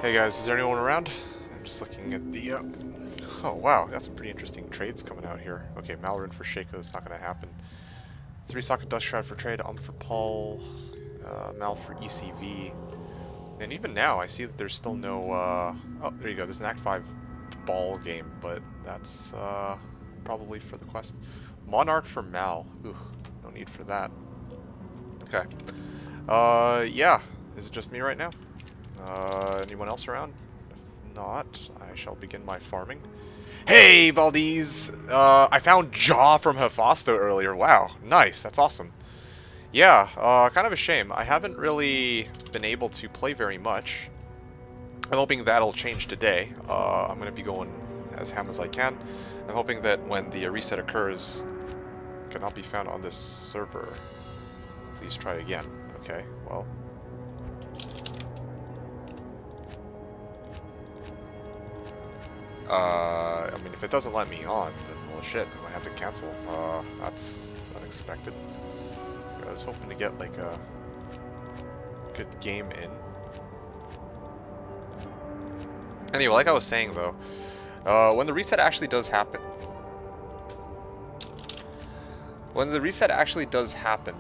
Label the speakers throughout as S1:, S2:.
S1: Hey guys, is there anyone around? I'm just looking at the, oh wow, got some pretty interesting trades coming out here. Okay, Malrin for Shaco, that's not gonna happen. 3-socket Dust Shroud for trade, for Paul, Mal for ECV. And even now, I see that there's still no, oh, there you go, there's an Act 5 ball game, but that's, probably for the quest. Monarch for Mal. Ooh, no need for that. Okay. Yeah. Is it just me right now? Anyone else around? If not, I shall begin my farming. Hey, Valdez! I found Jaw from Hephasto earlier. Wow, nice. That's awesome. Yeah, kind of a shame. I haven't really been able to play very much. I'm hoping that'll change today. I'm going to be going as ham as I can. I'm hoping that when the reset occurs, it cannot be found on this server. Please try again. Okay, well. I mean, if it doesn't let me on, then, well, shit, I might have to cancel. That's unexpected. I was hoping to get, like, a good game in. Anyway, like I was saying, though, when the reset actually does happen... When the reset actually does happen,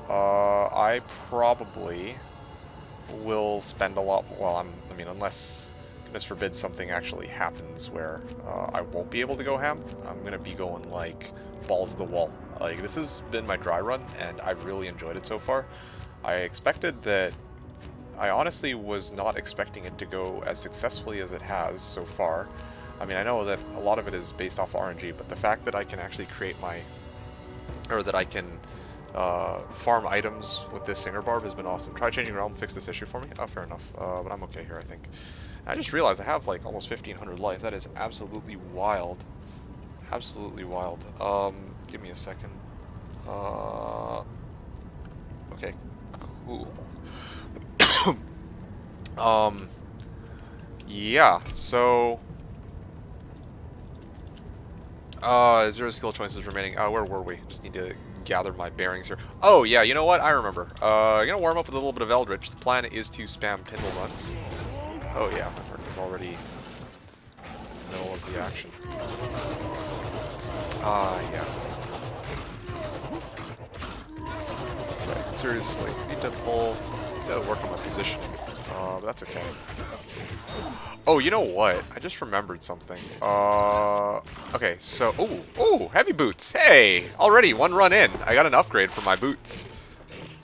S1: I probably will spend a lot... Well, I mean, unless... goodness forbid something actually happens where I won't be able to go ham, I'm going to be going, like, balls to the wall. Like, this has been my dry run, and I've really enjoyed it so far. I expected that... I honestly was not expecting it to go as successfully as it has so far. I mean, I know that a lot of it is based off RNG, but the fact that I can actually create my... or that I can farm items with this Singer Barb has been awesome. Try changing realm, fix this issue for me? Oh, fair enough. But I'm okay here, I think. I just realized I have, like, almost 1,500 life. That is absolutely wild. Absolutely wild. Give me a second. Okay, cool. Yeah, so... 0 skill choices remaining. Where were we? Just need to gather my bearings here. Oh, yeah, you know what? I remember. I'm gonna warm up with a little bit of Eldritch. The plan is to spam Pindle runs. Oh, yeah, my partner is already in the middle of the action. Yeah. Right, seriously, need to work on my positioning. But that's okay. Oh, you know what? I just remembered something. Okay, so... Ooh, heavy boots! Hey! Already, one run in. I got an upgrade for my boots.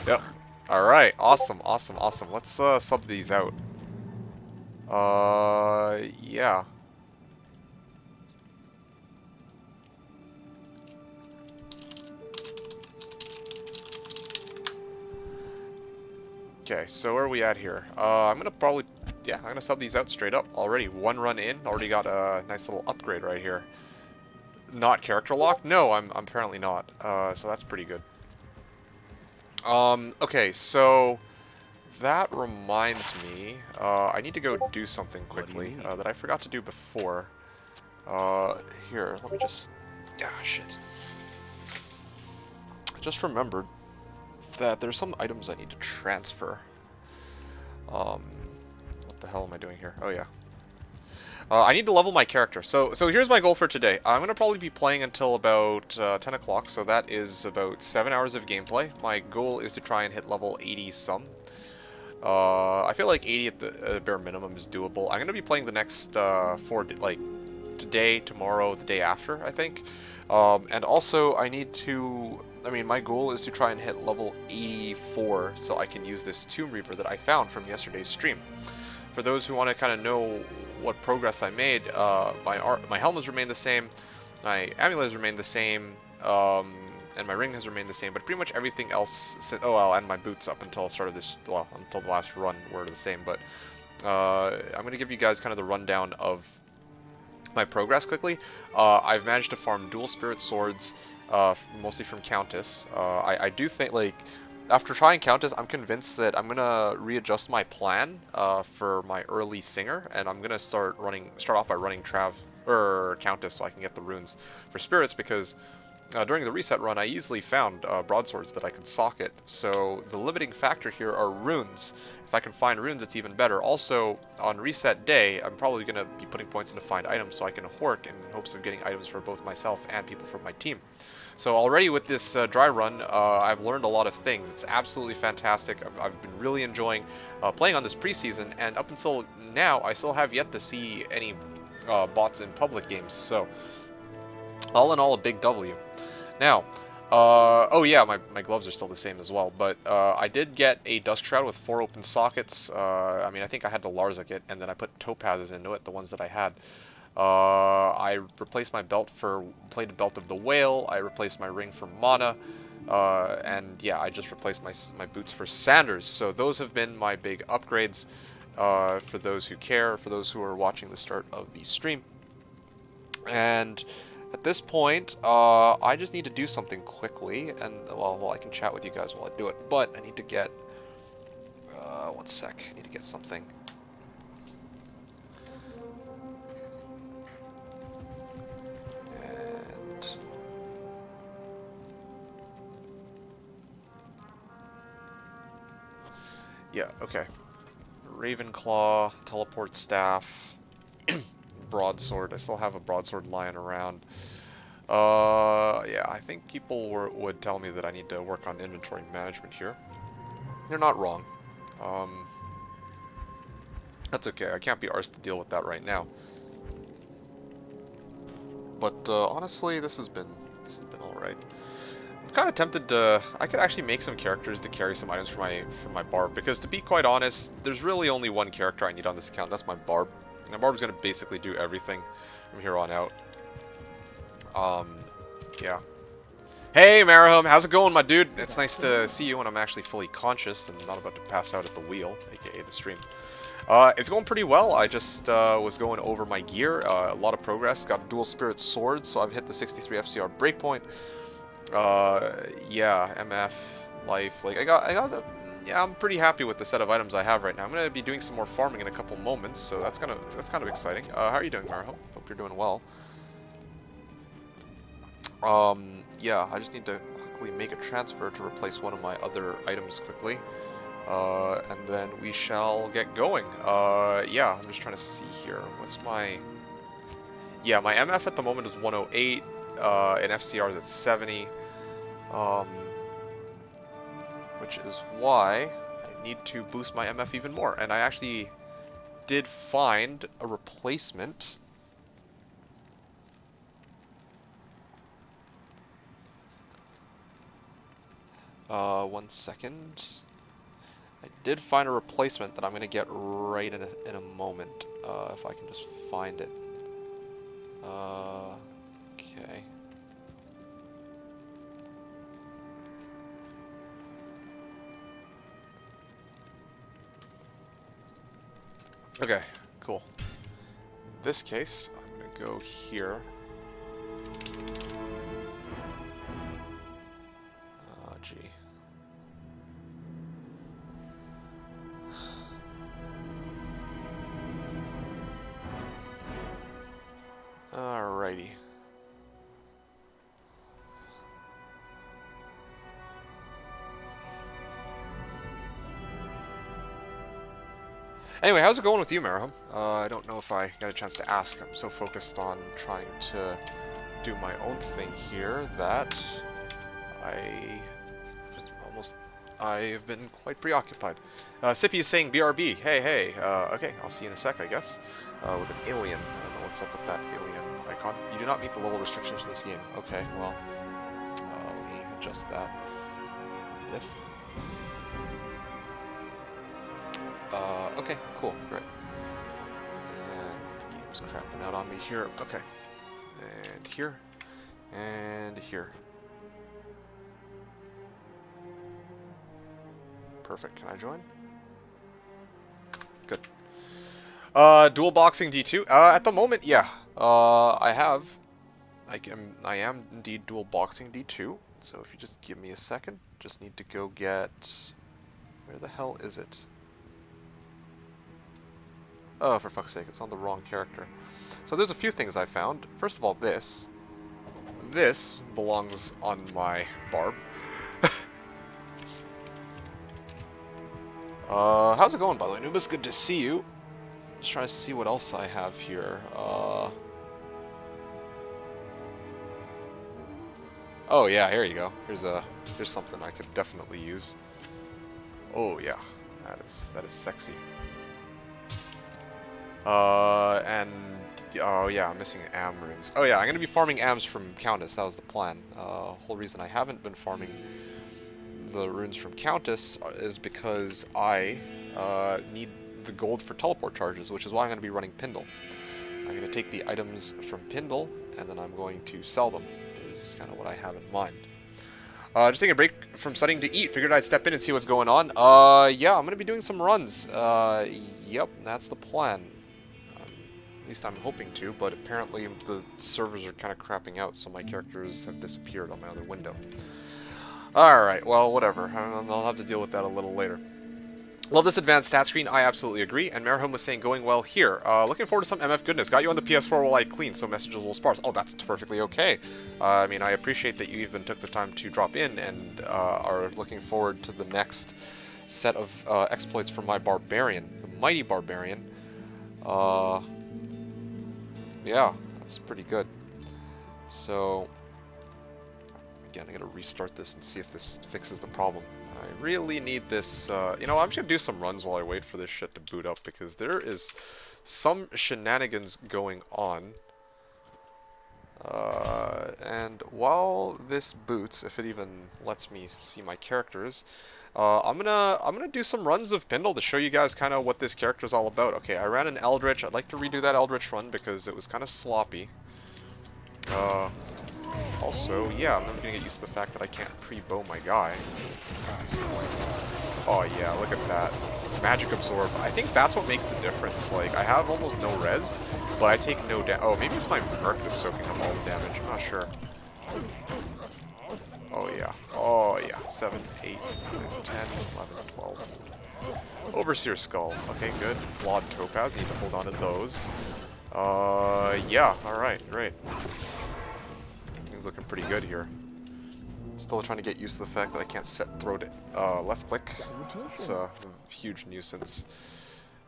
S1: Yep. Alright, awesome. Let's, sub these out. Yeah. Okay, so where are we at here? I'm gonna probably... Yeah, I'm gonna sub these out straight up. Already one run in. Already got a nice little upgrade right here. Not character locked? No, I'm apparently not. So that's pretty good. Okay, so... That reminds me, I need to go do something quickly that I forgot to do before. Here, let me just... Ah, shit. I just remembered that there's some items I need to transfer. What the hell am I doing here? Oh, yeah. I need to level my character. So here's my goal for today. I'm going to probably be playing until about 10 o'clock, so that is about 7 hours of gameplay. My goal is to try and hit level 80 some. I feel like 80 at the bare minimum is doable. I'm going to be playing the next 4, like, today, tomorrow, the day after, I think. And also, I need to... I mean, my goal is to try and hit level 84 so I can use this Tomb Reaper that I found from yesterday's stream. For those who want to kind of know what progress I made, my helm has remained the same, my amulet has remained the same, and my ring has remained the same, but pretty much everything else, oh well, and my boots up until the start of this, well, until the last run were the same, but I'm going to give you guys kind of the rundown of my progress quickly. I've managed to farm dual spirit swords, mostly from Countess. I do think, like, after trying Countess, I'm convinced that I'm gonna readjust my plan for my early Singer, and I'm gonna start off by running Countess so I can get the runes for spirits, because during the reset run, I easily found broadswords that I could socket. So the limiting factor here are runes. If I can find runes, it's even better. Also, on reset day, I'm probably going to be putting points in to find items so I can hoard in hopes of getting items for both myself and people from my team. So already with this dry run, I've learned a lot of things. It's absolutely fantastic. I've been really enjoying playing on this preseason, and up until now, I still have yet to see any bots in public games. So all in all, a big W. Now, oh yeah, my gloves are still the same as well, but I did get a Dusk Shroud with 4 open sockets. I mean, I think I had to Larzac it, and then I put topazes into it, the ones that I had. I replaced my belt for Plated Belt of the Whale. I replaced my ring for Mana. And yeah, I just replaced my boots for Sanders. So those have been my big upgrades for those who care, for those who are watching the start of the stream. And at this point, I just need to do something quickly. And, well, I can chat with you guys while I do it. But I need to get... one sec. I need to get something. Yeah, okay. Ravenclaw, Teleport Staff, Broadsword. I still have a Broadsword lying around. Yeah, I think people would tell me that I need to work on inventory management here. They're not wrong. That's okay. I can't be arsed to deal with that right now. But honestly, this has been alright. I'm kind of tempted to... I could actually make some characters to carry some items for my Barb, because to be quite honest, there's really only one character I need on this account. That's my Barb. And my Barb's going to basically do everything from here on out. Yeah. Hey, Marahum, how's it going, my dude? It's nice to see you when I'm actually fully conscious and not about to pass out at the wheel, aka the stream. It's going pretty well. I just was going over my gear. A lot of progress. Got a dual spirit sword, so I've hit the 63 FCR breakpoint. Yeah, MF, life, like, yeah, I'm pretty happy with the set of items I have right now. I'm gonna be doing some more farming in a couple moments, so that's kind of exciting. How are you doing, Maraho? Hope you're doing well. Yeah, I just need to quickly make a transfer to replace one of my other items quickly. And then we shall get going. Yeah, I'm just trying to see here. What's my... Yeah, my MF at the moment is 108, and FCR is at 70. Which is why I need to boost my MF even more. And I actually did find a replacement. One second. I did find a replacement that I'm going to get right in a moment. If I can just find it. Okay. Okay, cool. In this case, I'm going to go here. Oh, gee. Alrighty. Anyway, how's it going with you, Marahum? I don't know if I got a chance to ask. I'm so focused on trying to do my own thing here that I've been quite preoccupied. Sippy is saying BRB. Hey, hey. Okay, I'll see you in a sec, I guess. With an alien. I don't know what's up with that alien icon. You do not meet the level restrictions for this game. Okay, well, let me adjust that. Diff. Okay, cool, great. And the game's crapping out on me here. Okay. And here. And here. Perfect. Can I join? Good. Dual boxing D2. At the moment, yeah. I am indeed dual boxing D2. So if you just give me a second, just need to go get... Where the hell is it? Oh, for fuck's sake, it's on the wrong character. So there's a few things I found. First of all, this. this belongs on my Barb. How's it going, by the way? Nubis, good to see you. Just trying to see what else I have here. Oh yeah, here you go. Here's something I could definitely use. Oh yeah, that is sexy. And oh yeah, I'm missing am runes. Oh yeah, I'm gonna be farming ams from Countess. That was the plan. Whole reason I haven't been farming the runes from Countess is because I need the gold for teleport charges, which is why I'm gonna be running Pindle. I'm gonna take the items from Pindle and then I'm going to sell them. Is kind of what I have in mind. Just taking a break from studying to eat. Figured I'd step in and see what's going on. Yeah, I'm gonna be doing some runs. Yep, that's the plan. At least I'm hoping to, but apparently the servers are kind of crapping out, so my characters have disappeared on my other window. Alright, well, whatever. I'll have to deal with that a little later. Love this advanced stat screen, I absolutely agree. And Merhome was saying, going well here. Looking forward to some MF goodness. Got you on the PS4 while I clean, so messages will sparse. Oh, that's perfectly okay. I mean, I appreciate that you even took the time to drop in and are looking forward to the next set of exploits from my Barbarian. The mighty Barbarian. Yeah, that's pretty good. So, again, I gotta restart this and see if this fixes the problem. I really need this, you know, I'm just gonna do some runs while I wait for this shit to boot up, because there is some shenanigans going on. And while this boots, if it even lets me see my characters, I'm gonna do some runs of Pindle to show you guys kind of what this character is all about. Okay, I ran an Eldritch. I'd like to redo that Eldritch run because it was kind of sloppy. Also, yeah, I'm never gonna get used to the fact that I can't pre-bow my guy. Oh yeah, look at that. Magic Absorb. I think that's what makes the difference. Like, I have almost no res, but I take no damage. Oh, maybe it's my Merc that's soaking up all the damage. I'm not sure. Oh yeah. Oh yeah. 7, 8, 9, 10, 11, 12. Overseer Skull. Okay, good. Flawed Topaz. Need to hold on to those. Yeah. Alright, great. Things looking pretty good here. Still trying to get used to the fact that I can't set throw to left click. It's a huge nuisance.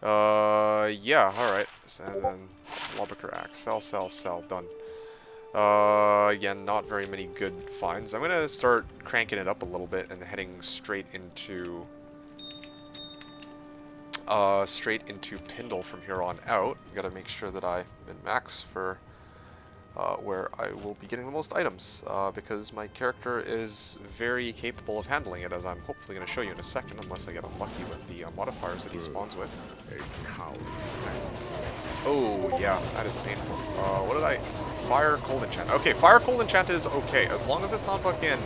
S1: Yeah, alright. And then Lobbaker Axe. Sell. Done. Again, not very many good finds. I'm gonna start cranking it up a little bit and heading straight into Pindle from here on out. Gotta make sure that I min-max for where I will be getting the most items, because my character is very capable of handling it, as I'm hopefully going to show you in a second, unless I get unlucky with the modifiers that he spawns with. Oh, yeah, that is painful. What did I... Fire, Cold Enchant. Okay, Fire, Cold Enchant is okay, as long as it's not fucking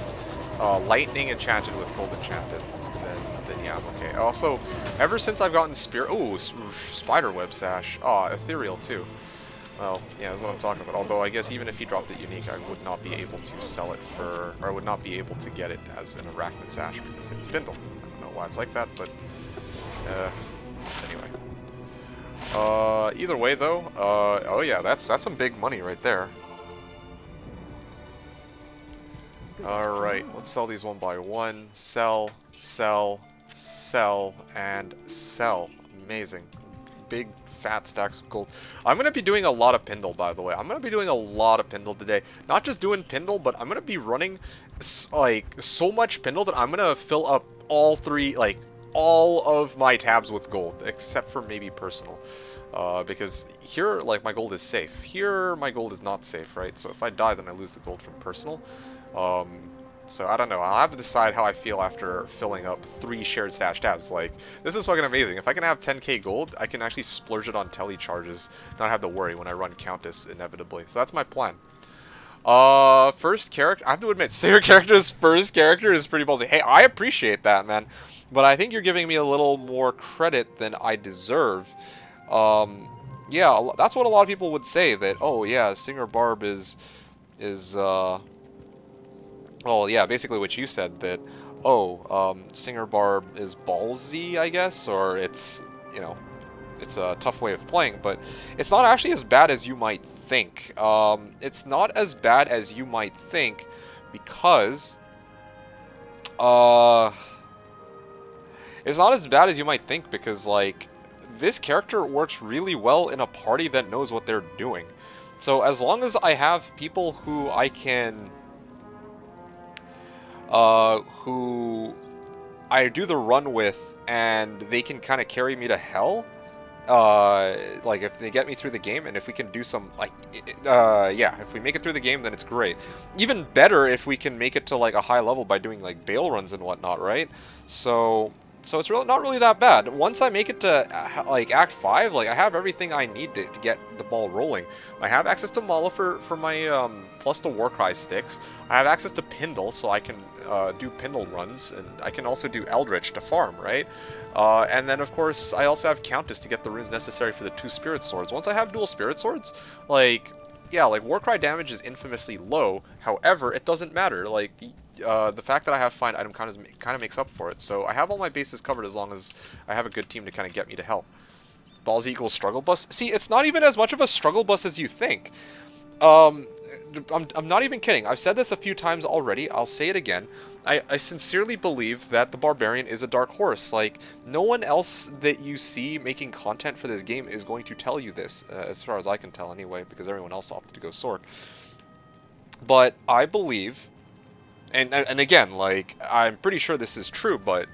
S1: Lightning Enchanted with Cold Enchanted. Then yeah, I'm okay. Also, ever since I've gotten Spirit... Oh, Spiderweb Sash. Oh, Ethereal, too. Well, yeah, that's what I'm talking about. Although, I guess even if he dropped it unique, I would not be able to sell it for... Or I would not be able to get it as an Arachnid Sash because it's Bindle. I don't know why it's like that, but... anyway. Either way, though, oh yeah, that's some big money right there. Alright, let's sell these one by one. Sell, and sell. Amazing. Big fat stacks of gold. I'm going to be doing a lot of Pindle, by the way. I'm going to be doing a lot of Pindle today. Not just doing Pindle, but I'm going to be running, like, so much Pindle that I'm going to fill up all of my tabs with gold, except for maybe personal. Because here, like, my gold is safe. Here, my gold is not safe, right? So if I die, then I lose the gold from personal. So I don't know. I'll have to decide how I feel after filling up 3 shared stash tabs. Like, this is fucking amazing. If I can have 10k gold, I can actually splurge it on tele charges, not have to worry when I run Countess inevitably. So that's my plan. First character, I have to admit, Sayer character's first character is pretty ballsy. Hey, I appreciate that, man. But I think you're giving me a little more credit than I deserve. Yeah, that's what a lot of people would say, that, oh yeah, Singer Barb is well, yeah, basically what you said, that, oh, Singer Barb is ballsy, I guess, or it's, you know, it's a tough way of playing, but it's not actually as bad as you might think. It's not as bad as you might think, because it's not as bad as you might think because, like, this character works really well in a party that knows what they're doing. So as long as I have people who I can, who I do the run with, and they can kind of carry me to hell, like if they get me through the game, and if we can do some, like, yeah, if we make it through the game, then it's great. Even better if we can make it to, like, a high level by doing, like, bail runs and whatnot, right? So it's really not really that bad. Once I make it to, like, Act 5, like, I have everything I need to get the ball rolling. I have access to Mala for my, plus the Warcry sticks. I have access to Pindle, so I can, do Pindle runs, and I can also do Eldritch to farm, right? And then, of course, I also have Countess to get the runes necessary for the 2 Spirit Swords. Once I have dual Spirit Swords, like, yeah, like, Warcry damage is infamously low. However, it doesn't matter. Like, the fact that I have Find Item kind of makes up for it. So I have all my bases covered as long as I have a good team to kind of get me to help. Balls equals struggle bus. See, it's not even as much of a struggle bus as you think. I'm not even kidding. I've said this a few times already. I'll say it again. I sincerely believe that the Barbarian is a dark horse. Like, no one else that you see making content for this game is going to tell you this, as far as I can tell anyway, because everyone else opted to go Sork. But I believe, and again, like, I'm pretty sure this is true, but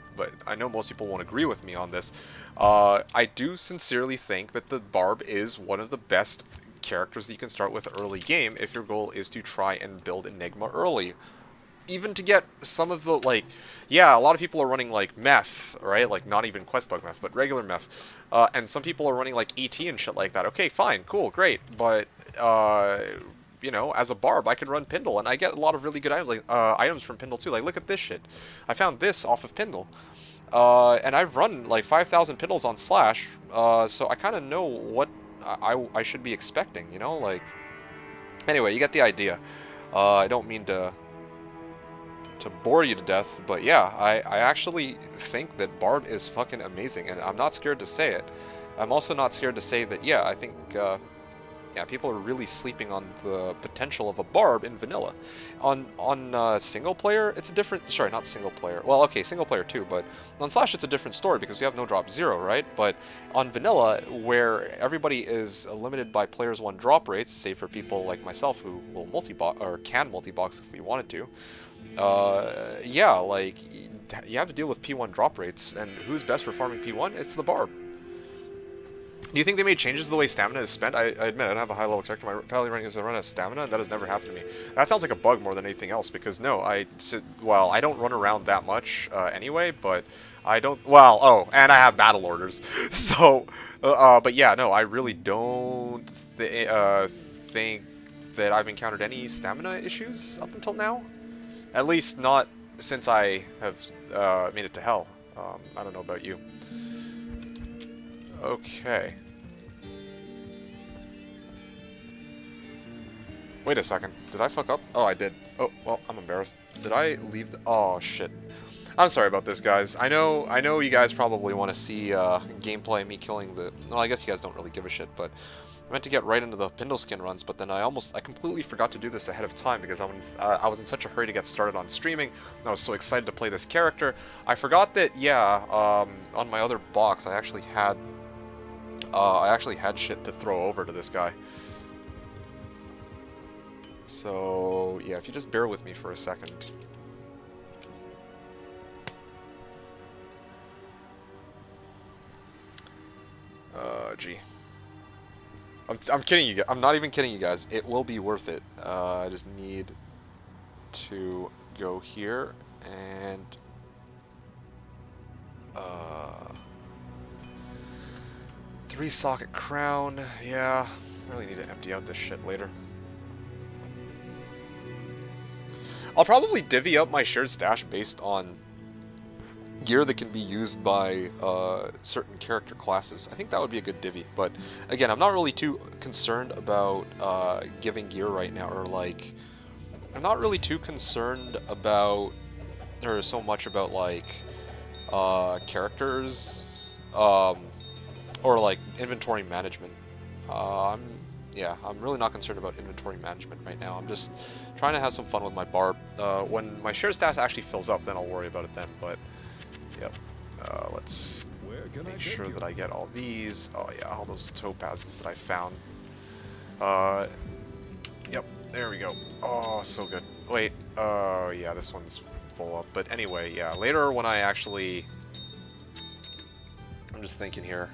S1: I know most people won't agree with me on this. I do sincerely think that the Barb is one of the best characters that you can start with early game if your goal is to try and build Enigma early. Even to get some of the, like, yeah, a lot of people are running, like, Meph, right? Like, not even Questbug Meph, but regular Meph. And some people are running, like, ET and shit like that. Okay, fine, cool, great. But, you know, as a Barb, I can run Pindle, and I get a lot of really good items, like, items from Pindle, too. Like, look at this shit. I found this off of Pindle. And I've run, like, 5,000 Pindles on Slash, so I kind of know what I should be expecting, you know? Like, anyway, you get the idea. I don't mean to bore you to death, but yeah, I actually think that Barb is fucking amazing, and I'm not scared to say it. I'm also not scared to say that, yeah, I think, yeah, people are really sleeping on the potential of a Barb in vanilla. On single player, it's a different, sorry, not single player, well, okay, single player too, but on Slash it's a different story because we have no drop 0, right? But on vanilla, where everybody is limited by players 1 drop rates, save for people like myself who will multi-box, or can multi-box if we wanted to, yeah, like, you have to deal with P1 drop rates, and who's best for farming P1? It's the Barb. Do you think they made changes to the way stamina is spent? I admit, I don't have a high-level character. My Pally running is a run out of stamina. That has never happened to me. That sounds like a bug more than anything else, because no, well, I don't run around that much, anyway, but I don't, well, oh, and I have battle orders. So, but yeah, no, I really don't think that I've encountered any stamina issues up until now. At least not since I have made it to hell. I don't know about you. Okay. Wait a second. Did I fuck up? Oh, I did. Oh, well, I'm embarrassed. Did I leave the... Oh, shit. I'm sorry about this, guys. I know you guys probably want to see gameplay, me killing the... Well, I guess you guys don't really give a shit, but... I meant to get right into the Pindle skin runs, but then I completely forgot to do this ahead of time because I was in such a hurry to get started on streaming, and I was so excited to play this character. I forgot that, yeah, on my other box, I actually had shit to throw over to this guy. So, yeah, if you just bear with me for a second. Gee. I'm kidding you guys. I'm not even kidding you guys. It will be worth it. I just need to go here and 3-socket crown. Yeah, I really need to empty out this shit later. I'll probably divvy up my shared stash based on gear that can be used by certain character classes. I think that would be a good divvy, but again, I'm not really too concerned about giving gear right now, or like, I'm not really too concerned about, or so much about like characters, or like inventory management. I'm yeah, I'm really not concerned about inventory management right now. I'm just trying to have some fun with my Barb. When my share status actually fills up, then I'll worry about it then, but, yep. Let's make sure that I get all these. Oh yeah, all those topazes that I found. Yep, there we go. Oh, so good. Wait, yeah, this one's full up. But anyway, yeah, later when I actually... I'm just thinking here.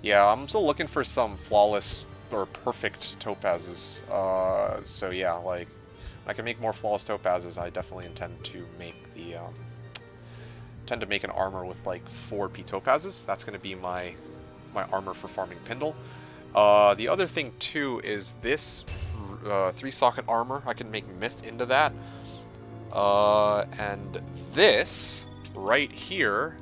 S1: Yeah, I'm still looking for some flawless or perfect topazes. So yeah, like, when I can make more flawless topazes, I definitely intend to make the, make an armor with like 4p topazes. That's going to be my armor for farming Pindle. The other thing too is this 3-socket armor. I can make myth into that. And this right here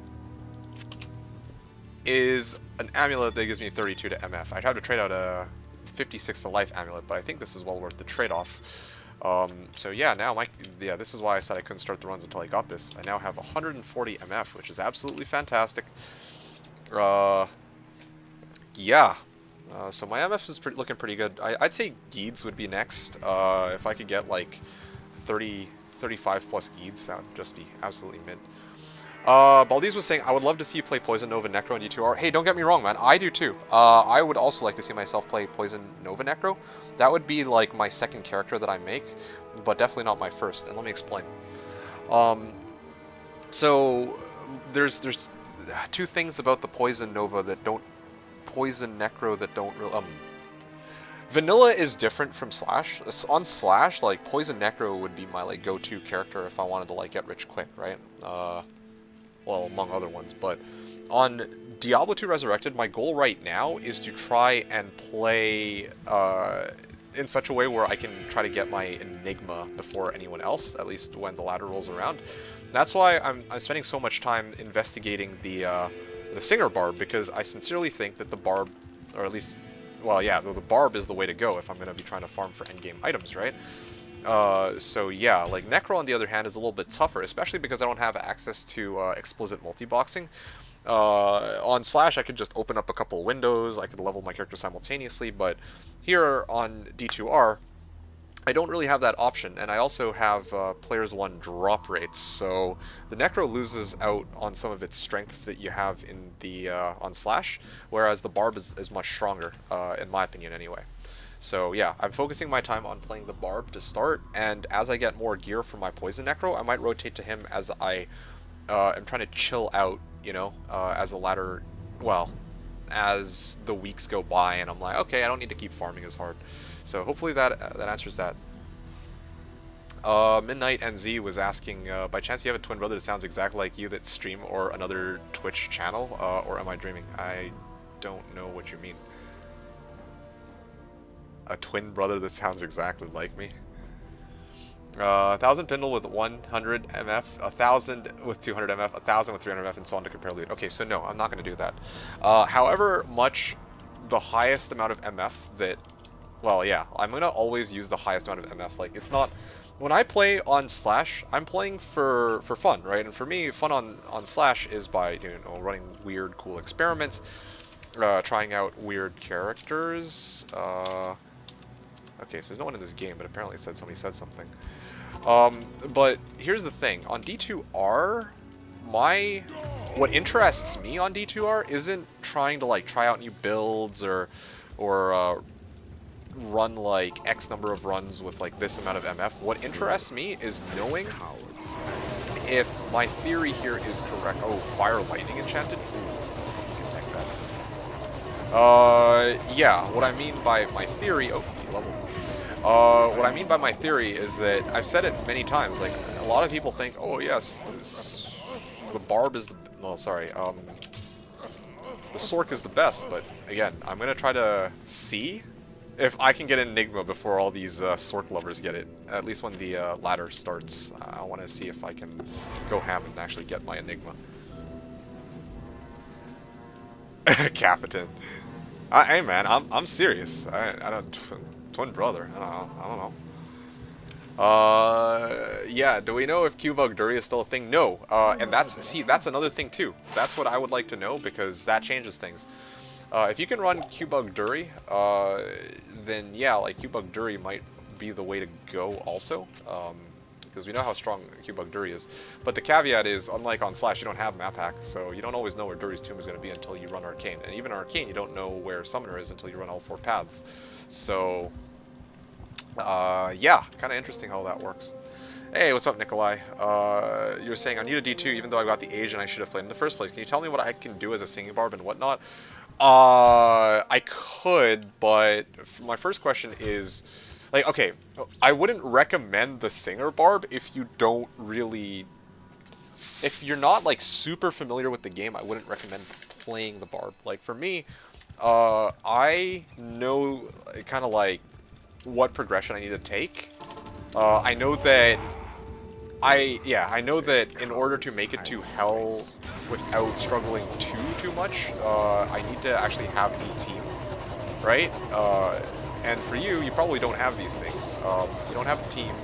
S1: is an amulet that gives me 32 to MF. I'd have to trade out a 56 to life amulet, but I think this is well worth the trade-off. So yeah, now this is why I said I couldn't start the runs until I got this. I now have 140 MF, which is absolutely fantastic. Yeah. So my MF is looking pretty good. I'd say Geeds would be next. If I could get like 35 plus Geeds, that would just be absolutely mint. Baldiz was saying, I would love to see you play Poison Nova Necro in D2R. Hey, don't get me wrong, man. I do too. I would also like to see myself play Poison Nova Necro. That would be like my second character that I make, but definitely not my first. And let me explain. So there's two things about the Poison Nova that don't... Poison Necro that don't really... Vanilla is different from Slash. On Slash, like, Poison Necro would be my, like, go-to character if I wanted to, like, get rich quick, right? Well, among other ones, but on Diablo 2 Resurrected, my goal right now is to try and play in such a way where I can try to get my Enigma before anyone else, at least when the ladder rolls around. That's why I'm spending so much time investigating the Singer Barb, because I sincerely think that the Barb, or at least, well, yeah, the Barb is the way to go if I'm going to be trying to farm for endgame items, right? So yeah, like Necro on the other hand is a little bit tougher, especially because I don't have access to explicit multi-boxing. On Slash I could just open up a couple of windows, I could level my character simultaneously, but here on D2R, I don't really have that option, and I also have Players 1 drop rates, so the Necro loses out on some of its strengths that you have in the on Slash, whereas the Barb is much stronger, in my opinion anyway. So yeah, I'm focusing my time on playing the Barb to start, and as I get more gear for my Poison Necro, I might rotate to him as I am trying to chill out, you know, as the ladder, well, as the weeks go by, and I'm like, okay, I don't need to keep farming as hard. So hopefully that answers that. Midnight NZ was asking, by chance you have a twin brother that sounds exactly like you that stream or another Twitch channel, or am I dreaming? I don't know what you mean. A twin brother that sounds exactly like me. 1,000 Pindle with 100 MF, 1,000 with 200 MF, 1,000 with 300 MF, and so on to compare loot. Okay, so no, I'm not going to do that. However much the highest amount of MF that... Well, yeah, I'm going to always use the highest amount of MF. Like, it's not... When I play on Slash, I'm playing for fun, right? And for me, fun on Slash is by, you know, running weird, cool experiments, trying out weird characters. Okay, so there's no one in this game, but apparently somebody said something. But here's the thing. On D2R, what interests me on D2R isn't trying to, like, try out new builds or run, like, X number of runs with, like, this amount of MF. What interests me is knowing if my theory here is correct. Oh, Fire Lightning Enchanted? Ooh, you can take that. Yeah, what I mean by my theory... Oh, level. What I mean by my theory is that I've said it many times, like, a lot of people think, oh yes, the Barb is the... No, sorry, the Sork is the best, but again, I'm gonna try to see if I can get an Enigma before all these Sork lovers get it, at least when the ladder starts. I want to see if I can go ham and actually get my Enigma. Capitan. Hey man, I'm serious. I don't... Twin brother. I don't know. Yeah, do we know if Q-Bug Dury is still a thing? No. And that's another thing too. That's what I would like to know, because that changes things. If you can run Q-Bug Dury, then yeah, like Cubug Duri might be the way to go also. Because we know how strong Cubug Duri is. But the caveat is, unlike on Slash, you don't have map hack, so you don't always know where Duri's tomb is going to be until you run Arcane. And even Arcane, you don't know where Summoner is until you run all 4 paths. So, yeah, kind of interesting how that works. Hey, what's up, Nikolai? You were saying, I need a D2 even though I got the age and I should have played in the first place. Can you tell me what I can do as a singing barb and whatnot? I could, but my first question is, like, okay, I wouldn't recommend the singer barb if you don't really... If you're not, like, super familiar with the game, I wouldn't recommend playing the barb. Like, for me, I know kind of, like, what progression I need to take. I know that... I know that in order to make it to hell without struggling too much, I need to actually have a team, right? And for you, you probably don't have these things. You don't have a team.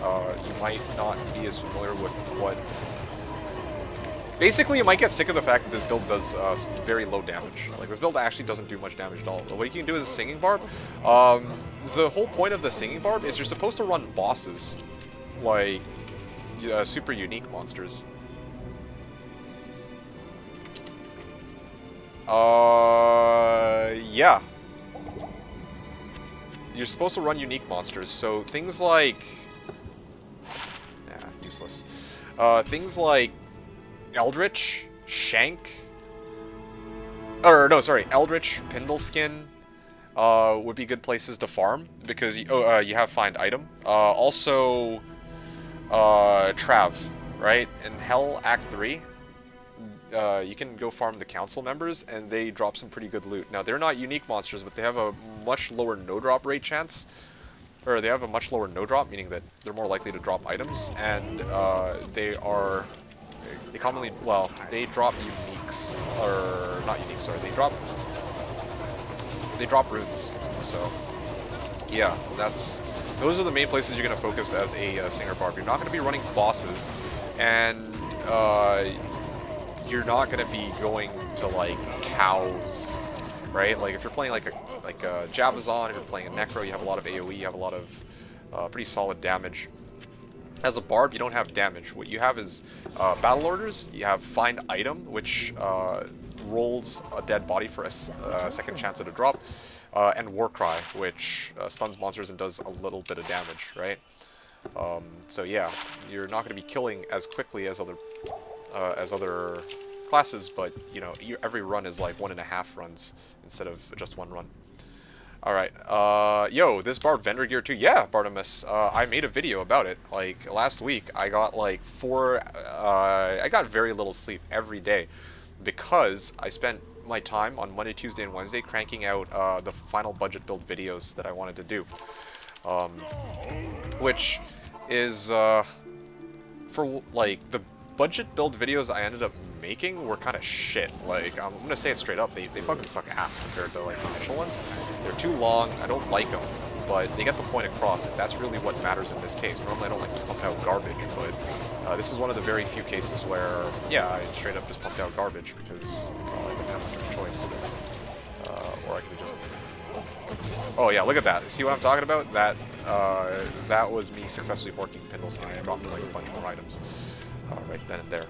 S1: You might not be as familiar with what... Basically, you might get sick of the fact that this build does very low damage. Like, this build actually doesn't do much damage at all. What you can do is a singing barb. The whole point of the singing barb is you're supposed to run bosses, like super unique monsters. Yeah. You're supposed to run unique monsters, so things like... Nah, useless. Things like Eldritch, Shank... Or, no, sorry, Eldritch, Pindleskin would be good places to farm, because you have Find Item. Also, Trav, right? In Hell Act 3, you can go farm the council members, and they drop some pretty good loot. Now, they're not unique monsters, but they have a much lower no-drop rate chance. Or they have a much lower no-drop, meaning that they're more likely to drop items, and they commonly, well, they drop uniques, or not uniques, sorry, they drop runes. So, yeah, those are the main places you're going to focus as a singer barb. You're not going to be running bosses, and you're not going to be going to, like, cows, right? Like, if you're playing like a Javazon, if you're playing a Necro, you have a lot of AoE, you have a lot of pretty solid damage. As a barb, you don't have damage. What you have is battle orders. You have Find Item, which rolls a dead body for a second chance at a drop, and Warcry, which stuns monsters and does a little bit of damage, right? So yeah, you're not going to be killing as quickly as other classes, but you know, every run is like 1.5 runs instead of just 1 run. Alright, yo, this Barb vendor gear too? Yeah, Bartimus, I made a video about it. Like, last week, I got like I got very little sleep every day because I spent my time on Monday, Tuesday, and Wednesday cranking out the final budget build videos that I wanted to do. Which is, for, like, the budget build videos I ended up making were kind of shit. Like, I'm gonna say it straight up, they fucking suck ass compared to, like, the initial ones. They're too long, I don't like them, but they get the point across, and that's really what matters in this case. Normally I don't like to pump out garbage, but this is one of the very few cases where, yeah, I straight up just pumped out garbage because I didn't have much of a choice. Or I could just... Oh yeah, look at that. See what I'm talking about? That was me successfully working Pindleskin and dropping like a bunch more items right then and there.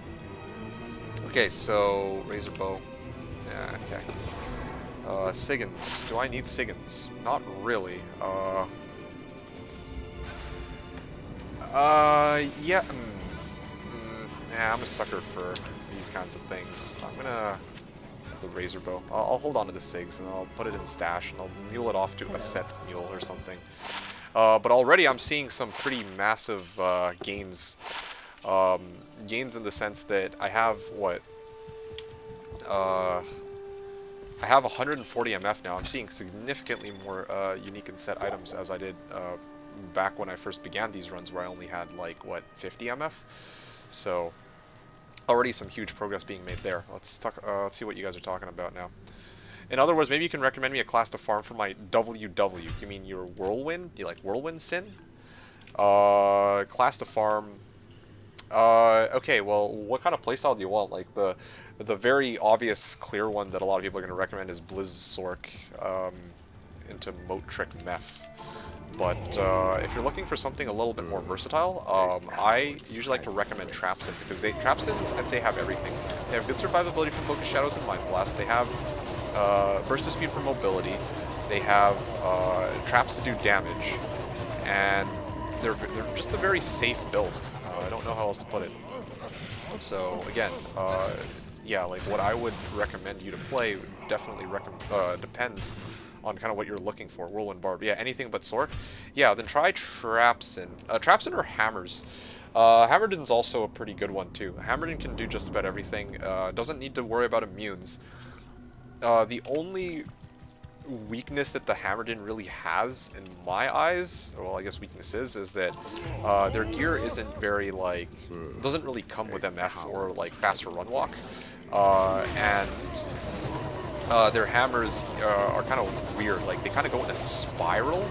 S1: Okay, so Razor Bow. Yeah, okay. Siggins. Do I need Siggins? Not really. Yeah. Yeah, I'm a sucker for these kinds of things. I'm gonna the Razor Bow. I'll hold on to the Sigs and I'll put it in stash and I'll mule it off to a set mule or something. But already I'm seeing some pretty massive gains. Gains in the sense that I have what? I have 140 MF now. I'm seeing significantly more unique and set items as I did back when I first began these runs, where I only had like what 50 MF. So already some huge progress being made there. Let's talk. Let's see what you guys are talking about now. In other words, maybe you can recommend me a class to farm for my WW. You mean your Whirlwind? Do you like Whirlwind Sin? Class to farm. Okay, well, what kind of playstyle do you want? Like, the very obvious, clear one that a lot of people are going to recommend is Blizz Sork. into Moat Trick Meth. But if you're looking for something a little bit more versatile, I usually like to recommend Trapsin, because Trapsins, I'd say, have everything. They have good survivability from Focus Shadows and Mind Blast. They have burst of speed for mobility. They have traps to do damage, and they're just a very safe build. I don't know how else to put it. So again, yeah, like what I would recommend you to play definitely depends on kind of what you're looking for. Whirlwind Barb, yeah, anything but Sork. Yeah, then try Trapsin. Trapsin or Hammers. Hammerdin's also a pretty good one too. Hammerdin can do just about everything. Doesn't need to worry about immunes. The only weakness that the Hammerdin really has, in my eyes, well, I guess weakness is that their gear isn't very, like, doesn't really come with MF or, like, faster run walk. And their hammers are kind of weird. Like, they kind of go in a spiral.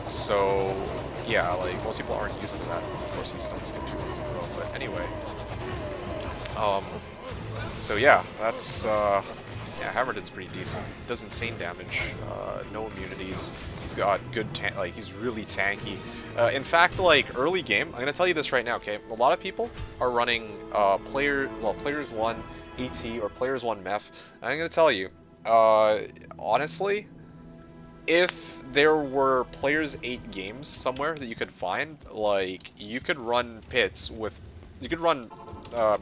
S1: So, yeah, like, most people aren't used to that. Of course, these stones get 2 runs in a row. But anyway. So, yeah, that's... yeah, Hammerdin's pretty decent. Does insane damage, no immunities. He's got good he's really tanky. In fact, like, early game, I'm gonna tell you this right now, okay? A lot of people are running Players 1 AT or Players 1 Meth. I'm gonna tell you, honestly, if there were Players 8 games somewhere that you could find, like, you could run pits with... You could run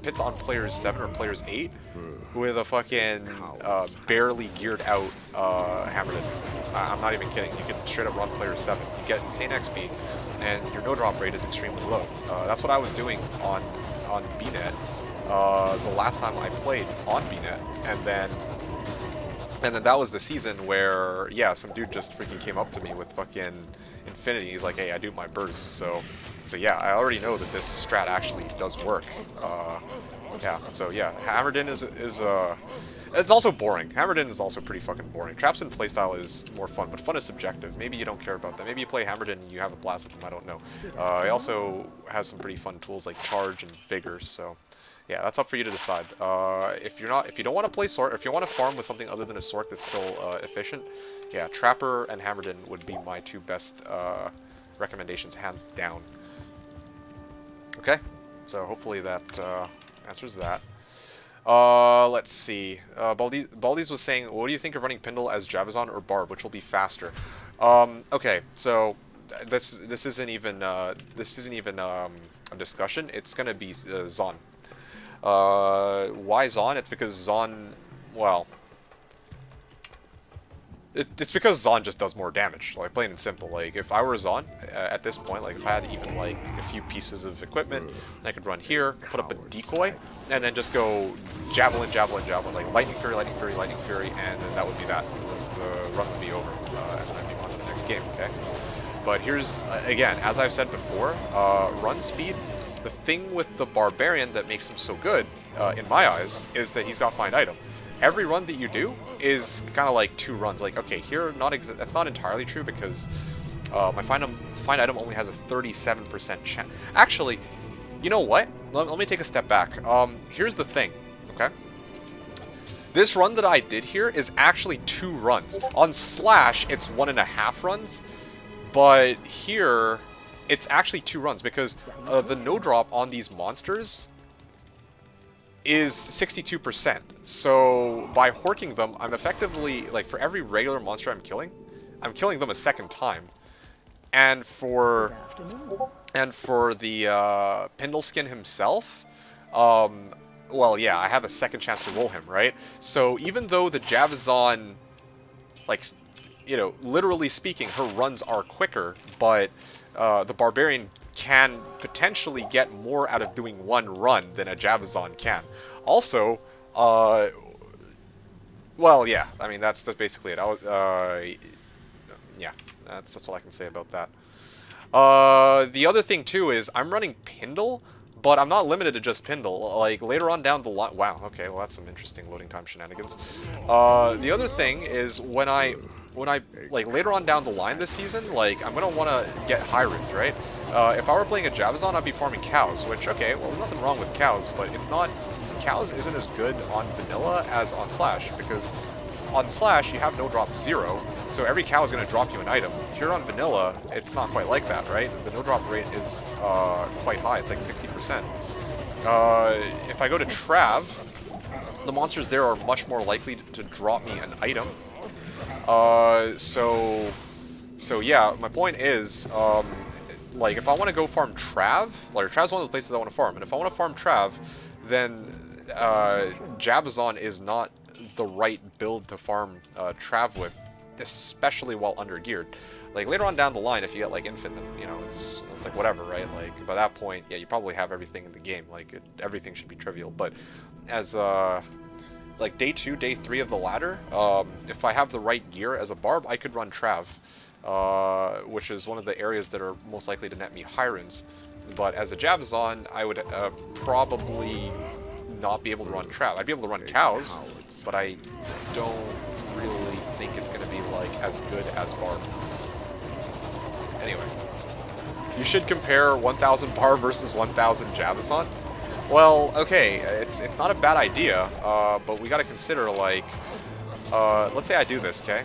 S1: pits on Players 7 or Players 8 with a fucking barely geared out Hammerdin. I'm not even kidding. You can straight up run Players 7. You get insane XP, and your no drop rate is extremely low. That's what I was doing on BNet the last time I played on BNet, and then that was the season where, yeah, some dude just freaking came up to me with fucking Infinity. He's like, hey, I do my burst, so yeah, I already know that this strat actually does work. Yeah, so yeah, Hammerdin is it's also boring. Hammerdin is also pretty fucking boring. Trapsin playstyle is more fun, but fun is subjective. Maybe you don't care about that. Maybe you play Hammerdin and you have a blast with them, I don't know. He also has some pretty fun tools like Charge and Vigor, so yeah, that's up for you to decide. If you don't want to play Sork, if you want to farm with something other than a Sork that's still efficient, yeah, Trapper and Hammerdin would be my 2 best recommendations, hands down. Okay, so hopefully that answers that. Let's see. Baldi's was saying, what do you think of running Pindle as Javazon or Barb, which will be faster? Okay, so this isn't even a discussion. It's gonna be Zon. Why Zon? It's because Zon, well, it's because Zon just does more damage, like, plain and simple. Like, if I were Zon, at this point, like, if I had even, like, a few pieces of equipment, I could run here, put up a decoy, and then just go Javelin, Javelin, Javelin, like, Lightning Fury, Lightning Fury, Lightning Fury, and then that would be that. The run would be over, and then I'd be on to the next game, okay? But here's, again, as I've said before, run speed, the thing with the Barbarian that makes him so good, in my eyes, is that he's got Find Item. Every run that you do is kind of like 2 runs. Like, okay, here, that's not entirely true, because my find item only has a 37% chance. Actually, you know what? Let me take a step back. Here's the thing, okay? This run that I did here is actually 2 runs. On Slash, it's 1.5 runs, but here, it's actually 2 runs, because the no drop on these monsters is 62%. So by horking them, I'm effectively, like, for every regular monster I'm killing them a second time. And for the Pindle skin himself, well, yeah, I have a second chance to roll him, right? So even though the Javazon, like, you know, literally speaking, her runs are quicker, but the Barbarian can potentially get more out of doing 1 run than a Javazon can. Also, well, yeah, I mean, that's basically it. Yeah, that's all I can say about that. The other thing, too, is I'm running Pindle, but I'm not limited to just Pindle. Like, later on down the line... Wow, okay, well, that's some interesting loading time shenanigans. The other thing is when I, like, later on down the line this season, like, I'm going to want to get high runes, right? If I were playing a Javazon, I'd be farming cows, which, okay, well, there's nothing wrong with cows, but it's not... Cows isn't as good on vanilla as on Slash, because on Slash, you have no drop 0, So every cow is going to drop you an item. Here on vanilla, it's not quite like that, right? The no drop rate is quite high. It's like 60%. If I go to Trav, the monsters there are much more likely to drop me an item. So yeah, my point is, like, if I want to go farm Trav, like, Trav's one of the places I want to farm, and if I want to farm Trav, then Jabazon is not the right build to farm Trav with, especially while under-geared. Like, later on down the line, if you get, like, Infant, then, you know, it's like, whatever, right? Like, by that point, yeah, you probably have everything in the game. Like, everything should be trivial. But as, like, day 2, day 3 of the ladder, if I have the right gear as a Barb, I could run Trav, which is one of the areas that are most likely to net me high runes. But as a Jabazon, I would probably not be able to run Trav. I'd be able to run cows, but I don't really think it's going to be, like, as good as Barb. Anyway, you should compare 1000 Barb versus 1000 Jabazon. Well, okay, it's not a bad idea, but we got to consider, like, let's say I do this, okay?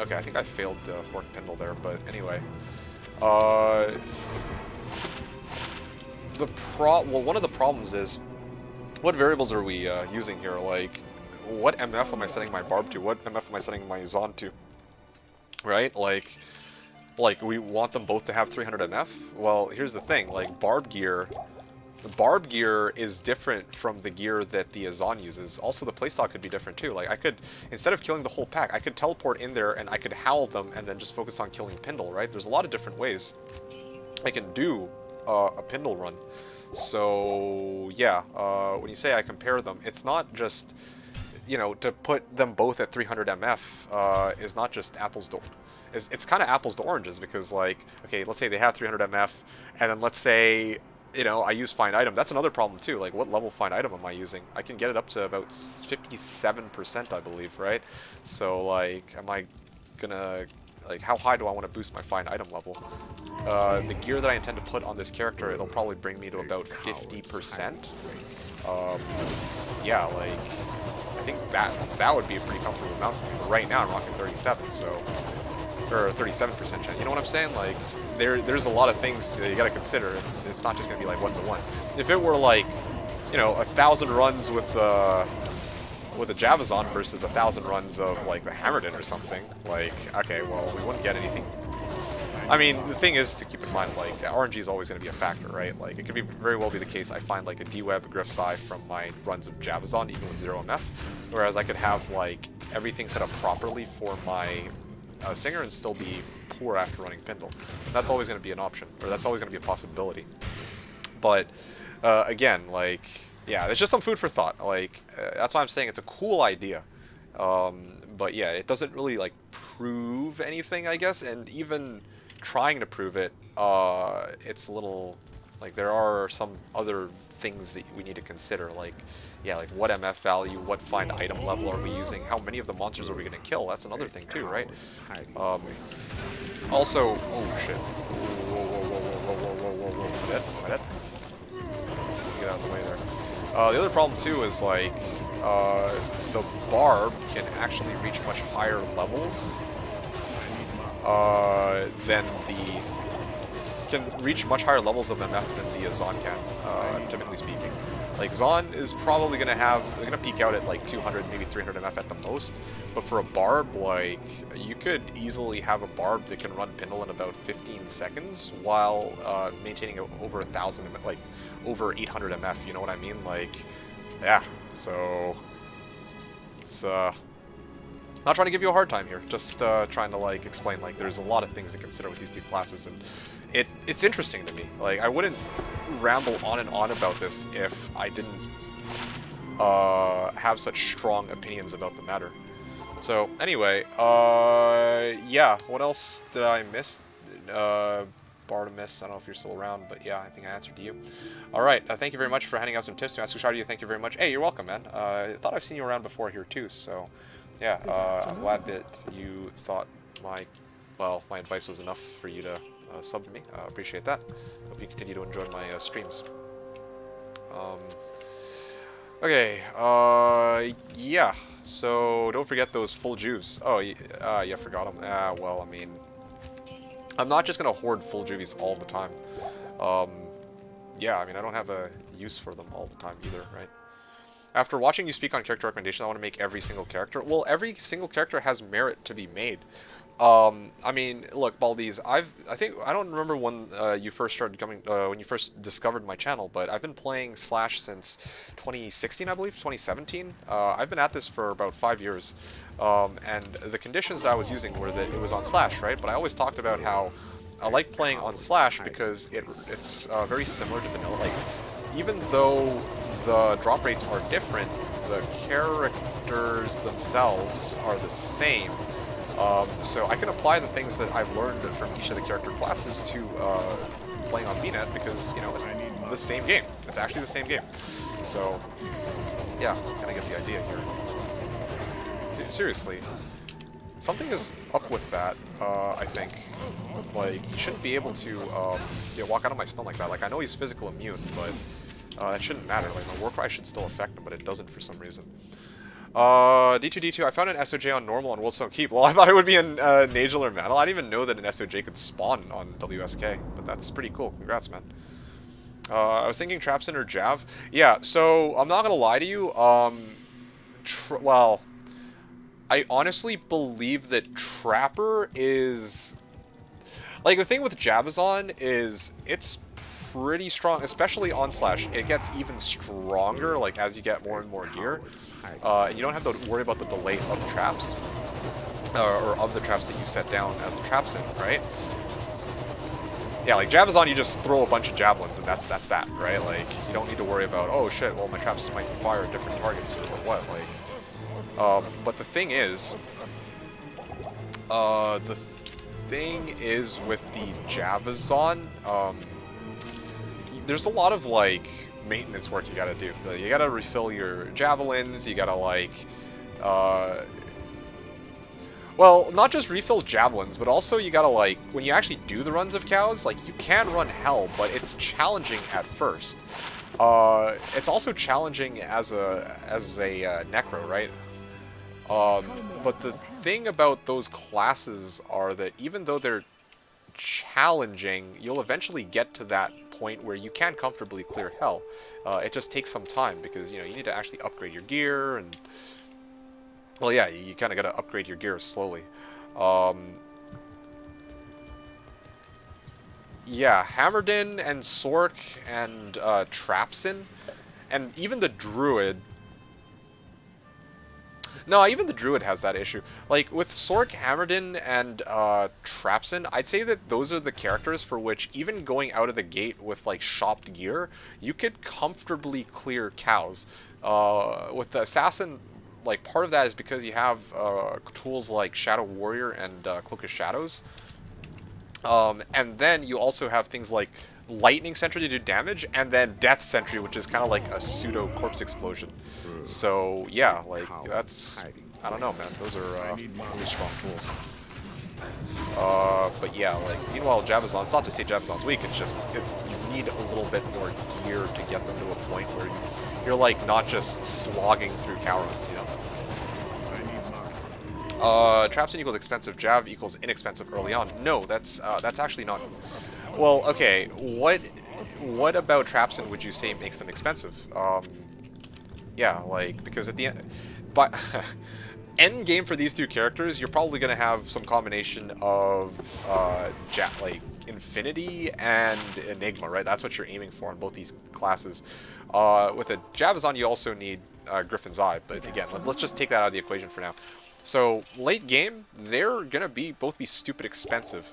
S1: Okay, I think I failed to work Pendle there, but anyway. Well, one of the problems is, what variables are we using here? Like, what MF am I setting my Barb to? What MF am I setting my Zon to? Right? Like we want them both to have 300 MF? Well, here's the thing, like, Barb gear is different from the gear that the Azan uses. Also, the playstyle could be different too. Like, I could, instead of killing the whole pack, I could teleport in there and I could howl them and then just focus on killing Pindle, right? There's a lot of different ways I can do a Pindle run. So, yeah, when you say I compare them, it's not just, you know, to put them both at 300 MF is not just apples to... It's kind of apples to oranges, because, like, okay, let's say they have 300 MF, and then let's say, you know, I use Find Item. That's another problem too. Like, what level Find Item am I using? I can get it up to about 57%, I believe, right? So, like, am I gonna, like, how high do I want to boost my Find Item level? The gear that I intend to put on this character, it'll probably bring me to about 50%. Yeah, like, I think that would be a pretty comfortable amount for me. But right now, I'm rocking 37, so, or 37% chance. You know what I'm saying? Like, there's a lot of things that you got to consider. It's not just gonna be like 1-to-1. If it were like, you know, 1,000 runs with a Jabazon versus 1,000 runs of, like, the Hammerdin or something, like, okay, well, we wouldn't get anything. I mean, the thing is to keep in mind, like, RNG is always going to be a factor, right? Like, it could very well be the case I find, like, a D-Web, a Griff Psy from my runs of Jabazon, even with 0 MF, whereas I could have, like, everything set up properly for my Singer and still be poor after running Pindle. That's always going to be an option, or that's always going to be a possibility. But, again, like, yeah, it's just some food for thought. Like, that's why I'm saying it's a cool idea. But yeah, it doesn't really, like, prove anything, I guess, and even trying to prove it, it's a little, like, there are some other things that we need to consider, like, yeah, like, what MF value, what Find Item level are we using, how many of the monsters are we going to kill? That's another thing too, right? Also, oh shit. Whoa. Am I dead? Get out of the way there. The other problem too is, like, the Barb can actually reach much higher levels can reach much higher levels of MF than the Zon can, typically speaking. Like, Zon is probably gonna they're gonna peak out at like 200, maybe 300 MF at the most, but for a Barb, like, you could easily have a Barb that can run Pindle in about 15 seconds while maintaining over 1,000, like, over 800 MF, you know what I mean? Like, yeah, so it's, not trying to give you a hard time here, just trying to, like, explain, like, there's a lot of things to consider with these two classes, and it's interesting to me. Like, I wouldn't ramble on and on about this if I didn't have such strong opinions about the matter. So, anyway, yeah, what else did I miss? Bartimus, I don't know if you're still around, but yeah, I think I answered to you. Alright, thank you very much for handing out some tips to Master Shard. Thank you very much. Hey, you're welcome, man. I thought I've seen you around before here, too, so... Yeah, I'm glad that you thought my advice was enough for you to sub to me. Appreciate that. Hope you continue to enjoy my streams. Okay, yeah. So don't forget those full juves. Oh, yeah, forgot them. Well, I mean, I'm not just gonna hoard full juvies all the time. Um, yeah, I mean, I don't have a use for them all the time either, right? After watching you speak on character recommendation, I want to make every single character. Well, every single character has merit to be made. I mean, look, Baldies, I don't remember when you first started coming, when you first discovered my channel, but I've been playing Slash since 2016, I believe, 2017. I've been at this for about 5 years, and the conditions that I was using were that it was on Slash, right? But I always talked about how I like playing on Slash because it's very similar to vanilla. Like, even though the drop rates are different, the characters themselves are the same. So I can apply the things that I've learned from each of the character classes to playing on VNet because, you know, it's the same game. It's actually the same game. So, yeah, kind of get the idea here. Seriously, something is up with that, I think. Like, you shouldn't be able to walk out of my stun like that. Like, I know he's physical immune, but that shouldn't matter. Like, my Warcry should still affect him, but it doesn't for some reason. D2, I found an SOJ on normal on Willstone Keep. Well, I thought it would be an Nageler Metal. I didn't even know that an SOJ could spawn on WSK, but that's pretty cool. Congrats, man. I was thinking Trapsin or Jav. Yeah, so I'm not gonna lie to you. Well, I honestly believe that Trapper is... Like, the thing with Jabazon is it's pretty strong, especially on Slash. It gets even stronger, like, as you get more and more gear. And you don't have to worry about the delay of traps, or of the traps that you set down as the traps in, right? Yeah, like, Jabazon, you just throw a bunch of javelins, and that's that, right? Like, you don't need to worry about, oh shit, well, my traps might fire at different targets, or what, like... but the thing is... with the Jabazon, there's a lot of, like, maintenance work you gotta do. You gotta refill your javelins, you gotta, like, well, not just refill javelins, but also you gotta, like, when you actually do the runs of cows, like, you can run hell, but it's challenging at first. It's also challenging as a necro, right? But the thing about those classes are that even though they're challenging, you'll eventually get to that point where you can comfortably clear hell. It just takes some time because, you know, you need to actually upgrade your gear and... Well, yeah, you kind of got to upgrade your gear slowly. Yeah, Hammerdin and Sork and Trapsin, and even the Druid... No, even the Druid has that issue. Like, with Sork, Hammerdin, and Trapsin, I'd say that those are the characters for which, even going out of the gate with, like, shopped gear, you could comfortably clear cows. With the Assassin, like, part of that is because you have tools like Shadow Warrior and Cloak of Shadows. And then you also have things like Lightning Sentry to do damage, and then Death Sentry, which is kind of like a pseudo corpse explosion. So yeah, like that's, I don't know, man. Those are really strong tools. But yeah, like meanwhile, Jabazon. It's not to say Jabazon's weak. It's just you need a little bit more gear to get them to a point where you're like not just slogging through cow runs, you know. Trapsin equals expensive, Jav equals inexpensive early on. No, that's actually not... Well, okay, what about Trapsin would you say makes them expensive? Yeah, like, because at the end... But... end game for these two characters, you're probably going to have some combination of, like, Infinity and Enigma, right? That's what you're aiming for in both these classes. With a Jabazon, you also need Griffin's Eye, but again, let's just take that out of the equation for now. So, late game, they're gonna both be stupid expensive.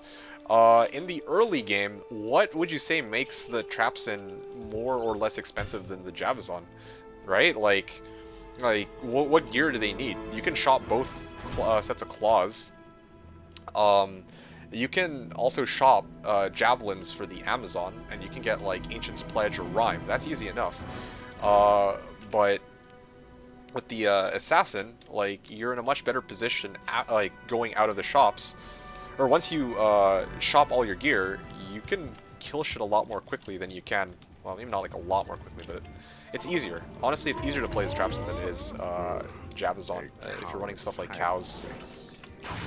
S1: In the early game, what would you say makes the Trapsin more or less expensive than the Jabazon? Right? Like what gear do they need? You can shop both sets of claws. You can also shop javelins for the Amazon, and you can get like Ancient's Pledge or Rhyme. That's easy enough. But with the Assassin, like, you're in a much better position like going out of the shops, or once you shop all your gear, you can kill shit a lot more quickly than you can, well, maybe not like a lot more quickly, but It's easier. Honestly, it's easier to play as Trapson than it is Javazon if you're running stuff like cows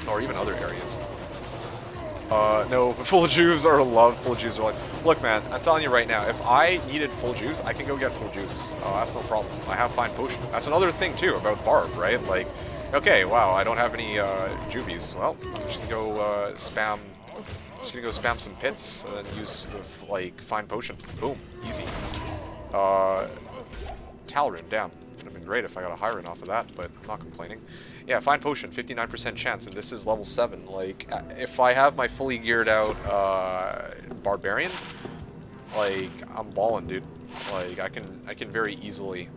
S1: or even other areas. No, full juice or love full juice or like. Look, man, I'm telling you right now, if I needed full juice, I can go get full juice. That's no problem. I have fine potion. That's another thing too about Barb, right? Like, okay, wow, I don't have any juvies. Well, I'm just gonna go spam. Just gonna go spam some pits and then use like fine potion. Boom, easy. Talrun, damn. Would have been great if I got a high run off of that, but I'm not complaining. Yeah, fine potion, 59% chance, and this is level 7. Like, if I have my fully geared out barbarian, like, I'm balling, dude. Like, I can very easily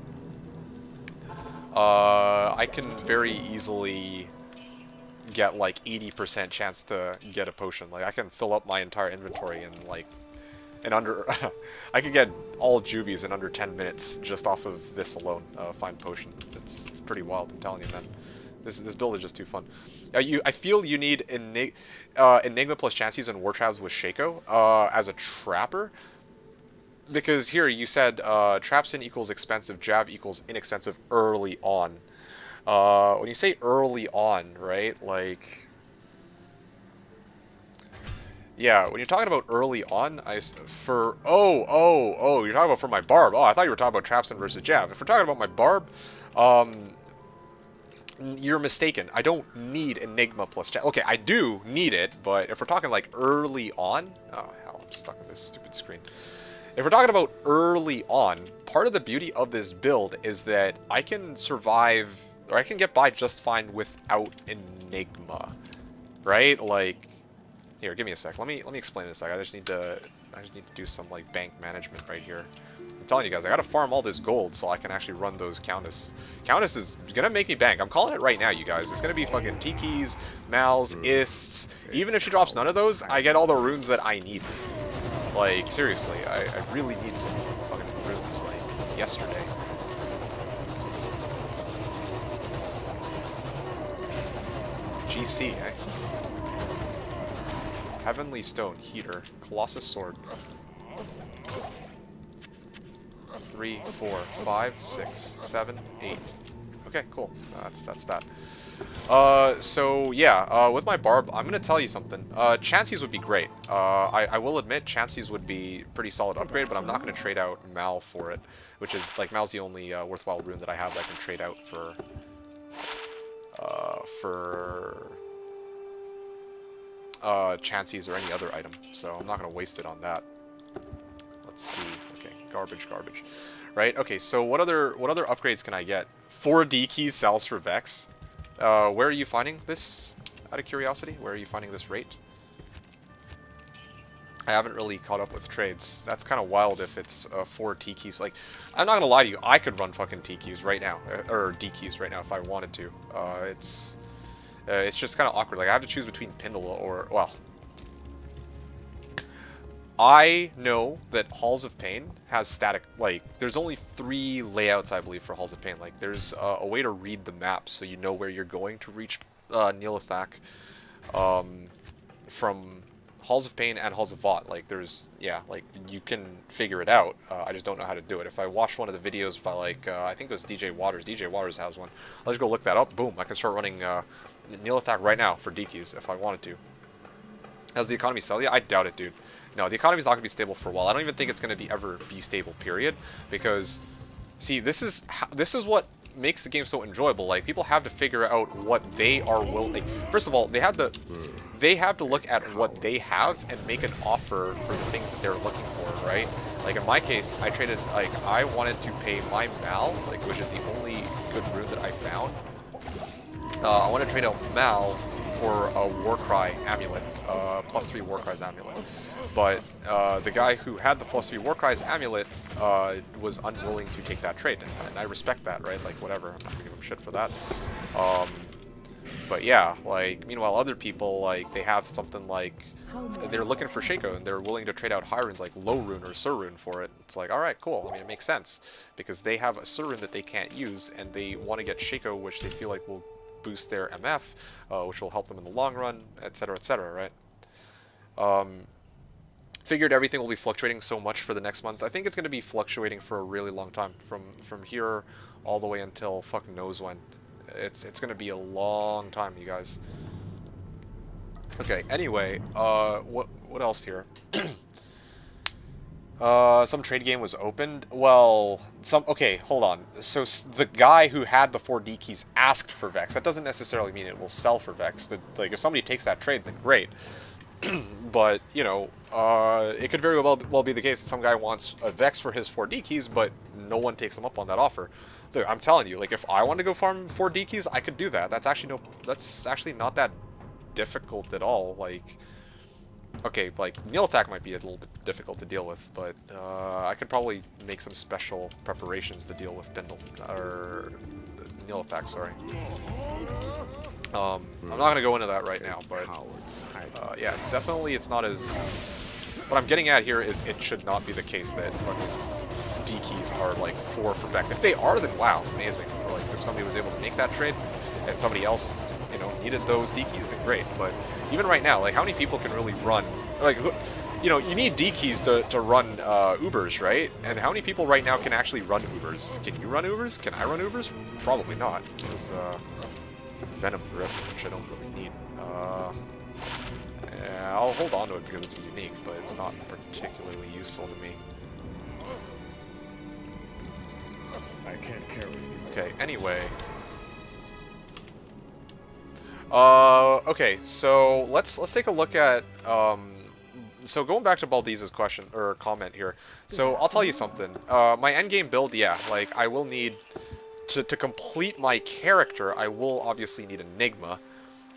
S1: get like 80% chance to get a potion. Like, I can fill up my entire inventory in under I could get all juvies in under 10 minutes just off of this alone. Fine potion. It's pretty wild, I'm telling you, man. This build is just too fun. I feel you need Enigma plus Chances and War Traps with Shaco as a trapper. Because here you said Trapson equals expensive, Jav equals inexpensive early on. When you say early on, right, like... Yeah, when you're talking about early on, you're talking about for my Barb. Oh, I thought you were talking about Trapson versus Jav. If we're talking about my Barb, you're mistaken. I don't need Enigma plus Jav. Okay, I do need it, but if we're talking like early on... Oh, hell, I'm stuck in this stupid screen. If we're talking about early on, part of the beauty of this build is that I can survive, or I can get by just fine without Enigma, right? Like, here, give me a sec. Let me explain this. Like, I just need to do some like bank management right here. I'm telling you guys, I gotta farm all this gold so I can actually run those Countess. Countess is gonna make me bank. I'm calling it right now, you guys. It's gonna be fucking Tikis, Mals, Ists. Even if she drops none of those, I get all the runes that I need. Like, seriously, I really need some fucking runes, like, yesterday. GC, eh? Heavenly Stone, Heater, Colossus Sword. 3, 4, 5, 6, 7, 8. Okay, cool. That's that. So yeah, with my Barb, I'm gonna tell you something. Chances would be great. I will admit Chances would be pretty solid upgrade, but I'm not gonna trade out Mal for it, which is like Mal's the only worthwhile rune that I have that I can trade out for Chances or any other item. So I'm not gonna waste it on that. Let's see. Okay, garbage. Right. Okay. So what other upgrades can I get? 4 D keys sells for Vex. Where are you finding this? Out of curiosity, where are you finding this rate? I haven't really caught up with trades. That's kind of wild if it's 4 T keys. Like, I'm not gonna lie to you, I could run fucking T keys right now, or D keys right now if I wanted to. It's just kind of awkward. Like, I have to choose between Pindle or, well, I know that Halls of Pain has static, like, there's only 3 layouts, I believe, for Halls of Pain. Like, there's a way to read the map so you know where you're going to reach Nilithak from Halls of Pain and Halls of Vought. Like, there's, yeah, like, you can figure it out. I just don't know how to do it. If I watched one of the videos by, like, I think it was DJ Waters has one. I'll just go look that up. Boom, I can start running Nilithak right now for DQs if I wanted to. How's the economy sell? Yeah, I doubt it, dude. No, the economy's not going to be stable for a while. I don't even think it's going to ever be stable, period. Because, see, this is what makes the game so enjoyable. Like, people have to figure out what they are willing. Like, first of all, they have to look at what they have and make an offer for the things that they're looking for, right? Like, in my case, I traded, like, I wanted to pay my Mal, like, which is the only good rune that I found. I want to trade out Mal for a Warcry amulet, +3 Warcry's amulet. But the guy who had the +3 Warcry's amulet was unwilling to take that trade, and I respect that, right? Like, whatever, I'm not gonna give him shit for that. But yeah, like, meanwhile, other people, like, they have something like, they're looking for Shaco, and they're willing to trade out high runes like Low Rune or Sur Rune for it. It's like, alright, cool. I mean, it makes sense, because they have a Sur Rune that they can't use, and they want to get Shaco, which they feel like will boost their MF, which will help them in the long run, etc., right? figured everything will be fluctuating so much for the next month. I think it's going to be fluctuating for a really long time, from here all the way until fuck knows when. It's going to be a long time, you guys. Okay, anyway, what else here? Some trade game was opened. Well, okay, hold on. So the guy who had the 4D keys asked for Vex. That doesn't necessarily mean it will sell for Vex. Like, if somebody takes that trade, then great. But, you know, it could very well be the case that some guy wants a Vex for his 4D keys, but no one takes him up on that offer. Look, I'm telling you, like, if I wanted to go farm 4D keys, I could do that. That's actually not that difficult at all. Like, okay, like, Neelathak might be a little bit difficult to deal with, but I could probably make some special preparations to deal with Neelathak, sorry. I'm not going to go into that right now, but yeah, definitely it's not as... What I'm getting at here is it should not be the case that fucking D keys are like 4 for Vex. If they are, then wow, amazing. Or like if somebody was able to make that trade and somebody else, you know, needed those D keys, then great. But even right now, like, how many people can really run, like, you know, you need D keys to run Ubers, right? And how many people right now can actually run Ubers? Can you run Ubers? Can I run Ubers? Probably not. There's Venom Grip, which I don't really need. Yeah, I'll hold on to it because it's unique, but it's not particularly useful to me.
S2: I can't carry you.
S1: Okay, anyway. Okay, so let's take a look at so going back to Baldiz's question or comment here. So I'll tell you something. My endgame build, yeah, like I will need to complete my character, I will obviously need Enigma.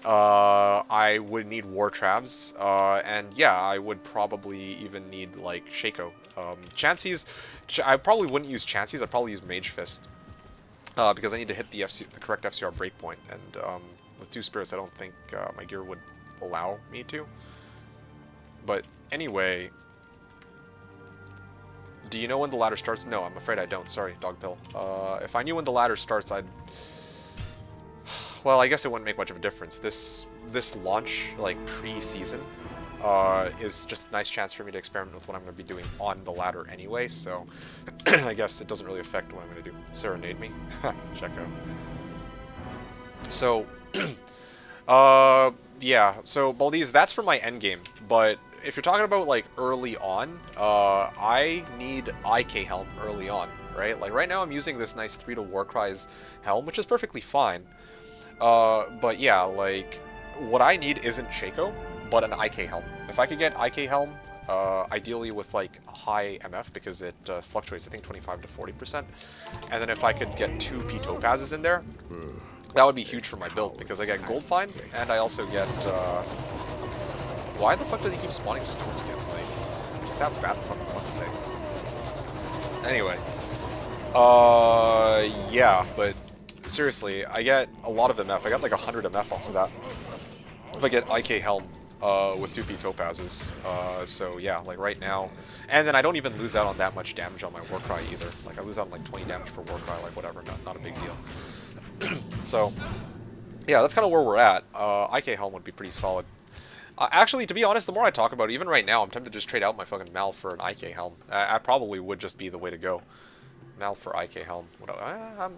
S1: I would need War Traps, and yeah, I would probably even need like Shaco. Chanseys, I probably wouldn't use Chanseys, I'd probably use Mage Fist. Because I need to hit the correct FCR breakpoint, and with 2 spirits I don't think my gear would allow me to. But anyway, do you know when the ladder starts? No, I'm afraid I don't. Sorry, Dogpill. If I knew when the ladder starts, I'd... Well, I guess it wouldn't make much of a difference. This launch, like, pre-season, is just a nice chance for me to experiment with what I'm going to be doing on the ladder anyway, so I guess it doesn't really affect what I'm going to do. Serenade me? Check out. So, yeah, so Baldiz, that's for my endgame, but if you're talking about, like, early on, I need IK Helm early on, right? Like, right now I'm using this nice 3 to Warcry's Helm, which is perfectly fine. But yeah, like, what I need isn't Shaco, but an IK Helm. If I could get IK Helm, ideally with, like, high MF, because it fluctuates, I think, 25 to 40%, and then if I could get 2 P Topazes in there, that would be huge for my build, because I get Gold Find, and I also get, why the fuck does he keep spawning Stone Skin? Like, just that bad fucking one thing. Anyway. Yeah, but seriously, I get a lot of MF. I got like 100 MF off of that. If I get IK Helm, with 2 P Topazes. So yeah, like right now. And then I don't even lose out on that much damage on my Warcry either. Like I lose out on like 20 damage per Warcry, like whatever, not a big deal. So, yeah, that's kind of where we're at. IK Helm would be pretty solid. Actually, to be honest, the more I talk about it, even right now, I'm tempted to just trade out my fucking Mal for an IK Helm. I probably would just be the way to go. Mal for IK Helm.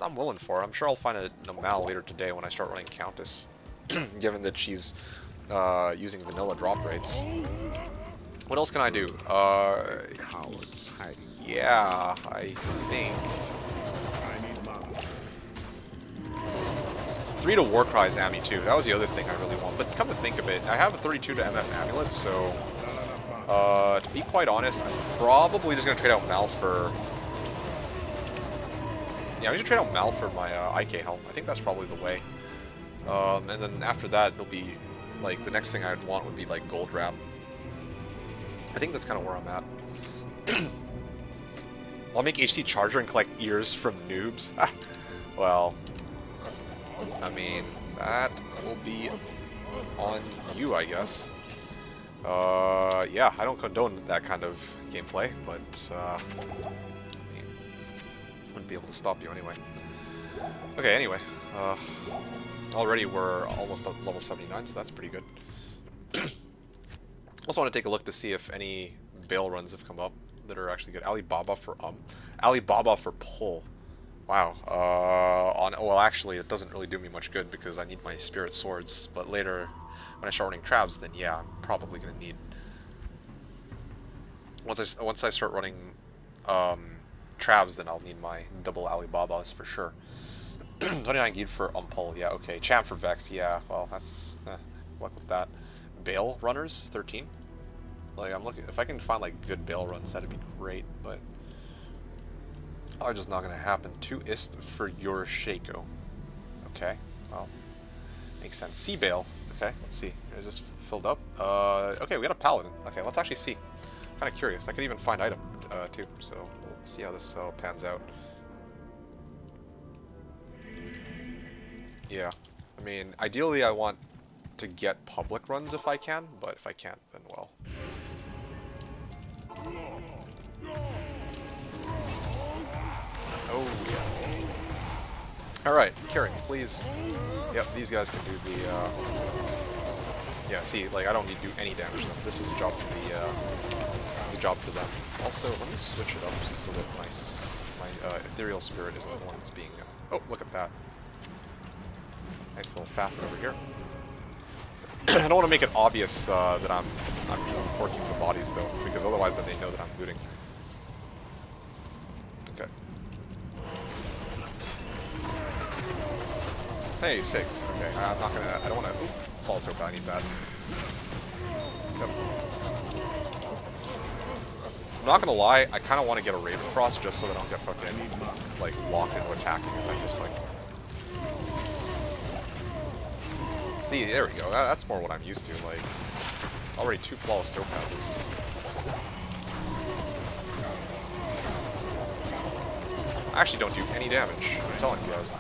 S1: I'm willing for it. I'm sure I'll find a Mal later today when I start running Countess, given that she's using vanilla drop rates. What else can I do? Yeah, I think... 3 to Warcry's Ammy too. That was the other thing I really want. But come to think of it, I have a 32 to MF Amulet, so... to be quite honest, I'm probably just going to trade out Mal for... Yeah, I'm going to trade out Mal for my IK Helm. I think that's probably the way. And then after that, it'll be... Like, the next thing I'd want would be, like, Gold Wrap. I think that's kind of where I'm at. I'll make HC Charger and collect ears from noobs. Well... I mean, that will be on you, I guess. Yeah, I don't condone that kind of gameplay, but, I mean, wouldn't be able to stop you anyway. Okay, anyway, already we're almost at level 79, so that's pretty good. Also want to take a look to see if any bail runs have come up that are actually good. Alibaba for Alibaba for pull. Wow. Well, actually, it doesn't really do me much good because I need my spirit swords. But later, when I start running trabs, then yeah, I'm probably gonna need. Once I start running trabs, then I'll need my double Alibabas for sure. 29 geed for pull. Yeah, okay. Champ for Vex. Yeah. Well, that's luck with that. Bail runners 13. Like I'm looking if I can find like good bail runs, that'd be great. But just not gonna happen. 2 ist for your Shaco. Okay, well, makes sense. Sea Bale. Okay, let's see. Is this filled up? Okay, we got a Paladin. Okay, let's actually see. Kind of curious. I could even find item too. So we'll see how this pans out. Yeah, I mean, ideally I want to get public runs if I can, but if I can't, then well. Oh, yeah. Alright, Carrying, please. Yep, these guys can do the, yeah, see, like, I don't need to do any damage to them. This is a job for them. Also, let me switch it up so that my ethereal spirit isn't the one that's being, oh, look at that. Nice little facet over here. I don't want to make it obvious that I'm porking the bodies, though, because otherwise then they know that I'm looting. Okay. Hey, 6. Okay, I'm not gonna. I don't want to fall so bad. I need that. Yep. I'm not gonna lie. I kind of want to get a Raven Frost just so that I don't get fucking like locked into attacking if I just like. See, there we go. That's more what I'm used to. Like, already 2 flawless topazes. I actually don't do any damage. I'm telling you guys,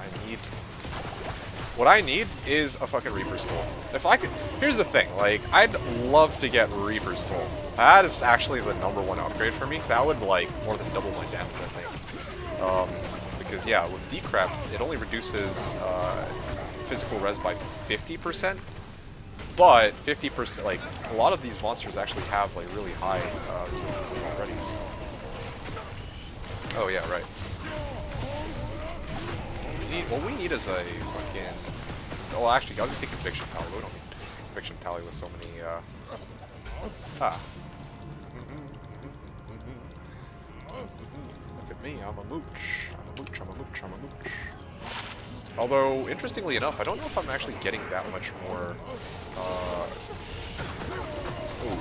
S1: what I need is a fucking Reaper's Toll. If I could, here's the thing. Like, I'd love to get Reaper's Toll. That is actually the #1 upgrade for me. That would like more than double my damage, I think. Because yeah, with Decrep, it only reduces physical res by 50%, but 50%, like, a lot of these monsters actually have, like, really high resistances already, so. Oh, yeah, right. What we need is a fucking... Oh, actually, I was gonna say Conviction Pally. We don't need Conviction Pally with so many, Look at me, I'm a mooch. I'm a mooch, I'm a mooch, I'm a mooch. Although, interestingly enough, I don't know if I'm actually getting that much more, oh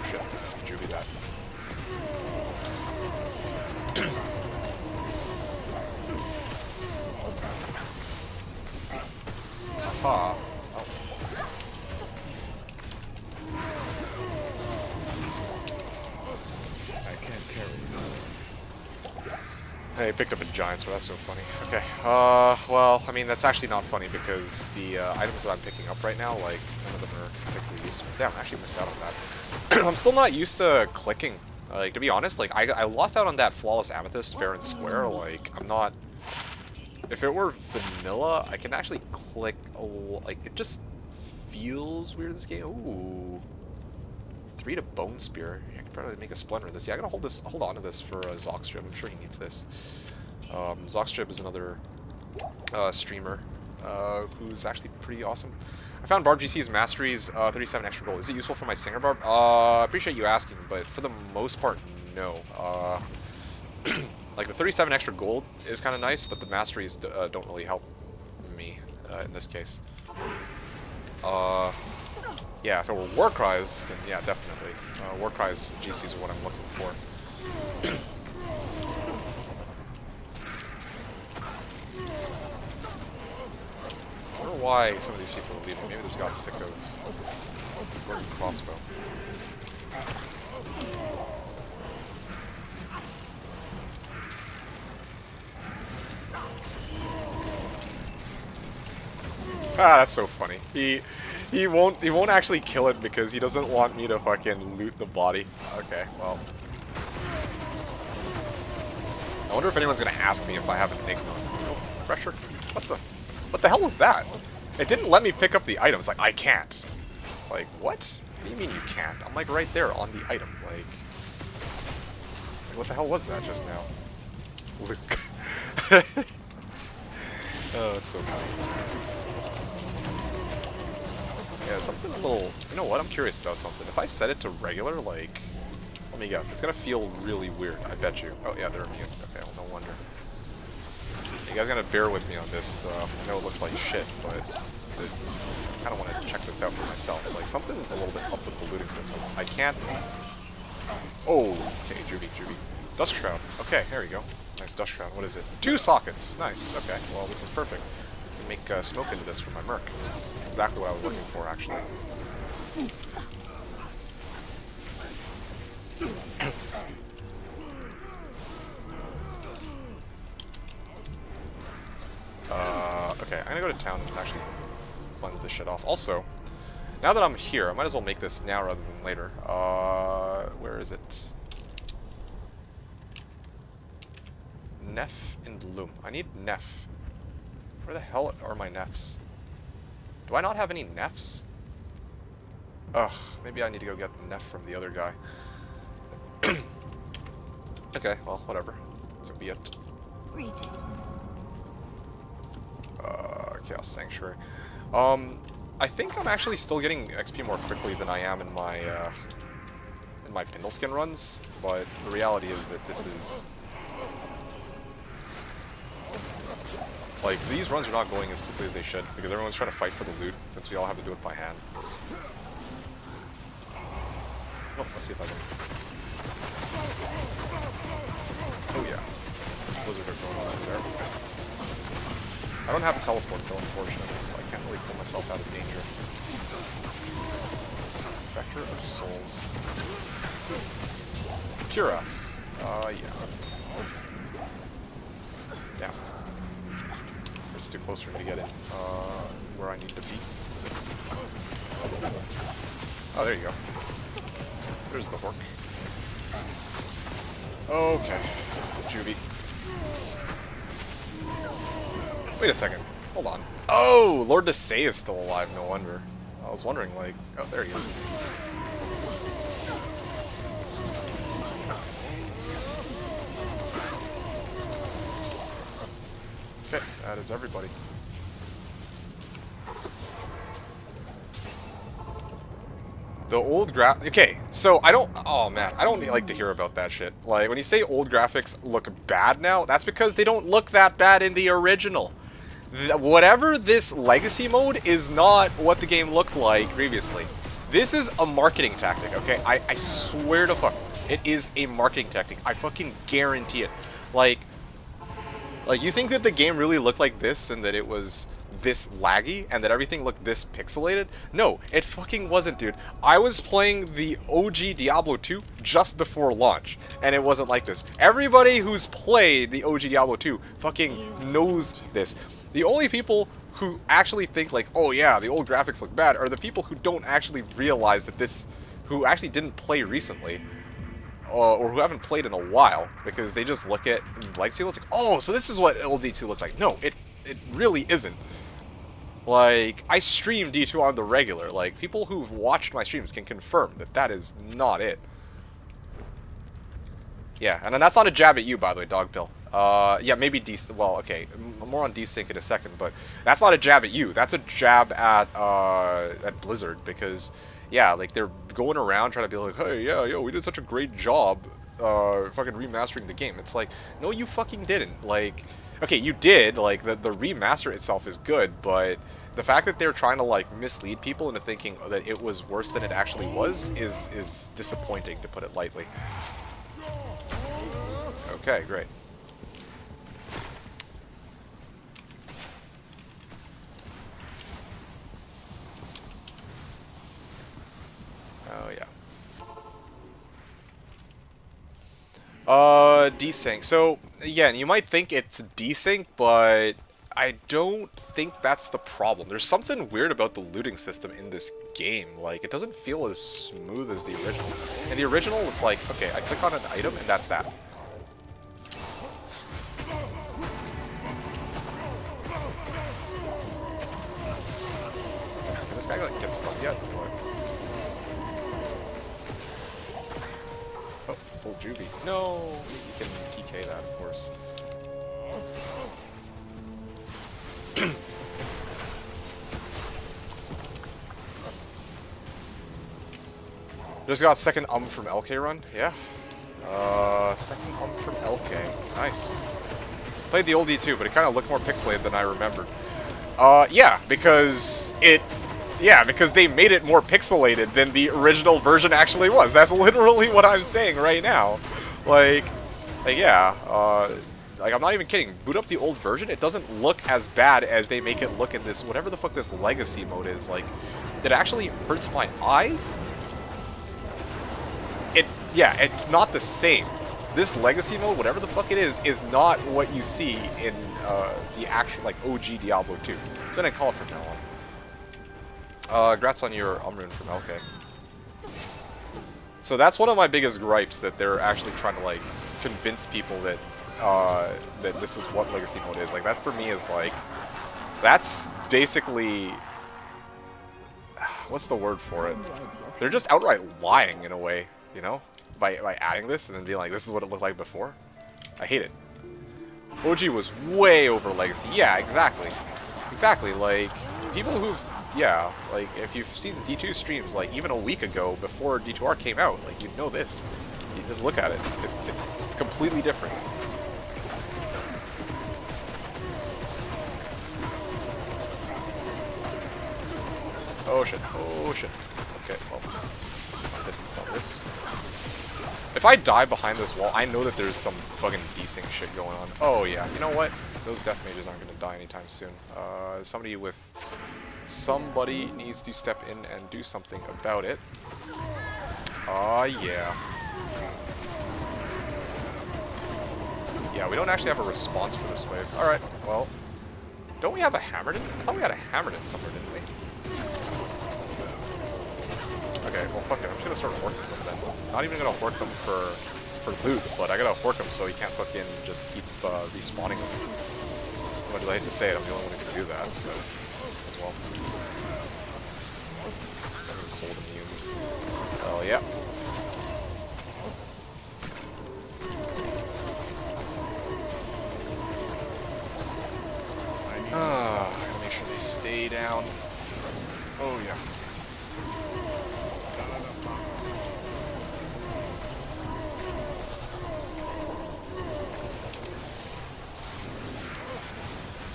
S1: shit, juvie that. Aha. Oh.
S2: I can't carry you.
S1: Hey, picked up a giant, so that's so funny. Okay, well, I mean, that's actually not funny because the items that I'm picking up right now, like, none of them are particularly useful. Damn, I actually missed out on that. I'm still not used to clicking. Like, to be honest, like, I lost out on that Flawless Amethyst fair and square. Like, I'm not... If it were vanilla, I can actually click, like, it just feels weird in this game. Ooh. 3 to Bone Spear. I could probably make a Splendor of this. Yeah, I'm gonna hold on to this for Zoxtrib. I'm sure he needs this. Zoxtrib is another streamer who's actually pretty awesome. I found Barb GC's Masteries 37 extra gold. Is it useful for my Singer Barb? I appreciate you asking, but for the most part, no. Like, the 37 extra gold is kind of nice, but the Masteries don't really help me in this case. Yeah, if it were Warcries, then yeah, definitely. Warcries GCs are what I'm looking for. I wonder why some of these people are leaving. Maybe they just got sick of working crossbow. Ah, that's so funny. He won't actually kill it because he doesn't want me to fucking loot the body. Okay, well. I wonder if anyone's gonna ask me if I have an Ignon. Oh, pressure. What the hell was that? It didn't let me pick up the items. Like, I can't. Like, what? What do you mean you can't? I'm like right there on the item. Like, what the hell was that just now? Luke. Oh, it's so funny. Yeah, something a little... You know what? I'm curious about something. If I set it to regular, like... Let me guess. It's gonna feel really weird, I bet you. Oh, yeah, they're immune. Okay, well, no wonder. You guys gotta bear with me on this. I know it looks like shit, but... I kind of want to check this out for myself. Like, something's a little bit up with the looting system. I can't... Oh, okay, Juvie. Dust Shroud. Okay, there we go. Nice Dust Shroud. What is it? 2 sockets. Nice. Okay, well, this is perfect. I can make smoke into this for my Merc. Exactly what I was looking for, actually. Okay, I'm gonna go to town and actually cleanse this shit off. Also, now that I'm here, I might as well make this now rather than later. Where is it? Neff and Loom. I need Neff. Where the hell are my Neffs? Do I not have any Neffs? Ugh, maybe I need to go get the Neff from the other guy. Okay, well, whatever. So be it.
S3: Greetings.
S1: Chaos Sanctuary. I think I'm actually still getting XP more quickly than I am in my Pindleskin runs, but the reality is that this is... Like, these runs are not going as quickly as they should, because everyone's trying to fight for the loot, since we all have to do it by hand. Oh, let's see if I can... Oh yeah. This blizzard are going on over there. I don't have a teleport though, unfortunately, so I can't really pull myself out of danger. Vector of Souls. Cuirass. Yeah. Damn. It's too close for me to get in. Where I need to be. Oh, there you go. There's the Hork. Okay. Juvie. Wait a second. Hold on. Oh! Lord Desay is still alive, no wonder. I was wondering, like... Oh, there he is. Okay, that is everybody. The old okay, so I don't... Oh, man. I don't like to hear about that shit. Like, when you say old graphics look bad now, that's because they don't look that bad in the original. Whatever this legacy mode is not what the game looked like previously. This is a marketing tactic, okay? I swear to fuck. It is a marketing tactic. I fucking guarantee it. Like, you think that the game really looked like this and that it was this laggy and that everything looked this pixelated? No, it fucking wasn't, dude. I was playing the OG Diablo 2 just before launch, and it wasn't like this. Everybody who's played the OG Diablo 2 fucking knows this. The only people who actually think like, oh yeah, the old graphics look bad, are the people who don't actually realize that this, who actually didn't play recently, or who haven't played in a while, because they just look at Legacy and it's like, oh, so this is what LD2 looked like. No, it really isn't. Like, I stream D2 on the regular. Like, people who've watched my streams can confirm that that is not it. Yeah, and then that's not a jab at you, by the way, Dogpill. Yeah, maybe well, okay, more on desync in a second, but that's not a jab at you. That's a jab at Blizzard, because, yeah, like, they're going around trying to be like, hey, yeah, yo, we did such a great job, fucking remastering the game. It's like, no, you fucking didn't. Like, okay, you did, like, the remaster itself is good, but the fact that they're trying to, like, mislead people into thinking that it was worse than it actually was is disappointing, to put it lightly. Okay, great. Oh, yeah. Desync. So, again, you might think it's desync, but I don't think that's the problem. There's something weird about the looting system in this game. Like, it doesn't feel as smooth as the original. In the original, it's like, okay, I click on an item, and that's that. Can this guy, like, get stunned yet? What? Oh, full juvie. No, you can TK that, of course. Just got second from LK run. Yeah. Second from LK. Nice. Played the old D2, but it kind of looked more pixelated than I remembered. Yeah, because they made it more pixelated than the original version actually was. That's literally what I'm saying right now. Like yeah, like I'm not even kidding. Boot up the old version, it doesn't look as bad as they make it look in this, whatever the fuck this legacy mode is. Like, it actually hurts my eyes. Yeah, it's not the same. This legacy mode, whatever the fuck it is not what you see in the actual, like, OG Diablo 2. So I call it from now on. Congrats on your Umrune from LK. So that's one of my biggest gripes, that they're actually trying to, like, convince people that that this is what legacy mode is. Like, that for me is like, that's basically, what's the word for it? They're just outright lying in a way, you know? By adding this and then being like, this is what it looked like before. I hate it. OG was way over legacy. Yeah, exactly. Exactly, like, people who've, yeah, like, if you've seen D2 streams, like, even a week ago, before D2R came out, like, you'd know this. You just look at it. It's completely different. Oh shit, oh shit. Okay, well, distance on this. If I die behind this wall, I know that there's some fucking desync shit going on. Oh yeah, you know what? Those death mages aren't gonna die anytime soon. Somebody needs to step in and do something about it. Yeah. Yeah, we don't actually have a response for this wave. Alright, well, don't we have a Hammerden? I thought we had a Hammerden somewhere, didn't we? Okay, well fuck it, I'm just gonna start horking them then. Not even gonna hork them for loot, but I gotta hork him so he can't fucking just keep respawning them. As much as I hate to say it, I'm the only one who can do that, so as well. Cold immunes. Oh yeah. I gotta make sure they stay down. Oh yeah.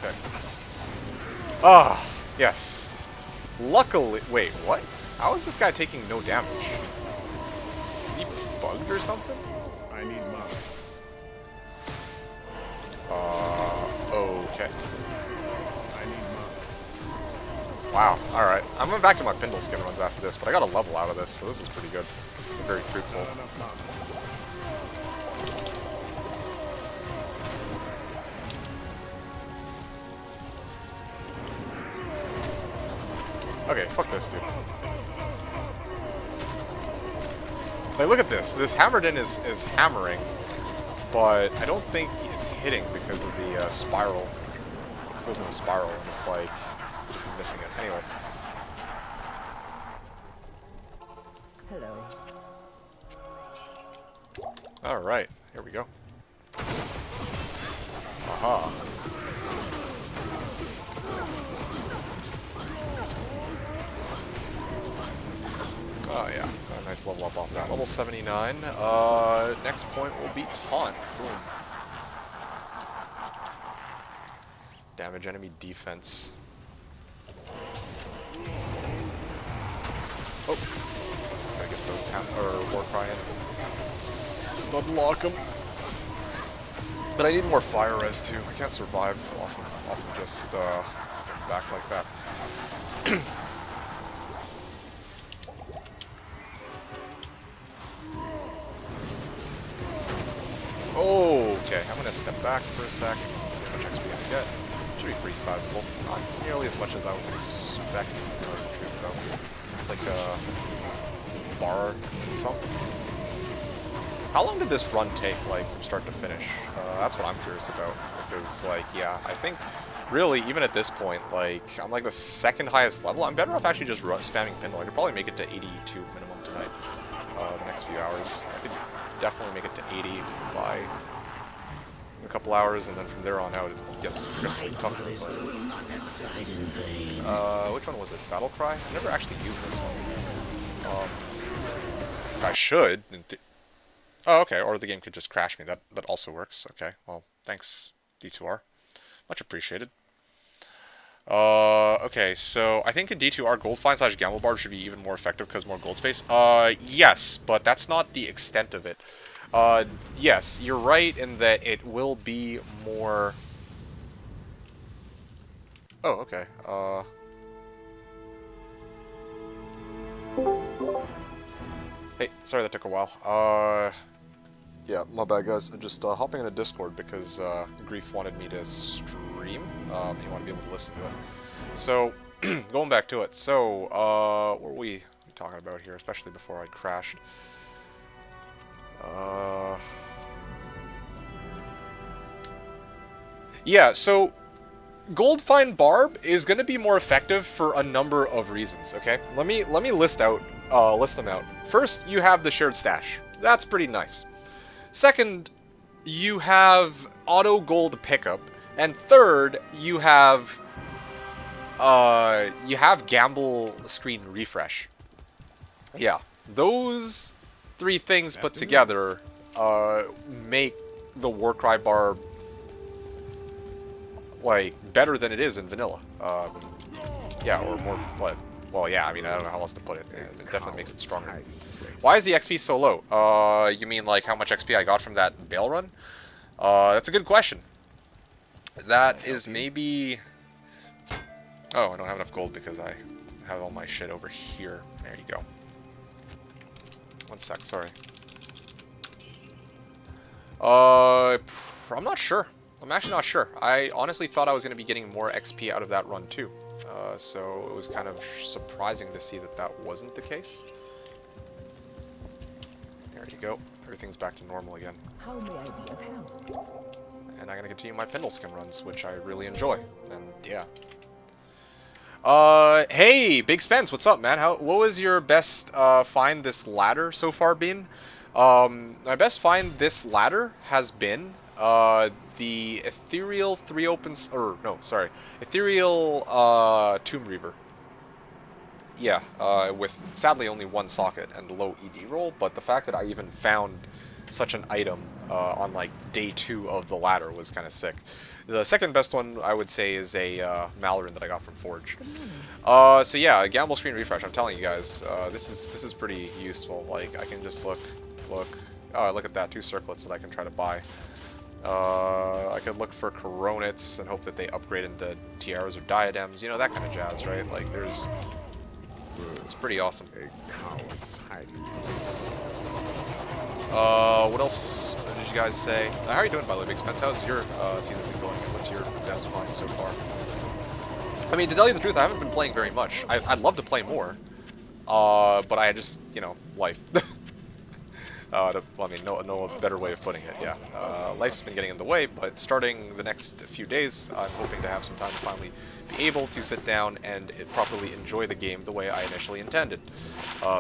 S1: Okay. Ah, yes. Luckily, wait, what? How is this guy taking no damage? Is he bugged or something?
S2: I need money.
S1: Okay.
S2: I need money.
S1: Wow, alright. I'm going back to my Pindle skin runs after this, but I got a level out of this, so this is pretty good. Very fruitful.
S2: Not enough money.
S1: Okay, fuck this, dude. Like, look at this. This Hammerden is hammering, but I don't think it's hitting because of the spiral. It goes in a spiral, and it's like, just missing it. Anyway.
S3: Hello.
S1: Alright, here we go. Aha. Oh yeah, got a nice level up off that. Level 79. Next point will be Taunt. Boom. Damage enemy defense. Oh. Gotta get those Warcry in. Stun lock him. But I need more fire res too. I can't survive off of just back like that. Okay, I'm gonna step back for a sec. See how much XP I get. Should be pretty sizable. Not nearly as much as I was expecting. To tell you the truth, though. It's like a bar and something. How long did this run take, like, from start to finish? That's what I'm curious about. Because, like, yeah, I think really, even at this point, like, I'm like the second highest level. I'm better off actually just spamming Pindle. I could probably make it to 82 minimum tonight. The next few hours. I could definitely make it to 80 by a couple hours, and then from there on out it gets progressively tougher. But, which one was it? Battle Cry? I never actually used this one. I should. Oh, okay. Or the game could just crash me. That also works. Okay. Well, thanks, D2R. Much appreciated. Okay, so I think in D2R, Gold Find / Gamble Barb should be even more effective because more gold space. Yes, but that's not the extent of it. Yes, you're right in that it will be more... Oh, okay. Hey, sorry that took a while. Yeah, my bad, guys. I'm just hopping in a Discord because Grief wanted me to stream. You want to be able to listen to it. So, going back to it. So, what were we talking about here, especially before I crashed? Yeah, so Gold Find Barb is going to be more effective for a number of reasons. Okay, let me list them out. First, you have the shared stash. That's pretty nice. Second, you have auto gold pickup, and third, you have gamble screen refresh. Yeah, those three things put together make the Warcry Barb like better than it is in vanilla. Yeah, or more. Well, yeah. I mean, I don't know how else to put it. It definitely makes it stronger. Why is the XP so low? You mean like how much XP I got from that bail run? That's a good question. That is maybe... Oh, I don't have enough gold because I have all my shit over here. There you go. One sec, sorry. I'm not sure. I'm actually not sure. I honestly thought I was going to be getting more XP out of that run too. So it was kind of surprising to see that that wasn't the case. There you go. Everything's back to normal again.
S3: How may I be of help?
S1: And I'm going to continue my Pendle Skim runs, which I really enjoy. And yeah. Hey, Big Spence, what's up, man? What was your best find this ladder so far been? My best find this ladder has been the Ethereal Ethereal Tomb Reaver. Yeah, with sadly only one socket and low ED roll, but the fact that I even found such an item on like day 2 of the ladder was kind of sick. The second best one I would say is a Malaran that I got from Forge. So yeah, gamble screen refresh. I'm telling you guys, this is pretty useful. Like I can just look. Oh, look at that, 2 circlets that I can try to buy. I could look for coronets and hope that they upgrade into tiaras or diadems. You know, that kind of jazz, right? Like there's. It's pretty awesome. What else did you guys say? How are you doing, by the way, Big Spence? How's your season been going? What's your best find so far? I mean, to tell you the truth, I haven't been playing very much. I'd love to play more, but I just, you know, life. I mean, no better way of putting it, yeah. Life's been getting in the way, but starting the next few days, I'm hoping to have some time to finally be able to sit down and properly enjoy the game the way I initially intended.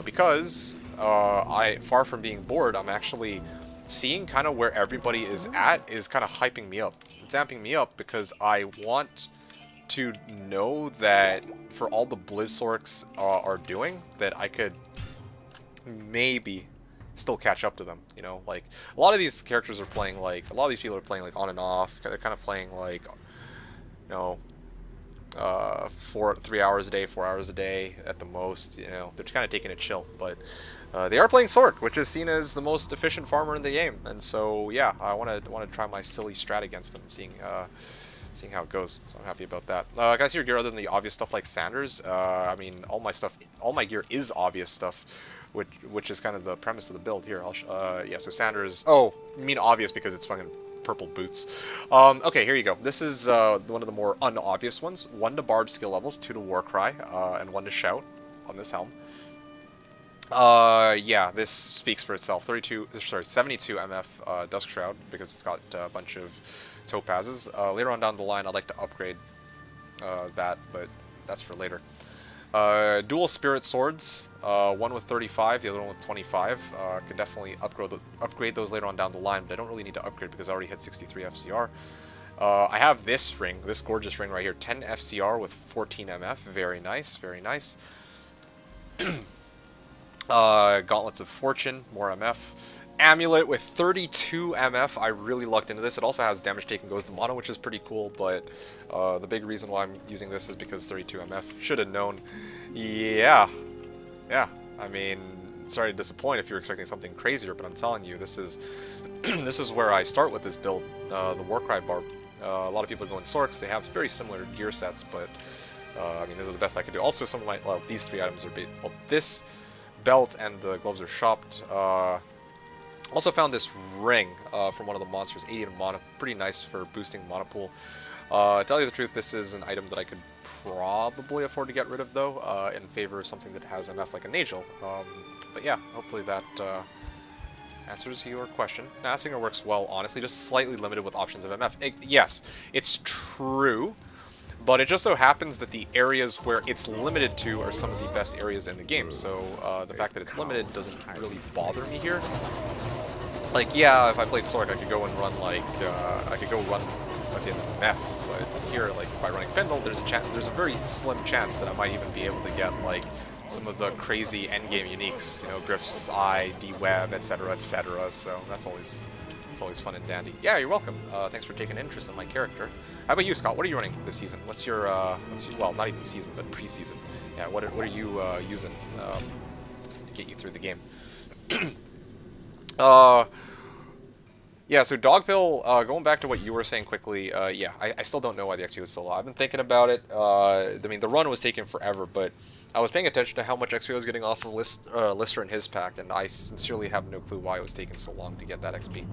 S1: Because far from being bored, I'm actually seeing kind of where everybody is at is kind of hyping me up. It's amping me up because I want to know that for all the Blizzorks are doing, that I could maybe still catch up to them, you know? Like, a lot of these characters are playing, like, a lot of these people are playing, like, on and off. They're kind of playing, like, you know, 3 hours a day, 4 hours a day at the most, you know? They're just kind of taking it chill, but they are playing Sork, which is seen as the most efficient farmer in the game, and so, yeah, I want to try my silly strat against them, seeing how it goes, so I'm happy about that. Guys, your gear other than the obvious stuff like Sanders, I mean, all my gear is obvious stuff, which is kind of the premise of the build here. Yeah, so Sanders. Oh, you mean obvious because it's fucking purple boots. Okay, here you go. This is one of the more unobvious ones. 1 to Barb skill levels, 2 to Warcry, and 1 to Shout on this helm. Yeah, this speaks for itself. 72 MF Dusk Shroud because it's got a bunch of topazes. Later on down the line, I'd like to upgrade that, but that's for later. Dual spirit swords, one with 35, the other one with 25. Could definitely upgrade those later on down the line, but I don't really need to upgrade because I already hit 63 FCR. I have this ring, this gorgeous ring right here, 10 FCR with 14 MF. Very nice, very nice. Gauntlets of Fortune, more MF. Amulet with 32 MF. I really lucked into this. It also has damage taken goes to mono, which is pretty cool, but the big reason why I'm using this is because 32 MF. Should have known. Yeah. Yeah. I mean, sorry to disappoint if you're expecting something crazier, but I'm telling you, this is this is where I start with this build, the Warcry Barb. A lot of people are going Sorks. They have very similar gear sets, but I mean, this is the best I could do. Also, some of my, well, these three items are, well, this belt and the gloves are shopped. Also found this ring from one of the monsters, 80 in mana, pretty nice for boosting mana pool. To tell you the truth, this is an item that I could probably afford to get rid of, though, in favor of something that has MF like a Nagel. But yeah, hopefully that answers your question. Nassinger works well, honestly, just slightly limited with options of MF. Yes, it's true, but it just so happens that the areas where it's limited to are some of the best areas in the game, so the fact that it's limited doesn't really bother me here. Like, yeah, if I played Sork, I could go and run, like, I could go run, like, in MF, but here, like, by running Pendle, there's a very slim chance that I might even be able to get, like, some of the crazy endgame uniques, you know, Griff's Eye, D-Web, etc., so that's always fun and dandy. Yeah, you're welcome. Thanks for taking an interest in my character. How about you, Scott? What are you running this season? What's your, well, not even season, but preseason. Yeah, what are you using to get you through the game? Yeah, so Dogpill, going back to what you were saying quickly, yeah, I still don't know why the XP was so low. I've been thinking about it. I mean, the run was taking forever, but I was paying attention to how much XP I was getting off of Lister and his pack, and I sincerely have no clue why it was taking so long to get that XP.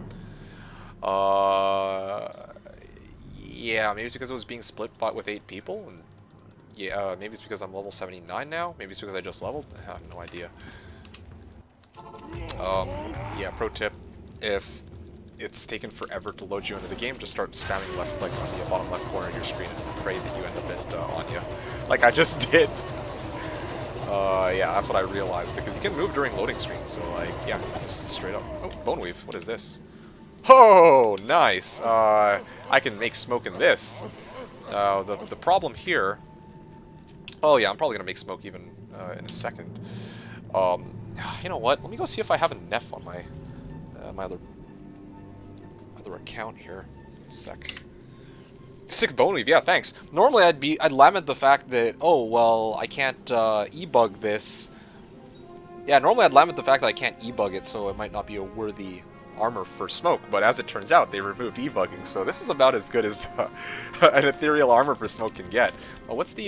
S1: Yeah, maybe it's because it was being split with 8 people, and yeah, maybe it's because I'm level 79 now, maybe it's because I just leveled, I have no idea. Yeah, pro tip, if it's taken forever to load you into the game, just start spamming left click on the bottom left corner of your screen and pray that you end up at Anya, like I just did. Yeah, that's what I realized, because you can move during loading screens, so like, yeah, just straight up. Oh, Bone Weave, what is this? Oh, nice! I can make smoke in this. The problem here... Oh yeah, I'm probably gonna make smoke even in a second. You know what? Let me go see if I have a Neff on my my other account here. 1 sec. Sick Bone Weave, yeah, thanks. Normally I'd lament the fact that, oh well, I can't e-bug this. Yeah, normally I'd lament the fact that I can't e-bug it, so it might not be a worthy armor for smoke, but as it turns out, they removed e-bugging, so this is about as good as an ethereal armor for smoke can get. Well, what's the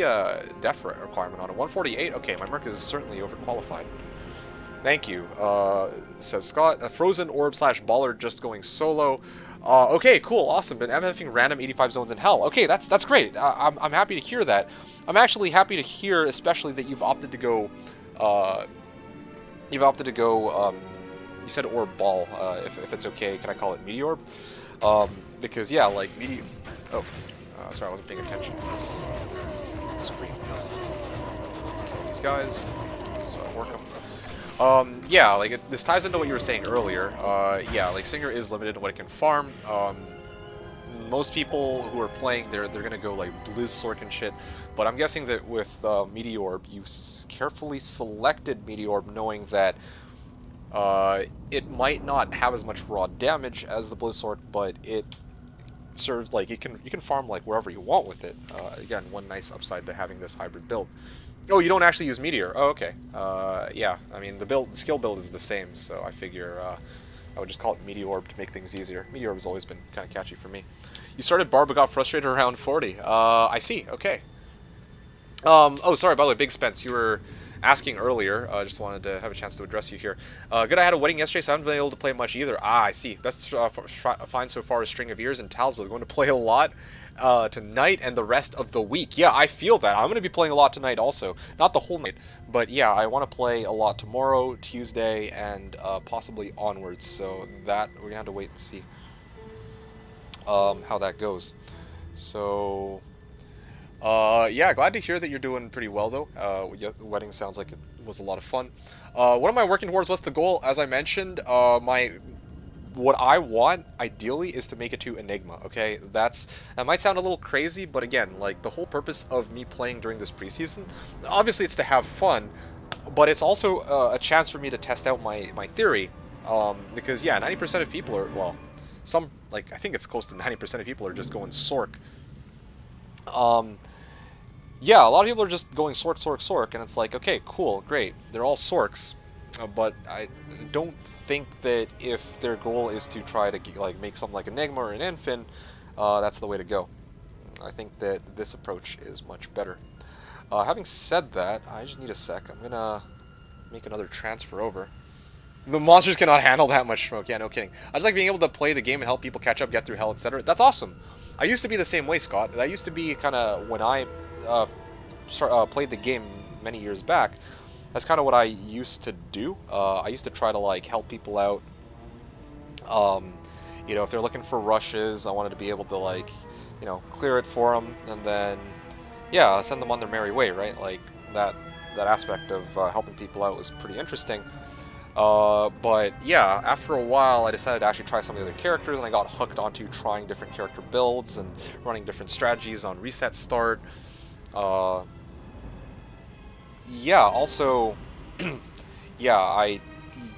S1: def requirement on it? 148? Okay, my merc is certainly overqualified. Thank you, says Scott. A frozen orb / baller just going solo. Okay, cool, awesome. Been MFing random 85 zones in hell. Okay, that's great. I'm happy to hear that. I'm actually happy to hear, especially that you've opted to go. You said orb ball. If it's okay, can I call it meteor? Because yeah, like meteor. Oh, sorry, I wasn't paying attention to this screen. Let's kill these guys. Let's work them. Yeah, like this ties into what you were saying earlier. Yeah, like Singer is limited to what it can farm. Most people who are playing, they're gonna go like Blizz Sork and shit. But I'm guessing that with Meteor, you carefully selected Meteor, knowing that it might not have as much raw damage as the Blizz Sork, but it serves like you can farm like wherever you want with it. Again, one nice upside to having this hybrid build. Oh, you don't actually use Meteor. Oh, okay. Yeah, I mean, the skill build is the same, so I figure I would just call it Meteor to make things easier. Meteor has always been kind of catchy for me. You started Barb but got frustrated around 40. I see. Okay. Oh, sorry, by the way, Big Spence, you were asking earlier. I just wanted to have a chance to address you here. Good, I had a wedding yesterday, so I haven't been able to play much either. Ah, I see. Best find so far is String of Ears and Talisman. We're going to play a lot tonight and the rest of the week. Yeah, I feel that. I'm going to be playing a lot tonight also. Not the whole night, but yeah, I want to play a lot tomorrow, Tuesday, and possibly onwards. So that, we're going to have to wait and see how that goes. So... Yeah, glad to hear that you're doing pretty well, though. The wedding sounds like it was a lot of fun. What am I working towards? What's the goal? As I mentioned, what I want, ideally, is to make it to Enigma, okay? That might sound a little crazy, but again, like, the whole purpose of me playing during this preseason, obviously it's to have fun, but it's also a chance for me to test out my theory, because, yeah, 90% of people are, well, I think it's close to 90% of people are just going Sork. Yeah, a lot of people are just going Sork, Sork, Sork, and it's like, okay, cool, great, they're all Sorks, but I don't think that if their goal is to try to like make something like Enigma or an Infin, that's the way to go. I think that this approach is much better. Having said that, I just need a sec. I'm gonna make another transfer over. The monsters cannot handle that much smoke. Yeah, no kidding. I just like being able to play the game and help people catch up, get through hell, etc. That's awesome. I used to be the same way, Scott. That used to be kind of when I played the game many years back. That's kind of what I used to do. I used to try to like help people out. You know, if they're looking for rushes, I wanted to be able to like, you know, clear it for them, and then, yeah, send them on their merry way, right? Like that aspect of helping people out was pretty interesting. But yeah, after a while, I decided to actually try some of the other characters, and I got hooked onto trying different character builds and running different strategies on reset start. Yeah, also, yeah, I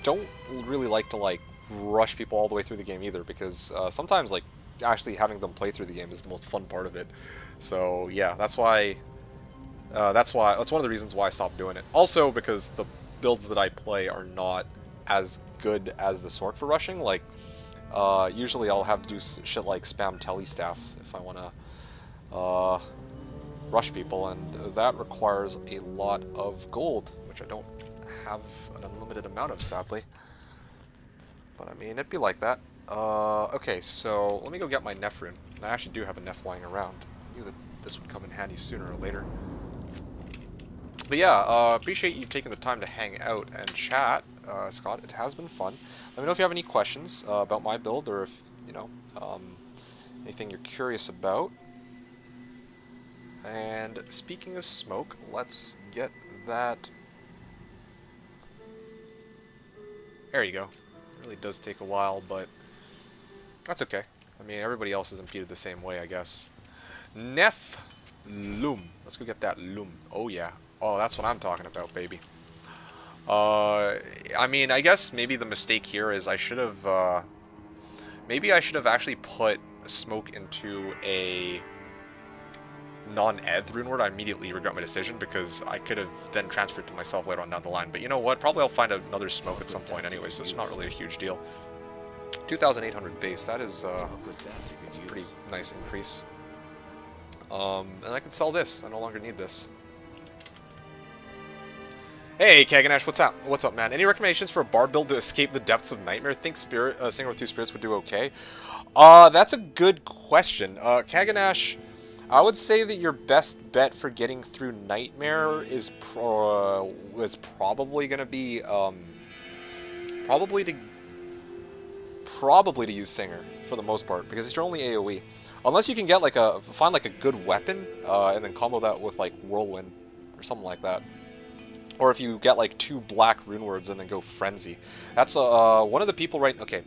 S1: don't really like to like rush people all the way through the game either, because sometimes like actually having them play through the game is the most fun part of it. So yeah, that's why. That's one of the reasons why I stopped doing it. Also because the builds that I play are not as good as the Sork for rushing. Like, usually I'll have to do shit like spam telestaff if I want to rush people, and that requires a lot of gold, which I don't have an unlimited amount of, sadly. But I mean, it'd be like that. Okay, so let me go get my Neph rune. I actually do have a Neph lying around. I knew that this would come in handy sooner or later. But yeah, appreciate you taking the time to hang out and chat, Scott. It has been fun. Let me know if you have any questions about my build, or if, you know, anything you're curious about. And speaking of smoke, let's get that. There you go. It really does take a while, but that's okay. I mean, everybody else is impeded the same way, I guess. Neph Loom. Let's go get that Loom. Oh yeah. Oh, that's what I'm talking about, baby. I mean, I guess maybe the mistake here is I should have, maybe I should have actually put smoke into a non-eth rune word. I immediately regret my decision, because I could have then transferred to myself later on down the line. But you know what? Probably I'll find another smoke at some point anyway, so it's not really a huge deal. 2,800 base. That is, it's a pretty nice increase. And I can sell this. I no longer need this. Hey, Kaganash, what's up? What's up, man? Any recommendations for a Barb build to escape the depths of Nightmare? Think Spirit, Singer with 2 Spirits would do okay? That's a good question. Kaganash, I would say that your best bet for getting through Nightmare is probably going to be, probably to use Singer, for the most part, because it's your only AoE. Unless you can get, like, find, like, a good weapon, and then combo that with, like, Whirlwind, or something like that. Or if you get like 2 black rune words and then go Frenzy. That's one of the people right... Okay,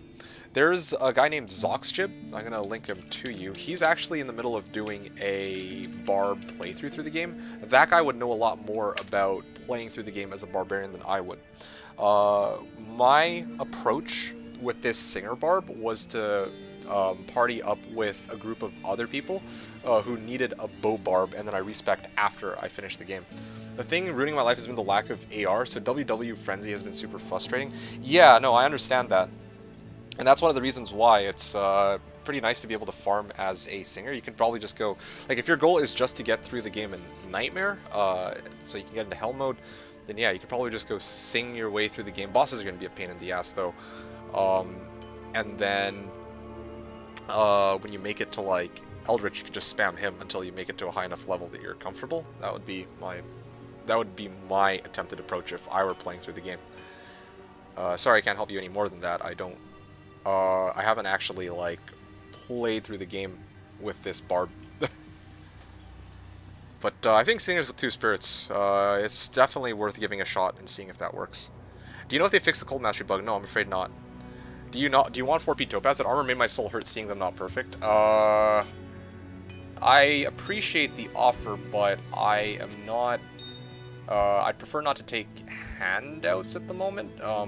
S1: there's a guy named Zoxjib. I'm going to link him to you. He's actually in the middle of doing a Barb playthrough through the game. That guy would know a lot more about playing through the game as a barbarian than I would. My approach with this Singer Barb was to party up with a group of other people who needed a bow Barb, and then I respect after I finish the game. The thing ruining my life has been the lack of AR, so WW Frenzy has been super frustrating. Yeah, no, I understand that. And that's one of the reasons why it's pretty nice to be able to farm as a Singer. You can probably just go... Like, if your goal is just to get through the game in Nightmare, so you can get into Hell mode, then yeah, you can probably just go sing your way through the game. Bosses are going to be a pain in the ass, though. And then when you make it to, like, Eldritch, you can just spam him until you make it to a high enough level that you're comfortable. That would be my attempted approach if I were playing through the game. Sorry, I can't help you any more than that. I haven't actually, like, played through the game with this Barb. But I think seeing as with two spirits, it's definitely worth giving a shot and seeing if that works. Do you know if they fixed the cold mastery bug? No, I'm afraid not. Do you not? Do you want 4P topaz? That armor made my soul hurt seeing them not perfect. I appreciate the offer, but I am not. I'd prefer not to take handouts at the moment. I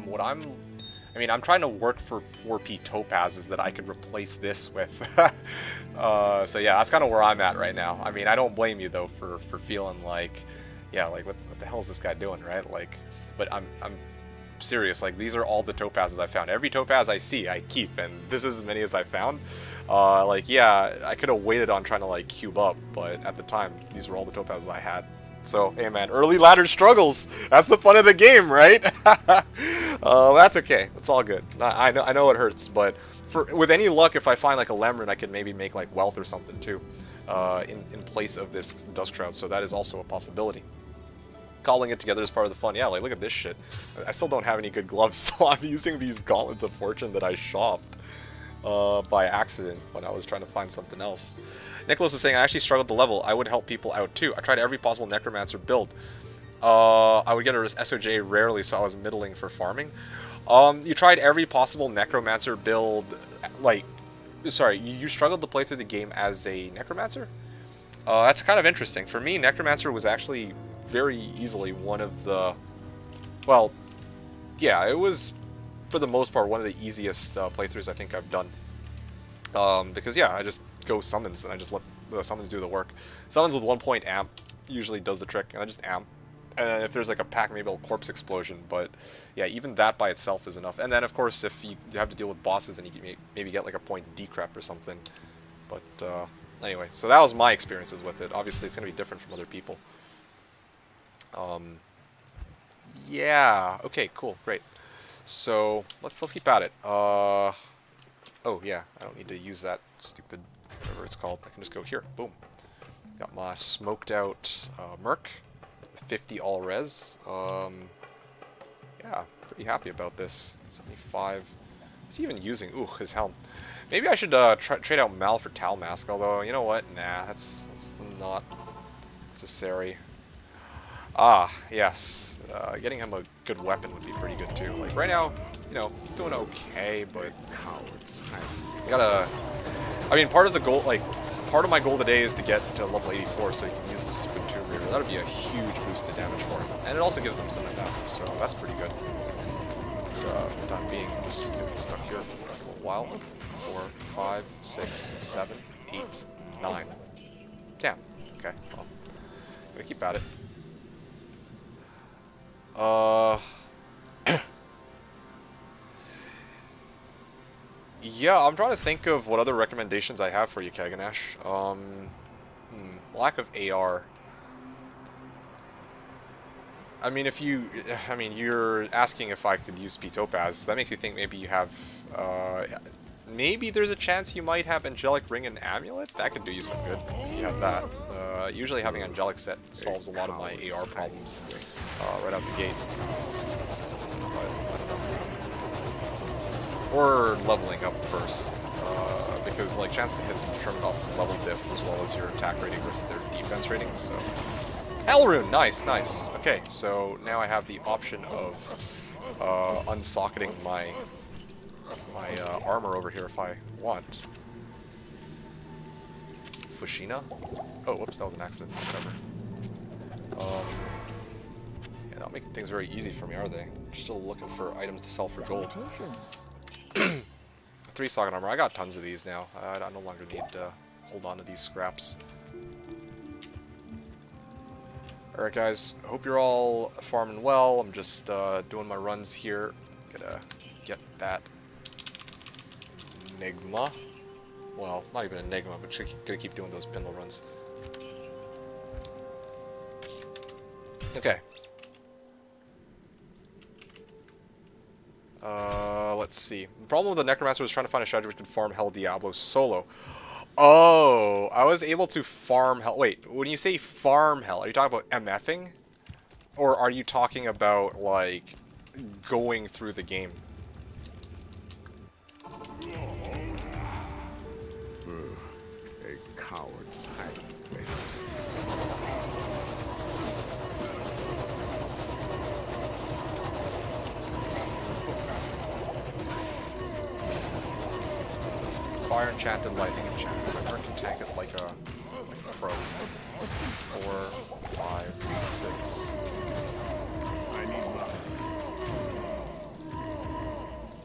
S1: mean, I'm trying to work for 4P topazes that I could replace this with. So yeah, that's kind of where I'm at right now. I mean, I don't blame you though for feeling like, yeah, like what the hell is this guy doing, right? Like, but I'm serious. Like, these are all the topazes I found. Every topaz I see, I keep, and this is as many as I found. Like, yeah, I could have waited on trying to like cube up, but at the time, these were all the topazes I had. So, hey man, early ladder struggles. That's the fun of the game, right? That's okay. It's all good. I know it hurts, but with any luck, if I find like a lemon, I could maybe make like wealth or something too, in place of this dust shroud. So that is also a possibility. Calling it together is part of the fun. Yeah, like look at this shit. I still don't have any good gloves, so I'm using these gauntlets of fortune that I shopped by accident when I was trying to find something else. Nicholas is saying, I actually struggled to level. I would help people out too. I tried every possible necromancer build. I would get a SOJ rarely, so I was middling for farming. You tried every possible necromancer build, like, sorry, you struggled to play through the game as a necromancer? That's kind of interesting. For me, necromancer was actually very easily one of the, well, yeah, it was, for the most part, one of the easiest playthroughs I think I've done. Because, yeah, I just go summons, and I just let the summons do the work. Summons with 1 point amp usually does the trick, and I just amp. And then if there's like a pack, maybe a corpse explosion, but yeah, even that by itself is enough. And then, of course, if you have to deal with bosses, then you can maybe get like a point decrep or something. But anyway, so that was my experiences with it. Obviously, it's going to be different from other people. Yeah, okay, cool, great. So, let's keep at it. Oh, yeah, I don't need to use that stupid, whatever it's called. I can just go here, boom. Got my smoked out Merc. 50 all res. Yeah, pretty happy about this. 75. What's he even using? Ooh, his helm. Maybe I should trade out Mal for Tal Mask, although, you know what? Nah, that's not necessary. Ah, yes. Getting him a good weapon would be pretty good too. Like, right now, you know, he's doing okay, but I gotta... I mean, part of the goal, like, part of my goal today is to get to level 84 so you can use the stupid Tomb Reaver. That would be a huge boost to damage for him. And it also gives him some enough, so that's pretty good. But, for the time being, I'm just gonna be stuck here for the rest of a little while. 4, 5, 6, 7, 8, 9. Damn. Okay, well, I'm gonna keep at it. Yeah, I'm trying to think of what other recommendations I have for you, Kaganash. Lack of AR. I mean, you're asking if I could use P-Topaz. That makes you think maybe you have, maybe there's a chance you might have Angelic Ring and Amulet? That could do you some good if you have that. Usually having Angelic set solves a lot of my AR problems right out the gate. But, I don't know. Or leveling up first, because like chance to hits determined off level diff as well as your attack rating versus their defense rating. So, Hellrune, nice, nice. Okay, so now I have the option of unsocketing my armor over here if I want. Fushina? Oh, whoops, that was an accident. Whatever. Yeah, not making things very easy for me, are they? Still looking for items to sell for gold. 3 socket armor. I got tons of these now. I no longer need to hold on to these scraps. Alright guys, hope you're all farming well. I'm just doing my runs here. Gotta get that Enigma. Well, not even Enigma, but just gotta keep doing those Pindle runs. Okay. Let's see. The problem with the Necromancer was trying to find a strategy which could farm Hell Diablo solo. Oh, I was able to farm Hell. Wait, when you say farm Hell, are you talking about MFing? Or are you talking about, like, going through the game?
S2: A coward's hiding place.
S1: fire enchanted, lightning enchanted. My turn can tank it like a pro. 4, 5, 6.
S2: I need mine.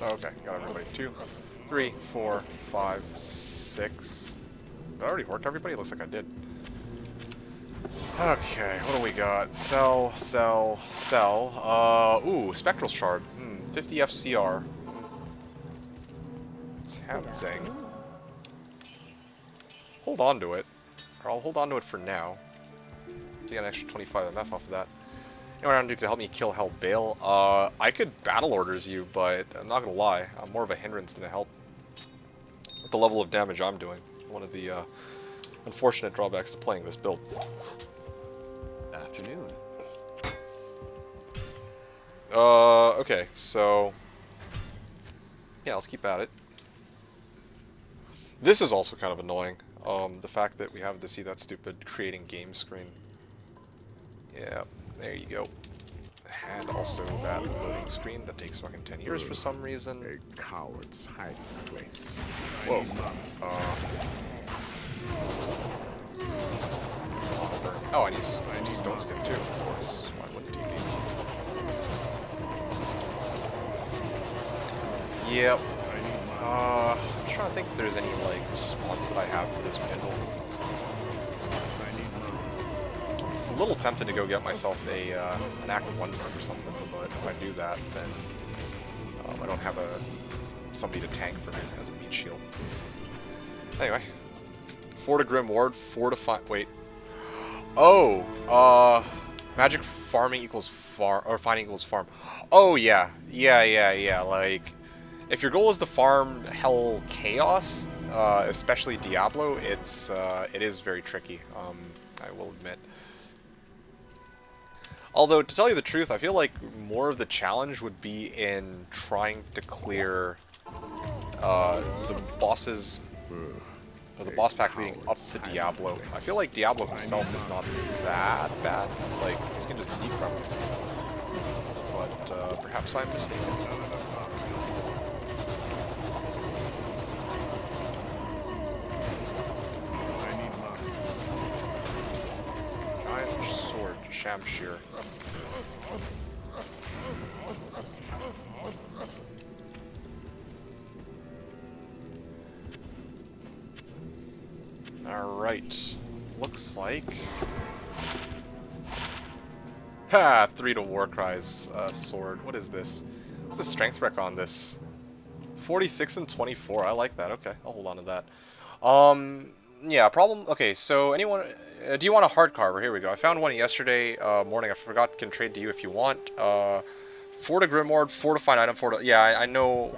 S1: Oh, okay, got everybody. 2, 3, 4, 5, 6. Did I already work everybody? It looks like I did. Okay, what do we got? Sell, sell, sell. Ooh, Spectral Shard. 50 FCR. It's tempting. Hold on to it. Or I'll hold on to it for now. To get an extra 25 MF off of that. You know what I'm gonna do to help me kill Hell Bale? I could battle orders you, but I'm not gonna lie. I'm more of a hindrance than a help. With the level of damage I'm doing. One of the unfortunate drawbacks to playing this build.
S4: Afternoon.
S1: Okay, so... Yeah, let's keep at it. This is also kind of annoying. The fact that we have to see that stupid creating game screen. Yeah, there you go. And also that loading screen that takes fucking 10 years for some reason.
S2: A coward's hiding place.
S1: Whoa. Oh, I need Stone Skin too, of course. Why wouldn't you? Yep. I'm trying to think if there's any like response that I have for this bindle. It's a little tempted to go get myself an Act 1 perk or something, but if I do that, then I don't have somebody to tank for me as a meat shield. Anyway, Grim Ward, wait. Oh, magic farming equals finding equals farm. Oh yeah, like, if your goal is to farm Hell Chaos, especially Diablo, it is very tricky, I will admit. Although, to tell you the truth, I feel like more of the challenge would be in trying to clear the bosses, or the boss pack leading up to Diablo. I feel like Diablo himself is not that bad. Like, you can just decrump him. But perhaps I'm mistaken. Giant sword, Shamshir. Alright. Looks like... Ha! 3 to Warcry's sword. What is this? What's the strength rec on this? 46 and 24. I like that. Okay, I'll hold on to that. Yeah, problem... Okay, so anyone... do you want a hard carver? Here we go. I found one yesterday morning. I forgot, can trade to you if you want. 4 to Grimoire, 4 to find item, 4 to... Yeah, I know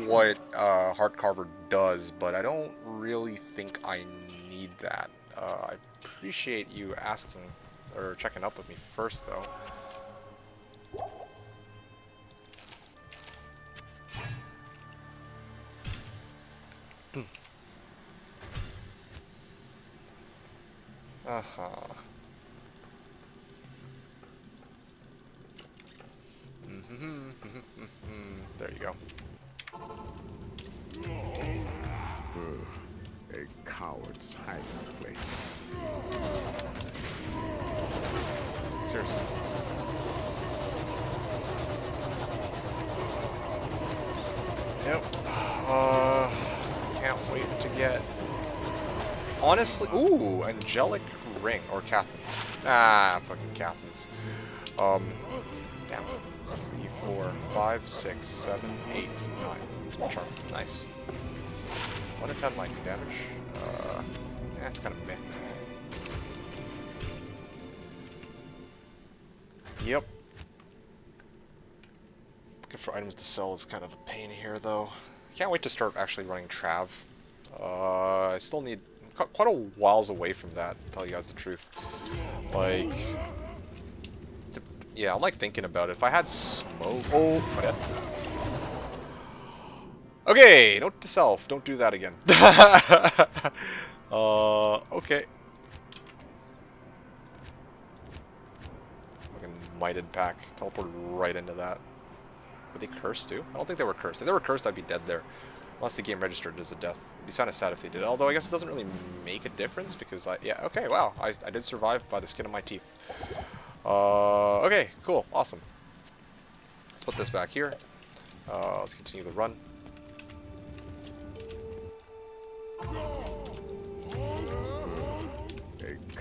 S1: what hard carver does, but I don't really think I need that. I appreciate you asking, or checking up with me first, though. There you go.
S2: A coward's hiding place.
S1: Seriously. Yep. Can't wait to get... Honestly... Ooh! Angelic Ring. Or Captain's. Ah, fucking Captain's. Damn. 3, 4, 5, 6, 7, 8, 9. Small charm. Nice. 1 to 10 lightning damage. Yeah, it's kind of meh. Yep. Looking for items to sell is kind of a pain here, though. Can't wait to start actually running Trav. I still need quite a whiles away from that, to tell you guys the truth. Like, yeah, I'm like thinking about it. If I had smoke... Oh, my bad. Okay, note to self, don't do that again. Okay. Fucking mighted pack. Teleported right into that. Were they cursed too? I don't think they were cursed. If they were cursed, I'd be dead there. Unless the game registered as a death. It'd be kind of sad if they did. Although I guess it doesn't really make a difference because yeah, okay, wow. I did survive by the skin of my teeth. Okay, cool, awesome. Let's put this back here. Let's continue the run.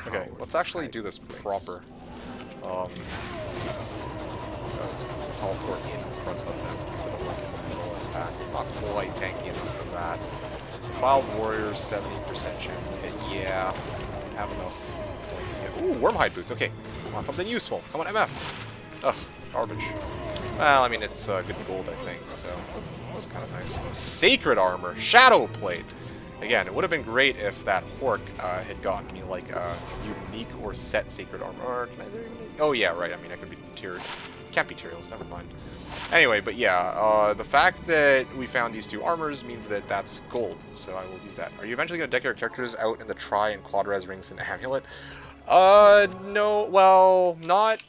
S1: Okay, let's actually do this proper. Teleport in front of them instead of like in the middle of the pack. Not quite tanky enough for that. Defiled Warriors, 70% chance to hit. Yeah, have enough points to get. Ooh, Wormhide boots. Okay, come on, something useful. Come on, MF. Ugh, garbage. Well, I mean, it's good gold, I think, so that's kind of nice. Sacred Armor, Shadow Plate. Again, it would have been great if that Hork had gotten me like a unique or set Sacred Armor. Or can I say unique? Oh yeah, right. I mean, I could be tiered. Can't be Tyraels, never mind. Anyway, but yeah, the fact that we found these two armors means that that's gold, so I will use that. Are you eventually going to deck your characters out in the Tri and Quad-Res Rings and Amulet? No, well, not...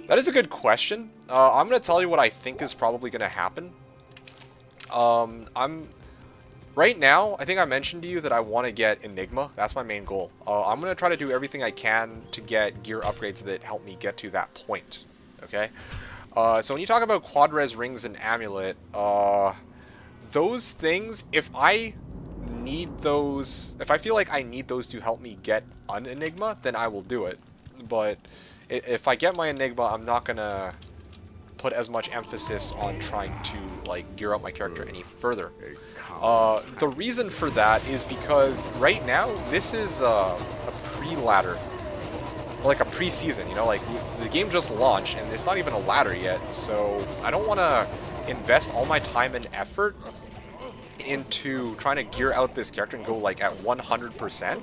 S1: That is a good question. I'm going to tell you what I think is probably going to happen. Right now, I think I mentioned to you that I want to get Enigma. That's my main goal. I'm going to try to do everything I can to get gear upgrades that help me get to that point. Okay? So when you talk about Quad-Res Rings and Amulet, those things, if I need those, if I feel like I need those to help me get an Enigma, then I will do it. But if I get my Enigma, I'm not going to put as much emphasis on trying to like gear up my character any further. The reason for that is because right now this is a pre-ladder, like a pre-season, you know, like the game just launched and it's not even a ladder yet, so I don't want to invest all my time and effort into trying to gear out this character and go like at 100%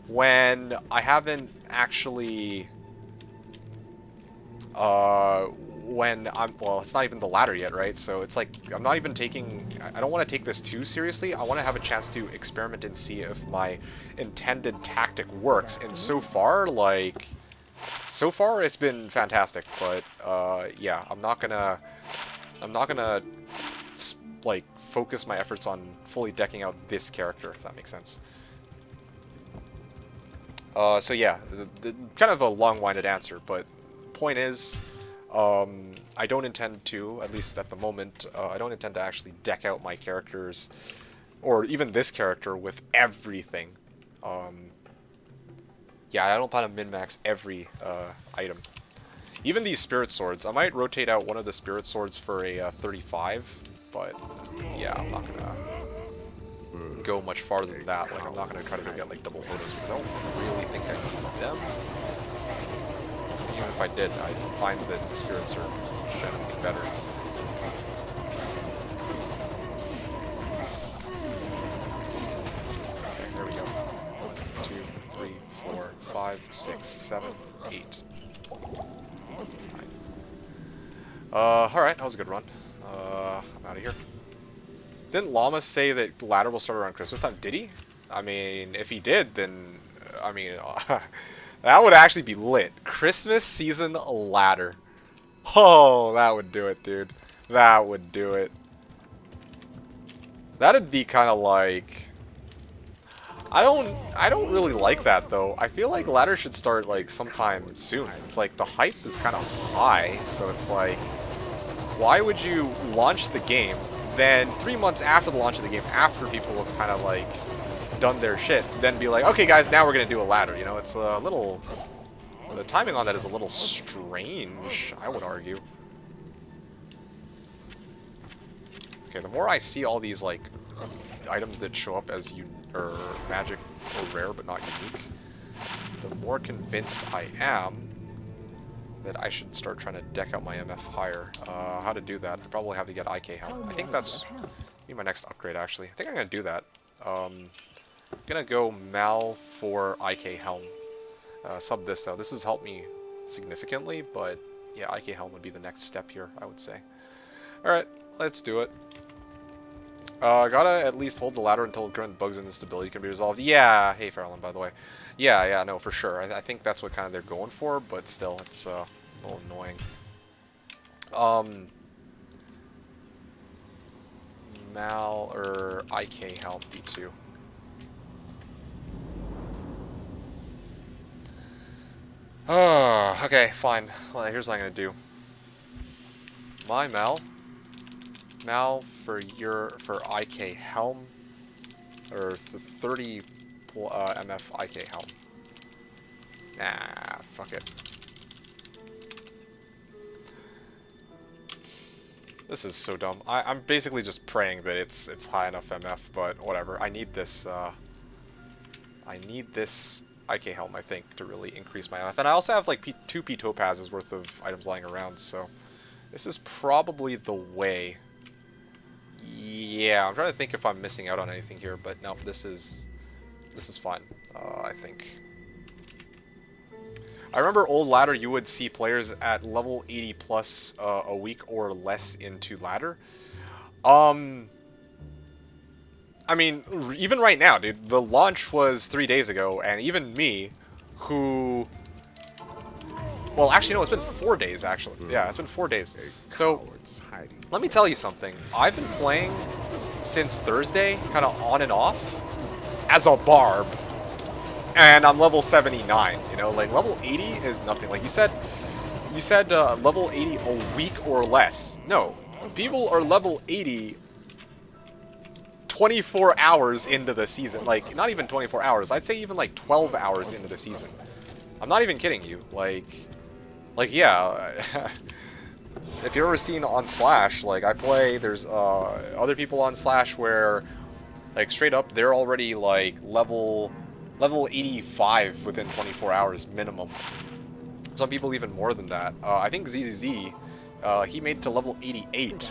S1: when I haven't actually well, it's not even the ladder yet, right? So it's like, I'm not even taking, I don't want to take this too seriously. I want to have a chance to experiment and see if my intended tactic works. And so far, it's been fantastic. But, yeah, I'm not gonna, like, focus my efforts on fully decking out this character, if that makes sense. So yeah, kind of a long-winded answer, but point is, I don't intend to, at least at the moment, I don't intend to actually deck out my characters, or even this character, with everything. Yeah, I don't plan to min-max every item. Even these Spirit Swords, I might rotate out one of the Spirit Swords for a 35, but yeah, I'm not gonna go much farther than that. Like, I'm not gonna try to go get like double photos because I don't really think I need them. Even if I did, I find that the spirits are generally better. Okay, there we go. 1, 2, 3, 4, 5, 6, 7, 8. 9. Alright, that was a good run. I'm out of here. Didn't Llama say that ladder will start around Christmas time? Did he? I mean, if he did, then, I mean, that would actually be lit. Christmas season ladder. Oh, that would do it, dude. That would do it. That'd be kind of like... I don't really like that, though. I feel like ladder should start, like, sometime soon. It's like, the hype is kind of high, so it's like... Why would you launch the game, then 3 months after the launch of the game, after people have kind of, like, done their shit, then be like, okay, guys, now we're going to do a ladder, you know? It's a little... The timing on that is a little strange, I would argue. Okay, the more I see all these, like, items that show up as magic or rare but not unique, the more convinced I am that I should start trying to deck out my MF higher. How to do that? I probably have to get IK helm. I think that's my next upgrade, actually. I think I'm going to do that. I'm going to go Mal for IK helm. Sub this, though. This has helped me significantly, but yeah, IK helm would be the next step here, I would say. Alright, let's do it. Gotta at least hold the ladder until current bugs and instability can be resolved. Yeah, hey Farrellin, by the way. Yeah, no, for sure. I think that's what kind of they're going for, but still, it's a little annoying. Mal or IK helm D2. Oh, okay, fine. Well, here's what I'm gonna do. My Mal for IK helm, or 30 MF IK helm. Nah, fuck it. This is so dumb. I'm basically just praying that it's high enough MF, but whatever. I need this IK helm, I think, to really increase my MF. And I also have like 2 P topazes worth of items lying around, so this is probably the way. Yeah, I'm trying to think if I'm missing out on anything here, but no, this is fine, I think. I remember old ladder, you would see players at level 80 plus a week or less into ladder. I mean, even right now, dude, the launch was 3 days ago, and even me, who... Well, actually, no, it's been 4 days, actually. Yeah, it's been 4 days. So, let me tell you something. I've been playing since Thursday, kind of on and off, as a Barb. And I'm level 79, you know, like level 80 is nothing. Like you said level 80 a week or less. No, people are level 80 24 hours into the season. Like, not even 24 hours. I'd say even like 12 hours into the season. I'm not even kidding you. Like yeah. If you've ever seen on Slash, like I play, there's other people on Slash where, like, straight up, they're already like level 85 within 24 hours minimum. Some people even more than that. I think ZZZ, he made it to level 88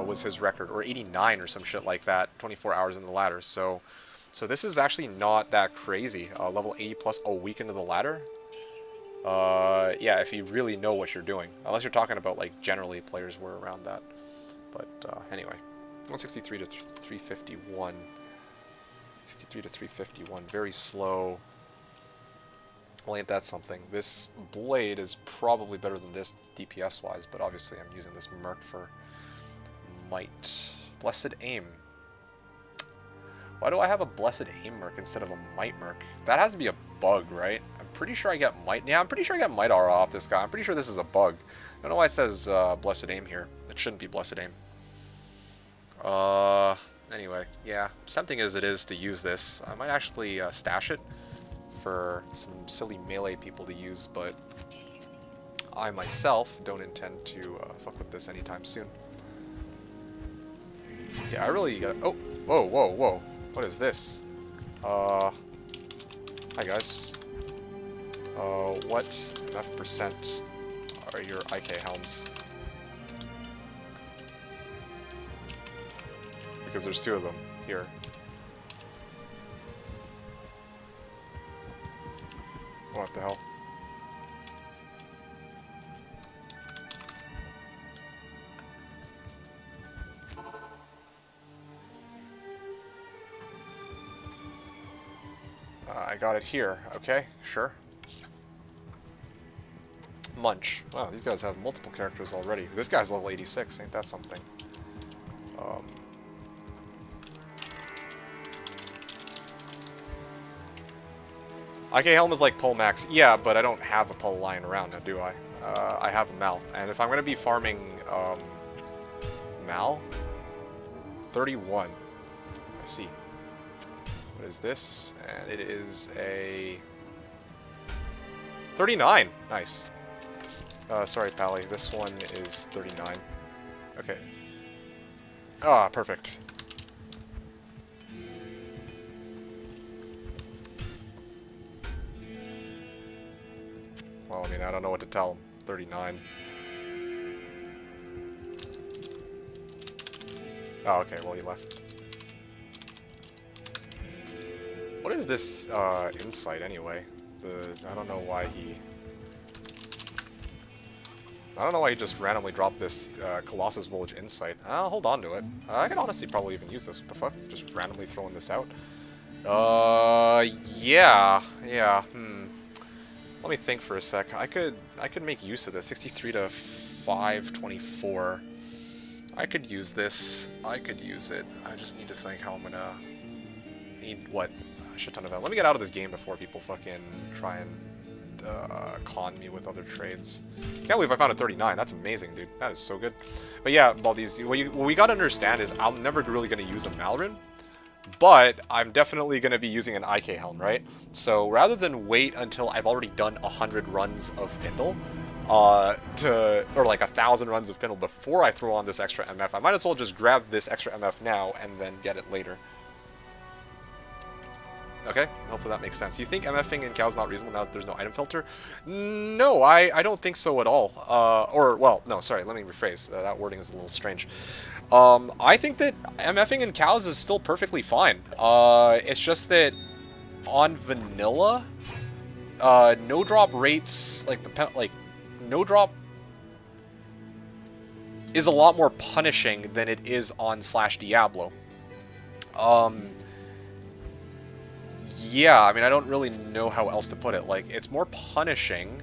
S1: was his record, or 89 or some shit like that, 24 hours in the ladder. So this is actually not that crazy. Level 80 plus a week into the ladder. Yeah, if you really know what you're doing. Unless you're talking about, like, generally players were around that. But anyway, 163 to 351. 63 to 351, very slow. Well, ain't that something? This blade is probably better than this DPS-wise, but obviously I'm using this Merc for Might. Blessed Aim. Why do I have a Blessed Aim Merc instead of a Might Merc? That has to be a bug, right? I'm pretty sure I get Might. Yeah, I'm pretty sure I get Might aura off this guy. I'm pretty sure this is a bug. I don't know why it says Blessed Aim here. It shouldn't be Blessed Aim. Anyway, yeah, tempting as it is to use this, I might actually stash it for some silly melee people to use, but I myself don't intend to fuck with this anytime soon. Yeah, I really gotta... Oh! Whoa, whoa, whoa. What is this? Hi guys. What enough percent are your IK helms? Because there's 2 of them here. What the hell? I got it here. Okay, sure. Munch. Wow, these guys have multiple characters already. This guy's level 86. Ain't that something? IK Helm is like Pull Max. Yeah, but I don't have a Pull lying around now, do I? I have a Mal. And if I'm going to be farming Mal, 31. I see. What is this? And it is a 39. Nice. Sorry, Pally. This one is 39. Okay. Ah, perfect. Well, I mean, I don't know what to tell him. 39. Oh, okay. Well, he left. What is this insight anyway? I don't know why he... I don't know why he just randomly dropped this Colossus Village insight. I'll hold on to it. I could honestly probably even use this. What the fuck? Just randomly throwing this out? Yeah. Let me think for a sec. I could make use of this. 63 to 524. I could use this. I could use it. I just need to think how I'm gonna... need, what? A shit ton of... Let me get out of this game before people fucking try and con me with other trades. Can't believe I found a 39. That's amazing, dude. That is so good. But yeah, Baldies, what we gotta understand is I'm never really gonna use a Malrin, but I'm definitely gonna be using an IK Helm, right? So rather than wait until I've already done 100 runs of Pindle, or like 1,000 runs of Pindle before I throw on this extra MF, I might as well just grab this extra MF now and then get it later. Okay, hopefully that makes sense. You think MFing in cows not reasonable now that there's no item filter? No, I don't think so at all. Well, no, sorry, let me rephrase. That wording is a little strange. I think that MFing in cows is still perfectly fine. It's just that on vanilla, no drop rates, no drop is a lot more punishing than it is on /Diablo. Yeah, I mean, I don't really know how else to put it. Like, it's more punishing,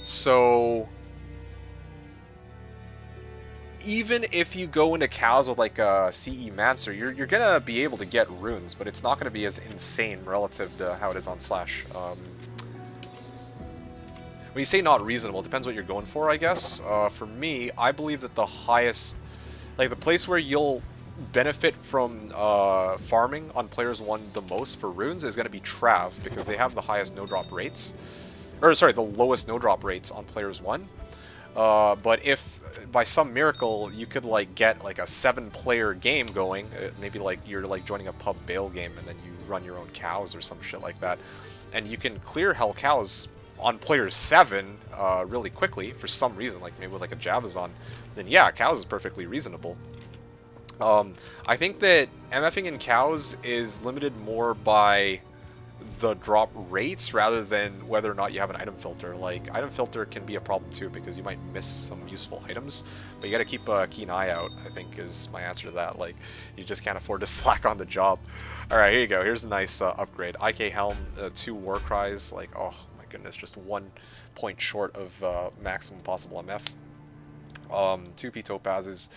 S1: so even if you go into cows with like a CE Mancer, you're gonna be able to get runes, but it's not gonna be as insane relative to how it is on Slash. When you say not reasonable, it depends what you're going for, I guess. For me, I believe that the highest, like the place where you'll benefit from farming on players 1 the most for runes is going to be Trav, because they have the highest no drop rates, or sorry, the lowest no drop rates on players 1. But if by some miracle you could like get like a 7-player game going, maybe like you're like joining a pub bail game and then you run your own cows or some shit like that, and you can clear hell cows on player 7 really quickly for some reason, like maybe with like a Javazon, then yeah, cows is perfectly reasonable. I think that MFing in cows is limited more by the drop rates rather than whether or not you have an item filter. Like, item filter can be a problem too, because you might miss some useful items, but you gotta keep a keen eye out, I think is my answer to that. Like, you just can't afford to slack on the job. Alright, here you go. Here's a nice upgrade. IK Helm, 2 War Cries, like, oh my goodness, just 1 point short of maximum possible MF. 2 P Topazes.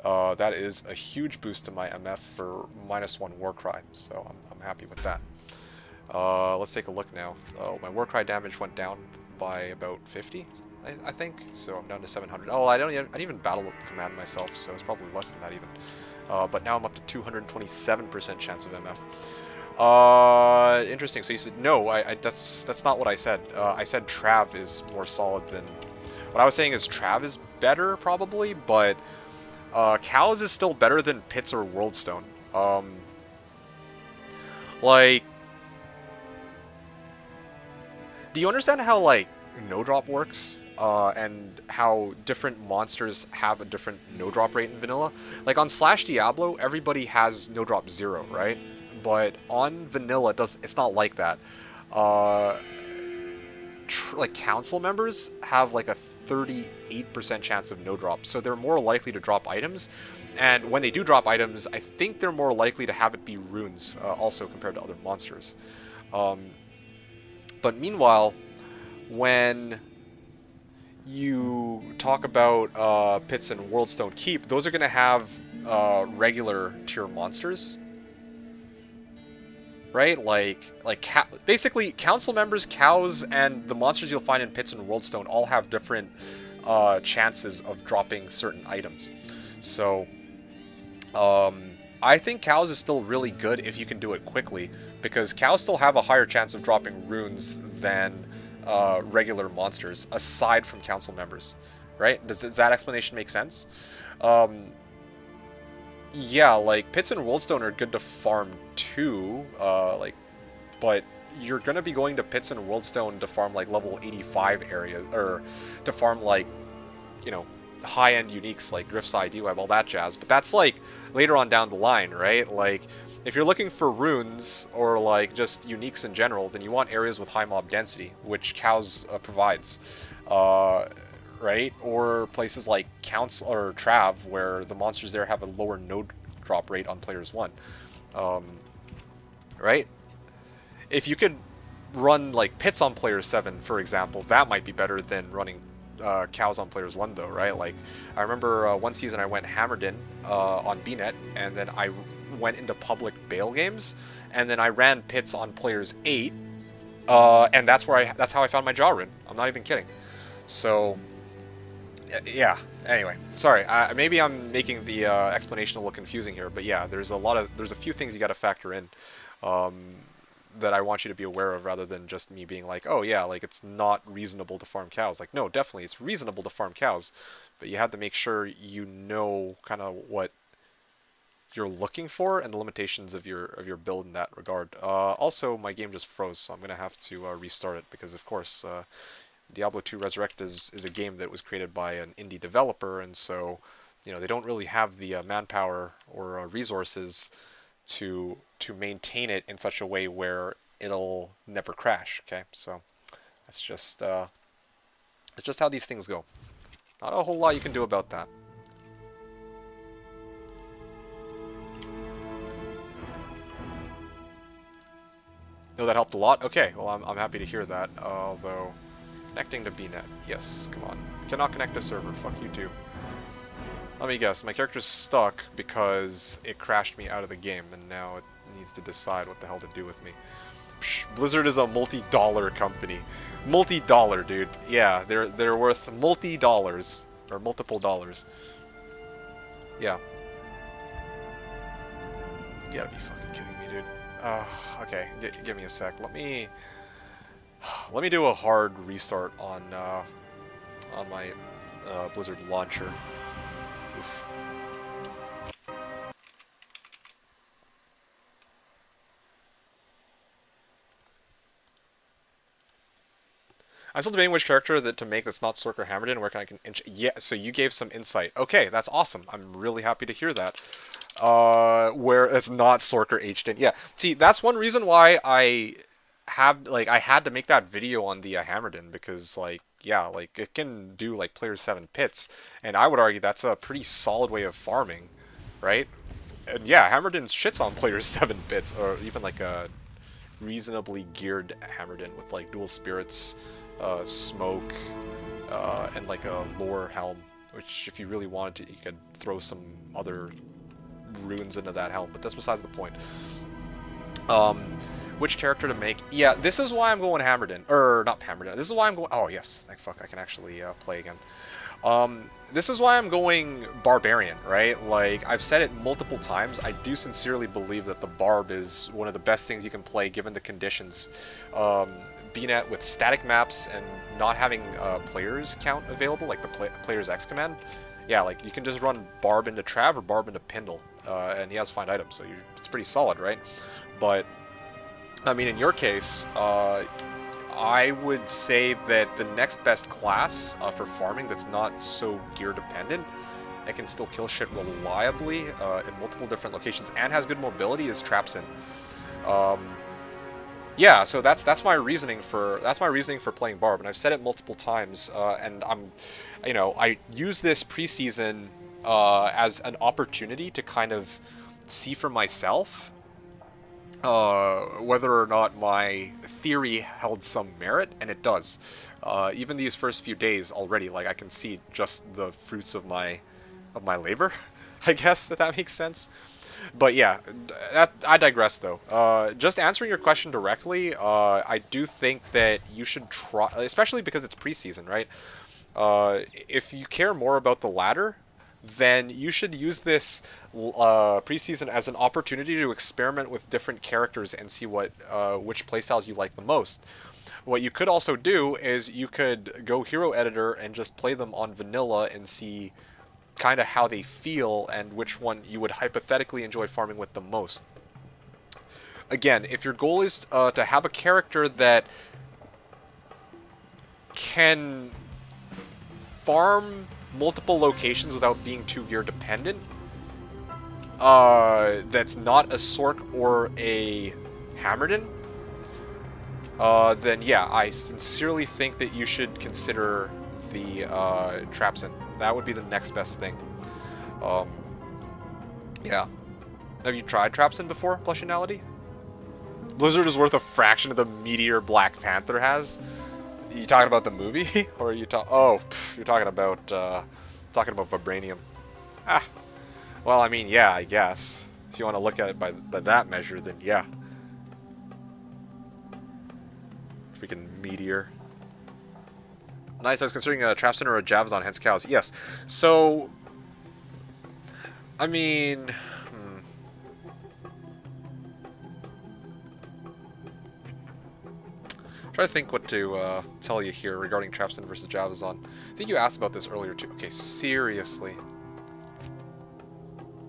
S1: That is a huge boost to my MF for -1 Warcry, so I'm happy with that. Let's take a look now. My Warcry damage went down by about 50, I think, so I'm down to 700. Oh, I didn't even battle command myself, so it's probably less than that even. But now I'm up to 227% chance of MF. Interesting. So you said no. That's not what I said. I said Trav is more solid than. What I was saying is Trav is better probably, but. Cows is still better than Pits or Worldstone. Like, do you understand how, like, no drop works? And how different monsters have a different no drop rate in vanilla? Like, on /Diablo, everybody has no drop 0, right? But on vanilla, it's not like that. Like, council members have, like, a 38% chance of no drop, so they're more likely to drop items, and when they do drop items, I think they're more likely to have it be runes, also compared to other monsters. But meanwhile, when you talk about Pits and Worldstone Keep, those are going to have regular tier monsters, right? Basically, council members, cows, and the monsters you'll find in Pits and Worldstone all have different chances of dropping certain items. So, I think cows is still really good if you can do it quickly, because cows still have a higher chance of dropping runes than regular monsters, aside from council members, right? Does that explanation make sense? Yeah, like, Pits and Worldstone are good to farm too, but you're gonna be going to Pits and Worldstone to farm, like, level 85 areas, or to farm, like, you know, high-end uniques like Griff's ID Web, all that jazz, but that's, like, later on down the line, right? Like, if you're looking for runes, or, like, just uniques in general, then you want areas with high mob density, which cows provides. Right? Or places like Council or Trav, where the monsters there have a lower no drop rate on players 1. Right? If you could run like Pits on player 7, for example, that might be better than running cows on Players 1 though, right? Like, I remember one season I went hammered in on BNet, and then I went into public bail games, and then I ran pits on Players 8, and that's how I found my jaw rune. I'm not even kidding. So, yeah. Anyway, sorry. Maybe I'm making the explanation a little confusing here, but yeah, there's a few things you got to factor in. That I want you to be aware of, rather than just me being like, oh yeah, like it's not reasonable to farm cows. Like, no, definitely it's reasonable to farm cows, but you have to make sure you know kind of what you're looking for and the limitations of your build in that regard. Also, my game just froze, so I'm gonna have to restart it because, of course, Diablo 2 Resurrected is a game that was created by an indie developer, and so they don't really have the manpower or resources to maintain it in such a way where it'll never crash. Okay, so it's just how these things go. Not a whole lot you can do about that. No, that helped a lot. Okay, well I'm happy to hear that. Although connecting to BNet, yes, come on, cannot connect to server. Fuck you too. Let me guess, my character's stuck because it crashed me out of the game, and now it needs to decide what the hell to do with me. Psh, Blizzard is a multi-dollar company. Multi-dollar, dude. Yeah, they're worth multi-dollars. Or multiple dollars. Yeah. You gotta be fucking kidding me, dude. Okay, give me a sec. Let me do a hard restart on my Blizzard launcher. Oof. I'm still debating which character to make that's not Sork or Hammerden. Where can I yeah, so you gave some insight. Okay, that's awesome. I'm really happy to hear that. Where it's not Sork or Hden. Yeah, see, that's one reason why I had to make that video on the Hammerden, because yeah, it can do Player 7 pits, and I would argue that's a pretty solid way of farming, right? And yeah, Hammerden shits on Player 7 pits, or even a reasonably geared Hammerden with dual spirits, smoke, and a lore helm, which if you really wanted to, you could throw some other runes into that helm, but that's besides the point. Which character to make? Yeah, this is why I'm going Hammerden. Or, not Hammerden. This is why I'm going... Oh, yes. Thank fuck, I can actually play again. This is why I'm going Barbarian, right? I've said it multiple times. I do sincerely believe that the Barb is one of the best things you can play given the conditions. Being with static maps and not having players count available, like the player's X command. Yeah, you can just run Barb into Trav or Barb into Pindle, and he has find items, so it's pretty solid, right? But I mean, in your case, I would say that the next best class for farming that's not so gear dependent, that can still kill shit reliably in multiple different locations and has good mobility, is Trapsin. Yeah, so that's my reasoning for playing Barb, and I've said it multiple times, and I use this preseason as an opportunity to kind of see for myself whether or not my theory held some merit, and it does. Even these first few days already, I can see just the fruits of my labor, I guess, if that makes sense. But yeah, I digress though. Just answering your question directly, I do think that you should try, especially because it's preseason, right? If you care more about the ladder, then you should use this preseason as an opportunity to experiment with different characters and see which playstyles you like the most. What you could also do is you could go hero editor and just play them on vanilla and see kind of how they feel and which one you would hypothetically enjoy farming with the most. Again, if your goal is to have a character that can farm multiple locations without being too gear dependent, that's not a Sork or a Hammerden, then yeah, I sincerely think that you should consider the Trapsin. That would be the next best thing. Yeah. Have you tried Trapsin before, Blushinality? Blizzard is worth a fraction of the Meteor Black Panther has. You talking about the movie, or are you Oh, you're talking about vibranium. Ah, well, I mean, yeah, I guess if you want to look at it by that measure, then yeah. Freaking meteor. Nice. I was considering a trap center or a Javazon, hence cows. Yes. So, I mean, try to think what to tell you here regarding Trapson versus Javazon. I think you asked about this earlier too. Okay, seriously.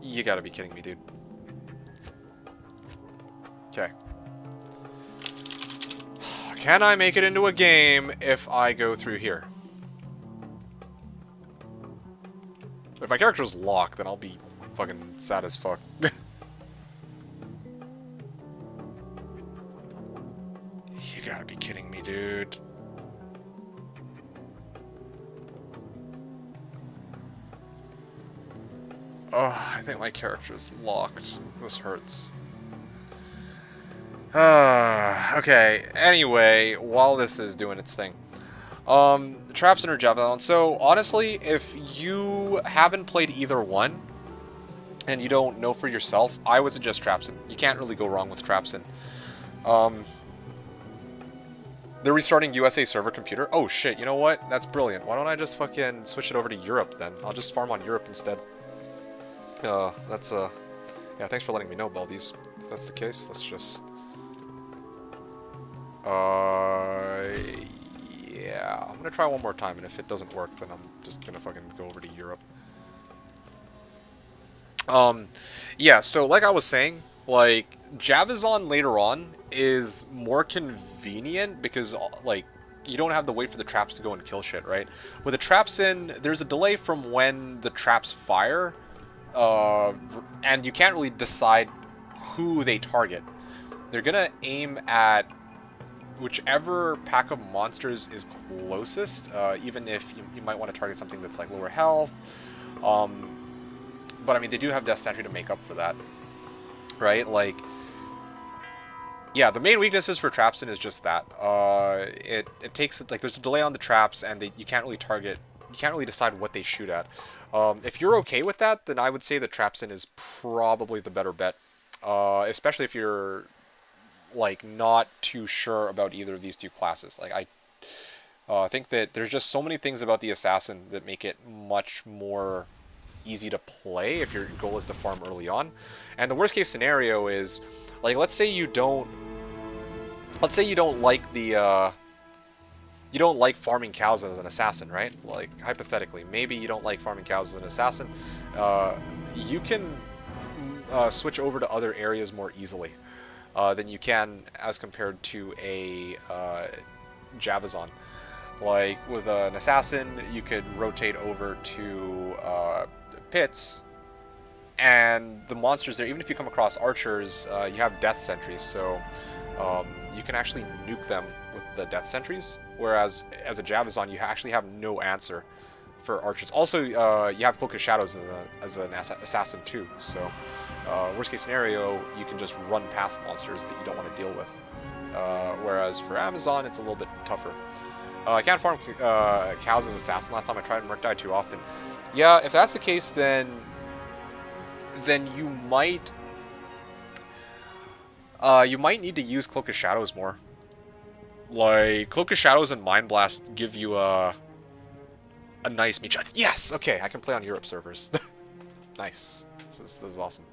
S1: You gotta be kidding me, dude. Okay. Can I make it into a game if I go through here? If my character's locked, then I'll be fucking sad as fuck. You gotta be kidding me, dude. Oh, I think my character's locked. This hurts. Okay, anyway, while this is doing its thing. Trapson or Javelin. So, honestly, if you haven't played either one, and you don't know for yourself, I would suggest Trapson. You can't really go wrong with Trapson. They're restarting USA server computer. Oh shit, you know what? That's brilliant. Why don't I just fucking switch it over to Europe then? I'll just farm on Europe instead. Yeah, thanks for letting me know, Baldies. If that's the case, let's just... yeah, I'm gonna try one more time, and if it doesn't work, then I'm just gonna fucking go over to Europe. Yeah, so like I was saying, like, Javazon later on is more convenient because, like, you don't have to wait for the traps to go and kill shit, right? With the traps in, there's a delay from when the traps fire, and you can't really decide who they target. They're gonna aim at whichever pack of monsters is closest, even if you might want to target something that's like lower health. But I mean, they do have Death Sentry to make up for that, right? Like, yeah, the main weaknesses for Trapson is just that. It takes, like, there's a delay on the traps, and you can't really target, you can't really decide what they shoot at. If you're okay with that, then I would say that Trapson is probably the better bet, especially if you're, like, not too sure about either of these two classes. Like, I think that there's just so many things about the Assassin that make it much more easy to play if your goal is to farm early on. And the worst case scenario is, like, let's say you don't like the you don't like farming cows as an assassin, right? Like, hypothetically, maybe you don't like farming cows as an assassin. You can switch over to other areas more easily than you can as compared to a Javazon. Like, with an assassin, you could rotate over to pits, and the monsters there, even if you come across archers, you have death sentries, so you can actually nuke them with the death sentries, whereas as a Javazon, you actually have no answer for archers. Also, you have Cloak of Shadows as an assassin too, so worst case scenario, you can just run past monsters that you don't want to deal with, whereas for Amazon, it's a little bit tougher. I can't farm cows as assassin. Last time I tried, Merc died too often. Yeah, if that's the case, then you might need to use Cloak of Shadows more. Like, Cloak of Shadows and Mind Blast give you a nice meat shot. Yes, okay, I can play on Europe servers. Nice. This is awesome.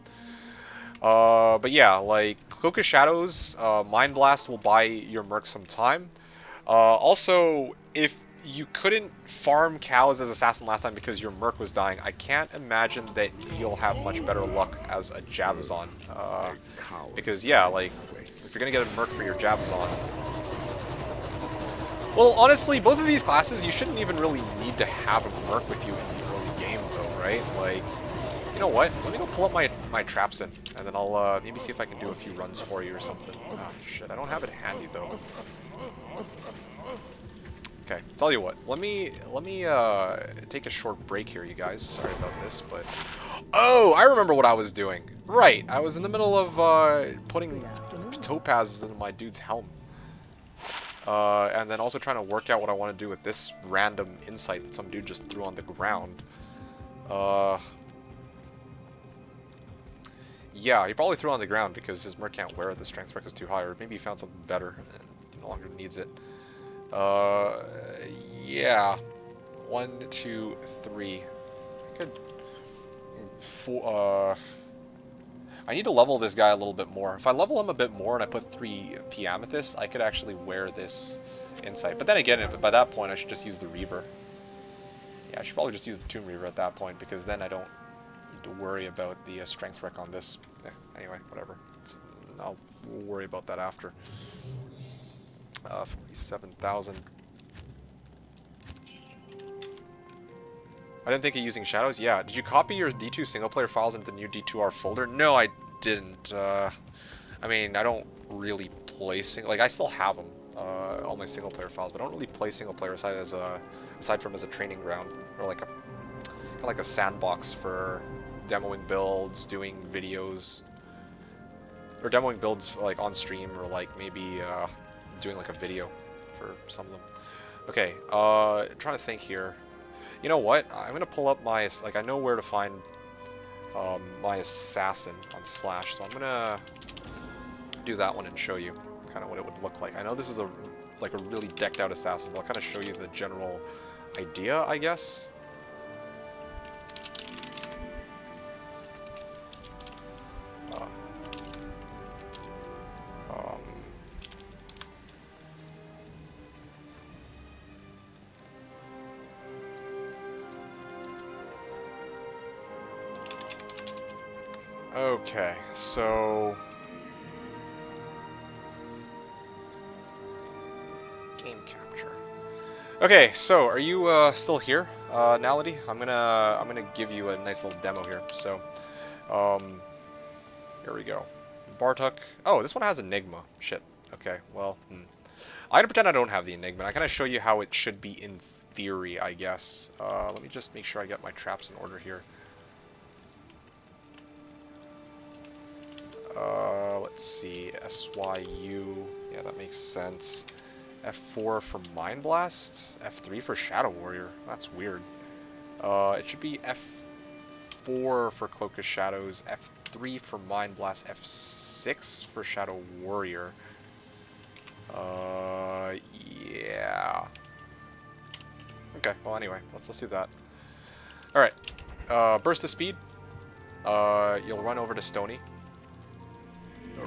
S1: But yeah, like, Cloak of Shadows, Mind Blast will buy your Merc some time. Also, if you couldn't farm cows as assassin last time because your Merc was dying, I can't imagine that you'll have much better luck as a Javazon. Because, yeah, like, if you're gonna get a Merc for your Javazon... Well, honestly, both of these classes, you shouldn't even really need to have a Merc with you in the early game, though, right? Like, you know what? Let me go pull up my Trapson, and then I'll maybe see if I can do a few runs for you or something. Ah, shit, I don't have it handy, though. Okay, tell you what, let me take a short break here, you guys. Sorry about this, but... Oh, I remember what I was doing. Right, I was in the middle of putting topazes into my dude's helm. And then also trying to work out what I want to do with this random insight that some dude just threw on the ground. Yeah, he probably threw it on the ground because his merc can't wear it. The strength spec is too high, or maybe he found something better and no longer needs it. Yeah. 1, 2, 3. I could... I need to level this guy a little bit more. If I level him a bit more and I put 3 P Amethyst, I could actually wear this insight. But then again, by that point, I should just use the Reaver. Yeah, I should probably just use the Tomb Reaver at that point, because then I don't need to worry about the strength wreck on this. Anyway, whatever. I'll worry about that after. 47,000. I didn't think of using shadows. Yeah. Did you copy your D2 single player files into the new D2R folder? No, I didn't. I mean, I don't really play I still have them, all my single player files, but I don't really play single player aside from as a training ground, or like a sandbox for demoing builds, doing videos, or demoing builds like on stream, or like maybe doing like a video for some of them. Okay, trying to think here. You know what? I'm gonna pull up my, I know where to find my assassin on Slash, so I'm gonna do that one and show you kind of what it would look like. I know this is a really decked out assassin, but I'll kind of show you the general idea, I guess. Okay, so... Game capture. Okay, so are you still here, Nality? I'm gonna give you a nice little demo here. So, here we go. Bartuk. Oh, this one has Enigma. Shit. Okay, well, I'm gonna pretend I don't have the Enigma. I kind of show you how it should be in theory, I guess. Let me just make sure I get my traps in order here. Let's see, SYU, yeah, that makes sense. F4 for Mind Blast, F3 for Shadow Warrior, that's weird. It should be F4 for Cloak of Shadows, F3 for Mind Blast, F6 for Shadow Warrior. Yeah. Okay, well anyway, let's do that. Alright, burst of speed. You'll run over to Stony.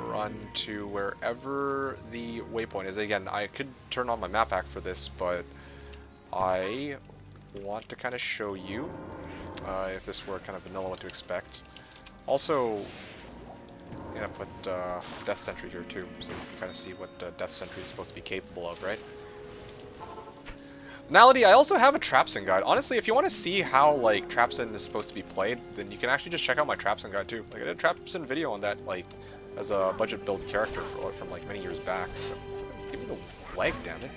S1: Run to wherever the waypoint is. Again, I could turn on my map pack for this, but I want to kind of show you, if this were kind of vanilla, what to expect. Also, I'm gonna put Death Sentry here too, so you can kind of see what Death Sentry is supposed to be capable of, right? Nality, I also have a Trapsin guide. Honestly, if you want to see how like Trapsin is supposed to be played, then you can actually just check out my Trapsin guide too. Like I did a Trapsin video on that, like, as a budget build character from like many years back. So give me the leg, damn it.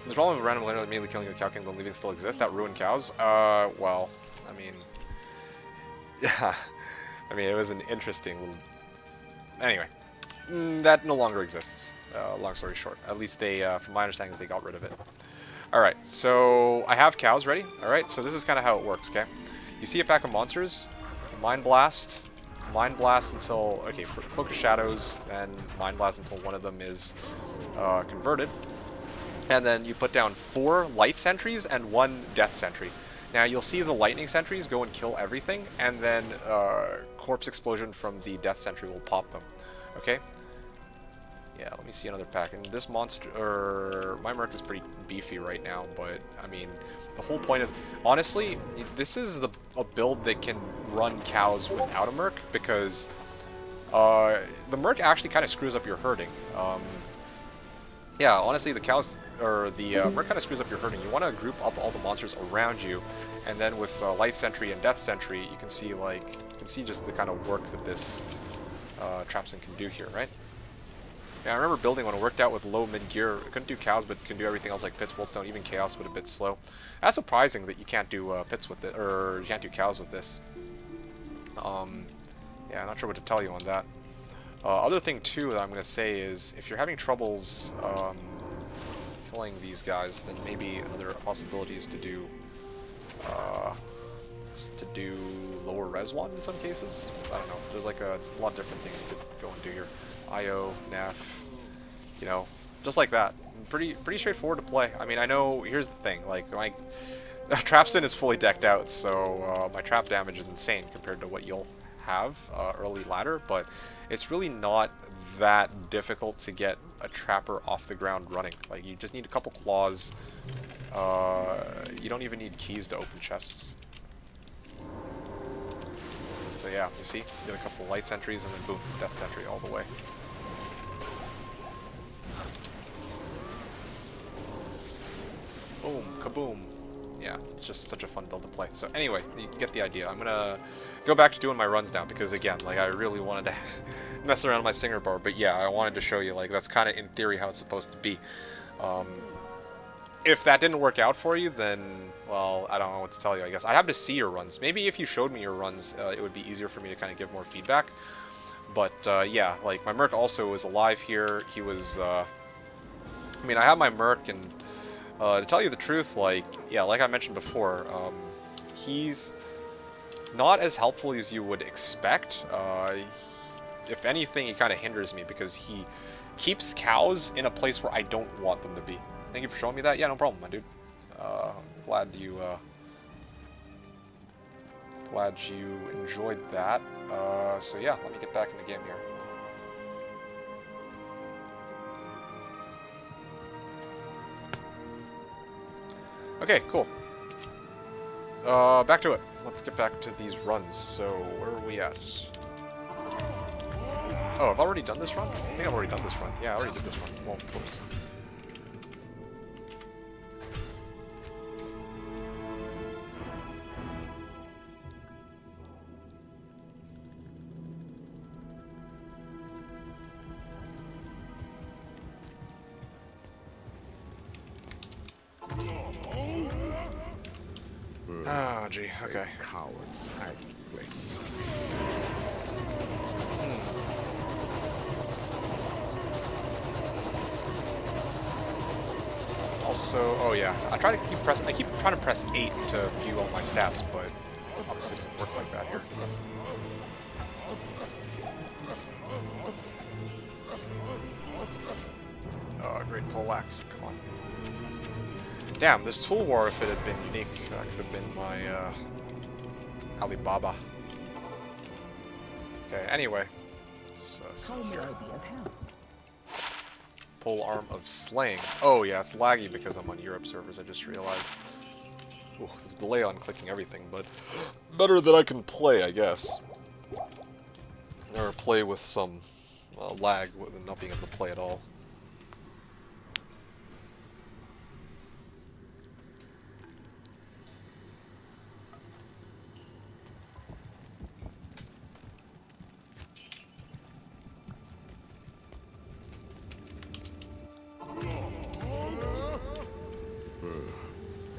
S1: The problem with random later immediately killing the Cow King, then leaving still exists. That ruined cows. Well, I mean, yeah, I mean it was an interesting little. Anyway, that no longer exists. Long story short, at least they, from my understanding, they got rid of it. All right, so I have cows ready. All right, so this is kind of how it works. Okay, you see a pack of monsters. Mind Blast until, okay, for Cloak of Shadows, then Mind Blast until one of them is converted. And then you put down 4 Light Sentries and 1 Death Sentry. Now you'll see the Lightning Sentries go and kill everything, and then Corpse Explosion from the Death Sentry will pop them. Okay? Yeah, let me see another pack. And this monster, or my Merc is pretty beefy right now, but I mean, the whole point of, honestly, this is a build that can run cows without a Merc, because the Merc actually kind of screws up your herding. Yeah, honestly, the cows, or the Merc kind of screws up your herding. You want to group up all the monsters around you, and then with Light Sentry and Death Sentry, you can see just the kind of work that this Trapsin can do here, right? Yeah, I remember building one. It worked out with low mid gear. It couldn't do cows, but can do everything else like pits, Boldstone, even chaos, but a bit slow. That's surprising that you can't do pits with it, or you can't do cows with this. Yeah, I'm not sure what to tell you on that. Other thing too that I'm going to say is if you're having troubles killing these guys, then maybe another possibility is to do lower res one in some cases. I don't know. There's like a lot of different things you could go and do here. IO, NAF, you know, just like that. Pretty straightforward to play. I mean, I know. Here's the thing. Like my Trapsin is fully decked out, so my trap damage is insane compared to what you'll have early ladder, but it's really not that difficult to get a trapper off the ground running. Like, you just need a couple claws. You don't even need keys to open chests. So yeah, you see? You get a couple light sentries and then boom, death sentry all the way. Boom, kaboom. Yeah, it's just such a fun build to play. So anyway, you get the idea. I'm gonna go back to doing my runs now because again, like I really wanted to mess around with my Singer Bar, but yeah, I wanted to show you like that's kind of in theory how it's supposed to be. If that didn't work out for you, then well, I don't know what to tell you. I guess I'd have to see your runs. Maybe if you showed me your runs, it would be easier for me to kind of give more feedback. But yeah, like my Merc also was alive here. He was. I mean, I have my Merc and. To tell you the truth, like, yeah, like I mentioned before, he's not as helpful as you would expect. If anything, he kind of hinders me because he keeps cows in a place where I don't want them to be. Thank you for showing me that. Yeah, no problem, my dude. Glad you enjoyed that. So yeah, let me get back in the game here. Okay, cool. Back to it. Let's get back to these runs. So, where are we at? Oh, I've already done this run? I think I've already done this run. Yeah, I already did this run. Well, close. Oh, gee, okay.
S2: A coward's hiding place.
S1: Also, oh yeah, I keep trying to press 8 to view all my stats, but obviously it doesn't work like that here. Oh, great poleaxe, come on. Damn, this tool war, if it had been unique, could have been my Alibaba. Okay, anyway. Let's see
S3: How may
S1: here.
S3: I be of help?
S1: Pole arm of slaying. Oh yeah, it's laggy because I'm on Europe servers, I just realized. Ooh, there's a delay on clicking everything, but better that I can play, I guess. Or play with some lag than not being able to play at all.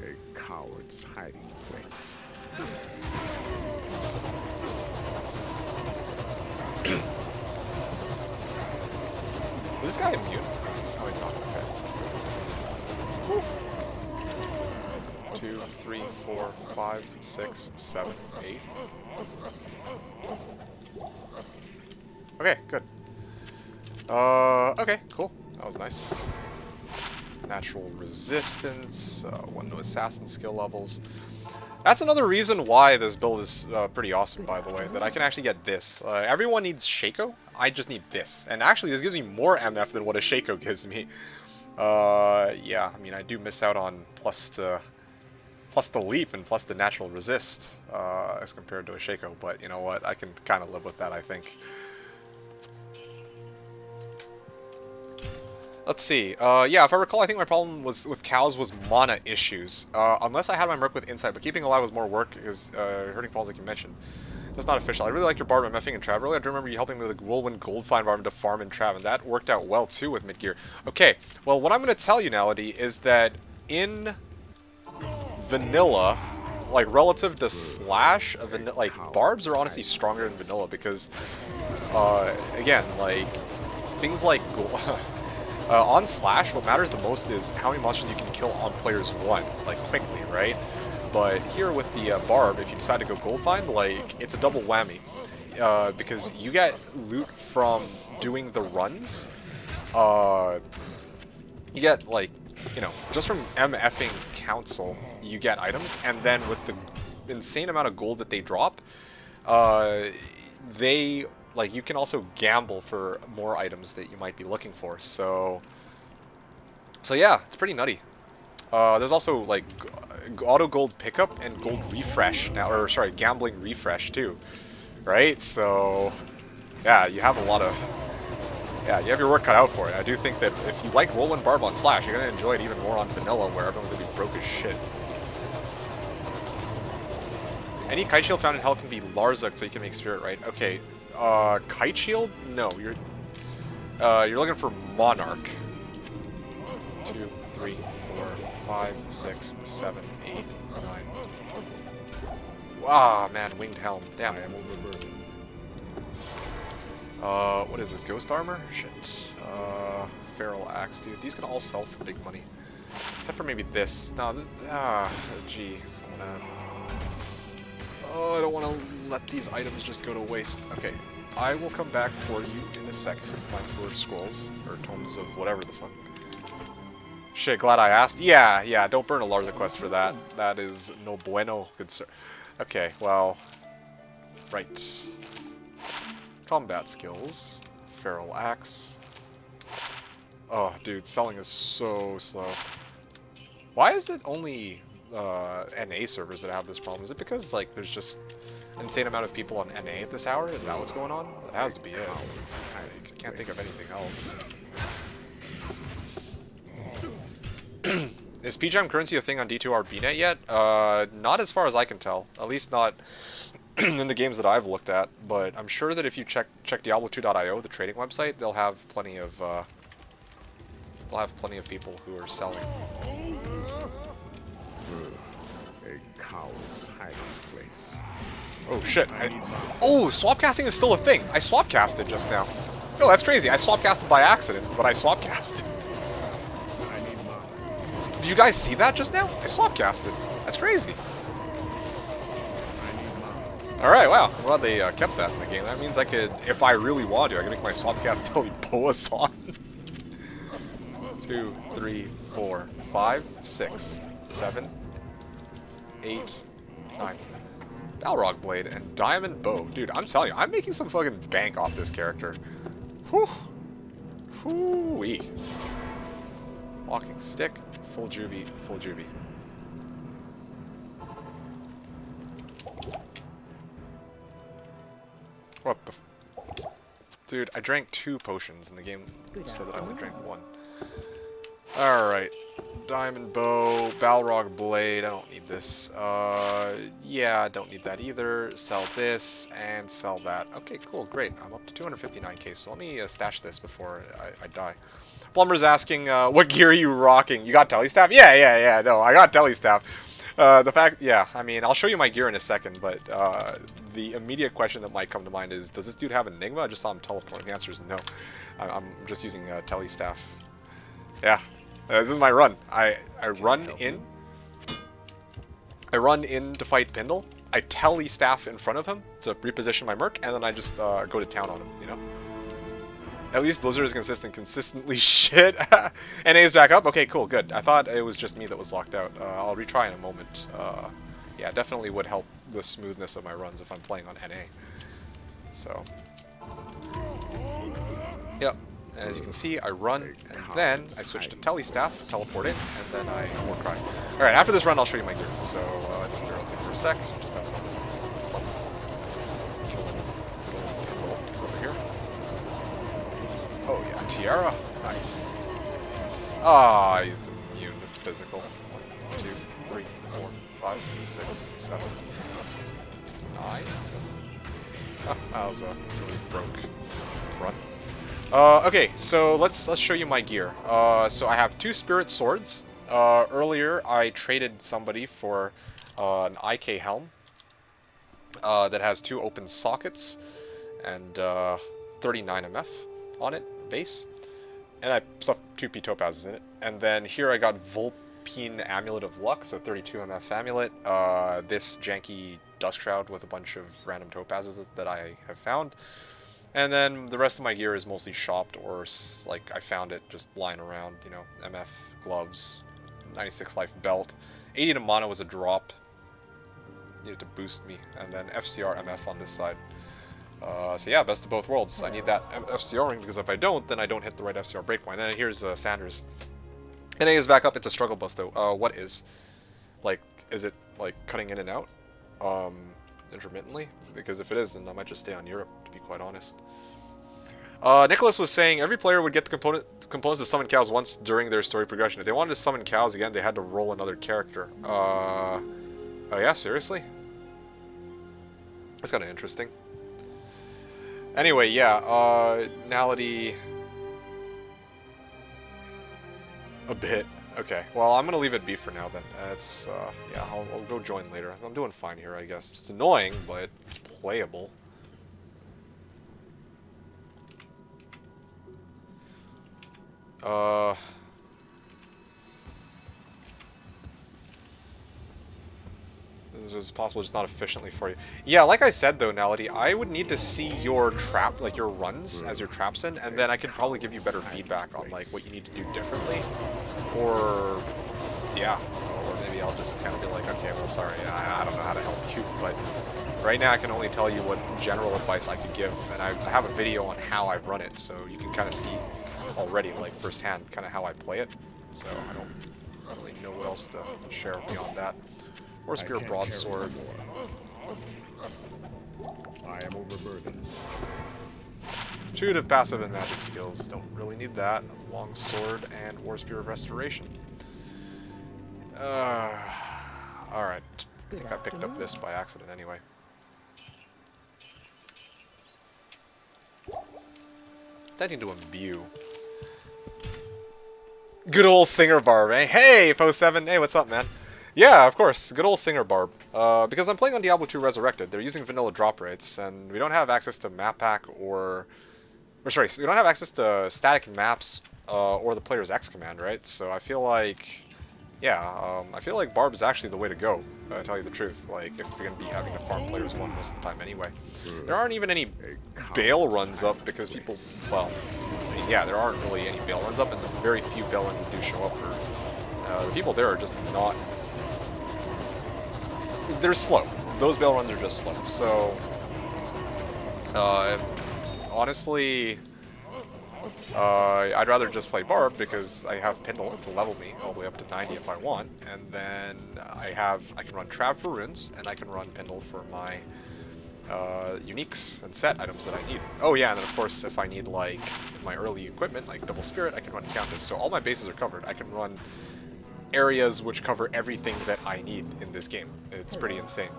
S2: A coward's hiding place.
S1: Is this guy immune? Oh, he's not. Okay. 2, 3, 4, 5, 6, 7, 8. Okay, good. Okay, cool. That was nice. Natural resistance, 1 to assassin skill levels. That's another reason why this build is pretty awesome, by the way, that I can actually get this. Everyone needs Shaco, I just need this. And actually, this gives me more MF than what a Shaco gives me. Yeah, I mean, I do miss out on plus the leap and plus the natural resist as compared to a Shaco, but you know what, I can kind of live with that, I think. Let's see. Yeah, if I recall, I think my problem with cows was mana issues. Unless I had my Merc with Insight, but keeping alive was more work because hurting falls, like you mentioned. That's not official. I really like your Barb MFing and Trav. Really, I do remember you helping me with the Whirlwind Goldfind Barb to farm and Trav, and that worked out well too with mid-gear. Okay, well, what I'm going to tell you, Nality, is that in vanilla, like relative to Slash, like Barbs are honestly stronger than vanilla because, again, like things like on Slash, what matters the most is how many monsters you can kill on players one, like quickly, right? But here with the Barb, if you decide to go gold find, like it's a double whammy, because you get loot from doing the runs. You get like, you know, just from MFing Council, you get items, and then with the insane amount of gold that they drop, they, like, you can also gamble for more items that you might be looking for. So yeah, it's pretty nutty. There's also like auto gold pickup and gold refresh now, or sorry, gambling refresh too, right? So yeah, you have a lot of. Yeah, you have your work cut out for it. I do think that if you like rolling Barb on Slash, you're going to enjoy it even more on Vanilla, where everyone's going to be broke as shit. Any Kite Shield found in hell can be Larzuk, so you can make Spirit right. Okay, Kite Shield? No, you're looking for Monarch. 2, 3, 4, 5, 6, 7, 8, 9. Ah, man, Winged Helm. Damn it. What is this? Ghost Armor? Shit. Feral Axe, dude. These can all sell for big money. Except for maybe this. No, gee. I don't want to let these items just go to waste. Okay, I will come back for you in a second. My Forge Scrolls, or Tomes of whatever the fuck. Shit, glad I asked. Yeah, don't burn a Larza quest for that. That is no bueno, good sir. Okay, well, right. Combat skills. Feral Axe. Oh, dude, selling is so slow. Why is it only NA servers that have this problem? Is it because, like, there's just an insane amount of people on NA at this hour? Is that what's going on? That has to be it. I can't think of anything else. Is PGM currency a thing on D2R BNet yet? Not as far as I can tell. At least not in the games that I've looked at. But I'm sure that if you check Diablo2.io, the trading website, they'll have plenty of people who are selling.
S2: A coward's hiding place.
S1: Oh shit! Oh, swap casting is still a thing. I swap casted just now. Oh, that's crazy. I swap casted by accident, but I swap cast. Did you guys see that just now? I swap casted. That's crazy. Alright, wow. I'm glad they kept that in the game. That means I could, if I really want to, I can make my swap cast totally Boas on. 2, 3, 4, 5, 6, 7, 8, 9. Balrog Blade and Diamond Bow. Dude, I'm telling you, I'm making some fucking bank off this character. Whew. Whoo-wee. Walking Stick. Full juvie, full juvie. What the Dude, I drank 2 potions and the game said that I only drank 1. Alright. Diamond Bow, Balrog Blade, I don't need this. Yeah, I don't need that either. Sell this, and sell that. Okay, cool, great. I'm up to 259k, so let me stash this before I die. Plumber's asking, what gear are you rocking? You got Telestaff? Yeah, no, I got Telestaff. The fact, yeah, I mean, I'll show you my gear in a second, but the immediate question that might come to mind is, does this dude have Enigma? I just saw him teleporting. The answer is no. I'm just using Telestaff. Yeah, this is my run. I run in to fight Pindle. I Telestaff in front of him to reposition my Merc, and then I just go to town on him, you know? At least Blizzard is consistently shit. NA's back up? Okay, cool, good. I thought it was just me that was locked out. I'll retry in a moment. Yeah, definitely would help the smoothness of my runs if I'm playing on NA. So. Yep. And as you can see, I run, and then I switch to Telestaff, teleport in, and then I Warcry. Alright, after this run, I'll show you my gear. So, just bear with me for a sec. Just have fun. Over here. Oh yeah, Tiara. Nice. Ah, he's immune to physical. 1, 2, 3, 4, 5, 6, 7, 9. Ah, that was a really broke run. Okay, so let's show you my gear. So I have 2 Spirit Swords. Earlier I traded somebody for an IK helm that has 2 open sockets and 39 MF on it, base. And I stuffed 2p topazes in it. And then here I got Vulpine Amulet of Luck, so 32 MF amulet. This janky Dust Shroud with a bunch of random topazes that I have found. And then the rest of my gear is mostly shopped or like I found it just lying around, you know, MF gloves, 96 life belt. 80 to mono was a drop. Needed to boost me. And then FCR MF on this side. So yeah, best of both worlds. I need that FCR ring because if I don't, then I don't hit the right FCR breakpoint. And then here's Sanders. NA is back up. It's a struggle bus though. What is? Like, is it like cutting in and out? Intermittently? Because if it is, then I might just stay on Europe, to be quite honest. Nicholas was saying every player would get the components to summon cows once during their story progression. If they wanted to summon cows again, they had to roll another character. Oh yeah, seriously? That's kind of interesting. Anyway, yeah, Nality... a bit. Okay, well, I'm gonna leave it be for now then. It's, yeah, I'll go join later. I'm doing fine here, I guess. It's annoying, but it's playable. This is possible, just not efficiently for you. Yeah, like I said though, Nality, I would need to see your trap, like your runs as your traps in, and then I could probably give you better feedback on like what you need to do differently. Or, yeah, or maybe I'll just kind of be like, okay, well, sorry, I don't know how to help you, but right now I can only tell you what general advice I could give, and I have a video on how I run it, so you can kind of see already, like, firsthand, kind of how I play it, so I don't really know what else to share beyond that. Or Spear Broadsword.
S2: I am overburdened.
S1: Intuitive, passive, and magic skills. Don't really need that. Long Sword and War Spear of Restoration. Alright. I think I picked up this by accident anyway. Intending to imbue. Good old Singer Barb, eh? Hey, Post 7. Hey, what's up, man? Yeah, of course. Good old Singer Barb. Because I'm playing on Diablo 2 Resurrected. They're using vanilla drop rates, and we don't have access to map pack or sorry, we don't have access to static maps or the player's X command, right? So I feel like, yeah, I feel like Barb is actually the way to go, to tell you the truth. Like, if you're going to be having to farm players one most of the time anyway. There aren't even any bail runs up because people, well, I mean, yeah, there aren't really any bail runs up, and the very few bail runs that do show up are, the people there are just not, they're slow. Those bail runs are just slow. So, honestly, I'd rather just play Barb because I have Pindle to level me all the way up to 90 if I want, and then I can run Trav for runes, and I can run Pindle for my uniques and set items that I need. Oh yeah, and then of course if I need like my early equipment, like Double Spirit, I can run Countess. So all my bases are covered. I can run areas which cover everything that I need in this game. It's pretty insane.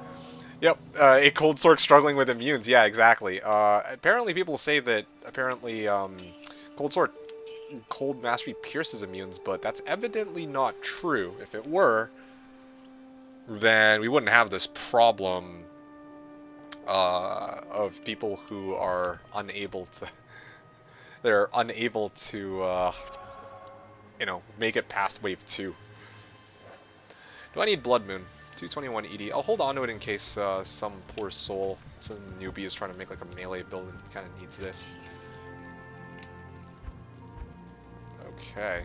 S1: Yep, a Cold Sword struggling with immunes. Yeah, exactly. Apparently people say that apparently Cold Mastery pierces immunes, but that's evidently not true. If it were, then we wouldn't have this problem of people who are unable to they're unable to you know, make it past wave 2. Do I need Blood Moon? 221 ED. I'll hold on to it in case some poor soul, some newbie is trying to make like a melee build and kind of needs this. Okay.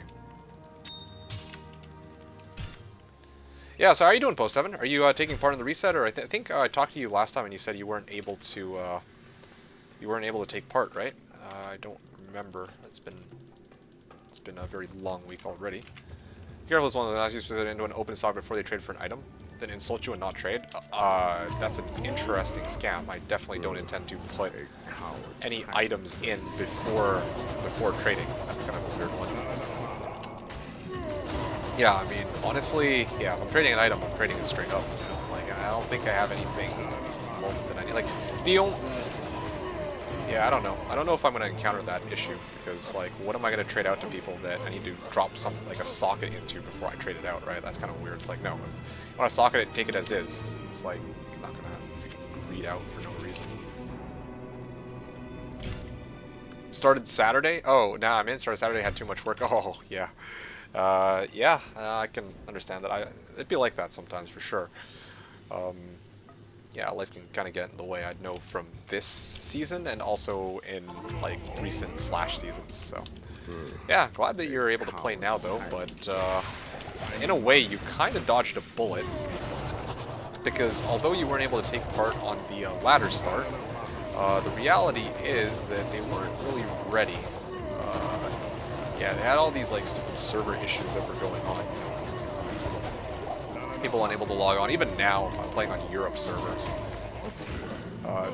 S1: Yeah, so how are you doing, Post 7? Are you taking part in the reset, or I think I talked to you last time and you said you weren't able to take part, right? I don't remember. It's been a very long week already. Careful is one of the last users into an open stock before they trade for an item, then insult you and not trade. That's an interesting scam. I definitely don't intend to put any items in before trading. That's kind of a weird one. Yeah, I mean, honestly, yeah, if I'm trading an item, I'm trading it straight up. You know? Like, I don't think I have anything more than I need. Like, Yeah, I don't know. I don't know if I'm going to encounter that issue, because, like, what am I going to trade out to people that I need to drop something, like a socket into before I trade it out, right? That's kind of weird. It's like, no, if you want to socket it, take it as is. It's like, I'm not going to read out for no reason. Started Saturday? Oh, nah, I mean, started Saturday, had too much work. Oh, yeah. I can understand that. It'd be like that sometimes, for sure. Yeah, life can kind of get in the way, I know, from this season and also in, like, recent Slash seasons, so. Yeah, glad that you're able to play now, though, but in a way, you kind of dodged a bullet, because although you weren't able to take part on the ladder start, the reality is that they weren't really ready. Yeah, they had all these, like, stupid server issues that were going on. People unable to log on. Even now, I'm playing on Europe servers.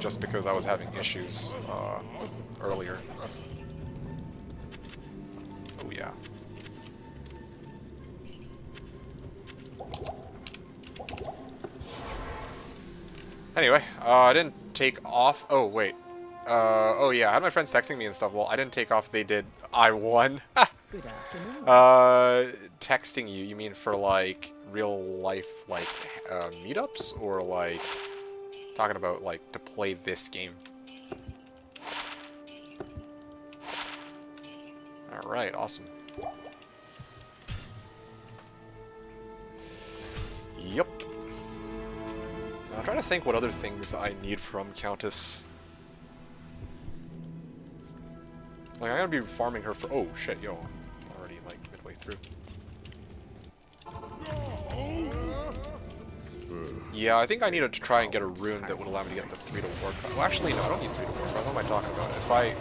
S1: Just because I was having issues earlier. Oh, yeah. Anyway, I didn't take off. Oh, wait. Oh, yeah, I had my friends texting me and stuff. Well, I didn't take off. They did. I won.
S3: Good afternoon.
S1: Texting you mean for, like, real life, like, meetups? Or, like, talking about, like, to play this game? Alright, awesome. Yep. Now, I'm trying to think what other things I need from Countess. Like, I'm gonna be farming her for— oh, shit, yo. I'm already, like, midway through. Yeah, I think I need to try and get a rune that would allow me to get the 3 to Warcry. Well, actually, no, I don't need 3 to Warcry. What am I talking about? If I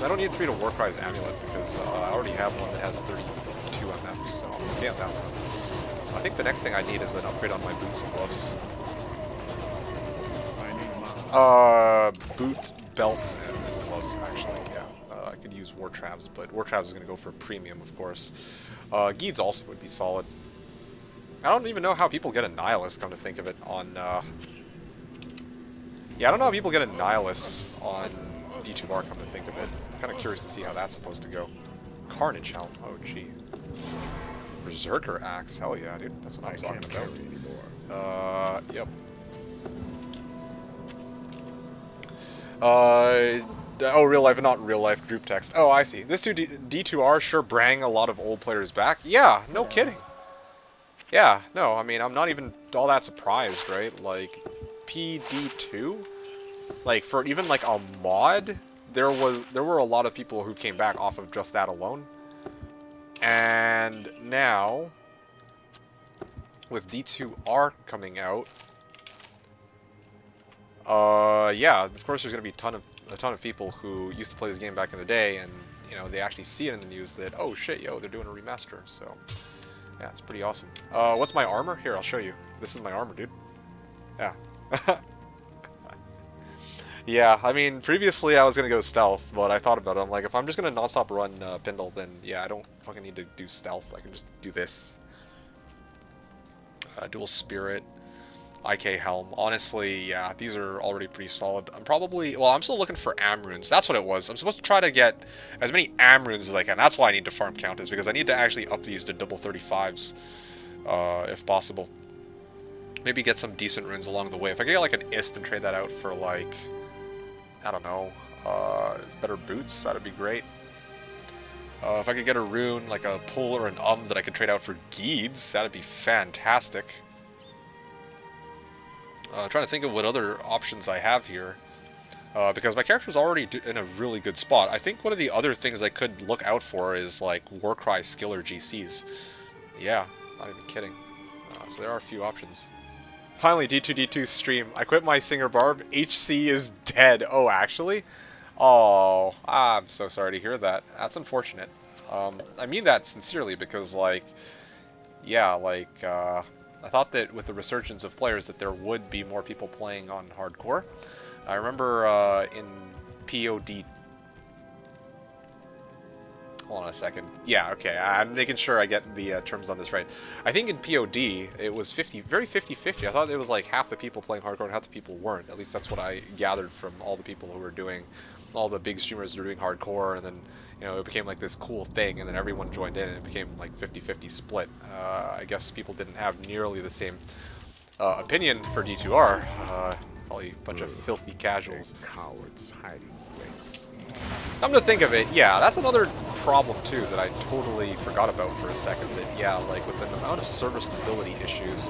S1: don't need 3 to Warcry's amulet, because I already have one that has 32 MF, so I'm okay on that one. I think the next thing I need is an upgrade on my boots and gloves. Boot, belts, and gloves, actually, yeah. I could use War Traps, but War Traps is going to go for premium, of course. Geeds also would be solid. I don't even know how people get a Nihilus, come to think of it, on, yeah, I don't know how people get a Nihilus on D2R, come to think of it. I'm kind of curious to see how that's supposed to go. Carnage Helm, oh gee. Berserker Axe, hell yeah, dude, that's what I'm talking about. Yep. Oh, real life, not real life, group text. Oh, I see. This D2R sure brang a lot of old players back. Yeah, no kidding. Yeah, no, I mean, I'm not even all that surprised, right? Like, PD2? Like, for even, like, a mod, there were a lot of people who came back off of just that alone. And now, with D2R coming out, yeah, of course there's going to be a ton of people who used to play this game back in the day, and, you know, they actually see it in the news that, oh shit, yo, they're doing a remaster, so... yeah, it's pretty awesome. What's my armor? Here, I'll show you. This is my armor, dude. Yeah. Yeah, I mean, previously I was gonna go stealth, but I thought about it. I'm like, if I'm just gonna non-stop run Pindle, then yeah, I don't fucking need to do stealth. I can just do this. Dual Spirit, IK Helm. Honestly, yeah, these are already pretty solid. I'm still looking for Amrunes. That's what it was. I'm supposed to try to get as many Amrunes as I can. That's why I need to farm Countess, because I need to actually up these to double 35s, if possible. Maybe get some decent runes along the way. If I get like an Ist and trade that out for like, I don't know, better boots, that'd be great. If I could get a rune, like a pull or an that I could trade out for Geeds, that'd be fantastic. Trying to think of what other options I have here. Because my character's already in a really good spot. I think one of the other things I could look out for is like Warcry skill or GCs. Yeah, not even kidding. So there are a few options. Finally, D2D2 stream. I quit my singer Barb. HC is dead. Oh, actually? Oh, I'm so sorry to hear that. That's unfortunate. I mean that sincerely because, like, yeah, like, I thought that with the resurgence of players that there would be more people playing on hardcore. I remember in POD Hold on a second. Yeah, okay. I'm making sure I get the terms on this right. I think in POD, it was very 50-50. I thought it was like half the people playing hardcore and half the people weren't. At least that's what I gathered from all the people who were doing, all the big streamers who were doing hardcore, and then, you know, it became like this cool thing, and then everyone joined in, and it became like 50-50 split. I guess people didn't have nearly the same opinion for D2R. Probably a bunch of filthy casuals.
S2: Cowards hiding place.
S1: Come to think of it, yeah, that's another problem too that I totally forgot about for a second. That, yeah, like with the amount of server stability issues,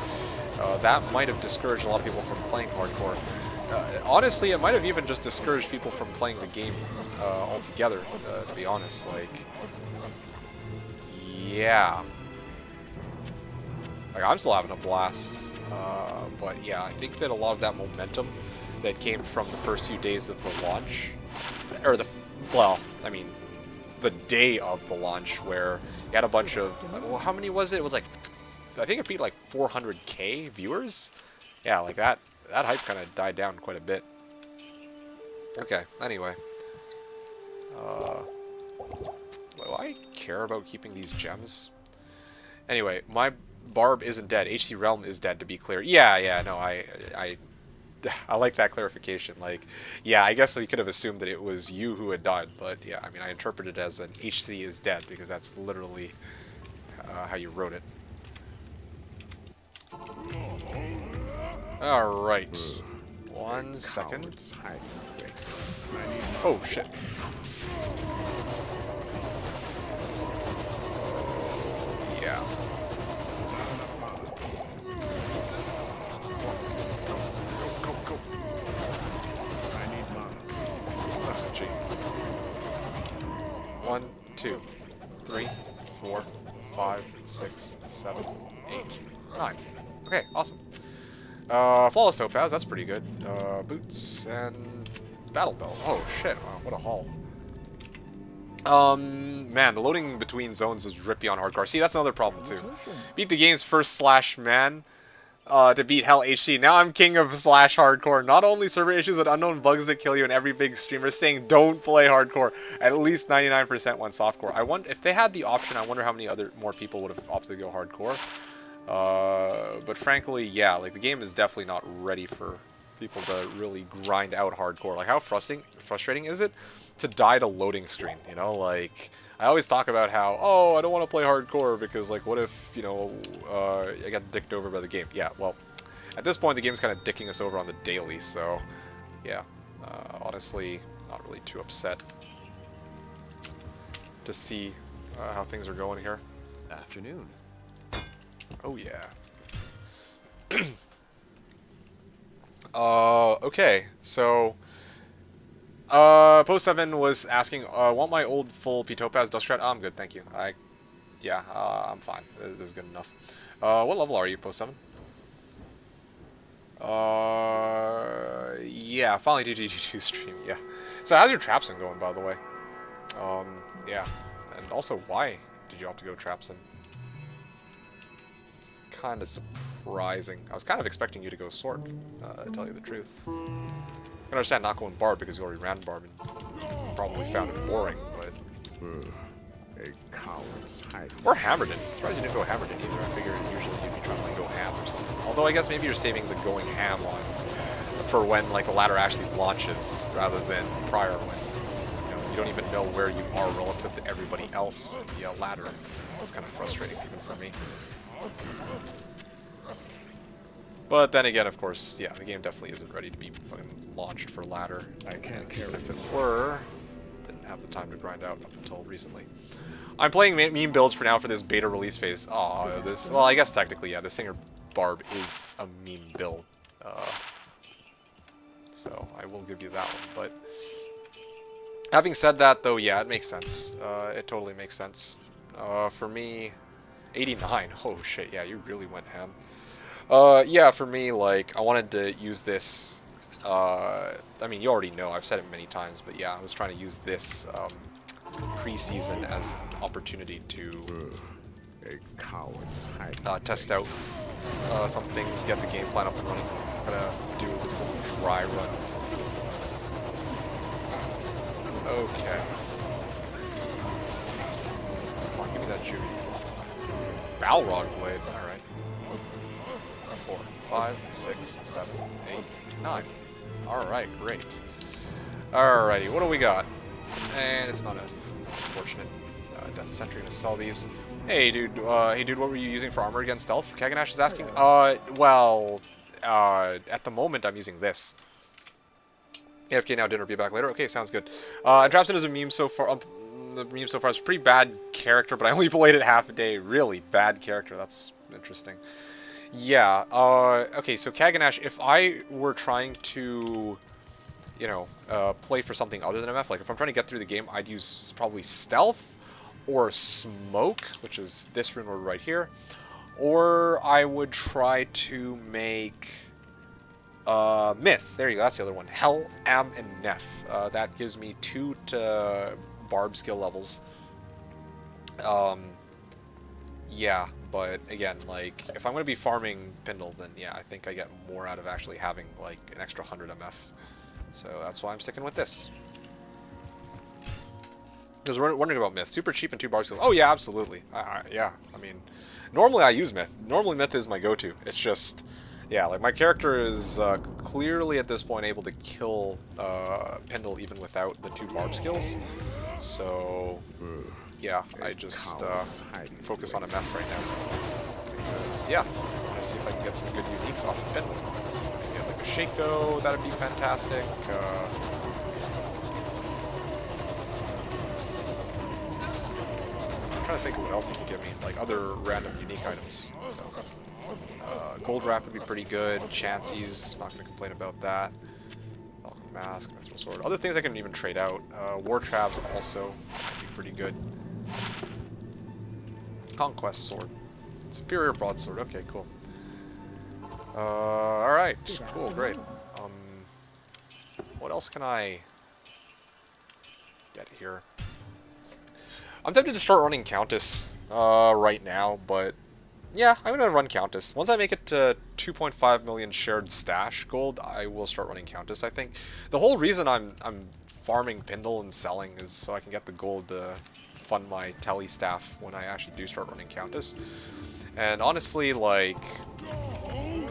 S1: that might have discouraged a lot of people from playing hardcore. Honestly, it might have even just discouraged people from playing the game altogether, to be honest. Like, yeah. Like, I'm still having a blast. But yeah, I think that a lot of that momentum that came from the first few days of the launch, or well, I mean, the day of the launch, where you had a bunch of, well, how many was it? It was like, I think it beat like 400k viewers. Yeah, like that hype kind of died down quite a bit. Okay, anyway. Do I care about keeping these gems? Anyway, my Barb isn't dead. HC Realm is dead, to be clear. Yeah, no, I like that clarification. Like, yeah, I guess we could have assumed that it was you who had died, but yeah, I mean, I interpreted it as an HC is dead, because that's literally how you wrote it. Alright. 1 second. Oh, shit. Yeah. Go.
S2: I need mana.
S1: Oh, gee. 1, 2, 3, 4, 5, 6, 7, 8, 9. Okay, awesome. Flawless Topaz, that's pretty good. Boots and Battle Belt. Oh shit, wow, what a haul. Man, the loading between zones is rippy on hardcore. See, that's another problem too. Beat the game's first /man to beat Hell HD. Now I'm king of /hardcore. Not only server issues, but unknown bugs that kill you, and every big streamer saying don't play hardcore. At least 99% went softcore. I wonder if they had the option. I wonder how many more people would have opted to go hardcore. But frankly, yeah, like the game is definitely not ready for people to really grind out hardcore. Like, how frustrating is it to die to loading screen? You know, like, I always talk about how, oh, I don't want to play hardcore because, like, what if, you know, I got dicked over by the game? Yeah, well, at this point, the game's kind of dicking us over on the daily, so, yeah, honestly, not really too upset to see how things are going here.
S4: Afternoon.
S1: Oh, yeah. Okay, so, Post 7 was asking, want my old full P-Topaz Dust Strat? Oh, I'm good, thank you. Yeah, I'm fine. This is good enough. What level are you, Post 7? Yeah, finally do D2 stream, yeah. So how's your Trapson going, by the way? Yeah. And also, why did you opt to go Trapson? Kind of surprising. I was kind of expecting you to go Sword, to tell you the truth. I can understand not going Barb because you already ran Barb and probably found it boring, but...
S2: A coward's hiding.
S1: Or Hammerden. I'm surprised you didn't go Hammerden either. I figured usually you'd be trying to like, go ham or something. Although I guess maybe you're saving the going ham on for when like the ladder actually launches rather than prior when you don't even know where you are relative to everybody else in the ladder. That's kind of frustrating even for me. But then again, of course, yeah, the game definitely isn't ready to be fucking launched for ladder.
S2: I can't carry
S1: if it were, didn't have the time to grind out up until recently. I'm playing meme builds for now for this beta release phase. Aw, well, I guess technically, yeah, the Singer Barb is a meme build. So I will give you that one. But having said that, though, yeah, it makes sense. It totally makes sense. For me, 89. Oh shit, yeah, you really went ham. Yeah, for me, like, I wanted to use this. I mean, you already know, I've said it many times, but yeah, I was trying to use this preseason as an opportunity to test out some things, get the game plan up and running. I'm gonna do this little dry run. Okay. Judy. Balrog Blade, alright. 4, 5, 6, 7, 8, 9. Alright, great. Alrighty, what do we got? And it's not F. That's unfortunate. Death Sentry, gonna sell these. Hey dude, what were you using for armor against stealth? Kaganash is asking. Well, at the moment I'm using this. AFK now, dinner, be back later. Okay, sounds good. And Trapson is a meme so far. The meme so far is a pretty bad character, but I only played it half a day. Really bad character. That's interesting. Yeah. Okay, so Kaganash, if I were trying to, you know, play for something other than MF, like if I'm trying to get through the game, I'd use probably stealth or smoke, which is this rune order right here, or I would try to make myth. There you go. That's the other one. Hell, Am, and Nef. That gives me 2 to Barb skill levels. Yeah, but again, like, if I'm going to be farming Pindle, then yeah, I think I get more out of actually having, like, an extra 100 MF. So that's why I'm sticking with this. Because we're wondering about Myth. Super cheap and 2 Barb skills. Oh yeah, absolutely. Yeah, I mean, normally I use Myth. Normally Myth is my go-to. It's just, yeah, like, my character is clearly at this point able to kill Pindle even without the 2 Barb skills. So, yeah, I just focus on MF right now. Because, yeah, I want to see if I can get some good uniques off of Pindle. Get like a Shaco, that'd be fantastic. I'm trying to think of what else he can give me, like other random unique items. So, Gold Wrap would be pretty good. Chancy's, not going to complain about that. Welcome Mask, Mithril Sword. Other things I can even trade out. War Traps also would be pretty good. Conquest Sword. Superior Broadsword. Okay, cool. Alright. Cool, great. What else can I get here? I'm tempted to start running Countess right now, but yeah, I'm going to run Countess. Once I make it to 2.5 million shared stash gold, I will start running Countess, I think. The whole reason I'm farming Pindle and selling is so I can get the gold to fund my tele staff when I actually do start running Countess. And honestly, like,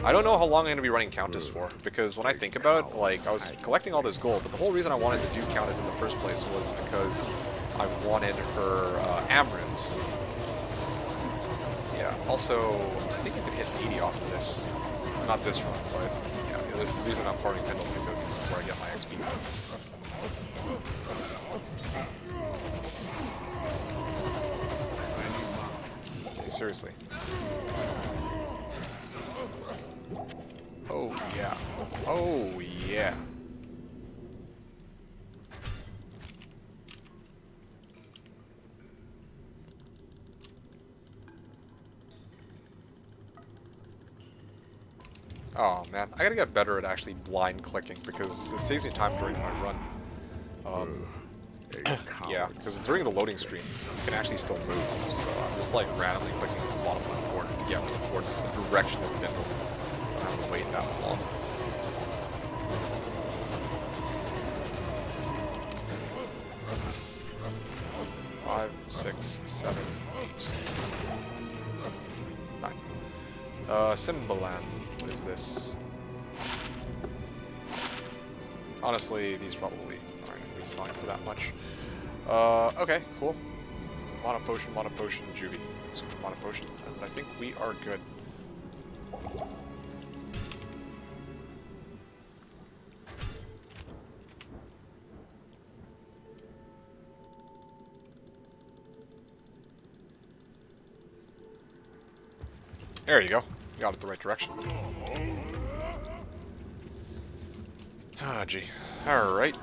S1: I don't know how long I'm going to be running Countess for, because when I think about it, like, I was collecting all this gold, but the whole reason I wanted to do Countess in the first place was because I wanted her Amrunes. Yeah, also, I think you can hit 80 off of this. Not this run, but yeah, the reason I'm farming Pindle is because this is where I get my XP. Okay, seriously. Oh, yeah. Oh, yeah. Oh man, I gotta get better at actually blind clicking because it saves me time during my run. Yeah, because during the loading screen, you can actually still move, so I'm just like randomly clicking at the bottom of the board to get me towards the direction of Pindle. I don't have to wait that long. Five, 6, 7, 8, 9. Symbolan. What is this? Honestly, these probably aren't going to be selling for that much. Okay, cool. Mono Potion, Juvie. Super Mono Potion, and I think we are good. There you go. Got it the right direction. Ah, gee. Alright.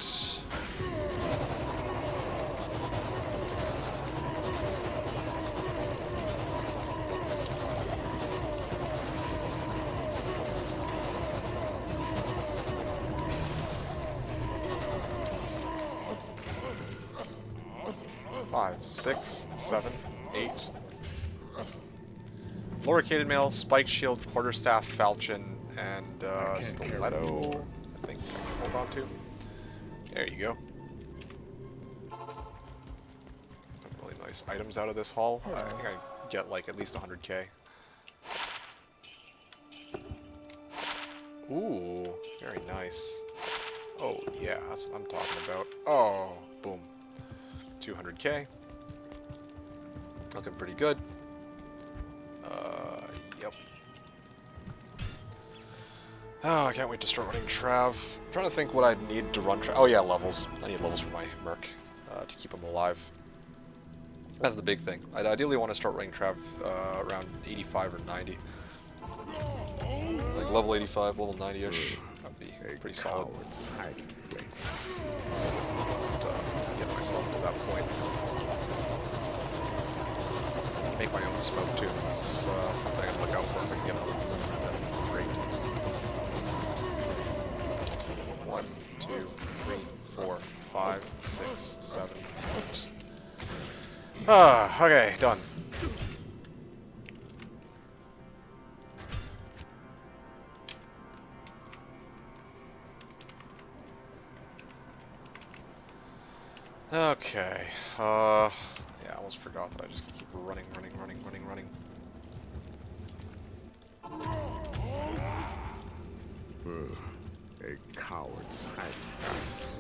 S1: Five, 6, 7, 8. Loricated Mail, Spike Shield, Quarterstaff, Falchion, and Stiletto, I think I can hold on to. There you go. Don't really nice items out of this haul. I think I get like at least 100k. Ooh, very nice. Oh yeah, that's what I'm talking about. Oh, boom. 200k. Looking pretty good. Yep. Oh, I can't wait to start running Trav. I'm trying to think what I'd need to run Trav. Oh yeah, levels. I need levels for my Merc to keep him alive. That's the big thing. I'd ideally want to start running Trav around 85 or 90. Like level 85, level 90-ish. That'd be pretty solid. Get myself to that point. Make my own smoke too. It's something I can look out for if I can get another one. Great. 1, 2, 3, 4, 5, 6, 7, 8. Ah, okay, done. Okay. Yeah, I almost forgot that I just keep running.
S2: A coward's hiding place.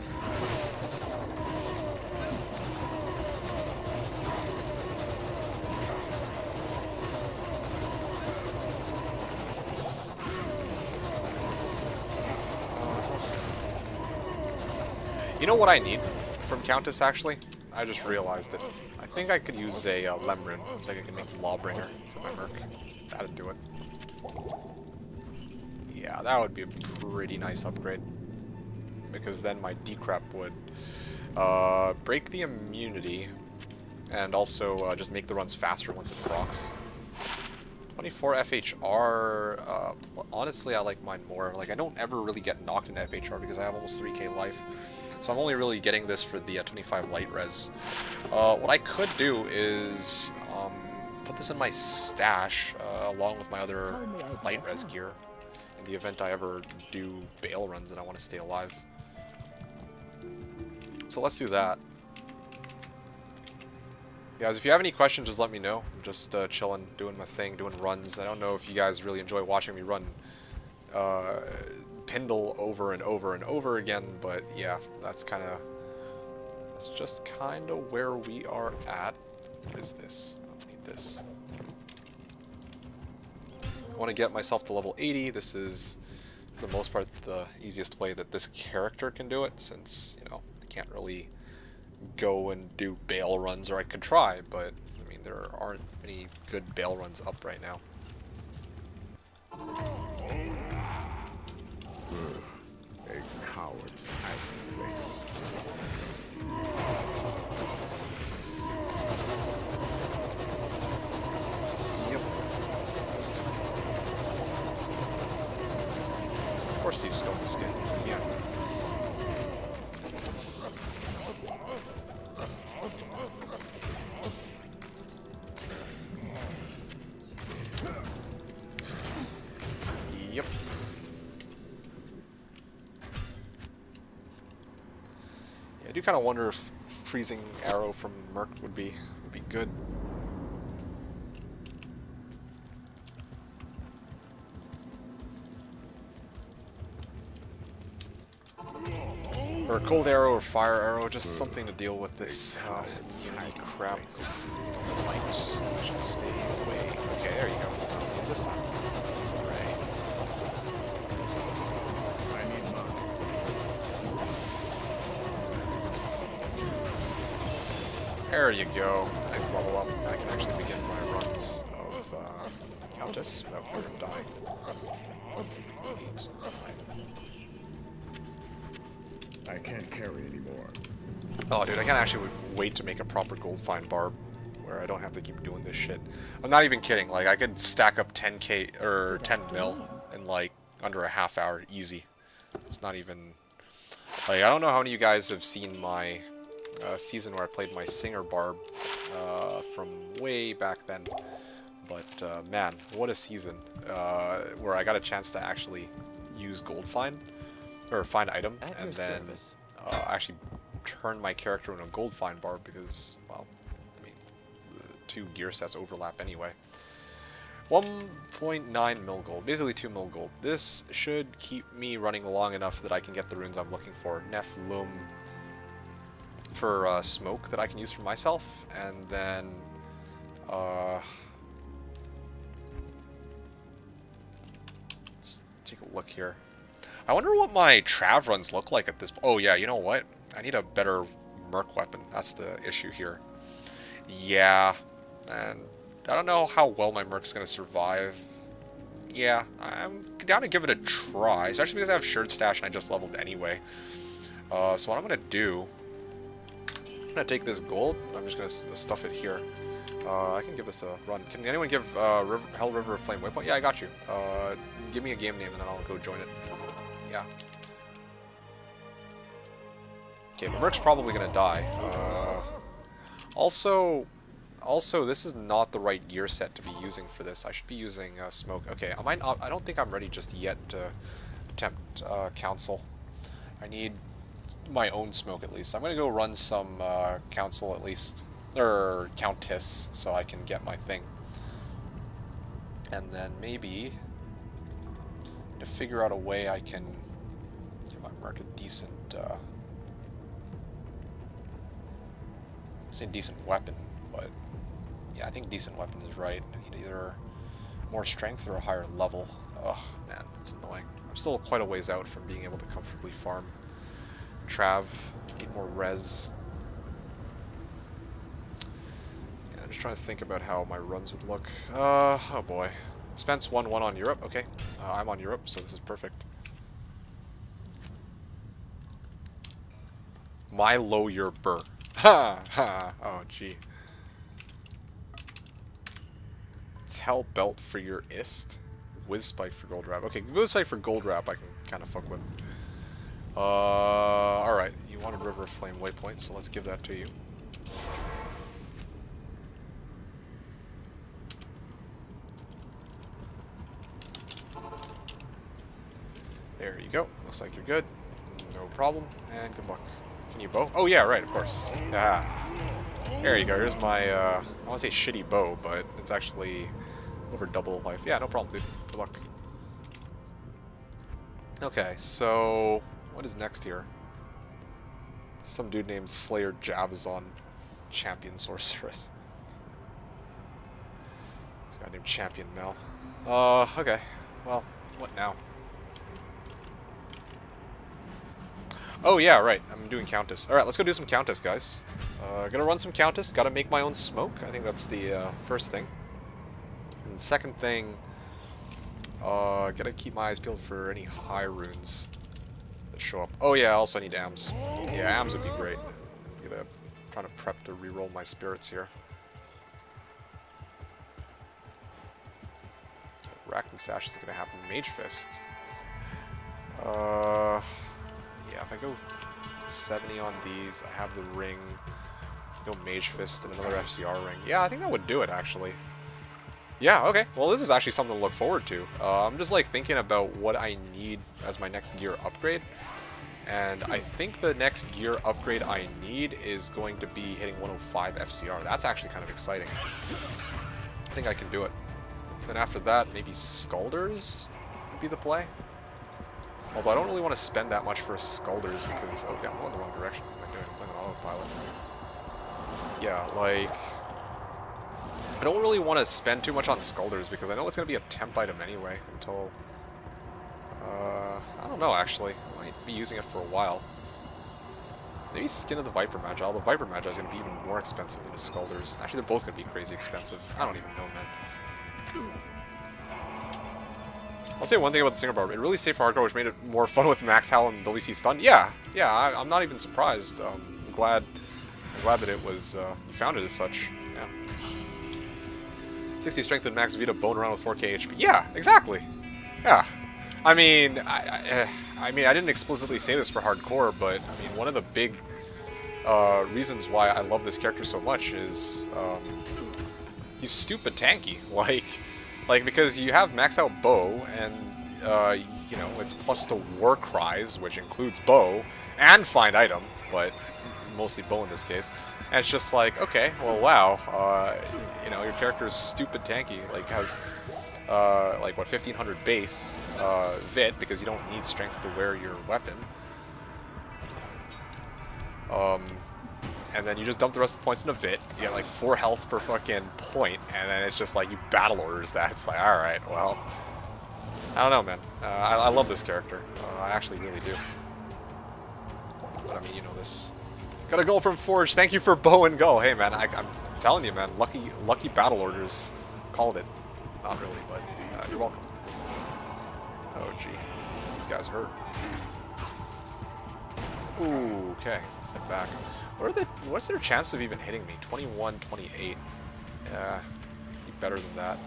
S1: You know what I need from Countess, actually? I just realized it. I think I could use a Lemrin, so I can make Lawbringer for my Merc. That'd do it. Yeah, that would be a pretty nice upgrade. Because then my decrep would break the immunity, and also just make the runs faster once it procs. 24 FHR, honestly I like mine more. Like, I don't ever really get knocked in FHR because I have almost 3k life. So I'm only really getting this for the 25 light res. What I could do is put this in my stash along with my other light res gear in the event I ever do bail runs and I want to stay alive. So let's do that. Guys, if you have any questions, just let me know. I'm just chilling, doing my thing, doing runs. I don't know if you guys really enjoy watching me run Pindle over and over and over again, but yeah, that's just kind of where we are at. What is this? I don't need this. I want to get myself to level 80. This is, for the most part, the easiest way that this character can do it, since, you know, I can't really go and do bail runs, or I could try, but I mean, there aren't any good bail runs up right now.
S2: A coward's hiding place.
S1: Yep. Of course he's stone skin. Yeah. Yep. Yeah, I do kind of wonder if freezing arrow from Merc would be good. Or a cold arrow or fire arrow, just something to deal with this immunity crap. Light should stay away. Okay, there you go. This time. Right.
S2: I need mine.
S1: There you go. Nice level up. I can actually begin my runs of Countess without fear of dying. 8, 9.
S2: I can't carry anymore.
S1: Oh, dude, I can't actually wait to make a proper gold find Barb, where I don't have to keep doing this shit. I'm not even kidding. Like, I could stack up 10k or 10 mil in like under a half hour, easy. It's not even like, I don't know how many of you guys have seen my season where I played my singer Barb from way back then. But man, what a season where I got a chance to actually use gold find. Or find item, and then actually turn my character into a gold find Barb because, well, I mean, two gear sets overlap anyway. 1.9 mil gold, basically 2 mil gold. This should keep me running long enough that I can get the runes I'm looking for. Nef, Loom, for smoke that I can use for myself, and then let's take a look here. I wonder what my Trav runs look like at this. Oh yeah, you know what? I need a better Merc weapon. That's the issue here. Yeah, and I don't know how well my Merc's gonna survive. Yeah, I'm down to give it a try, especially because I have Sherd Stash and I just leveled anyway. So what I'm gonna do, I'm gonna take this gold. I'm just gonna stuff it here. I can give this a run. Can anyone give Hell River a Flame Waypoint? Yeah, I got you. Give me a game name and then I'll go join it. Yeah. Okay, my Merc's probably gonna die. Also, this is not the right gear set to be using for this. I should be using smoke. Okay, I don't think I'm ready just yet to attempt council. I need my own smoke at least. I'm gonna go run some council at least, or countess, so I can get my thing. And then maybe to figure out a way I can give my Merc a decent, say decent weapon, but yeah, I think decent weapon is right. I need either more strength or a higher level. Ugh, man, it's annoying. I'm still quite a ways out from being able to comfortably farm Trav. Need more res. Yeah, I'm just trying to think about how my runs would look. Oh boy. Spence 1-1 on Europe. Okay, I'm on Europe, so this is perfect. My lawyer burr. Ha ha. Oh gee. Tell belt for your ist. Whiz spike for gold wrap. Okay, whiz spike for gold wrap I can kind of fuck with. Alright. You wanted River of Flame waypoint, so let's give that to you. There you go. Looks like you're good. No problem. And good luck. Can you bow? Oh yeah, right, of course. Yeah. There you go. Here's my, I want to say shitty bow, but it's actually over double life. Yeah, no problem, dude. Good luck. Okay, so what is next here? Some dude named Slayer Javazon, Champion Sorceress. This guy named Champion Mel. Okay. Well, what now? Oh yeah, right. I'm doing Countess. Alright, let's go do some Countess, guys. Gonna run some Countess. Gotta make my own smoke. I think that's the first thing. And second thing, gotta keep my eyes peeled for any high runes that show up. Oh yeah, also I need AMs. Yeah, AMs would be great. Trying to prep to reroll my spirits here. Rack and Sash is gonna happen. Mage Fist. Yeah, if I go 70 on these, I have the ring. Go Mage Fist and another FCR ring. Yeah, I think that would do it, actually. Yeah, okay. Well, this is actually something to look forward to. I'm just, like, thinking about what I need as my next gear upgrade. And I think the next gear upgrade I need is going to be hitting 105 FCR. That's actually kind of exciting. I think I can do it. Then after that, maybe Skulders would be the play. Although I don't really want to spend that much for Skulders because, oh yeah, I'm going the wrong direction. I'm playing on autopilot. Yeah, like, I don't really want to spend too much on Skulders because I know it's going to be a temp item anyway until, I don't know actually. I might be using it for a while. Maybe Skin of the Viper Magi. The Viper Magi is going to be even more expensive than the Skulders. Actually, they're both going to be crazy expensive. I don't even know, man. I'll say one thing about the Singer Barb. It really saved for hardcore, which made it more fun with Max Howl and WC Stun. Yeah, I'm not even surprised. I'm glad that it was, you found it as such. Yeah. 60 strength and max Vita bone around with 4k HP. Yeah, exactly. Yeah. I mean, I didn't explicitly say this for hardcore, but I mean, one of the big reasons why I love this character so much is he's stupid tanky. Like because you have max out bow and you know, it's plus to war cries, which includes bow and find item, but mostly bow in this case. And it's just like, okay, well, wow, you know, your character is stupid tanky, like has like what 1500 base vit because you don't need strength to wear your weapon. And then you just dump the rest of the points into Vit. You get like 4 health per fucking point, and then it's just like you battle orders that. It's like, alright, well, I don't know, man. I love this character. I actually really do. But I mean, you know this. Got a goal from Forge. Thank you for bow and go. Hey, man, I'm telling you, man, lucky battle orders called it. Not really, but you're welcome. Oh, gee. These guys hurt. Ooh, okay. Let's head back. What's their chance of even hitting me? 21, 28. Yeah, be better than that.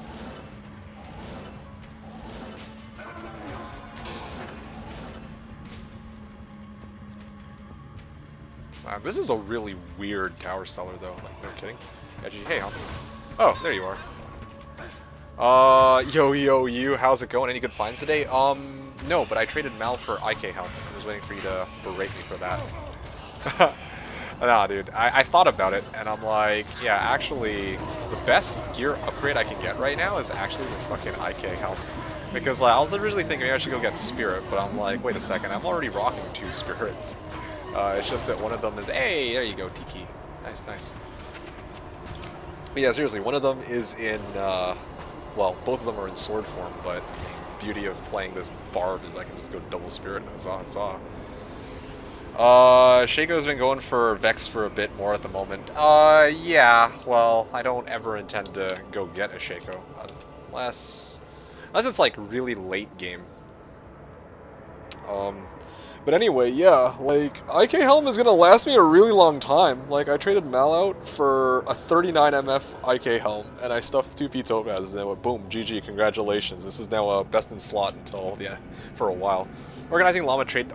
S1: This is a really weird tower cellar, though. Like, no kidding. Edgy, hey, oh, there you are. Yo, you, how's it going? Any good finds today? No, but I traded Mal for IK help. I was waiting for you to berate me for that. Nah, dude, I thought about it, and I'm like, yeah, actually, the best gear upgrade I can get right now is actually this fucking IK help. Because like, I was originally thinking maybe I should go get Spirit, but I'm like, wait a second, I'm already rocking 2 Spirits. It's just that one of them is, hey, there you go, Tiki. Nice, nice. But yeah, seriously, one of them is in, well, both of them are in sword form, but I mean, the beauty of playing this Barb is I can just go double Spirit and huzzah. Shaco's been going for Vex for a bit more at the moment. Yeah, well, I don't ever intend to go get a Shaco. Unless it's like really late game. But anyway, yeah, like, IK Helm is gonna last me a really long time. Like, I traded Mal out for a 39 MF IK Helm, and I stuffed 2P Topazes, and it went, boom, GG, congratulations. This is now a best in slot until, yeah, for a while. Organizing llama trades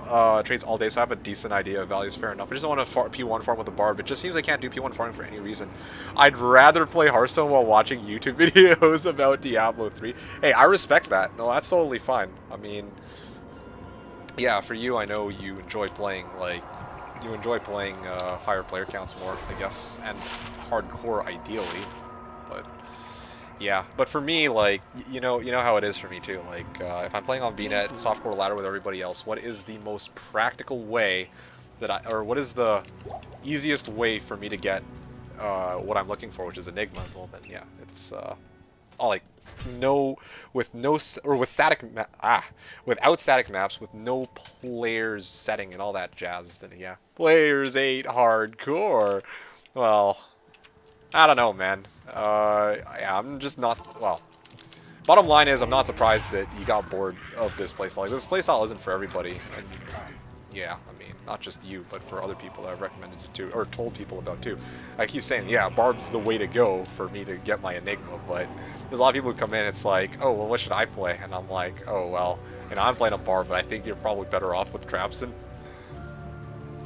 S1: all day, so I have a decent idea of values, fair enough. I just don't want to P1 farm with the Barb. It just seems I can't do P1 farming for any reason. I'd rather play Hearthstone while watching YouTube videos about Diablo 3. Hey, I respect that. No, that's totally fine. I mean, yeah, for you, I know you enjoy playing, like, higher player counts more, I guess, and hardcore ideally, but yeah. But for me, like, you know how it is for me too. Like, if I'm playing on VNet and softcore ladder with everybody else, what is the most practical way or what is the easiest way for me to get what I'm looking for, which is Enigma? Well, then yeah, it's without static maps, with no players setting and all that jazz, then yeah, players 8 hardcore. Well, I don't know, man. Yeah, I'm just not, well, bottom line is I'm not surprised that you got bored of this playstyle. Like, this playstyle isn't for everybody, and yeah, I mean, not just you, but for other people that I've recommended it to, or told people about too. I keep saying, yeah, Barb's the way to go for me to get my Enigma, but there's a lot of people who come in, it's like, oh, well, what should I play? And I'm like, oh, well, you know, I'm playing a Barb, but I think you're probably better off with Trapson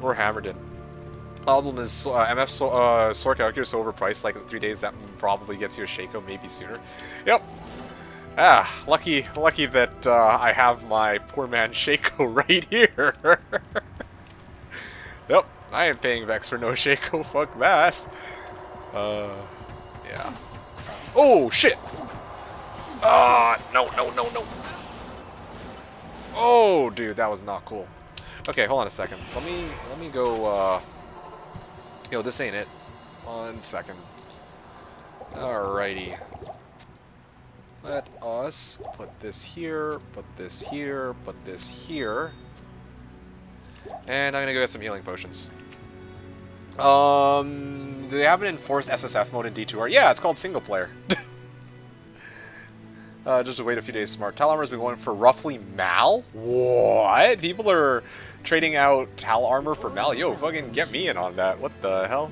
S1: or Hammerden. Problem is, MF Sword Calculator is so overpriced, like in 3 days, that probably gets you a Shaco, maybe sooner. Yep. Ah, lucky that I have my poor man Shaco right here. Yep, I ain't paying Vex for no Shaco, fuck that. Yeah. Oh, shit! No. Oh, dude, that was not cool. Okay, hold on a second. Let me go, yo, this ain't it. 1 second. Alrighty. Let us put this here, put this here, put this here. And I'm gonna go get some healing potions. They have an enforced SSF mode in D2R. Yeah, it's called single player. Just to wait a few days smart. Tal Armor's been going for roughly Mal? What? People are trading out Tal Armor for Mal? Yo, fucking get me in on that. What the hell?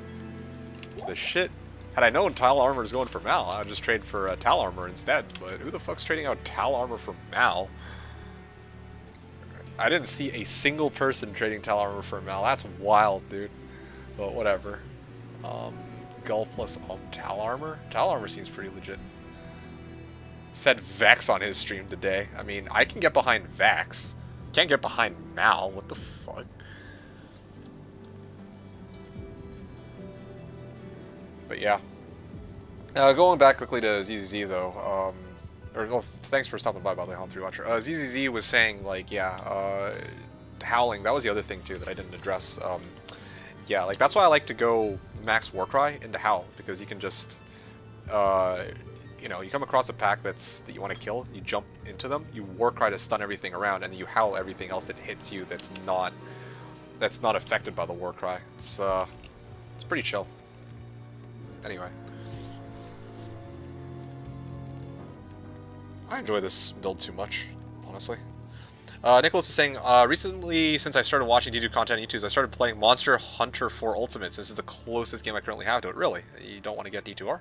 S1: The shit? Had I known Tal Armor is going for Mal, I would just trade for Tal Armor instead. But who the fuck's trading out Tal Armor for Mal? I didn't see a single person trading Tal Armor for Mal. That's wild, dude. But whatever. Gull plus Tal Armor? Tal Armor seems pretty legit. Said Vex on his stream today. I mean, I can get behind Vex. Can't get behind Mal. What the fuck? But yeah. Going back quickly to ZZZ though, well, thanks for stopping by the way, on 3 Watcher. ZZZ was saying, like, yeah, howling, that was the other thing too that I didn't address. Yeah, like, that's why I like to go max Warcry into Howl, because you can just, you know, you come across a pack that you want to kill, you jump into them, you Warcry to stun everything around, and then you howl everything else that hits you that's not affected by the Warcry. It's pretty chill. Anyway. I enjoy this build too much, honestly. Nicholas is saying, recently, since I started watching D2 content on YouTube, I started playing Monster Hunter 4 Ultimates. This is the closest game I currently have to it. Really? You don't want to get D2R?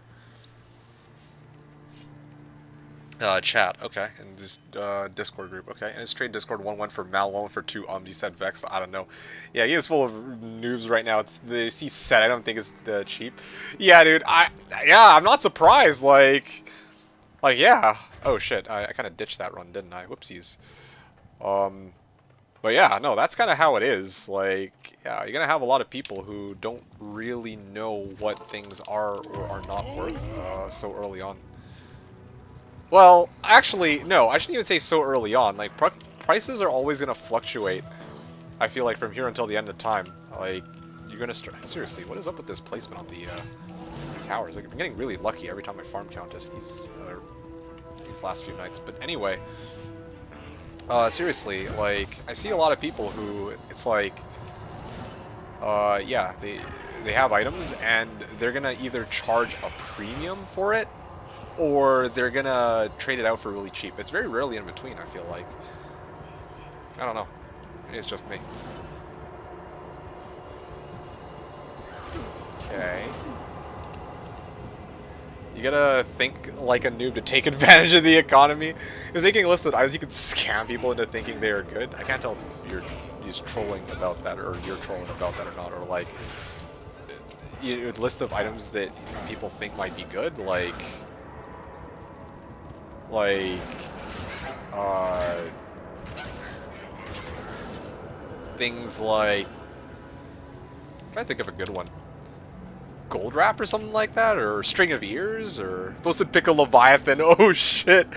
S1: Chat, okay. And this Discord group, okay. And his trade Discord, one went for Malone for 2 he said Vex, I don't know. Yeah, he is full of noobs right now. It's the C set, I don't think it's cheap. Yeah, dude, I'm not surprised, like, yeah. Oh shit, I kind of ditched that run, didn't I? Whoopsies. But yeah, no, that's kind of how it is. Like, yeah, you're gonna have a lot of people who don't really know what things are or are not worth so early on. Well, actually, no, I shouldn't even say so early on. Like, prices are always gonna fluctuate, I feel like, from here until the end of time. Like, you're gonna start... Seriously, what is up with this placement on the towers? Like, I'm getting really lucky every time I farm Countess these last few nights. But anyway, seriously, like, I see a lot of people who, it's like, yeah, they have items and they're gonna either charge a premium for it or they're gonna trade it out for really cheap. It's very rarely in between, I feel like. I don't know. Maybe it's just me. Okay. You gotta think like a noob to take advantage of the economy. He was making a list of items you could scam people into thinking they are good. I can't tell if you're just trolling about that, or you're trolling about that or not, or like a list of items that people think might be good, like things like, I'm trying to think of a good one. Gold wrap or something like that, or string of ears, or supposed to pick a Leviathan. Oh shit.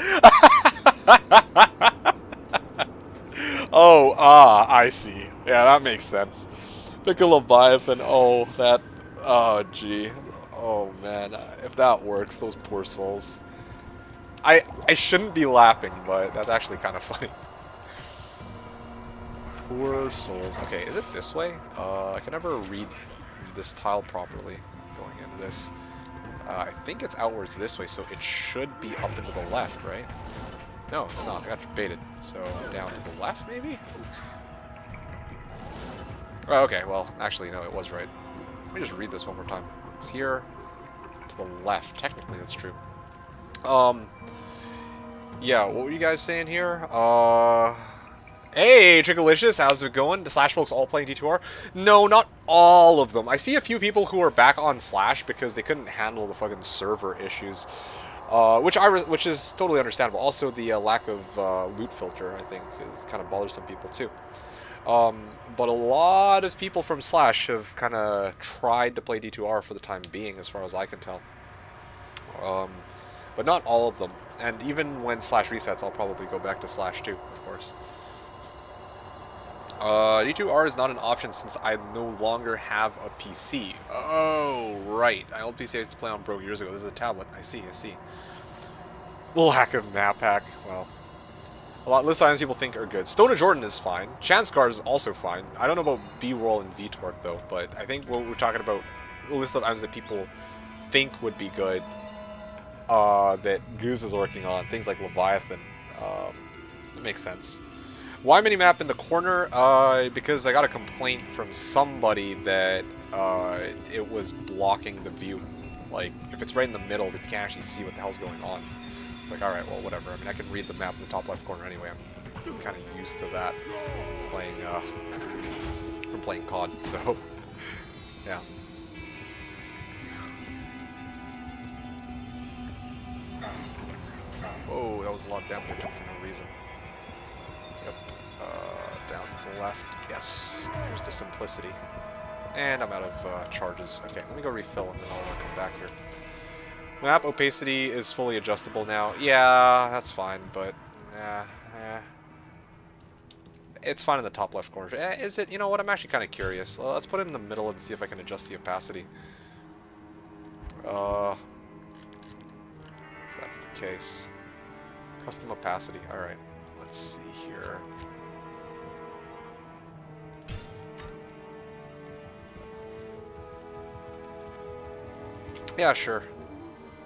S1: Oh, I see. Yeah, that makes sense. Pick a Leviathan. Oh, that, oh gee. Oh man, if that works, those poor souls. I shouldn't be laughing, but that's actually kind of funny. Poor souls. Okay, is it this way? I can never read this tile properly going into this. I think it's outwards this way, so it should be up and to the left, right? No, it's not. I got baited. So down to the left, maybe? Oh, okay, well, actually, no, it was right. Let me just read this one more time. It's here to the left. Technically, that's true. Yeah, what were you guys saying here? Hey, Trickalicious, how's it going? The Slash folks all playing D2R? No, not all of them. I see a few people who are back on Slash because they couldn't handle the fucking server issues, which is totally understandable. Also, the lack of loot filter, I think, is kind of bothers some people too. But a lot of people from Slash have kind of tried to play D2R for the time being, as far as I can tell. But not all of them. And even when Slash resets, I'll probably go back to Slash too, of course. D2R is not an option since I no longer have a PC. Oh, right. My old PC I used to play on broke years ago. This is a tablet. I see. Lack of map hack. Well, a lot less items people think are good. Stone of Jordan is fine. Chanscar is also fine. I don't know about B-Roll and V-Torque though, but I think what we're talking about, a list of items that people think would be good, that Goose is working on. Things like Leviathan. That makes sense. Why minimap in the corner? Because I got a complaint from somebody that it was blocking the view. Like, if it's right in the middle, they can't actually see what the hell's going on. It's like, alright, well, whatever. I mean, I can read the map in the top left corner anyway. I'm kind of used to that from playing COD, so, yeah. Whoa, that was a lot of damage I took for no reason. Yep. Down to the left. Yes. Here's the simplicity. And I'm out of charges. Okay, let me go refill and then I'll come back here. Map opacity is fully adjustable now. Yeah, that's fine, but it's fine in the top left corner. Is it? You know what? I'm actually kind of curious. Let's put it in the middle and see if I can adjust the opacity. That's the case. Custom opacity. All right. Let's see here. Yeah, sure.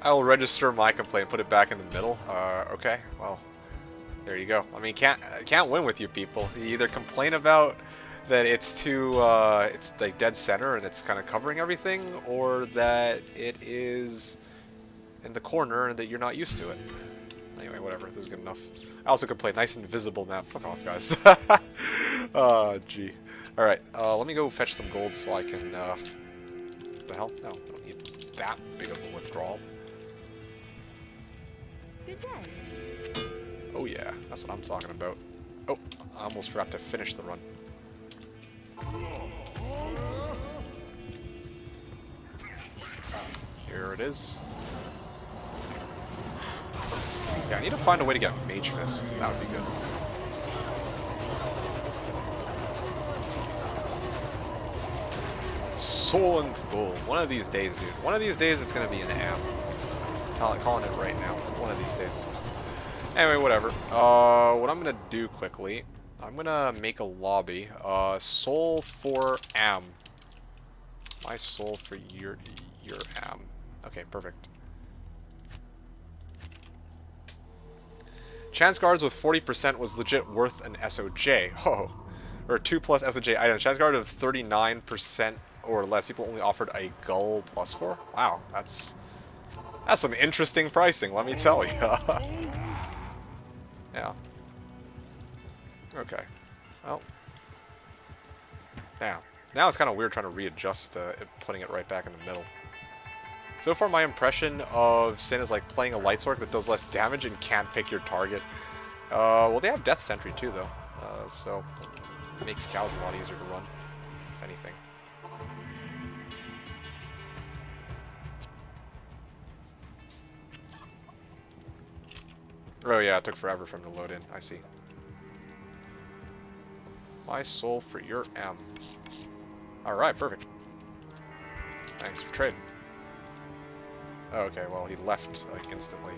S1: I will register my complaint, put it back in the middle. Okay, well, there you go. I mean, can't win with you people. You either complain about that it's too, it's like dead center and it's kind of covering everything, or that it is in the corner and that you're not used to it. Anyway, whatever. This is good enough. I also complain. Nice and visible map. Fuck off, guys. Oh, gee. All right. Let me go fetch some gold so I can. What the hell? No, I don't need that big of a withdrawal.
S4: Good day.
S1: Oh yeah, that's what I'm talking about. Oh, I almost forgot to finish the run. Here it is. Yeah, I need to find a way to get Mage Fist. That would be good. Soul and Full. One of these days, dude. One of these days it's going to be an AM. Calling it right now. One of these days. Anyway, whatever. What I'm going to do quickly, I'm going to make a lobby. Soul for AM. My soul for your AM. Okay, perfect. Chance guards with 40% was legit worth an SOJ. Oh. Or 2 plus SOJ items. Chance guard of 39% or less. People only offered a gull plus 4. Wow, that's some interesting pricing, let me tell you. Yeah. Okay. Well. Now it's kind of weird trying to readjust putting it right back in the middle. So far, my impression of Sin is like playing a light sword that does less damage and can't pick your target. Well, they have Death Sentry too, though. So it makes cows a lot easier to run, if anything. Oh yeah, it took forever for him to load in. I see. My soul for your M. Alright, perfect. Thanks for trading. Oh, okay, well, he left, like, instantly.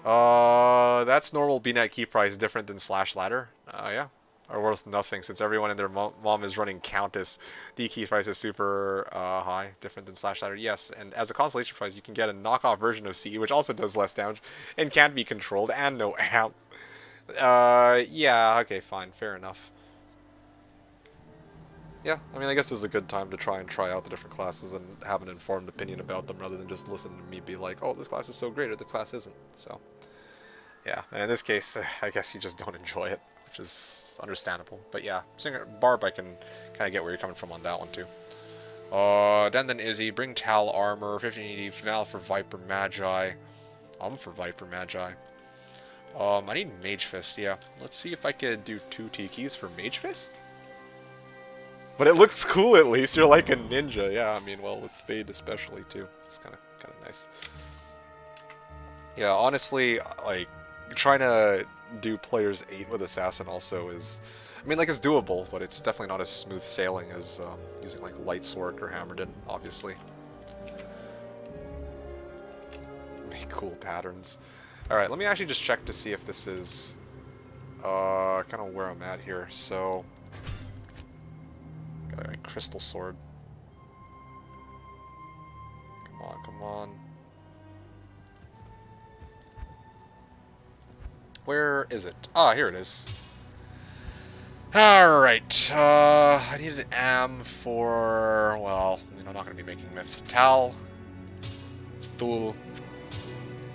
S1: That's normal BNet key price different than slash ladder. Yeah. Are worth nothing since everyone and their mom is running Countess. D key price is super high, different than slash ladder. Yes, and as a consolation prize, you can get a knockoff version of CE, which also does less damage and can be controlled and no amp. Yeah, okay, fine, fair enough. Yeah, I mean, I guess this is a good time to try out the different classes and have an informed opinion about them rather than just listen to me be like, oh, this class is so great or this class isn't. So, yeah, and in this case, I guess you just don't enjoy it, which is understandable. But yeah, Barb, I can kind of get where you're coming from on that one too. Then Izzy, bring Tal armor, 1580 Val for Viper Magi. For Viper Magi. I need Mage Fist, yeah. Let's see if I could do 2 T-keys for Mage Fist. But it looks cool at least. You're like a ninja. Yeah, I mean, well, with Fade especially too. It's kind of nice. Yeah, honestly, like trying to do players 8 with Assassin also is, I mean, like it's doable, but it's definitely not as smooth sailing as using like Light Sword or Hammer did, obviously. Make cool patterns. All right, let me actually just check to see if this is kind of where I'm at here. So. Got a crystal sword. Come on, come on. Where is it? Ah, here it is. Alright, I needed an AM for, well, I'm not going to be making Myth. Tal, Thul,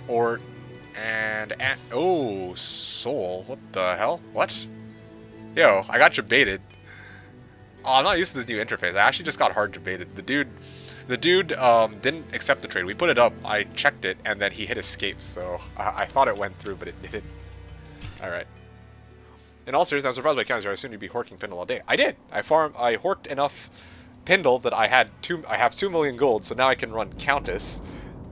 S1: Ort, and oh, Soul. What the hell? What? Yo, I got you baited. Oh, I'm not used to this new interface. I actually just got hard debated. The dude didn't accept the trade. We put it up, I checked it, and then he hit escape, so I thought it went through, but it didn't. Alright. In all seriousness, I'm surprised by counters. I assumed you'd be horking Pindle all day. I did. I horked enough Pindle that I have 2 million gold, so now I can run Countess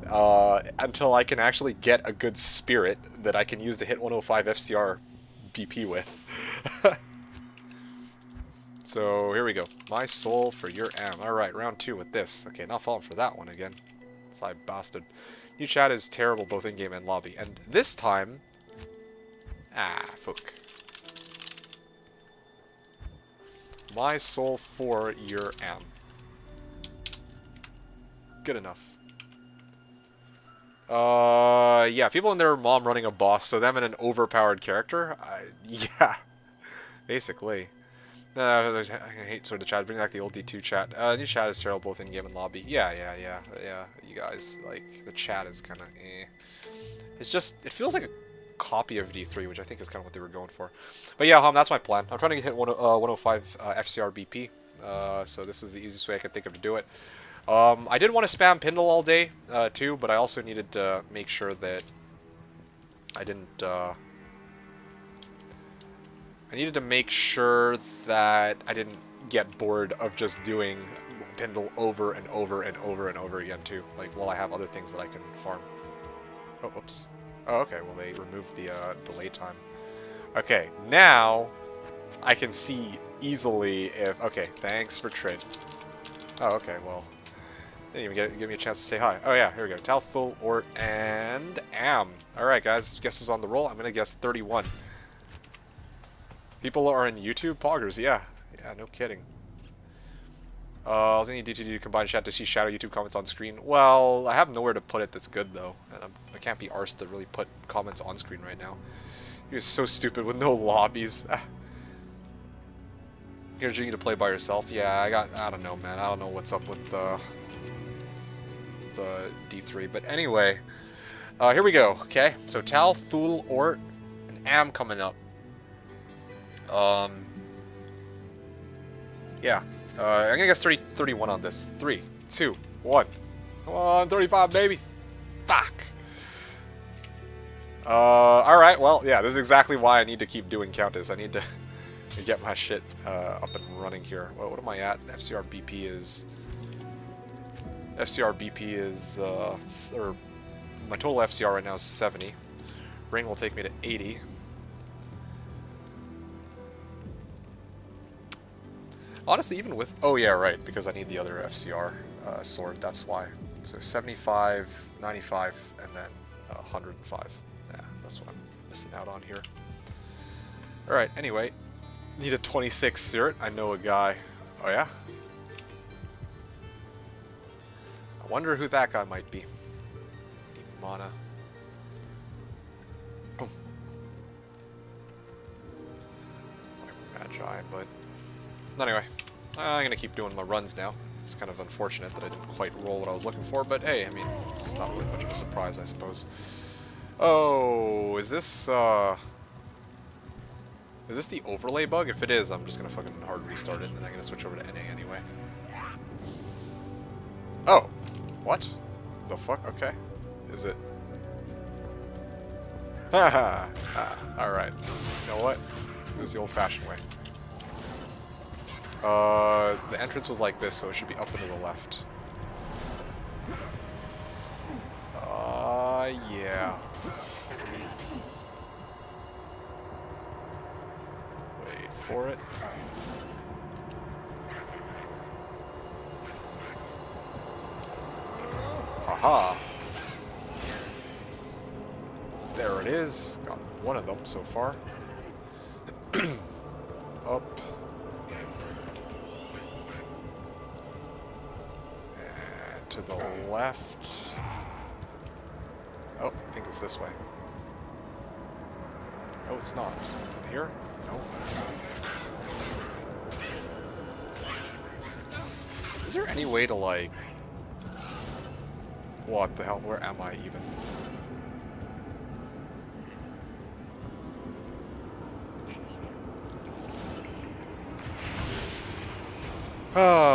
S1: until I can actually get a good spirit that I can use to hit 105 FCR BP with. So here we go. My soul for your am. Alright, round 2 with this. Okay, not falling for that one again. Sly bastard. New chat is terrible both in-game and lobby. And this time... Ah, fuck. My soul for your am. Good enough. Yeah, people and their mom running a boss, so them and an overpowered character? Yeah. Basically. I hate sort of chat. Bring back the old D2 chat. New chat is terrible both in-game and lobby. Yeah. You guys, like, the chat is kind of eh. It's just, it feels like a copy of D3, which I think is kind of what they were going for. But yeah, that's my plan. I'm trying to hit 105 FCR BP, so this is the easiest way I could think of to do it. I did want to spam Pindle all day, too, but I also needed to make sure that I didn't, I needed to make sure that I didn't get bored of just doing Pindle over and over and over and over again, too. Like, while I have other things that I can farm. Oh, whoops. Oh, okay, well, they removed the delay time. Okay, now I can see easily if... Okay, thanks for trade. Oh, okay, well... Didn't even give me a chance to say hi. Oh, yeah, here we go. Talthul, Ort, and Am. Alright, guys, guesses on the roll. I'm going to guess 31. People are in YouTube poggers, yeah. Yeah, no kidding. I was going to need D2 to combine chat to see shadow YouTube comments on screen. Well, I have nowhere to put it that's good, though. And I can't be arsed to really put comments on screen right now. You're so stupid with no lobbies. Here's you to play by yourself. Yeah, I don't know, man. I don't know what's up with the D3. But anyway, here we go, okay? So Tal, Thul, Ort, and Am coming up. Yeah. I'm gonna guess 31 on this. 3, 2, 1. Come on, 35, baby. Fuck. Alright, well, yeah, this is exactly why I need to keep doing Countess. I need to get my shit up and running here. Well, what am I at? FCR BP is... or my total FCR right now is 70. Ring will take me to 80. Honestly, even with... Oh, yeah, right, because I need the other FCR sword, that's why. So 75, 95, and then 105. Yeah, that's what I'm missing out on here. Alright, anyway. Need a 26 Spirit. I know a guy. Oh, yeah? I wonder who that guy might be. Need mana. Boom. Magi, but... Anyway, I'm gonna keep doing my runs now. It's kind of unfortunate that I didn't quite roll what I was looking for, but hey, I mean, it's not really much of a surprise, I suppose. Oh, is this the overlay bug? If it is, I'm just gonna fucking hard restart it, and then I'm gonna switch over to NA anyway. Oh, what? The fuck? Okay. Is it? Haha. Alright. You know what? This is the old-fashioned way. The entrance was like this, so it should be up and to the left. Yeah. Wait for it. Aha! There it is. Got one of them so far. Up. To the left. Oh, I think it's this way. Oh, it's not. Is it here? No. Is there any way to, like... What the hell? Where am I even?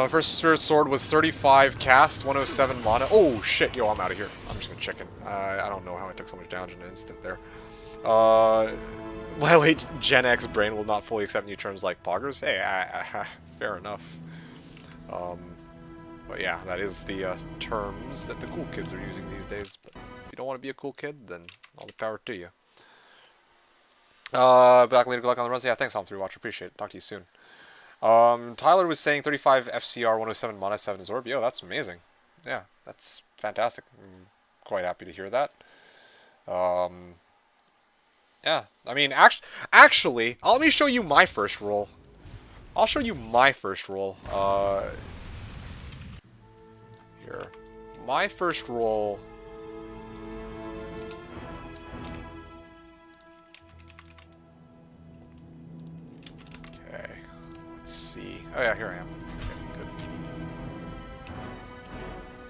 S1: First Spirit Sword was 35 cast, 107 mana. Oh shit, yo, I'm out of here. I'm just gonna check in. I don't know how I took so much damage in an instant there. My late Gen X brain will not fully accept new terms like poggers. Hey, fair enough. But yeah, that is the terms that the cool kids are using these days. But if you don't want to be a cool kid, then all the power to you. Black Lady, good luck on the runs. Yeah, thanks, Tom3 Watch. Appreciate it. Talk to you soon. Tyler was saying 35 FCR 107 Mana 7 Zorb. Yo, that's amazing. Yeah, that's fantastic. I'm quite happy to hear that. Yeah, I mean, actually, let me show you my first roll. I'll show you my first roll. Here. My first roll. Okay, let's see. Oh yeah, here I am. Okay, good.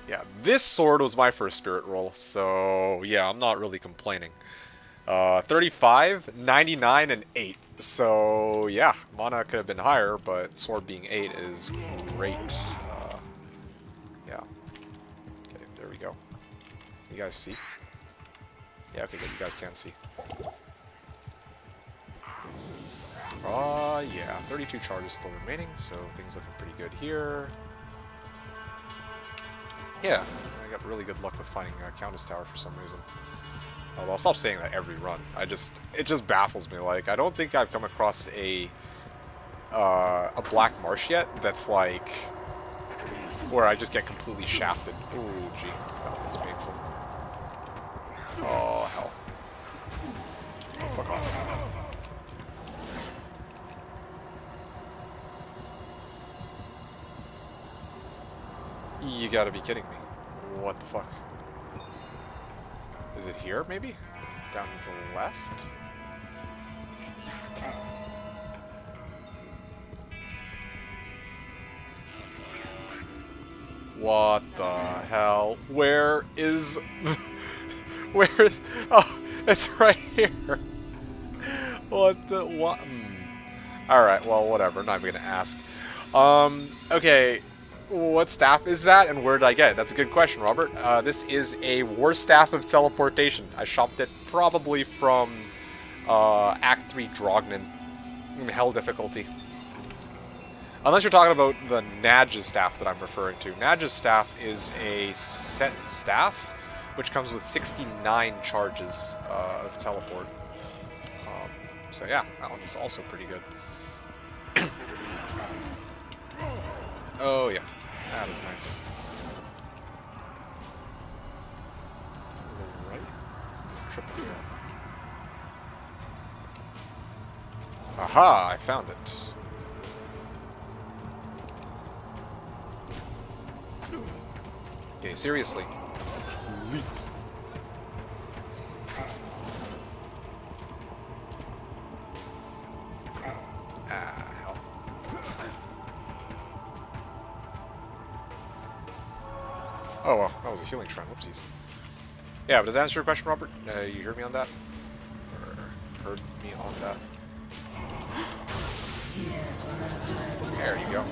S1: Yeah, this sword was my first spirit roll, so yeah, I'm not really complaining. 35, 99, and 8. So yeah, mana could have been higher, but sword being 8 is great. Yeah. Okay, there we go. You guys see? Yeah, okay, good. You guys can see. Yeah, 32 charges still remaining, so things looking pretty good here. Yeah, I got really good luck with finding Countess Tower for some reason. Although I'll stop saying that every run. It just baffles me. Like, I don't think I've come across a Black Marsh yet that's like where I just get completely shafted. Ooh, gee, oh, that's painful. Oh hell! Oh, fuck off! You gotta be kidding me! What the fuck? Is it here, maybe? Down to the left? What the hell? Where is... Where is... Oh, it's right here. What the... What? Alright, well, whatever. Not even gonna ask. Okay. What staff is that, and where did I get it? That's a good question, Robert. This is a War Staff of Teleportation. I shopped it probably from Act 3 Drognin. Hell difficulty. Unless you're talking about the Nadge's staff that I'm referring to. Nadge's staff is a set staff, which comes with 69 charges of teleport. So yeah, that one's also pretty good. Oh yeah. That is nice. Right? Triple jump. Aha! I found it. Okay, seriously. Leap. Oh, well, that was a healing shrine. Whoopsies. Yeah, but does that answer your question, Robert? You heard me on that? Or heard me on that? There you go.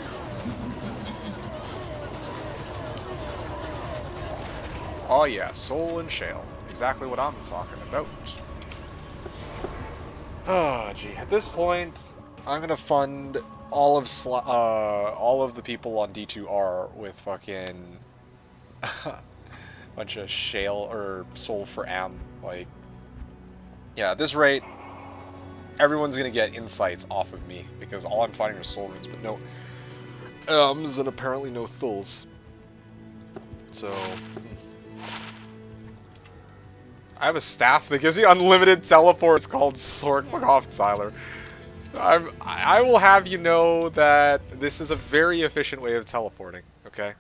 S1: Oh yeah, Soul and Shale. Exactly what I'm talking about. Oh, gee. At this point, I'm gonna fund all of the people on D2R with fucking... bunch of shale or soul for am. Like, yeah, at this rate, everyone's gonna get insights off of me because all I'm finding are soul runes, but no ums and apparently no thulls. So, I have a staff that gives you unlimited teleport. It's called Sword. Fuck off, Tyler. I will have you know that this is a very efficient way of teleporting. Okay.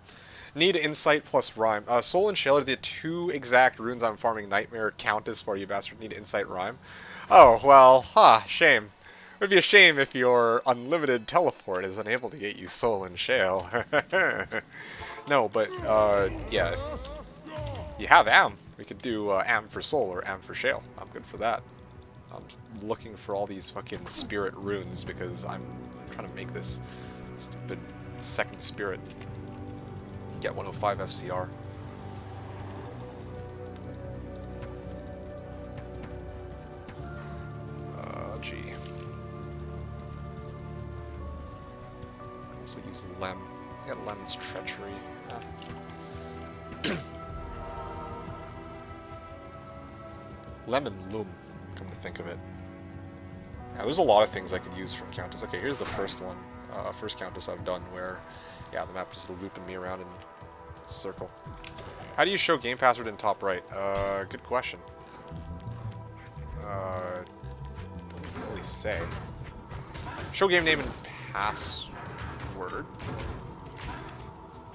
S1: Need insight plus rhyme. Soul and Shale are the two exact runes I'm farming Nightmare Countess for, you bastard. Need insight rhyme. Oh, well, shame. It would be a shame if your unlimited teleport is unable to get you Soul and Shale. No, but, yeah. If you have Am. We could do Am for Soul or Am for Shale. I'm good for that. I'm looking for all these fucking spirit runes because I'm trying to make this stupid second spirit. Get 105 FCR. Gee. Also use Lem. I got Lem's Treachery. Lemon Loom, come to think of it. Yeah, there's a lot of things I could use from Countess. Okay, here's the first one. First Countess I've done where, yeah, the map just looping me around in a circle. How do you show game password in top right? Good question. Doesn't really say. Show game name and password.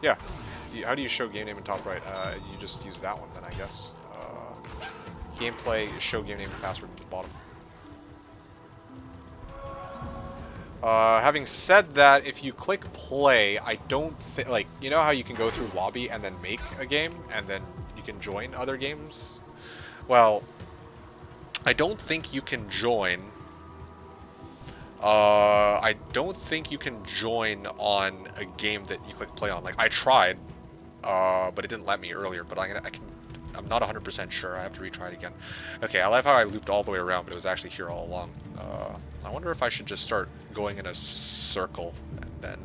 S1: Yeah. How do you show game name in top right? You just use that one then, I guess. Gameplay, show game name and password at the bottom. Having said that, if you click play, I don't think, like, you know how you can go through lobby and then make a game, and then you can join other games? Well, I don't think you can join. I don't think you can join on a game that you click play on. Like, I tried, but it didn't let me earlier, but I'm not 100% sure. I have to retry it again. Okay, I love how I looped all the way around, but it was actually here all along. I wonder if I should just start going in a circle, and then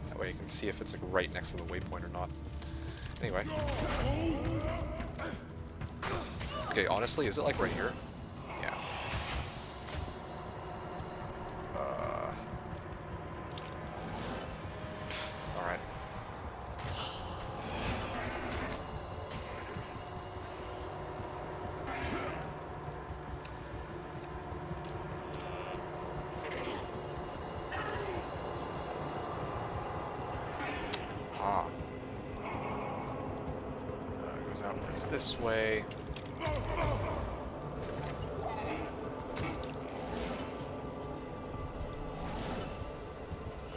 S1: that way you can see if it's like right next to the waypoint or not. Anyway. Okay, honestly, is it like right here? Yeah. Alright. Goes outwards this way.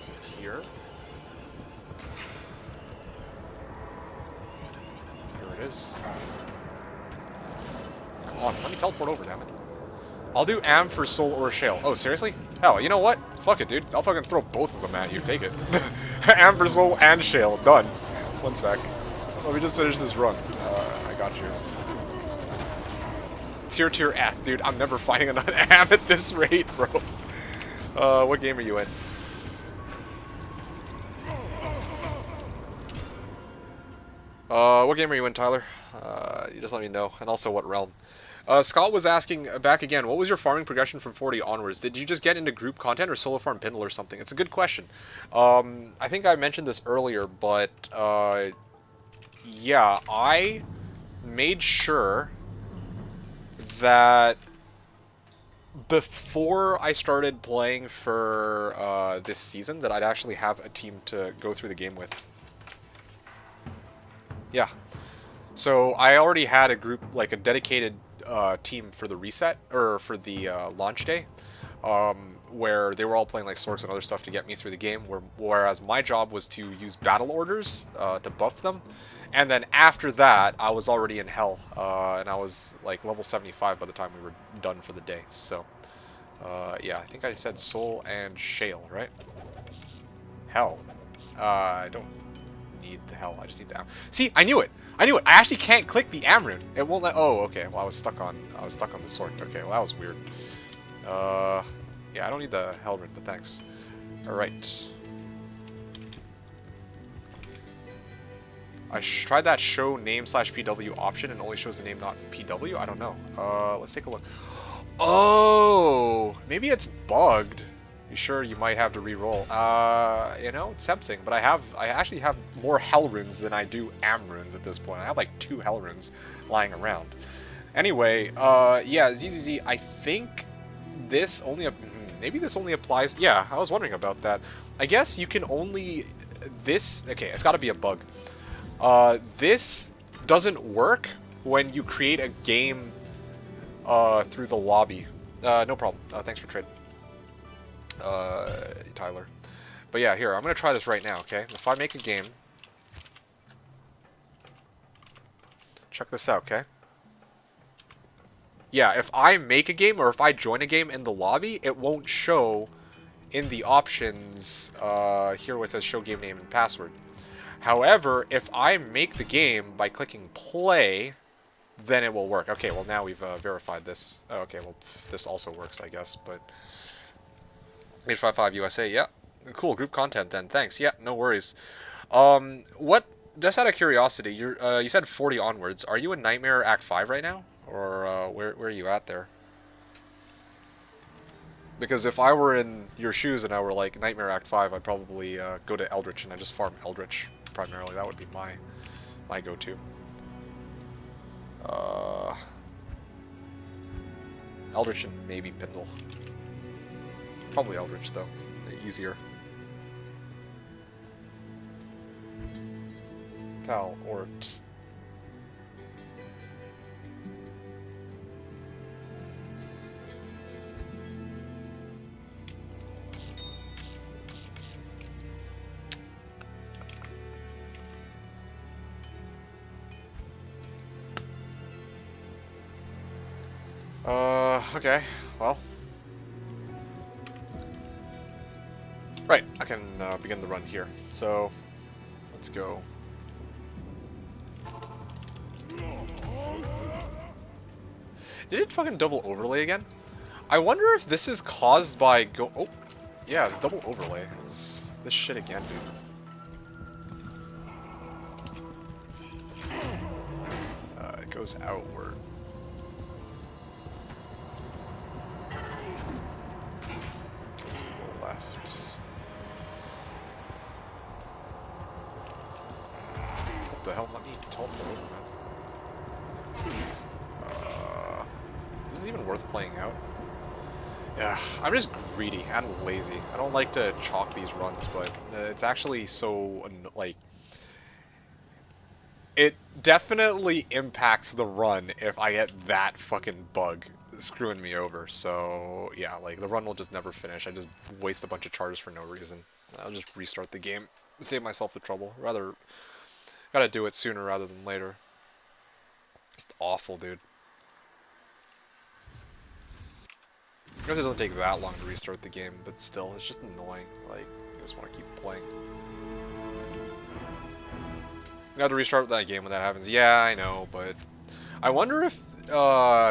S1: Is it here? Here it is. Come on, let me teleport over, damn it. I'll do Am for Soul or Shale. Oh, seriously? Hell, you know what? Fuck it, dude. I'll fucking throw both of them at you. Take it. Am for Soul and Shale. Done. One sec. Let me just finish this run. I got you. Tier F. Dude, I'm never fighting another Am at this rate, bro. What game are you in? What game are you in, Tyler? You just let me know. And also what realm. Scott was asking back again, what was your farming progression from 40 onwards? Did you just get into group content or solo farm Pindle or something? It's a good question. I think I mentioned this earlier, but yeah, I made sure that before I started playing for this season that I'd actually have a team to go through the game with. Yeah. So I already had a group, like a dedicated team for the reset, or for the launch day, where they were all playing like swords and other stuff to get me through the game, whereas my job was to use battle orders to buff them. And then after that, I was already in hell, and I was like level 75 by the time we were done for the day. So, yeah, I think I said Soul and Shale, right? Hell. I don't need the hell, I just need the Am. See, I knew it! I knew it! I actually can't click the Am rune. It won't let— oh, okay, well I was stuck on the sword. Okay, well that was weird. Yeah, I don't need the hell rune, but thanks. Alright. I tried that show name /PW option and only shows the name, not PW? I don't know. Let's take a look. Oh! Maybe it's bugged. You sure you might have to re-roll? You know, it's tempting, but I actually have more hell runes than I do Am runes at this point. I have like 2 hell runes lying around. Anyway, yeah, ZZZ, I think this only, maybe this only applies— yeah, I was wondering about that. I guess you can only— this— okay, it's gotta be a bug. This doesn't work when you create a game through the lobby. No problem. Thanks for trade, Tyler. But yeah, here, I'm gonna try this right now, okay? If I make a game, check this out, okay? Yeah, if I make a game or if I join a game in the lobby, it won't show in the options here where it says show game name and password. However, if I make the game by clicking play, then it will work. Okay, well now we've verified this. Oh, okay, well this also works, I guess, but H55 USA, yeah. Cool, group content then. Thanks. Yeah, no worries. What? Just out of curiosity, you said 40 onwards. Are you in Nightmare Act 5 right now, or where are you at there? Because if I were in your shoes and I were like Nightmare Act 5, I'd probably go to Eldritch and I just farm Eldritch primarily. That would be my go-to. Eldritch and maybe Bindle. Probably Eldritch though, easier. Cal Ort. Okay, well. Right, I can begin the run here. So, let's go. Did it fucking double overlay again? I wonder if this is caused by oh, yeah, it's double overlay. It's this shit again, dude. It goes outward. Goes to the left. What the hell? Let me teleport over, man. Is this even worth playing out? Yeah, I'm just greedy and lazy. I don't like to chalk these runs, but it's actually so, like... It definitely impacts the run if I get that fucking bug screwing me over. So, yeah, like, the run will just never finish. I just waste a bunch of charges for no reason. I'll just restart the game, save myself the trouble. Gotta do it sooner rather than later. Just awful, dude. I guess it doesn't take that long to restart the game, but still, it's just annoying. Like, you just want to keep playing. You got to restart that game when that happens. Yeah, I know, but I wonder if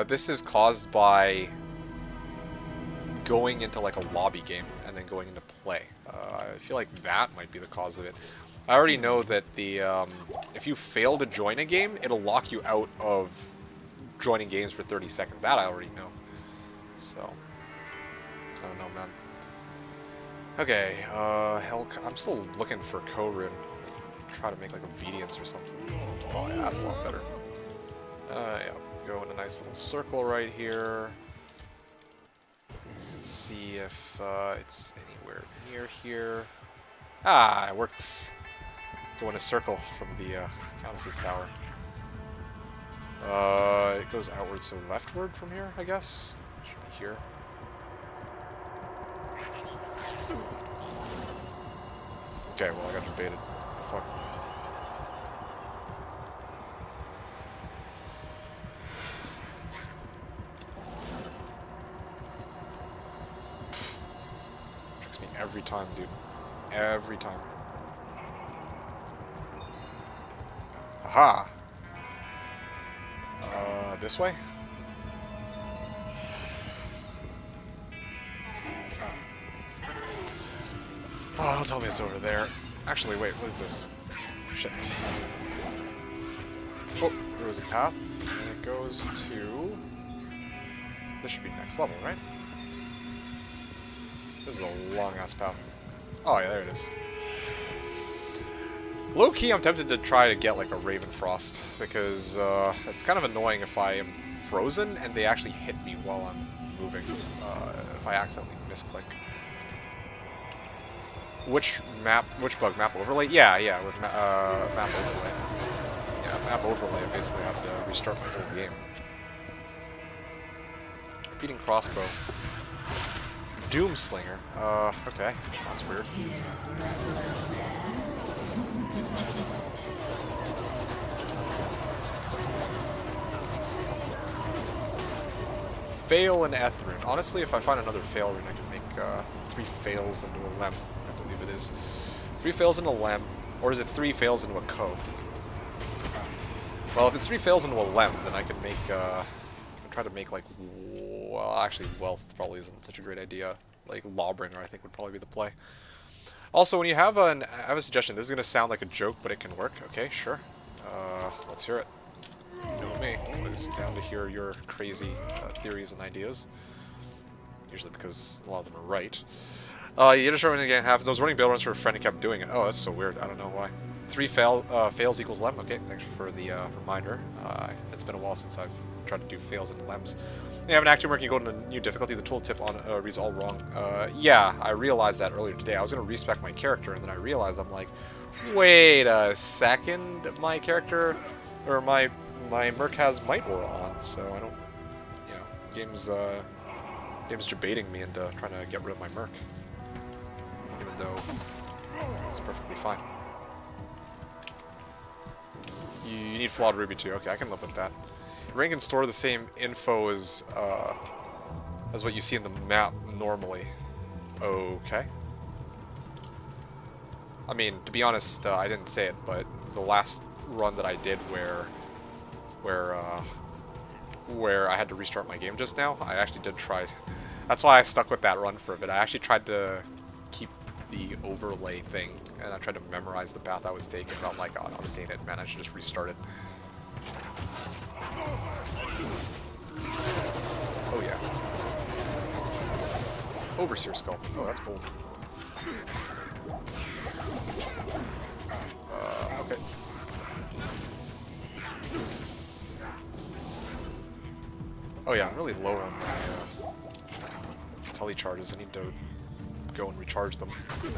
S1: this is caused by going into like a lobby game and then going into play. I feel like that might be the cause of it. I already know that the if you fail to join a game, it'll lock you out of joining games for 30 seconds. That I already know. So, I don't know, man. Okay, hell, I'm still looking for Korin. Try to make like obedience or something. Oh yeah, that's a lot better. Yeah, go in a nice little circle right here. See if it's anywhere near here. Ah, it works. Go in a circle from the Countess's tower. It goes outward, so leftward from here, I guess. Should be here. Okay, well I got debated. Fuck. Tricks me every time, dude. Every time. Aha! This way? Oh, don't tell me it's over there. Actually, wait, what is this? Shit. Oh, there was a path, and it goes to... This should be next level, right? This is a long-ass path. Oh, yeah, there it is. Low-key, I'm tempted to try to get, like, a Ravenfrost, because it's kind of annoying if I am frozen and they actually hit me while I'm moving, if I accidentally misclick. Which bug? Map overlay? Yeah, with map overlay. Yeah, map overlay, I basically have to restart my whole game. Repeating crossbow. Doomslinger. Okay. That's weird. Fail and Ethrun. Honestly, if I find another fail rune, I can make 3 fails into a lem. I believe it is. 3 fails into a lem, or is it 3 fails into a co? Well, if it's 3 fails into a lem, then I can make, I can try to make, like, well, actually, wealth probably isn't such a great idea. Like, Lawbringer, I think, would probably be the play. Also, when you have I have a suggestion. This is gonna sound like a joke, but it can work. Okay, sure. Let's hear it. You know me. It's down to hear your crazy theories and ideas. Usually because a lot of them are right. You just when the game happens. I was running bail runs for a friend and kept doing it. Oh, that's so weird. I don't know why. 3 fails equals lem. Okay, thanks for the reminder. It's been a while since I've tried to do fails and lems. You have an action where you go into new difficulty. The tooltip on reads all wrong. Yeah, I realized that earlier today. I was going to respec my character, and then I realized I'm like, wait a second, my character or my merc has might aura on, so I don't, you know, game's debating me into trying to get rid of my merc, even though it's perfectly fine. You need flawed ruby too. Okay, I can live with that. Rank can store the same info as what you see in the map normally. Okay. I mean, to be honest, I didn't say it, but the last run that I did where I had to restart my game just now, I actually did try. That's why I stuck with that run for a bit. I actually tried to keep the overlay thing, and I tried to memorize the path I was taking. But I'm like, oh, I'm seeing it, man. I should just restart it. Oh yeah. Overseer skull. Oh, that's cool. Okay. Oh yeah, I'm really low on my tele charges. I need to go and recharge them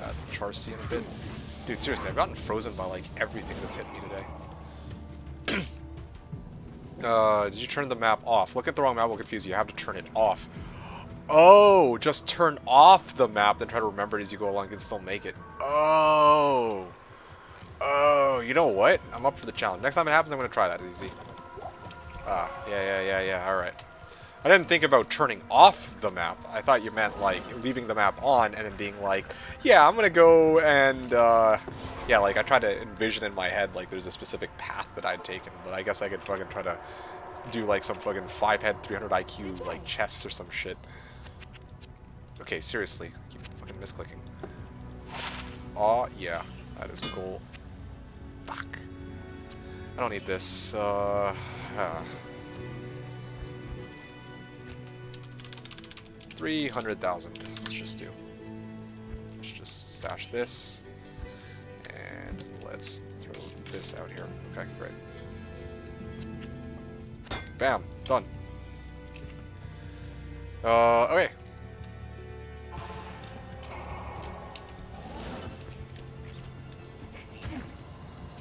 S1: at Char C in a bit. Dude, seriously, I've gotten frozen by like everything that's hit me today. Did you turn the map off? Look at the wrong map will confuse you. You have to turn it off. Oh, just turn off the map, then try to remember it as you go along. You can still make it. Oh. Oh, you know what? I'm up for the challenge. Next time it happens, I'm going to try that. Easy. Ah, yeah. Alright. I didn't think about turning off the map. I thought you meant, like, leaving the map on and then being like, yeah, I'm going to go and, yeah, like, I tried to envision in my head, like, there's a specific path that I'd taken, but I guess I could fucking try to do, like, some fucking 5-head, 300 IQ, like, chests or some shit. Okay, seriously. I keep fucking misclicking. Aw, yeah. That is cool. Fuck. I don't need this. 300,000. Let's just do. Let's just stash this. And let's throw this out here. Okay, great. Bam. Done. Okay.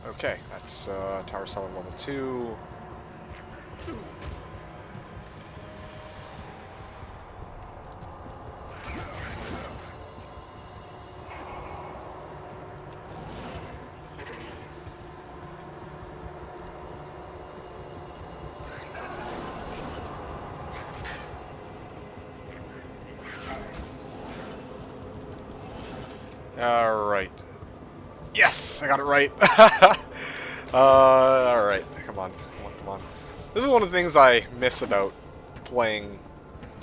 S1: Okay, that's Tower Cellar level 2. Alright. Yes! I got it right! Alright. Come on. This is one of the things I miss about playing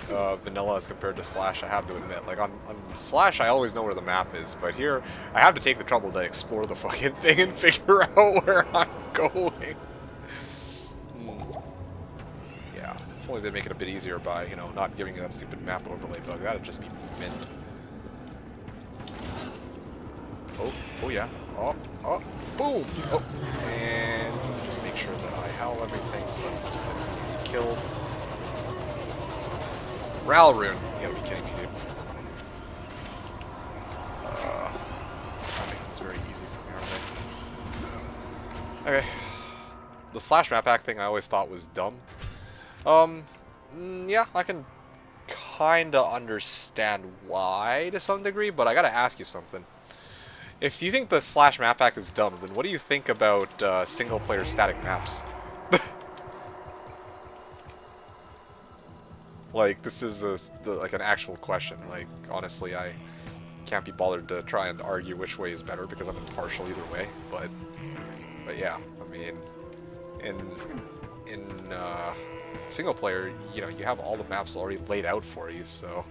S1: vanilla as compared to Slash, I have to admit. Like, on Slash, I always know where the map is, but here, I have to take the trouble to explore the fucking thing and figure out where I'm going. Yeah. If only they'd make it a bit easier by, you know, not giving you that stupid map overlay bug. That'd just be mint. Oh yeah. Oh, boom! Oh, and just make sure that I howl everything so that I'm killed. Ral rune. You gotta be kidding me, dude. That makes this very easy for me, aren't they? Okay. The Slash map hack thing I always thought was dumb. Yeah, I can kinda understand why to some degree, but I gotta ask you something. If you think the Slash map hack is dumb, then what do you think about single-player static maps? Like, this is like an actual question. Like, honestly, I can't be bothered to try and argue which way is better because I'm impartial either way. But yeah, I mean, in single-player, you know, you have all the maps already laid out for you. So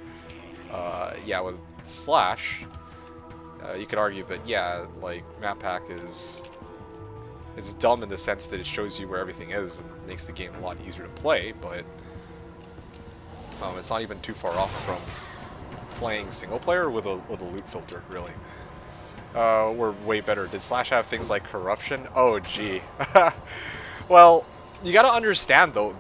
S1: yeah, with Slash. You could argue that, yeah, like, map pack is dumb in the sense that it shows you where everything is and makes the game a lot easier to play, but it's not even too far off from playing single player with a loot filter, really. We're way better. Did Slash have things like corruption? Oh, gee. Well, you gotta understand, though,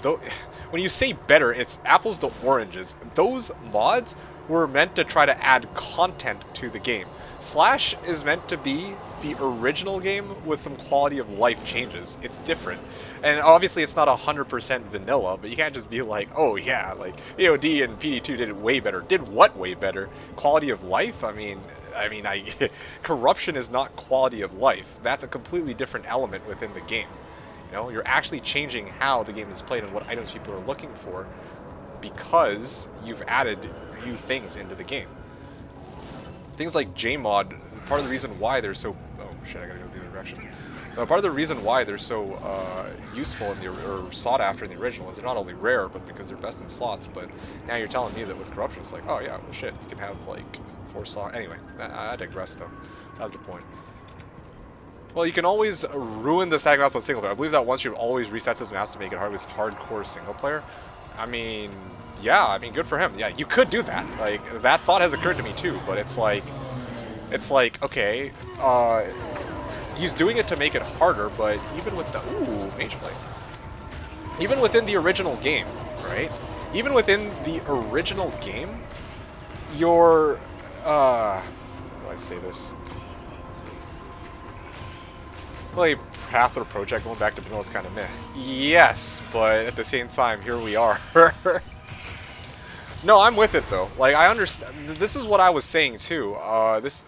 S1: when you say better, it's apples to oranges. Those mods were meant to try to add content to the game. Slash is meant to be the original game with some quality of life changes. It's different. And obviously it's not 100% vanilla, but you can't just be like, oh yeah, like AOD and PD2 did it way better. Did what way better? Quality of life? I mean, corruption is not quality of life. That's a completely different element within the game. You know, you're actually changing how the game is played and what items people are looking for because you've added new things into the game. Things like JMod, part of the reason why they're so... Oh shit, I gotta go the other direction. Part of the reason why they're so useful in the, or sought after in the original is they're not only rare, but because they're best in slots, but now you're telling me that with corruption it's like, oh yeah, well shit, you can have like 4 slots. Anyway, I digress though. That's the point. Well, you can always ruin the static maps on single player. I believe that once you've always resets his maps to make it hardcore single player. I mean, yeah, I mean, good for him. Yeah, you could do that. Like, that thought has occurred to me too, but it's like, okay, he's doing it to make it harder, but even with the, ooh, mage blade. Even within the original game, right? Even within the original game, your, how do I say this? Like, Path or Project going back to vanilla is kind of meh. Yes, but at the same time, here we are. No, I'm with it though. Like, I understand. This is what I was saying too. Oh, that's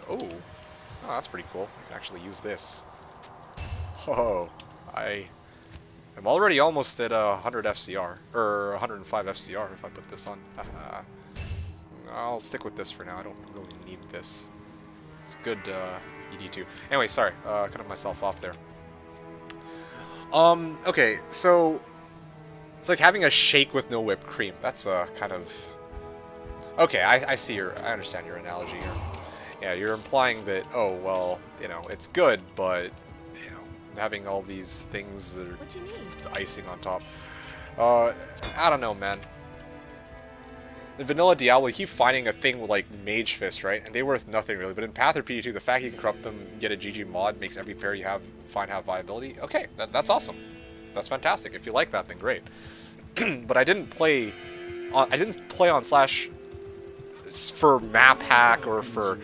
S1: pretty cool. I can actually use this. Oh, I am already almost at 100 FCR, or 105 FCR if I put this on. I'll stick with this for now. I don't really need this. It's good ED2. Anyway, sorry, cutting myself off there. Okay, so it's like having a shake with no whipped cream. That's kind of... Okay, I see your... I understand your analogy here. Yeah, you're implying that, oh, well, you know, it's good, but, you know, having all these things that are the icing on top. I don't know, man. In Vanilla Diablo, you keep finding a thing with, like, Mage Fist, right? And they're worth nothing, really. But in Path or PD2, the fact you can corrupt them, get a GG mod, makes every pair you have have viability. Okay, that's awesome. That's fantastic. If you like that, then great. But I didn't play on Slash for map hack or for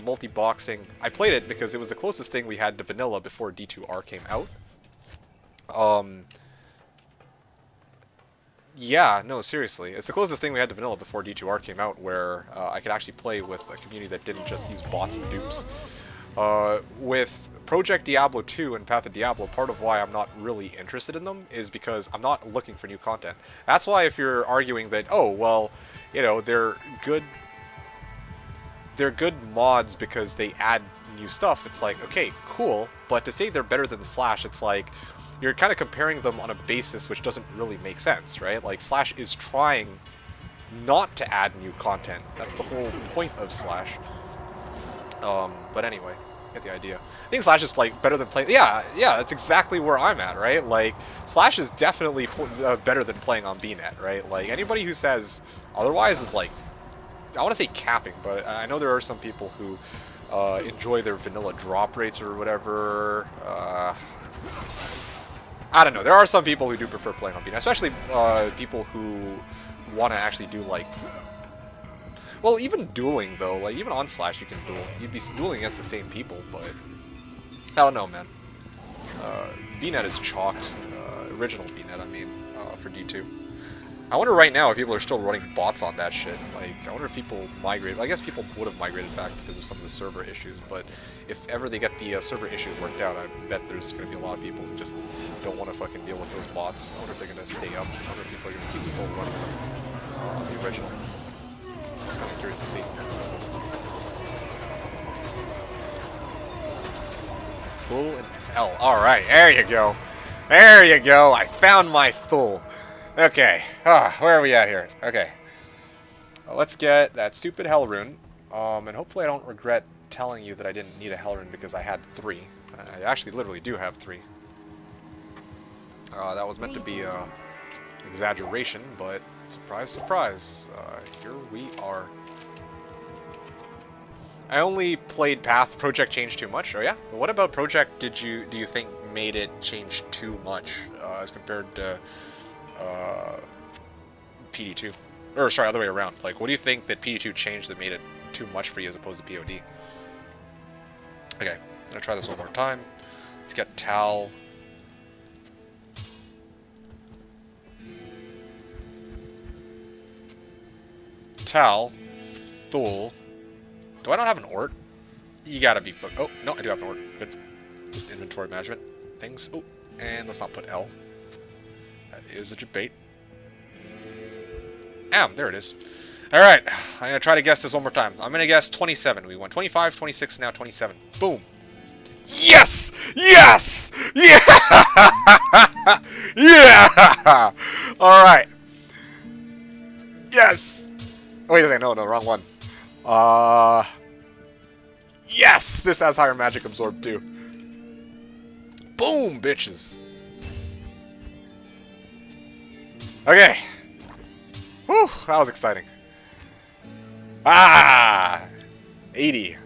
S1: multi-boxing. I played it because it was the closest thing we had to vanilla before D2R came out. Yeah, no, seriously. It's the closest thing we had to vanilla before D2R came out where I could actually play with a community that didn't just use bots and dupes. With Project Diablo 2 and Path of Diablo, part of why I'm not really interested in them is because I'm not looking for new content. That's why if you're arguing that, oh, well, you know, they're good mods because they add new stuff, it's like, okay, cool, but to say they're better than Slash, it's like, you're kind of comparing them on a basis which doesn't really make sense, right? Like, Slash is trying not to add new content. That's the whole point of Slash. But anyway, get the idea. I think Slash is, like, better than playing... Yeah, that's exactly where I'm at, right? Like, Slash is definitely better than playing on BNet, right? Like, anybody who says otherwise is, like... I want to say capping, but I know there are some people who enjoy their vanilla drop rates or whatever. I don't know. There are some people who do prefer playing on BNet, especially people who want to actually do, like... Well, even dueling, though. Like, even on Slash you can duel. You'd be dueling against the same people, but... I don't know, man. BNet is chalked. Original BNet, I mean, for D2. I wonder right now if people are still running bots on that shit. Like, I wonder if people migrate. I guess people would have migrated back because of some of the server issues, but if ever they get the server issues worked out, I bet there's going to be a lot of people who just don't want to fucking deal with those bots. I wonder if they're going to stay up. I wonder if people are going to keep still running them on the original. I'm kind of curious to see. Thul and L. Alright, there you go. There you go. I found my Thul. Okay, where are we at here? Okay. Well, let's get that stupid Hell Rune. And hopefully I don't regret telling you that I didn't need a Hellrune because I had 3. I actually literally do have 3. That was meant to be a exaggeration, but surprise, surprise, here we are. I only played Path. Project changed too much. Oh yeah? What about Project do you think made it change too much as compared to PD2? Or sorry, other way around. Like, what do you think that PD2 changed that made it too much for you as opposed to POD? Okay, I'm gonna try this one more time. Let's get Tal. Tal. Thul. Do I not have an Ort? You gotta be... Oh, no, I do have an Ort. Good. Just inventory management things. Oh, and let's not put L. That is a debate. There it is. Alright, I'm gonna try to guess this one more time. I'm gonna guess 27. We went 25, 26, now 27. Boom. Yes! Yes! Yeah! Yeah! Alright. Yes! Wait a second, no, wrong one. Yes! This has higher magic absorb too. Boom, bitches. Okay. Whew, that was exciting. 80.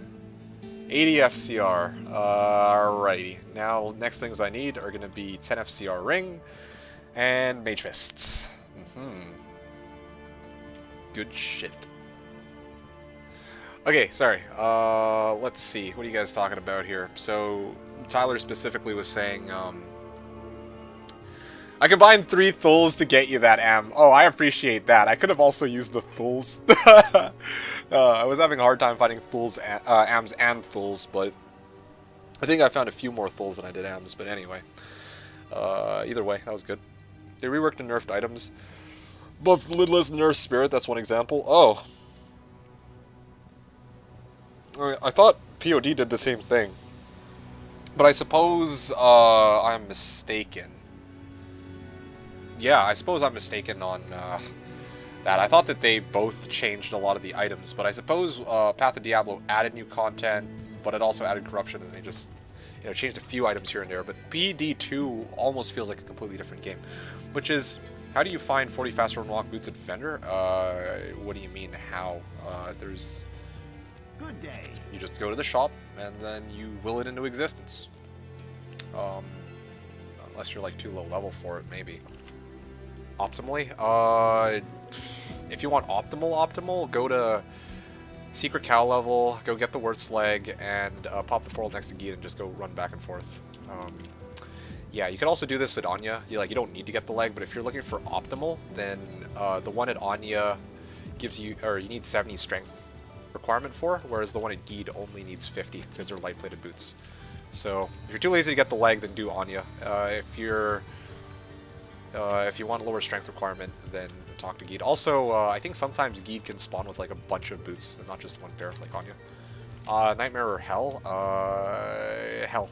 S1: 80 FCR. Alrighty. Now, next things I need are going to be 10 FCR ring and mage fists. Good shit. Okay, sorry. Let's see. What are you guys talking about here? So, Tyler specifically was saying, I combined 3 Thuls to get you that Am. Oh, I appreciate that. I could have also used the Thuls. I was having a hard time finding Thuls, Ams and Thuls, but I think I found a few more Thuls than I did Ams. But anyway, either way, that was good. They reworked and nerfed items. Buff Lidless Nurse Spirit, that's one example. Oh. I thought POD did the same thing. But I suppose I'm mistaken. Yeah, I suppose I'm mistaken on that. I thought that they both changed a lot of the items, but I suppose Path of Diablo added new content, but it also added corruption, and they just changed a few items here and there. But PD2 almost feels like a completely different game, which is, how do you find 40 faster unlock boots at vendor? What do you mean how? There's...
S4: Good day.
S1: You just go to the shop, and then you will it into existence. Unless you're like too low level for it, maybe. Optimally? If you want optimal, go to Secret Cow level, go get the Wurt's leg, and pop the portal next to Geet and just go run back and forth. Yeah, you can also do this with Anya. You don't need to get the leg, but if you're looking for optimal, then the one at Anya gives you, or you need 70 strength requirement for, whereas the one at Geet only needs 50 because they're light-plated boots. So if you're too lazy to get the leg, then do Anya. If you want lower strength requirement, then talk to Geet. Also, I think sometimes Geet can spawn with like a bunch of boots and not just one pair, like Anya. Nightmare or Hell? Hell.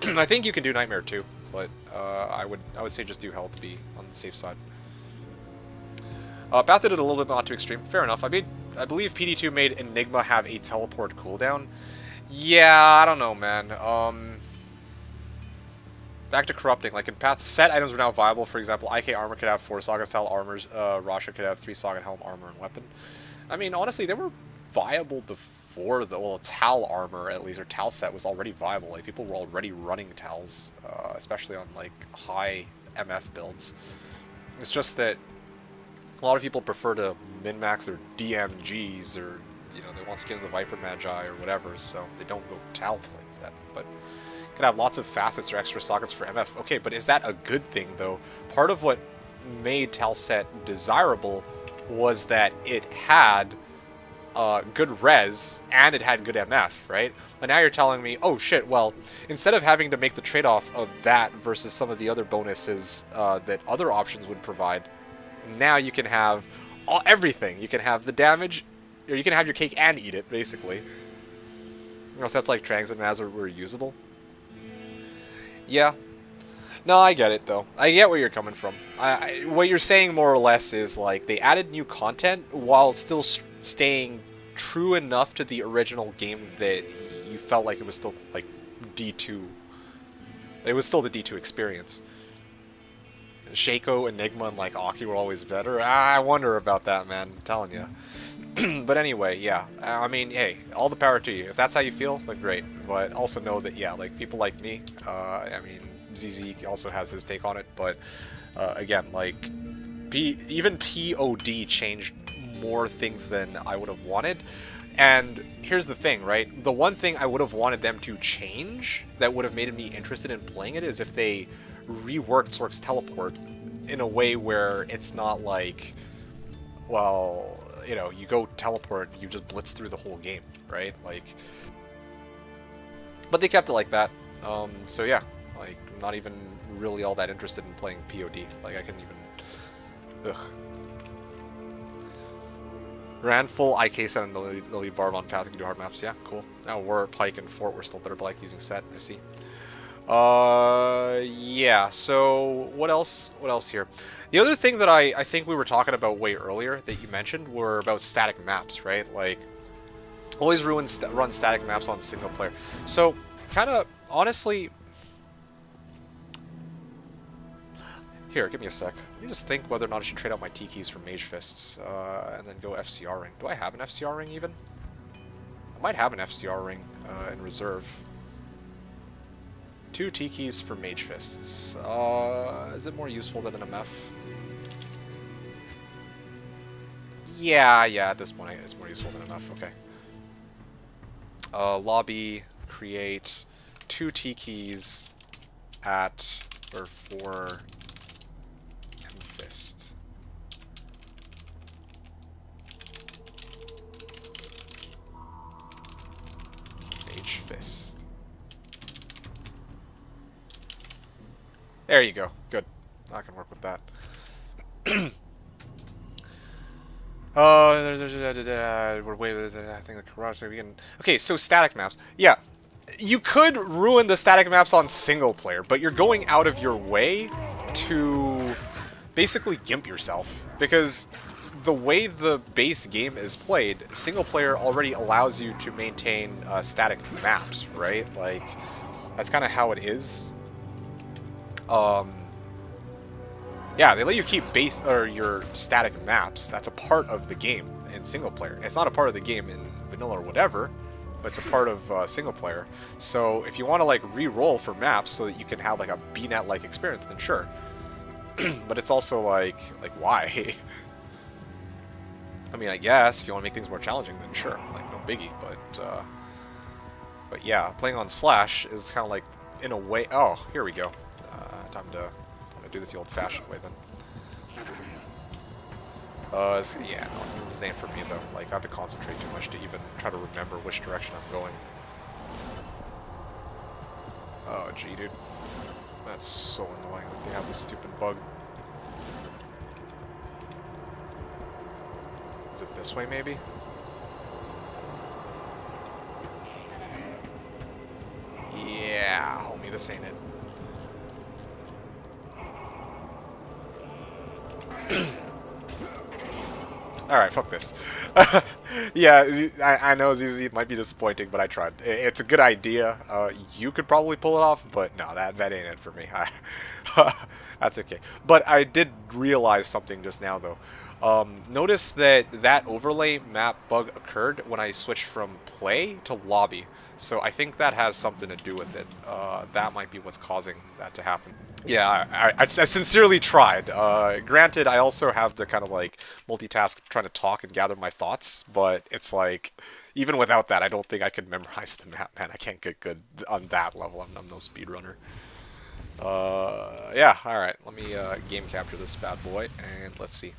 S1: I think you can do Nightmare too, but I would say just do Hell to be on the safe side. Path did it a little bit not too extreme. Fair enough. I believe PD2 made Enigma have a teleport cooldown. Yeah, I don't know, man. Back to corrupting. Like in Path, set items are now viable. For example, IK armor could have 4 Saga Tal armors. Rasha could have 3 Saga Helm armor and weapon. I mean, honestly, they were viable before the Tal armor, at least, or Tal set was already viable. Like people were already running Tals, especially on like high MF builds. It's just that a lot of people prefer to min-max their DMGs, or they want Skin of the Viper Magi or whatever, so they don't go Tal play that. But you can have lots of facets or extra sockets for MF. Okay, but is that a good thing though? Part of what made Tal set desirable was that it had good res and it had good MF, right? But now you're telling me, oh shit, well, instead of having to make the trade-off of that versus some of the other bonuses that other options would provide, now you can have everything. You can have the damage, or you can have your cake and eat it, basically. So that's like Trangs and Maz were usable. Yeah. No, I get it, though. I get where you're coming from. What you're saying, more or less, is, like, they added new content while still staying true enough to the original game that you felt like it was still like D2. It was still the D2 experience. Shaco, Enigma, and like Aki were always better. I wonder about that, man. I'm telling you. But anyway, yeah. I mean, hey, all the power to you. If that's how you feel, then great. But also know that, yeah, like people like me. I mean, ZZ also has his take on it. But again, like even POD changed more things than I would have wanted. And here's the thing, right? The one thing I would have wanted them to change that would have made me interested in playing it is if they reworked Zork's teleport in a way where it's not like, well, you know, you go teleport, you just blitz through the whole game, right? Like, but they kept it like that. So yeah, like, I'm not even really all that interested in playing POD. Like, I couldn't even, ugh. Ran full IK set and the lead Barb on path. We can do hard maps. Yeah, cool. Now we're Pike and Fort. We're still better Blake using set. I see. Yeah. So what else? What else here? The other thing that I think we were talking about way earlier that you mentioned were about static maps, right? Like, always run static maps on single player. So kind of honestly. Here, give me a sec. Let me just think whether or not I should trade out my T-keys for Mage Fists, and then go FCR ring. Do I have an FCR ring, even? I might have an FCR ring in reserve. 2 T-keys for Mage Fists. Is it more useful than an MF? Yeah, at this point it's more useful than enough, okay. Lobby, create 2 T-keys at, or for... Fist. Mage Fist. There you go. Good. I can work with that. We're way. I think the garage. We can. Okay, so static maps. Yeah, you could ruin the static maps on single player, but you're going out of your way to basically gimp yourself, because the way the base game is played, single player already allows you to maintain static maps, right? Like, that's kind of how it is. Yeah, they let you keep base or your static maps. That's a part of the game in single player. It's not a part of the game in vanilla or whatever, but it's a part of single player. So if you want to like re-roll for maps so that you can have like a BNet-like experience, then sure. But it's also like why? I mean, I guess if you want to make things more challenging, then sure, like no biggie. But yeah, playing on Slash is kind of like in a way. Oh, here we go. Time to do this the old-fashioned way then. Yeah, no, it's the same for me though. Like, I have to concentrate too much to even try to remember which direction I'm going. Oh, gee, dude. That's so annoying that they have this stupid bug. Is it this way, maybe? Yeah, homie, this ain't it. Alright, fuck this. Yeah, I know ZZ might be disappointing, but I tried. It's a good idea. You could probably pull it off, but no, that ain't it for me. That's okay. But I did realize something just now, though. Notice that overlay map bug occurred when I switched from play to lobby. So I think that has something to do with it. That might be what's causing that to happen. Yeah, I sincerely tried. Granted, I also have to kind of like multitask trying to talk and gather my thoughts, but it's like, even without that, I don't think I could memorize the map, man. I can't get good on that level. I'm no speedrunner. Yeah, alright. Let me game capture this bad boy, and let's see.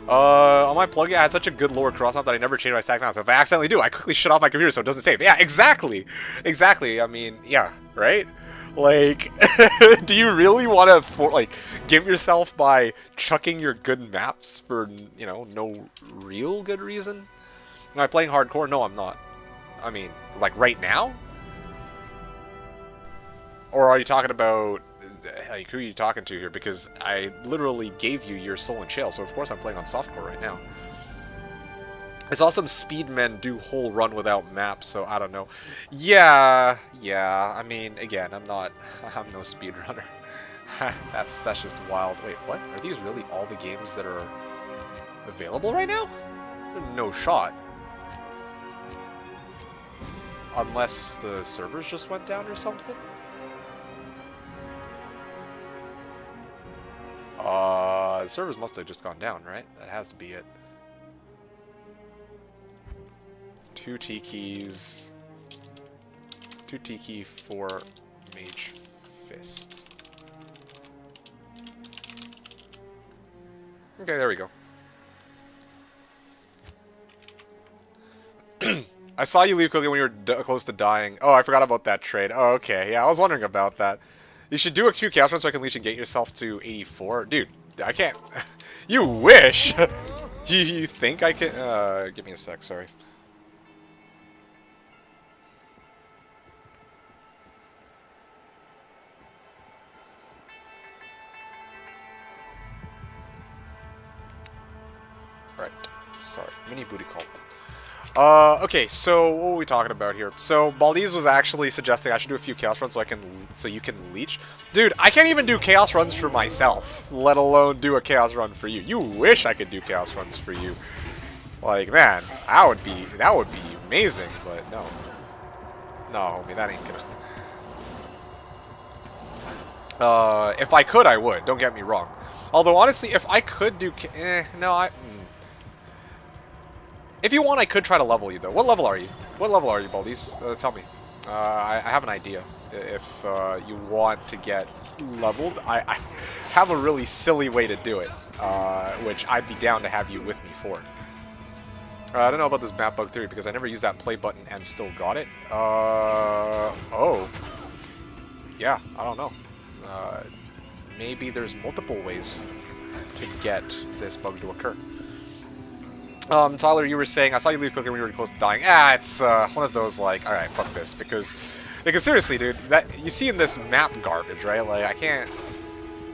S1: On my plug, I had such a good lower cross map that I never changed my stack map. So if I accidentally do, I quickly shut off my computer so it doesn't save. Yeah, exactly. Exactly. I mean, yeah, right? Like, do you really want to, gimp yourself by chucking your good maps for, you know, no real good reason? Am I playing hardcore? No, I'm not. I mean, like, right now? Or are you talking about like, who are you talking to here? Because I literally gave you your soul and shale, so of course I'm playing on softcore right now. I saw some speedmen do whole run without maps, so I don't know. Yeah, I mean, again, I'm no speedrunner. that's just wild. Wait, what? Are these really all the games that are available right now? No shot. Unless the servers just went down or something? The servers must have just gone down, right? That has to be it. 2 Tikis. 2 Tiki, 4 Mage Fists. Okay, there we go. I saw you leave quickly when you were close to dying. Oh, I forgot about that trade. Oh, okay. Yeah, I was wondering about that. You should do a Q chaos run so I can leech and get yourself to 84. Dude, I can't. You wish! you think I can? Give me a sec, sorry. Right. Sorry. Mini booty call. Okay, so what were we talking about here? So Baldiz was actually suggesting I should do a few chaos runs so you can leech. Dude, I can't even do chaos runs for myself, let alone do a chaos run for you. You wish I could do chaos runs for you. Like, man, that would be amazing, but no. No, homie, that ain't gonna. If I could, I would. Don't get me wrong. Although honestly, if I could do If you want, I could try to level you, though. What level are you? What level are you, Baldiz? Tell me. I have an idea. If you want to get leveled, I have a really silly way to do it, which I'd be down to have you with me for. I don't know about this map bug theory, because I never used that play button and still got it. Oh. Yeah, I don't know. Maybe there's multiple ways to get this bug to occur. Tyler, you were saying, I saw you leave quickly when you were close to dying. It's one of those, like, alright, fuck this, because seriously, dude, that you see in this map garbage, right? Like, I can't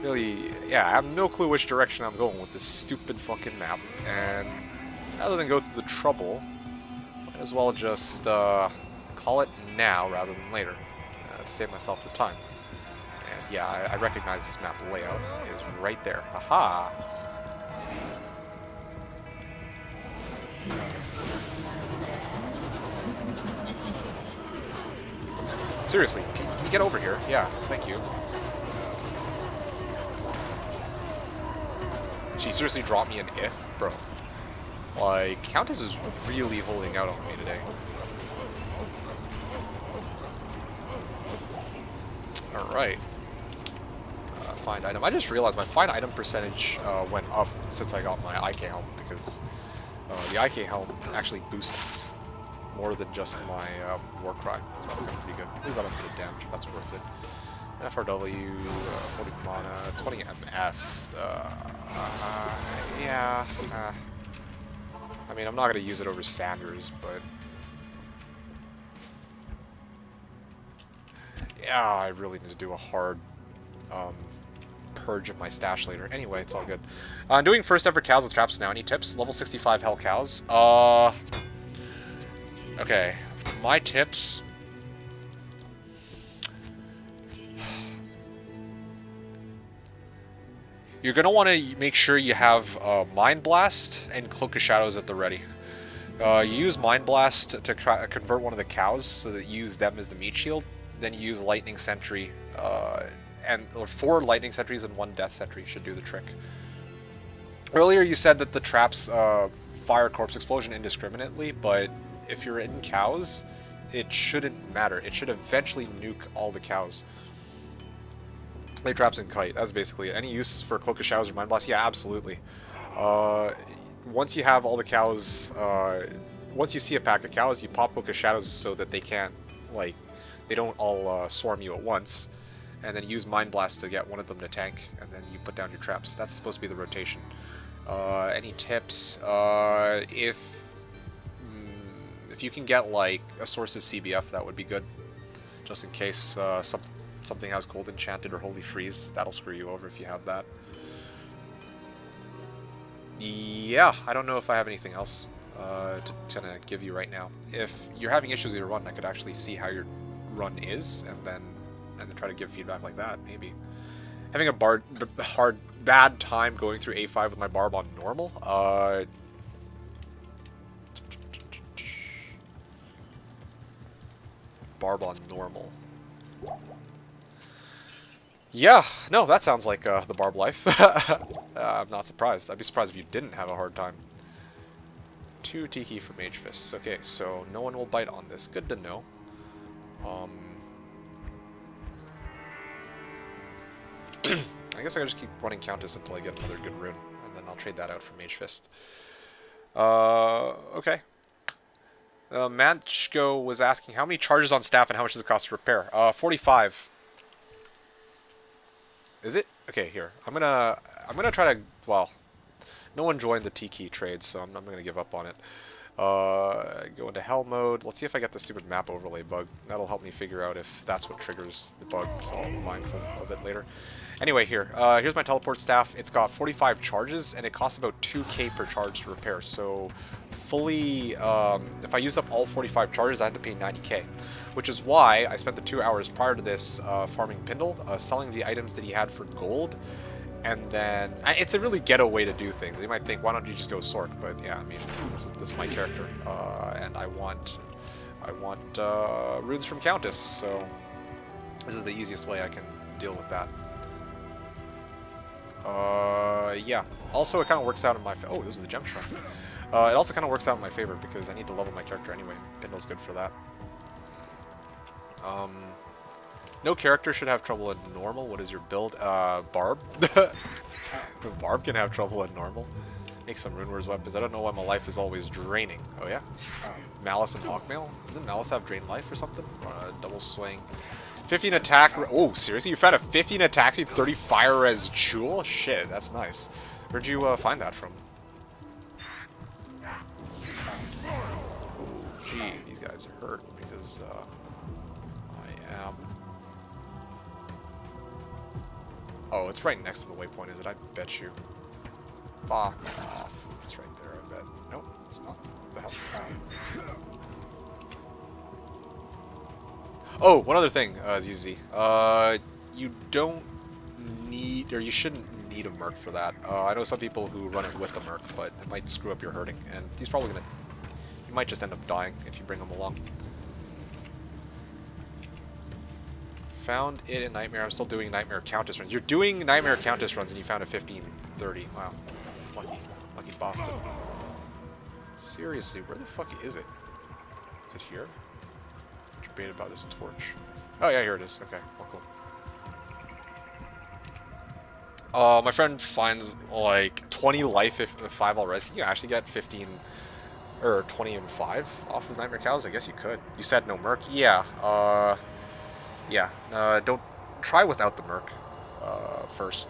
S1: really, I have no clue which direction I'm going with this stupid fucking map, and rather than go through the trouble, might as well just call it now rather than later, to save myself the time. And yeah, I recognize this map layout is right there. Aha! Seriously, can you get over here? Yeah, thank you. She seriously dropped me an if? Bro. Like, Countess is really holding out on me today. Alright. Find item. I just realized my find item percentage went up since I got my IK helm, because the IK helm actually boosts more than just my war cry. So that's kind of pretty good. It is unlimited damage. That's worth it. FRW, 40 mana, 20 MF. Yeah. I mean, I'm not going to use it over Sanders, but yeah, I really need to do a hard purge of my stash later. Anyway, it's all good. I'm doing first ever cows with traps now. Any tips? Level 65 hell cows. Okay. My tips. You're going to want to make sure you have Mind Blast and Cloak of Shadows at the ready. You use Mind Blast to convert one of the cows so that you use them as the meat shield. Then you use Lightning Sentry, or 4 Lightning Sentries and 1 Death Sentry should do the trick. Earlier you said that the traps fire Corpse Explosion indiscriminately, but if you're in cows, it shouldn't matter. It should eventually nuke all the cows. Lay traps and kite. That's basically it. Any use for Cloak of Shadows or Mind Blast? Yeah, absolutely. Once you have all the cows, once you see a pack of cows, you pop Cloak of Shadows so that they can't, like, they don't all swarm you at once. And then use Mind Blast to get one of them to tank, and then you put down your traps. That's supposed to be the rotation. Any tips? If you can get, like, a source of CBF, that would be good. Just in case something has Gold Enchanted or Holy Freeze. That'll screw you over if you have that. Yeah, I don't know if I have anything else to kind of give you right now. If you're having issues with your run, I could actually see how your run is, and then try to give feedback like that, maybe. Having a bad time going through A5 with my Barb on normal. Barb on normal. Yeah, no, that sounds like the Barb life. I'm not surprised. I'd be surprised if you didn't have a hard time. 2 Tiki for Mage Fists. Okay, so no one will bite on this. Good to know. I guess I can just keep running Countess until I get another good rune, and then I'll trade that out for Mage Fist. Okay. Manchko was asking how many charges on staff and how much does it cost to repair? 45. Is it? Okay, here. I'm gonna try to, well, no one joined the T-key trade, so I'm gonna give up on it. Go into hell mode. Let's see if I get the stupid map overlay bug. That'll help me figure out if that's what triggers the bug, so I'll be mindful of it later. Anyway, here's my teleport staff. It's got 45 charges, and it costs about 2k per charge to repair. So, fully, if I use up all 45 charges, I have to pay 90k. Which is why I spent the 2 hours prior to this farming Pindle, selling the items that he had for gold. And then, it's a really ghetto way to do things. You might think, why don't you just go Sork? But yeah, I mean, this is my character. And I want runes from Countess, so this is the easiest way I can deal with that. Yeah. Also, it kind of works out in my favor. Oh, this is the gem shrine. It also kind of works out in my favor because I need to level my character anyway. Pindle's good for that. No character should have trouble at normal. What is your build? Barb? Barb can have trouble at normal. Make some Rune Wars weapons. I don't know why my life is always draining. Oh yeah? Malice and Hawkmail? Doesn't Malice have drain life or something? Double swing. 15 attack. Oh, seriously? You found a 15 attack speed, 30 fire res jewel? Shit, that's nice. Where'd you find that from? Gee, these guys are hurt because I am. Oh, it's right next to the waypoint, is it? I bet you. Fuck off. It's right there, I bet. Nope, it's not. What the hell? Oh, one other thing, ZZ. You don't need, or you shouldn't need a Merc for that. I know some people who run it with a Merc, but it might screw up your herding, and he's probably gonna, you might just end up dying if you bring him along. Found it in Nightmare. I'm still doing Nightmare Countess runs. You're doing Nightmare Countess runs and you found a 1530. Wow. Lucky bastard. Seriously, where the fuck is it? Is it here? I'm debated about this torch. Oh yeah, here it is. Okay, well, cool. My friend finds like 20 life if 5 all res. Can you actually get 15 or 20 and 5 off of Nightmare Cows? I guess you could. You said no Merc? Yeah. Yeah, don't try without the Merc first.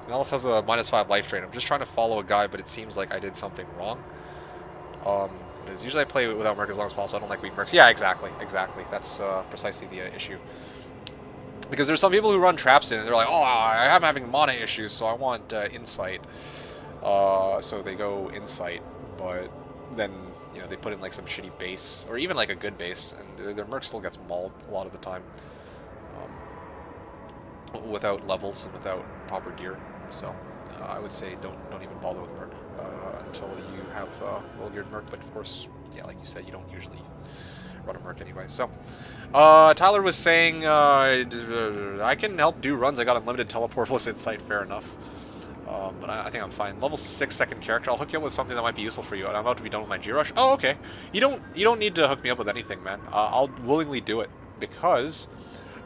S1: Alice has a -5 life drain. I'm just trying to follow a guy, but it seems like I did something wrong. Usually I play without Merc as long as possible. I don't like weak Mercs. Yeah, exactly. That's precisely the issue. Because there's some people who run traps in and they're like, oh, I'm having mana issues, so I want Insight. So they go Insight, but then, you know, they put in like some shitty base, or even like a good base, and their Merc still gets mauled a lot of the time. Without levels and without proper gear. So I would say don't even bother with Merc until you have well-geared Merc, but of course, yeah, like you said, you don't usually run a Merc anyway. So Tyler was saying I can help do runs. I got unlimited teleportless insight, fair enough. But I think I'm fine. Level 6 second character. I'll hook you up with something that might be useful for you. And I'm about to be done with my G-Rush. Oh, okay. You don't need to hook me up with anything, man. I'll willingly do it because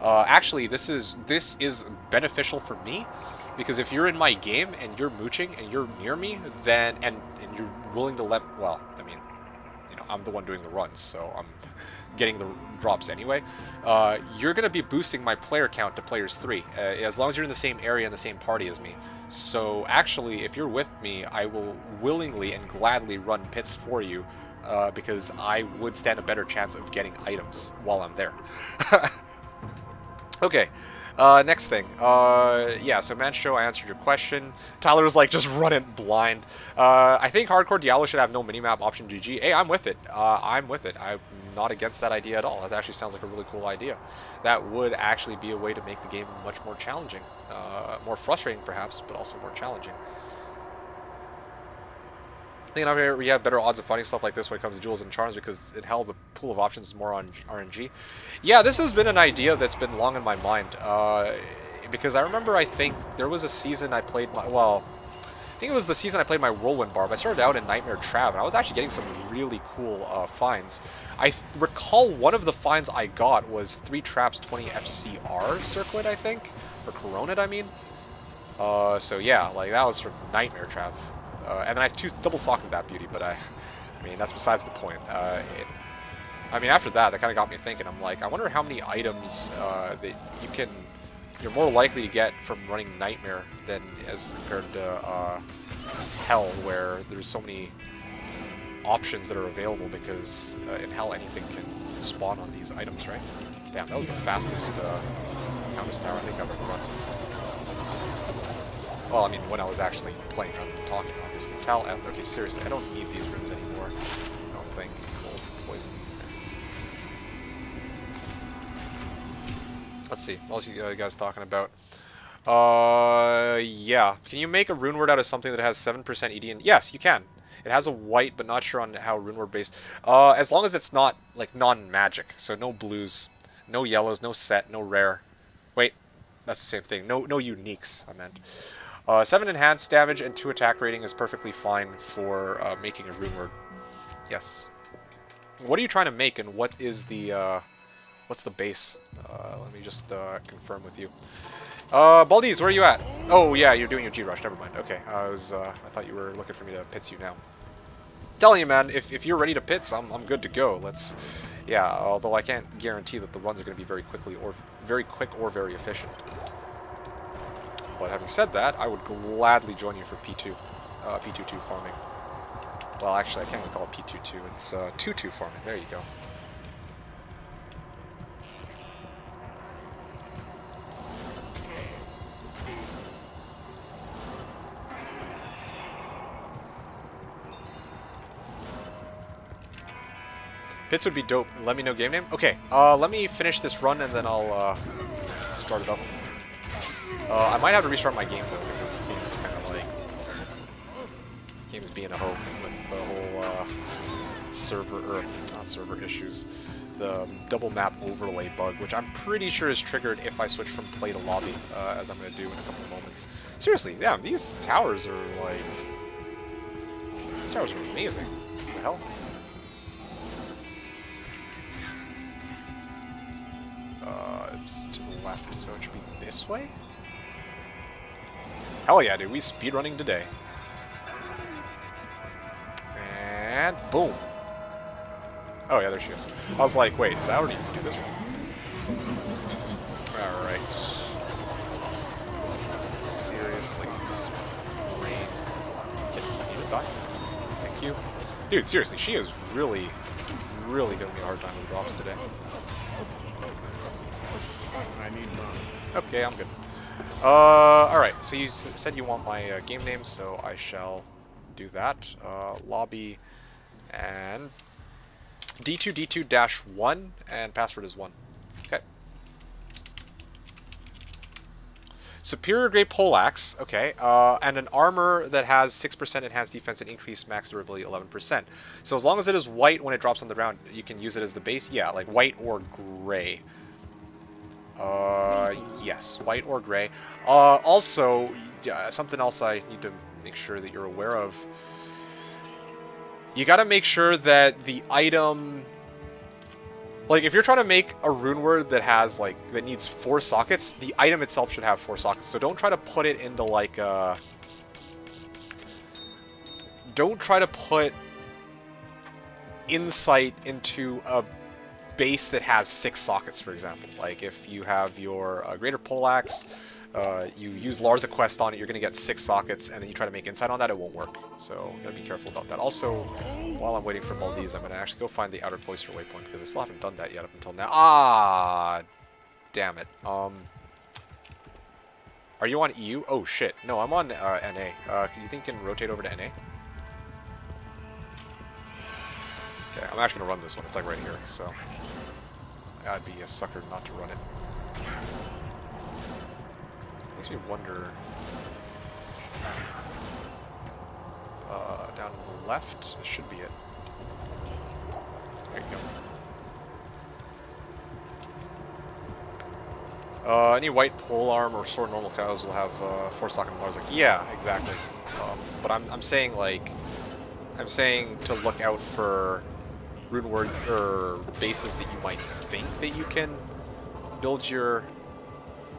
S1: actually this is beneficial for me, because if you're in my game and you're mooching and you're near me, then and you're willing to let, well, I mean, you know, I'm the one doing the runs, so I'm getting the drops anyway. You're going to be boosting my player count to players 3, as long as you're in the same area and the same party as me. So actually, if you're with me, I will willingly and gladly run pits for you, because I would stand a better chance of getting items while I'm there. Okay. Next thing. Yeah, so Mancho, I answered your question. Tyler was like, just run it blind. I think Hardcore Diablo should have no minimap option GG. Hey, I'm with it. I'm with it. I'm not against that idea at all. That actually sounds like a really cool idea. That would actually be a way to make the game much more challenging. More frustrating, perhaps, but also more challenging. I think here we have better odds of finding stuff like this when it comes to jewels and charms because in hell the pool of options is more on RNG. Yeah, this has been an idea that's been long in my mind because I remember I think there was a season I played my, well, I think it was the season I played my Whirlwind Barb. I started out in Nightmare Trav and I was actually getting some really cool finds. I recall one of the finds I got was 3 traps 20 FCR circlet, I think, or Coronid, I mean. So yeah, like that was from Nightmare Trav. And then I double socketed that beauty, but I mean, that's besides the point. I mean, after that kind of got me thinking. I'm like, I wonder how many items that you're more likely to get from running Nightmare than as compared to Hell, where there's so many options that are available because in Hell anything can spawn on these items, right? Damn, that was the fastest Countess Tower I think I've ever run. Well, I mean, when I was actually playing rather than talking, obviously. Okay, seriously, I don't need these rooms anymore. I don't think. Cold, poison. Let's see. What else are you guys talking about? Yeah. Can you make a rune word out of something that has 7% ED? Yes, you can. It has a white, but not sure on how rune word based. As long as it's not, like, non-magic. So no blues, no yellows, no set, no rare. Wait, that's the same thing. No uniques, I meant. 7 enhanced damage and 2 attack rating is perfectly fine for making a rune word. Yes. What are you trying to make, and what is the what's the base? Let me just confirm with you. Baldies, where are you at? Oh yeah, you're doing your G-Rush. Never mind. Okay, I thought you were looking for me to pits you now. Telling you, man, if you're ready to pits, I'm good to go. Let's, yeah. Although I can't guarantee that the runs are going to be very quick or very efficient. But having said that, I would gladly join you for P2, P22 farming. Well, actually, I can't even call it P22. It's 2-2 farming. There you go. Pits would be dope. Let me know game name. Okay, let me finish this run and then I'll start it up. I might have to restart my game though because this game is kind of like being a hoe with the whole not server issues. The double map overlay bug, which I'm pretty sure is triggered if I switch from play to lobby, as I'm going to do in a couple moments. Seriously, yeah, these towers are like... These towers are amazing. What the hell? It's to the left, so it should be this way? Hell yeah, dude, we speedrunning today. And boom. Oh yeah, there she is. I was like, wait, did I already do this one? Alright. Seriously, this rain. Can you just die? Thank you. Dude, seriously, she is really giving me a hard time with drops today.
S2: I need mine.
S1: Okay, I'm good. Alright, so you said you want my game name, so I shall do that. Lobby and D2D2-1 and password is 1. Okay. Superior grade poleaxe, okay, and an armor that has 6% enhanced defense and increased max durability 11%. So as long as it is white when it drops on the ground, you can use it as the base. Yeah, like white or gray. Yes, white or gray. Also, something else I need to make sure that you're aware of. You gotta make sure that the item... Like, if you're trying to make a rune word that has, like, that needs 4 sockets, the item itself should have 4 sockets. So don't try to put it into, like, a... Don't try to put insight into a base that has 6 sockets, for example. Like, if you have your Greater Poleaxe, you use Larza Quest on it, you're going to get 6 sockets, and then you try to make insight on that, it won't work. So, you gotta be careful about that. Also, while I'm waiting for Maldives, I'm going to actually go find the Outer Cloister waypoint, because I still haven't done that yet up until now. Ah! damn it. Are you on EU? Oh shit. No, I'm on NA. You think you can rotate over to NA? Okay, I'm actually gonna run this one. It's like right here, so I'd be a sucker not to run it. Makes me wonder. Down to the left, this should be it. There you go. Any white polearm or sword normal cows will have 4 stock and Mars. Like, yeah, exactly. But I'm saying like, I'm saying to look out for rune words or bases that you might think that you can build your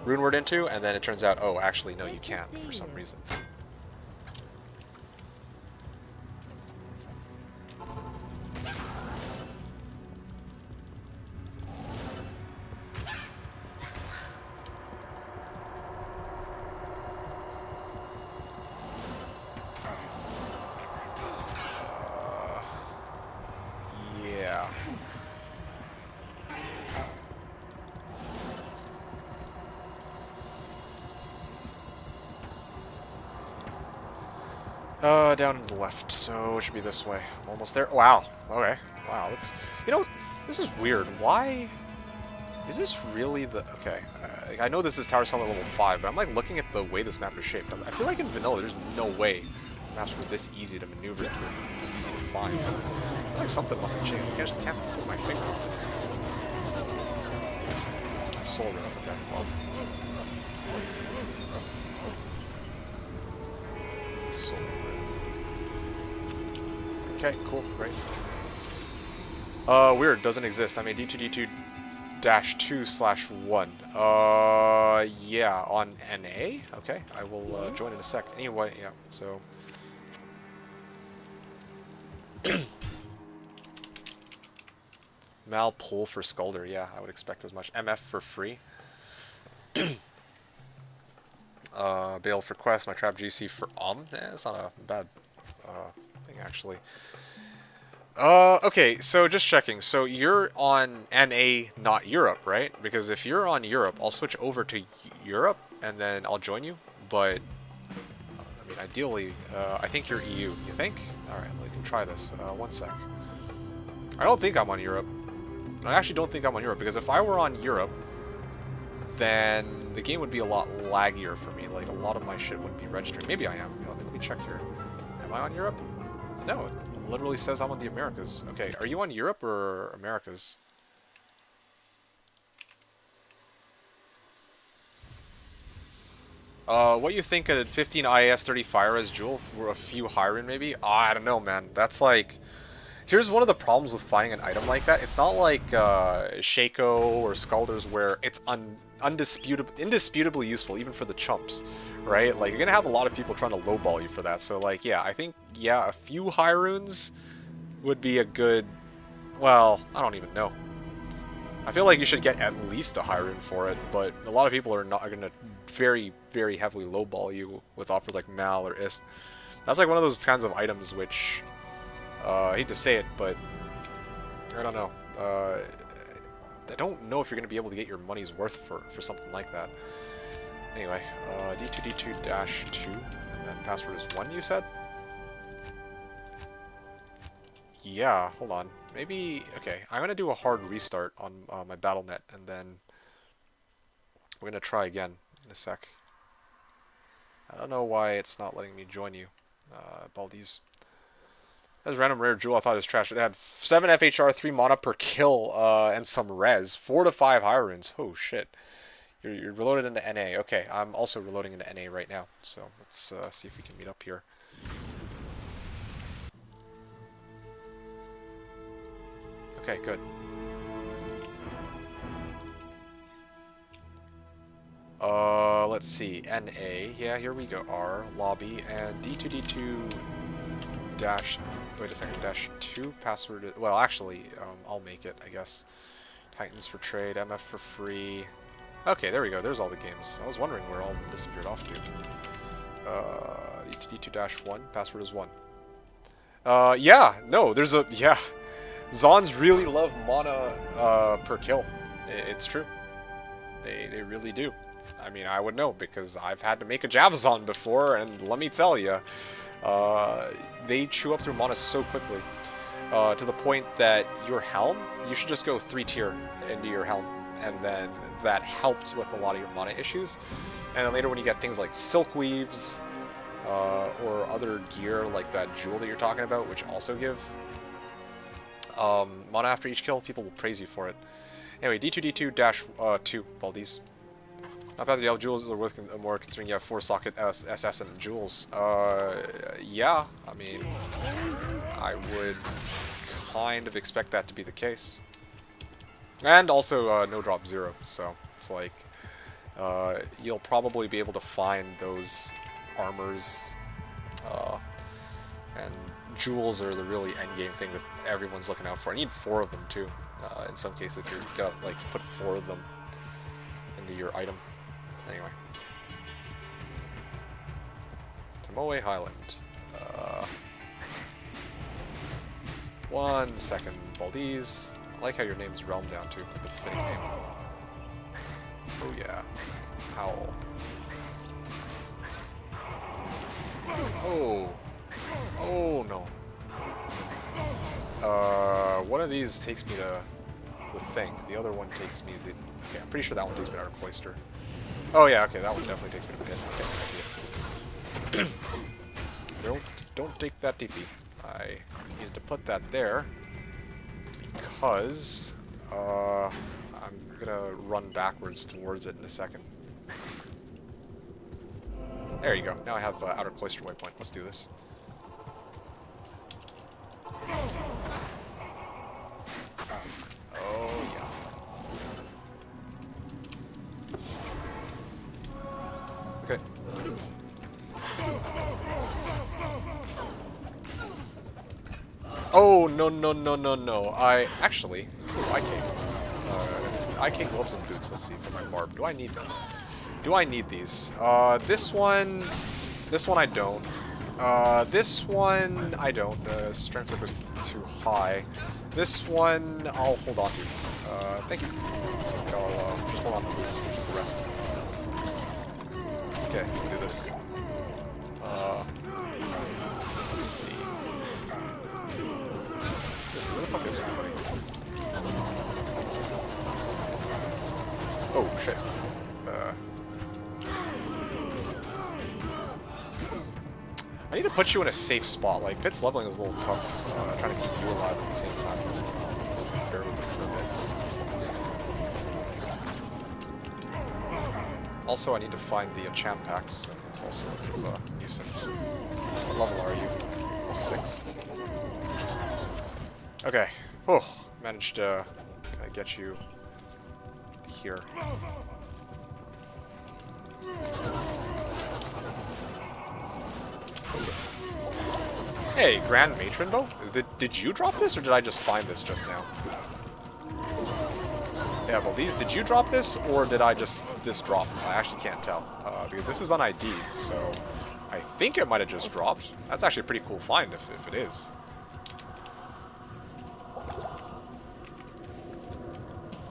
S1: rune word into, and then it turns out, oh, actually no, you can't for some reason. Down to the left, so it should be this way. I'm almost there. Wow. Okay. Wow. That's, you know, this is weird. Why is this really the? Okay. I know this is Tower Summit level 5, but I'm like looking at the way this map is shaped. I feel like in vanilla, there's no way maps were this easy to maneuver through, easy to find. I feel like something must have changed. I just can't put my finger on it. Soul Red up attack. Well. Soul Red. Okay, cool, great. Weird, doesn't exist. I made D2D2-2/1. Yeah, on NA? Okay, I will join in a sec. Anyway, yeah, so... Mal pull for Skulder, yeah, I would expect as much. MF for free. Bail for quest, my trap GC for Yeah, it's not a bad thing actually. Okay, so just checking. So you're on NA, not Europe, right? Because if you're on Europe, I'll switch over to Europe and then I'll join you. But I mean, ideally, I think you're EU. You think? All right, we can try this. 1 sec. I don't think I'm on Europe. I actually don't think I'm on Europe because if I were on Europe, then the game would be a lot laggier for me. Like a lot of my shit wouldn't be registering. Maybe I am. Let me check here. Am I on Europe? No, it literally says I'm on the Americas. Okay, are you on Europe or Americas? What you think of 15 IAS 30 Fire as Jewel for a few Hiron maybe? I don't know, man. That's like... Here's one of the problems with finding an item like that. It's not like Shaco or Skulders where it's indisputably useful, even for the chumps, right? Like, you're gonna have a lot of people trying to lowball you for that. So, like, yeah, I think, yeah, a few high runes would be a good... Well, I don't even know. I feel like you should get at least a high rune for it, but a lot of people are gonna very, very heavily lowball you with offers like Mal or Ist. That's like one of those kinds of items which... I hate to say it, but I don't know. I don't know if you're going to be able to get your money's worth for something like that. Anyway, D2D2-2, and then password is 1, you said? Yeah, hold on. Maybe, okay, I'm going to do a hard restart on my BattleNet, and then we're going to try again in a sec. I don't know why it's not letting me join you, Baldies. That's random rare jewel. I thought it was trash. It had 7 FHR, 3 mana per kill, and some res. 4 to 5 high runes. Oh shit! You're reloaded into NA. Okay, I'm also reloading into NA right now. So let's see if we can meet up here. Okay, good. Let's see. NA. Yeah, here we go. R lobby and D2D2 dash. Wait a second, -2 password. Well, actually, I'll make it, I guess. Titans for trade, MF for free. Okay, there we go. There's all the games. I was wondering where all of them disappeared off to. D2D2-1, password is 1. Yeah, no, there's a, yeah. Zons really love mana per kill. It's true. They really do. I mean, I would know because I've had to make a Javazon before, and let me tell you, they chew up through mana so quickly, to the point that your helm, you should just go 3-tier into your helm, and then that helps with a lot of your mana issues. And then later when you get things like Silk Weaves, or other gear like that jewel that you're talking about, which also give mana after each kill, people will praise you for it. Anyway, D2D2-2, Baldies. Not bad that you have jewels are worth more considering you have 4-socket SS and jewels. Yeah, I mean, I would kind of expect that to be the case. And also, no drop 0, so it's like, you'll probably be able to find those armors, and jewels are the really endgame thing that everyone's looking out for. I need 4 of them too, in some cases if you're gonna like put 4 of them into your item. Anyway. Tomoe Highland. 1 second, Baldies. I like how your name's Realm down too. The fitting name. Oh yeah. Howl. Oh. Oh no. One of these takes me to the thing. The other one takes me to the... Okay, I'm pretty sure that one takes me to our cloister. Oh yeah, okay, that one definitely takes me to the pit. Okay, I see it. Don't take that TP. I needed to put that there because I'm gonna run backwards towards it in a second. There you go. Now I have outer cloister waypoint. Let's do this. Oh yeah. Okay. Oh no no no no no! I actually, IK gloves and boots. Let's see for my Barb. Do I need them? Do I need these? This one I don't. This one I don't. The strength was too high. This one I'll hold on to. Thank you. I'll just hold on to these for the rest. Okay, let's do this. Let's see. Where the fuck is everybody? Oh shit. I need to put you in a safe spot. Like, Pit's leveling is a little tough. Trying to keep you alive at the same time. So bear with me for a bit. Also, I need to find the enchant packs. It's also a bit of a nuisance. What level are you? Level 6. Okay. Oh, managed to get you here. Hey, Grand Matron Bow? Did you drop this, or did I just find this just now? Yeah, well, did you drop this, or did this drop? I actually can't tell, because this is un-ID'd, so I think it might have just dropped. That's actually a pretty cool find, if it is.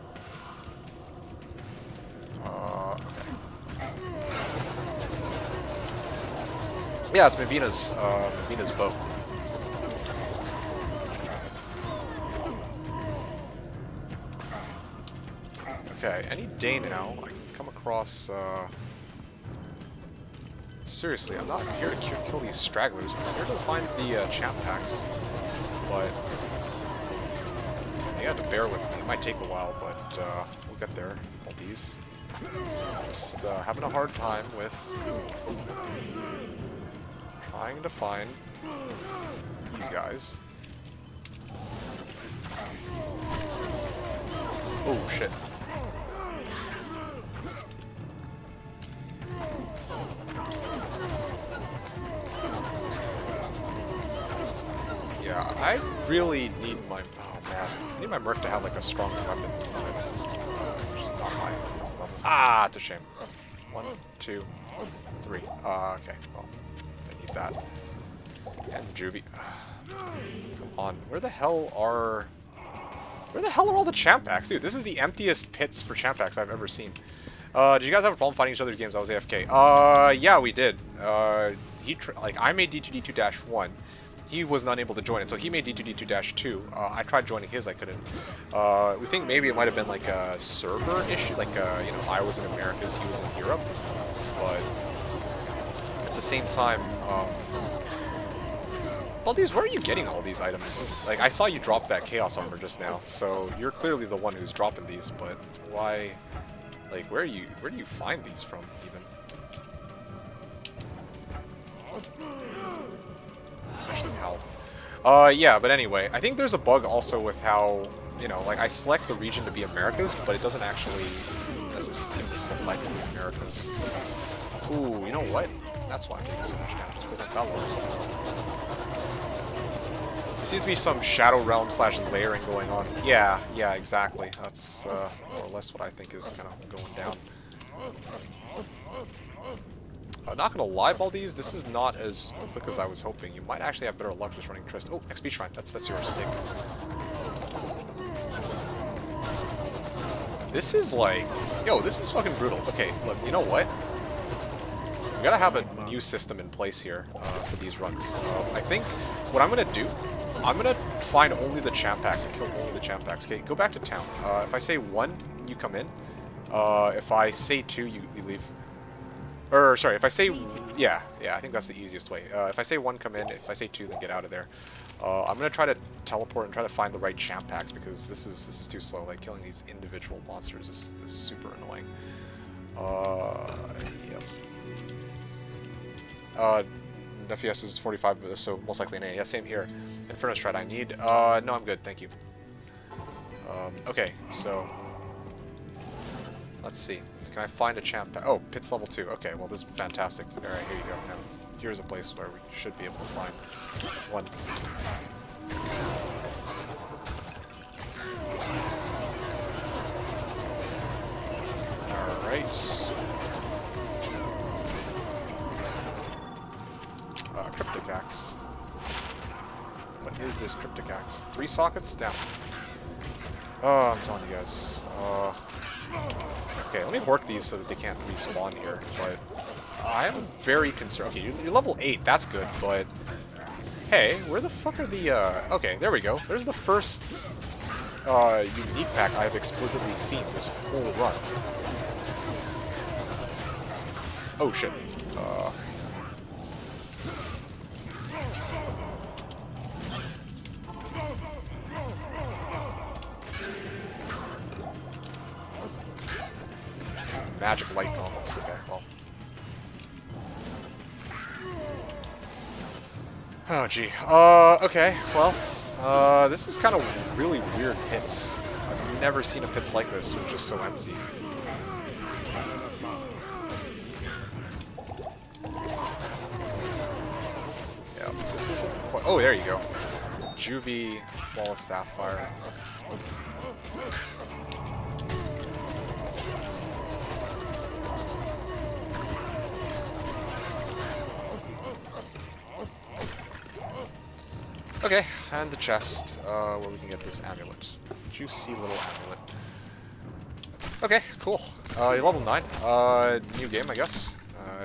S1: Okay. Yeah, it's Mavina's bow. Okay, any day now, I can come across, seriously, I'm not here to kill these stragglers. I'm here to find the champ packs, but you have to bear with me. It might take a while, but we'll get there. All these. Just having a hard time with trying to find these guys. Oh, shit. Yeah, I really need my... Oh, man. I need my Merc to have, like, a strong weapon. Just not high enough level. Ah, it's a shame. 1, 2, 3. Okay, well, I need that. And Juvie. Come on. Where the hell are Where the hell are all the champ packs? Dude, this is the emptiest pits for champ packs I've ever seen. Did you guys have a problem finding each other's games? I was AFK. Yeah, we did. Like, I made D2D2-1. He was not able to join it, so he made D2D2-2. I tried joining his, I couldn't. We think maybe it might have been like a server issue, like, you know, I was in Americas, he was in Europe. But at the same time, Baldies, where are you getting all these items? Like, I saw you drop that Chaos Armor just now, so you're clearly the one who's dropping these, but why? Like, where do you find these from, even? Especially how? Yeah, but anyway, I think there's a bug also with how, you know, like, I select the region to be Americas, but it doesn't actually seem to select the Americas. Ooh, you know what? That's why I'm taking so much damage. It's with that Valor. There seems to be some Shadow Realm / layering going on. Yeah, exactly. That's more or less what I think is kind of going down. Not gonna lie, Baldies, this is not as quick as I was hoping. You might actually have better luck just running Trist. Oh, XP Shrine. That's yours. Take. This is like, yo, this is fucking brutal. Okay, look, you know what? We gotta have a new system in place here for these runs. I think what I'm gonna do, I'm gonna find only the champ packs and kill only the champ packs. Okay, go back to town. If I say 1, you come in. If I say 2, you leave. Or, sorry, if I say... Yeah, I think that's the easiest way. If I say 1, come in. If I say 2, then get out of there. I'm going to try to teleport and try to find the right champ packs because this is too slow. Like, killing these individual monsters is super annoying. Yep. FPS is 45, so most likely an A. Yeah, same here. Inferno Stride I need. No, I'm good, thank you. Okay, so... Let's see. Can I find a champ pack? Oh, Pit's level 2. Okay, well, this is fantastic. Alright, here you go. Now, here's a place where we should be able to find one. Alright. Cryptic Axe. What is this Cryptic Axe? 3 sockets? Down. Oh, I'm telling you guys. Okay, let me hork these so that they can't respawn here, but I am very concerned. Okay, you're level 8, that's good, but hey, where the fuck are the, okay, there we go. There's the first unique pack I've explicitly seen this whole run. Oh shit. Magic light gauntlets, okay, well. Oh, gee. Okay, well, this is kind of really weird pits. I've never seen a pits like this, which is so empty. Yeah, this isn't quite... Oh, there you go. Juvie, Flawless Sapphire. Okay, and the chest, where we can get this amulet. Juicy little amulet. Okay, cool. You're level 9. New game, I guess.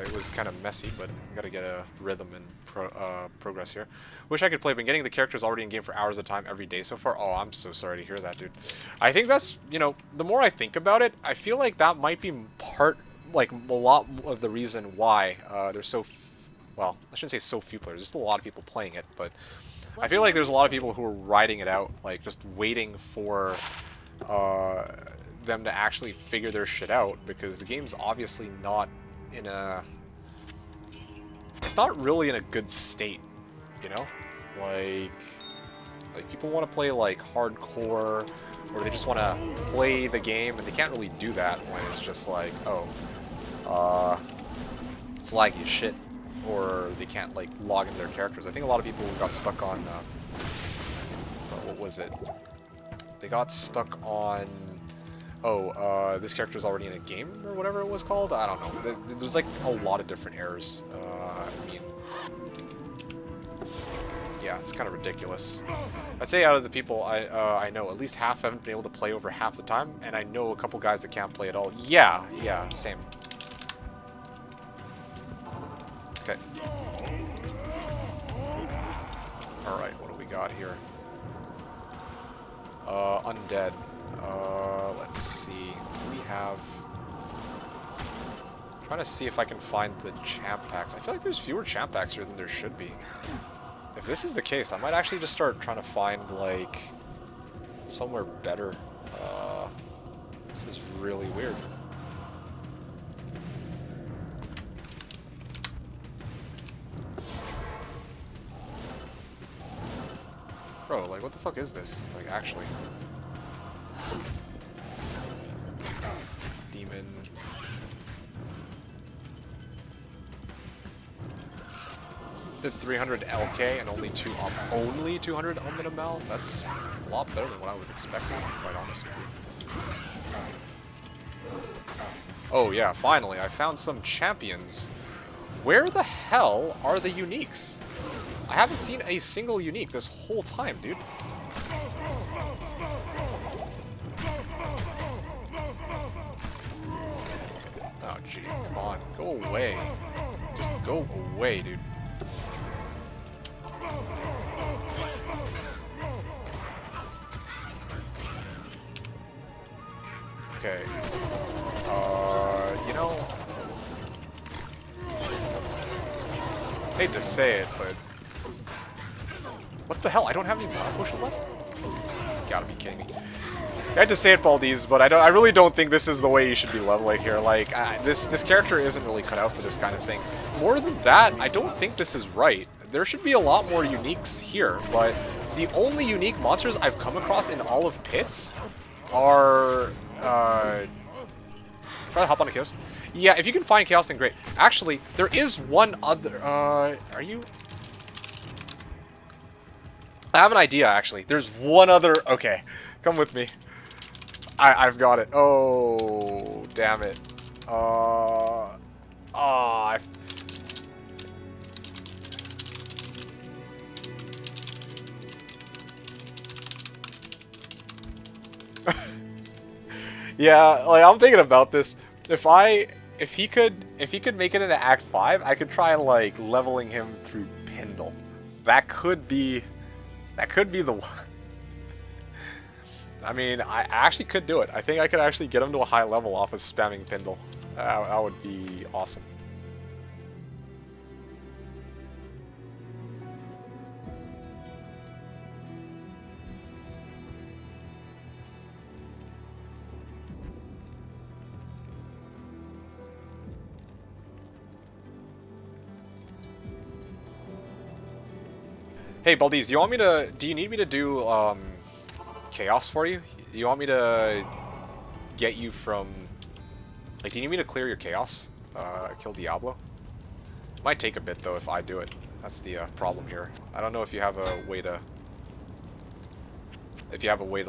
S1: It was kind of messy, but I gotta get a rhythm and progress here. Wish I could play, been getting the characters already in game for hours at a time every day so far. Oh, I'm so sorry to hear that, dude. I think that's, you know, the more I think about it, I feel like that might be part, like, a lot of the reason why there's so, well, I shouldn't say so few players. There's still a lot of people playing it, but I feel like there's a lot of people who are riding it out, like, just waiting for them to actually figure their shit out, because the game's obviously not in a... It's not really in a good state, you know? Like people want to play, like, hardcore, or they just want to play the game, and they can't really do that when it's just like, oh, it's laggy as shit. Or they can't, like, log in their characters. I think a lot of people got stuck on, what was it? They got stuck on, oh, this character's already in a game, or whatever it was called? I don't know. There's, like, a lot of different errors. I mean, yeah. it's kind of ridiculous. I'd say out of the people I know, at least half haven't been able to play over half the time, and I know a couple guys that can't play at all. Yeah, same. Okay. Alright, what do we got here? Undead. Let's see. We have... trying to see if I can find the champ packs. I feel like there's fewer champ packs here than there should be. If this is the case, I might actually just start trying to find, like, somewhere better. This is really weird. Bro, like, what the fuck is this? Like, actually. Demon. Did 300 LK and only 200 ML? That's a lot better than what I would expect, to be quite honest with you. Oh yeah, finally, I found some champions. Where the hell are the uniques? I haven't seen a single unique this whole time, dude. Oh gee, come on, go away. Just go away, dude. Okay. You know... hate to say it, but... what the hell? I don't have any mana pushes left? You gotta be kidding me. I had to say it, Baldies, but I really don't think this is the way you should be leveling here. Like, this character isn't really cut out for this kind of thing. More than that, I don't think this is right. There should be a lot more uniques here, but the only unique monsters I've come across in all of Pits are... try to hop on a Chaos. Yeah, if you can find Chaos, then great. Actually, there is one other... are you... I have an idea, actually. There's one other... okay, come with me. I've got it. Oh, damn it. Yeah, like, I'm thinking about this. If he could make it into Act 5, I could try, like, leveling him through Pindle. That could be the one. I mean, I actually could do it. I think I could actually get him to a high level off of spamming Pindle. That would be awesome. Hey, Baldies, do you need me to do, Chaos for you? You want me to get you from... like, do you need me to clear your Chaos? Kill Diablo? Might take a bit, though, if I do it. That's the, problem here. I don't know if you have a way to...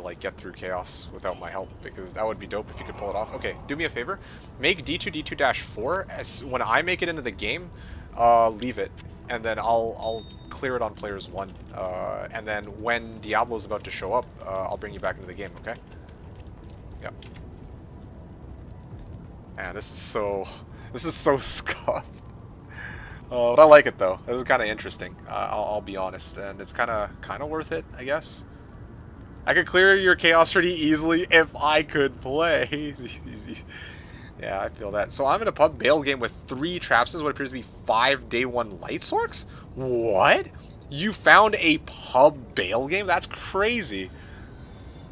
S1: like, get through Chaos without my help, because that would be dope if you could pull it off. Okay, do me a favor. Make D2D2-4. When I make it into the game, leave it. And then I'll clear it on players 1. And then when Diablo's about to show up, I'll bring you back into the game, okay? Yep. Man, this is so scuffed. But I like it though. This is kind of interesting. I'll be honest, and it's kind of worth it, I guess. I could clear your Chaos pretty easily if I could play. Yeah, I feel that. So I'm in a pub bail game with 3 traps and what appears to be 5 day 1 light sorks? What? You found a pub bail game? That's crazy.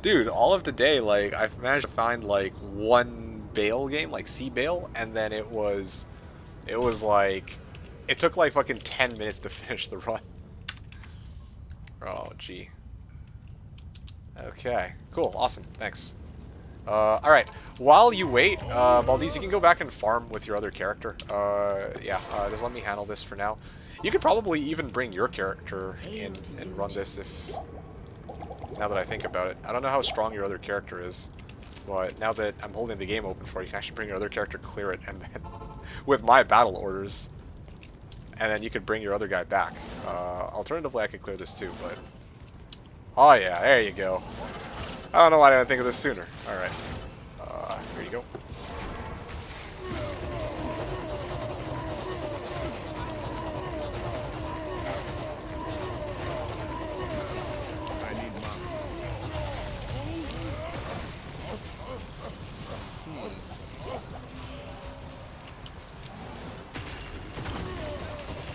S1: Dude, all of today, like, I've managed to find, like, 1 bail game, like sea bail, and then it was like, it took like fucking 10 minutes to finish the run. Oh, gee. Okay, cool, awesome, thanks. Alright, while you wait, Baldies, you can go back and farm with your other character. Just let me handle this for now. You could probably even bring your character in and run this if... now that I think about it. I don't know how strong your other character is, but now that I'm holding the game open for you, you can actually bring your other character, clear it, and then with my battle orders, and then you could bring your other guy back. Alternatively, I could clear this too, but... Oh yeah, there you go. I don't know why I didn't think of this sooner. Alright. Here you go.
S2: I need mom.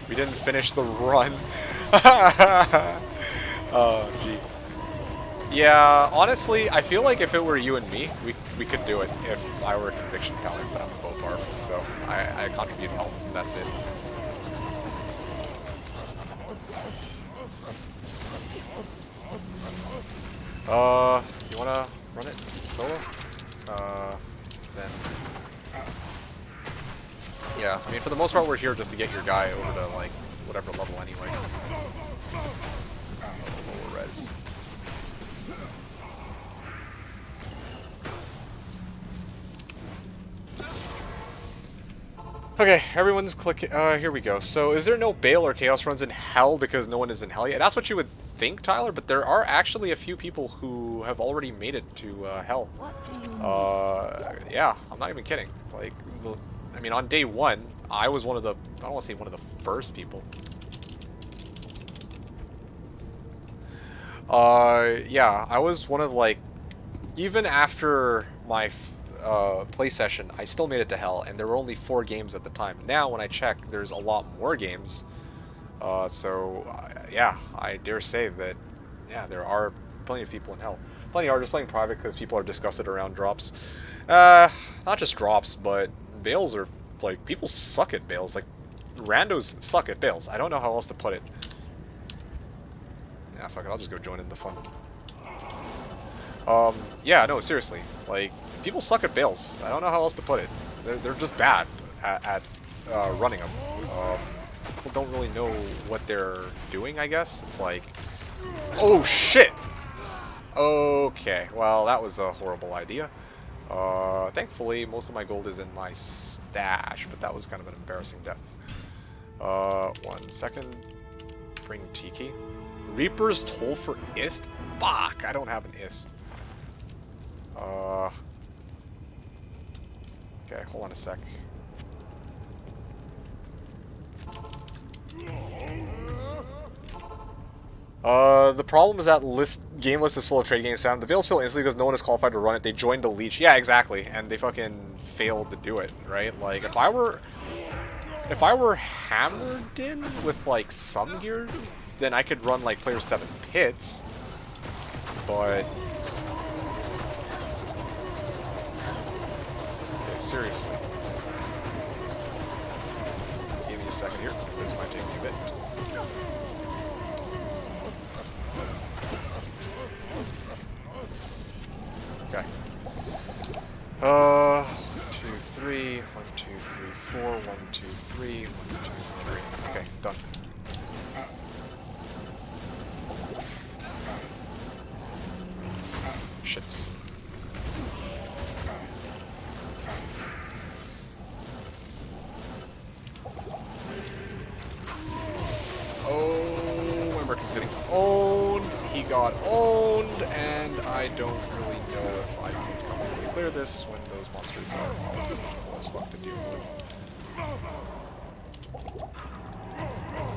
S1: We didn't finish the run. Oh, gee. Yeah, honestly, I feel like if it were you and me, we could do it if I were a conviction counter, but I'm a bow Barb, so I contribute health, and that's it. You wanna run it solo? Then... Yeah, I mean, for the most part, we're here just to get your guy over to, like, whatever level anyway. Lower res. Okay, everyone's clicking. Here we go. So, is there no Bale or Chaos runs in Hell because no one is in Hell yet? That's what you would think, Tyler, but there are actually a few people who have already made it to Hell. Yeah, I'm not even kidding. Like, I mean, on day one, I was one of the, I don't want to say one of the first people. Yeah, I was one of, like, even after my play session, I still made it to Hell, and there were only 4 games at the time. Now, when I check, there's a lot more games. Yeah, I dare say that, yeah, there are plenty of people in Hell. Plenty are just playing private because people are disgusted around drops. Not just drops, but Bales are, like, people suck at Bales. Like, randos suck at Bales. I don't know how else to put it. Yeah, fuck it, I'll just go join in the fun. Yeah, no, seriously. Like, people suck at Bales. I don't know how else to put it. They're just bad at running them. People don't really know what they're doing, I guess. It's like... Oh, shit! Okay, well, that was a horrible idea. Thankfully, most of my gold is in my stash, but that was kind of an embarrassing death. 1 second. Bring Tiki. Reaper's Toll for Ist? Fuck, I don't have an Ist. Okay, hold on a sec. The problem is that game list is full of trade games found. The Veils fail instantly because no one is qualified to run it. They joined the leech. Yeah, exactly. And they fucking failed to do it, right? Like, if I were hammered in with, like, some gear, then I could run, like, player 7 pits. But... Okay, seriously. Give me a second here. This might take me a bit. Okay. 1, 2, 3, 1, 2, 3, 4, 1, 2, 3, 1, 2, 3. Okay, done. Shit. Oh, my Merc is getting owned. He got owned, and I don't really know if I can completely clear this when those monsters are all difficult as fuck to deal with.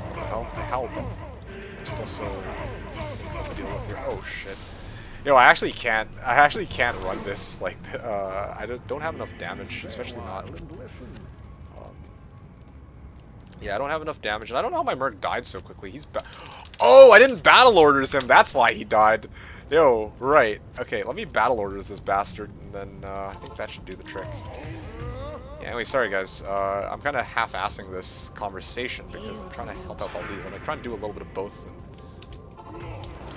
S1: What the hell? The hell? I'm still so difficult to deal with here. Oh shit. Yo, I actually can't run this. Like, I don't have enough damage, especially not. Yeah, I don't have enough damage, and I don't know how my Merc died so quickly. He's oh, I didn't battle orders him. That's why he died. Yo, right. Okay, let me battle orders this bastard, and then I think that should do the trick. Yeah, anyway, sorry guys. I'm kind of half-assing this conversation because I'm trying to help out all these. I'm like, trying to do a little bit of both. And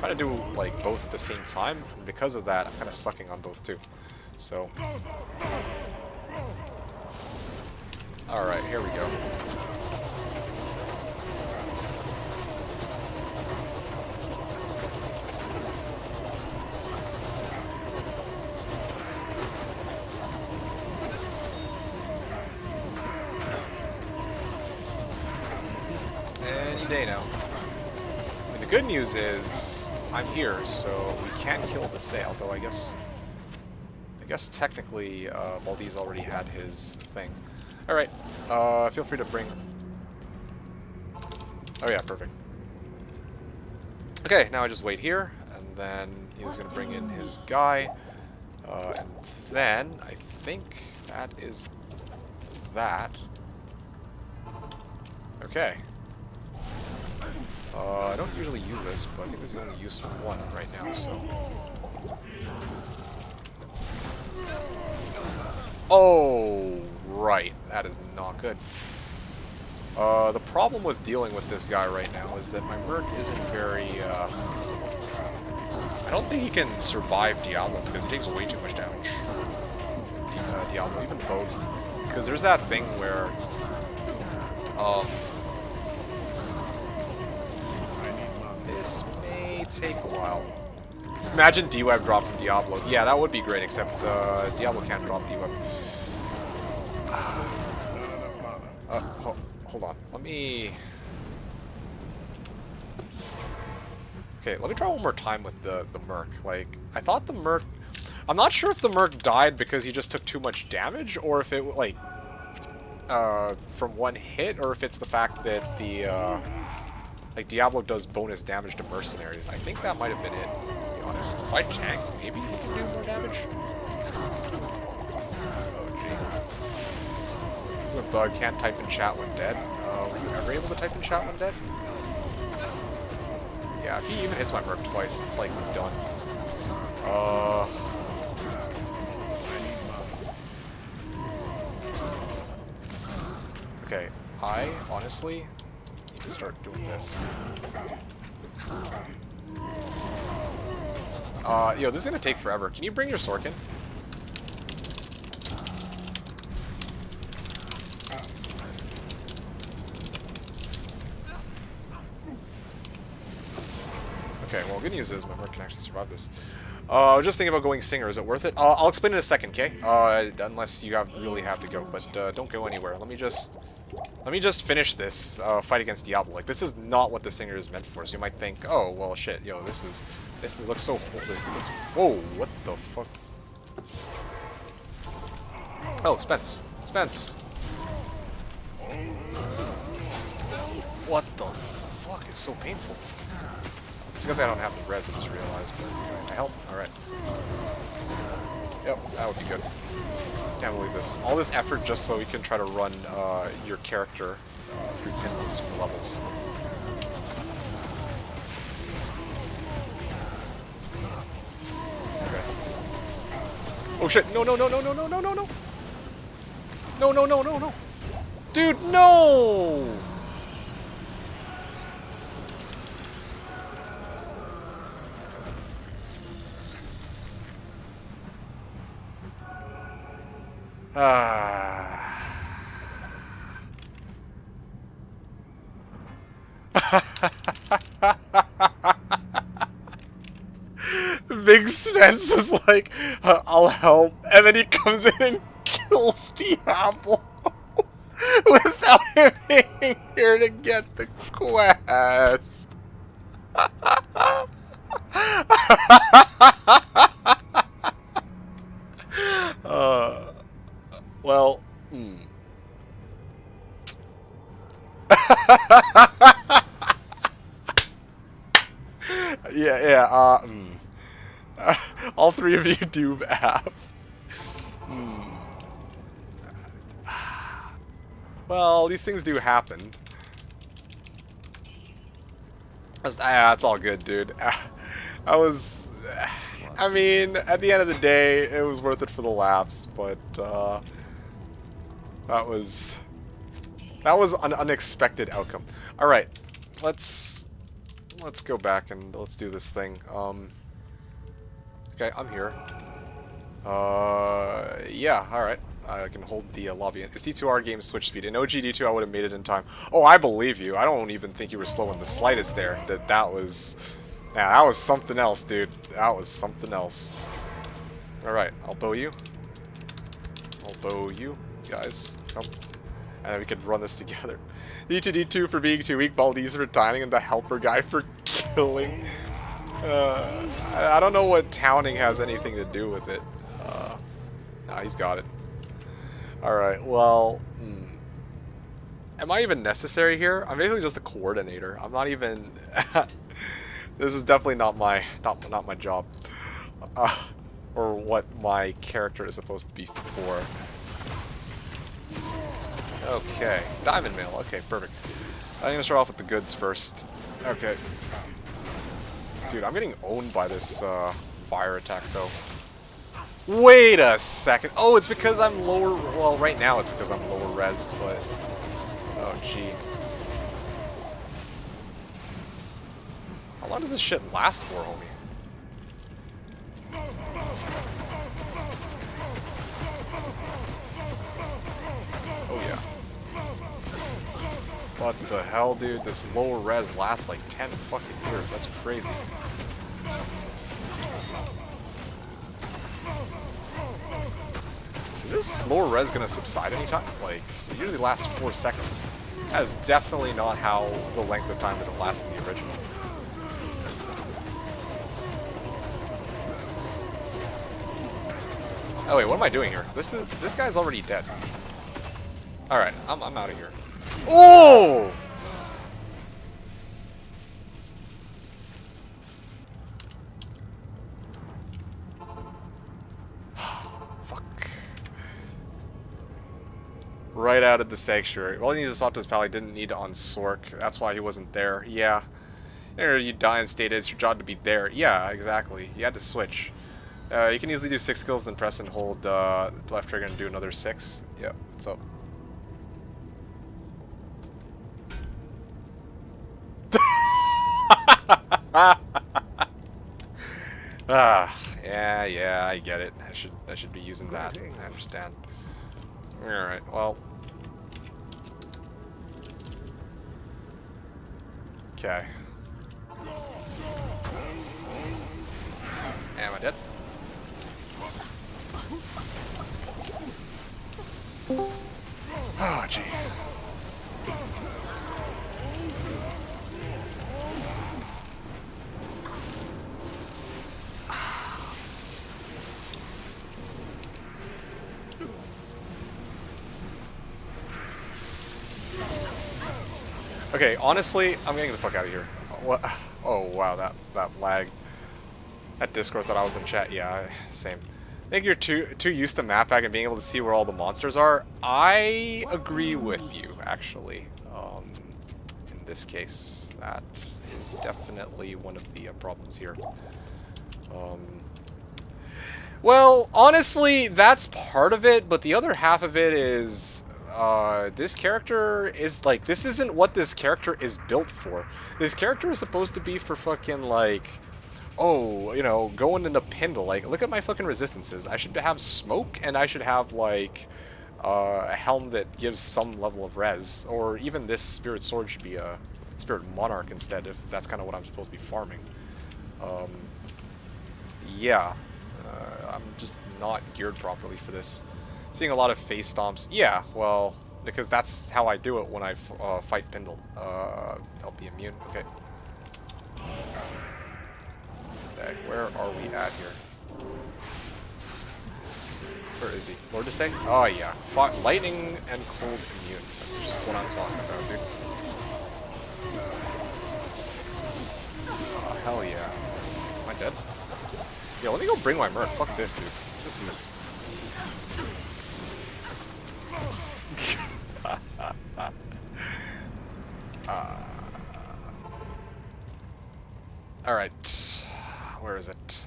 S1: trying to do like both at the same time, and because of that, I'm kind of sucking on both too. So, all right, here we go. day now. And the good news is I'm here, so we can kill the sail. Though I guess technically Baldi's already had his thing. All right. Feel free to bring. Oh yeah, perfect. Okay, now I just wait here, and then he's gonna bring in his guy, and then I think that is that. Okay. I don't usually use this, but I think this is only used for one right now, so. Oh, right. That is not good. The problem with dealing with this guy right now is that my Merc isn't very, I don't think he can survive Diablo because he takes way too much damage. Diablo, even both. Because there's that thing where, this may take a while. Imagine D-Web drop from Diablo. Yeah, that would be great, except, Diablo can't drop D-Web. Hold on. Let me... Okay, let me try one more time with the Merc. Like, I thought the Merc... I'm not sure if the Merc died because he just took too much damage, or if it, like, from one hit, or if it's the fact that the, like, Diablo does bonus damage to mercenaries. I think that might have been it, to be honest. If I tank, maybe he can do more damage? Bug can't type in chat when dead. Were you ever able to type in chat when dead? Yeah, if he even hits my Merc twice, it's like done. Okay, I honestly need to start doing this. Yo, this is gonna take forever. Can you bring your Sorkin? Okay, well, good news is my Merc can actually survive this. I was just thinking about going Singer. Is it worth it? I'll explain in a second, okay? Unless you really have to go, but don't go anywhere. Let me just finish this fight against Diablo. Like, this is not what the Singer is meant for. So you might think, oh, well, shit, yo, this looks so. Whoa, what the fuck? Oh, Spence. What the fuck is so painful? It's because I don't have the res, I just realized, but can I help? Alright. Yep, that would be good. Can't believe this. All this effort just so we can try to run your character through pinballs for levels. Okay. Oh shit, no. No. Dude, no! Big Spence is like, I'll help, and then he comes in and kills Diablo without him being here to get the quest. Well, yeah, all three of you do have. Well, these things do happen. That's all good, dude. I mean, at the end of the day, it was worth it for the laughs, but, that was an unexpected outcome. Alright, let's go back and let's do this thing. Okay, I'm here. Yeah, alright. I can hold the lobby. It's D2R game switch speed. In OG D2 I would have made it in time. Oh, I believe you. I don't even think you were slow in the slightest there. That was something else, dude. That was something else. Alright, I'll bow you. Guys, come. And then we could run this together. D2 for being too weak, Baldies for dining, and the helper guy for killing. I don't know what towning has anything to do with it. Nah, he's got it. Alright, well... Am I even necessary here? I'm basically just a coordinator. I'm not even... This is definitely not my job. Or what my character is supposed to be for. Okay, diamond mail. Okay, perfect. I'm gonna start off with the goods first. Okay. Dude, I'm getting owned by this fire attack though. Wait a second. Oh, it's because I'm lower. Well, right now it's because I'm lower res, but oh gee. How long does this shit last for, homie? Oh yeah. What the hell, dude? This lower res lasts like 10 fucking years. That's crazy. Is this lower res gonna subside anytime? Like, it usually lasts 4 seconds. That is definitely not how the length of time that it lasts in the original. Oh wait, what am I doing here? This guy's already dead. Alright, I'm out of here. Oh! Fuck. Right out of the sanctuary. Well, he needs to swap to his pal. He didn't need to unsork. That's why he wasn't there. Yeah. You die and state it's your job to be there. Yeah, exactly. You had to switch. You can easily do 6 skills, then press and hold left trigger and do another 6. Yep, what's up? Yeah, I get it. I should be using that. I understand. Alright, well. Okay. Am I dead? Oh, gee. Okay, honestly, I'm getting the fuck out of here. What? Oh, wow, that lag. That Discord thought I was in chat. Yeah, same. I think you're too used to map pack and being able to see where all the monsters are. I agree with you, actually. In this case, that is definitely one of the problems here. Well, honestly, that's part of it, but the other half of it is this character is like, this isn't what this character is built for. This character is supposed to be for fucking like, oh, you know, going into Pindle. Like, look at my fucking resistances. I should have smoke, and I should have like a helm that gives some level of res, or even this spirit sword should be a spirit monarch instead, if that's kind of what I'm supposed to be farming. Yeah, I'm just not geared properly for this. Seeing a lot of face stomps. Yeah, well, because that's how I do it when I fight Pindle. I'll be immune. Okay. Okay, where are we at here? Where is he? Lord to say? Oh yeah, lightning and cold immune. That's just what I'm talking about, dude. Oh, hell yeah. Am I dead? Yeah, let me go bring my Merc. Fuck this, dude. This is... Alright. Where is it?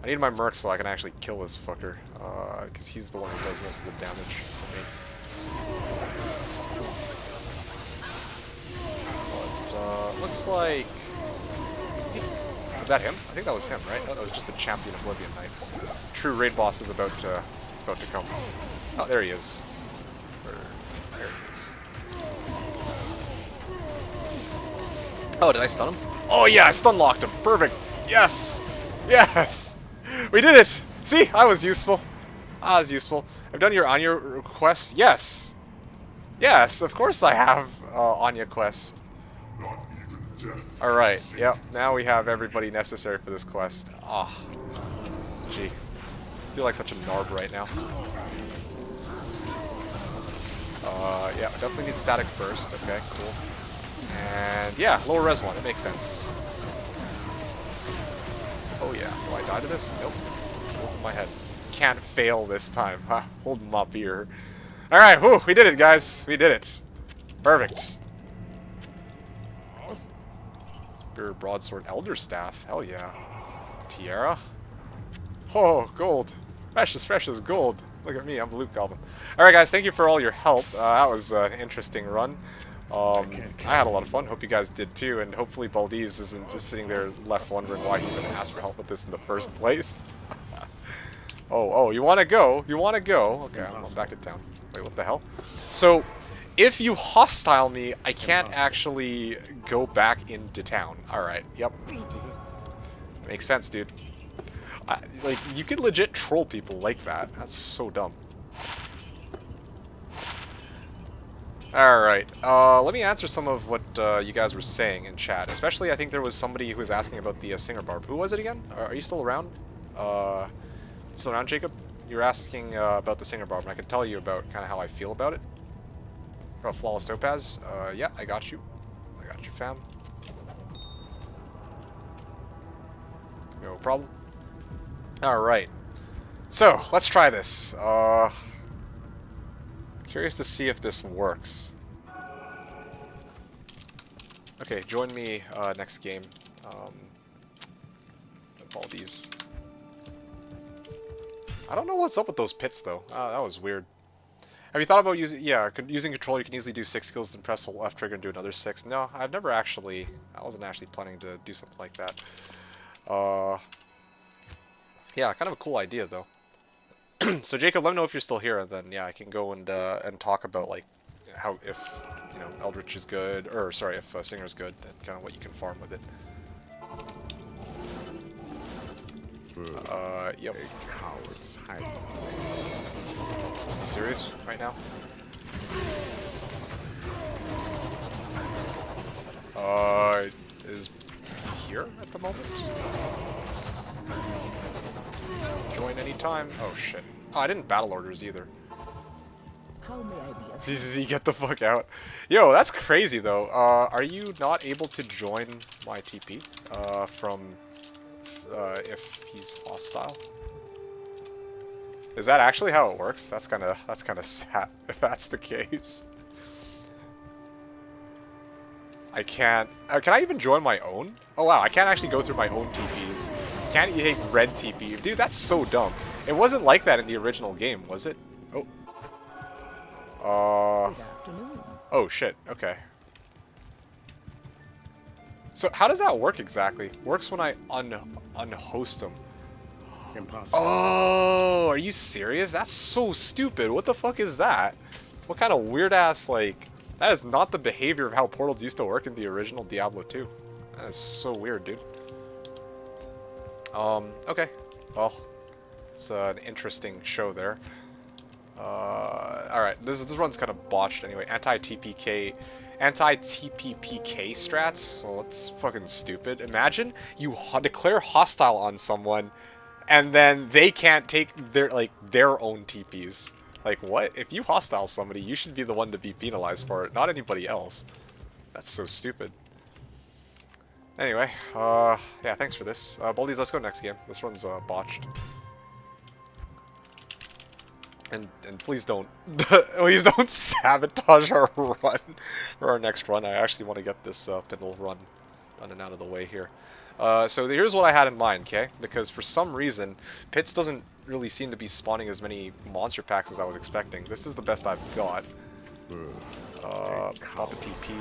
S1: I need my Merc so I can actually kill this fucker. Because he's the one who does most of the damage for me. But, looks like... Is that him? I think that was him, right? No, that was just a champion Oblivion Knight. True raid boss is about to come. Oh, there he is. There he is. Oh, did I stun him? Oh yeah, I stun locked him. Perfect. Yes! Yes! We did it! See? I was useful. Ah, it's useful. I've done your Anya request. Yes. Yes, of course I have Anya quest. Alright, yep. Now we have everybody necessary for this quest. Ah. Gee. I feel like such a narb right now. Yeah, definitely need static first. Okay, cool. And yeah, lower res one. It makes sense. Oh yeah. Do I die to this? Nope. It's over my head. Can't fail this time. Huh? Hold them up here. Alright, whew, we did it, guys. We did it. Perfect. Your broadsword elder staff. Hell yeah. Tiara. Oh, gold. Fresh as gold. Look at me, I'm the loot goblin. Alright guys, thank you for all your help. That was an interesting run. I had a lot of fun. Hope you guys did too, and hopefully Baldiz isn't just sitting there left wondering why he even asked for help with this in the first place. Oh, you want to go? You want to go? Okay, I'm back to town. Wait, what the hell? So, if you hostile me, I can't actually go back into town. Alright, yep. Makes sense, dude. Like, you can legit troll people like that. That's so dumb. Alright, let me answer some of what you guys were saying in chat. Especially, I think there was somebody who was asking about the singer Barb. Who was it again? Are you still around? Still around, Jacob? You're asking about the singer Barb, and I can tell you about kind of how I feel about it. About Flawless Topaz. Yeah, I got you. I got you, fam. No problem. Alright. So, let's try this. Curious to see if this works. Okay, join me next game. Baldiz. I don't know what's up with those pits, though. That was weird. Have you thought about using... Yeah, using controller, you can easily do 6 skills, then press the left trigger and do another 6. No, I've never actually... I wasn't actually planning to do something like that. Yeah, kind of a cool idea, though. So, Jacob, let me know if you're still here, and then, yeah, I can go and talk about, like, how... If, you know, Eldritch is good... Or, sorry, if Singer's good, and kind of what you can farm with it. Yep. You serious right now? Is here at the moment? Join anytime. Oh shit. Oh, I didn't battle orders either.
S3: How may I be of
S1: ZZZ, get the fuck out. Yo, that's crazy though. Are you not able to join my TP? If he's hostile? Is that actually how it works? That's kind of sad if that's the case. I can't... can I even join my own? Oh wow, I can't actually go through my own TPs. Can't you take red TP? Dude, that's so dumb. It wasn't like that in the original game, was it? Oh.
S3: Good afternoon.
S1: Oh shit, okay. So how does that work exactly? Works when I unhost them.
S2: Impossible.
S1: Oh, are you serious? That's so stupid. What the fuck is that? What kind of weird ass, like... That is not the behavior of how portals used to work in the original Diablo 2. That is so weird, dude. Okay. Well, it's an interesting show there. Alright, this run's kind of botched anyway. Anti-TPPK strats? Well, that's fucking stupid. Imagine you declare hostile on someone, and then they can't take their own TPs. Like, what? If you hostile somebody, you should be the one to be penalized for it, not anybody else. That's so stupid. Anyway, yeah, thanks for this. Baldiz, let's go next game. This one's botched. And please don't sabotage our run, or our next run. I actually want to get this Pindle run done and out of the way here. So here's what I had in mind, okay? Because for some reason, Pits doesn't really seem to be spawning as many monster packs as I was expecting. This is the best I've got. Pop a TP.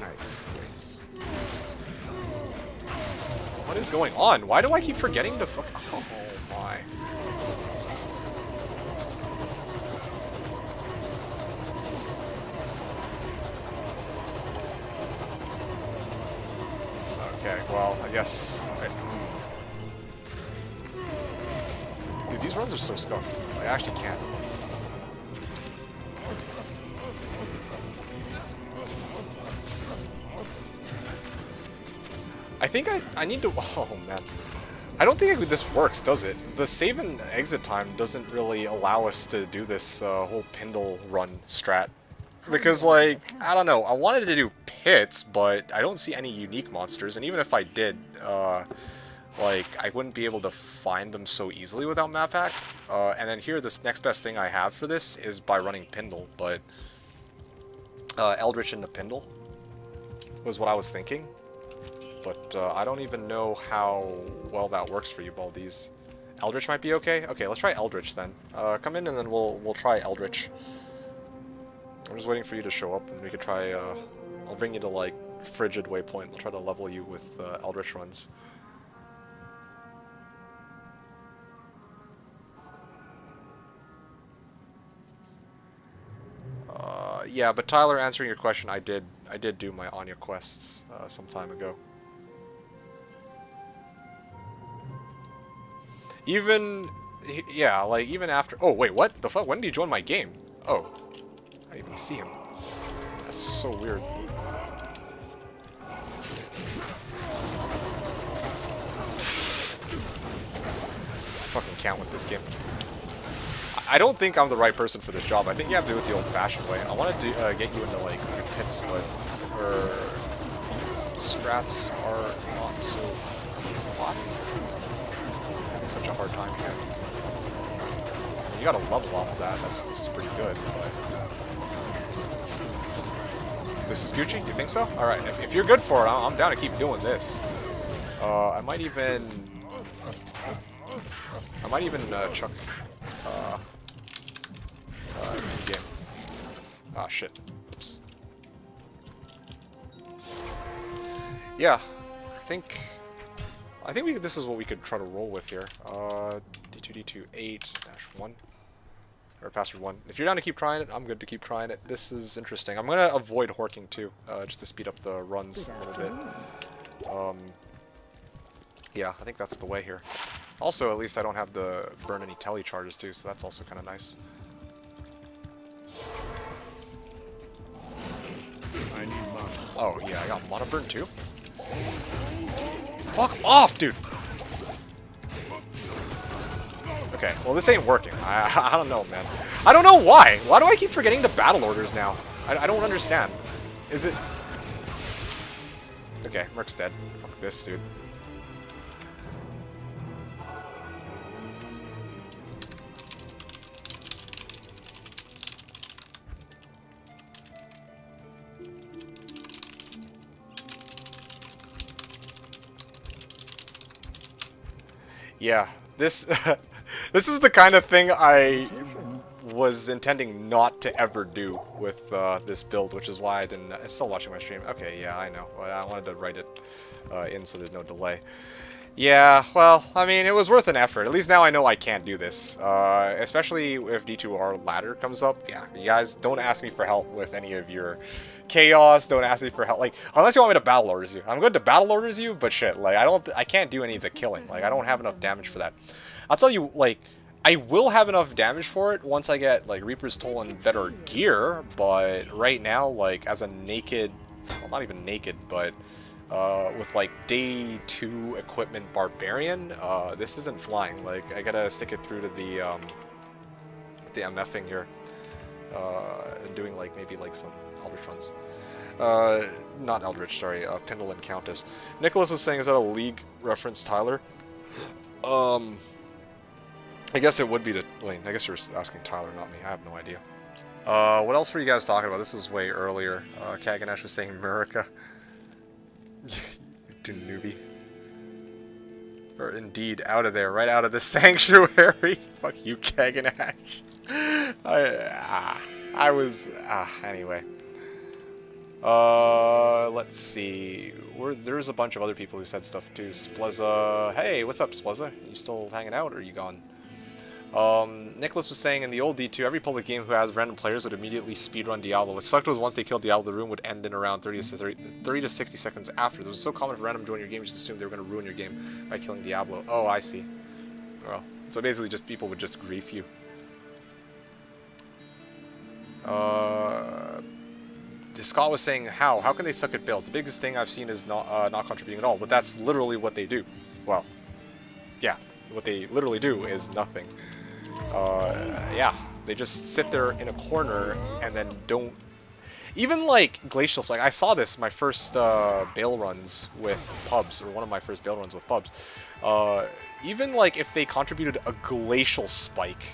S1: What is going on? Why do I keep forgetting to fuck? Oh my. Okay, well, I guess... Okay. Dude, these runs are so scuffed. I actually can't. I think I need to... Oh, man. I don't think this works, does it? The save and exit time doesn't really allow us to do this whole Pindle run strat. Because, like, I don't know, I wanted to do pits, but I don't see any unique monsters, and even if I did, like, I wouldn't be able to find them so easily without map hack. And then here, this next best thing I have for this is by running Pindle, but Eldritch into Pindle was what I was thinking. But I don't even know how well that works for you, Baldies. Eldritch might be okay? Okay, let's try Eldritch then. Come in and then we'll try Eldritch. I'm just waiting for you to show up and we could try, I'll bring you to like Frigid Waypoint. We'll try to level you with Eldritch runs. Yeah, but Tyler, answering your question, I did do my Anya quests some time ago. Even, yeah, like, even after... Oh, wait, what? The fuck? When did he join my game? Oh. I didn't even see him. That's so weird. I fucking can't with this game. I don't think I'm the right person for this job. I think you have to do it the old-fashioned way. I wanted to get you into, like, pits, but... these strats are not so easy. Why? Such a hard time here. You got a level off of that. This is pretty good. But this is Gucci. You think so? All right. If you're good for it, I'm down to keep doing this. I might even chuck game. Ah, shit. Oops. Yeah, I think this is what we could try to roll with here. D2D2 8-1. Or password 1. If you're down to keep trying it, I'm good to keep trying it. This is interesting. I'm going to avoid horking too, just to speed up the runs a little bit. Yeah, I think that's the way here. Also, at least I don't have to burn any tele charges too, so that's also kind of nice.
S2: I need mana.
S1: Oh, yeah, I got mana burn too? Fuck off, dude! Okay, well this ain't working. I don't know, man. I don't know why! Why do I keep forgetting the battle orders now? I don't understand. Is it... Okay, Merc's dead. Fuck this, dude. Yeah, this this is the kind of thing I was intending not to ever do with this build, which is why I didn't... I'm still watching my stream. Okay, yeah, I know. I wanted to write it in so there's no delay. Yeah, well, I mean, it was worth an effort. At least now I know I can't do this. Especially if D2R ladder comes up. Yeah, you guys don't ask me for help with any of your chaos. Don't ask me for help. Like, unless you want me to battle orders you. I'm good to battle orders you, but shit, like, I can't do any of the killing. Like, I don't have enough damage for that. I'll tell you, like, I will have enough damage for it once I get, like, Reaper's Toll and better gear, but right now, like, as a naked... Well, not even naked, but... with like day 2 equipment barbarian, this isn't flying. Like, I gotta stick it through to the MFing here, and doing like maybe like some Eldritch runs. Not Eldritch, sorry, Pindle and Countess. Nicholas was saying, is that a League reference, Tyler? I guess it would be the Lane. I guess you're asking Tyler, not me. I have no idea. What else were you guys talking about? This was way earlier. Kaganesh was saying Murica. You newbie. Or indeed, out of there, right out of the sanctuary. Fuck you, Kaganash. Anyway. Let's see. There's a bunch of other people who said stuff too. Spleza. Hey, what's up, Spleza? You still hanging out, or are you gone? Nicholas was saying in the old D2, every public game who has random players would immediately speedrun Diablo. What sucked was once they killed Diablo, the room would end in around 30 to 60 seconds after. It was so common for random to join your game, you just assumed they were going to ruin your game by killing Diablo. Oh, I see. Well, so basically just people would just grief you. Scott was saying, how can they suck at bales? The biggest thing I've seen is not contributing at all, but that's literally what they do. Well, yeah, what they literally do is nothing. Yeah, they just sit there in a corner and then don't. Even like glacial, like I saw this my first bale runs with pubs, or one of my first bale runs with pubs. Even like if they contributed a glacial spike,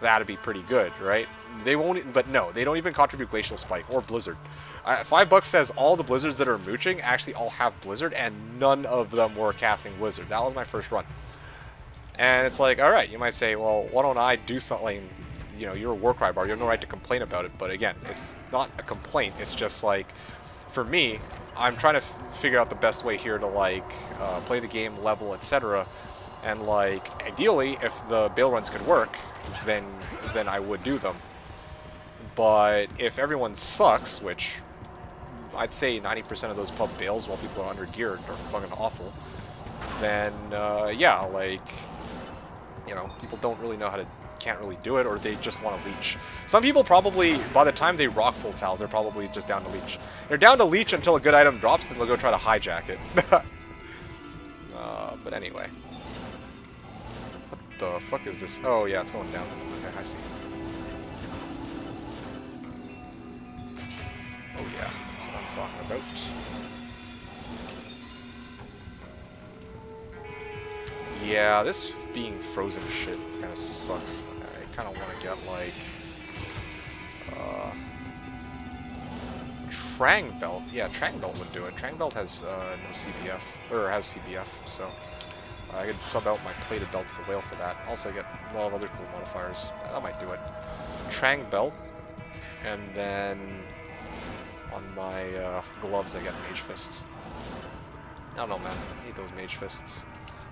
S1: that'd be pretty good, right? They won't, but no, they don't even contribute glacial spike or blizzard. $5 says all the blizzards that are mooching actually all have blizzard, and none of them were casting blizzard. That was my first run, and it's like, all right, you might say, well, why don't I do something? You know, you're a Warcry bar, you have no right to complain about it. But again, it's not a complaint. It's just like, for me, I'm trying to figure out the best way here to like play the game, level, etc. And like, ideally, if the bale runs could work, then I would do them. But if everyone sucks, which I'd say 90% of those pub bales while people are under geared are fucking awful, then yeah, like, you know, people don't really know how to, can't really do it, or they just want to leech. Some people probably, by the time they rock full towels, they're probably just down to leech. They're down to leech until a good item drops, and they'll go try to hijack it. But anyway. What the fuck is this? Oh yeah, it's going down. Okay, I see. Oh yeah, that's what I'm talking about. Yeah, this being frozen shit kind of sucks. I kind of want to get like Trang Belt. Yeah, Trang Belt would do it. Trang Belt has no CBF, or has CBF, so I could sub out my plated belt to the whale for that. Also get a lot of other cool modifiers. That might do it. Trang Belt, and then on my gloves I get Mage Fists. I don't know, man. I need those Mage Fists.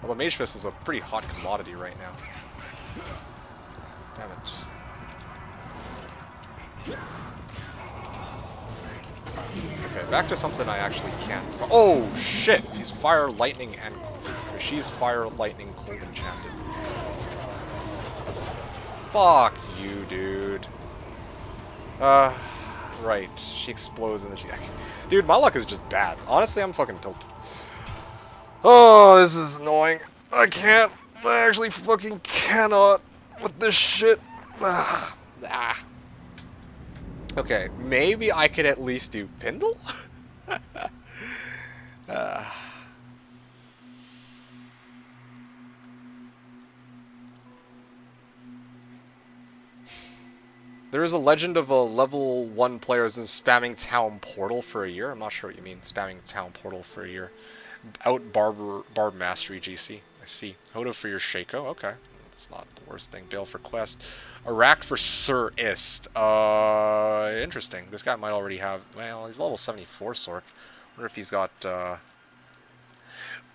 S1: Although Mage Fist is a pretty hot commodity right now. Damn it. Okay, back to something I actually can. Oh shit! He's fire, lightning, and she's fire, lightning, cold enchanted. Fuck you, dude. Right. She explodes and then she. Dude, my luck is just bad. Honestly, I'm fucking tilted. Oh, this is annoying. I can't. I actually fucking cannot with this shit. Ah. Okay, maybe I could at least do Pindle? There is a legend of a level 1 player is spamming Town Portal for a year. I'm not sure what you mean, spamming Town Portal for a year. Out Barb Mastery GC. I see. Hoda for your Shaco. Okay. It's not the worst thing. Bale for Quest. Iraq for Sir Ist. Interesting. This guy might already have... Well, he's level 74 Sork. Wonder if he's got...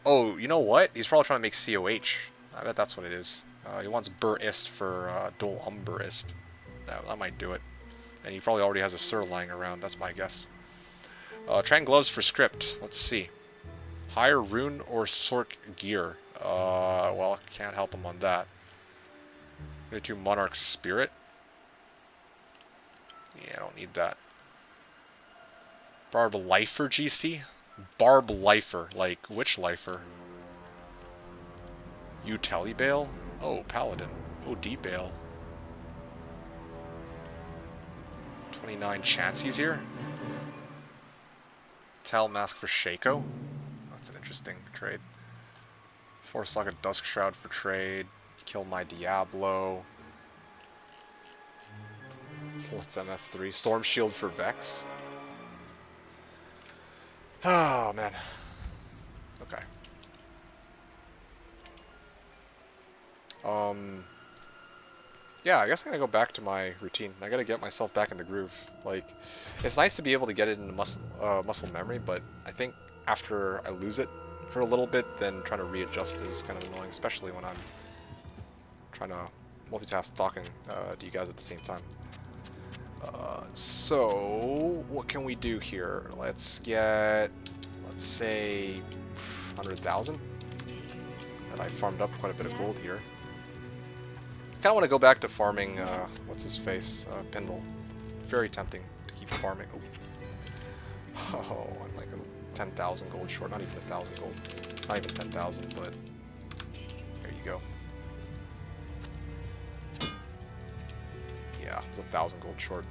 S1: Oh, you know what? He's probably trying to make COH. I bet that's what it is. He wants Bur Ist for Dol Umber Ist. That might do it. And he probably already has a Sir lying around. That's my guess. Trang Gloves for Script. Let's see. Higher Rune or Sork Gear. Well, can't help him on that. Gonna do Monarch Spirit. Yeah, I don't need that. Barb Lifer GC? Barb Lifer. Like, which Lifer? Utelli Bale? Oh, Paladin. OD Bale. 29 Chanceys here. Tal Mask for Shaco. That's an interesting trade. Force Lock a Dusk Shroud for trade. Kill my Diablo. What's MF3? Storm Shield for Vex. Oh, man. Okay. Yeah, I guess I'm gonna go back to my routine. I gotta get myself back in the groove. Like, it's nice to be able to get it into muscle memory, but I think after I lose it for a little bit, then trying to readjust is kind of annoying, especially when I'm trying to multitask talking to you guys at the same time. So, what can we do here? Let's get, let's say, 100,000. And I farmed up quite a bit of gold here. I kind of want to go back to farming, what's his face, Pindle. Very tempting to keep farming. Oh, Oh, I'm like a 10,000 gold short. Not even 1,000 gold. Not even 10,000, but there you go. Yeah, it was 1,000 gold short.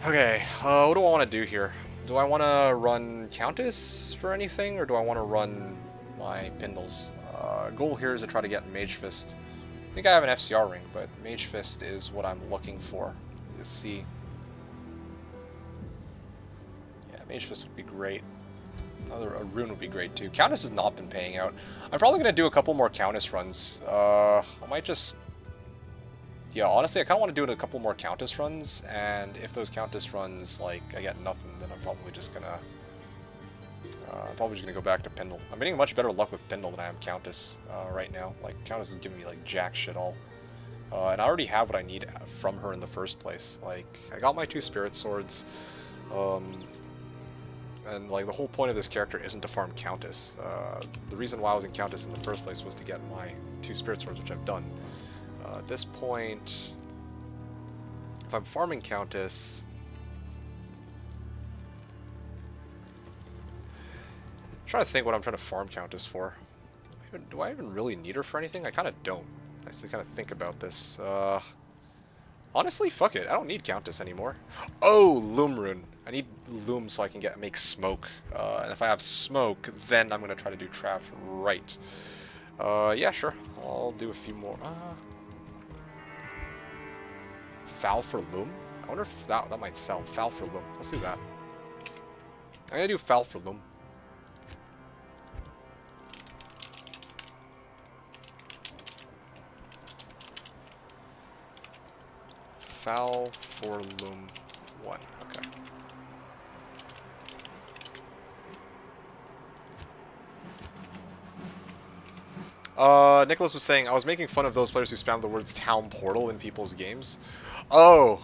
S1: Okay, what do I want to do here? Do I want to run Countess for anything, or do I want to run my Pindles? Goal here is to try to get Mage Fist. I think I have an FCR ring, but Mage Fist is what I'm looking for. Let's see. Yeah, Mage Fist would be great. A rune would be great too. Countess has not been paying out. I'm probably going to do a couple more Countess runs. I might just... Yeah, honestly, I kind of want to do it a couple more Countess runs, and if those Countess runs, like, I get nothing, then I'm probably just gonna... go back to Pindle. I'm getting much better luck with Pindle than I am Countess right now. Like, Countess is giving me, like, jack shit all. And I already have what I need from her in the first place. Like, I got my 2 Spirit Swords, and, like, the whole point of this character isn't to farm Countess. The reason why I was in Countess in the first place was to get my 2 Spirit Swords, which I've done. At this point, if I'm farming Countess... I'm trying to think what I'm trying to farm Countess for. Do I even really need her for anything? I kind of don't. I have to kind of think about this. Honestly, fuck it. I don't need Countess anymore. Oh, Loom Rune. I need Loom so I can make smoke. And if I have smoke, then I'm going to try to do Trav right. Yeah, sure. I'll do a few more. Foul for Loom? I wonder if that might sell. Foul for Loom. Let's do that. I'm going to do Foul for Loom. Foul for Loom 1. Okay. Nicholas was saying, I was making fun of those players who spam the words town portal in people's games. Oh!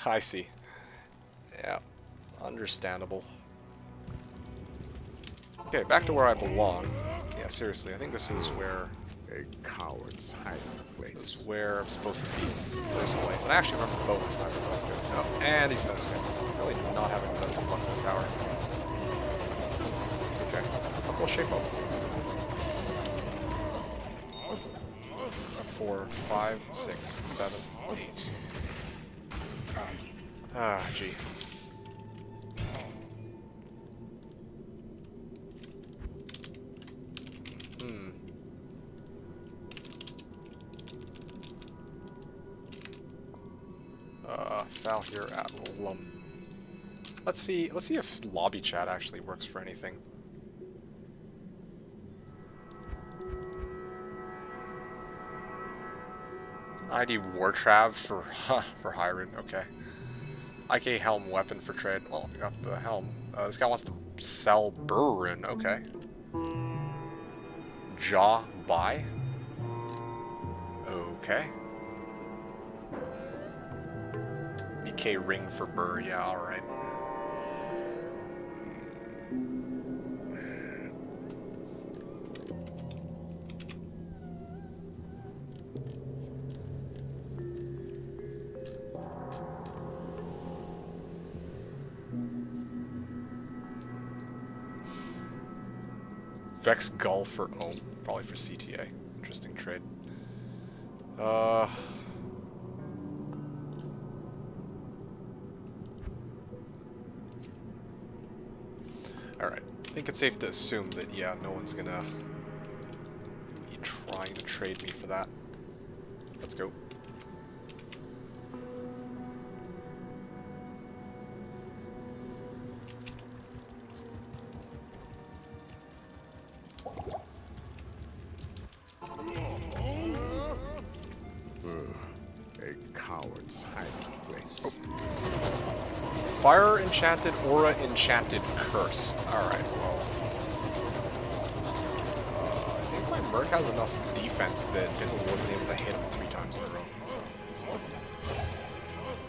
S1: I see. Yeah. Understandable. Okay, back to where I belong. Yeah, seriously, I think this is where...
S2: A coward's hiding place.
S1: This is where I'm supposed to be in the first place. And I actually remember the bow this time, so that's good. Oh, and he's still scared. Really not having the best of luck this hour. Okay, we'll shape up. 4, 5, 6, 7, 8. Ah, gee. Foul here at Lum. Let's see if lobby chat actually works for anything. ID Wartrav for Hiron, okay. IK Helm weapon for trade. Well, we got the helm. This guy wants to sell Burrin, okay. Jaw buy? Okay. BK ring for Burr, yeah, alright. Vex Gull for Ohm, probably for CTA. Interesting trade. Alright, I think it's safe to assume that, yeah, no one's gonna be trying to trade me for that. Let's go.
S2: A coward's hiding place.
S1: Oh. Fire enchanted, aura enchanted, cursed. Alright, well. I think my Merc has enough defense that Bindle wasn't able to hit him 3 times in a row.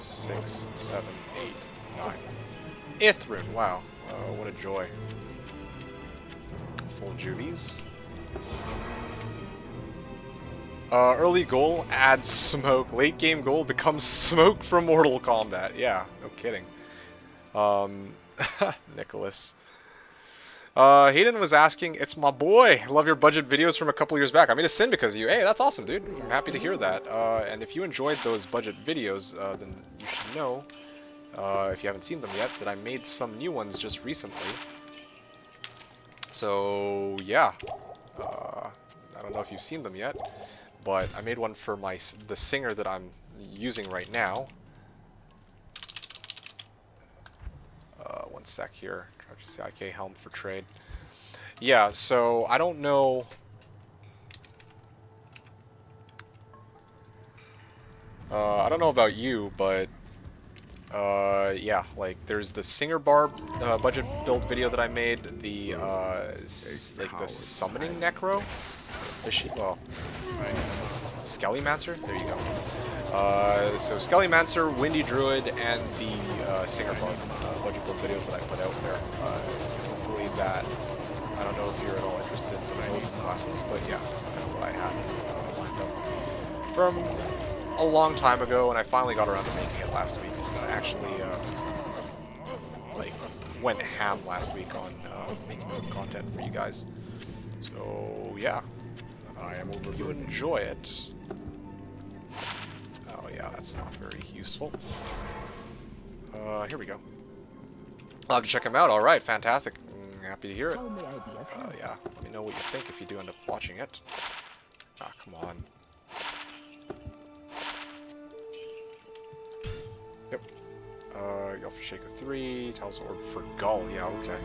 S1: So, 6, 7, 8, 9. Ithrin, wow. What a joy. Full juvies. Early goal adds smoke. Late game goal becomes smoke from Mortal Kombat. Yeah, no kidding. Nicholas. Hayden was asking, it's my boy. Love your budget videos from a couple years back. I made a sin because of you. Hey, that's awesome, dude. I'm happy to hear that. And if you enjoyed those budget videos, then you should know, if you haven't seen them yet, that I made some new ones just recently. So, yeah. I don't know if you've seen them yet, but I made one for the singer that I'm using right now. One sec here. IK helm for trade. Yeah, so I don't know. I don't know about you, but yeah, like there's the singer Barb budget build video that I made. The like the summoning necro. Well, Skellymancer. There you go. So Skellymancer, Windy Druid, and the Singer Bug budget build videos that I put out there. Hopefully that, I don't know if you're at all interested in some of those classes, but yeah, that's kind of what I had lined up from a long time ago, and I finally got around to making it last week. I actually like went ham last week on making some content for you guys. So yeah, if you enjoy it. Oh yeah, that's not very useful. Here we go. I'll have to check them out. All right, fantastic. Happy to hear it.
S3: How may I be of help?
S1: Yeah, let me know what you think if you do end up watching it. Ah, come on. Yep. Go for Shake of 3. Tells Orb for Gull. Yeah, okay.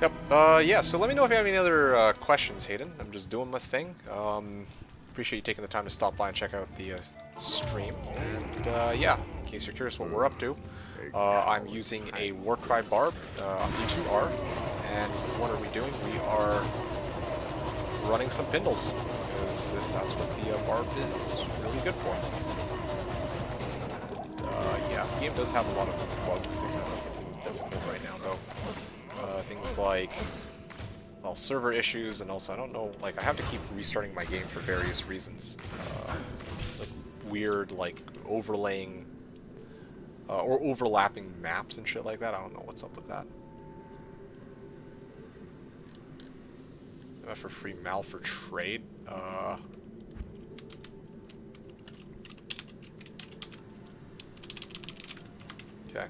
S1: Yep. Yeah, so let me know if you have any other questions, Hayden. I'm just doing my thing. Appreciate you taking the time to stop by and check out the stream. And yeah, in case you're curious what we're up to, I'm using a Warcry Barb on D2R. And what are we doing? We are running some Pindles, because that's what the Barb is really good for. And, yeah, the game does have a lot of bugs that are difficult right now, though. Things like, well, server issues, and also, I don't know, like, I have to keep restarting my game for various reasons. Like, weird, like, overlaying, or overlapping maps and shit like that. I don't know what's up with that. For free Mal for trade. Okay.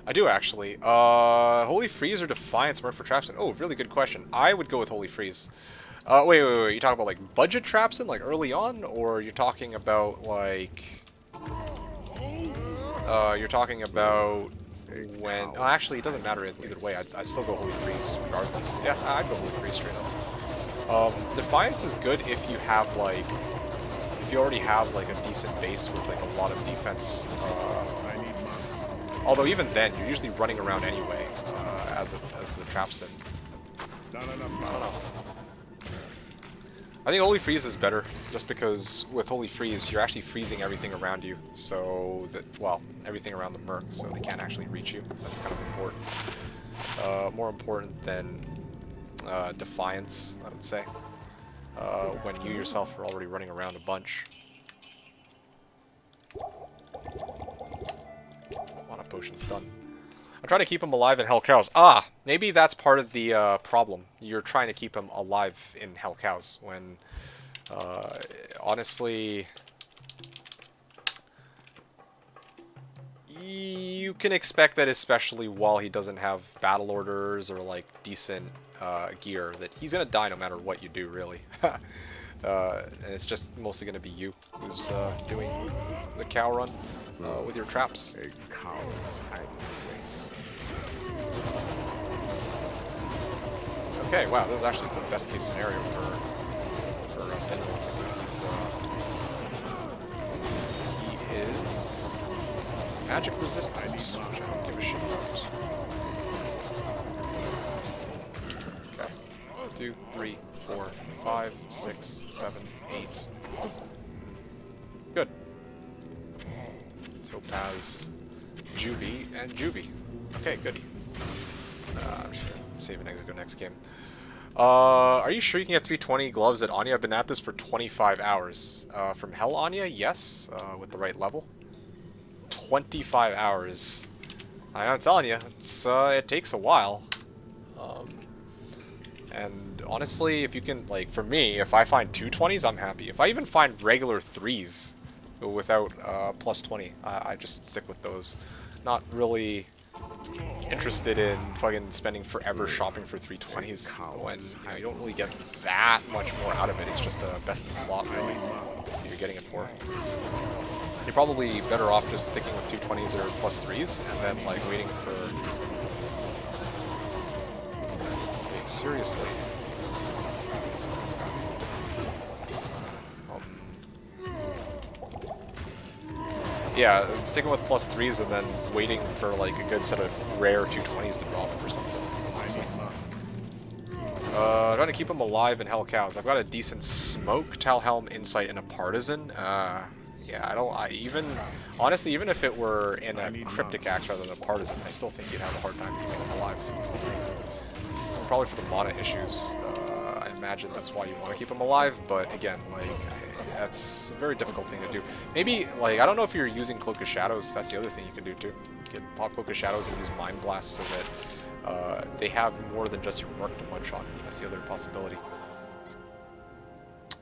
S1: I do actually. Holy Freeze or Defiance Smurf for Trapson? Oh, really good question. I would go with Holy Freeze. Wait. You talking about like budget Trapson, like early on, or you're talking about like? You're talking about when? Oh, actually, it doesn't matter either way. I'd still go Holy Freeze regardless. Yeah, I'd go Holy Freeze straight up. Defiance is good if you have like, if you already have like a decent base with like a lot of defense. Although even then, you're usually running around anyway, as the Trapson. I don't know. I think Holy Freeze is better, just because with Holy Freeze, you're actually freezing everything around you, so that, well, everything around the Merc, so they can't actually reach you. That's kind of important. More important than Defiance, I would say, when you yourself are already running around a bunch. Potions done. I'm trying to keep him alive in Hell Cows. Ah, maybe that's part of the problem. You're trying to keep him alive in Hell Cows when, honestly, you can expect that, especially while he doesn't have battle orders or like decent gear, that he's gonna die no matter what you do, really. And it's just mostly gonna be you who's doing the cow run. With your traps.
S2: A coward's hiding place.
S1: Okay, wow, this is actually the best case scenario for Pendulum. He is magic resistant, which I don't give a shit about. Okay. 2, 3, 4, 5, 6, 7, 8. Good. Topaz, Juvie, and Juvie. Okay, goody. I'm just gonna save and exit, go next game. Are you sure you can get 320 gloves at Anya? I've been at this for 25 hours. From Hell Anya, yes, with the right level. 25 hours. I'm telling you, it takes a while. And honestly, if you can, like, for me, if I find 220s, I'm happy. If I even find regular 3s without plus 20, I just stick with those. Not really interested in fucking spending forever shopping for 320s when you don't really get that much more out of it. It's just a best in slot, really, that you're getting it for. You're probably better off just sticking with 220s or plus 3s and then, like, waiting for... Okay, seriously. Yeah, sticking with plus 3s and then waiting for, like, a good set of rare 220s to drop or something. Trying to keep them alive in Hell Cows. I've got a decent smoke, Talhelm, Insight, and a Partisan. Yeah, honestly, even if it were in a Cryptic Axe rather than a Partisan, I still think you'd have a hard time keeping them alive. Probably for the mana issues. I imagine that's why you want to keep them alive, but again, like, that's a very difficult thing to do. Maybe, like, I don't know if you're using Cloak of Shadows, that's the other thing you can do too. You can pop Cloak of Shadows and use Mind Blast so that they have more than just your Merc to one-shot. That's the other possibility.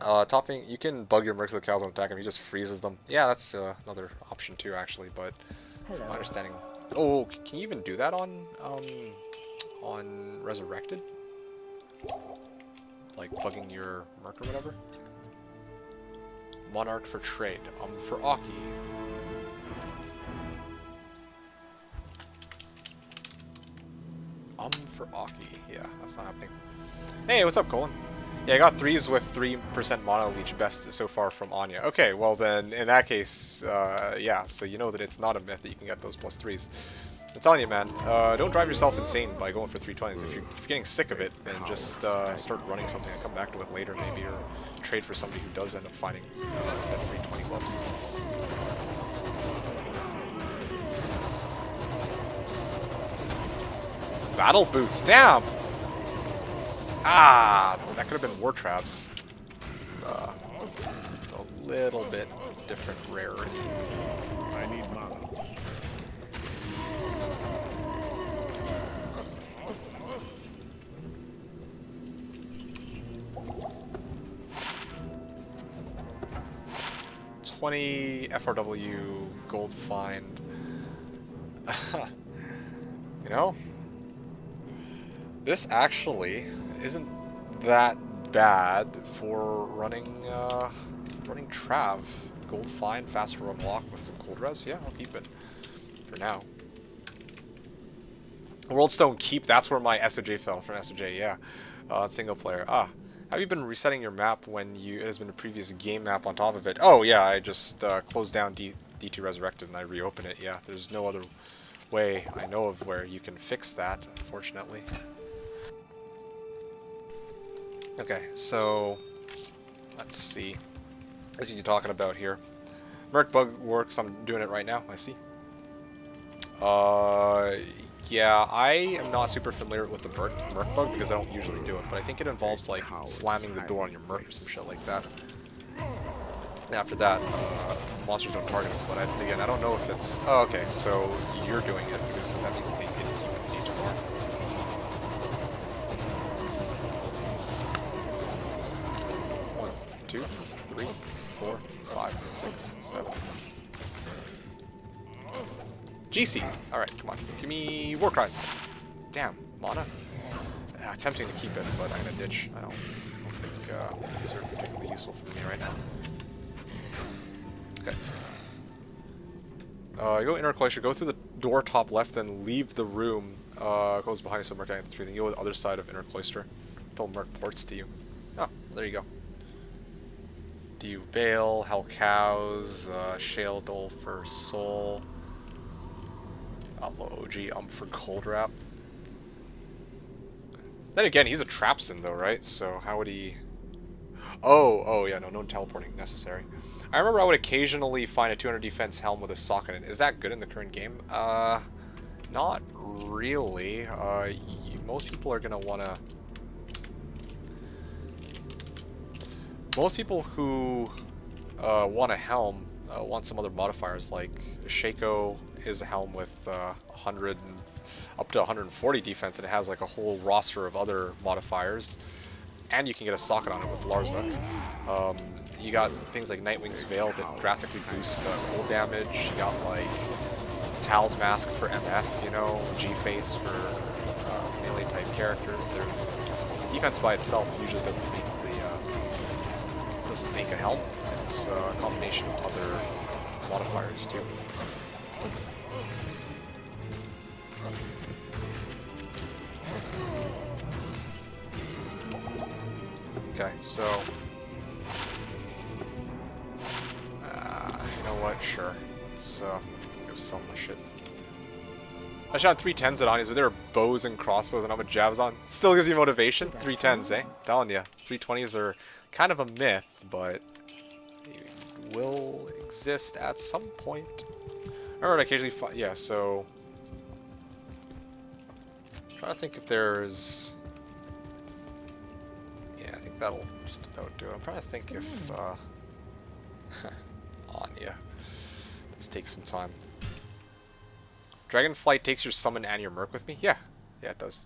S1: Topping, you can bug your Mercs with the cows on attack him, he just freezes them. Yeah, that's another option too, actually, but from my understanding... Oh, can you even do that on Resurrected? Like, bugging your Merc or whatever? Monarch for trade. For Aki. For Aki. Yeah, that's not happening. Hey, what's up, Colin? Yeah, I got 3s with 3% Mono Leech best so far from Anya. Okay, well then, in that case, yeah, so you know that it's not a myth that you can get those plus 3s. I'm telling you, man, don't drive yourself insane by going for 320s. If you're getting sick of it, then just start running something and come back to it later, maybe, or trade for somebody who does end up finding said 320 gloves. Battle boots, damn! Ah, that could have been war traps. A little bit different rarity.
S2: I need mana.
S1: $20 FRW gold find. You know, this actually isn't that bad for running running Trav. Gold find, faster unlock with some cold res. Yeah, I'll keep it for now. Worldstone Keep, that's where my SOJ fell from SOJ, yeah. Single player. Have you been resetting your map when it has been a previous game map on top of it? Oh yeah, I just closed down D2 Resurrected and I reopen it, yeah. There's no other way I know of where you can fix that, unfortunately. Okay, so let's see. What are you talking about here? Merc bug works, I'm doing it right now, I see. Yeah, I am not super familiar with the Merc bug because I don't usually do it, but I think it involves like slamming the door on your Merc or some shit like that. And after that, monsters don't target them, but again, I don't know if it's... Oh, okay, so you're doing it because that means they can keep D2R. 1, 2, 3, 4, 5, 6, 7. GC! Alright, come on. Give me War Cries. Damn, mana. Tempting to keep it, but I'm gonna ditch. I don't think these are particularly useful for me right now. Okay. You go inner cloister, go through the door top left, then leave the room. Close behind you so Merc can't get through. Then you go to the other side of inner cloister until Merc ports to you. Oh, there you go. Do you Veil, Hell Cows, Shale Dole for Soul. Outlaw OG, for Cold Wrap. Then again, he's a Trapson though, right? So how would he... Oh yeah, no teleporting necessary. I remember I would occasionally find a 200 defense helm with a socket in it. Is that good in the current game? Not really. Most people are gonna wanna most people who want a helm want some other modifiers. Like Shaco is a helm with 100 and up to 140 defense, and it has like a whole roster of other modifiers. And you can get a socket on it with Larza. You got things like Nightwing's Veil that drastically boosts cold damage. You got like Tal's Mask for MF, you know, G-Face for melee type characters. There's defense by itself usually doesn't make a helm. It's a combination of other modifiers too. Okay, so you know what? Sure, let's go sell my shit. I shot 310s at Ani's, but there are bows and crossbows and how much jabs on. Still gives you motivation. 310s, eh? Telling ya, 320s are kind of a myth, but they will exist at some point. I remember occasionally, yeah. So, I'm trying to think if there's. Yeah, I think that'll just about do it. I'm trying to think if Anya. This takes some time. Dragonflight takes your summon and your merc with me? Yeah. Yeah, it does.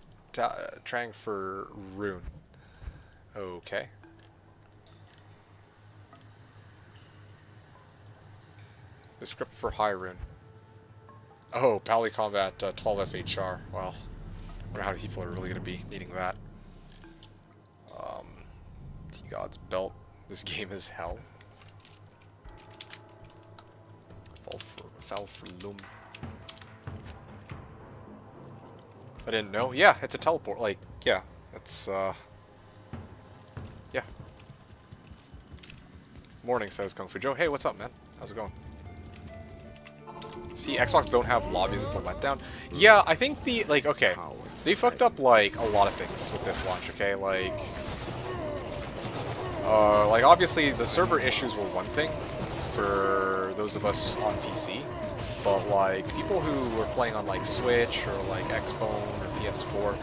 S1: Trying for rune. Okay. The script for high rune. Oh, Pally Combat 12 FHR. Well, I wonder how many people are really going to be needing that. T-God's Belt. This game is hell. Fall for Loom. I didn't know. Yeah, it's a teleport. Like, yeah, it's yeah. Morning, says Kung Fu Joe. Hey, what's up, man? How's it going? See, Xbox don't have lobbies. It's a letdown. Yeah, I think okay, they fucked up like a lot of things with this launch. Okay, like obviously the server issues were one thing for those of us on PC. But like people who were playing on like Switch or like Xbone or PS4,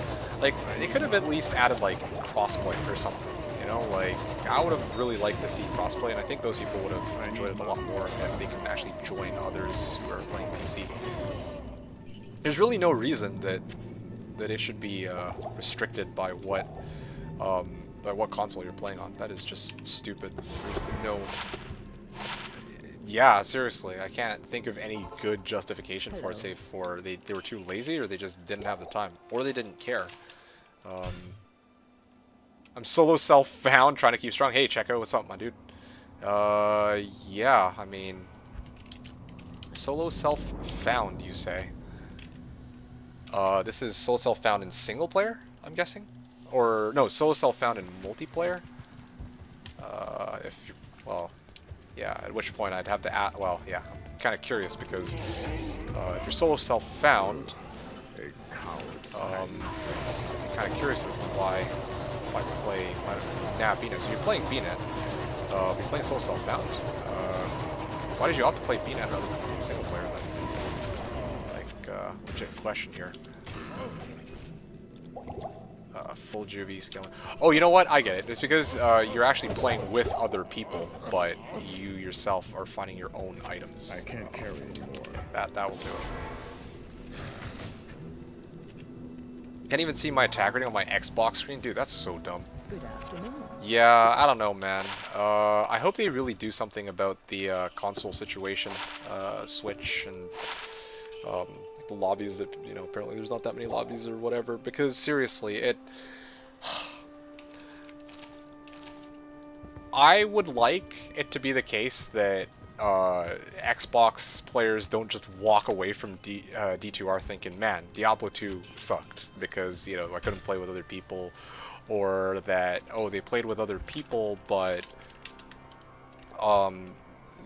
S1: like they could have at least added like crossplay or something, you know? Like I would have really liked to see crossplay, and I think those people would have enjoyed it a lot more if they could actually join others who are playing PC. There's really no reason that it should be restricted by what console you're playing on. That is just stupid. There's no. Yeah, seriously, I can't think of any good justification for it, save for they were too lazy, or they just didn't have the time, or they didn't care. I'm solo self-found, trying to keep strong. Hey, Checo, what's up, my dude? Yeah, I mean, solo self-found, you say? This is solo self-found in single player, I'm guessing? Or, no, solo self-found in multiplayer? If you're, well... Yeah, at which point I'd have to add, well, yeah, I'm kind of curious because if you're solo self-found, I'm kind of curious as to why play BNet. So you're playing BNet, you're playing solo self-found. Why did you opt to play BNet rather than single player then? Like, legit question here. Full juvie scaling. Oh, you know what? I get it. It's because you're actually playing with other people, but you yourself are finding your own items.
S2: I can't carry anymore.
S1: That will do it. Can't even see my attack rating on my Xbox screen, dude. That's so dumb.
S3: Good afternoon.
S1: Yeah, I don't know, man. I hope they really do something about the console situation, Switch and the lobbies that, you know, apparently there's not that many lobbies or whatever, because seriously, I would like it to be the case that Xbox players don't just walk away from D2R thinking, man, Diablo 2 sucked because, you know, I couldn't play with other people, or that, oh, they played with other people, but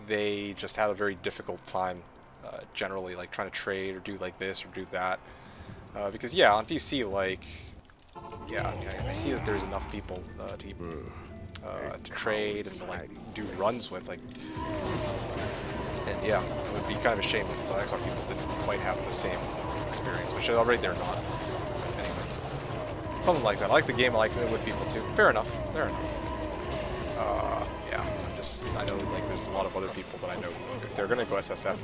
S1: they just had a very difficult time generally, like trying to trade or do like this or do that, because yeah, on PC, like, yeah, I see that there's enough people to trade and like do runs with, like, and yeah, it would be kind of a shame if Xbox people didn't quite have the same experience, which already they're not. Anyway, something like that. I like the game, I like it with people too. Fair enough. Fair enough. know like there's a lot of other people that I know who, if they're gonna go SSF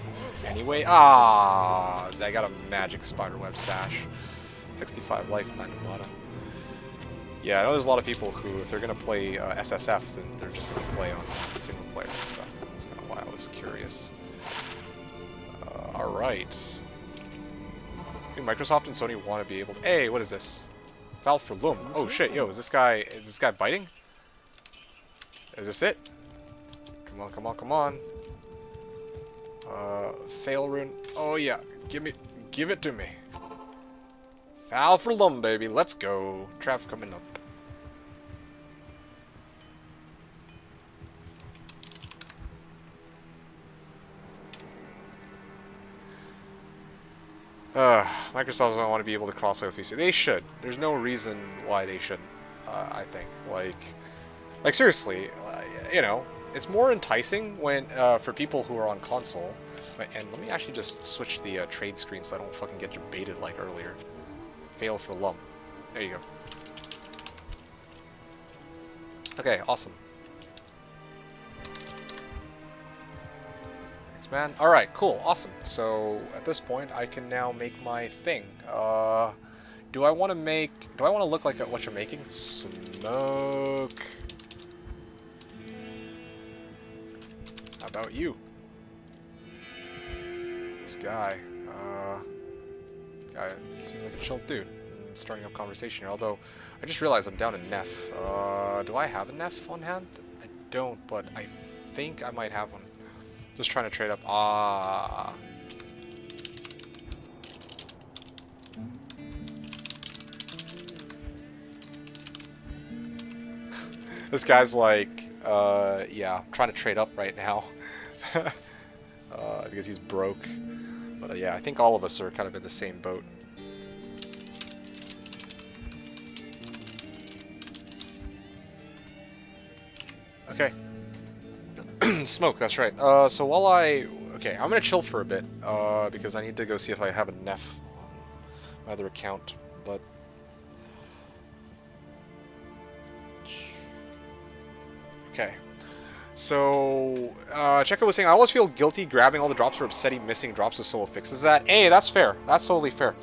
S1: anyway. Ah, I got a magic spiderweb sash. 65 life, 9 mana. Yeah, I know there's a lot of people who, if they're gonna play SSF, then they're just gonna play on single player. So that's kind of why I was curious. All right. I think Microsoft and Sony want to be able to. Hey, what is this? Valve for Loom. Oh shit, yo, is this guy biting? Is this it? Come on, come on, come on. Fail rune. Oh yeah, give it to me. Valve for Loom, baby. Let's go. Traffic coming up. Microsoft doesn't want to be able to crossplay with PC. They should. There's no reason why they shouldn't. I think. Like seriously, you know, it's more enticing when for people who are on console. And let me actually just switch the trade screen so I don't fucking get baited like earlier. Fail for Lum. There you go. Okay, awesome. Thanks, man. Alright, cool, awesome. So, at this point, I can now make my thing. Do I want to look like what you're making? Smoke. How about you? This guy. Guy seems like a chill dude. Starting up conversation here. Although, I just realized I'm down a Neff. Do I have a Neff on hand? I don't, but I think I might have one. Just trying to trade up. Ah. This guy's like, yeah, trying to trade up right now. Because he's broke. But yeah, I think all of us are kind of in the same boat. Okay. Smoke, that's right. So while okay, I'm gonna chill for a bit, because I need to go see if I have a Neff on my other account, but... Okay. So, Checo was saying, I always feel guilty grabbing all the drops or upsetting missing drops with solo fixes that. Hey, that's fair. That's totally fair.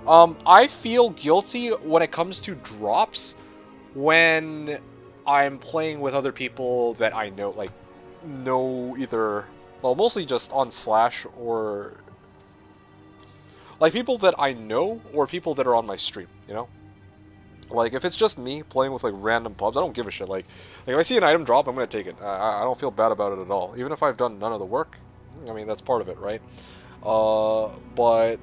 S1: I feel guilty when it comes to drops when I'm playing with other people that I know, like, know either, well, mostly just on Slash or, like, people that I know or people that are on my stream, you know? Like, if it's just me playing with, like, random pubs, I don't give a shit. Like if I see an item drop, I'm gonna take it. I don't feel bad about it at all. Even if I've done none of the work. I mean, that's part of it, right? But...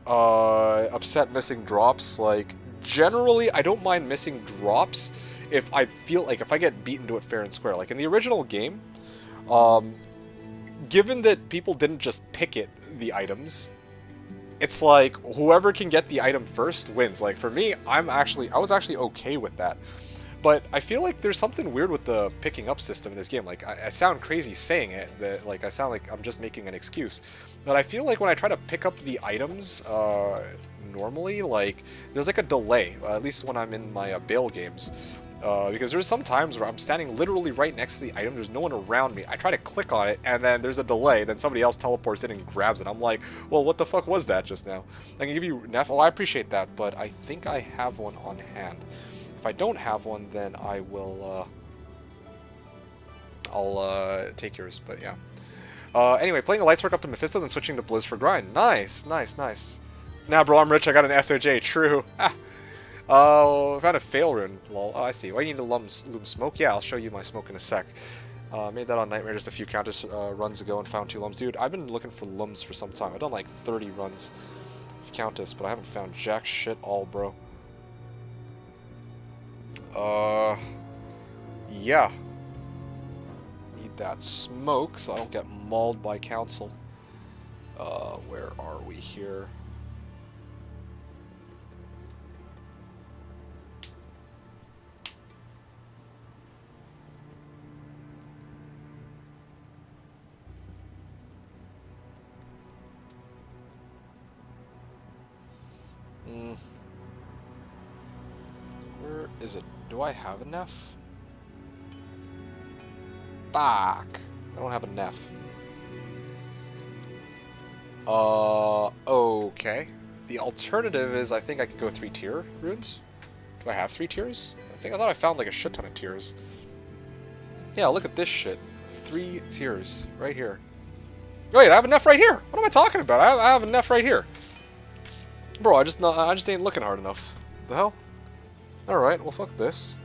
S1: upset missing drops, like, generally, I don't mind missing drops if I feel like, if I get beaten to it fair and square. Like, in the original game, given that people didn't just pick the items... It's like, whoever can get the item first wins. Like, for me, I was actually okay with that. But I feel like there's something weird with the picking up system in this game. Like, I sound crazy saying it, that, like, I sound like I'm just making an excuse. But I feel like when I try to pick up the items, normally, like, there's like a delay. At least when I'm in my Bale games. Because there's some times where I'm standing literally right next to the item, there's no one around me, I try to click on it, and then there's a delay, then somebody else teleports in and grabs it. I'm like, well, what the fuck was that just now? I can give you Neff, oh, I appreciate that, but I think I have one on hand. If I don't have one, then I will, I'll take yours, but yeah. Anyway, playing a Lightswork up to Mephisto, then switching to Blizz for grind. Nice, nice, nice. Nah, bro, I'm rich, I got an SOJ, true. Oh, I found a fail rune. Lol. Oh, I see. Why do you need to loom smoke? Yeah, I'll show you my smoke in a sec. Made that on Nightmare just a few Countess runs ago and found 2 lums. Dude, I've been looking for lums for some time. I've done like 30 runs of Countess, but I haven't found jack shit all, bro. Yeah. Need that smoke so I don't get mauled by council. Where are we here? Where is it? Do I have enough? Fuck. I don't have enough. Okay. The alternative is I think I could go 3-tier runes. Do I have 3 tiers? I thought I found like a shit ton of tiers. Yeah, look at this shit. 3 tiers right here. Wait, I have enough right here. What am I talking about? I have enough right here. Bro, I just ain't looking hard enough. The hell? Alright, well fuck this.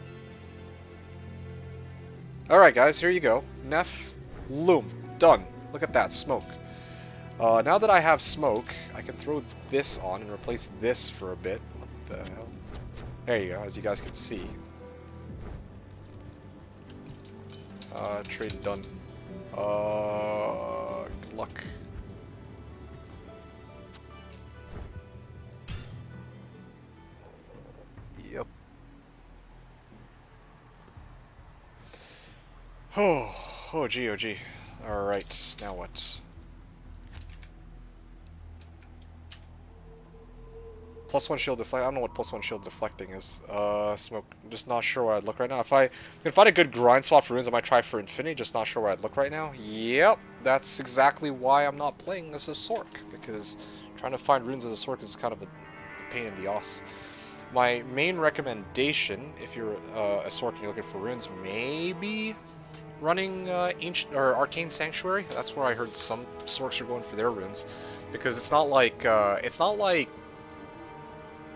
S1: Alright guys, here you go. Neff, Loom. Done. Look at that, smoke. Now that I have smoke, I can throw this on and replace this for a bit. What the hell? There you go, as you guys can see. Trade done. Good luck. Yep. Oh gee, oh gee. Alright, now what? +1 shield deflect. I don't know what +1 shield deflecting is. Smoke. I'm just not sure where I'd look right now. If I can find a good grind spot for runes, I might try for infinity. Just not sure where I'd look right now. Yep, that's exactly why I'm not playing as a Sork, because trying to find runes as a Sork is kind of a pain in the ass. My main recommendation, if you're a Sork and you're looking for runes, maybe running Ancient or Arcane Sanctuary. That's where I heard some Sorks are going for their runes, because it's not like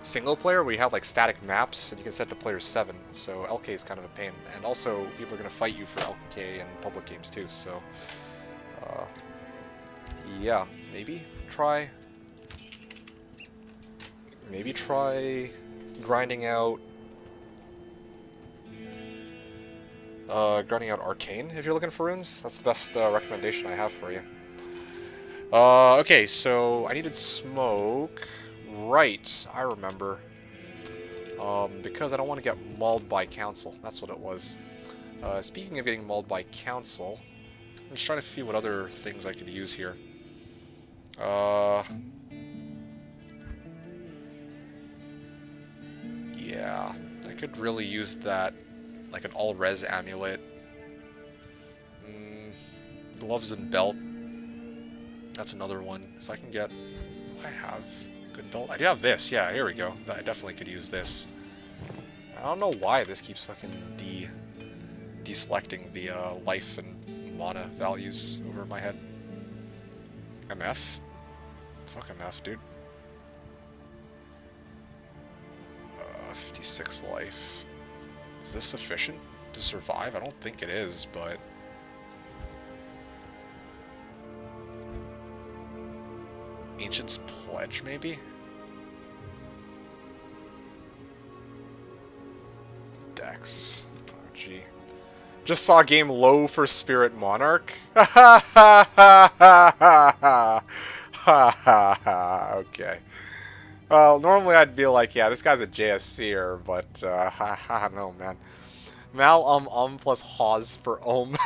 S1: single player where you have like static maps and you can set to player 7, so LK is kind of a pain, and also people are going to fight you for LK in public games too, so yeah, maybe try grinding out Arcane if you're looking for runes. That's the best recommendation I have for you. Okay, so I needed smoke. Right, I remember. Because I don't want to get mauled by council. That's what it was. Speaking of getting mauled by council, I'm just trying to see what other things I could use here. Yeah, I could really use that, like an all-res amulet. Gloves and belt. That's another one. If I can get... I have... good belt. I do have this. Yeah, here we go. I definitely could use this. I don't know why this keeps fucking deselecting the life and mana values over my head. MF? Fuck MF, dude. 56 life. Is this sufficient to survive? I don't think it is, but... Ancient's Pledge, maybe? Dex. Oh, gee. Just saw game low for Spirit Monarch. Ha ha ha ha ha ha ha. Okay. Well, normally I'd be like, yeah, this guy's a JSPer, but I don't know, man. Mal plus Hawes for Ohm.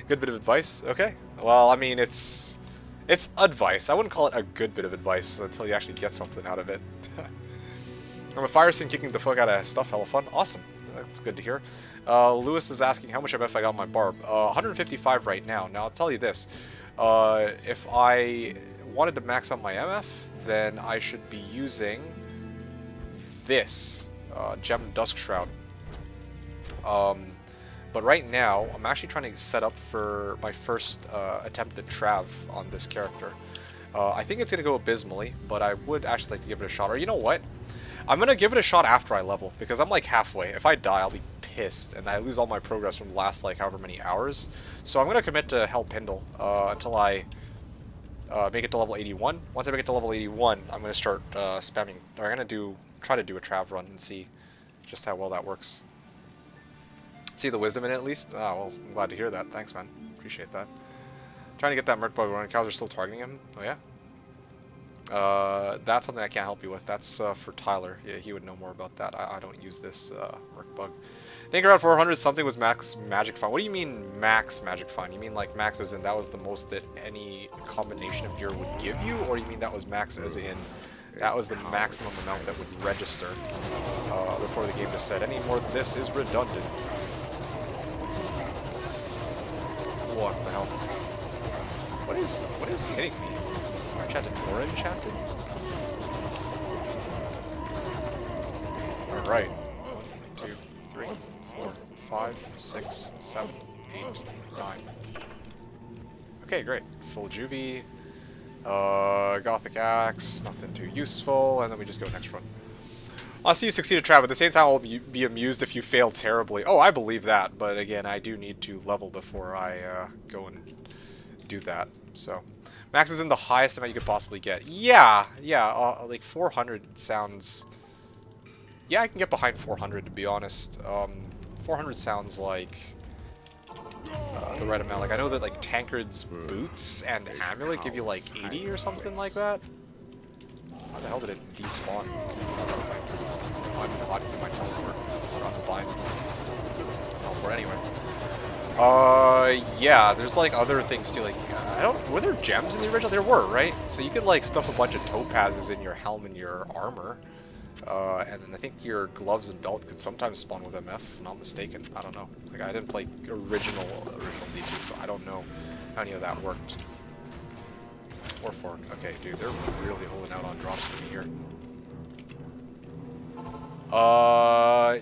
S1: Good bit of advice. Okay. Well, I mean, it's advice. I wouldn't call it a good bit of advice until you actually get something out of it. I'm a fire sin kicking the fuck out of stuff. Hella fun. Awesome. That's good to hear. Lewis is asking how much MF I got on my Barb. 155 right now. Now, I'll tell you this. If I wanted to max out my MF, then I should be using this. Gem Dusk Shroud. But right now, I'm actually trying to set up for my first attempt at Trav on this character. I think it's going to go abysmally, but I would actually like to give it a shot. Or you know what? I'm going to give it a shot after I level, because I'm like halfway. If I die, I'll be pissed, and I lose all my progress from the last like however many hours. So I'm going to commit to Hell Pindle until I make it to level 81. Once I make it to level 81, I'm going to start spamming. Or I'm going to try to do a Trav run and see just how well that works. See the wisdom in it at least? Oh, well, I'm glad to hear that. Thanks, man. Appreciate that. Trying to get that Merc Bug running. Cows are still targeting him. Oh, yeah? That's something I can't help you with. That's for Tyler. Yeah, he would know more about that. I don't use this Merc Bug. I think around 400 something was max Magic Find. What do you mean max Magic Find? You mean like max as in that was the most that any combination of gear would give you? Or you mean that was max as in that was the maximum amount that would register before the game just said any more than this is redundant? What the hell? What is hitting me? I enchanted or enchanted? Alright. 1, 2, 3, 4, 5, 6, 7, 8, 9. Okay, great. Full juvie. Gothic Axe, nothing too useful, and then we just go next run. I'll see you succeed at Trav. At the same time, I'll be amused if you fail terribly. Oh, I believe that, but again, I do need to level before I go and do that. So, max is in the highest amount you could possibly get. Yeah, like 400 sounds... Yeah, I can get behind 400, to be honest. 400 sounds like the right amount. Like, I know that, like, Tankard's Boots and Amulet give you, like, 80 or something like that. How the hell did it despawn? I'm not in my teleport. I'm blind. Teleport anyway. Yeah, there's, like, other things, too. Like, I don't... Were there gems in the original? There were, right? So you could, like, stuff a bunch of topazes in your helm and your armor. And then I think your gloves and belt could sometimes spawn with MF, if I'm not mistaken. I don't know. Like, I didn't play original D2, so I don't know how any of that worked. Or fork. Okay, dude, they're really holding out on drops for me here.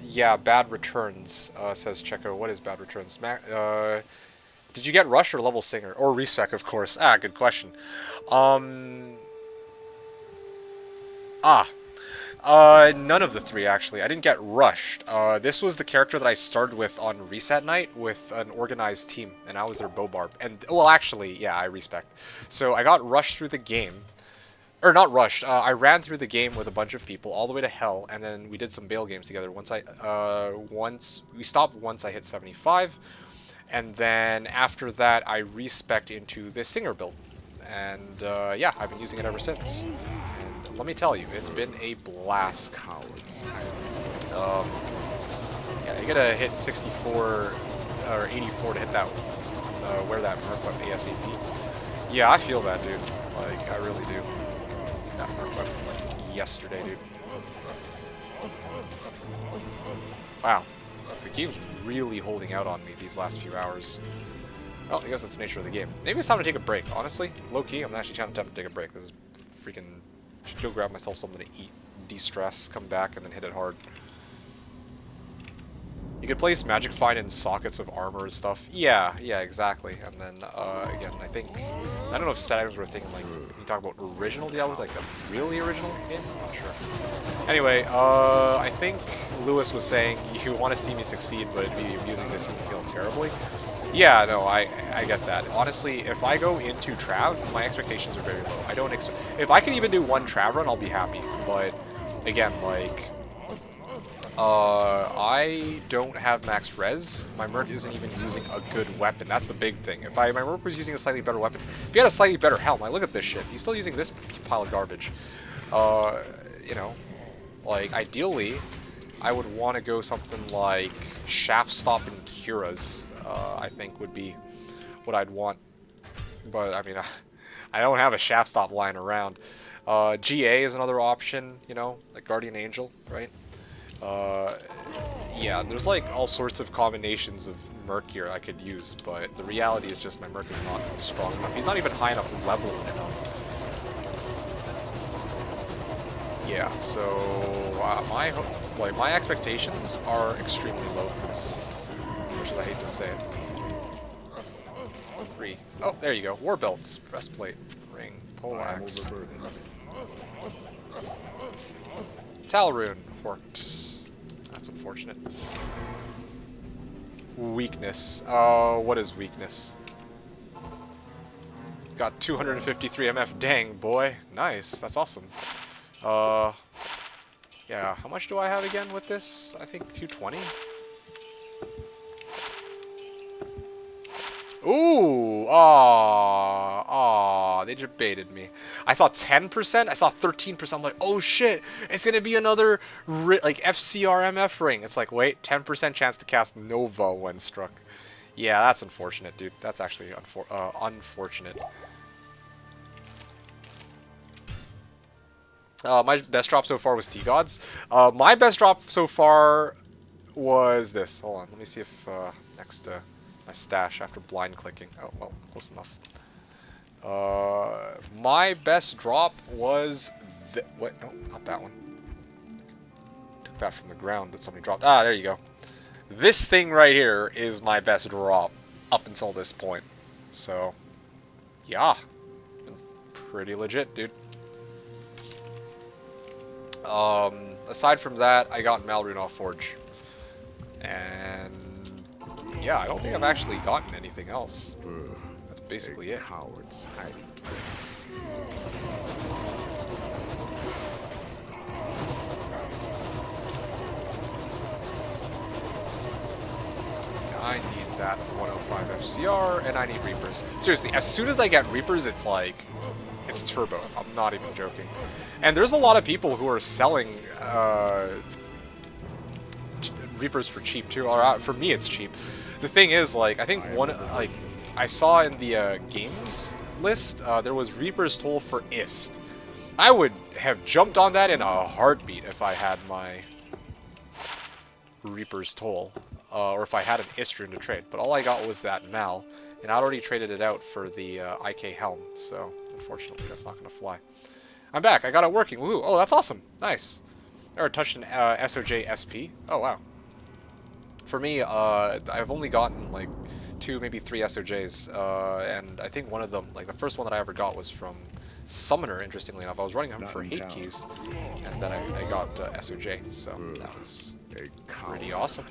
S1: Yeah, bad returns, says Checo. What is bad returns? Did you get Rush or Level Singer? Or Respec, of course. Ah, good question. None of the three, actually. I didn't get rushed. This was the character that I started with on reset night with an organized team, and I was their Barb. And, well, actually, yeah, I respect. So I got rushed through the game. Or, not rushed. I ran through the game with a bunch of people all the way to hell, and then we did some bail games together. We stopped once I hit 75, and then after that, I respec'd into the Singer build. And, yeah, I've been using it ever since. Let me tell you, it's been a blast. Yeah, you gotta hit 64 or 84 to hit that, wear that Merc Weapon ASAP. Yeah, I feel that, dude. Like, I really do. That Merc Weapon, like, yesterday, dude. Wow. The game's really holding out on me these last few hours. Well, I guess that's the nature of the game. Maybe it's time to take a break, honestly. Low-key, I'm actually trying to take a break. This is freaking... Should go grab myself something to eat, de-stress, come back, and then hit it hard. You could place Magic Find in sockets of armor and stuff. Yeah, exactly. And then, again, I don't know if set items were a thing, like, when you talk about original Diablo, like the really original game? I'm not sure. Anyway, I think Lewis was saying, you want to see me succeed, but it'd be amusing to see me feel terribly. Yeah, no, I get that. Honestly, if I go into Trav, my expectations are very low. I don't expect... If I can even do one Trav run, I'll be happy. But, again, like... I don't have max res. My Merc isn't even using a good weapon. That's the big thing. If my Merc was using a slightly better weapon... If he had a slightly better helm, like, look at this shit. He's still using this pile of garbage. You know, like, ideally, I would want to go something like Shaft Stop and Kira's. I think would be what I'd want, but I mean, I don't have a Shaft Stop lying around. GA is another option, you know, like Guardian Angel, right? Yeah, there's like all sorts of combinations of Merc here I could use, but the reality is just my Merc is not strong enough. He's not even high enough level enough. Yeah, so my expectations are extremely low for this. I hate to say it. 3. Oh, there you go. War belts, breastplate, ring, poleaxe. Talrune worked. That's unfortunate. Weakness. What is weakness? Got 253 MF. Dang, boy. Nice. That's awesome. Yeah. How much do I have again with this? I think 220. Ooh, they just baited me. I saw 10%, I saw 13%, I'm like, oh shit, it's gonna be another, like, FCRMF ring. It's like, wait, 10% chance to cast Nova when struck. Yeah, that's unfortunate, dude. That's actually unfortunate. My best drop so far was T-Gods. My best drop so far was this. Hold on, let me see if, next, my stash after blind clicking. Oh, well, close enough. My best drop was... what? No, not that one. Took that from the ground that somebody dropped. Ah, there you go. This thing right here is my best drop up until this point. So, yeah. Been pretty legit, dude. Aside from that, I got Malrune Forge. And yeah, I don't think I've actually gotten anything else. That's basically it.
S2: Coward's hiding place.
S1: I need that 105 FCR, and I need Reapers. Seriously, as soon as I get Reapers, it's like, it's turbo. I'm not even joking. And there's a lot of people who are selling Reapers for cheap too. Or for me, it's cheap. The thing is, like, I think I saw in the games list, there was Reaper's Toll for Ist. I would have jumped on that in a heartbeat if I had my Reaper's Toll. Or if I had an Ist rune to trade. But all I got was that Mal, and I already traded it out for the IK Helm, so unfortunately that's not going to fly. I'm back. I got it working. Woohoo. Oh, that's awesome. Nice. Never touched an SOJ SP. Oh, wow. For me, I've only gotten like 2, maybe 3 SOJs, and I think one of them, like the first one that I ever got was from Summoner, interestingly enough. I was running him for 8 keys, and then I got SOJ, so that was pretty awesome.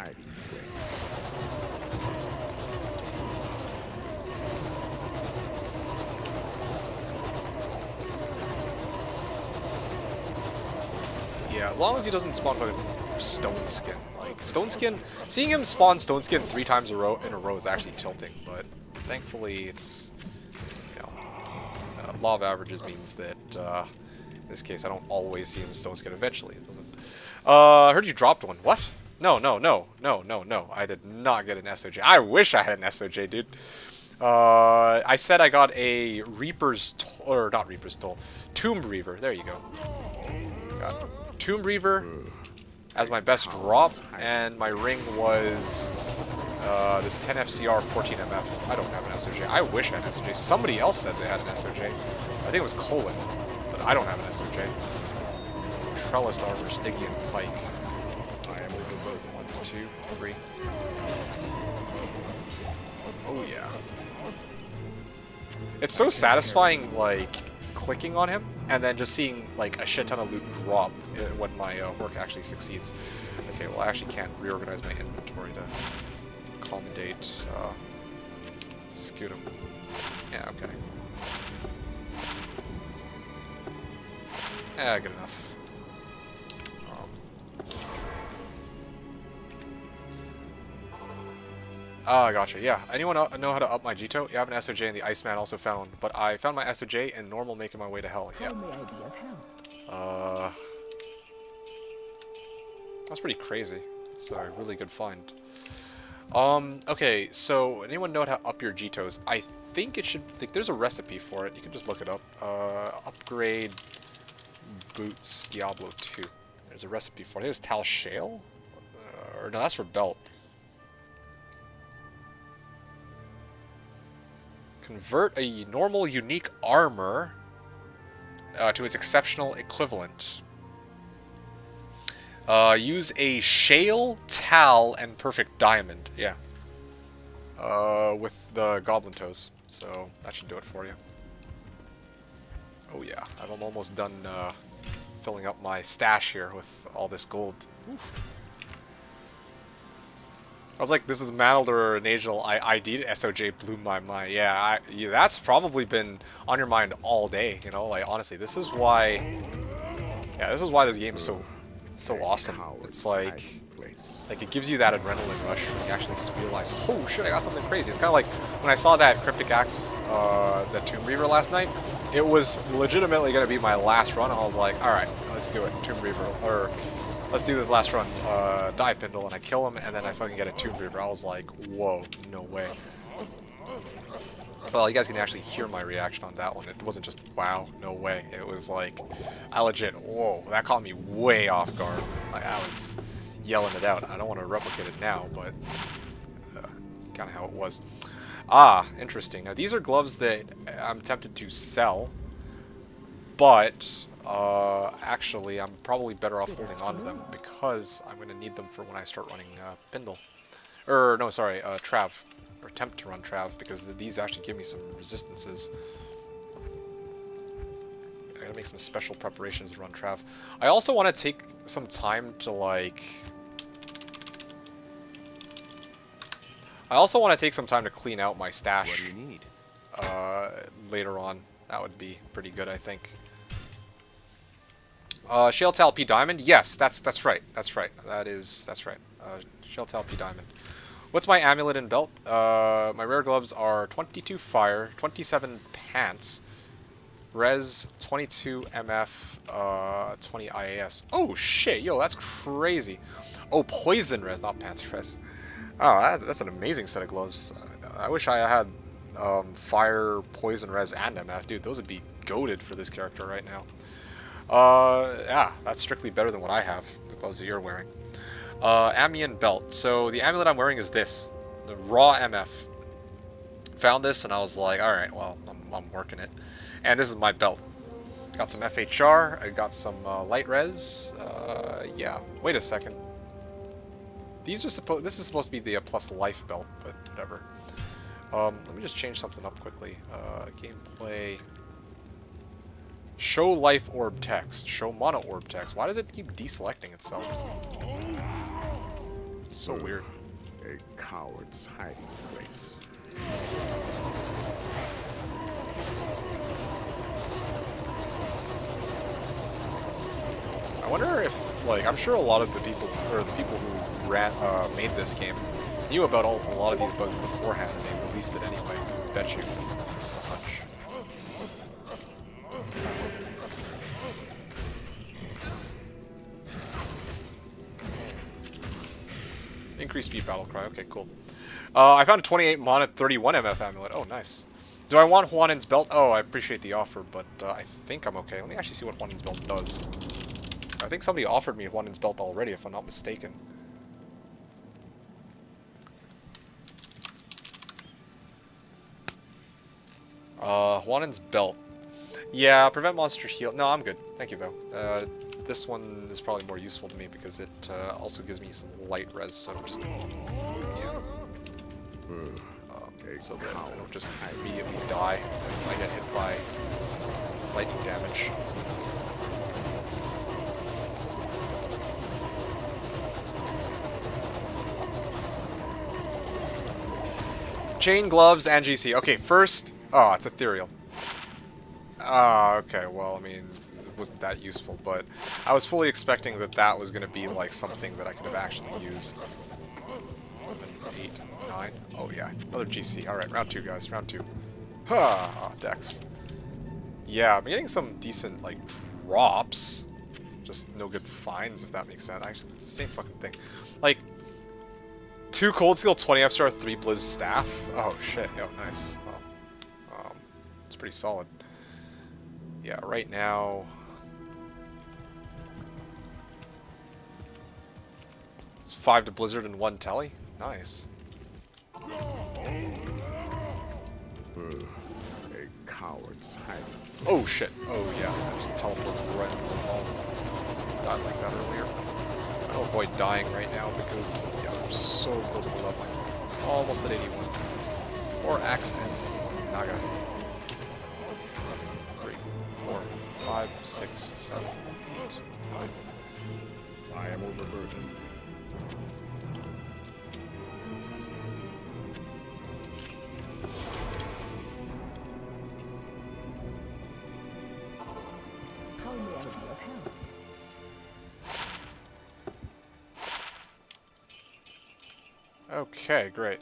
S1: Yeah, as long as he doesn't spawn fucking Stone Skin. Like, Stone Skin, seeing him spawn Stone Skin 3 times in a row is actually tilting, but thankfully it's, you know, law of averages means that, in this case, I don't always see him Stone Skin eventually. It doesn't. I heard you dropped one. What? No. I did not get an SOJ. I wish I had an SOJ, dude. I said I got a Reaper's Toll, or not Reaper's Toll, Tomb Reaver. There you go. Got Tomb Reaver as my best drop, and my ring was this 10 FCR 14 MF. I don't have an SOJ. I wish I had an SOJ. Somebody else said they had an SOJ. I think it was Colin, but I don't have an SOJ. Trellised Armor, Stygian Pike. I am moving both. 1, 2, 3. Oh yeah. It's so satisfying, like, clicking on him, and then just seeing, like, a shit ton of loot drop when my work actually succeeds. Okay, well, I actually can't reorganize my inventory to accommodate Scutum. Yeah, okay. Yeah, good enough. Gotcha. Yeah. Anyone know how to up my Jito? You have an SOJ and the Iceman also found, but I found my SOJ in normal making my way to hell. Yeah.
S3: How may I be of help?
S1: That's pretty crazy. It's a really good find. Okay, so anyone know how to up your Jitos? I think it should, there's a recipe for it. You can just look it up. Upgrade boots Diablo 2. There's a recipe for it. I think it's Tal Shale? Or no, that's for belt. Convert a normal unique armor to its exceptional equivalent. Use a shale, tal, and perfect diamond. Yeah. With the goblin toes. So that should do it for you. Oh yeah, I'm almost done filling up my stash here with all this gold. Oof. I was like, this is Mantled or an Angel ID'd SOJ blew my mind. Yeah, that's probably been on your mind all day, you know? Like, honestly, this is why... Yeah, this is why this game is so awesome. It's like it gives you that adrenaline rush when you actually realize, oh shit, I got something crazy. It's kind of like when I saw that Cryptic Axe, the Tomb Reaver last night, it was legitimately going to be my last run. I was like, alright, let's do it, Tomb Reaver, or... Let's do this last run. Die Pindle, and I kill him, and then I fucking get a Tomb Reaver. I was like, whoa, no way. Well, you guys can actually hear my reaction on that one. It wasn't just, wow, no way. It was like, I legit, whoa, that caught me way off guard. Like, I was yelling it out. I don't want to replicate it now, but kind of how it was. Ah, interesting. Now, these are gloves that I'm tempted to sell, but actually, I'm probably better off holding on to them because I'm going to need them for when I start running Pindle. No, sorry, Trav. Or attempt to run Trav, because these actually give me some resistances. I gotta make some special preparations to run Trav. I also want to take some time to, like... I also want to take some time to clean out my stash.
S2: What do you need?
S1: Later on. That would be pretty good, I think. Shale Talp Diamond? Yes, that's right. That's right. That's right. Shale Talp Diamond. What's my amulet and belt? My rare gloves are 22 fire, 27 pants, res 22 MF, 20 IAS. Oh shit, yo, that's crazy. Oh, poison res, not pants res. Oh, that's an amazing set of gloves. I wish I had fire, poison res, and MF. Dude, those would be goated for this character right now. Yeah, that's strictly better than what I have, the gloves that you're wearing. Amian belt. So the amulet I'm wearing is this, the raw MF. Found this and I was like, all right, well, I'm working it. And this is my belt. Got some FHR. I got some light res. Yeah. Wait a second. These are supposed. This is supposed to be the plus life belt, but whatever. Let me just change something up quickly. Gameplay. Show life orb text. Show mono orb text. Why does it keep deselecting itself? So weird.
S2: A coward's hiding place.
S1: I wonder if, like, I'm sure a lot of the people, or the people who made this game, knew about a lot of these bugs beforehand, and they released it anyway. Bet you. Just a hunch. Increased speed battle cry. Okay, cool. I found a 28 mana 31 MF amulet. Oh, nice. Do I want Juanin's belt? Oh, I appreciate the offer, but I think I'm okay. Let me actually see what Juanin's belt does. I think somebody offered me Juanin's belt already, if I'm not mistaken. Juanin's belt. Yeah, prevent monster heal. No, I'm good. Thank you, though. This one is probably more useful to me because it also gives me some light res, so just... Yeah. So that I don't just immediately die if I get hit by lightning damage. Chain, gloves, and GC. Okay, first... Oh, it's ethereal. Oh, okay, well, I mean, it wasn't that useful, but I was fully expecting that that was going to be, like, something that I could have actually used. 8, 9. Oh, yeah. Another GC. Alright, round 2, guys. Round 2. Ha! Dex. Yeah, I'm getting some decent, like, drops. Just no good finds, if that makes sense. Actually, it's the same fucking thing. Like, 2 cold skill, 20 F-star, 3 blizz staff. Oh, shit. Yo, nice. Well, it's pretty solid. Yeah, right now... It's 5 to blizzard and 1 telly. Nice.
S2: A coward's hiding.
S1: Oh shit. Oh yeah. I just teleported right into the wall. Died like that earlier. I'll avoid dying right now because yeah, I'm so close to leveling. Almost at 81. Or Axe and Naga. 3, 4, 5, 6, 7, 8, 9.
S2: I am overburdened.
S3: How may I be of help?
S1: Okay, great.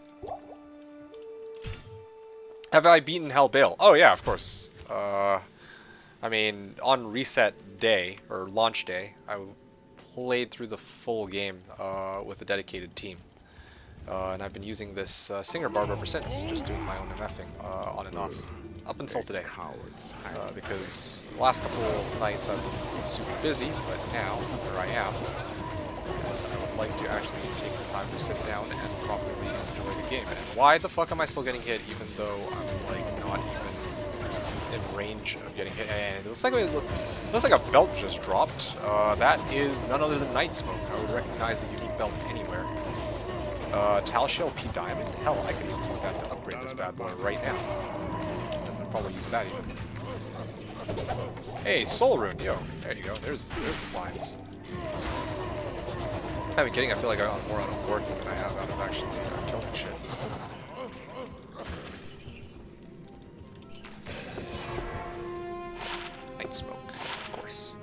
S1: Have I beaten Hellbale? Oh yeah, of course. I mean, on reset day, or launch day, I played through the full game with a dedicated team. And I've been using this singer Barb ever since, just doing my own MFing on and off, up until today. Because the last couple of nights I've been super busy, but now, here I am. And I would like to actually take the time to sit down and properly enjoy the game. And why the fuck am I still getting hit even though I'm like not even in range of getting hit? And it looks like a belt just dropped. That is none other than Night Smoke. I would recognize a unique belt anywhere. Tal Shell P Diamond. Hell, I could even use that to upgrade this bad boy right now. I'd probably use that even. Hey, Soul Rune, yo. There you go. There's the finds. I'm not kidding. I feel like I got more out of working than I have out of actually killing shit. Night Smoke, of course.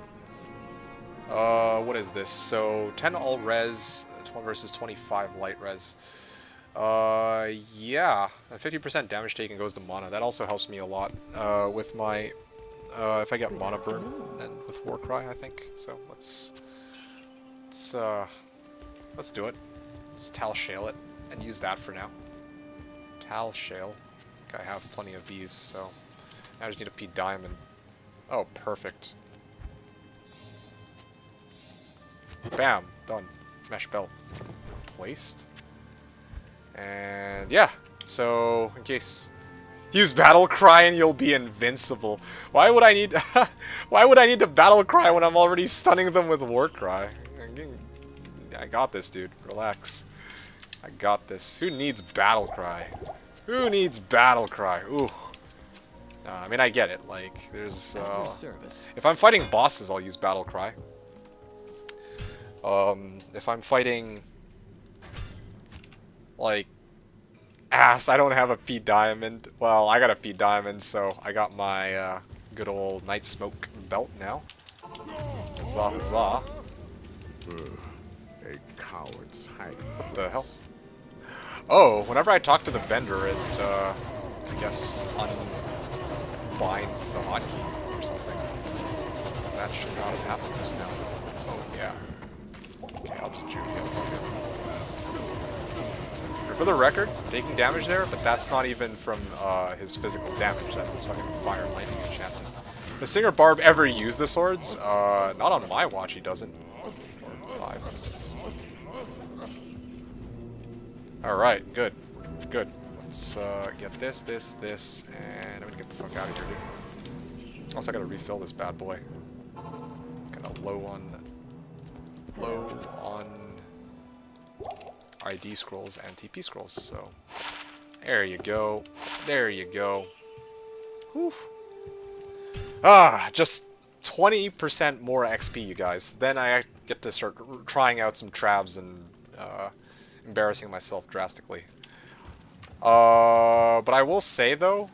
S1: What is this? So 10 all res, 12 versus 25 light res. Yeah, 50% damage taken goes to mana. That also helps me a lot with my if I get mana burn and with Warcry, I think. So let's do it. Let's Tal Shale it and use that for now. Tal Shale. I think I have plenty of these, so I just need a P Diamond. Oh, perfect. Bam, done. Mesh belt placed. And yeah, so in case use battle cry and you'll be invincible. Why would I need why would I need to battle cry when I'm already stunning them with war cry? I got this, dude. Relax. I got this. Who needs battle cry? Who needs battle cry? Ooh. I mean, I get it. Like, there's if I'm fighting bosses, I'll use battle cry. If I'm fighting like ass, I don't have a P Diamond. Well, I got a P Diamond, so I got my good old Night Smoke belt now. Huzzah, huzzah.
S2: A coward's hiding.
S1: What the hell? Oh, whenever I talk to the vendor, it, I guess, unbinds the hotkey or something. That should not have happened just now. Oh, yeah. Okay, I'll just juke him. For the record, taking damage there, but that's not even from his physical damage. That's his fucking fire and lightning enchantment. Does Singer Barb ever use the swords? Not on my watch, he doesn't. 4, 5, 6. Alright, good. Good. Let's get this, and I'm gonna get the fuck out of here, dude. Also, I gotta refill this bad boy. Kinda low on ID scrolls and TP scrolls, so there you go. There you go. Whew. Just 20% more XP, you guys. Then I get to start trying out some trabs and embarrassing myself drastically. But I will say though,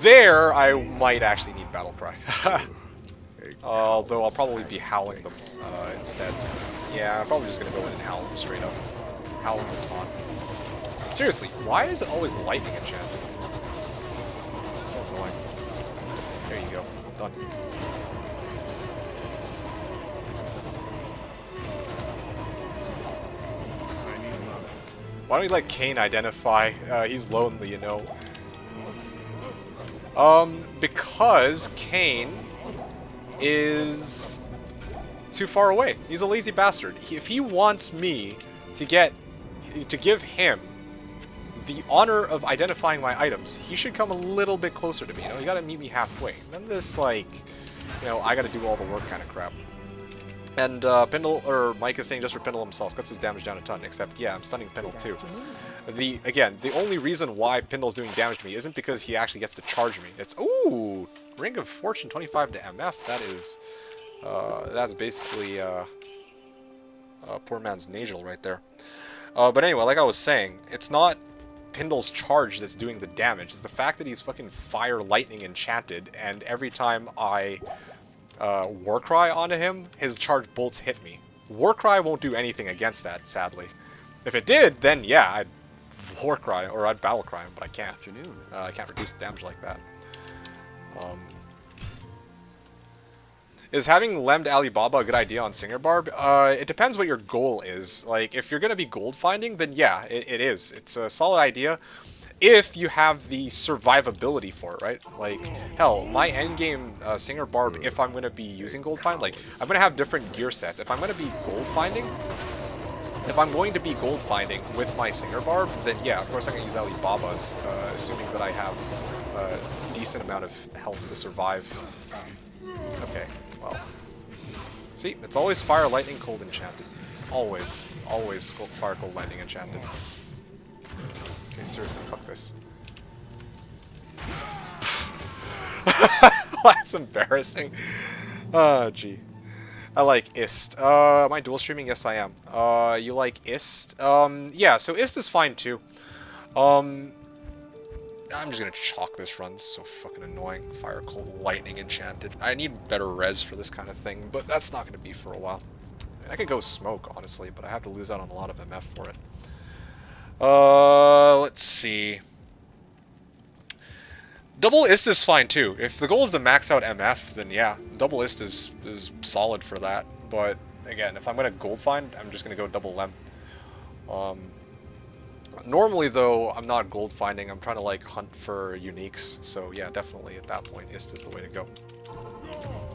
S1: there I might actually need battle cry. Although I'll probably be howling them instead. Yeah, I'm probably just gonna go in and howl them straight up. Howl them with taunt. Seriously, why is it always lightning enchanted? So annoying. There you go. Done. Why don't we let Kane identify? He's lonely, you know. Because Kane is too far away. He's a lazy bastard. If he wants me to give him the honor of identifying my items, he should come a little bit closer to me. You know, you gotta meet me halfway. None of this, like, you know, I gotta do all the work kind of crap. And Pindle, or Mike is saying just for Pindle himself, cuts his damage down a ton, except, yeah, I'm stunning Pindle too. Again, the only reason why Pindle's doing damage to me isn't because he actually gets to charge me. It's, ooh, Ring of Fortune 25 to MF. That is, that's basically, poor man's Nagel right there. But anyway, like I was saying, it's not Pindle's charge that's doing the damage. It's the fact that he's fucking fire lightning enchanted, and every time I Warcry onto him, his charged bolts hit me. Warcry won't do anything against that, sadly. If it did, then yeah, I'd Warcry, or I'd Battlecry him, but I can't. I can't reduce the damage like that. Is having Lemmed Alibaba a good idea on Singer Barb? It depends what your goal is. Like, if you're gonna be gold finding, then yeah, it is. It's a solid idea. if you have the survivability for it, right? Like, hell, my endgame Singer Barb, if I'm going to be using gold find, like, I'm going to have different gear sets. If I'm going to be gold finding with my Singer Barb, then yeah, of course I'm going to use Alibaba's, assuming that I have a decent amount of health to survive. Okay, well. See, it's always fire, lightning, cold, enchanted. It's always fire, cold, lightning, enchanted. Okay, seriously, fuck this. That's embarrassing. Oh, gee. I like IST. Am I dual streaming? Yes, I am. You like IST? Yeah, so IST is fine too. I'm just gonna chalk this run. It's so fucking annoying. Fire, cold, lightning, enchanted. I need better res for this kind of thing, but that's not gonna be for a while. I could go smoke, honestly, but I have to lose out on a lot of MF for it. Let's see. Double IST is fine too. If the goal is to max out MF, then yeah, double IST is solid for that. But again, if I'm gonna gold find, I'm just gonna go double LEM. Normally though, I'm not gold finding. I'm trying to like hunt for uniques. So yeah, definitely at that point, IST is the way to go.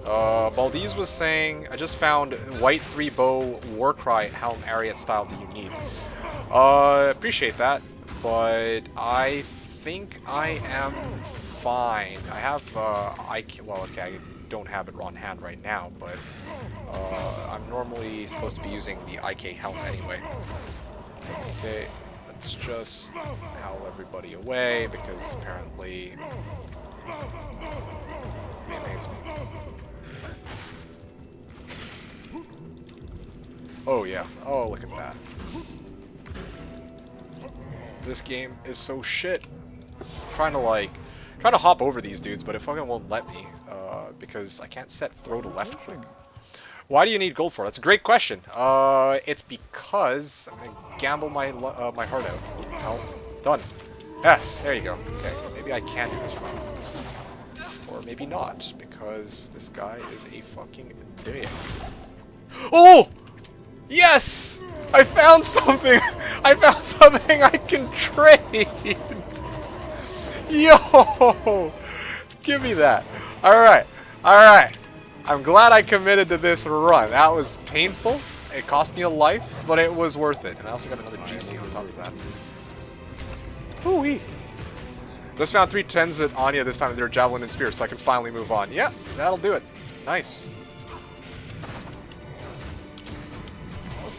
S1: Baldiz was saying, I just found white 3-bow Warcry Helm Ariat style. Do you need? Appreciate that, but I think I am fine. I have, well, okay, I don't have it on hand right now, but, I'm normally supposed to be using the IK helm anyway. Okay, let's just howl everybody away, because apparently it hates me. Oh yeah, oh look at that. This game is so shit. Trying to hop over these dudes, but it fucking won't let me, because I can't set throw to left click. Why do you need gold for? That's a great question. It's because I'm gonna gamble my my heart out. Oh, done. Yes, there you go. Okay, maybe I can do this run. Or maybe not, because this guy is a fucking dick. Oh! Yes! I found something! I found something I can trade! Yo! Give me that. Alright. Alright. I'm glad I committed to this run. That was painful. It cost me a life, but it was worth it. And I also got another GC on top of that. Hoo-wee. Just found 3 10s at Anya this time with their Javelin and Spear, so I can finally move on. Yep, that'll do it. Nice.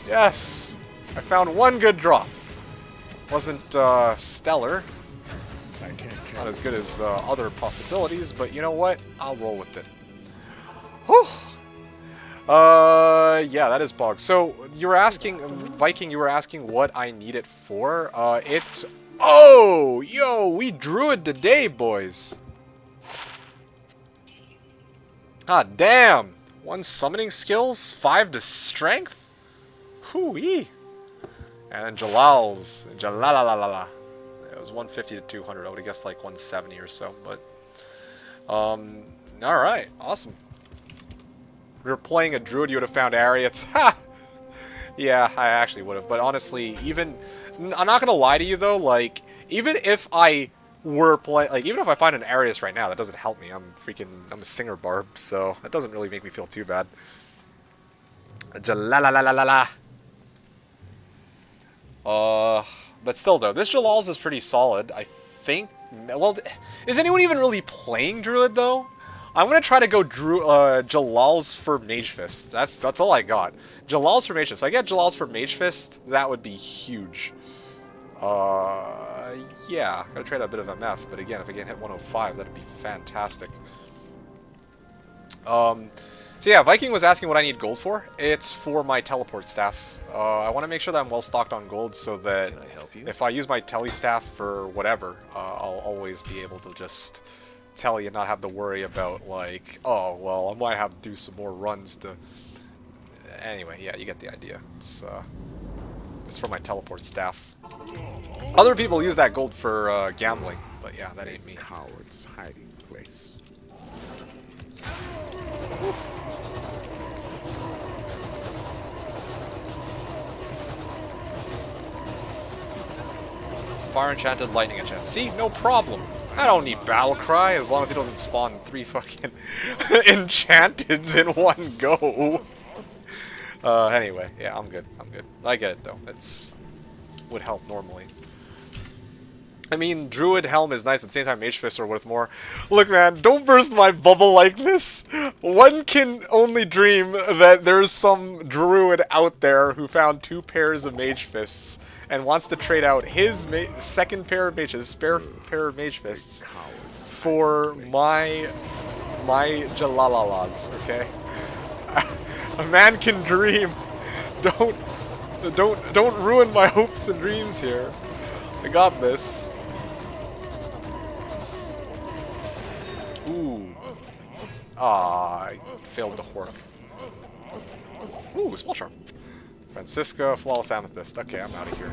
S1: Yes! I found one good drop. Wasn't stellar. Not as good as other possibilities, but you know what? I'll roll with it. Whew! Yeah, that is bog. So, you were asking, Viking, you were asking what I need it for? Oh! Yo, we druid today, boys! Ah, damn! 1 summoning skills, 5 to strength? Hoo-wee! And then Jalal's. Jalalalala. It was 150 to 200. I would have guessed like 170 or so, but... Alright, awesome. If we were playing a druid, you would have found Ariats. Ha! Yeah, I actually would have. But honestly, even... I'm not gonna lie to you though, like, even if I were even if I find an Arias right now, that doesn't help me. I'm a Singer Barb, so that doesn't really make me feel too bad. Jalalalalala. But still though, this Jalal's is pretty solid, I think. Well, is anyone even really playing Druid though? I'm gonna try to go Jalal's for Mage Fist. That's all I got. Jalal's for Mage Fist. If I get Jalal's for Mage Fist, that would be huge. Yeah, gotta trade a bit of MF, but again, if I can hit 105, that'd be fantastic. So yeah, Viking was asking what I need gold for. It's for my teleport staff. I want to make sure that I'm well stocked on gold so that if I use my tele staff for whatever, I'll always be able to just tele and not have to worry about like, oh, well, I might have to do some more runs to... Anyway, yeah, you get the idea. It's for my teleport staff. Other people use that gold for gambling, but yeah, that ain't me.
S2: Coward's hiding place.
S1: Fire Enchanted, Lightning Enchanted. See? No problem. I don't need Battle Cry as long as he doesn't spawn 3 fucking Enchanteds in one go. Anyway, yeah, I'm good. I'm good. I get it though. It's would help normally. I mean, Druid Helm is nice, at the same time Mage Fists are worth more. Look man, don't burst my bubble like this! One can only dream that there's some Druid out there who found 2 pairs of Mage Fists and wants to trade out his second pair of mages, spare pair of Mage Fists, for my Jalalalas, okay? A man can dream. Don't ruin my hopes and dreams here. I got this. Ooh. Ah, I failed the Hork. Ooh, Small Charm. Francisca, Flawless Amethyst. Okay, I'm out of here.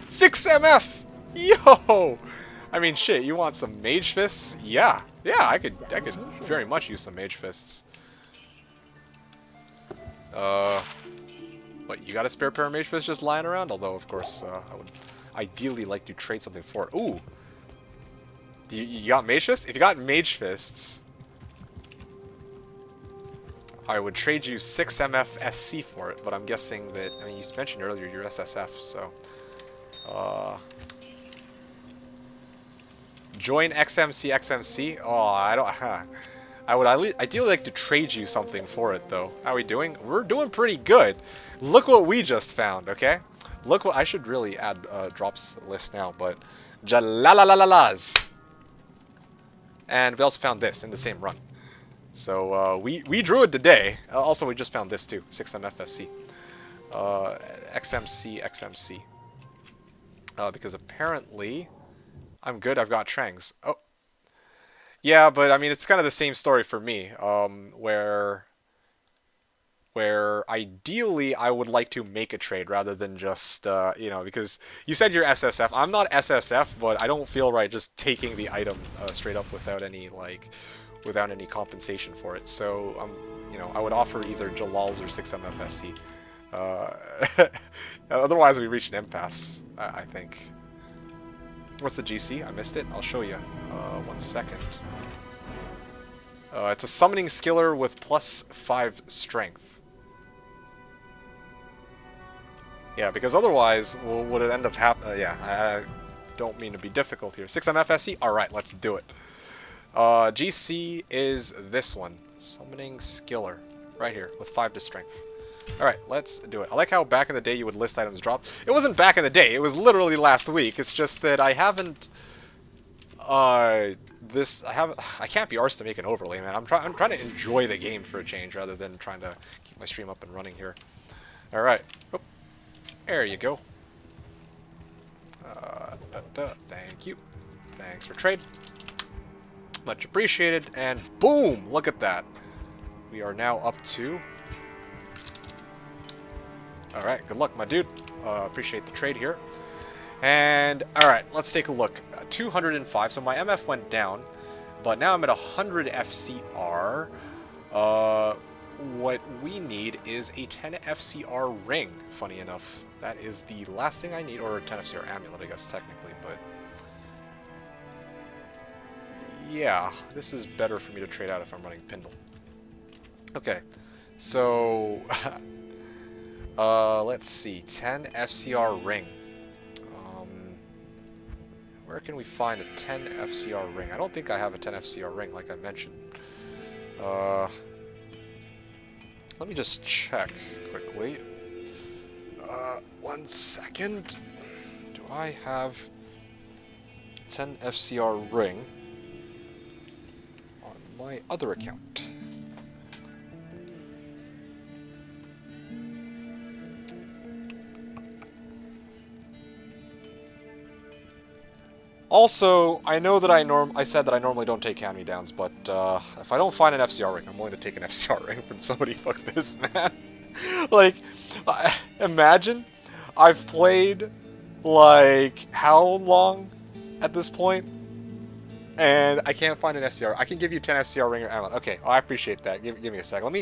S1: 6 MF! Yo! I mean, shit, you want some Mage Fists? Yeah. Yeah, I could very much use some Mage Fists. But you got a spare pair of Mage Fists just lying around? Although, of course, I would ideally like to trade something for it. Ooh! You got Mage Fists? If you got Mage Fists, I would trade you 6 MF SC for it, but I'm guessing that, I mean, you mentioned earlier you're SSF, so... join XMC. Oh, I don't... I would ideally like to trade you something for it, though. How are we doing? We're doing pretty good. Look what we just found, okay? Look what... I should really add drops list now, but... Jalalalalalalas! And we also found this in the same run. So, we drew it today. Also, we just found this, too. 6MFSC. XMC. Because apparently... I'm good, I've got Trangs. Oh. Yeah, but I mean, it's kind of the same story for me, where ideally I would like to make a trade rather than just, you know, because you said you're SSF. I'm not SSF, but I don't feel right just taking the item straight up without any, like, without any compensation for it. So, you know, I would offer either Jalal's or 6MFSC. Otherwise, we reach an impasse, I think. What's the GC? I missed it. I'll show you. 1 second. It's a summoning skiller with +5 strength. Yeah, because otherwise, would it end up yeah, I don't mean to be difficult here. 6MFSC? Alright, let's do it. GC is this one. Summoning skiller. Right here, with 5 to strength. Alright, let's do it. I like how back in the day you would list items dropped. It wasn't back in the day, it was literally last week. It's just that I haven't... I can't be arsed to make an overlay, man. I'm trying to enjoy the game for a change rather than trying to keep my stream up and running here. Alright. Oh, there you go. Thank you. Thanks for trade. Much appreciated. And boom! Look at that. We are now up to... Alright, good luck, my dude. Appreciate the trade here. And, alright, let's take a look. 205, so my MF went down, but now I'm at 100 FCR. What we need is a 10 FCR ring, funny enough. That is the last thing I need, or a 10 FCR amulet, I guess, technically, but... yeah, this is better for me to trade out if I'm running Pindle. Okay, so... let's see, 10 FCR ring. Where can we find a 10 FCR ring? I don't think I have a 10 FCR ring, like I mentioned. Let me just check quickly. 1 second. Do I have 10 FCR ring on my other account? Also, I know that I said that I normally don't take hand-me-downs, but if I don't find an FCR ring, I'm willing to take an FCR ring from somebody. Fuck this, man. Like, imagine I've played, like, how long at this point? and I can't find an FCR. I can give you 10 FCR ring or amulet. Okay, I appreciate that. Give me a sec. Let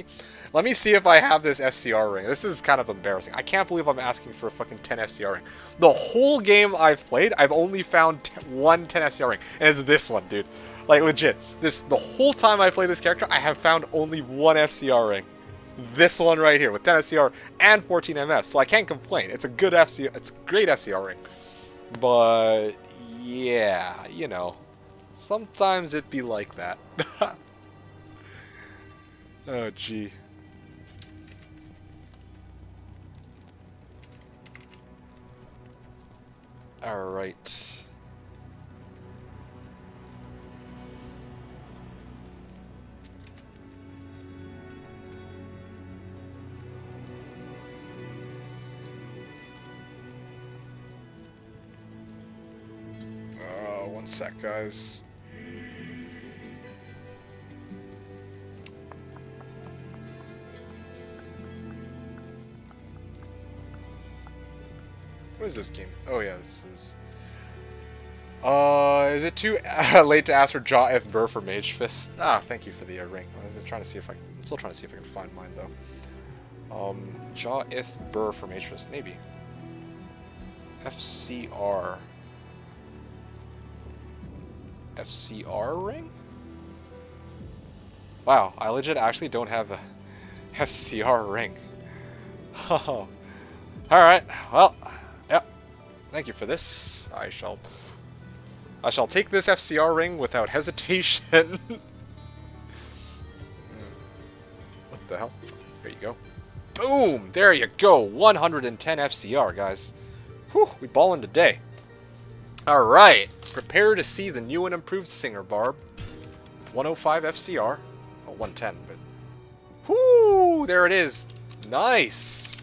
S1: me see if I have this FCR ring. This is kind of embarrassing. I can't believe I'm asking for a fucking 10 FCR ring. The whole game I've played, I've only found one 10 FCR ring, and it's this one, dude. Like legit. The whole time I play this character, I have found only one FCR ring. This one right here with 10 FCR and 14 MF. So I can't complain. It's a good FCR. It's a great FCR ring. But yeah, you know, sometimes it be like that. Oh gee. All right. One sec, guys. What is this game? Oh yeah, this is... is it too late to ask for Jaw F. Burr for Mage Fist? Ah, thank you for the ring. I was trying to see if I'm still trying to see if I can find mine, though. Jaw F. Burr for Mage Fist, maybe. FCR. FCR ring? Wow, I legit actually don't have a FCR ring. Oh. Alright, well, yep. Thank you for this. I shall take this FCR ring without hesitation. What the hell? There you go. Boom! There you go. 110 FCR, guys. Whew, we ballin' today. Alright, prepare to see the new and improved Singer Barb with 105 FCR. Well, 110, but... Whoo! There it is. Nice!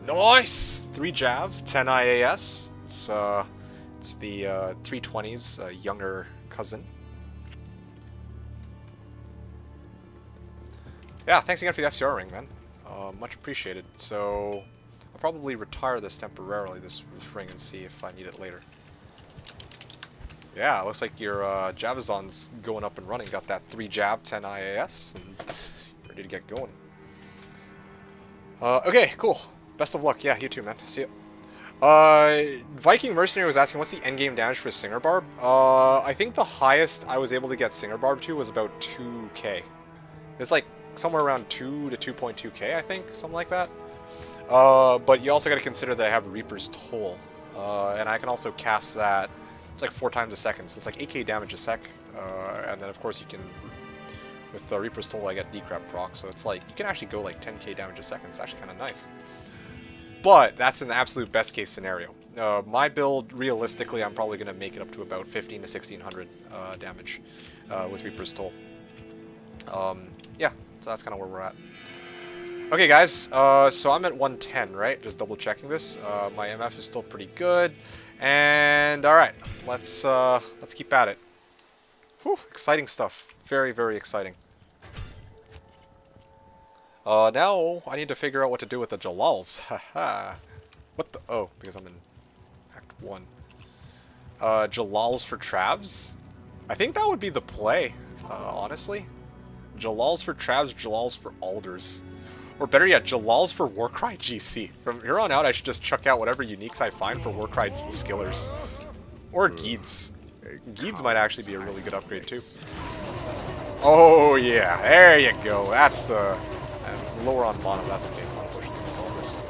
S1: Nice! 3 Jav, 10 IAS. It's the 320's younger cousin. Yeah, thanks again for the FCR ring, man. Much appreciated. So... I'll probably retire this temporarily, this ring, and see if I need it later. Yeah, it looks like your Javazon's going up and running. Got that 3 Jav, 10 IAS, and ready to get going. Okay, cool. Best of luck. Yeah, you too, man. See ya. Viking Mercenary was asking, what's the endgame damage for Singer Barb? I think the highest I was able to get Singer Barb to was about 2k. It's like somewhere around 2 to 2.2k, I think, something like that. But you also got to consider that I have Reaper's Toll, and I can also cast that. It's like 4 times a second, so it's like 8k damage a sec. And then of course you can, with Reaper's Toll, I get decrep proc, so it's like you can actually go like 10k damage a second. It's actually kind of nice. But that's an absolute best case scenario. My build, realistically, I'm probably going to make it up to about 15 to 1600 damage with Reaper's Toll. Yeah, so that's kind of where we're at. Okay, guys, so I'm at 110, right? Just double checking this. My MF is still pretty good. And, alright, let's keep at it. Whew, exciting stuff. Very, very exciting. Now I need to figure out what to do with the Jalals. Haha. What the? Oh, because I'm in Act 1. Jalals for Travs? I think that would be the play, honestly. Jalals for Travs, Jalals for Alders. Or better yet, Jalals for Warcry GC. From here on out, I should just chuck out whatever uniques I find for Warcry skillers. Or Geeds. Geeds might actually be a really good upgrade too. Oh yeah, there you go. That's the... lower on mono, that's okay. Mono potion to solve this.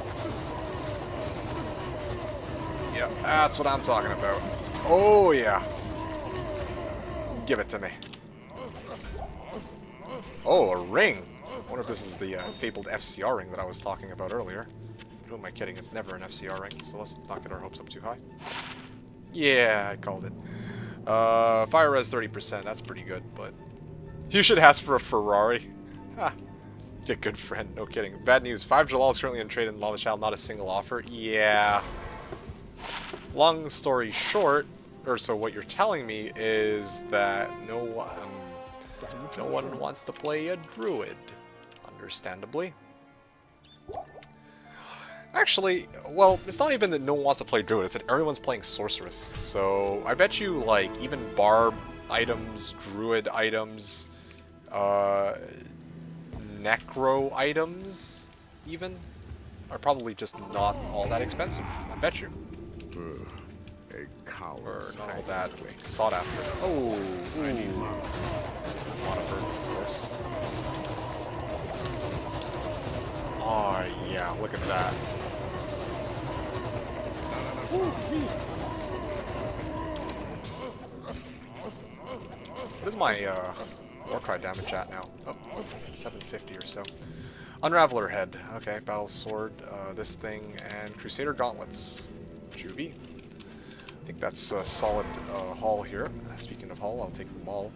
S1: Yeah, that's what I'm talking about. Oh yeah. Give it to me. Oh, a ring. I wonder if this is the fabled FCR ring that I was talking about earlier. But who am I kidding? It's never an FCR ring, so let's not get our hopes up too high. Yeah, I called it. Fire res 30%, that's pretty good, but... You should ask for a Ferrari. Ha. Yeah, good friend, no kidding. Bad news, 5 Jalals currently in trade in Lava Child, not a single offer. Yeah. Long story short, or so what you're telling me is that no one wants to play a druid. Understandably. Actually, well, it's not even that no one wants to play Druid, it's that everyone's playing Sorceress. So, I bet you, like, even Barb items, Druid items, Necro items, even, are probably just not all that expensive. I bet you.
S2: A
S1: Or
S2: coward's
S1: not all
S2: hiding
S1: that
S2: place.
S1: sought after. Oh, ooh. Monitor, of course. Oh, yeah, look at that. What is my Warcry damage at now? Oh, 750 or so. Unraveler Head. Okay, Battle Sword, this thing, and Crusader Gauntlets. Juvie. I think that's a solid haul here. Speaking of haul, I'll take them all.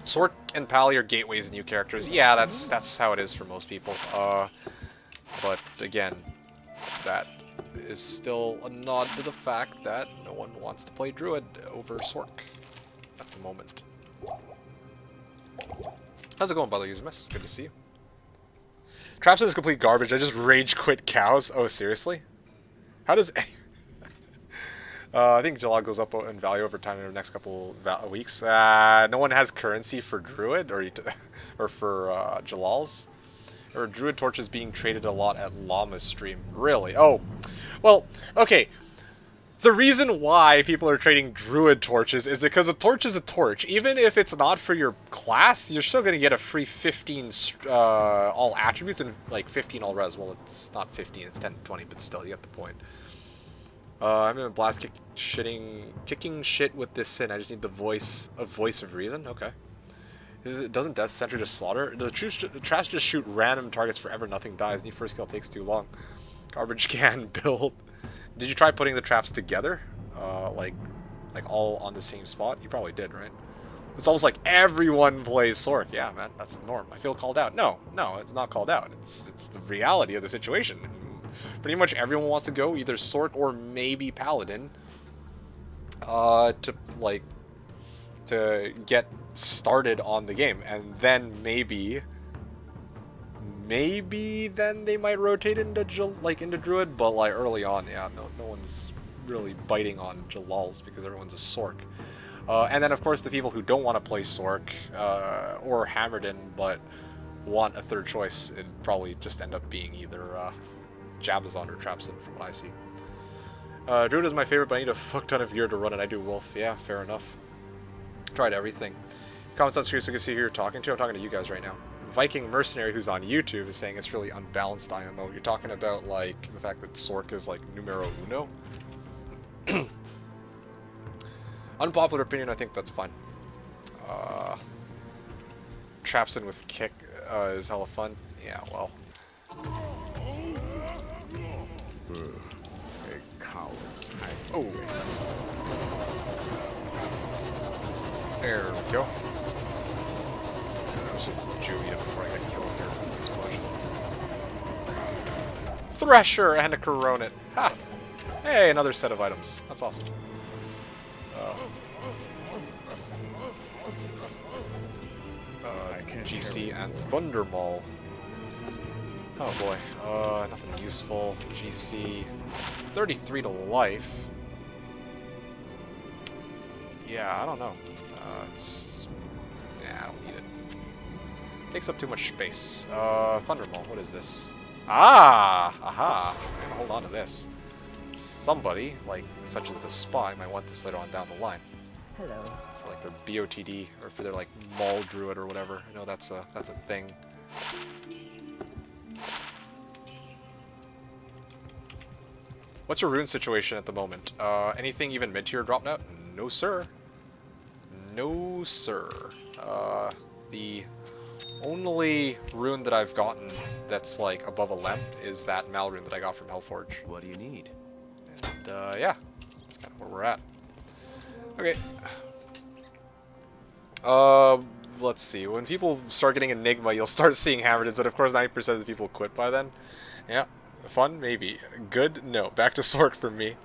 S1: Sword and Pally are gateways and new characters. Yeah, that's how it is for most people. But again, that is still a nod to the fact that no one wants to play Druid over Sork at the moment. How's it going, brother Usemus? Good to see you. Trapson is complete garbage. I just rage quit cows. Oh, seriously? How does... I think Jalal goes up in value over time in the next couple weeks. No one has currency for Druid or for Jalal's. Or Druid torches being traded a lot at Llama's stream. Really? Oh. Well, okay. The reason why people are trading Druid torches is because a torch is a torch. Even if it's not for your class, you're still going to get a free 15 all attributes and like 15 all res. Well, it's not 15, it's 10 to 20, but still, you get the point. I'm gonna blast kicking shit with this sin. I just need the voice of reason. Okay. Doesn't Death Center just slaughter? The traps just shoot random targets forever. Nothing dies. Need first kill takes too long. Garbage can build. Did you try putting the traps together, like all on the same spot? You probably did, right? It's almost like everyone plays Sork. Yeah, man, that's the norm. I feel called out. No, it's not called out. It's the reality of the situation. Pretty much everyone wants to go either Sork or maybe Paladin to get started on the game, and then maybe then they might rotate into Druid, but like early on, yeah, no one's really biting on Jalal's because everyone's a Sork. And then of course the people who don't want to play Sork or Hammerden but want a third choice, it'd probably just end up being either Jabazon or Trapson from what I see. Druid is my favorite, but I need a fuck ton of gear to run it. I do Wolf. Yeah, fair enough. Tried everything. Comments on screen so you can see who you're talking to. I'm talking to you guys right now. Viking Mercenary, who's on YouTube, is saying it's really unbalanced IMO. You're talking about, like, the fact that Sork is, like, numero uno? Unpopular opinion, I think that's fine. Trapson with kick is hella fun. Yeah, well.
S2: A coward's hiding
S1: Oh.
S2: place.
S1: There we go. I should Jewy it before I get killed here from this bush. Thresher and a Coronet. Ha! Hey, another set of items. That's awesome. GC and Thundermaul. Oh boy. Nothing useful. GC. 33 to life. Yeah, I don't know. Yeah, I don't need it. Takes up too much space. Thundermaul, what is this? Ah! Aha! I'm gonna hold on to this. Somebody, like, such as the Spy, might want this later on down the line.
S3: Hello.
S1: For, like, their BOTD, or for their, like, Maul Druid or whatever. I know that's a thing. What's your rune situation at the moment? Anything even mid-tier drop now? No, sir. No, sir. The only rune that I've gotten that's like above a lemp is that Mal rune that I got from Hellforge.
S4: What do you need?
S1: And yeah, that's kind of where we're at. Okay. Let's see. When people start getting Enigma, you'll start seeing Hammerdens, and of course 90% of the people quit by then. Yeah. Fun? Maybe. Good? No. Back to Sork for me.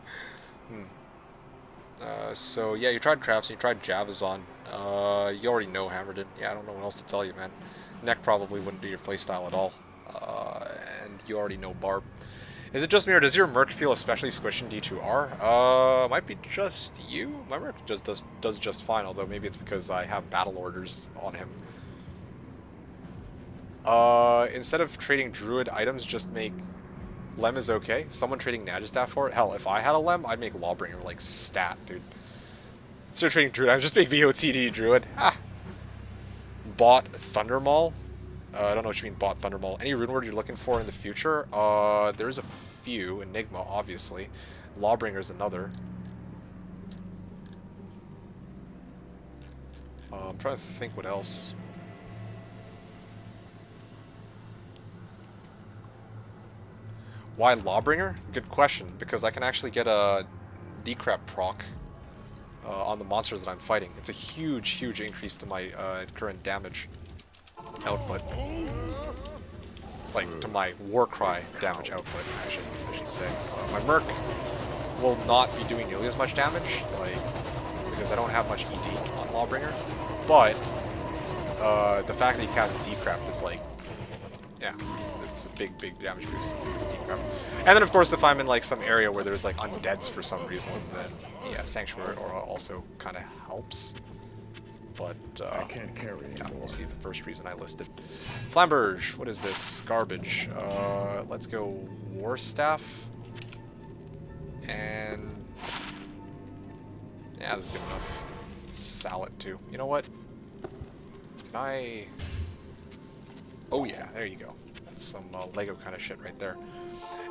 S1: So yeah, you tried Traps and you tried Javazon. You already know Hammerden. Yeah, I don't know what else to tell you, man. Neck probably wouldn't do your playstyle at all. And you already know Barb. Is it just me, or does your Merc feel especially squished in D2R? Might be just you. My Merc just does just fine, although maybe it's because I have battle orders on him. Instead of trading Druid items, just make Lem is okay. Someone trading Nagistaff for it? Hell, if I had a Lem, I'd make Lawbringer, like, stat, dude. Instead of trading Druid items, just make VOTD Druid. Ah! Bought Thundermaul? I don't know what you mean, bought Thundermaul. Any rune word you're looking for in the future? There's a few. Enigma, obviously. Lawbringer's another. I'm trying to think what else. Why Lawbringer? Good question, because I can actually get a decrep proc on the monsters that I'm fighting. It's a huge, huge increase to my current damage output. Like, to my Warcry damage output, I should say. My Merc will not be doing nearly as much damage, like, because I don't have much ED on Lawbringer. But, the fact that he casts decrep is like, yeah, it's a big, big damage boost. And then, of course, if I'm in like some area where there's like undeads for some reason, then yeah, Sanctuary Aura also kind of helps. But
S2: I can't carry
S1: yeah,
S2: anymore.
S1: we'll see the first reason I listed. Flamberge, what is this? Garbage. Let's go War Staff. And yeah, this is good enough. Salad too. You know what? Can I? Oh yeah, there you go. That's some Lego kind of shit right there.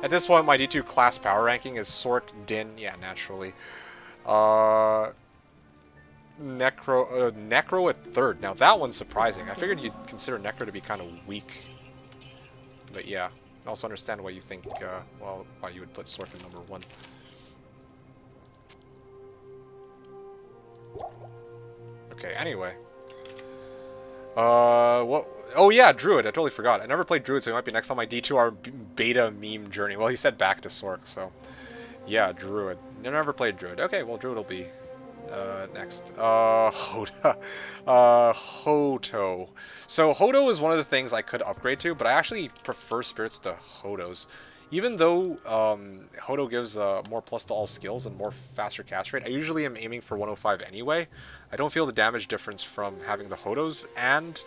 S1: At this point, my D2 class power ranking is Sork, Din, yeah, naturally. Necro at third. Now that one's surprising. I figured you'd consider Necro to be kind of weak. But yeah, I also understand why you think, well, why you would put Sork at number 1. Okay, anyway. What? Oh yeah, Druid. I totally forgot. I never played Druid, so he might be next on my D2R beta meme journey. Well, he said back to Sork, so yeah, Druid. Never played Druid. Okay, well, Druid will be next. Hodo. Hoto. So Hodo is one of the things I could upgrade to, but I actually prefer spirits to Hodos. Even though Hodo gives more plus to all skills and more faster cast rate, I usually am aiming for 105 anyway. I don't feel the damage difference from having the Hodos, and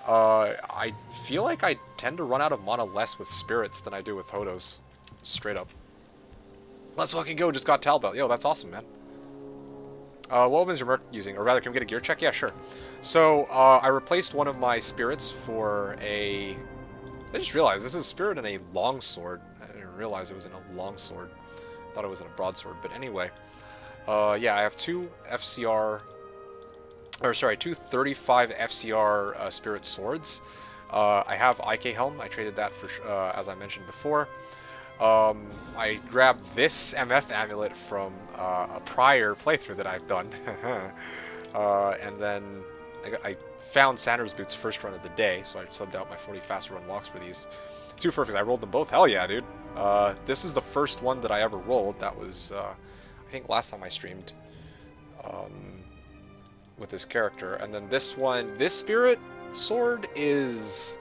S1: I feel like I tend to run out of mana less with spirits than I do with Hodos. Straight up. Let's fucking go, just got Talbot. Yo, that's awesome, man. What weapons is your Merc using? Or rather, can we get a gear check? Yeah, sure. So, I replaced one of my spirits for a... I just realized this is a spirit and a longsword. I didn't realize it was in a longsword. I thought it was in a broadsword. But anyway, yeah, I have two FCR... Or sorry, two 35 FCR spirit swords. I have IK Helm. I traded that for, as I mentioned before. I grabbed this MF amulet from a prior playthrough that I've done. And then I found Sanders' boots first run of the day, so I subbed out my 40 faster run walks for these. Two perfects. I rolled them both. Hell yeah, dude. This is the first one that I ever rolled. That was, I think, last time I streamed with this character. And then this one, this spirit sword is...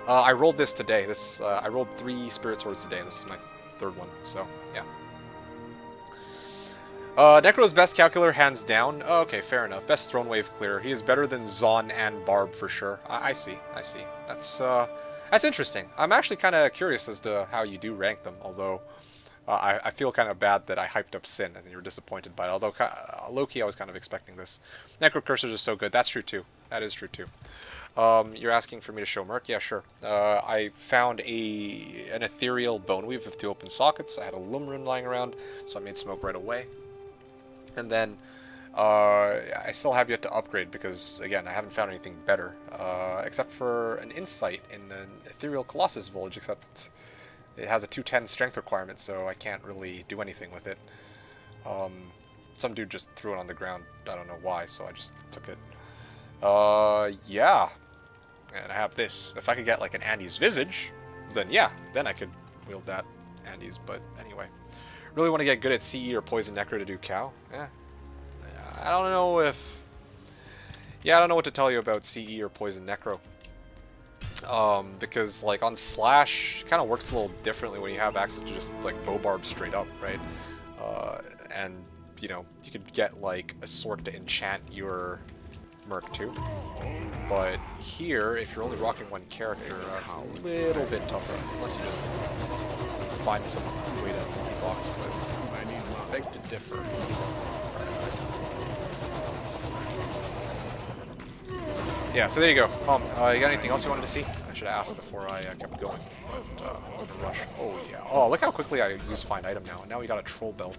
S1: I rolled this today. This I rolled 3 spirit swords today. This is my 3rd one, so yeah. Necro's best calculator, hands down. Oh, okay, fair enough. Best throne wave clear. He is better than Zon and Barb for sure. I see. That's interesting. I'm actually kind of curious as to how you do rank them. Although I feel kind of bad that I hyped up Sin and you were disappointed by it. Although low-key, I was kind of expecting this. Necro cursors are so good. That's true too. That is true too. You're asking for me to show Merc? Yeah, sure. I found an ethereal bone weave with 2 open sockets. I had a Lumrun lying around, so I made smoke right away. And then I still have yet to upgrade because, again, I haven't found anything better, except for an insight in an ethereal Colossus Village, except it has a 210 strength requirement, so I can't really do anything with it. Some dude just threw it on the ground. I don't know why, so I just took it. Yeah. And I have this. If I could get like an Andy's Visage, then yeah, then I could wield that Andy's. But anyway, really want to get good at CE or Poison Necro to do Cow. Yeah. I don't know if... Yeah, I don't know what to tell you about CE or Poison Necro. Because like on Slash, it kind of works a little differently when you have access to just like bow barb straight up, right? And you know, you could get like a sword to enchant your Merc too. But here, if you're only rocking one character, it's a little bit tougher, unless you just find some way to multi-box, but I beg to differ. Yeah, so there you go. You got anything else you wanted to see? I should have asked before I kept going. But, rush. Oh, yeah. Oh, look how quickly I use Find Item now. And now we got a Troll Belt.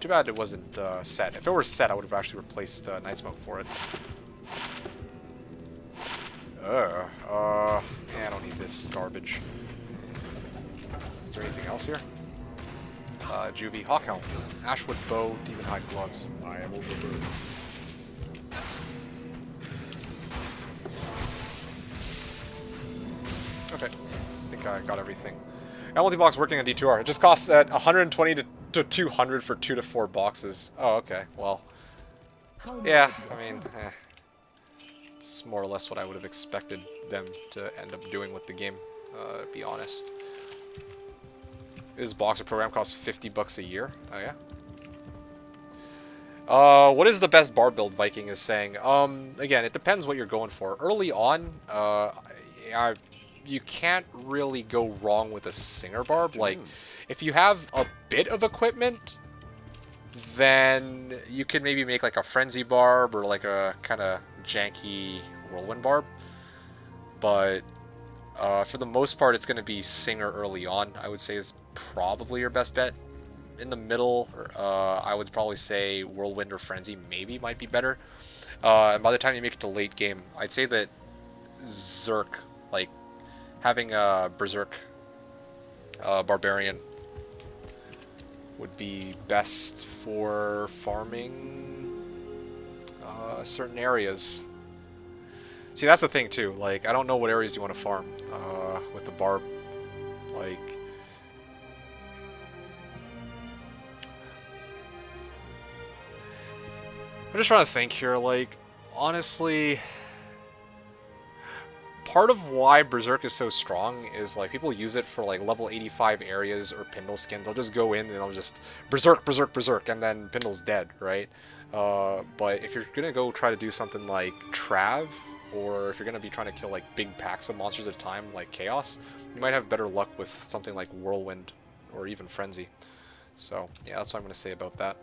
S1: Too bad it wasn't set. If it were set, I would have actually replaced Night Smoke for it. Yeah, I don't need this garbage. Is there anything else here? Juvie, Hawk Helm, Ashwood Bow, Demon Hide Gloves.
S2: I am overburdened.
S1: Okay, I think I got everything. Multi-box working on D2R. It just costs at 120 to 200 for 2 to 4 boxes. Oh, okay. Well,
S3: How may
S1: yeah.
S3: I be
S1: I
S3: of
S1: mean,
S3: help?
S1: it's more or less what I would have expected them to end up doing with the game. To be honest. This boxer program costs 50 bucks a year. Oh yeah. What is the best bar build? Viking is saying. Again, it depends what you're going for. Early on, you can't really go wrong with a Singer Barb. Like, if you have a bit of equipment, then you can maybe make like a Frenzy Barb or like a kind of janky Whirlwind Barb. But for the most part, it's going to be Singer early on. I would say is probably your best bet. In the middle, I would probably say Whirlwind or Frenzy maybe might be better. And by the time you make it to late game, I'd say that Zerk, like having a Berserk Barbarian, would be best for farming certain areas. See, that's the thing too. Like, I don't know what areas you want to farm with the Barb. Like, I'm just trying to think here. Like, honestly, part of why Berserk is so strong is like people use it for like level 85 areas or Pindle skin. They'll just go in and they'll just Berserk, Berserk, Berserk, and then Pindle's dead, right? But if you're gonna go try to do something like Trav, or if you're gonna be trying to kill like big packs of monsters at a time, like Chaos, you might have better luck with something like Whirlwind or even Frenzy. So yeah, that's what I'm gonna say about that.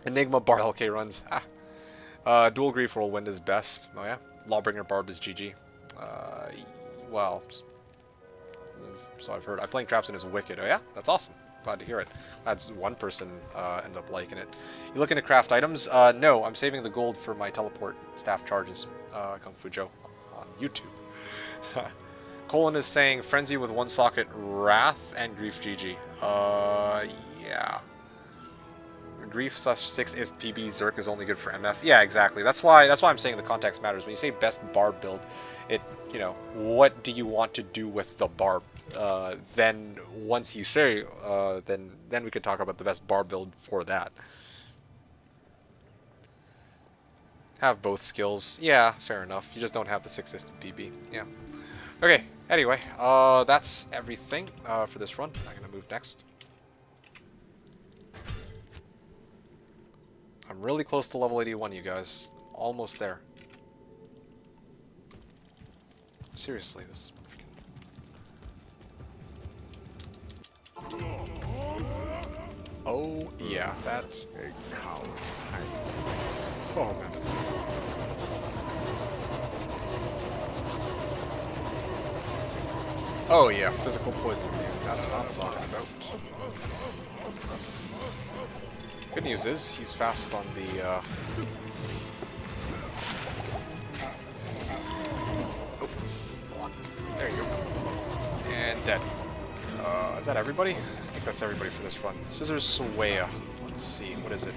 S1: Enigma Bar LK runs. Dual Grief Whirlwind is best. Oh yeah. Lawbringer Barb is GG. Well, so I've heard. I'm playing Traps and is wicked. Oh yeah, that's awesome. Glad to hear it. That's one person ended up liking it. You looking to craft items? No, I'm saving the gold for my teleport staff charges. Kung Fu Joe on YouTube. Colin is saying Frenzy with one socket, Wrath and Grief GG. Yeah. Grief /6 is PB, Zerk is only good for MF. Yeah, exactly. That's why I'm saying the context matters. When you say best Barb build, it, you know, what do you want to do with the Barb? Then once you say, then we could talk about the best Barb build for that. Have both skills. Yeah, fair enough. You just don't have the 6 PB. Yeah. Okay, anyway, that's everything for this run. I'm going to move next. I'm really close to level 81, you guys. Almost there. Seriously, this is freaking... Oh, yeah, that's...
S2: A coward.
S1: Oh, man. Oh, yeah, physical poisoning. That's what I'm talking about. Good news is, he's fast on the, Oh, hold on. There you go. And dead. Is that everybody? I think that's everybody for this run. Scissors Swaya. Let's see, what is it?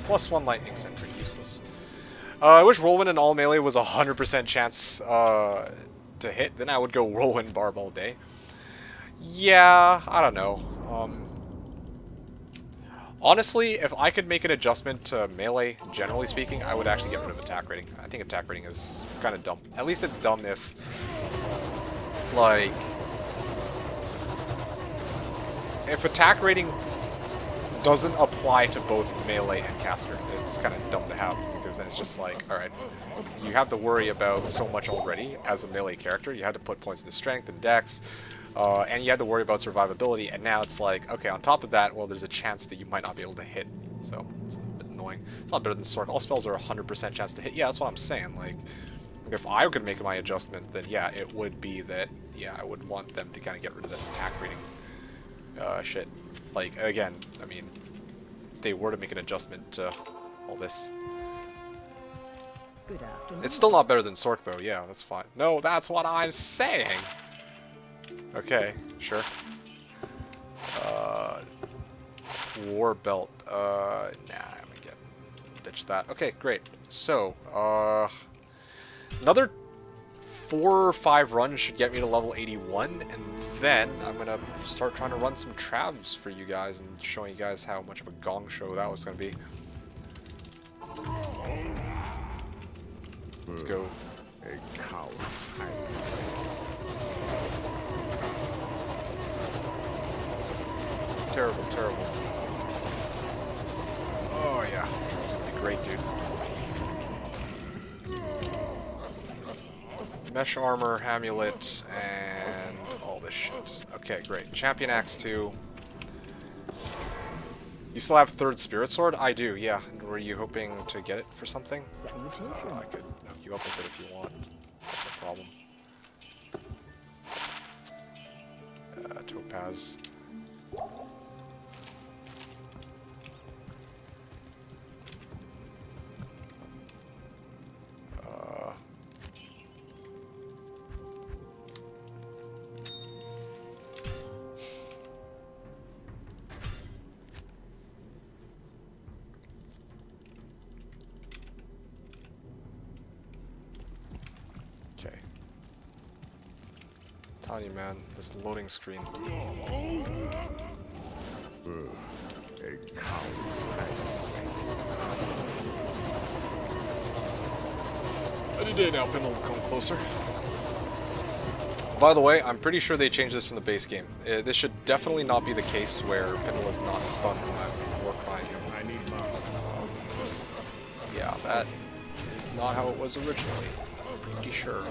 S1: +1 Lightning Sentry, useless. I wish Whirlwind and all melee was 100% chance to hit. Then I would go Whirlwind Barb all day. Yeah, I don't know. Honestly, if I could make an adjustment to melee, generally speaking, I would actually get rid of attack rating. I think attack rating is kind of dumb. At least it's dumb if, like, if attack rating doesn't apply to both melee and caster, it's kind of dumb to have, because then it's just like, alright, you have to worry about so much already as a melee character. You had to put points into strength and dex, and you had to worry about survivability, and now it's like, okay, on top of that, well, there's a chance that you might not be able to hit, so it's a bit annoying. It's not better than Sword. All spells are 100% chance to hit. Yeah, that's what I'm saying. Like, if I could make my adjustment, then yeah, it would be that, yeah, I would want them to kind of get rid of that attack rating shit. Like, again, I mean, if they were to make an adjustment to all this.
S3: Good afternoon.
S1: It's still not better than Sork, though. Yeah, that's fine. No, that's what I'm saying! Okay, sure. War belt. Nah, I'm gonna ditch that. Okay, great. So, another 4 or 5 runs should get me to level 81, and then I'm gonna start trying to run some travs for you guys and showing you guys how much of a gong show that was gonna be. Let's go.
S2: A coward's hiding
S1: Terrible, terrible. Oh yeah, it's gonna be great, dude. Mesh armor, amulet, and all this shit. Okay, great. Champion Axe 2. You still have 3rd Spirit Sword? I do, yeah. Were you hoping to get it for something?
S3: Salutations.
S1: I could hook you up with it if you want. No problem. Topaz. Okay. Telling you, man, this loading screen.
S2: A coward's hiding
S1: Any day now, Pendle will come closer. By the way, I'm pretty sure they changed this from the base game. This should definitely not be the case where Pendle is not stunned when that war crying him.
S2: I need more.
S1: Yeah, that is not how it was originally. I'm pretty sure.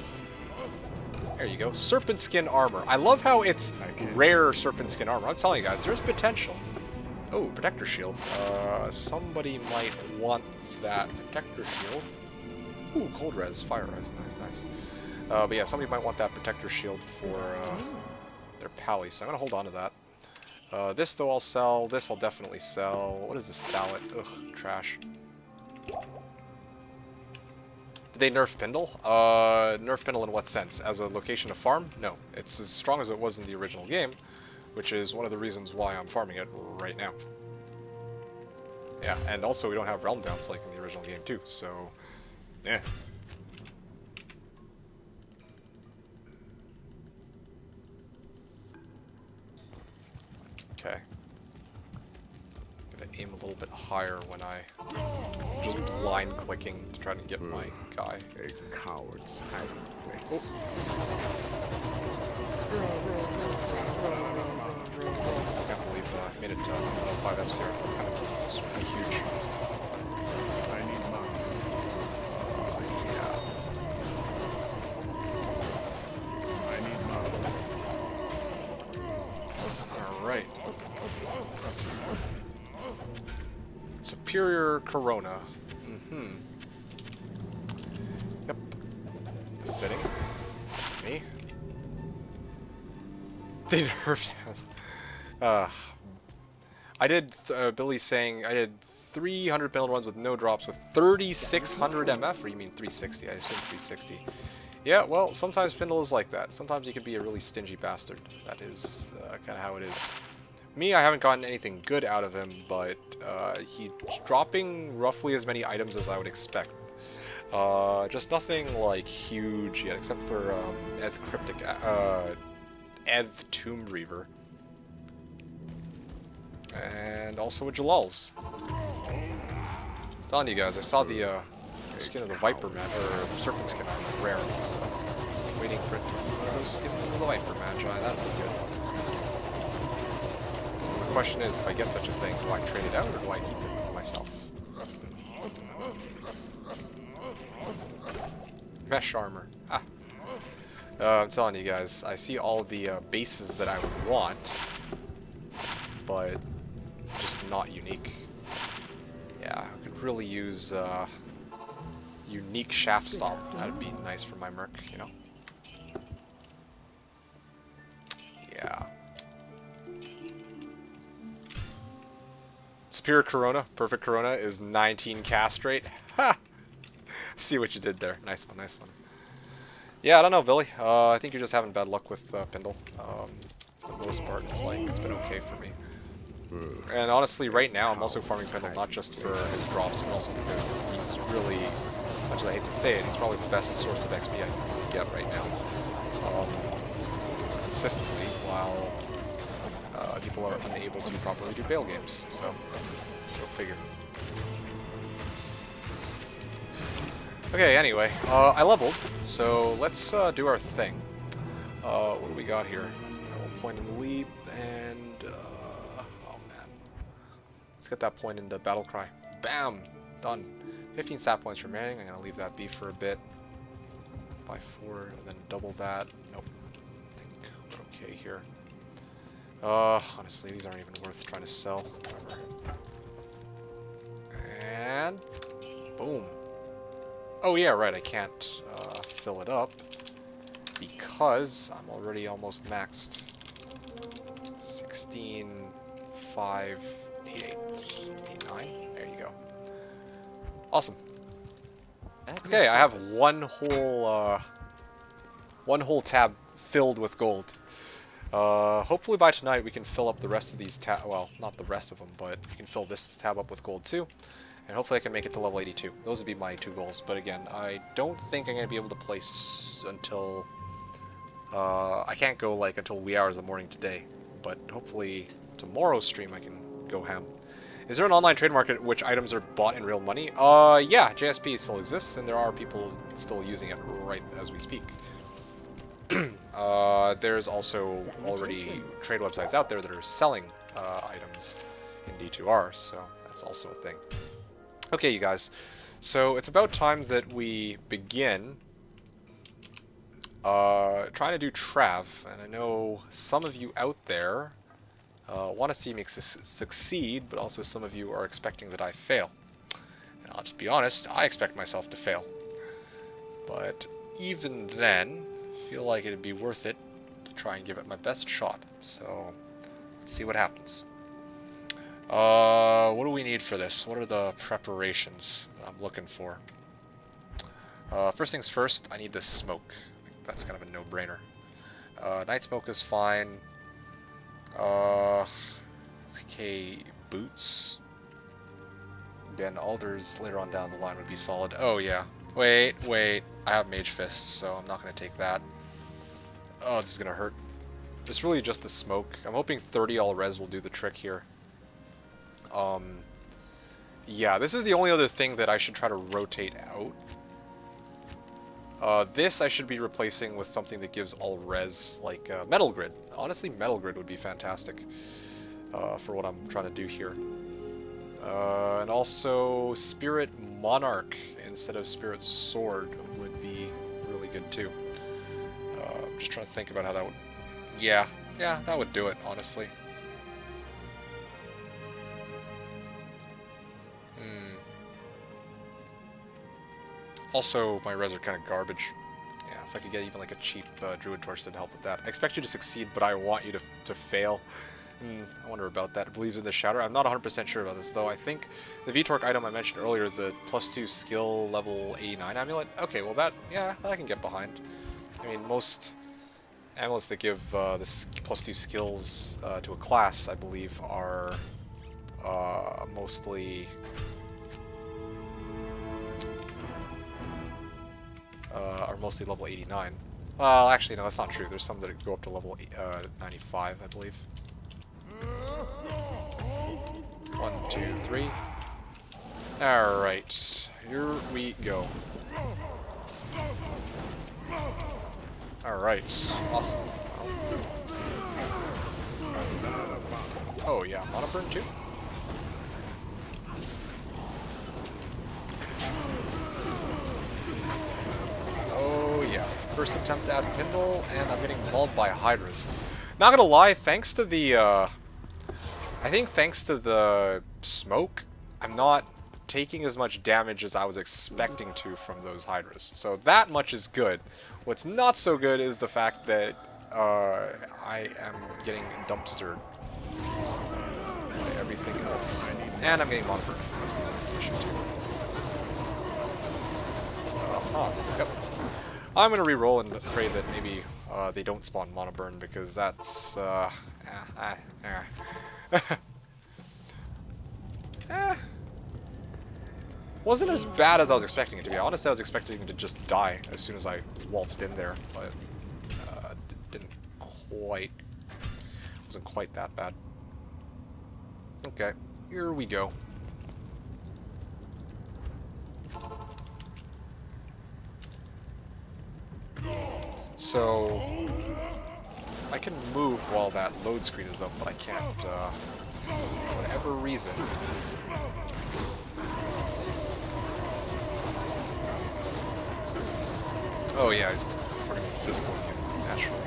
S1: There you go. Serpent skin armor. I love how it's rare serpent skin armor. I'm telling you guys, there's potential. Oh, protector shield. Somebody might want that protector shield. Ooh, cold res, fire res. Nice, nice. But yeah, somebody might want that protector shield for their pally, so I'm gonna hold on to that. This though I'll sell. This I'll definitely sell. What is this salad? Ugh, trash. Did they nerf Pendle? Nerf Pendle in what sense? As a location to farm? No. It's as strong as it was in the original game, which is one of the reasons why I'm farming it right now. Yeah, and also we don't have realm downs like in the original game too, so yeah. Okay. Gonna aim a little bit higher when I just line clicking to try to get my guy.
S2: A coward's hiding place.
S1: I can't believe I made it to 5Fs here. That's kind of pretty huge.
S2: I need more.
S1: Yeah.
S2: I need more.
S1: Alright. Superior Corona. Mm-hmm. Yep. Fitting. Me. They nerfed us. I did, Billy's saying, I did 300 penalty runs with no drops with 3,600 MF, or you mean 360? I assume 360. Yeah, well, sometimes Pendle is like that. Sometimes he can be a really stingy bastard. That is kind of how it is. Me, I haven't gotten anything good out of him, but he's dropping roughly as many items as I would expect. Just nothing like huge yet, except for Eth Tomb Reaver. And also a Jalal's. Telling you guys, I saw the skin of the Viper match, or Serpent skin on rare, so just waiting for it to be one of those skins of the Viper match. That'd be good. The question is, if I get such a thing, do I trade it out or do I keep it myself? Mesh armor. Ah. I'm telling you guys, I see all the bases that I would want, but just not unique. Yeah, I could really use unique shaft style. That'd be nice for my merc, you know? Yeah. Superior Corona, perfect Corona is 19 cast rate. Ha! See what you did there. Nice one, nice one. Yeah, I don't know, Billy. I think you're just having bad luck with Pindle. For the most part, it's been okay for me. And honestly, right now, I'm also farming Pindle not just for his drops, but also because he's really, much as I hate to say it, he's probably the best source of XP I can get right now. Consistently, while people are unable to properly do bail games. So, go figure. Okay, anyway, I leveled, so let's do our thing. What do we got here? I will point in the leap, and oh man. Let's get that point into Battle Cry. Bam! Done. 15 stat points remaining. I'm gonna leave that be for a bit. By 4, and then double that. Nope. I think we're okay here. Honestly, these aren't even worth trying to sell. Whatever. And boom. Oh yeah, right, I can't fill it up because I'm already almost maxed. 16, 5, 8, 8, 9. There you go. Awesome. Okay, I have one whole tab filled with gold. Hopefully by tonight we can fill up the rest of these tab. Well, not the rest of them, but we can fill this tab up with gold too. And hopefully I can make it to level 82. Those would be my 2 goals. But again, I don't think I'm going to be able to place until... I can't go like until wee hours of the morning today. But hopefully tomorrow's stream I can go ham. Is there an online trade market at which items are bought in real money? Yeah, JSP still exists and there are people still using it right as we speak. There's also already trade websites out there that are selling items in D2R, so that's also a thing. Okay, you guys, so it's about time that we begin trying to do Trav, and I know some of you out there want to see me succeed, but also some of you are expecting that I fail. And I'll just be honest, I expect myself to fail. But even then, I feel like it'd be worth it to try and give it my best shot. So, let's see what happens. What do we need for this? What are the preparations that I'm looking for? First things first, I need the smoke. I think that's kind of a no-brainer. Night smoke is fine. Okay, boots. Again, alders later on down the line would be solid. Oh yeah. Wait. I have mage fists, so I'm not going to take that. Oh, this is going to hurt. It's really just the smoke. I'm hoping 30 all res will do the trick here. Yeah, this is the only other thing that I should try to rotate out. This I should be replacing with something that gives all res, like Metal Grid. Honestly, Metal Grid would be fantastic for what I'm trying to do here. And also, Spirit Monarch instead of Spirit Sword would be really good too. Just trying to think about how that would... Yeah, that would do it, honestly. Also, my res are kind of garbage. Yeah, if I could get even like a cheap Druid Torch to help with that. I expect you to succeed, but I want you to fail. I wonder about that. It believes in the Shatter. I'm not 100% sure about this, though. I think the V-Torque item I mentioned earlier is a +2 skill level 89 amulet. Okay, well that I can get behind. I mean, most amulets that give this +2 skills to a class, I believe, are mostly... level 89. Well, actually, no, that's not true. There's some that go up to level 95, I believe. 2, 3. Alright, here we go. Alright, awesome. Oh yeah, Mono Burn too? Oh yeah, first attempt to add Pindle, and I'm getting mauled by Hydras. Not gonna lie, thanks to the, I think thanks to the smoke, I'm not taking as much damage as I was expecting to from those Hydras. So that much is good. What's not so good is the fact that I am getting dumpstered by everything else. And I'm getting Mono Burn. That's the other issue too. Yep. I'm gonna re-roll and pray that maybe they don't spawn Mono Burn, because that's wasn't as bad as I was expecting it to be. Honestly, I was expecting him to just die as soon as I waltzed in there, but wasn't quite that bad. Okay, here we go. So I can move while that load screen is up, but I can't, for whatever reason. Oh yeah, he's freaking physical naturally.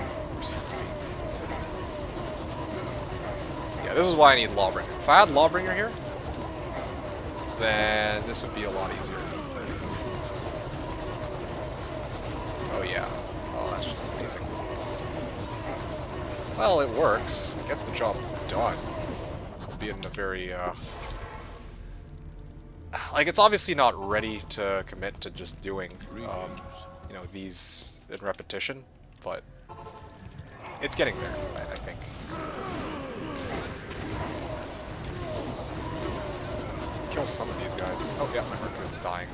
S1: Yeah, this is why I need Lawbringer. If I had Lawbringer here, then this would be a lot easier. Oh yeah. Oh, that's just amazing. Well, it works. It gets the job done. Albeit in a very, like, it's obviously not ready to commit to just doing, you know, these in repetition, but it's getting there, I think. Kill some of these guys. Oh yeah, my Merc is dying.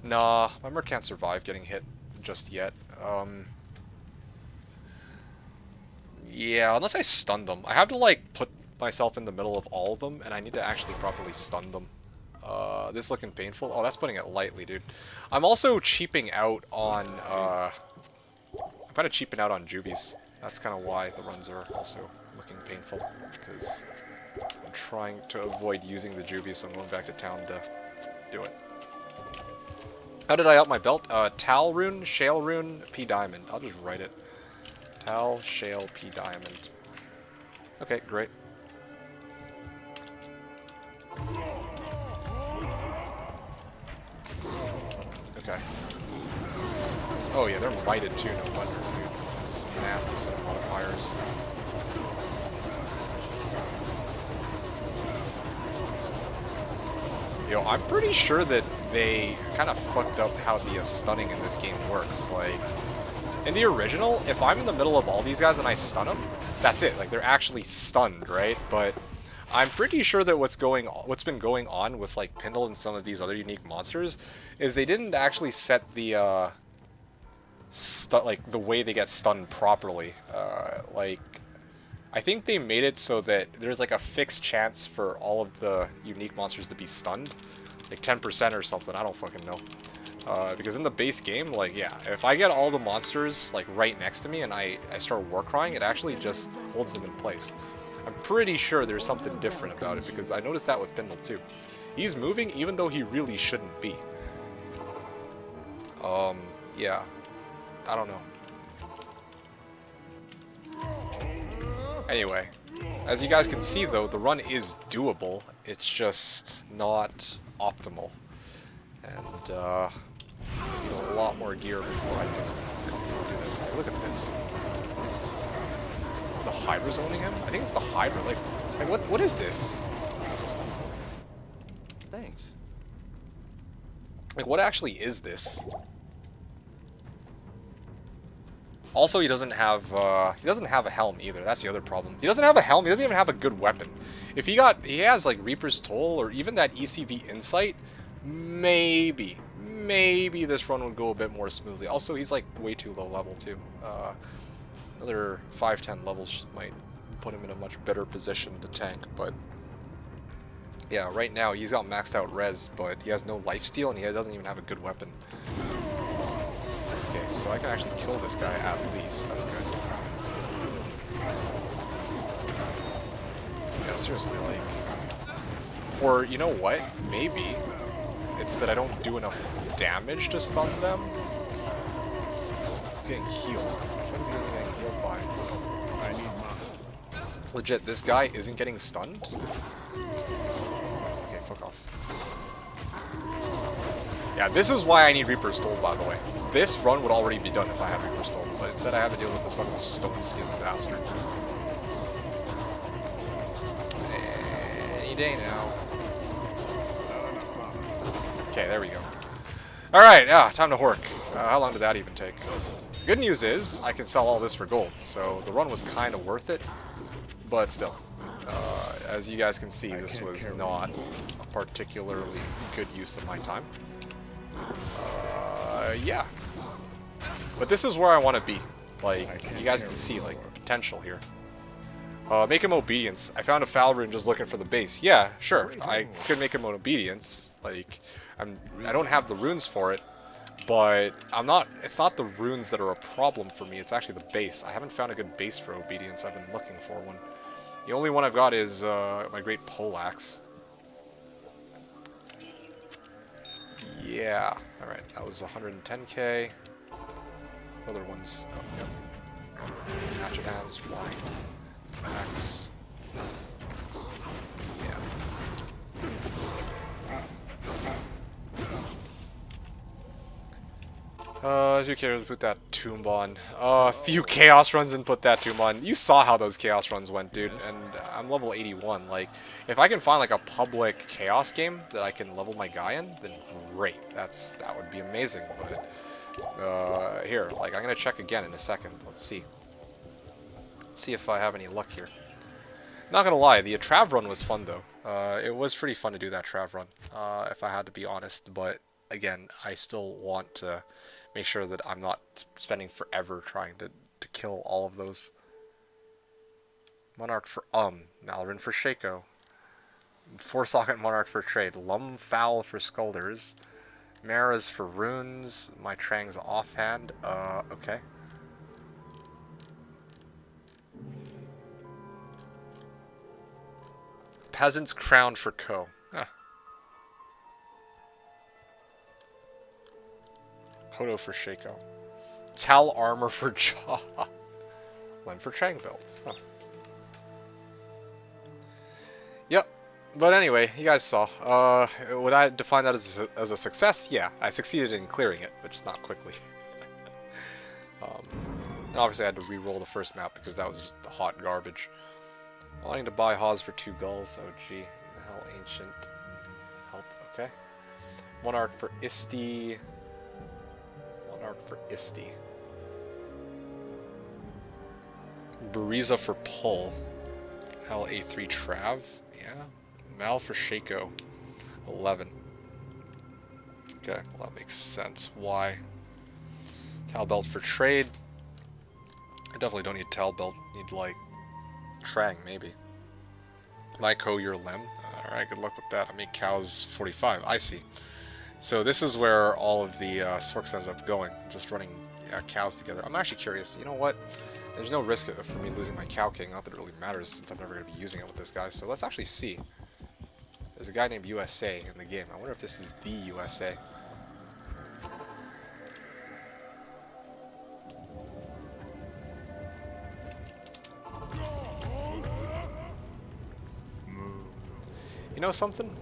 S1: Nah, my Merc can't survive getting hit just yet. Yeah, unless I stun them. I have to, like, put myself in the middle of all of them, and I need to actually properly stun them. This is looking painful. Oh, that's putting it lightly, dude. I'm also cheaping out on, I'm kind of cheaping out on juvies. That's kind of why the runs are also looking painful, because I'm trying to avoid using the juvies, so I'm going back to town to do it. How did I up my belt? Tal rune, Shale rune, P diamond. I'll just write it. Tal, Shale, P diamond. Okay, great. Okay. Oh yeah, they're mighted too, no wonder, dude. This is a nasty set of modifiers. Yo, I'm pretty sure that they kind of fucked up how the stunning in this game works. Like, in the original, if I'm in the middle of all these guys and I stun them, that's it. Like, they're actually stunned, right? But I'm pretty sure that what's been going on with, like, Pindle and some of these other unique monsters is they didn't actually set the like the way they get stunned properly. Like, I think they made it so that there's like a fixed chance for all of the unique monsters to be stunned, like 10% or something. I don't fucking know. Because in the base game, like, yeah, if I get all the monsters like right next to me and I start war crying, it actually just holds them in place. I'm pretty sure there's something different about it, because I noticed that with Pindle too. He's moving even though he really shouldn't be. Yeah. I don't know. Anyway, as you guys can see though, the run is doable. It's just not optimal. And, I need a lot more gear before I can comfortably do this. Like, look at this. The Hydra's owning him? I think it's the Hydra. Like what is this?
S4: Thanks.
S1: Like, what actually is this? Also, he doesn't have a helm either. That's the other problem. He doesn't have a helm. He doesn't even have a good weapon. If he has like Reaper's Toll or even that ECV Insight, maybe this run would go a bit more smoothly. Also, he's like way too low level too. Another 5-10 levels might put him in a much better position to tank, but Yeah, right now he's got maxed out res, but he has no lifesteal and he doesn't even have a good weapon. Okay, so I can actually kill this guy at least. That's good. Yeah, seriously, like... Or, you know what? Maybe it's that I don't do enough damage to stun them. He's getting healed. What is he getting healed by?
S2: I need mine.
S1: Legit, this guy isn't getting stunned? Okay, fuck off. Yeah, this is why I need Reaper's Stole, by the way. This run would already be done if I had Reaper's Stole, but instead I have to deal with this fucking stone-stealing bastard. Any day now. Okay, there we go. Alright, time to hork. How long did that even take? Good news is, I can sell all this for gold, so the run was kind of worth it, but still. As you guys can see, this was not a particularly good use of my time. Yeah. But this is where I want to be. Like, you guys can see, like, the potential here. Make him obedience. I found a foul rune just looking for the base. Yeah, sure. I could make him an obedience. Like, I don't have the runes for it, but it's not the runes that are a problem for me. It's actually the base. I haven't found a good base for obedience. I've been looking for one. The only one I've got is my great poleaxe. Yeah. Alright, that was 110k. Other ones. Oh, yep. Hatchet hands, flying. Axe. Yeah. A few characters put that tomb on. A few chaos runs and put that tomb on. You saw how those chaos runs went, dude. And I'm level 81. Like, if I can find like a public chaos game that I can level my guy in, then great. That would be amazing. But here, like, I'm gonna check again in a second. Let's see. Let's see if I have any luck here. Not gonna lie, the Trav run was fun though. It was pretty fun to do that Trav run, if I had to be honest. But again, I still want to make sure that I'm not spending forever trying to kill all of those. Monarch for Malrin for Shaco. 4-socket Monarch for trade. Lumfowl for Skulders. Mara's for runes. My Trang's offhand. Okay. Peasant's Crown for Ko. Huh. Hodo for Shaco. Tal Armor for Jaw. Len for Trang build. Huh. Yep. But anyway, you guys saw. Would I define that as a success? Yeah, I succeeded in clearing it, but just not quickly. And obviously I had to re-roll the first map because that was just the hot garbage. Wanting to buy Hawes for 2 gulls. Oh gee. The hell, ancient help. Okay. Monarch for Isti. Monarch for Isti. Bariza for Pull. Hell, A3 Trav. Yeah. Mal for Shaco. 11. Okay, well that makes sense. Why? Tal Belt for trade. I definitely don't need Tal Belt. Need like Trang, maybe. My Ko, your Lem. Alright, good luck with that. I make cows 45. I see. So this is where all of the Sorks ended up going. Just running cows together. I'm actually curious. You know what? There's no risk for me losing my Cow King. Not that it really matters since I'm never going to be using it with this guy. So let's actually see. There's a guy named USA in the game. I wonder if this is the USA. You know something?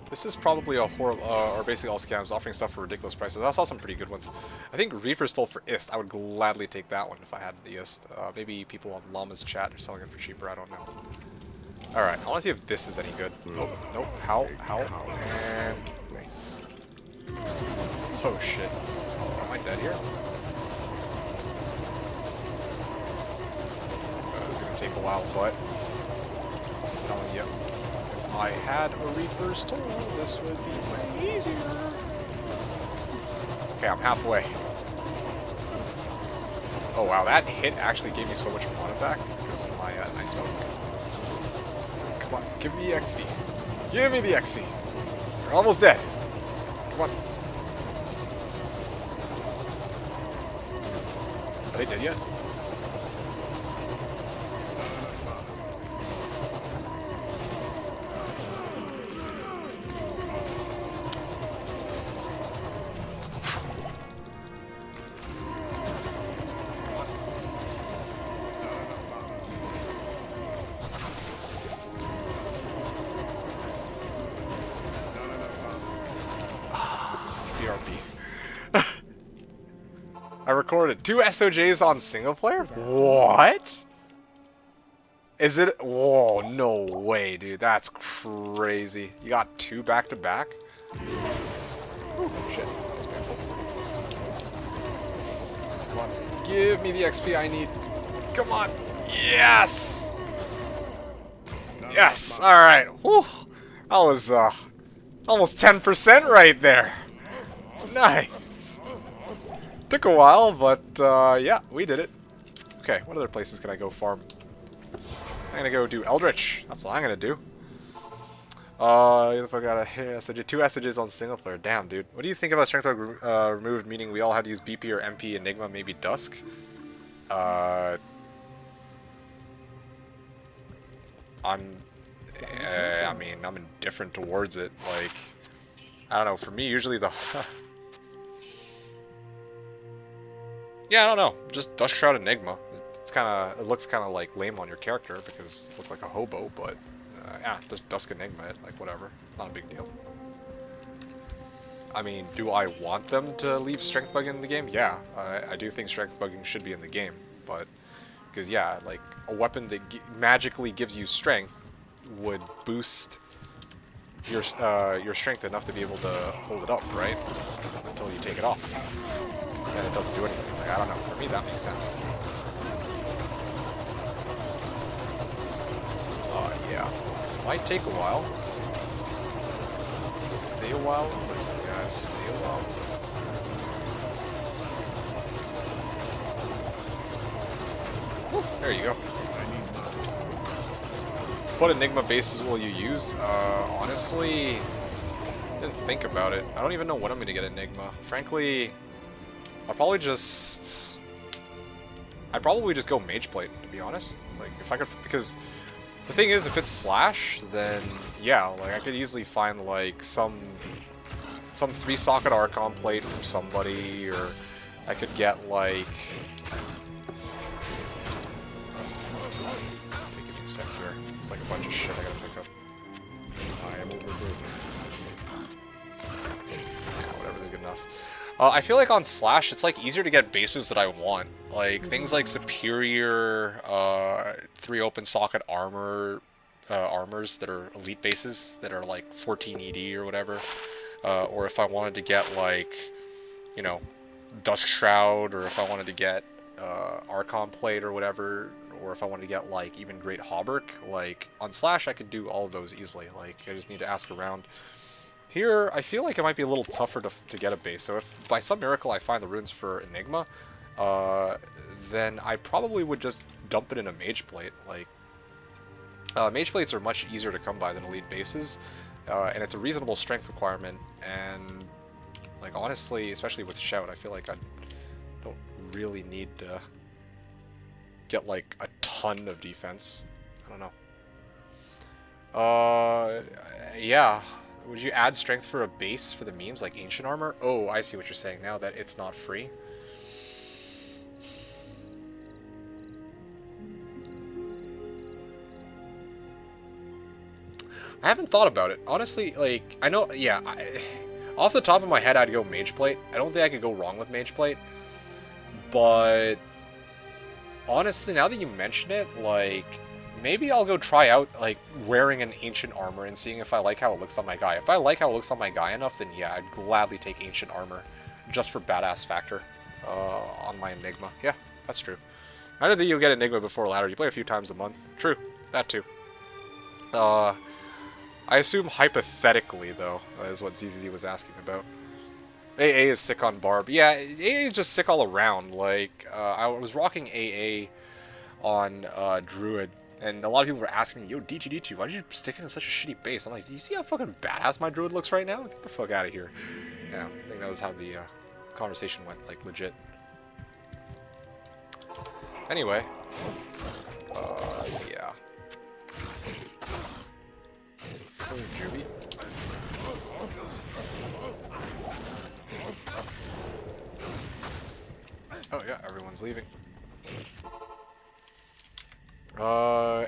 S1: This is probably a horrible, or basically all scams offering stuff for ridiculous prices. I saw some pretty good ones. I think Reaper stole for IST. I would gladly take that one if I had the IST. Maybe people on Llama's chat are selling it for cheaper. I don't know. Alright, I want to see if this is any good. Nope, nope. How? And... oh shit. Am I dead here? This is going to take a while, but... I'm telling you. If I had a Reaper's Toll, this would be way easier. Okay, I'm halfway. Oh wow, that hit actually gave me so much mana back because of my Night Smoke. Come on, give me the XP. Give me the XP. You're almost dead. Come on. Are they dead yet? BRB. I recorded 2 SOJs on single player? What? Is it? Whoa, no way, dude. That's crazy. You got 2 back to back? Ooh, shit. That's painful. Come on. Give me the XP I need. Come on. Yes! Yes! Alright. Whew. That was, almost 10% right there. Nice. Took a while, but, yeah, we did it. Okay, what other places can I go farm? I'm gonna go do Eldritch. That's what I'm gonna do. If I got a SOJ, 2 SOJs on single player. Damn, dude. What do you think about strength removed, meaning we all had to use BP or MP, Enigma, maybe Dusk? I mean, I'm indifferent towards it. Like, I don't know. For me, usually the... yeah, I don't know. Just Dusk Shroud Enigma. It's kind of... It looks kind of, like, lame on your character because you look like a hobo, but... yeah, just Dusk Enigma it. Like, whatever. Not a big deal. I mean, do I want them to leave strength bugging in the game? Yeah. I do think strength bugging should be in the game, but... Because, yeah, like, a weapon that magically gives you strength would boost your strength enough to be able to hold it up, right? Until you take it off. And it doesn't do anything. Like, I don't know. For me, that makes sense. Yeah. This might take a while. Stay a while and listen, guys. Stay a while and listen. Woo, there you go. What Enigma bases will you use? Honestly, didn't think about it. I don't even know when I'm gonna get Enigma. Frankly, I'd probably just go Mage Plate, to be honest. Like, if I could, because the thing is, if it's Slash, then yeah, like I could easily find like some 3-socket Archon plate from somebody, or I could get like. There's like a bunch of shit I gotta pick up. I am overburdened. Yeah, whatever is good enough. I feel like on Slash, it's like easier to get bases that I want. Like things like superior 3 open socket armors that are elite bases that are like 14 ED or whatever. Or if I wanted to get like, you know, Dusk Shroud, or if I wanted to get Archon Plate or whatever, or if I wanted to get like even Great Hauberk, like on Slash I could do all of those easily. Like I just need to ask around. Here, I feel like it might be a little tougher to get a base, so if by some miracle I find the runes for Enigma, then I probably would just dump it in a Mage Plate. Like, Mage Plates are much easier to come by than Elite bases, and it's a reasonable strength requirement, and, like, honestly, especially with Shout, I feel like I don't really need to get, like, a ton of defense. I don't know. Yeah. Would you add strength for a base for the memes, like Ancient Armor? Oh, I see what you're saying now, that it's not free. I haven't thought about it. Honestly, like, I know, yeah, off the top of my head, I'd go Mage Plate. I don't think I could go wrong with Mage Plate. But, honestly, now that you mention it, like, maybe I'll go try out, like, wearing an Ancient Armor and seeing if I like how it looks on my guy. If I like how it looks on my guy enough, then yeah, I'd gladly take Ancient Armor just for badass factor on my Enigma. Yeah, that's true. I don't think you'll get Enigma before ladder. You play a few times a month. True, that too. I assume hypothetically, though, is what ZZ was asking about. AA is sick on Barb. Yeah, AA is just sick all around. Like, I was rocking AA on Druid, And a lot of people were asking me, yo, D2, why did you stick it in such a shitty base? I'm like, do you see how fucking badass my druid looks right now? Get the fuck out of here. Yeah, I think that was how the conversation went, like, legit. Anyway. Yeah. Fucking Juvie. Oh yeah, everyone's leaving.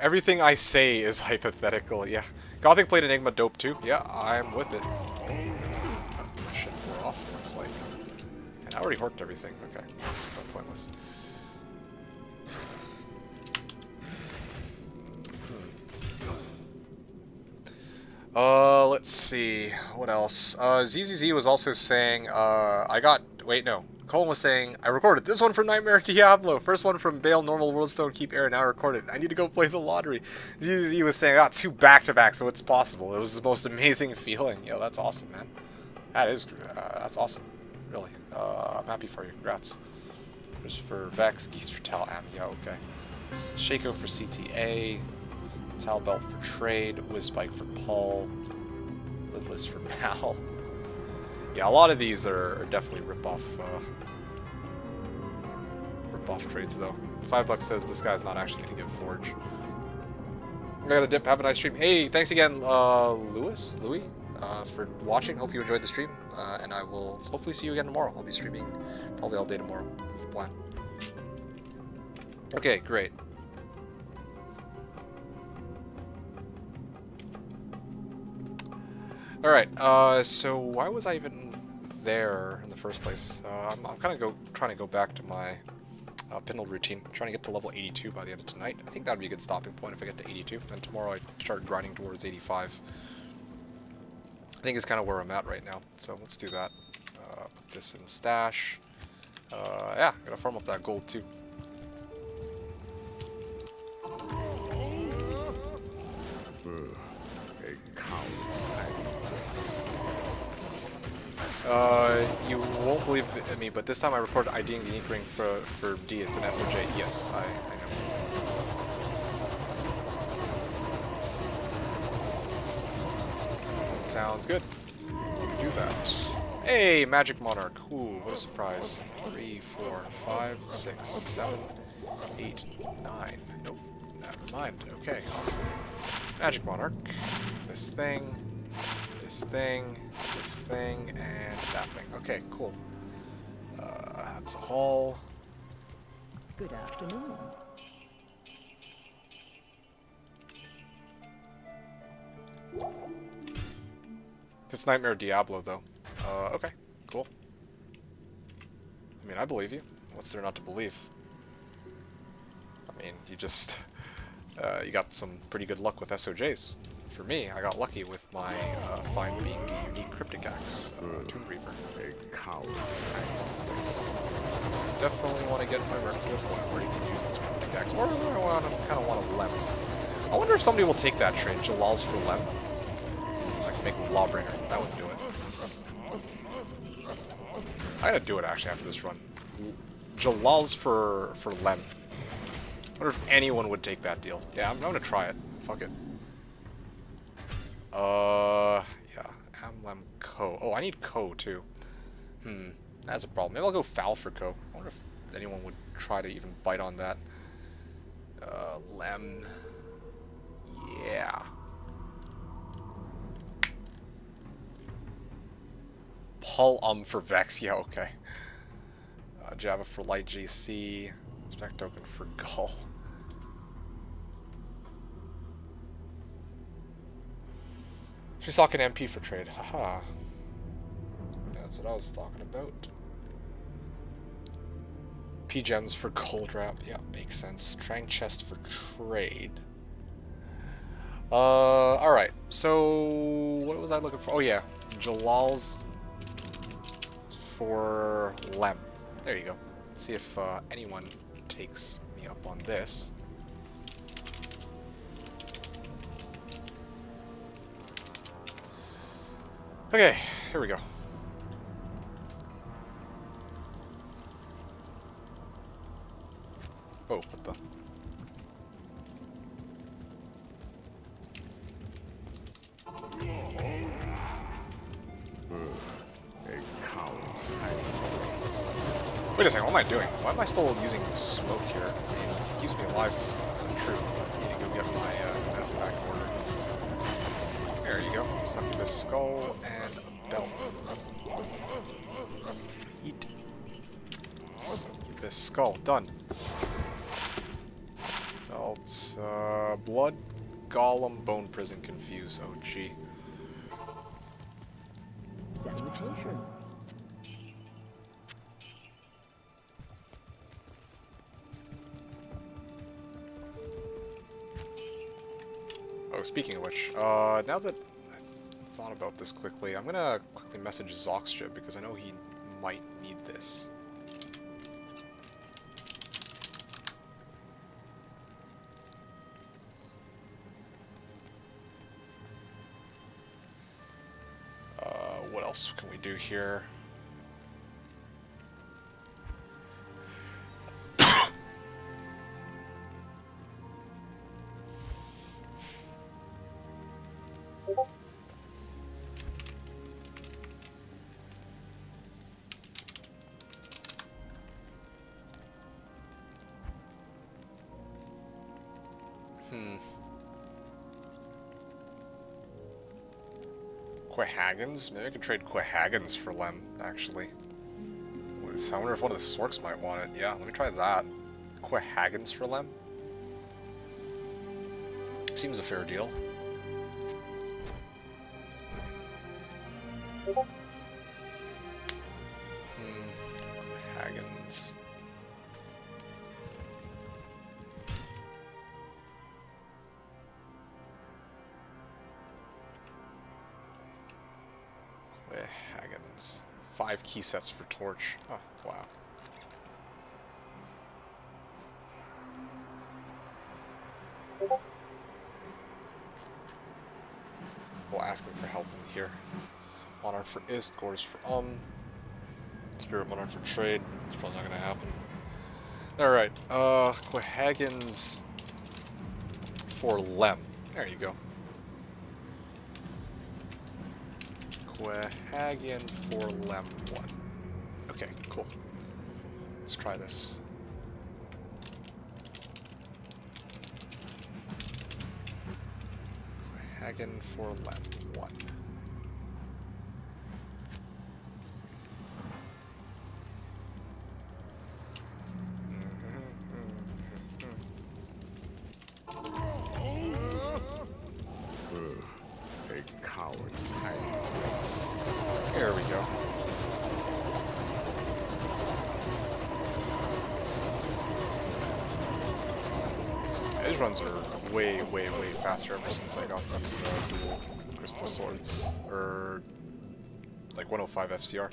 S1: Everything I say is hypothetical, yeah. Gothic played Enigma dope too. Yeah, I'm with it. Oh, shit, we're off, looks like. And I already horked everything. Okay, that's pointless. Let's see. What else? ZZZ was also saying, wait, no. Colin was saying, I recorded this one from Nightmare Diablo. First one from Bale, Normal, Worldstone, Keep Air, now recorded. I need to go play the lottery. ZZZ was saying, 2 back-to-back, so it's possible. It was the most amazing feeling. Yo, that's awesome, man. That's awesome. Really. I'm happy for you. Congrats. There's for Vex, Geese for Tal Am. Yeah, okay. Shaco for CTA. Tal Belt for Trade. Whizbike for Paul. Lidless for Mal. Yeah, a lot of these are definitely rip-off trades, though. $5 says this guy's not actually going to give Forge. I gotta dip. Have a nice stream. Hey, thanks again, Louis, for watching. Hope you enjoyed the stream, and I will hopefully see you again tomorrow. I'll be streaming probably all day tomorrow. That's the plan. Okay, great. Alright, so why was I even there in the first place? I'm kind of trying to go back to my Pindle routine. I'm trying to get to level 82 by the end of tonight. I think that would be a good stopping point if I get to 82. And tomorrow I start grinding towards 85. I think it's kind of where I'm at right now. So let's do that. Put this in the stash. Yeah, gotta farm up that gold too. You won't believe me, but this time I recorded IDing the unique ring for D. It's an SOJ. Yes, I know. Sounds good. We can do that. Hey, Magic Monarch. Ooh, what a surprise. 3, 4, 5, 6, 7, 8, 9. Nope, never mind. Okay, awesome. Magic Monarch. This thing. This thing, and that thing. Okay, cool. That's a haul.
S3: Good afternoon.
S1: It's Nightmare Diablo, though. Okay, cool. I mean, I believe you. What's there not to believe? I mean, you just... you got some pretty good luck with SOJs. For me, I got lucky with my find being the unique Cryptic Axe, Tomb Reaper. Definitely want to get my record to a point where you can use this Cryptic Axe. Or I kind of want a Lem. I wonder if somebody will take that trade, Jalal's for Lem. I can make a Lawbringer. That would do it. I gotta do it actually after this run. Jalal's for Lem. I wonder if anyone would take that deal. Yeah, I'm gonna try it. Fuck it. Yeah. Amlem Co. Oh, I need Co too. That's a problem. Maybe I'll go Foul for Co. I wonder if anyone would try to even bite on that. Lem. Yeah. Paul for Vex. Yeah, okay. Java for Light GC. Spec token for Gull. She's talking MP for trade. Haha. That's what I was talking about. P-Gems for gold wrap. Yeah, makes sense. Trang chest for trade. Alright. So, what was I looking for? Oh, yeah. Jalal's for Lem. There you go. Let's see if anyone takes me up on this. Okay, here we go. Oh, what the? Wait a second, what am I doing? Why am I still using smoke here? I mean, it keeps me alive. True. I need to go get my F back in order. There you go. Succubus skull and a belt. Eat. Succubus skull. Done. Belt. Blood. Golem. Bone prison. Confuse. Oh, gee.
S3: Salutations.
S1: Oh, speaking of which, now that I thought about this quickly, I'm gonna quickly message Zoxja because I know he might need this. What else can we do here? Quahagons? Maybe I could trade Quahagons for Lem, actually. I wonder if one of the Sorks might want it. Yeah, let me try that. Quahagons for Lem? Seems a fair deal. Quahagons. Quahagons. 5 key sets for Torch. Oh, wow. People asking for help in here. Monarch for Ist, Gores for Spirit Monarch for trade. It's probably not gonna happen. Alright, Quahagons for Lem. There you go. Quahagan for Lem 1. Okay, cool. Let's try this. Quahagan for Lem 1.
S2: A coward's hiding.
S1: There we go. These runs are way, way, way faster ever since I got these dual crystal swords, or like 105 FCR.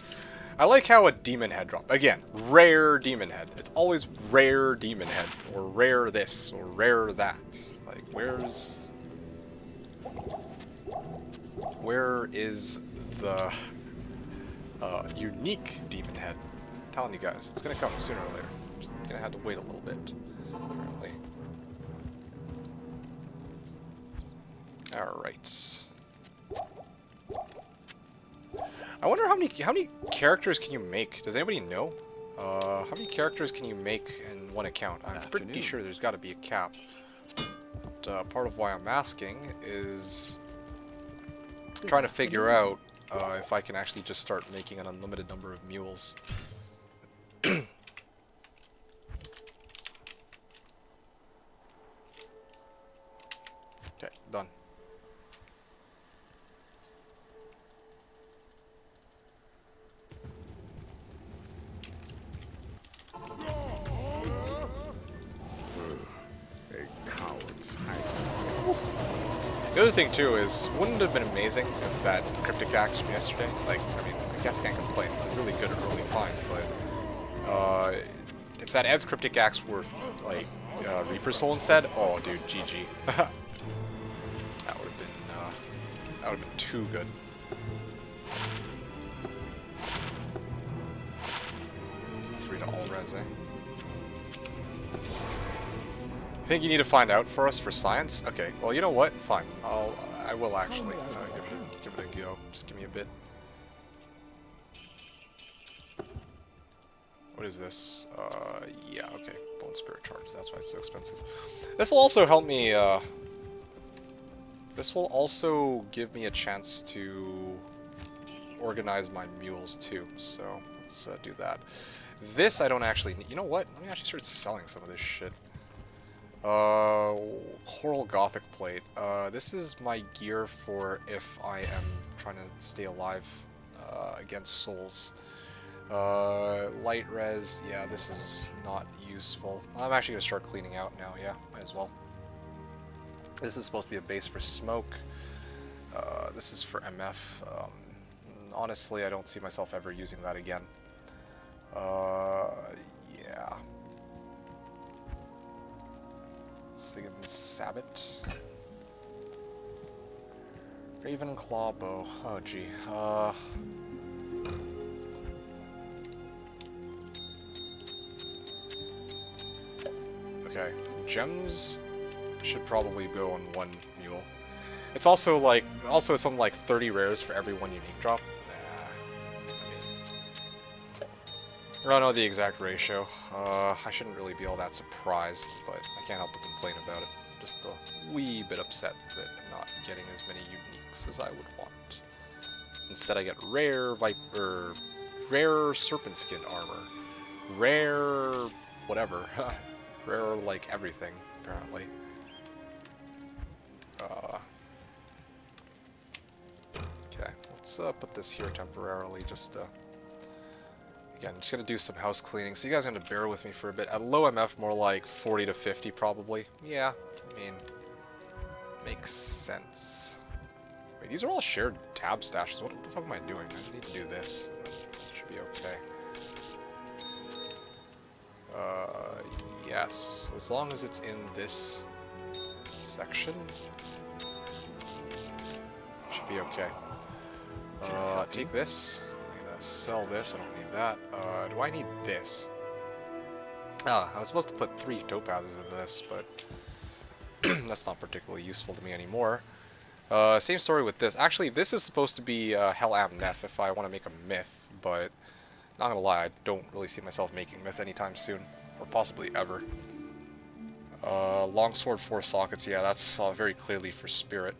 S1: I like how a demon head drop. Again, rare demon head. It's always rare demon head, or rare this, or rare that. Like, where is the unique demon head? I'm telling you guys, it's gonna come sooner or later. Just gonna have to wait a little bit, apparently. All right. I wonder how many characters can you make? Does anybody know? How many characters can you make in one account? I'm pretty sure there's got to be a cap. But, part of why I'm asking is trying to figure out if I can actually just start making an unlimited number of mules. Okay, done.
S2: A coward's hiding.
S1: The other thing too is, wouldn't it have been amazing if that cryptic axe from yesterday, like, I mean, I guess I can't complain, it's a really good early find, but if that adds cryptic axe worth, like, Reaper Soul instead, oh dude, GG. That would have been too good. Three to all res, eh? Think you need to find out for us for science? Okay, well, you know what? Fine. I will actually give it a go. Just give me a bit. What is this? Yeah, okay. Bone Spirit Charge. That's why it's so expensive. This will also help me, this will also give me a chance to organize my mules too. So, let's do that. This I don't actually need. You know what? Let me actually start selling some of this shit. Coral Gothic Plate. This is my gear for if I am trying to stay alive against souls. Light res, yeah, this is not useful. I'm actually going to start cleaning out now, yeah, might as well. This is supposed to be a base for smoke. This is for MF. Honestly, I don't see myself ever using that again. Yeah. Sigan Sabbat. Raven Claw Bow. Oh, gee. Okay. Gems should probably go on one mule. It's also like, something like 30 rares for every one unique drop. Nah. I don't know the exact ratio. I shouldn't really be all that surprised, but I can't help but complain about it. Just a wee bit upset that I'm not getting as many uniques as I would want. Instead I get rare rare serpent skin armor. Rare whatever. Rare like everything, apparently. Okay, let's put this here temporarily, just again, just gonna do some house cleaning, so you guys are gonna bear with me for a bit. At low MF, more like 40 to 50 probably. Yeah, I mean, makes sense. Wait, these are all shared tab stashes. What the fuck am I doing? I just need to do this. Should be okay. Yes, as long as it's in this section, should be okay. Take this. I'm gonna sell this. I don't need that. Do I need this? I was supposed to put 3 topazes in this, but that's not particularly useful to me anymore. Same story with this. Actually, this is supposed to be Hell Am Nef if I want to make a myth, but not gonna lie, I don't really see myself making myth anytime soon, or possibly ever. Longsword 4 sockets, yeah, that's very clearly for spirit.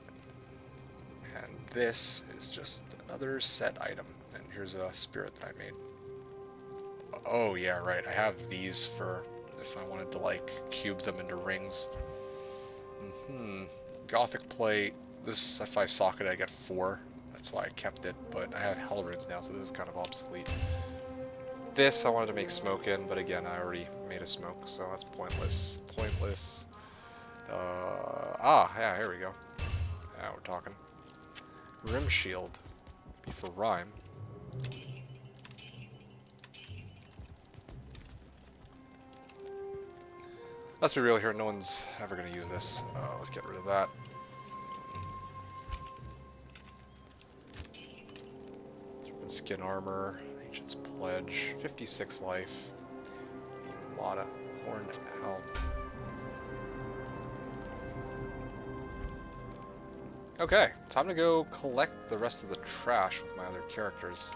S1: And this is just another set item. And here's a spirit that I made. Oh yeah, right, I have these for if I wanted to like cube them into rings. Gothic plate. This, if I socket I get 4. That's why I kept it, but I have hell runes now, so this is kind of obsolete. This I wanted to make smoke in, but again, I already made a smoke, so that's pointless. Pointless. Yeah, here we go. Now we're talking. Rim shield. Be for rhyme. Let's be real here, no one's ever going to use this. Let's get rid of that. Skin armor, Ancient's Pledge, 56 life, Mata, Horned Helm. Okay, time to go collect the rest of the trash with my other characters.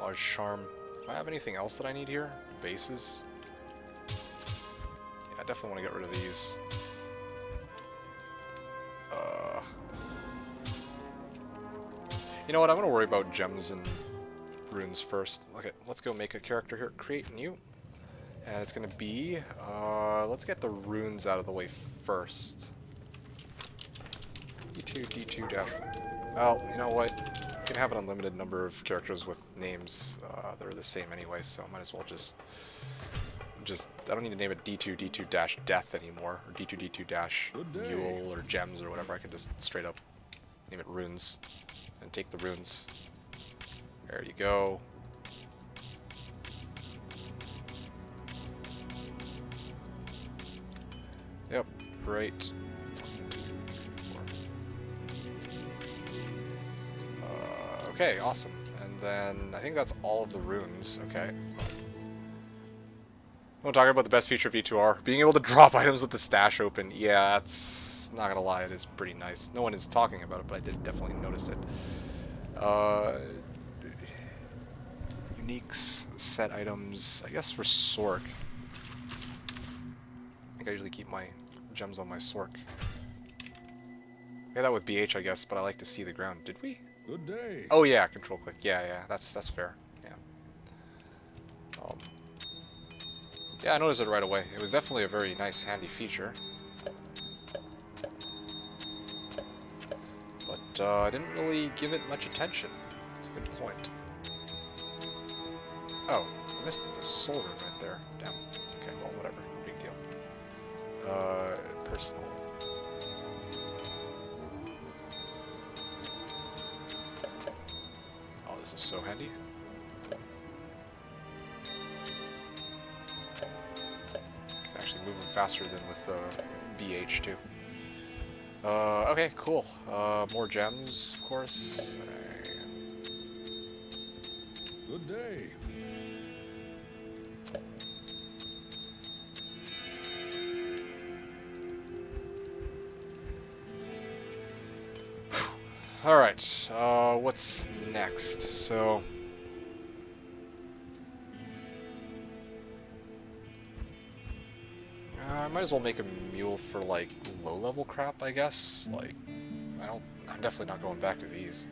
S1: Large Charm. Do I have anything else that I need here? Bases? Yeah, I definitely want to get rid of these. You know what, I'm going to worry about gems and runes first. Okay, let's go make a character here. Create new. And it's going to be, let's get the runes out of the way first. D2 dash. Well, you know what? You can have an unlimited number of characters with names that are the same anyway, so I might as well just I don't need to name it D2 dash death anymore, or D2 dash mule or gems or whatever. I can just straight up name it runes and take the runes. There you go. Yep, right. Okay, awesome. And then I think that's all of the runes. Okay. I'm talking about the best feature of D2R. Being able to drop items with the stash open. Yeah, that's not gonna lie, it is pretty nice. No one is talking about it, but I did definitely notice it. uniques, set items, I guess for Sork. I think I usually keep my gems on my Sork. We had that with BH, I guess, but I like to see the ground. Did we?
S2: Good day.
S1: Oh yeah, control click. Yeah, that's fair. Yeah. Yeah, I noticed it right away. It was definitely a very nice, handy feature. But I didn't really give it much attention. That's a good point. Oh, I missed the soul room right there. Damn. Okay, well, whatever. No big deal. Personal. Oh, this is so handy. Can actually move them faster than with BH too. Okay, cool. More gems, of course.
S2: Good day.
S1: Alright, what's next? So... I might as well make a mule for, like, low-level crap, I guess. Like, I'm definitely not going back to these.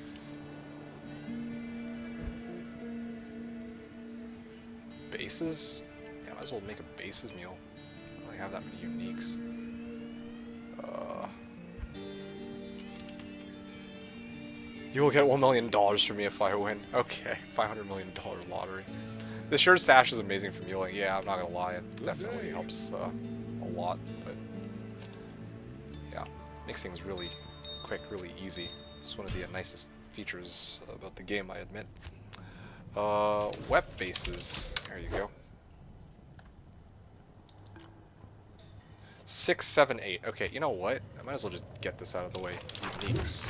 S1: Bases? Yeah, I might as well make a bases mule. I don't really have that many uniques. You will get $1 million from me if I win. Okay, $500 million lottery. The shirt stash is amazing for muling. Yeah, I'm not gonna lie, it definitely helps a lot. But yeah, makes things really quick, really easy. It's one of the nicest features about the game, I admit. Web bases. There you go. 6, 7, 8. Okay, you know what? I might as well just get this out of the way. Uniques.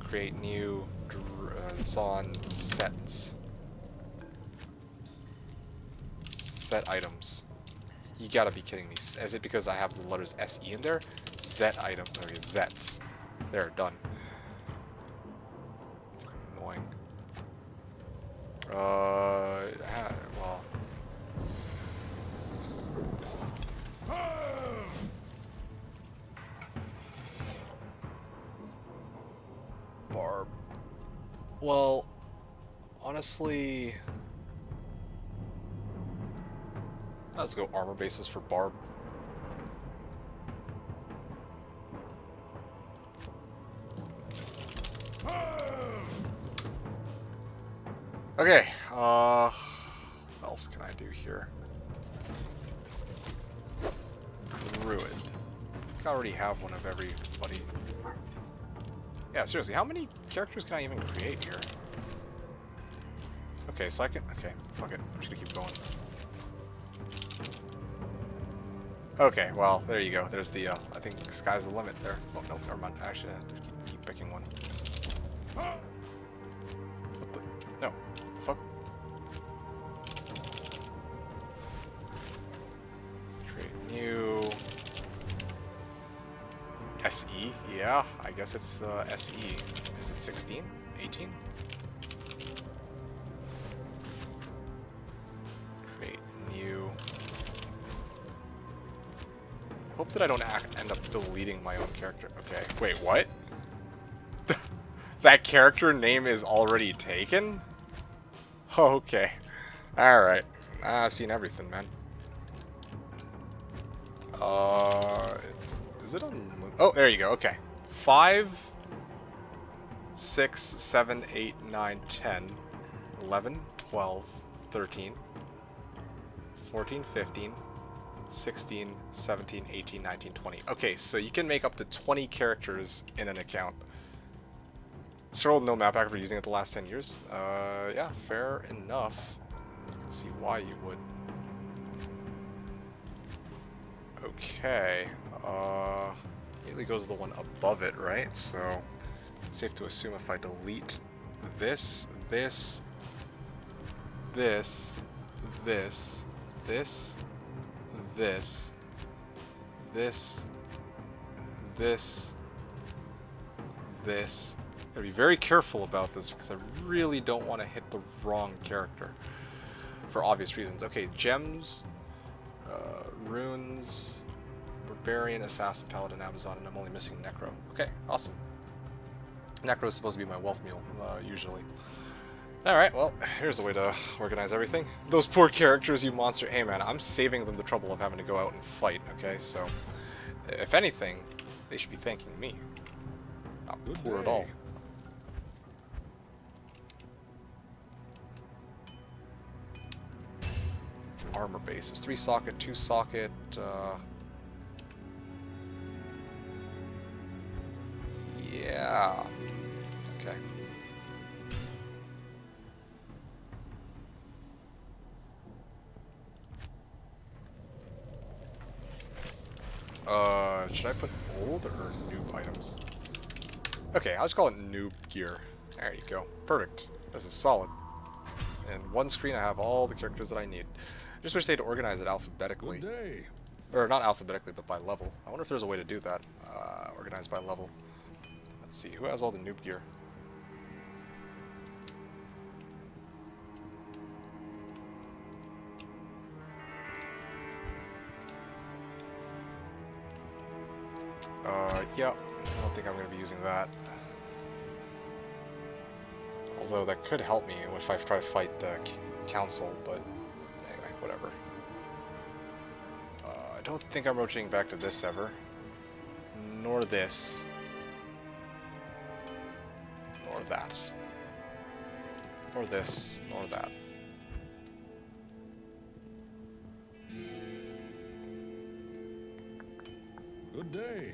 S1: Create new Zon sets. Set items. You gotta be kidding me. Is it because I have the letters SE in there? Zet item. Okay, Zets. There, done. Fucking annoying. Well. Barb. Well, honestly, let's go armor bases for Barb. Okay, what else can I do here? Ruined. I already have one of everybody. Yeah, seriously, how many characters can I even create here? Okay, so I can... Okay, fuck it. I'm just gonna keep going. Okay, well, there you go. There's the, I think sky's the limit there. Oh, no, never mind. I actually have to keep picking one. What the... No. The fuck? Create new... SE? Yeah, I guess it's SE. Is it 16? 18? Create new... Hope that I don't end up deleting my own character. Okay, wait, what? That character name is already taken? Okay. Alright. I've seen everything, man. Is it on... Oh, there you go. Okay. 5, 6, 7, 8, 9, 10, 11, 12, 13, 14, 15, 16, 17, 18, 19, 20. Okay, so you can make up to 20 characters in an account. Still no map pack for using it the last 10 years. Yeah, fair enough. I can see why you would. Okay. Immediately goes the one above it, right? So it's safe to assume if I delete this, this, this, this, this, this, this, this, this, Gotta be very careful about this because I really don't want to hit the wrong character. For obvious reasons. Okay, gems, runes, barbarian, assassin, paladin, amazon, and I'm only missing necro. Okay, awesome. Necro is supposed to be my wealth mule, usually. Alright, well, here's a way to organize everything. Those poor characters, you monster. Hey man, I'm saving them the trouble of having to go out and fight, okay? So, if anything, they should be thanking me. Not poor at all. Armor bases. 3 socket, 2 socket, yeah. Okay. Should I put old or noob items? Okay, I'll just call it noob gear. There you go. Perfect. This is solid. And one screen I have all the characters that I need. I just wish they'd organize it alphabetically.
S2: Good day.
S1: Or not alphabetically, but by level. I wonder if there's a way to do that. Organized by level. Let's see, who has all the noob gear? Yeah, I don't think I'm going to be using that. Although that could help me if I try to fight the council, but anyway, whatever. I don't think I'm rotating back to this ever. Nor this. Nor that. Nor this. Nor that.
S2: Good day.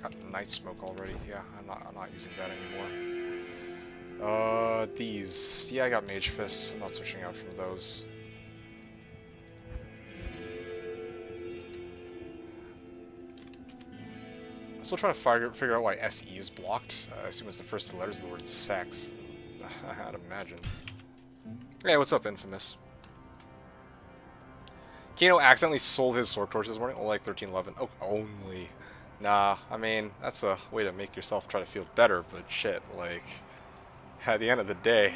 S1: Got night smoke already. Yeah, I'm not using that anymore. These. Yeah, I got mage fists. I'm not switching out from those. I'm still trying to figure out why SE is blocked. I assume it's the first two letters of the word sex. I'd imagine. Hey, what's up, Infamous? Kano accidentally sold his sword torch this morning. Like 1311. Oh, only. Nah, I mean, that's a way to make yourself try to feel better, but shit, like, at the end of the day,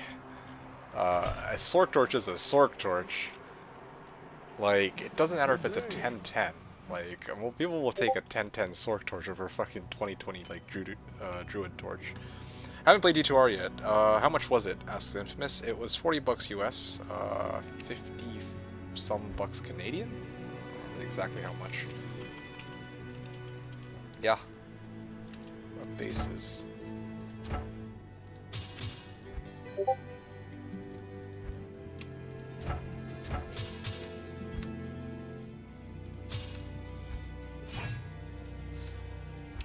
S1: a sword torch is a sword torch. Like, it doesn't matter if it's a 1010. Like, well, people will take a 1010 sword torch over a fucking 2020, like, druid torch. I haven't played D2R yet. How much was it? Asks Infamous. It was 40 bucks US, 50 some bucks Canadian? I don't know exactly how much. Yeah. Bases.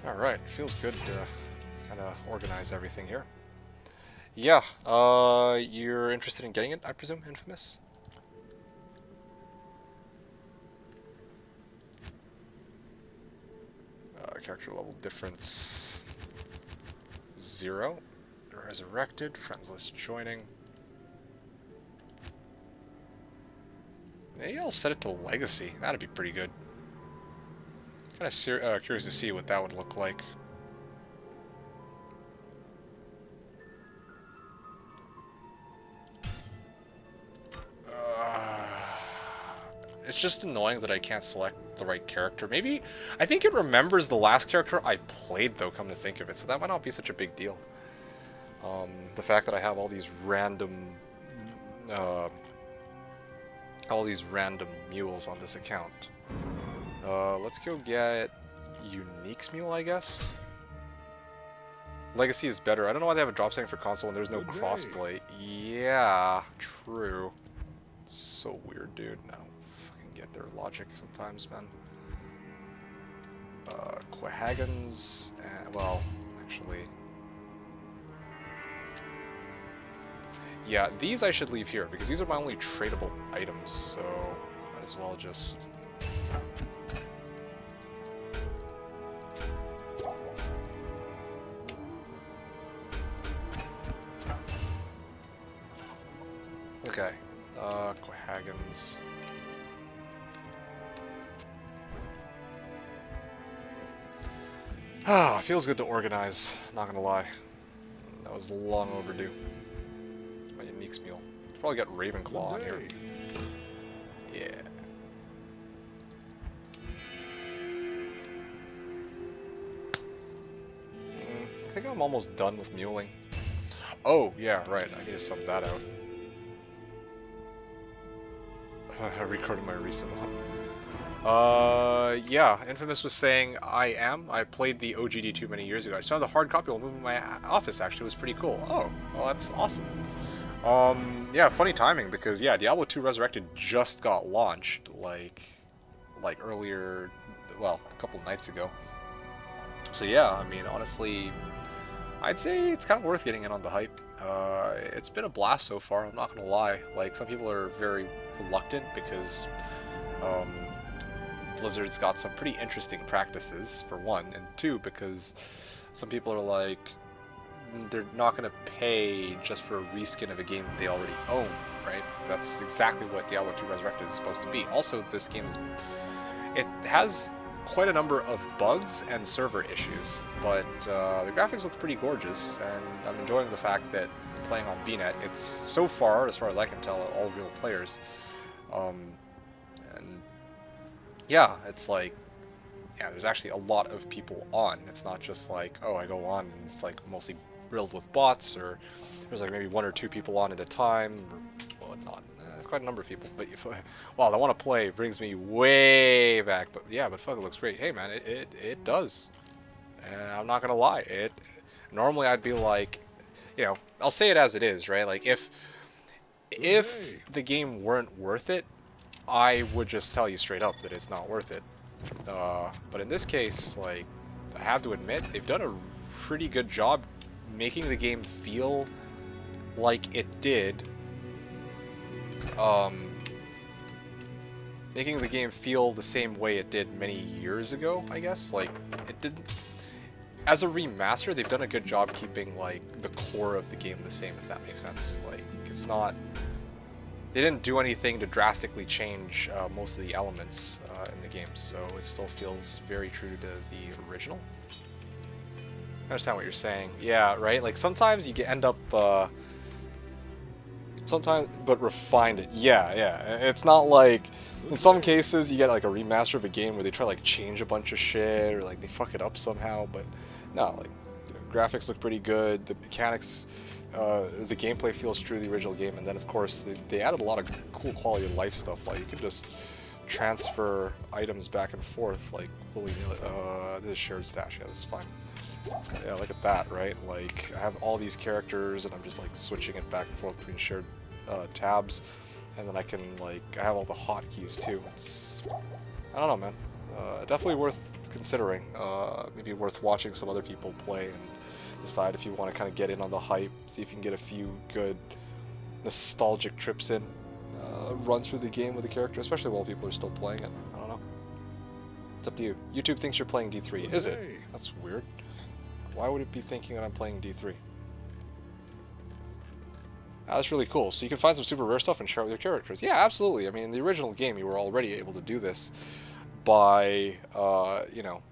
S1: Alright, feels good to kind of organize everything here. Yeah, you're interested in getting it, I presume, Infamous? Character level difference 0. Resurrected. Friends list joining. Maybe I'll set it to legacy. That'd be pretty good. Kind of curious to see what that would look like. It's just annoying that I can't select the right character. Maybe, I think it remembers the last character I played, though, come to think of it, so that might not be such a big deal. The fact that I have all these random mules on this account. Let's go get Unique's mule, I guess. Legacy is better. I don't know why they have a drop setting for console and there's no crossplay. Yeah, true. So weird, dude. No. Get their logic sometimes, man. Quahagans, well, actually, yeah, these I should leave here because these are my only tradable items, so might as well just. Okay, Quahagans. Ah, feels good to organize, not gonna lie. That was long overdue. It's my unique meal. Probably got Ravenclaw on here. Yeah. I think I'm almost done with muling. Oh, yeah, right. I need to sub that out. I recorded my recent one. Yeah, Infamous was saying I played the OG D2 many years ago. I just found the hard copy while moving my office, actually. It was pretty cool. Oh, well, that's awesome. Yeah, funny timing, because, yeah, Diablo 2 Resurrected just got launched, like earlier, well, a couple nights ago. So, yeah, I mean, honestly, I'd say it's kind of worth getting in on the hype. It's been a blast so far, I'm not gonna lie. Like, some people are very reluctant because, Blizzard's got some pretty interesting practices, for one, and two, because some people are like, they're not going to pay just for a reskin of a game that they already own, right? Because that's exactly what Diablo 2 Resurrected is supposed to be. Also, this game it has quite a number of bugs and server issues, but the graphics look pretty gorgeous, and I'm enjoying the fact that playing on BNet, it's so far as I can tell, all real players. And yeah, it's like, yeah, there's actually a lot of people on. It's not just like, oh, I go on and it's like mostly riddled with bots, or there's like maybe one or two people on at a time, or whatnot. Quite a number of people, but if, wow, I want to play brings me way back. But yeah, but fuck, it looks great. Hey man, it does. And I'm not gonna lie, normally I'd be like, you know, I'll say it as it is, right? Like if the game weren't worth it, I would just tell you straight up that it's not worth it. But in this case, like, I have to admit, they've done a pretty good job making the game feel like it did. Making the game feel the same way it did many years ago, I guess. Like, it didn't... As a remaster, they've done a good job keeping, like, the core of the game the same, if that makes sense. Like, it's not... They didn't do anything to drastically change most of the elements in the game, so it still feels very true to the original. I understand what you're saying. Yeah, right? Like, sometimes you end up... sometimes, but refined it. Yeah, yeah. It's not like... In some cases, you get, like, a remaster of a game where they try, like, change a bunch of shit, or, like, they fuck it up somehow, but... No, like, you know, graphics look pretty good, the mechanics... the gameplay feels true to the original game, and then of course they added a lot of cool quality of life stuff. Like you can just transfer items back and forth, like willy-nilly. This is shared stash. Yeah, this is fine. So, yeah, look at that, right? Like I have all these characters, and I'm just like switching it back and forth between shared tabs, and then I can like I have all the hotkeys too. It's I don't know, man. Definitely worth considering. Maybe worth watching some other people play and decide if you want to kind of get in on the hype, see if you can get a few good nostalgic trips in, run through the game with the character, especially while people are still playing it. I don't know. It's up to you. YouTube thinks you're playing D3. Is it? That's weird. Why would it be thinking that I'm playing D3? That's really cool. So you can find some super rare stuff and share it with your characters. Yeah, absolutely. I mean, in the original game, you were already able to do this by, you know,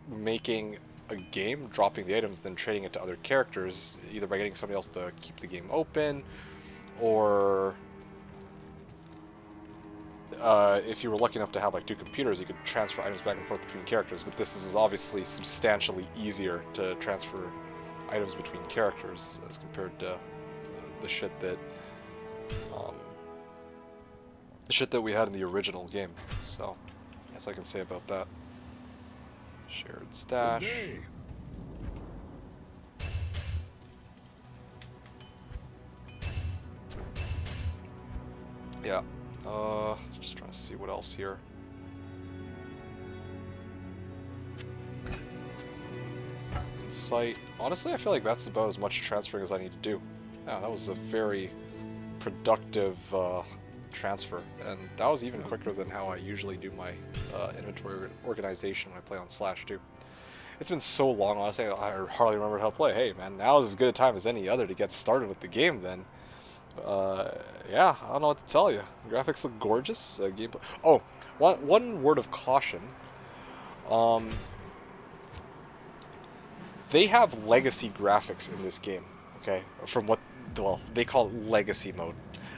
S1: making a game, dropping the items, then trading it to other characters, either by getting somebody else to keep the game open, or if you were lucky enough to have like two computers, you could transfer items back and forth between characters. But this is obviously substantially easier to transfer items between characters as compared to the shit that we had in the original game. So that's all I can say about that. Shared stash. Yeah. Just trying to see what else here. Insight. Honestly, I feel like that's about as much transferring as I need to do. Yeah, that was a very productive transfer, and that was even quicker than how I usually do my inventory organization when I play on Slash too. It's been so long, honestly, I hardly remember how to play. Hey man, now is as good a time as any other to get started with the game then. Yeah, I don't know what to tell you. Graphics look gorgeous. Gameplay. Oh, one word of caution. they have legacy graphics in this game, okay? From what, well, they call it legacy mode.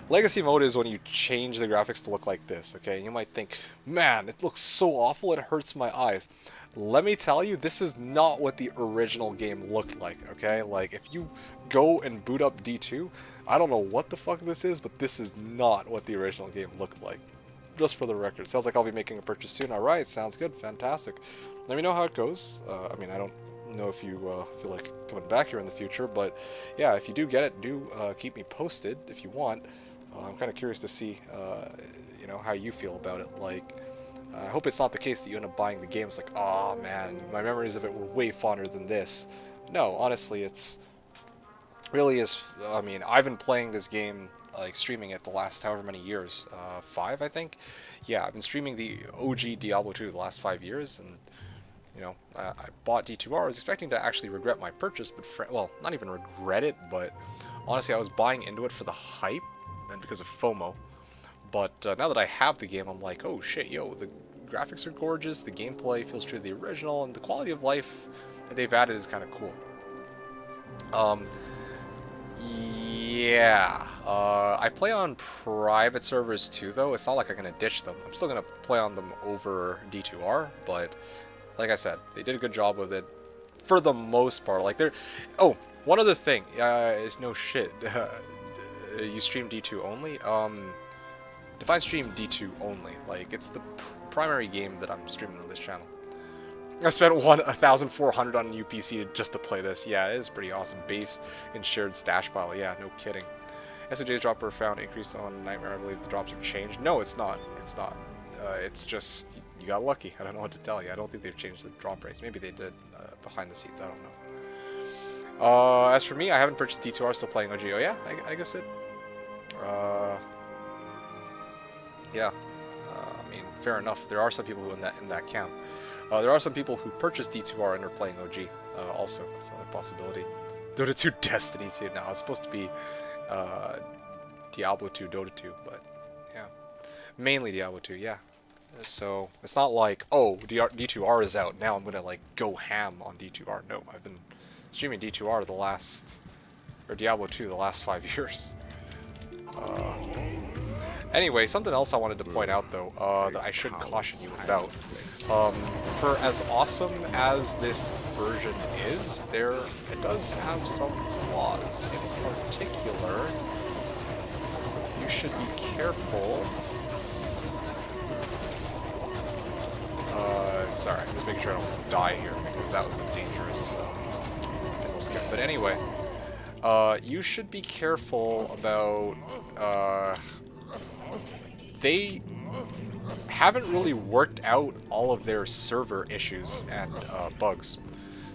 S1: Legacy mode is when you change the graphics to look like this, okay? And you might think, man, it looks so awful, it hurts my eyes. Let me tell you, this is not what the original game looked like, okay? Like, if you go and boot up D2, I don't know what the fuck this is, but this is not what the original game looked like. Just for the record. Sounds like I'll be making a purchase soon. Alright, sounds good, fantastic. Let me know how it goes. I mean, I don't know if you feel like coming back here in the future, but yeah, if you do get it, do keep me posted if you want. I'm kind of curious to see, you know, how you feel about it. Like, I hope it's not the case that you end up buying the game. It's like, oh man, my memories of it were way fonder than this. No, honestly, it's really is. I mean, I've been playing this game, like streaming it the last however many years, 5 I think. Yeah, I've been streaming the OG Diablo 2 the last 5 years, and you know, I bought D2R. I was expecting to actually regret my purchase, but well, not even regret it, but honestly, I was buying into it for the hype and because of FOMO. But now that I have the game, I'm like, oh shit, yo, the graphics are gorgeous, the gameplay feels true to the original, and the quality of life that they've added is kind of cool. Yeah, I play on private servers too, though. It's not like I'm gonna ditch them. I'm still gonna play on them over D2R, but like I said, they did a good job with it for the most part. Like they're, oh, one other thing, is no shit. You stream D2 only? Define stream D2 only. Like, it's the primary game that I'm streaming on this channel. I spent 1,400 on UPC just to play this. Yeah, it is pretty awesome. Based in shared stash pile. Yeah, no kidding. SOJ's dropper found increase on Nightmare. I believe the drops have changed. No, it's not. It's not. It's just, you got lucky. I don't know what to tell you. I don't think they've changed the drop rates. Maybe they did behind the scenes. I don't know. As for me, I haven't purchased D2R, still playing OG. Oh yeah, I guess it. Yeah. I mean, fair enough. There are some people who in that camp. There are some people who purchased D2R and are playing OG. Also, it's another possibility. Dota 2 Destiny 2 now. It's supposed to be Diablo 2 Dota 2, but yeah, mainly Diablo 2. Yeah. So it's not like, oh, D2R is out now. I'm gonna like go ham on D2R. No, I've been streaming D2R or Diablo 2 the last 5 years. Anyway, something else I wanted to point out though, that I should caution you about. For as awesome as this version is, it does have some flaws. In particular, you should be careful. Sorry, I'm just making sure I don't die here because that was a dangerous skip. But anyway, you should be careful about. They haven't really worked out all of their server issues and bugs.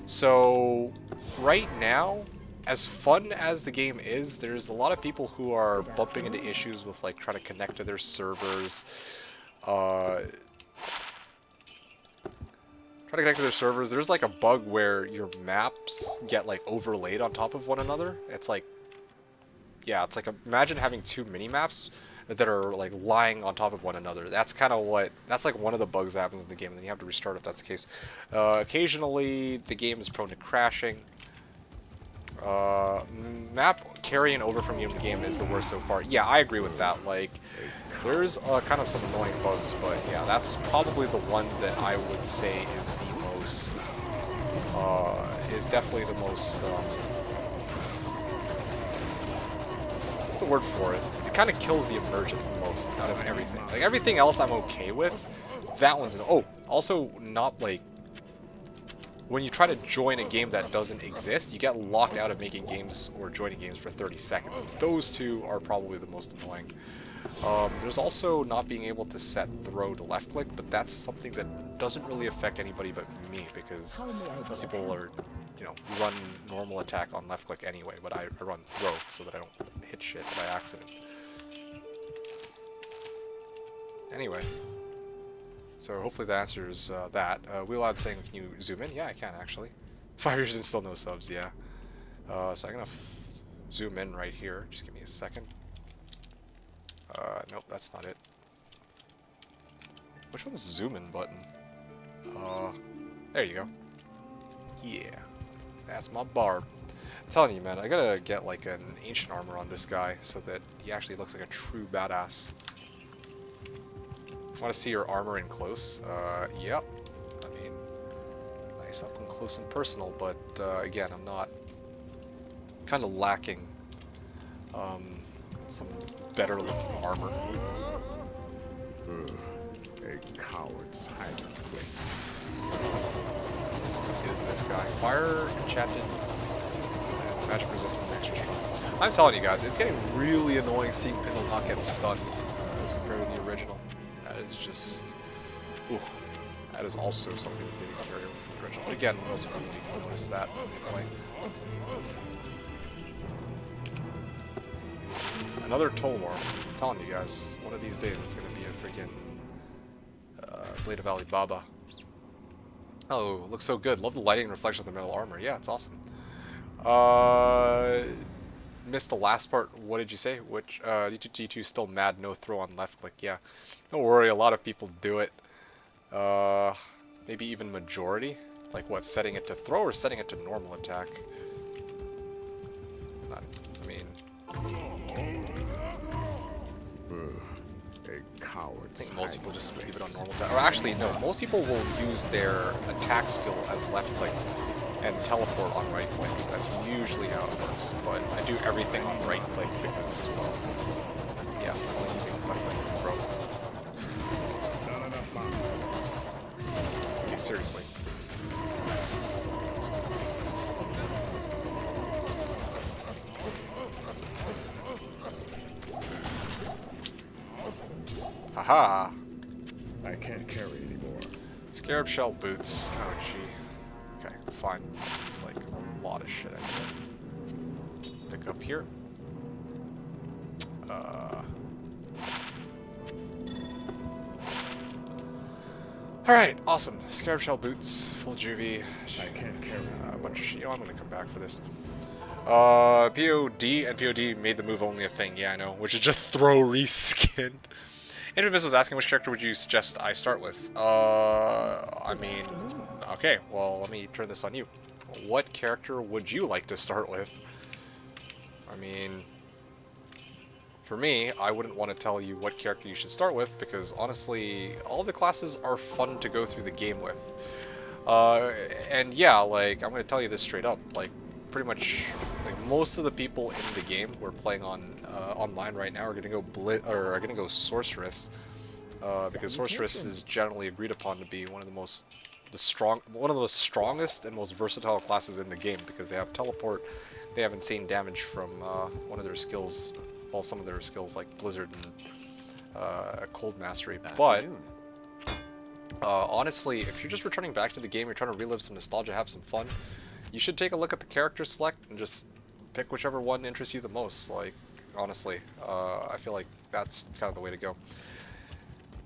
S1: So right now, as fun as the game is, there's a lot of people who are bumping into issues with like trying to connect to their servers. There's like a bug where your maps get like overlaid on top of one another. It's like, yeah, it's like imagine having two mini maps that are like lying on top of one another. That's kind of that's like one of the bugs that happens in the game, and then you have to restart if that's the case. Occasionally, the game is prone to crashing. Map carrying over from game to game is the worst so far. Yeah, I agree with that. Like, there's kind of some annoying bugs, but yeah, that's probably the one that I would say is the most, is definitely the most, what's the word for it? It kind of kills the immersion the most out of everything. Like, everything else I'm okay with. That one's, oh, also not like, when you try to join a game that doesn't exist, you get locked out of making games or joining games for 30 seconds. Those two are probably the most annoying. There's also not being able to set throw to left click, but that's something that doesn't really affect anybody but me, because most people are, you know, run normal attack on left click anyway, but I run throw so that I don't hit shit by accident. Anyway. So hopefully that answers that. Wheel out saying, can you zoom in? Yeah, I can actually. 5 years and still no subs, yeah. So I'm gonna zoom in right here. Just give me a second. Nope, that's not it. Which one's the zoom in button? There you go. Yeah. That's my Barb. I'm telling you, man, I gotta get like an ancient armor on this guy so that he actually looks like a true badass. Want to see your armor in close? Yep. I mean, nice up and close and personal, but again, I'm not kind of lacking some better looking armor.
S2: A coward's hiding place.
S1: Is this guy fire enchanted and magic resistant extra strong? I'm telling you guys, it's getting really annoying seeing Pindle not get stunned as compared to the original. That is just, ooh, that is also something that didn't carry over from the original. But again, most people didn't notice that anyway. Another Tolmor. I'm telling you guys, one of these days it's going to be a freaking Blade of Alibaba. Oh, looks so good. Love the lighting and reflection of the metal armor. Yeah, it's awesome. Missed the last part. What did you say? Which D2 still mad, no throw on left click. Yeah, don't worry, a lot of people do it. Maybe even majority. Like what, setting it to throw or setting it to normal attack? Not, I mean,
S2: A coward's
S1: I think most people just leave it on normal attack. Or actually, no, most people will use their attack skill as left click and teleport on right click. That's usually how it works. But I do everything on right click because, well, yeah, I'm only using left click to throw.
S2: Not enough mana.
S1: Okay, seriously. Haha!
S2: I can't carry anymore.
S1: Scarab shell boots. Oh gee. Okay, fine. It's like a lot of shit I need to pick up here. Alright, awesome. Scarab shell boots, full juvie.
S2: I can't carry
S1: A bunch of shit. You know, I'm gonna come back for this. POD and POD made the move only a thing. Yeah, I know. Which is just throw reskin. Infamous was asking which character would you suggest I start with? I mean, okay, well, let me turn this on you. What character would you like to start with? I mean, for me, I wouldn't want to tell you what character you should start with because honestly, all the classes are fun to go through the game with. And yeah, like, I'm going to tell you this straight up, like, pretty much, like, most of the people in the game we're playing on online right now are going to go Sorceress, because Sorceress is generally agreed upon to be one of the most strongest and most versatile classes in the game because they have teleport, they have insane damage from one of their skills, well, some of their skills like Blizzard and Cold Mastery, but honestly, if you're just returning back to the game, you're trying to relive some nostalgia, have some fun, you should take a look at the character select and just pick whichever one interests you the most. Like, honestly, I feel like that's kind of the way to go.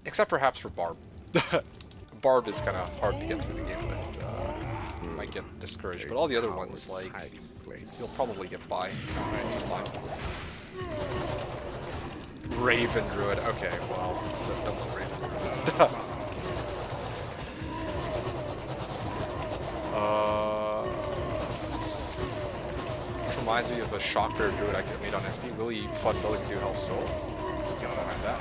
S1: Except perhaps for Barb. Barb is kind of hard to get through the game with. You might get discouraged, but all the other ones, like, you'll probably get by. It's fine. Raven Druid. Okay, well, don't go Raven Druid. Reminds me of the Shocker Druid I made on SP. Really fun build to do Hell Soul. Get behind that.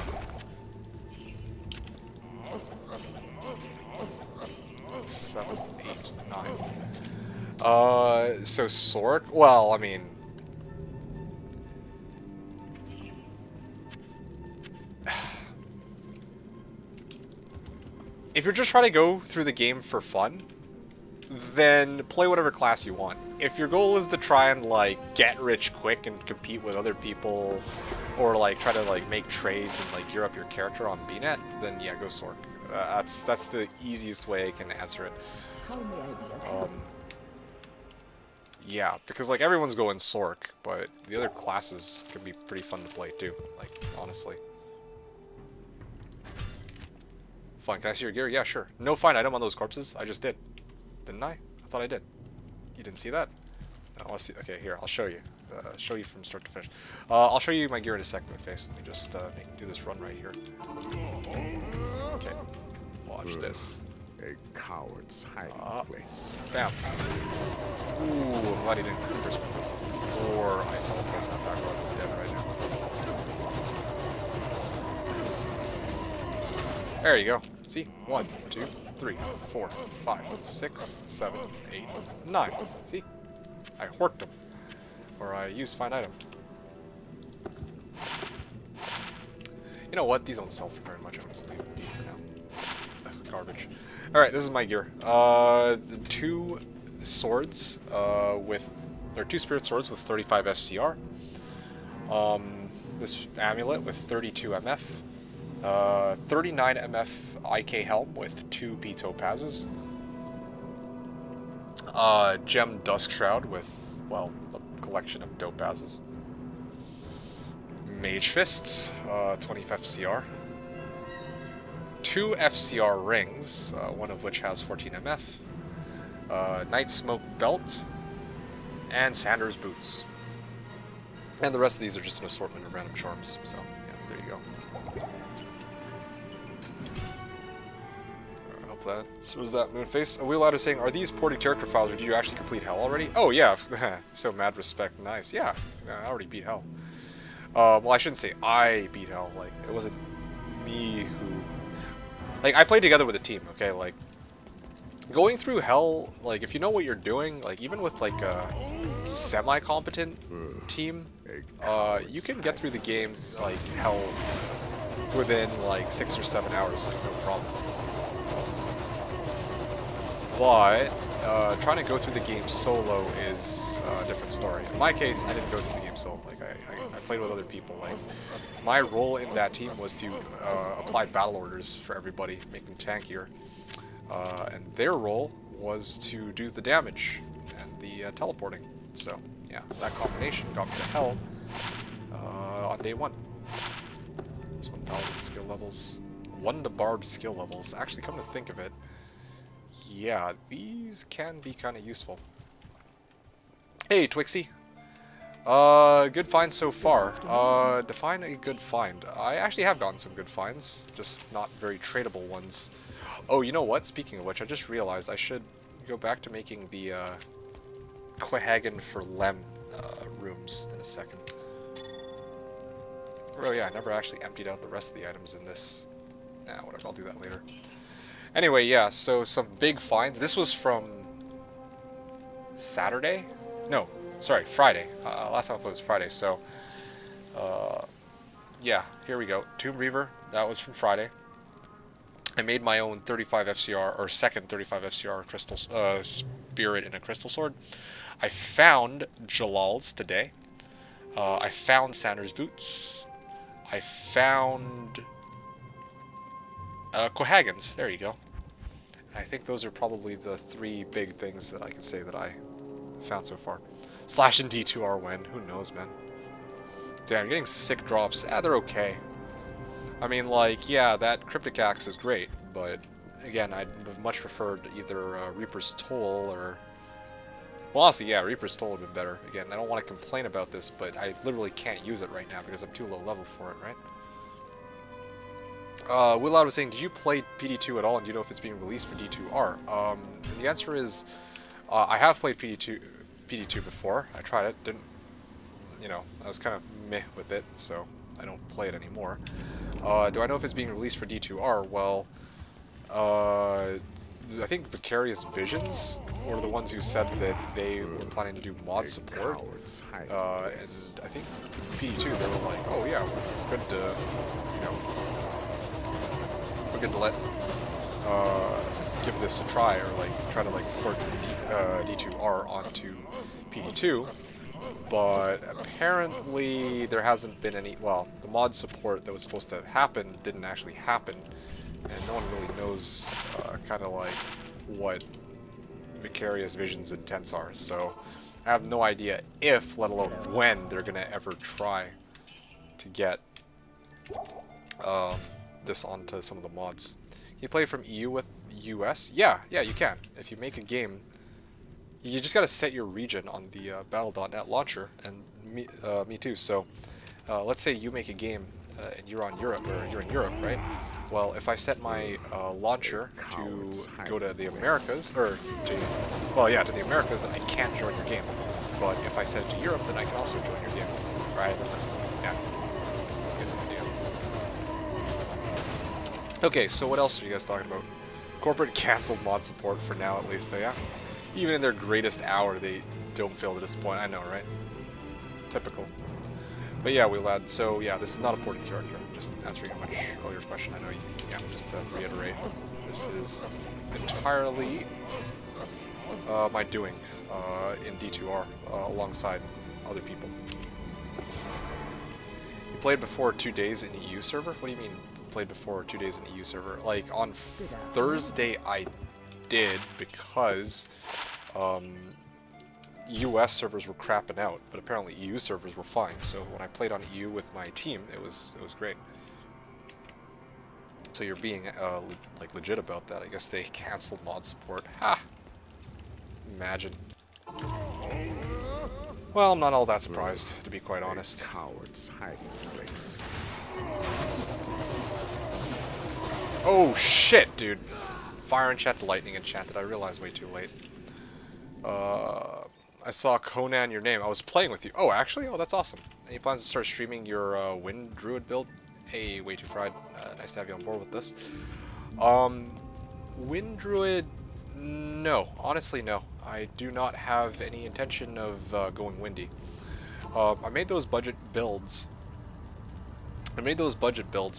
S1: 7, 8, 9. So Sork? Well, I mean... if you're just trying to go through the game for fun, then play whatever class you want. If your goal is to try and like get rich quick and compete with other people, or like try to like make trades and like gear up your character on BNet, then yeah, go Sork. That's the easiest way I can answer it.
S3: How may I be of help?
S1: Yeah, because like everyone's going Sork, but the other classes can be pretty fun to play too. Like honestly. Fine. Can I see your gear? Yeah, sure. No fine item on those corpses. I just did. Didn't I? I thought I did. You didn't see that? I want to see. Okay, here, I'll show you. Show you from start to finish. I'll show you my gear in a second, face. Let me just do this run right here. Okay. Watch this.
S2: A coward's hiding place.
S1: Bam. Ooh, I'm glad he didn't Creepers before I teleported that back. I'm dead right now. There you go. See? 1, 2, 3, 4, 5, 6, 7, 8, 9. See? I horked him. Or I used find item. You know what? These don't sell for very much. I'm just leaving B for now. Garbage. Alright, this is my gear. 2 swords with... Or 2 spirit swords with 35 FCR. This amulet with 32 MF. 39 MF IK helm with 2 P topazes. Gem Dusk Shroud with, well, a collection of topazes. Mage Fists, 20 FCR. 2 FCR rings, one of which has 14 MF. Night Smoke Belt. And Sanders Boots. And the rest of these are just an assortment of random charms, so yeah, there you go. That. So was that Moonface? A Wheel Out is saying, are these ported character files or did you actually complete Hell already? Oh yeah, so mad respect, nice. Yeah, I already beat Hell. Well, I shouldn't say I beat Hell, like, it wasn't me who... Like, I played together with a team, okay, like, going through Hell, like, if you know what you're doing, like, even with, like, a semi-competent team, you can get through the game, like, Hell within, like, 6 or 7 hours, like, no problem. But trying to go through the game solo is a different story. In my case, I didn't go through the game solo. Like I played with other people. Like my role in that team was to apply battle orders for everybody, make them tankier, and their role was to do the damage and the teleporting. So yeah, that combination got me to Hell on day 1. This one Paladin skill levels, 1 to Barb skill levels. Actually, come to think of it. Yeah, these can be kind of useful. Hey, Twixie. Good find so far. Define a good find. I actually have gotten some good finds, just not very tradable ones. Oh, you know what? Speaking of which, I just realized I should go back to making the Quahagen for Lem rooms in a second. Oh yeah, I never actually emptied out the rest of the items in this. Nah, whatever, I'll do that later. Anyway, yeah, so some big finds. This was from Saturday? No, sorry, Friday. Last time I played was Friday, so yeah, here we go. Tomb Reaver, that was from Friday. I made my own 35 FCR, or second 35 FCR crystal spirit in a crystal sword. I found Jalal's today. I found Sanders Boots. I found... Quahagens, there you go. I think those are probably the 3 big things that I can say that I found so far. Slash and D2R win, who knows, man. Damn, getting sick drops, they're okay. I mean, like, yeah, that Cryptic Axe is great, but again, I'd have much preferred either Reaper's Toll or... Well, honestly, yeah, Reaper's Toll would have been better. Again, I don't want to complain about this, but I literally can't use it right now because I'm too low level for it, right? Will Loud was saying, did you play PD2 at all, and do you know if it's being released for D2R? The answer is, I have played PD2 before. I tried it, didn't, you know, I was kind of meh with it, so I don't play it anymore. Do I know if it's being released for D2R? Well, I think Vicarious Visions were the ones who said that they were planning to do mod support, and I think for PD2 they were like, oh yeah, we're good to, you know, we're good to let give this a try, or like try to like port D2R onto PD2. But apparently there hasn't been any, well, the mod support that was supposed to happen didn't actually happen, and no one really knows kind of like what Vicarious Vision's intents are, so I have no idea if, let alone when, they're gonna ever try to get this onto some of the mods. Can you play from EU with US? Yeah, you can. If you make a game, you just gotta set your region on the Battle.net launcher, and me too. So, let's say you make a game and you're on Europe, or you're in Europe, right? Well, if I set my launcher to go to the Americas, or to, well, yeah, to the Americas, then I can't join your game. But if I set it to Europe, then I can also join your game. Right? Yeah. Get the idea. Okay, so what else are you guys talking about? Corporate canceled mod support for now, at least. Yeah. Even in their greatest hour, they don't fail to disappoint. I know, right? Typical. But yeah, Lad. So yeah, this is not a ported character. Just answering a much earlier question. I know you. Yeah, just to reiterate, this is entirely my doing in D2R alongside other people. You played before 2 days in EU server? What do you mean played before 2 days in EU server? Like on Thursday, I did because US servers were crapping out, but apparently EU servers were fine. So when I played on EU with my team, it was great. So you're being like legit about that. I guess they canceled mod support. Ha! Imagine. Well, I'm not all that surprised, to be quite honest.
S2: Coward's hiding place.
S1: Oh shit, dude! Fire enchant, lightning enchanted. I realized way too late. I saw Conan your name. I was playing with you. Oh, actually? Oh, that's awesome. Any plans to start streaming your Wind Druid build? Hey, way too fried. Nice to have you on board with this. Wind Druid, no. Honestly, no. I do not have any intention of going windy. I made those budget builds.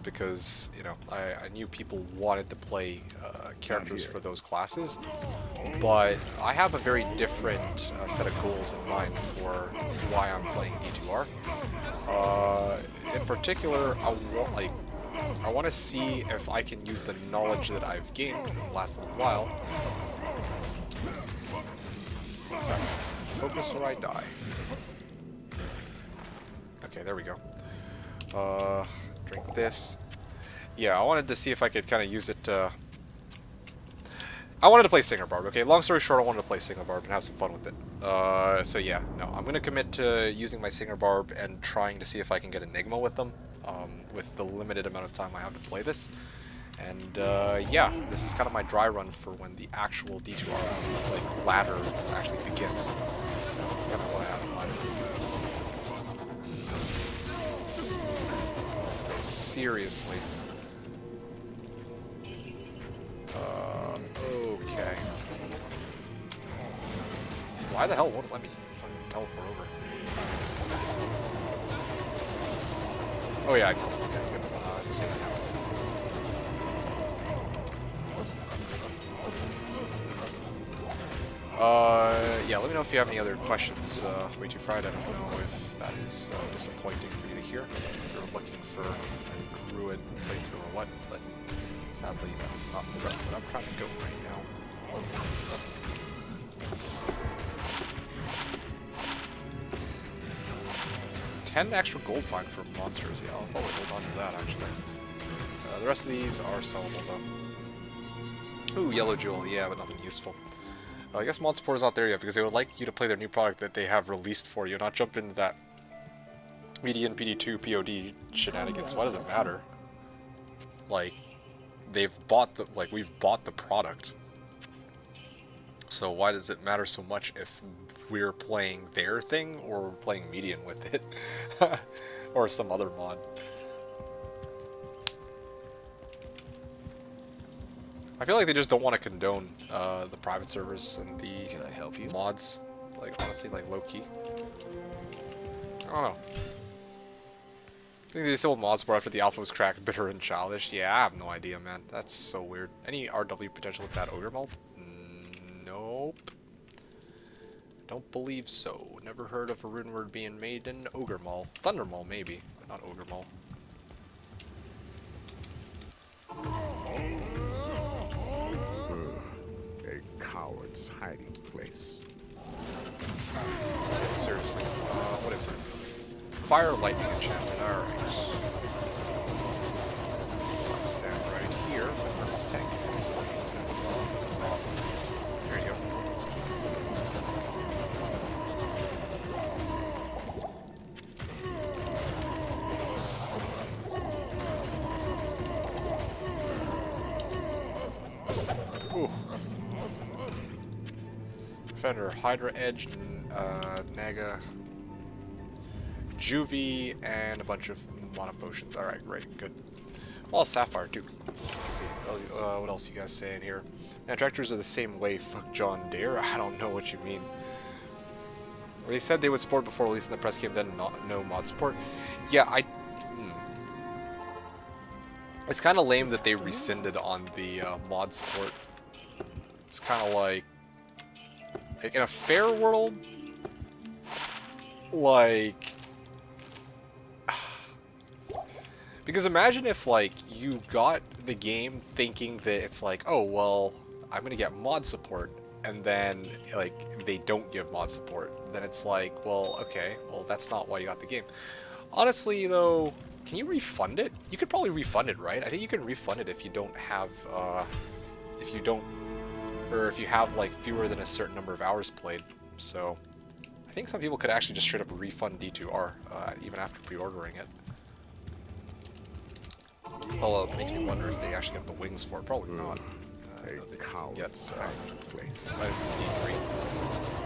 S1: Because, you know, I knew people wanted to play characters for those classes, but I have a very different set of goals in mind for why I'm playing D2R. In particular, I want to see if I can use the knowledge that I've gained in the last little while. One second. Focus or I die. Okay, there we go. Drink this. Yeah, I wanted to see if I could kind of use it to... I wanted to play Singer Barb, okay? Long story short, I wanted to play Singer Barb and have some fun with it. So yeah, no, I'm going to commit to using my Singer Barb and trying to see if I can get Enigma with them, with the limited amount of time I have to play this. And yeah, this is kind of my dry run for when the actual D2R like ladder actually begins. So that's kind of what I have in mind. Seriously. Okay. Why the hell won't it let me fucking teleport over? Oh yeah, I can. Okay, good. See that now. Yeah, let me know if you have any other questions. Way too fried. I don't know if that is disappointing for you to hear. If you're looking for a druid playthrough or what, but sadly that's not the route that I'm trying to go right now. 10 extra gold fine for monsters. Yeah, I'll probably hold on to that actually. The rest of these are sellable though. Ooh, yellow jewel. Yeah, but nothing useful. I guess mod support is not there yet because they would like you to play their new product that they have released for you, not jump into that median PD2 POD shenanigans. Why does it matter? Like, they've bought the, like, we've bought the product. So why does it matter so much if we're playing their thing or we're playing median with it? Or some other mod. I feel like they just don't want to condone the private servers and the
S4: Can I help you?
S1: mods. Like, honestly, like, low-key. I don't know. I think they disabled mod support after the alpha was cracked, bitter and childish. Yeah, I have no idea, man. That's so weird. Any RW potential with that ogre mold? Nope. Don't believe so. Never heard of a rune word being made in ogre maul. Thunder maul, maybe, but not ogre maul.
S2: A coward's hiding place.
S1: Yeah, seriously. What is it? Fire lightning enchanted. Alright. Stand right here with this tank. So, there you go. Defender, Hydra Edge, Naga, Juvie, and a bunch of mana potions. Alright, great, good. Well, Sapphire too. Let's see. What else you guys saying here? Man, tractors are the same way. Fuck John Deere. I don't know what you mean. They said they would support before releasing the press game, then no mod support. Yeah, it's kind of lame that they rescinded on the mod support. It's kind of like in a fair world, like, because imagine if like you got the game thinking that it's like, oh well, I'm gonna get mod support, and then like they don't give mod support. Then it's like, well, okay, well that's not why you got the game. Honestly though, can you refund it? You could probably refund it, right? I think you can refund it if you don't have, if you have like fewer than a certain number of hours played. So I think some people could actually just straight up refund D2R even after pre-ordering it. Although it makes me wonder if they actually got the wings for it. Probably not.
S2: A coward's hiding place.
S1: D3.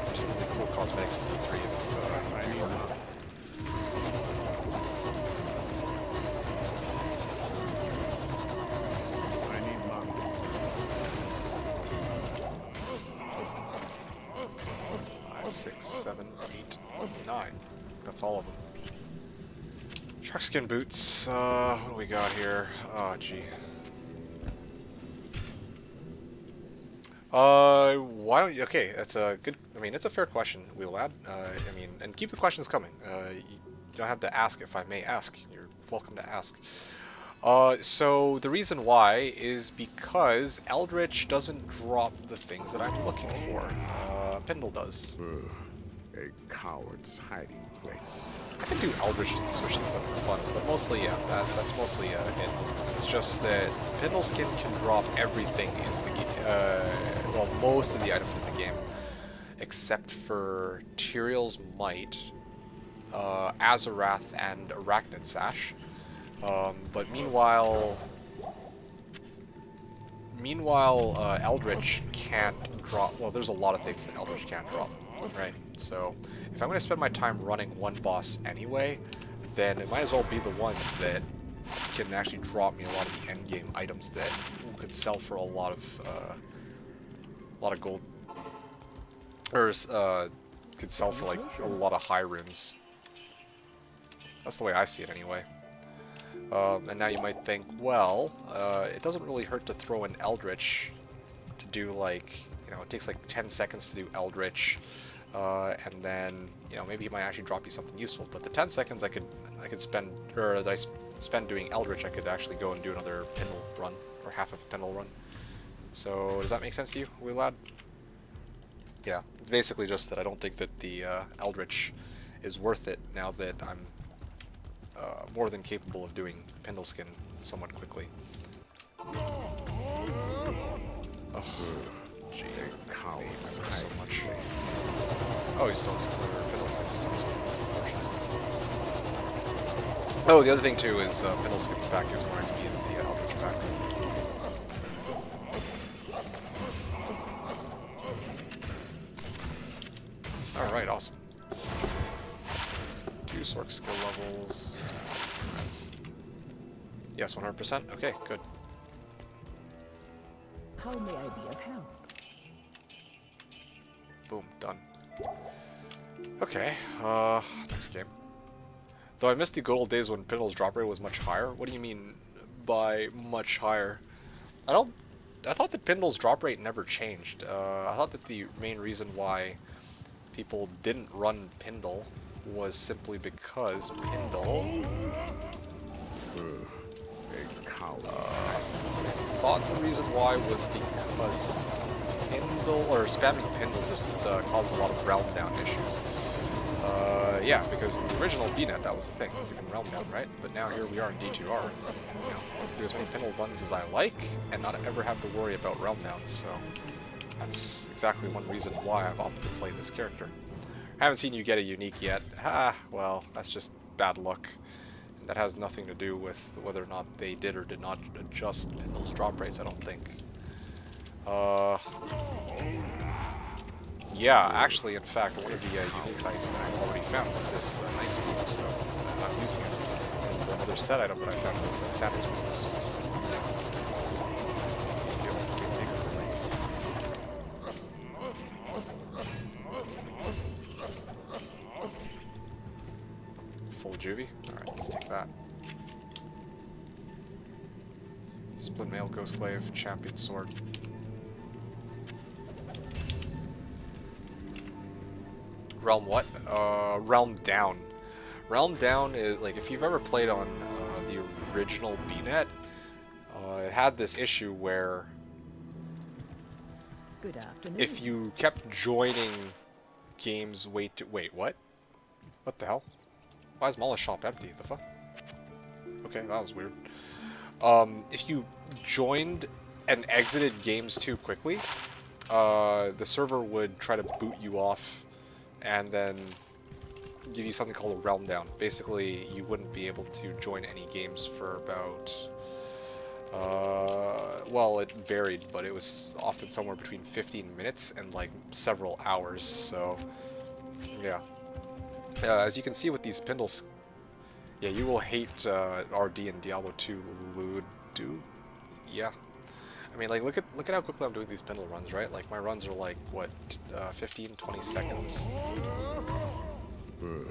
S1: There's some really cool cosmetics in D3 if I pre-order.
S2: I need money.
S1: 5, 6, 7, 8, 9. That's all of them. Shark skin boots. What do we got here? Oh, gee. Why don't you? Okay, that's a good. I mean, it's a fair question, Wheel Lad. I mean, and keep the questions coming. You don't have to ask if I may ask. You're welcome to ask. So the reason why is because Eldritch doesn't drop the things that I'm looking for. Pendle does.
S2: A coward's hiding place.
S1: I can do Eldritch just to switch things up for fun, but mostly, yeah, that's mostly it. It's just that Pendle Skin can drop everything in the game. Well, most of the items in the game, except for Tyrael's Might, Azarath, and Arachnid Sash. But meanwhile, Eldritch can't drop. Well, there's a lot of things that Eldritch can't drop, right? So if I'm going to spend my time running one boss anyway, then it might as well be the one that can actually drop me a lot of the end game items that could sell for a lot of gold, or could sell for like a lot of high runes. That's the way I see it anyway. And now you might think, well, it doesn't really hurt to throw in Eldritch to do like, you know, it takes like 10 seconds to do Eldritch, and then, you know, maybe he might actually drop you something useful. But the 10 seconds I could spend, or that I spend doing Eldritch, I could actually go and do another Pendle run, or half of a Pendle run. So does that make sense to you, Wee Lad? Yeah, it's basically just that I don't think that the Eldritch is worth it now that I'm more than capable of doing Pendle Skin somewhat quickly. Oh, gee, coward's so much. Oh, he's still Pendle Skin is still unfortunate. Oh, the other thing too is Pendle Skin's back gives more XP than the Eldritch pack. Alright, awesome. 2 Sork skill levels. Yes, 100%. Okay, good.
S3: How may I be of help?
S1: Boom, done. Okay, next game. Though I missed the good old days when Pendle's drop rate was much higher. What do you mean by much higher? I thought that Pendle's drop rate never changed. I thought that the main reason why people didn't run Pendle was simply because Pendle... I thought the reason why was because Pendle, or spamming Pendle just caused a lot of realm down issues. Yeah, because in the original BNet that was the thing, you can realm down, right? But now here we are in D2R, you know, do as many Pendle runs as I like, and not ever have to worry about realm downs, so that's exactly one reason why I've opted to play this character. I haven't seen you get a unique yet. Well, that's just bad luck. And that has nothing to do with whether or not they did or did not adjust Pendle's drop rates, I don't think. Yeah, actually, in fact, one of the uniques I already found was this Knight's Wheel, so I'm using it. And another set item that I found was the Saturn's Wheels. So, full juvie? Alright, let's take that. Split Mail, Ghostglaive, Champion Sword. Realm what? Realm Down. Realm Down is, like, if you've ever played on the original BNet, it had this issue where
S3: Good afternoon.
S1: if you kept joining games, wait, what? What the hell? Why is Mallah's shop empty? The fuck? Okay, that was weird. If you joined and exited games too quickly, the server would try to boot you off and then give you something called a realm down. Basically, you wouldn't be able to join any games for about, well, it varied, but it was often somewhere between 15 minutes and like several hours, so yeah. As you can see with these Pindles, yeah, you will hate RD and Diablo 2 Ludu. Yeah. I mean, like, look at how quickly I'm doing these Pindle runs, right? Like, my runs are like, what, 15, 20 seconds?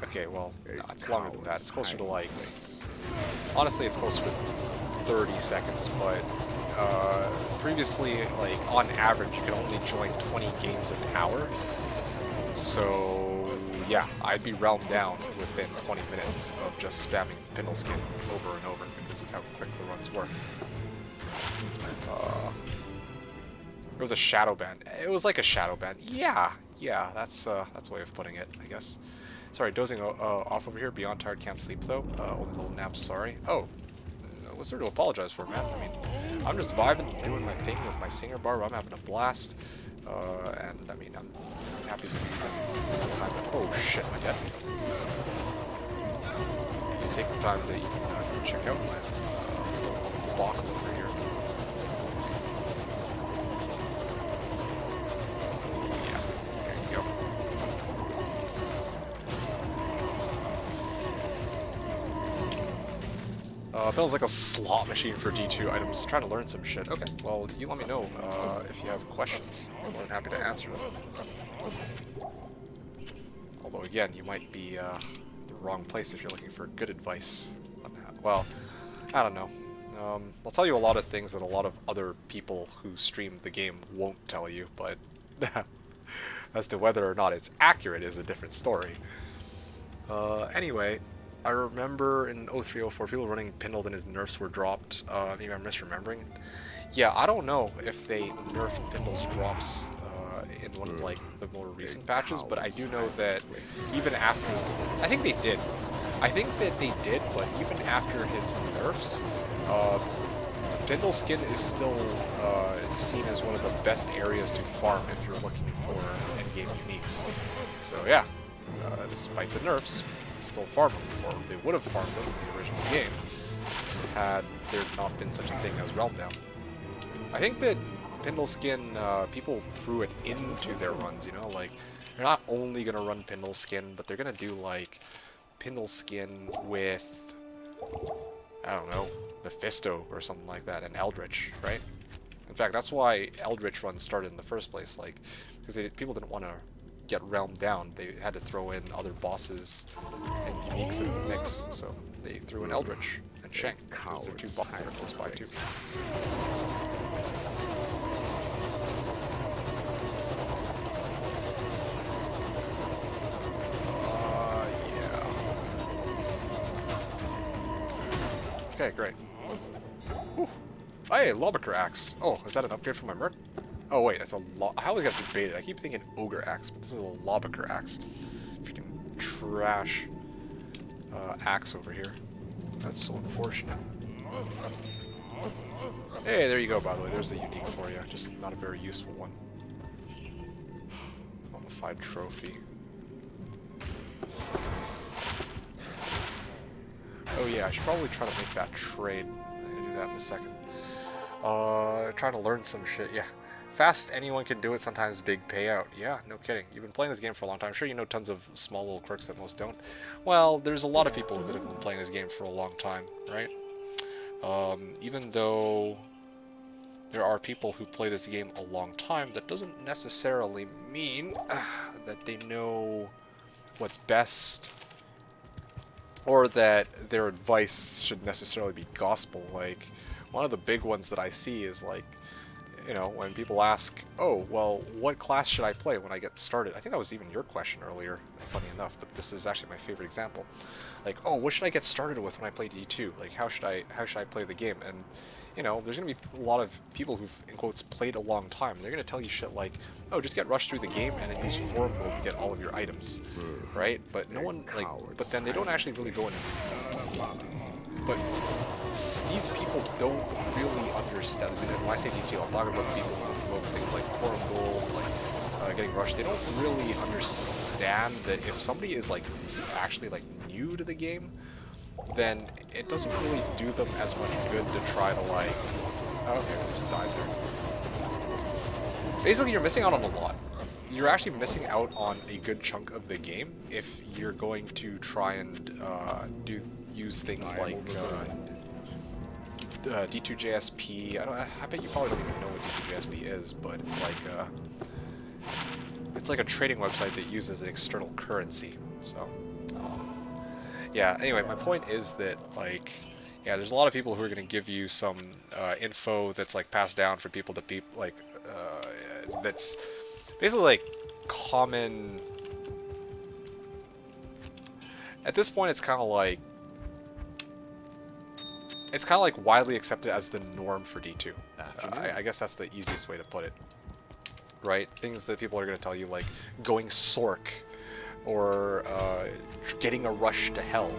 S1: Okay, well, no, it's longer than that. It's closer to, like, honestly, it's closer to 30 seconds, but previously, like, on average, you could only join 20 games an hour. So, yeah, I'd be realmed down within 20 minutes of just spamming Pindle Skin over and over because of how quick the runs were. It was a shadow ban. It was like a shadow ban. Yeah, that's a way of putting it, I guess. Sorry, dozing off over here. Beyond tired, can't sleep though. Only little naps, sorry. Oh, what's there to apologize for, man? I mean, I'm just vibing, doing my thing with my singer Barb. I'm having a blast. And I mean, I'm happy to be time. Oh shit, my dead. Take the time that you can check out my block over here. Yeah, there you go. Bill's like a slot machine for D2 items. Trying to learn some shit. Okay, well, you let me know if you have questions. I'm more than happy to answer them. Although, again, you might be the wrong place if you're looking for good advice on that. Well, I don't know. I'll tell you a lot of things that a lot of other people who stream the game won't tell you, but as to whether or not it's accurate is a different story. Anyway, I remember in 0304 people running Pindle, then his nerfs were dropped. Maybe I'm misremembering. Yeah, I don't know if they nerfed Pindle's drops in one of like the more recent patches, but I do know that even after, I think they did. I think that they did, but even after his nerfs, Pindle Skin is still seen as one of the best areas to farm if you're looking for endgame uniques. So yeah, despite the nerfs, still farm them, or they would have farmed them in the original game had there not been such a thing as Realm Down. I think that Pindle Skin, people threw it into their runs, you know, like, they're not only gonna run Pindle Skin, but they're gonna do, like, Pindle Skin with, I don't know, Mephisto or something like that, and Eldritch, right? In fact, that's why Eldritch runs started in the first place, like, because people didn't want to get Realm Down, they had to throw in other bosses and uniques in the mix, so they threw in Eldritch and Shank, because they're two bosses that are close by too. Okay, great. Whew. Hey, Lawbreaker Axe. Oh, is that an upgrade for my Merc? Oh wait, it's a I always got debated. I keep thinking Ogre Axe, but this is a Lawbreaker Axe. Freaking trash axe over here. That's so unfortunate. Hey, there you go, by the way. There's a unique for you. Just not a very useful one. Modified trophy. Oh yeah, I should probably try to make that trade. I'm gonna do that in a second. Trying to learn some shit, yeah. Fast, anyone can do it, sometimes big payout. Yeah, no kidding. You've been playing this game for a long time. I'm sure you know tons of small little quirks that most don't. Well, there's a lot of people that have been playing this game for a long time, right? Even though there are people who play this game a long time, that doesn't necessarily mean that they know what's best, or that their advice should necessarily be gospel. Like, one of the big ones that I see is like, you know, when people ask, oh, well, what class should I play when I get started? I think that was even your question earlier, funny enough, but this is actually my favorite example. Like, oh, what should I get started with when I play D2? Like, how should I play the game? And, you know, there's going to be a lot of people who've, in quotes, played a long time. They're going to tell you shit like, oh, just get rushed through the game and then use forum mode to get all of your items, right? But no one, like, but then they don't actually really go in. But these people don't really understand. I mean, when I say these people, I'm talking about people who promote things like forum gold, like getting rushed. They don't really understand that if somebody is like actually like new to the game, then it doesn't really do them as much good to try to like. Oh, okay, I just died there. Basically, you're missing out on a lot. You're actually missing out on a good chunk of the game if you're going to try and use things like D2JSP. I bet you probably don't even know what D2JSP is, but it's like a trading website that uses an external currency. So yeah. Anyway, my point is that like, yeah, there's a lot of people who are going to give you some info that's like passed down for people to be like that's basically like common. At this point, it's kind of like widely accepted as the norm for D2. I guess that's the easiest way to put it. Right? Things that people are going to tell you, like going Sork, or getting a rush to hell.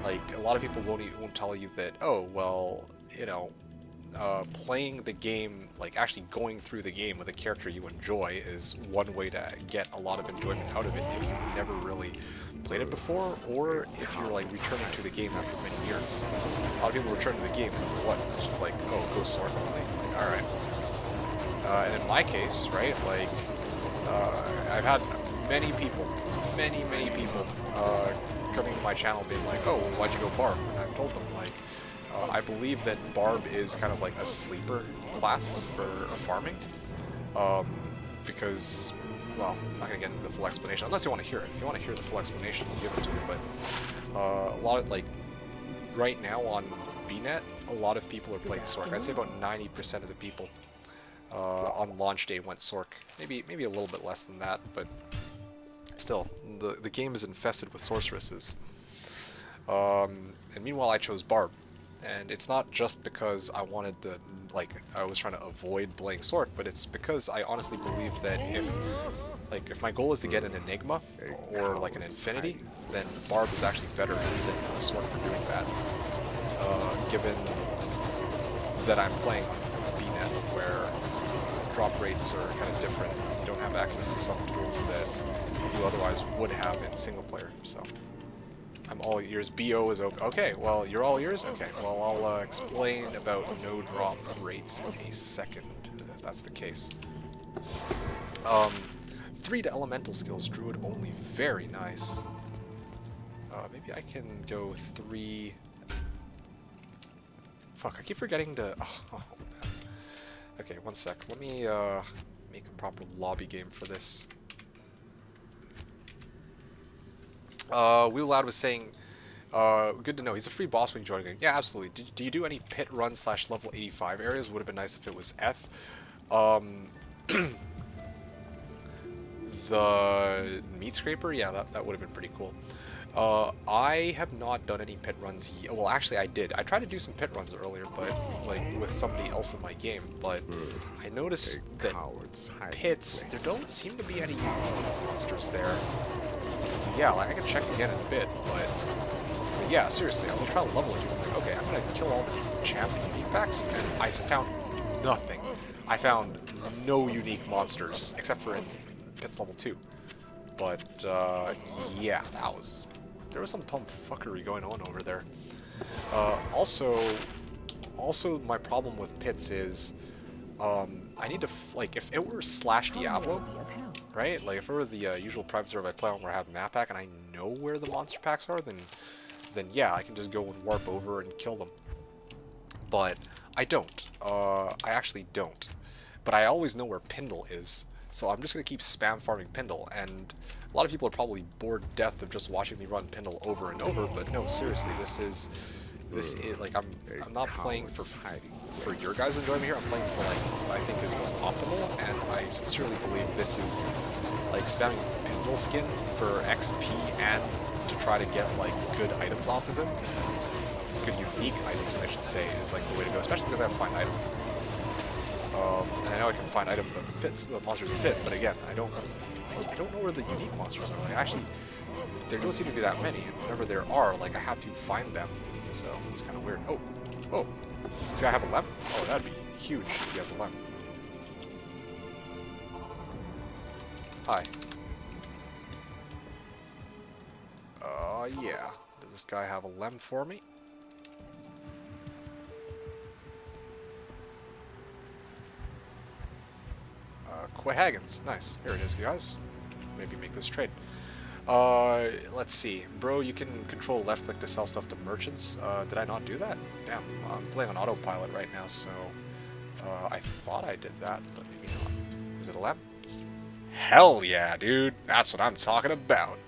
S1: Like, a lot of people won't tell you that, oh, well, you know, playing the game, like actually going through the game with a character you enjoy is one way to get a lot of enjoyment out of it if you've never really played it before, or if you're like returning to the game after many years. A lot of people return to the game for what? It's just like, oh, go Sork only. Like, alright. And in my case, right, like, I've had many people coming to my channel being like, oh, well, why'd you go Barb? And I've told them, like, I believe that Barb is kind of like a sleeper class for farming, because, well, I'm not going to get into the full explanation, unless you want to hear it. If you want to hear the full explanation, I'll give it to you, but a lot of, like, right now on BNet, a lot of people are playing Sork. I'd say about 90% of the people on launch day went Sork. Maybe a little bit less than that, but still, the game is infested with sorceresses. And meanwhile, I chose Barb. And it's not just because I wanted to, like, I was trying to avoid playing Sork, but it's because I honestly believe that if my goal is to get an Enigma, or like an Infinity, then Barb is actually better than Sork for doing that. Given that I'm playing BNet, where drop rates are kind of different, you don't have access to some tools that you otherwise would have in single player, so. I'm all ears. BO is open. Okay, well, you're all ears? Okay, well, I'll explain about no drop rates in a second, if that's the case. 3 to elemental skills, druid only. Very nice. Maybe I can go 3... Fuck, I keep forgetting to... Oh, okay, one sec. Let me make a proper lobby game for this. Wheel Loud was saying, good to know, he's a free boss when you join a game. Yeah, absolutely. Do you do any pit run / level 85 areas? Would have been nice if it was F. The meat scraper, yeah, that would have been pretty cool. I have not done any pit runs yet. Well, actually, I did. I tried to do some pit runs earlier, but like with somebody else in my game. But I noticed that pits, there don't seem to be any monsters there. Yeah, like I can check again in a bit, but yeah, seriously, I was trying to level you. I'm like, okay, I'm gonna kill all the champion unique packs, and I found nothing. I found no unique monsters except for in pits level 2. But yeah, there was some tomfuckery going on over there. Also, my problem with pits is I need to, like, if it were slash
S3: How may I
S1: Diablo,
S3: be of help?
S1: right? Like, if it were the usual private server I play on where I have map pack and I know where the monster packs are, then yeah, I can just go and warp over and kill them. But I don't. I actually don't. But I always know where Pindle is, so I'm just gonna keep spam farming Pindle. And a lot of people are probably bored to death of just watching me run Pindle over and over. But no, seriously, this is like I'm not playing for your guys' enjoyment here. I'm playing for like what I think is most optimal, and I sincerely believe this is like spamming Pindle skin for XP and to try to get like good items off of him. Good unique items, I should say, is like the way to go, especially because I have find item. And I know I can find item the monsters a bit, but again, I don't know where the unique monsters are. Like, actually, there don't seem to be that many. And whenever there are, like, I have to find them. So it's kind of weird. Oh, does this guy have a lem? Oh, that'd be huge if he has a lem. Hi. Yeah. Does this guy have a lem for me? Quahagans. Nice. Here it is, guys. Maybe make this trade. Let's see. Bro, you can control left click to sell stuff to merchants. Did I not do that? Damn. I'm playing on autopilot right now, so I thought I did that, but maybe not. Is it a lem? Hell yeah, dude. That's what I'm talking about.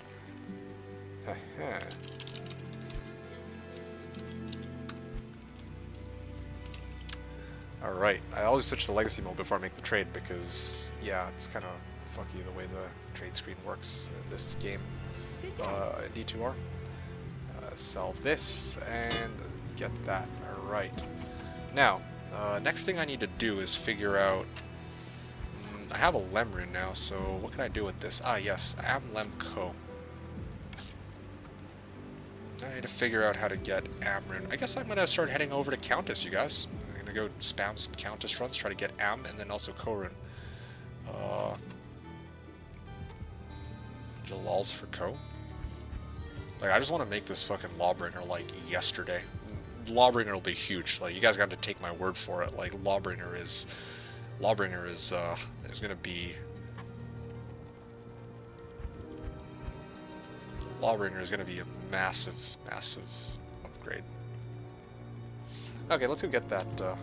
S1: Alright, I always switch to legacy mode before I make the trade because, yeah, it's kind of fucky the way the trade screen works in this game. D2R. Sell this and get that. Alright. Now, next thing I need to do is figure out... I have a Lem rune now, so what can I do with this? Ah, yes, Am Lem Co. I need to figure out how to get Am rune. I guess I'm going to start heading over to Countess, you guys. Go spam some Countess runs, try to get Am, and then also Korun. Jalal's for Ko. Like, I just want to make this fucking Lawbringer, like, yesterday. Lawbringer will be huge. Like, you guys got to take my word for it. Like, Lawbringer is gonna be... Lawbringer is gonna be a massive, massive upgrade. Okay, let's go get that, to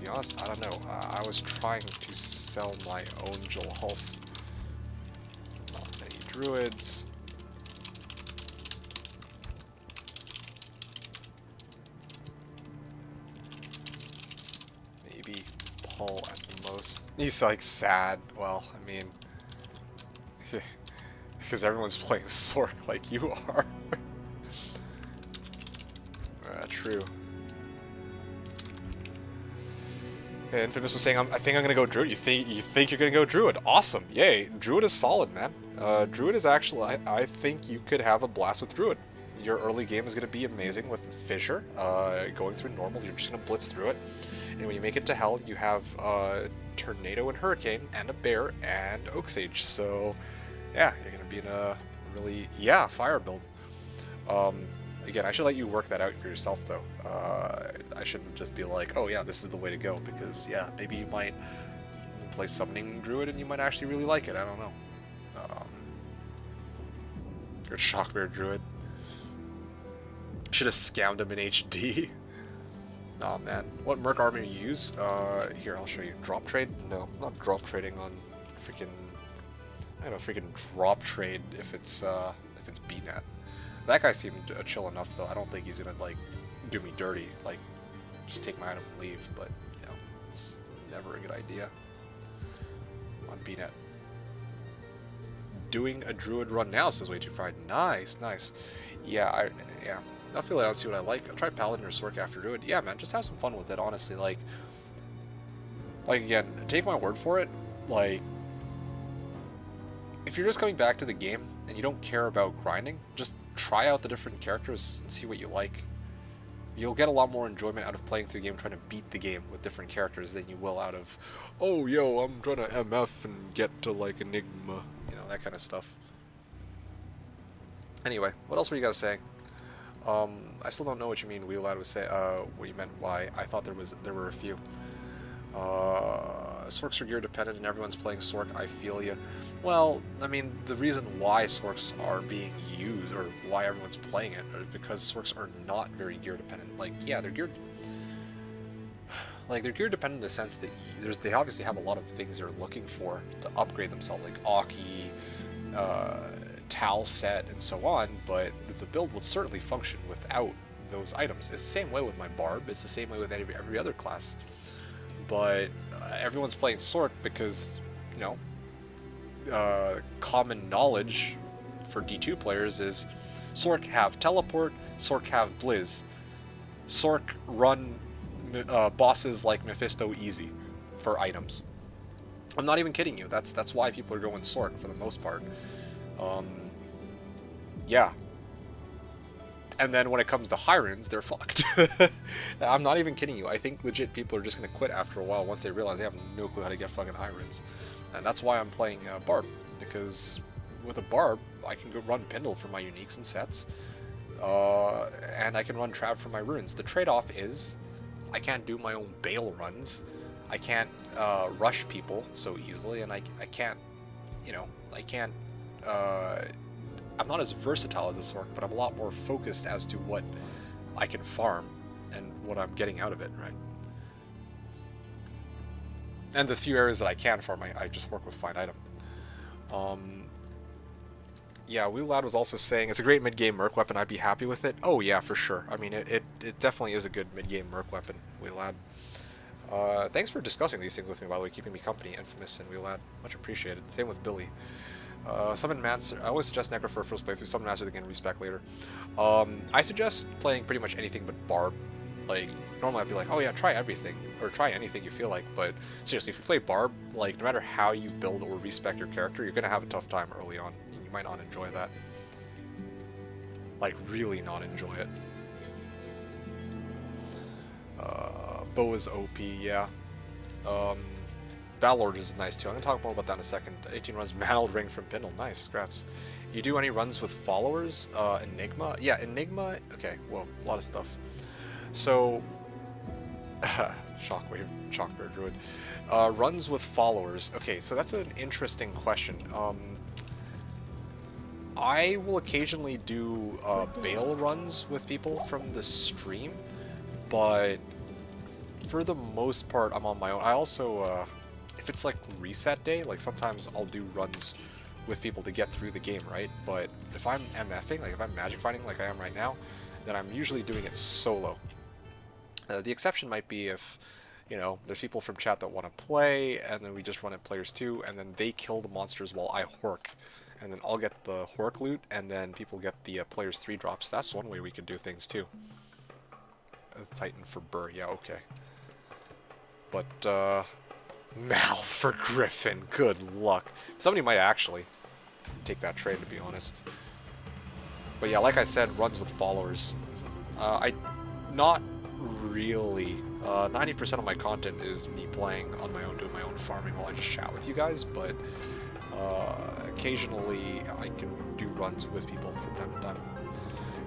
S1: be honest, I don't know. I was trying to sell my own Jalals. Not many druids. Maybe Paul at the most. He's like sad. Well, I mean... because everyone's playing Sork like you are. True. And Infamous was saying, I think I'm gonna go Druid. You think you're gonna go Druid? Awesome! Yay! Druid is solid, man. Druid is actually, I think you could have a blast with Druid. Your early game is gonna be amazing with Fissure. Going through normal, you're just gonna blitz through it. And when you make it to Hell, you have Tornado and Hurricane, and a Bear, and Oak Sage. So, yeah, you're gonna be in a really, fire build. Again, I should let you work that out for yourself, though. I shouldn't just be like, oh yeah, this is the way to go, because, yeah, maybe you might play Summoning Druid and you might actually really like it, I don't know. Good Shockbear Druid. Should have scammed him in HD. Aw, man. What Merc army you use? Here, I'll show you. Drop trade? No, I'm not drop trading on freaking... I have a freaking drop trade if it's BNet. That guy seemed chill enough, though. I don't think he's gonna, like, do me dirty. Like, just take my item and leave. But, you know, it's never a good idea. On BNet. Doing a Druid run now, says way too far. Nice, nice. Yeah, I feel like I'll see what I like. I'll try Paladin or Sork after Druid. Yeah, man, just have some fun with it, honestly. Like, again, take my word for it. Like, if you're just coming back to the game and you don't care about grinding, just try out the different characters and see what you like. You'll get a lot more enjoyment out of playing through the game, trying to beat the game with different characters than you will out of, oh, yo, I'm trying to MF and get to, like, Enigma. You know, that kind of stuff. Anyway, what else were you guys saying? I still don't know what you mean. Wheel Lad was say what you meant. Why? I thought there were a few. Sorks are gear dependent, and everyone's playing Sork. I feel you. Well, I mean, the reason why Sorks are being used, or why everyone's playing it, is because Sorks are not very gear dependent. Like, yeah, they're gear dependent in the sense that they obviously have a lot of things they're looking for to upgrade themselves, like Aki, Tal set, and so on, but the build would certainly function without those items. It's the same way with my Barb, it's the same way with every other class. But everyone's playing Sork because, you know, common knowledge for D2 players is Sork have Teleport, Sork have Blizz, Sork run bosses like Mephisto easy for items. I'm not even kidding you. That's why people are going Sork for the most part. Yeah. And then when it comes to Hirons, they're fucked. I'm not even kidding you. I think legit people are just going to quit after a while once they realize they have no clue how to get fucking Hirons. And that's why I'm playing Barb. Because with a Barb, I can go run Pindle for my uniques and sets. And I can run Trav for my runes. The trade-off is I can't do my own Bale runs. I can't rush people so easily. And I can't, you know, I can't... I'm not as versatile as a Sork, but I'm a lot more focused as to what I can farm and what I'm getting out of it, right? And the few areas that I can farm, I just work with fine item. Yeah, Wheel Lad was also saying it's a great mid-game merc weapon. I'd be happy with it. Oh yeah, for sure. I mean, it definitely is a good mid-game merc weapon, Wheel Lad. Thanks for discussing these things with me, by the way, keeping me company, Infamous and Wheel Lad. Much appreciated. Same with Billy. Summon Master. I always suggest Necro for a first playthrough. Summon Master again, respec later. I suggest playing pretty much anything but Barb. Like, normally I'd be like, oh yeah, try everything, or try anything you feel like, but seriously, if you play Barb, like, no matter how you build or respec your character, you're gonna have a tough time early on. You might not enjoy that. Like, really not enjoy it. Bow is OP, yeah. Battlelord is nice too. I'm gonna talk more about that in a second. 18 runs, Mantled Ring from Pindle. Nice, congrats. You do any runs with followers? Enigma? Yeah, Enigma. Okay, well, a lot of stuff. So, Shockwave, Shockbear Druid. Runs with followers. Okay, so that's an interesting question. I will occasionally do Bale runs with people from the stream, but for the most part, I'm on my own. I also, if it's like reset day, like sometimes I'll do runs with people to get through the game, right? But if I'm MFing, like if I'm magic fighting like I am right now, then I'm usually doing it solo. The exception might be if, you know, there's people from chat that want to play, and then we just run it players 2, and then they kill the monsters while I hork. And then I'll get the hork loot, and then people get the players 3 drops. That's one way we could do things too. Titan for Burr, yeah, okay. But, Mal for Griffin, good luck. Somebody might actually take that trade, to be honest. But yeah, like I said, runs with followers. Not really. 90% of my content is me playing on my own, doing my own farming while I just chat with you guys, but occasionally I can do runs with people from time to time.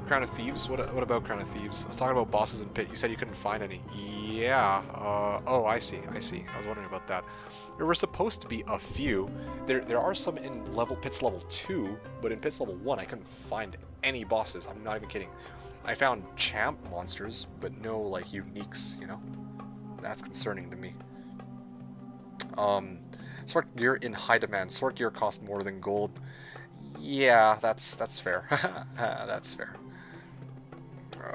S1: Crown of Thieves? What about Crown of Thieves? I was talking about bosses in Pit. You said you couldn't find any. Yeah. Oh, I see. I was wondering about that. There were supposed to be a few. There are some in Pits level 2, but in Pits level 1 I couldn't find any bosses. I'm not even kidding. I found champ monsters, but no, like, uniques, you know? That's concerning to me. Sword gear in high demand. Sword gear costs more than gold. Yeah, that's fair. That's fair.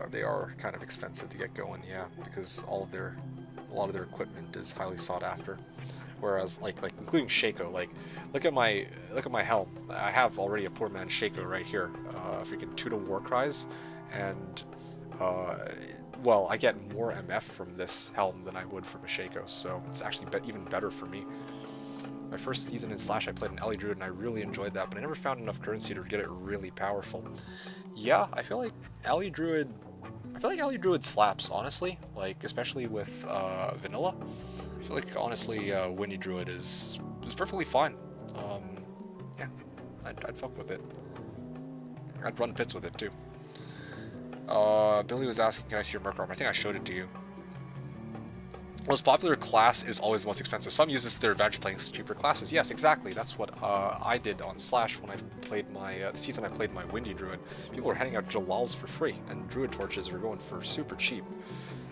S1: They are kind of expensive to get going, yeah, because a lot of their equipment is highly sought after. Whereas, like including Shaco, like, look at my helm. I have already a poor man's Shaco right here. Freaking Tuta War Cries, and well, I get more MF from this helm than I would from a Shaco, so it's actually even better for me. My first season in Slash, I played an Ellie Druid, and I really enjoyed that, but I never found enough currency to get it really powerful. Yeah, I feel like Ellie Druid slaps, honestly. Like, especially with vanilla. I feel like, honestly, Winnie Druid is perfectly fine. Yeah, I'd fuck with it. I'd run pits with it, too. Billy was asking, can I see your merc armor? I think I showed it to you. Most popular class is always the most expensive. Some use this to their advantage playing cheaper classes. Yes, exactly. That's what I did on Slash when I played my the season I played my Windy Druid. People were handing out Jalals for free, and Druid torches were going for super cheap.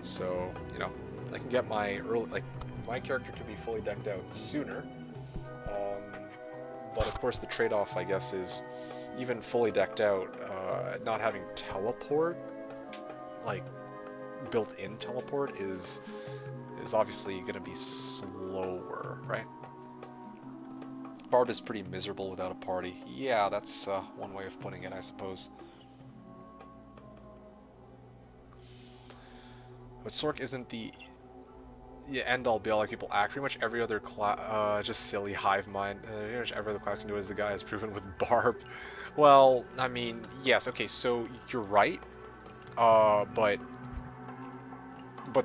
S1: So you know, I can get my early my character can be fully decked out sooner. But of course, the trade-off, I guess, is even fully decked out, not having teleport, like built-in teleport, is obviously going to be slower, right? Barb is pretty miserable without a party. Yeah, that's one way of putting it, I suppose. But Sork isn't the end-all be-all like people act. Pretty much every other class, just silly hive mind. Pretty much every other class can do it, as the guy has proven with Barb. Well, I mean, yes, okay, so you're right, but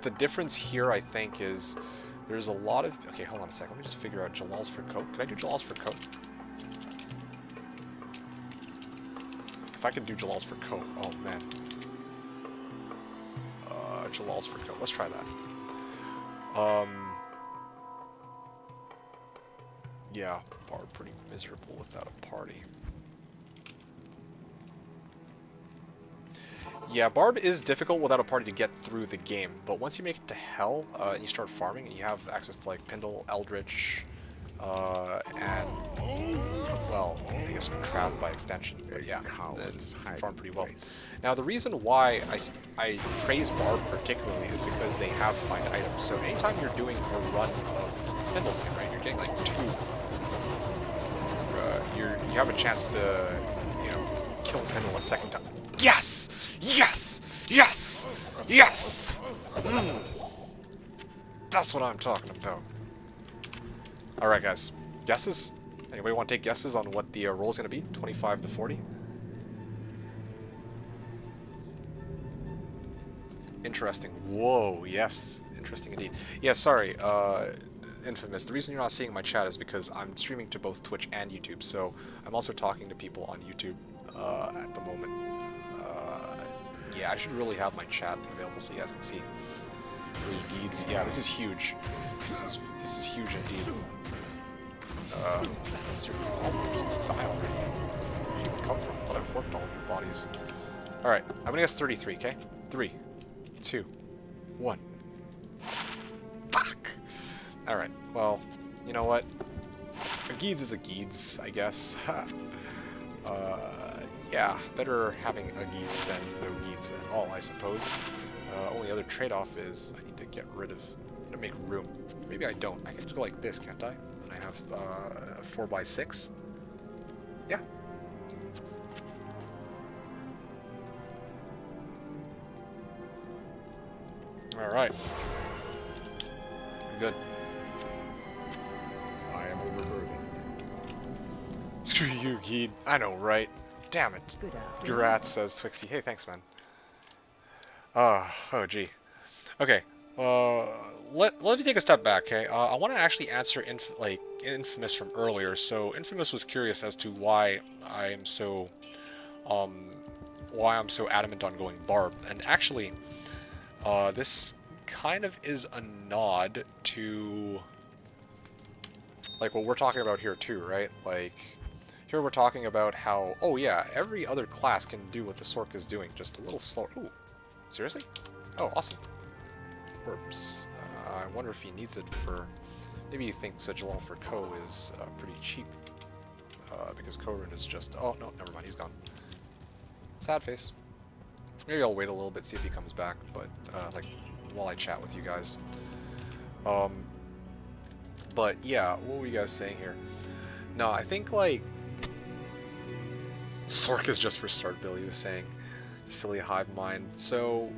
S1: the difference here, I think, is there's a lot of... Okay, hold on a sec. Let me just figure out Jalals for coat. Can I do Jalals for coat? If I can do Jalals for coat, oh man. Jalals for coat. Let's try that. Yeah, Barb pretty miserable without a party. Yeah, Barb is difficult without a party to get through the game, but once you make it to Hell, and you start farming, and you have access to, like, Pindle, Eldritch, and, well, I guess Trav by extension, but yeah, then you farm pretty well. Now, the reason why I praise Barb particularly is because they have find items, so anytime you're doing a run of Pindle skin, right, you're getting, like, 2, you have a chance to, you know, kill Pindle a second time. Yes! Yes! Yes! Yes! That's what I'm talking about. Alright, guys. Guesses? Anybody want to take guesses on what the roll is going to be? 25 to 40? Interesting. Whoa, yes. Interesting indeed. Yeah, sorry, Infamous. The reason you're not seeing my chat is because I'm streaming to both Twitch and YouTube, so I'm also talking to people on YouTube at the moment. Yeah, I should really have my chat available so you guys can see. Deeds. Yeah, this is huge. This is huge indeed. Just die already. Where did you come from? I thought I've worked all of your bodies. Alright, I'm gonna guess 33, okay? 3, 2, 1. Fuck! Alright, well, you know what? A Geeds is a Geeds, I guess. Yeah, better having a Geeds than no Geeds at all, I suppose. Only other trade-off is I need to get rid of, to make room. Maybe I don't. I can just go like this, can't I? And I have 4x6. Yeah. All right. Good.
S2: I am overburdened.
S1: Screw you, Geed. I know, right? Damn it.
S3: Good afternoon.
S1: Grat, says Twixie. Hey, thanks, man. Oh, gee. Okay. Let me take a step back, okay? I want to actually answer Infamous from earlier. So Infamous was curious as to why I am so adamant on going Barb, and actually, this kind of is a nod to like what we're talking about here too, right? Like here we're talking about how, oh yeah, every other class can do what the Sork is doing, just a little slower. Ooh, seriously? Oh, awesome. Orbs. I wonder if he needs it for... Maybe he thinks Sigilal for Ko is pretty cheap. Because Korun is just... Oh, no, never mind, he's gone. Sad face. Maybe I'll wait a little bit, see if he comes back, but, like, while I chat with you guys. But, yeah, what were you guys saying here? No, I think, like... Sork is just for start, Billy was saying. Silly hive mind. So...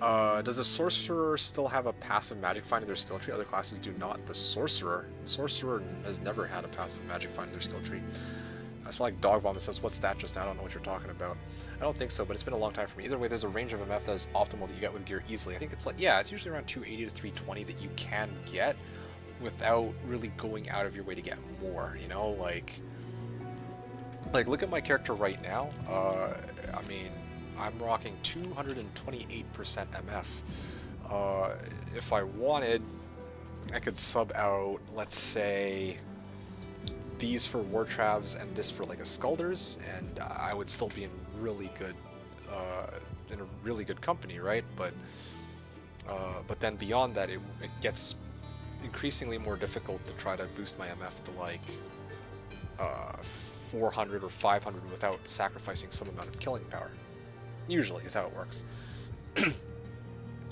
S1: does a sorcerer still have a passive magic find in their skill tree? Other classes do not. The sorcerer has never had a passive magic find in their skill tree. I smell like dog vomit says, what's that just now? I don't know what you're talking about. I don't think so, but it's been a long time for me. Either way, there's a range of MF that is optimal that you get with gear easily. I think it's like, yeah, it's usually around 280 to 320 that you can get without really going out of your way to get more, you know? Like look at my character right now. I mean, I'm rocking 228% MF. If I wanted, I could sub out, let's say, these for War Travs and this for like a Skulders, and I would still be in really good, company, right? But then beyond that, it gets increasingly more difficult to try to boost my MF to like 400 or 500 without sacrificing some amount of killing power. Usually is how it works.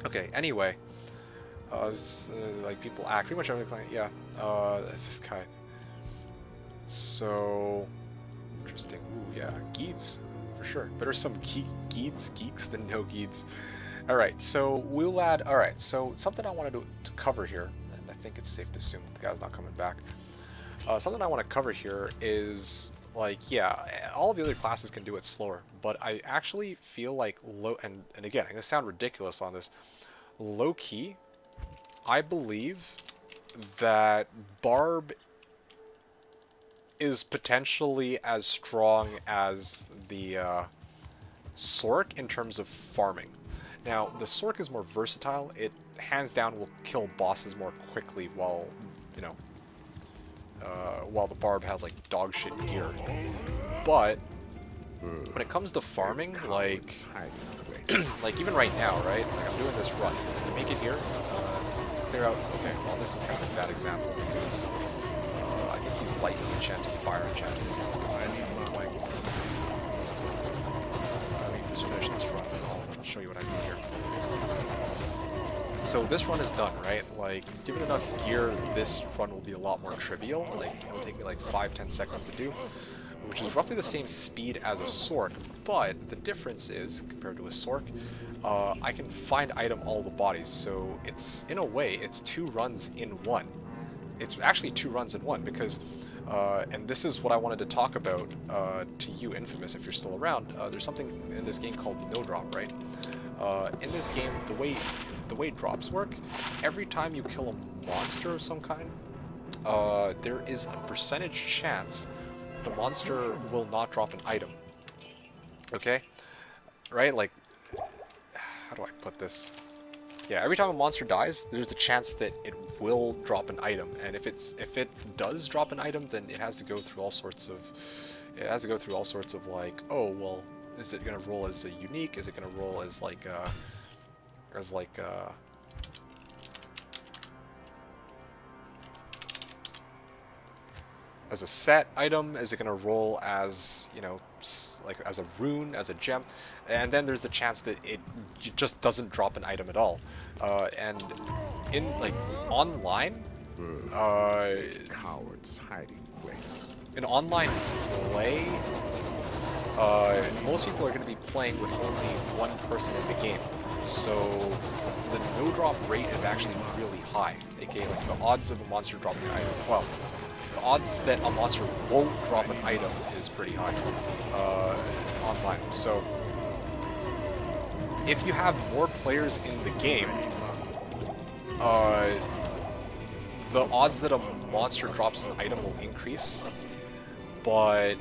S1: Okay, anyway. Like people act, pretty much every client, yeah. That's this guy. So, interesting. Ooh, yeah, Geeds, for sure. Better some geeks than no Geeds. Alright, so we'll add, alright, so something I wanted to cover here, and I think it's safe to assume the guy's not coming back. Something I want to cover here is, like, yeah, all of the other classes can do it slower, but I actually feel like and again, I'm going to sound ridiculous on this, low-key, I believe that Barb is potentially as strong as the Sork in terms of farming. Now, the Sork is more versatile. It hands down will kill bosses more quickly while, you know, while the Barb has like dog shit gear. But when it comes to farming, like like even right now, right? Like I'm doing this run. You make it here, clear out. Okay, well this is kind of a bad example because I think he's lightning enchanted, fire enchanted. Let me just finish this run. I'll show you what I mean here. So this run is done, right? Like, given enough gear, this run will be a lot more trivial. Like, it'll take me like 5-10 seconds to do, which is roughly the same speed as a Sork, but the difference is, compared to a Sork, I can find item all the bodies, so it's, in a way, it's 2 runs in one. It's actually 2 runs in one, because, and this is what I wanted to talk about to you, Infamous, if you're still around. There's something in this game called no drop, right? In this game, the way drops work, every time you kill a monster of some kind, there is a percentage chance the monster will not drop an item. Okay? Right? Like, how do I put this? Yeah, every time a monster dies, there's a chance that it will drop an item, and if it does drop an item, then it has to go through all sorts of like, oh well, is it gonna roll as a unique? Is it gonna roll as like as a set item? Is it gonna roll as, you know, like as a rune, as a gem? And then there's the chance that it just doesn't drop an item at all. And in like online,
S2: Coward's hiding place.
S1: in online play, most people are going to be playing with only one person in the game. So the no drop rate is actually really high. aka like the odds of a monster dropping an item. Well, the odds that a monster won't drop an item is pretty high online. So if you have more players in the game, the odds that a monster drops an item will increase, but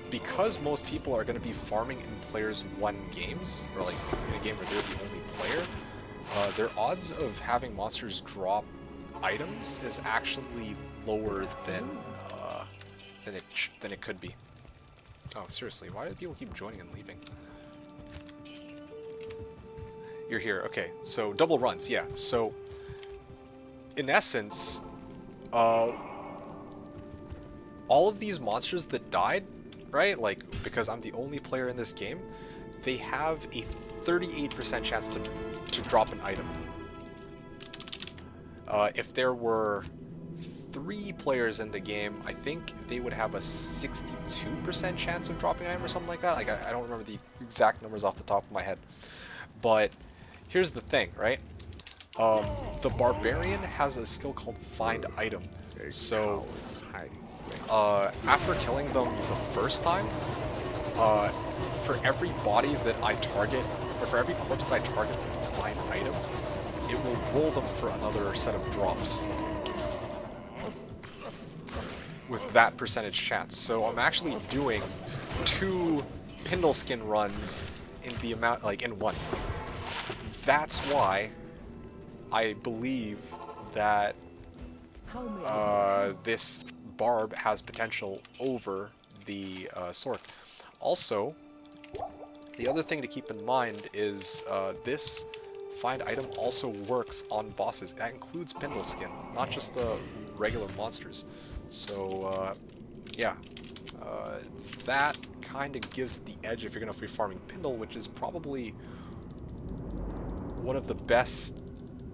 S1: because most people are going to be farming in players 1 games, or like in a game where they're the only player, their odds of having monsters drop items is actually lower than it could be. Oh, seriously, why do people keep joining and leaving? You're here, okay. So double runs, yeah. So in essence, all of these monsters that died, right? Like, because I'm the only player in this game, they have a 38% chance to drop an item. If there were 3 players in the game, I think they would have a 62% chance of dropping an item or something like that. Like, I don't remember the exact numbers off the top of my head. But here's the thing, right? The Barbarian has a skill called Find Item. So after killing them the first time, for every body that I target, or for every corpse that I target with Find Item, it will roll them for another set of drops with that percentage chance. So I'm actually doing 2 Pindle skin runs in the amount, like, in one. That's why I believe that
S3: How may I
S1: this Barb has potential over the Sork. Also, the other thing to keep in mind is this find item also works on bosses. That includes Pindle skin, not just the regular monsters. So, yeah. That kind of gives it the edge if you're going to be farming Pindle, which is probably one of the best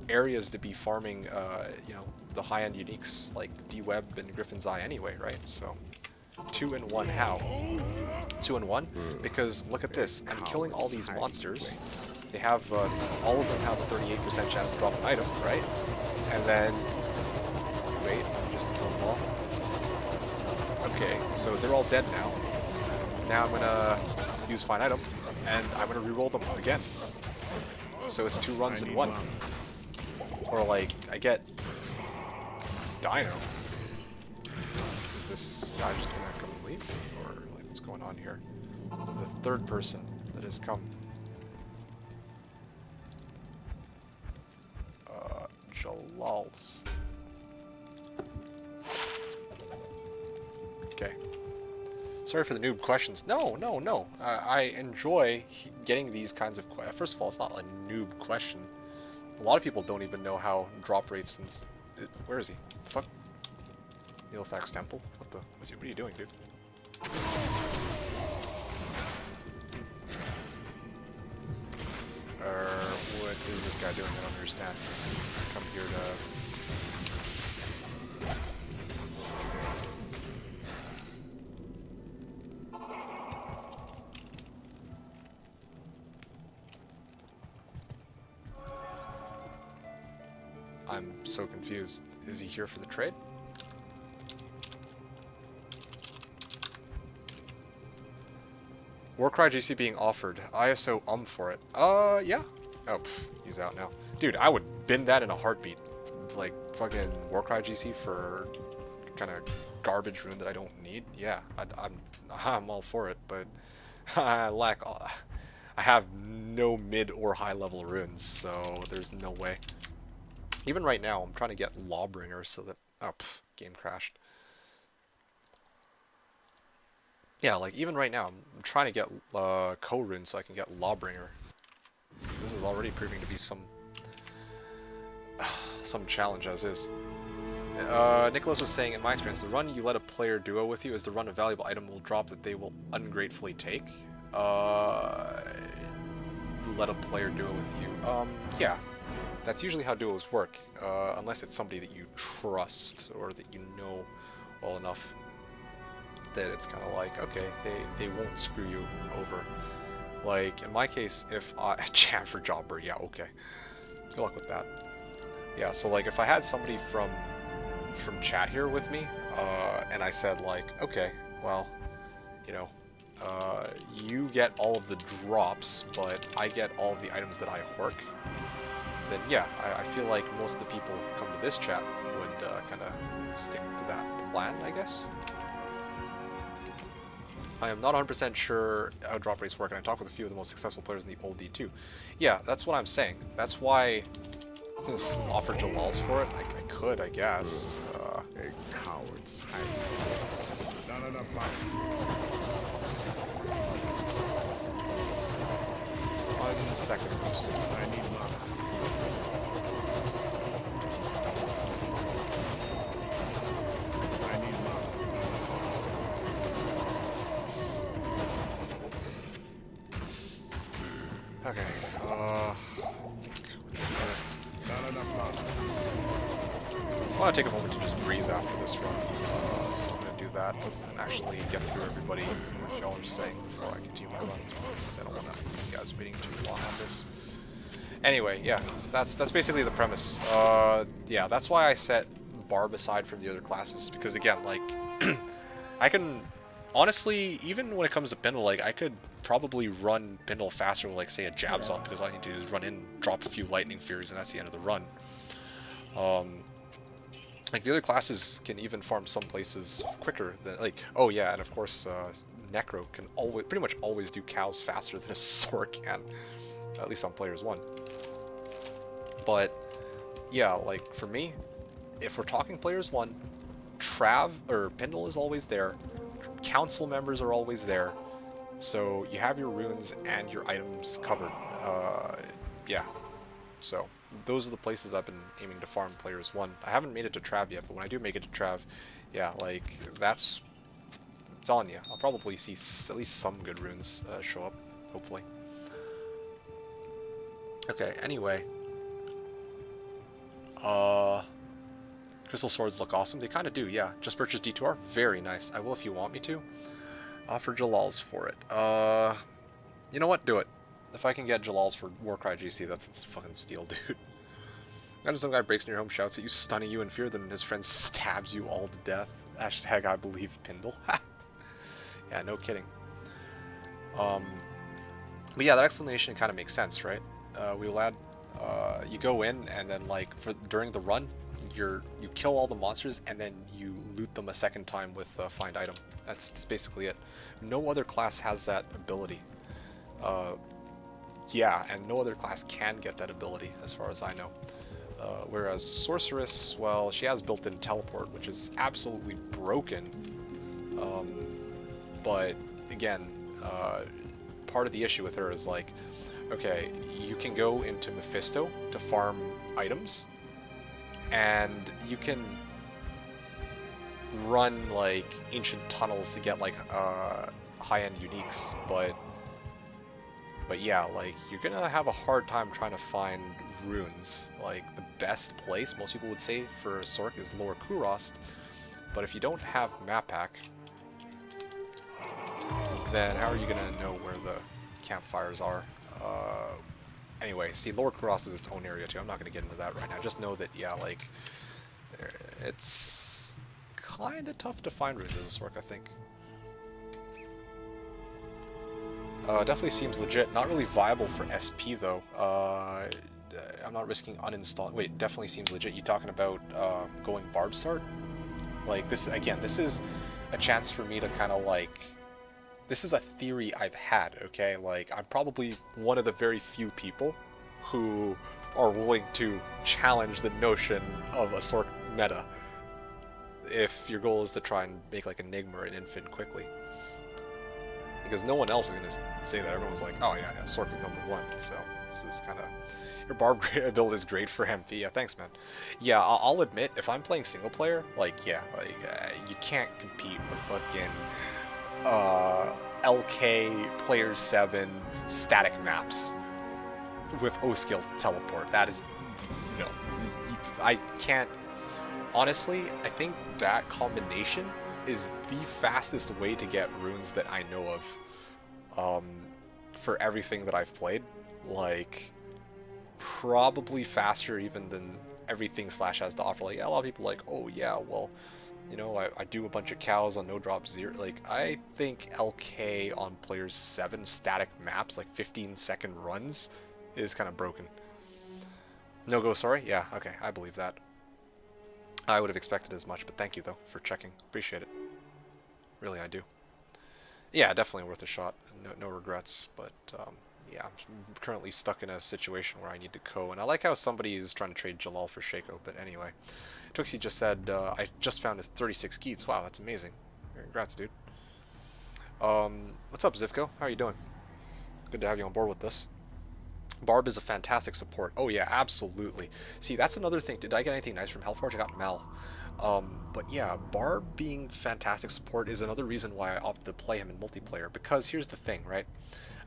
S1: areas to be farming, you know, the high-end uniques like D-Web and Griffin's Eye anyway, right? So, 2-in-1 how? 2-in-1? Because look at this, I'm killing all these monsters. They have, all of them have a 38% chance to drop an item, right? And then, wait, let me just kill them all. Okay, so they're all dead now. Now I'm gonna use Find Item, and I'm gonna reroll them again. So it's 2 runs in 1. Or like, I get Dino. Is this guy just gonna come and leave? Or like, what's going on here? The third person that has come. Jalals. Okay. Sorry for the noob questions. No, no, no. I enjoy getting these kinds of questions. First of all, it's not a noob question. A lot of people don't even know how drop rates and... Where is he? The fuck? Neilfax Temple? What are you doing, dude? What is this guy doing? I don't understand. Come here to... I'm so confused. Is he here for the trade? Warcry GC being offered. ISO for it. Yeah. Oh, he's out now. Dude, I would bin that in a heartbeat. Like, fucking Warcry GC for kind of garbage rune that I don't need. Yeah, I'm all for it, but I have no mid or high level runes, so there's no way. Even right now, I'm trying to get Lawbringer so that... Oh, game crashed. Yeah, like, even right now, I'm trying to get Co-Rune so I can get Lawbringer. This is already proving to be some challenge as is. Nicholas was saying, in my experience, the run you let a player duo with you is the run a valuable item will drop that they will ungratefully take. Let a player duo with you. Yeah. That's usually how duos work, unless it's somebody that you trust or that you know well enough that it's kind of like, okay, they won't screw you over. Like, in my case, if I... Chat for Jobber, yeah, okay. Good luck with that. Yeah, so like, if I had somebody from chat here with me, and I said like, okay, well, you know, you get all of the drops, but I get all of the items that I hork, then yeah, I feel like most of the people who come to this chat would kind of stick to that plan, I guess. I am not 100% sure how drop rates work, and I talked with a few of the most successful players in the old D2. Yeah, that's what I'm saying. That's why this offered Jalal's for it. I could, I guess.
S2: A coward's hiding place. Not enough money.
S1: 1 second.
S2: I need money.
S1: Okay, I want to take a moment to just breathe after this run, so I'm going to do that and actually get through everybody what y'all are saying before I continue my runs, because I don't want to keep you guys waiting too long on this. Anyway, yeah, that's basically the premise. Yeah, that's why I set Barb aside from the other classes, because again, like, I can... Honestly, even when it comes to Pindle, like, I could probably run Pindle faster with, like, say, a jab zone, because all I need to do is run in, drop a few Lightning Furies, and that's the end of the run. Like, the other classes can even farm some places quicker than, like, oh yeah, and of course, Necro can always, pretty much always do cows faster than a Sork can, at least on players 1. But yeah, like for me, if we're talking players 1, Trav or Pindle is always there, council members are always there, so you have your runes and your items covered. Yeah, so those are the places I've been aiming to farm players 1. I haven't made it to Trav yet, but when I do make it to Trav, yeah, like that's, I'm telling you, I'll probably see at least some good runes show up, hopefully. Okay, anyway. Crystal swords look awesome. They kind of do, yeah. Just purchased D2R. Very nice. I will if you want me to. Offer Jalal's for it. You know what? Do it. If I can get Jalal's for Warcry GC, that's fucking steal, dude. Imagine some guy breaks in your home, shouts at you, stunning you in fear, then his friend stabs you all to death. Hashtag I believe Pindle. Yeah, no kidding. But yeah, that explanation kind of makes sense, right? We'll add, you go in and then like during the run, you kill all the monsters and then you loot them a second time with find item. That's basically it. No other class has that ability. Yeah, and no other class can get that ability as far as I know. Whereas Sorceress, well, she has built-in teleport, which is absolutely broken. But again, part of the issue with her is like, okay, you can go into Mephisto to farm items, and you can run like ancient tunnels to get like high-end uniques, but yeah, like you're gonna have a hard time trying to find runes. Like the best place most people would say for Sork is Lower Kurost, but if you don't have map pack, then how are you gonna know where the campfires are? Anyway, see, Lower Kurost is its own area too. I'm not gonna get into that right now. Just know that, yeah, like it's kind of tough to find runes as a Sork, I think. Definitely seems legit. Not really viable for SP though. I'm not risking uninstalling. Wait, definitely seems legit. You talking about going Barb start? Like this again? This is a chance for me to kind of like. This is a theory I've had. Okay, like I'm probably one of the very few people who are willing to challenge the notion of a Sork meta. If your goal is to try and make like Enigma or an Infant quickly. Because no one else is going to say that. Everyone's like, oh yeah, Sork is #1. So this is kind of... Your Barb build is great for MP. Yeah, thanks, man. Yeah, I'll admit, if I'm playing single player, like, yeah, like, you can't compete with fucking LK Players 7 static maps with O-skill teleport. That is... No. I can't... Honestly, I think that combination is the fastest way to get runes that I know of for everything that I've played. Like, probably faster even than everything Slash has to offer. Like, yeah, a lot of people are like, oh yeah, well, you know, I do a bunch of cows on no drop 0. Like, I think LK on Players 7 static maps, like 15-second runs, is kind of broken. No go, sorry? Yeah, okay, I believe that. I would have expected as much, but thank you, though, for checking. Appreciate it. Really, I do. Yeah, definitely worth a shot. No regrets, but, yeah, I'm currently stuck in a situation where I need to co, and I like how somebody is trying to trade Jalal for Shaco, but anyway. Twixie just said, I just found his 36 Geats. Wow, that's amazing. Congrats, dude. What's up, Zivko? How are you doing? Good to have you on board with this. Barb is a fantastic support. Oh yeah, absolutely. See, that's another thing. Did I get anything nice from Hellforge? I got Mel. But yeah, Barb being fantastic support is another reason why I opted to play him in multiplayer. Because here's the thing, right?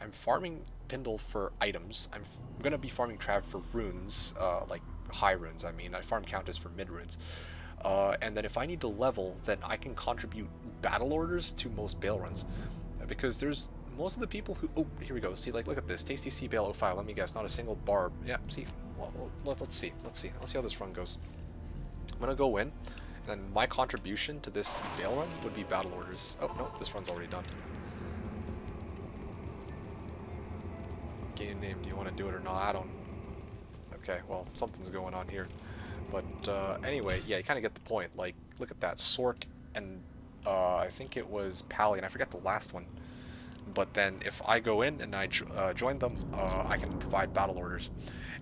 S1: I'm farming Pindle for items. I'm going to be farming Trav for runes, like high runes, I mean. I farm Countess for mid runes. And then if I need to level, then I can contribute battle orders to most Bale runs. Because there's... most of the people who... Oh, here we go. See, like, look at this. Tasty Sea Bale 05. Let me guess. Not a single Barb. Yeah, see. Well, let's see. Let's see how this run goes. I'm going to go in, and then my contribution to this Bale run would be battle orders. Oh, no. This run's already done. Game name. Do you want to do it or not? I don't... Okay, well, something's going on here. But, anyway, yeah, you kind of get the point. Like, look at that. Sork and I think it was Pally, and I forget the last one. But then if I go in and I join them, I can provide battle orders.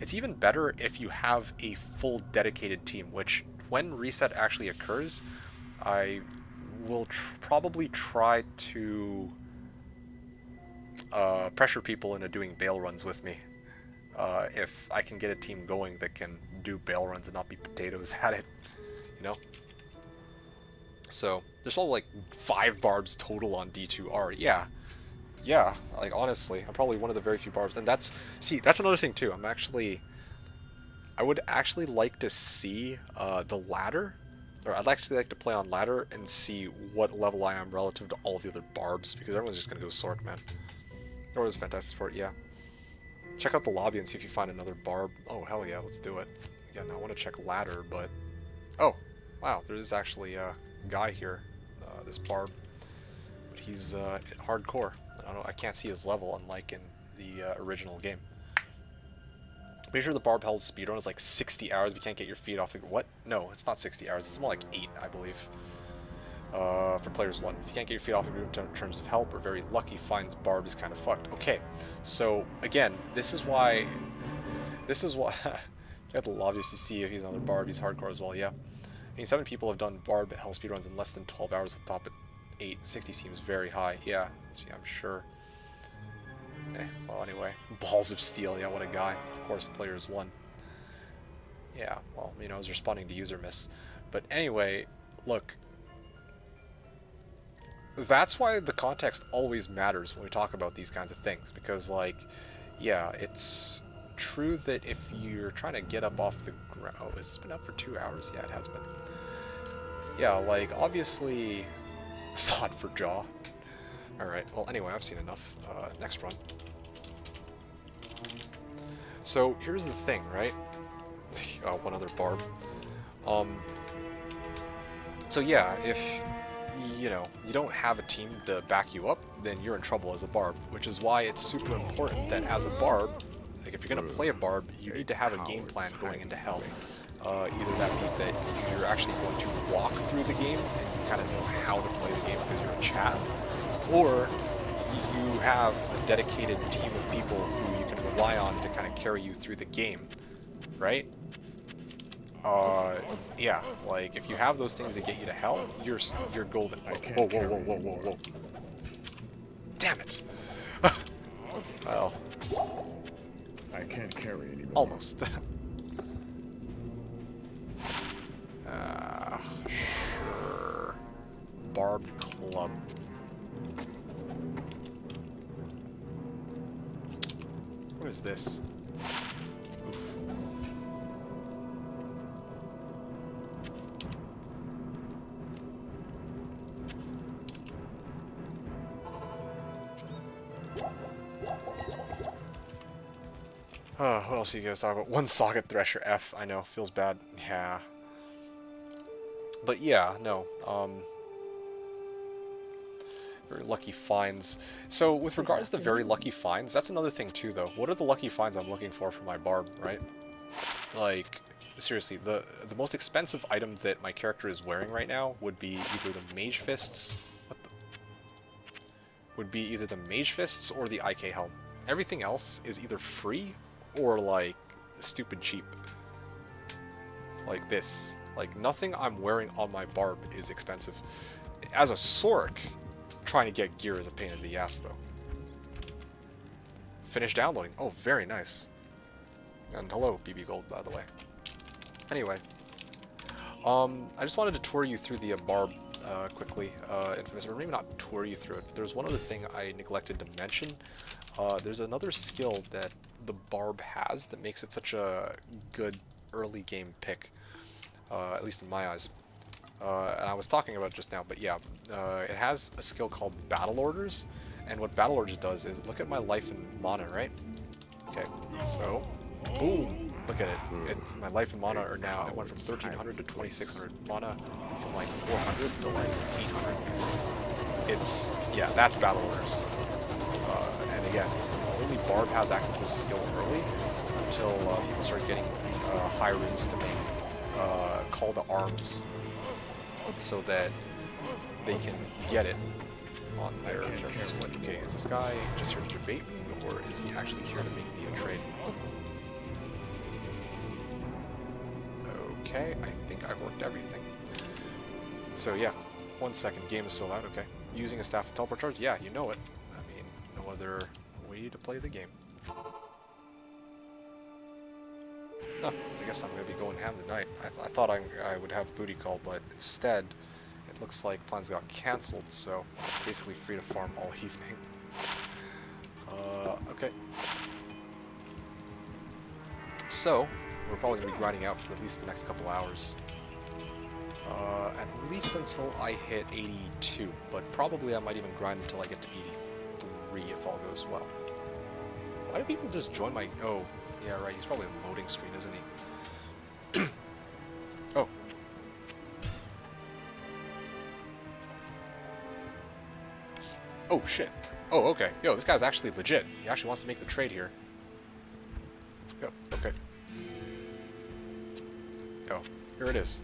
S1: It's even better if you have a full dedicated team, which when reset actually occurs, I will probably try to pressure people into doing bail runs with me. If I can get a team going that can do bail runs and not be potatoes at it, you know? So, there's probably like 5 Barbs total on D2R. Yeah, like honestly, I'm probably one of the very few Barbs. And that's another thing too. I would actually like to see the ladder, or I'd actually like to play on ladder and see what level I am relative to all of the other Barbs, because everyone's just gonna go Sork, man. That was fantastic sport, yeah. Check out the lobby and see if you find another Barb. Oh, hell yeah, let's do it. Yeah, now I want to check ladder, but... Oh, wow, there is actually a guy here, this Barb. But he's hardcore. I can't see his level, unlike in the original game. Pretty sure the Barb held speedrun is like 60 hours if you can't get your feet off the... What? No, it's not 60 hours. It's more like 8, I believe. For players 1. If you can't get your feet off the ground in terms of help, or very lucky, finds Barb is kind of fucked. Okay, so again, this is why check the lobby to see if he's another Barb. He's hardcore as well. Yeah, I mean 7 people have done Barb hell speedruns in less than 12 hours with top at 8. 60 seems very high. Yeah, I'm sure. Well, anyway, balls of steel. Yeah, what a guy. Of course, players 1. Yeah, well, you know, I was responding to user miss, but anyway, look. That's why the context always matters when we talk about these kinds of things, because, like, yeah, it's true that if you're trying to get up off the ground... Oh, has this been up for 2 hours? Yeah, it has been. Yeah, like, obviously... Sod for jaw. Alright, well, anyway, I've seen enough. Next run. So, here's the thing, right? One other Barb. So yeah, if... you know, you don't have a team to back you up, then you're in trouble as a Barb, which is why it's super important that as a Barb, like if you're going to play a Barb, you need to have a game plan going into hell. Either that means that you're actually going to walk through the game and you kind of know how to play the game because you're a chat, or you have a dedicated team of people who you can rely on to kind of carry you through the game, right? Yeah, like, if you have those things that get you to hell, you're golden. Whoa. Damn it! Well...
S2: I can't carry anymore.
S1: Almost. Sure. Barb Club. What is this? Oof. What else are you guys talking about? One socket thresher F. I know, feels bad. Yeah. But yeah, no. Very lucky finds. So with regards to very lucky finds, that's another thing too, though. What are the lucky finds I'm looking for my Barb, right? Like, seriously, the most expensive item that my character is wearing right now would be either the Mage Fists. Would be either the Mage Fists or the IK Helm. Everything else is either free or like stupid cheap. Like this. Like nothing I'm wearing on my Barb is expensive. As a Sork, trying to get gear is a pain in the ass though. Finish downloading. Oh, very nice. And hello, BB Gold, by the way. Anyway, I just wanted to tour you through the Barb quickly, Infamous, or maybe not tour you through it, but there's one other thing I neglected to mention. There's another skill that the Barb has that makes it such a good early game pick, at least in my eyes. And I was talking about it just now, but yeah, it has a skill called Battle Orders, and what Battle Orders does is, look at my life and mana, right? Okay, so, boom! Look at it. It's, my life and mana are now, it went from 1300 to 2600 mana, from like 400 to like 800. It's, yeah, that's Battle Orders. And again, only Barb has access to this skill early, until people start getting high runes to make Call to Arms, so that they can get it on their terms. Like, okay, is this guy just here to debate me, or is he actually here to make the trade? Okay, I think I've worked everything. So yeah, 1 second, game is still out, okay. Using a staff of teleport charge? Yeah, you know it. I mean, no other way to play the game. Oh, I guess I'm going to be going ham tonight. I thought I would have booty call, but instead, it looks like plans got cancelled, so I'm basically free to farm all evening. Okay. So, we're probably going to be grinding out for at least the next couple hours. At least until I hit 82, but probably I might even grind until I get to 83 if all goes well. Why do people just join my... Oh, yeah, right, he's probably on the loading screen, isn't he? Oh. Oh, shit. Oh, okay. Yo, this guy's actually legit. He actually wants to make the trade here. Yo, okay. Oh, here it is.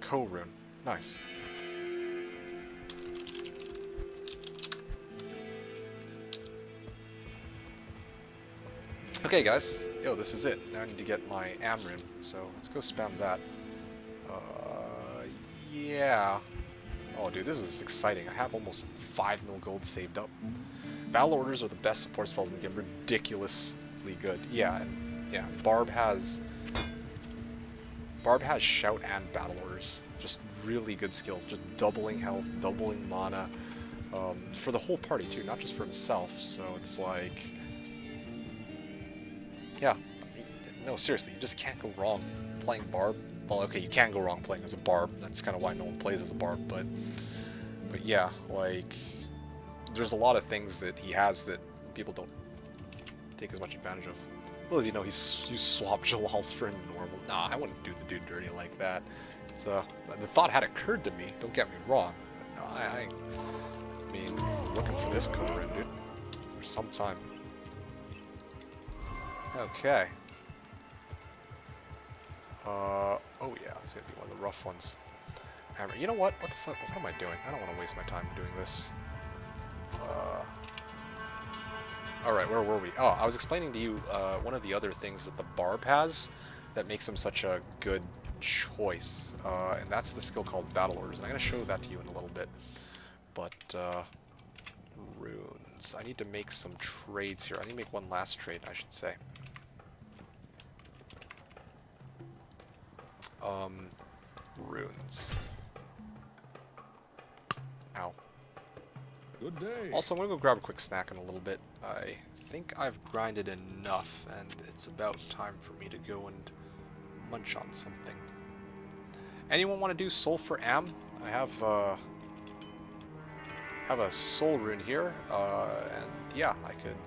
S1: Co-rune. Nice. Okay, guys. Yo, this is it. Now I need to get my Amryn, so let's go spam that. Yeah. Oh, dude, this is exciting. I have almost 5 mil gold saved up. Battle orders are the best support spells in the game. Ridiculously good. Yeah, and yeah. Barb has shout and battle orders. Just really good skills. Just doubling health, doubling mana. For the whole party too, not just for himself. So it's like, yeah. No, seriously, you just can't go wrong playing Barb. Well, okay, you can go wrong playing as a Barb. That's kind of why no one plays as a Barb. But yeah, like, there's a lot of things that he has that people don't take as much advantage of. Well, as you know, you swap Jalals for a normal. Nah, I wouldn't do the dude dirty like that. It's the thought had occurred to me. Don't get me wrong. But no, I mean, looking for this co-run, dude, for some time. Okay. Oh yeah, this is gonna be one of the rough ones. You know what? What the fuck? What am I doing? I don't want to waste my time doing this. Alright, where were we? Oh, I was explaining to you one of the other things that the Barb has that makes him such a good choice, and that's the skill called Battle Orders, and I'm going to show that to you in a little bit. But, runes. I need to make some trades here. I need to make one last trade, I should say. Runes. Ow.
S2: Good day.
S1: Also, I'm going to go grab a quick snack in a little bit. I think I've grinded enough, and it's about time for me to go and munch on something. Anyone want to do soul for Am? I have a soul rune here, and yeah, I could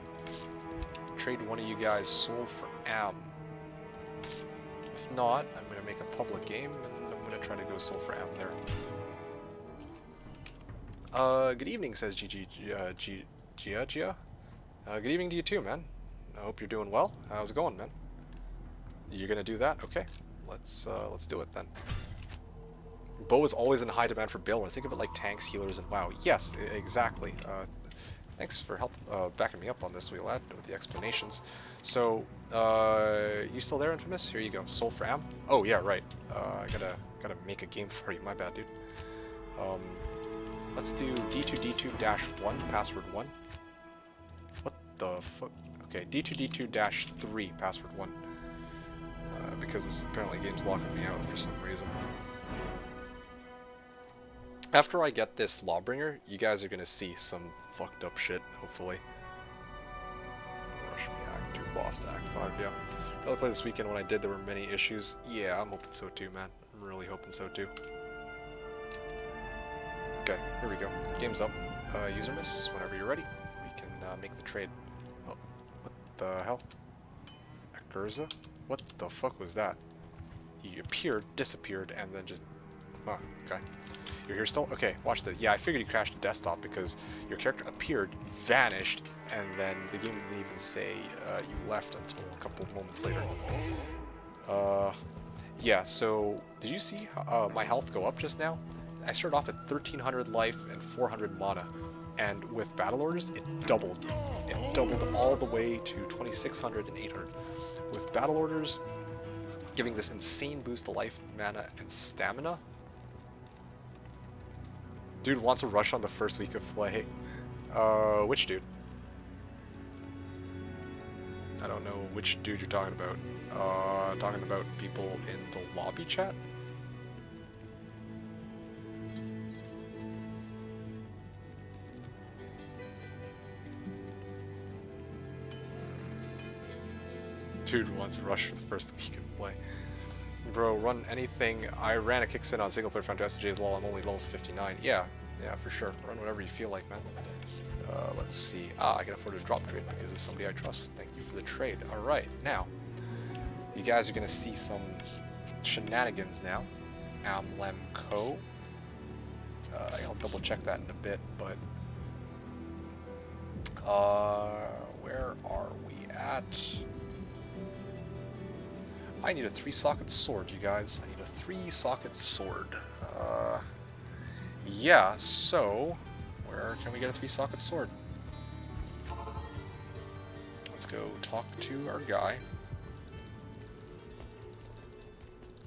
S1: trade one of you guys soul for Am. If not, I'm going to make a public game, and I'm going to try to go soul for Am there. Good evening, says Gia. Good evening to you too, man. I hope you're doing well. How's it going, man? You're gonna do that? Okay. Let's do it then. Bow is always in high demand for Bailwind. Think of it like tanks, healers, and WoW. Yes, exactly. Thanks for backing me up on this, Wheelad, with the explanations. So, you still there, Infamous? Here you go. Soul for Am? Oh yeah, right. I gotta make a game for you. My bad, dude. Let's do D2D2-1, password 1. What the fuck? Okay, D2D2-3, password 1. Because this apparently game's locking me out for some reason. After I get this Lawbringer, you guys are gonna see some fucked up shit, hopefully. Rush me Act 2, Lost Act 5, yeah. Probably play this weekend. When I did, there were many issues. Yeah, I'm hoping so too, man. I'm really hoping so too. Okay, here we go. Game's up. User miss, whenever you're ready, we can make the trade. Oh, what the hell? Akurza? What the fuck was that? He appeared, disappeared, and then just... Huh, okay. You're here still? Okay, watch this. Yeah, I figured you crashed the desktop because your character appeared, vanished, and then the game didn't even say you left until a couple of moments later. Yeah, so did you see my health go up just now? I started off at 1300 life and 400 mana, and with battle orders, it doubled. It doubled all the way to 2600 and 800. With battle orders, giving this insane boost to life, mana, and stamina. Dude wants a rush on the first week of play. Which dude? I don't know which dude you're talking about. Talking about people in the lobby chat? Dude wants a rush for the first week of play. Bro, run anything. I ran a kicksin on single player Fantastic J's LOL. I'm only levels 59. Yeah, for sure. Run whatever you feel like, man. Let's see. I can afford a drop trade because it's somebody I trust. Thank you for the trade. Alright, now. You guys are gonna see some shenanigans now. Amlemco. I'll double check that in a bit, but where are we at? I need a 3-socket sword, you guys. I need a 3-socket sword. Yeah, so where can we get a 3-socket sword? Let's go talk to our guy.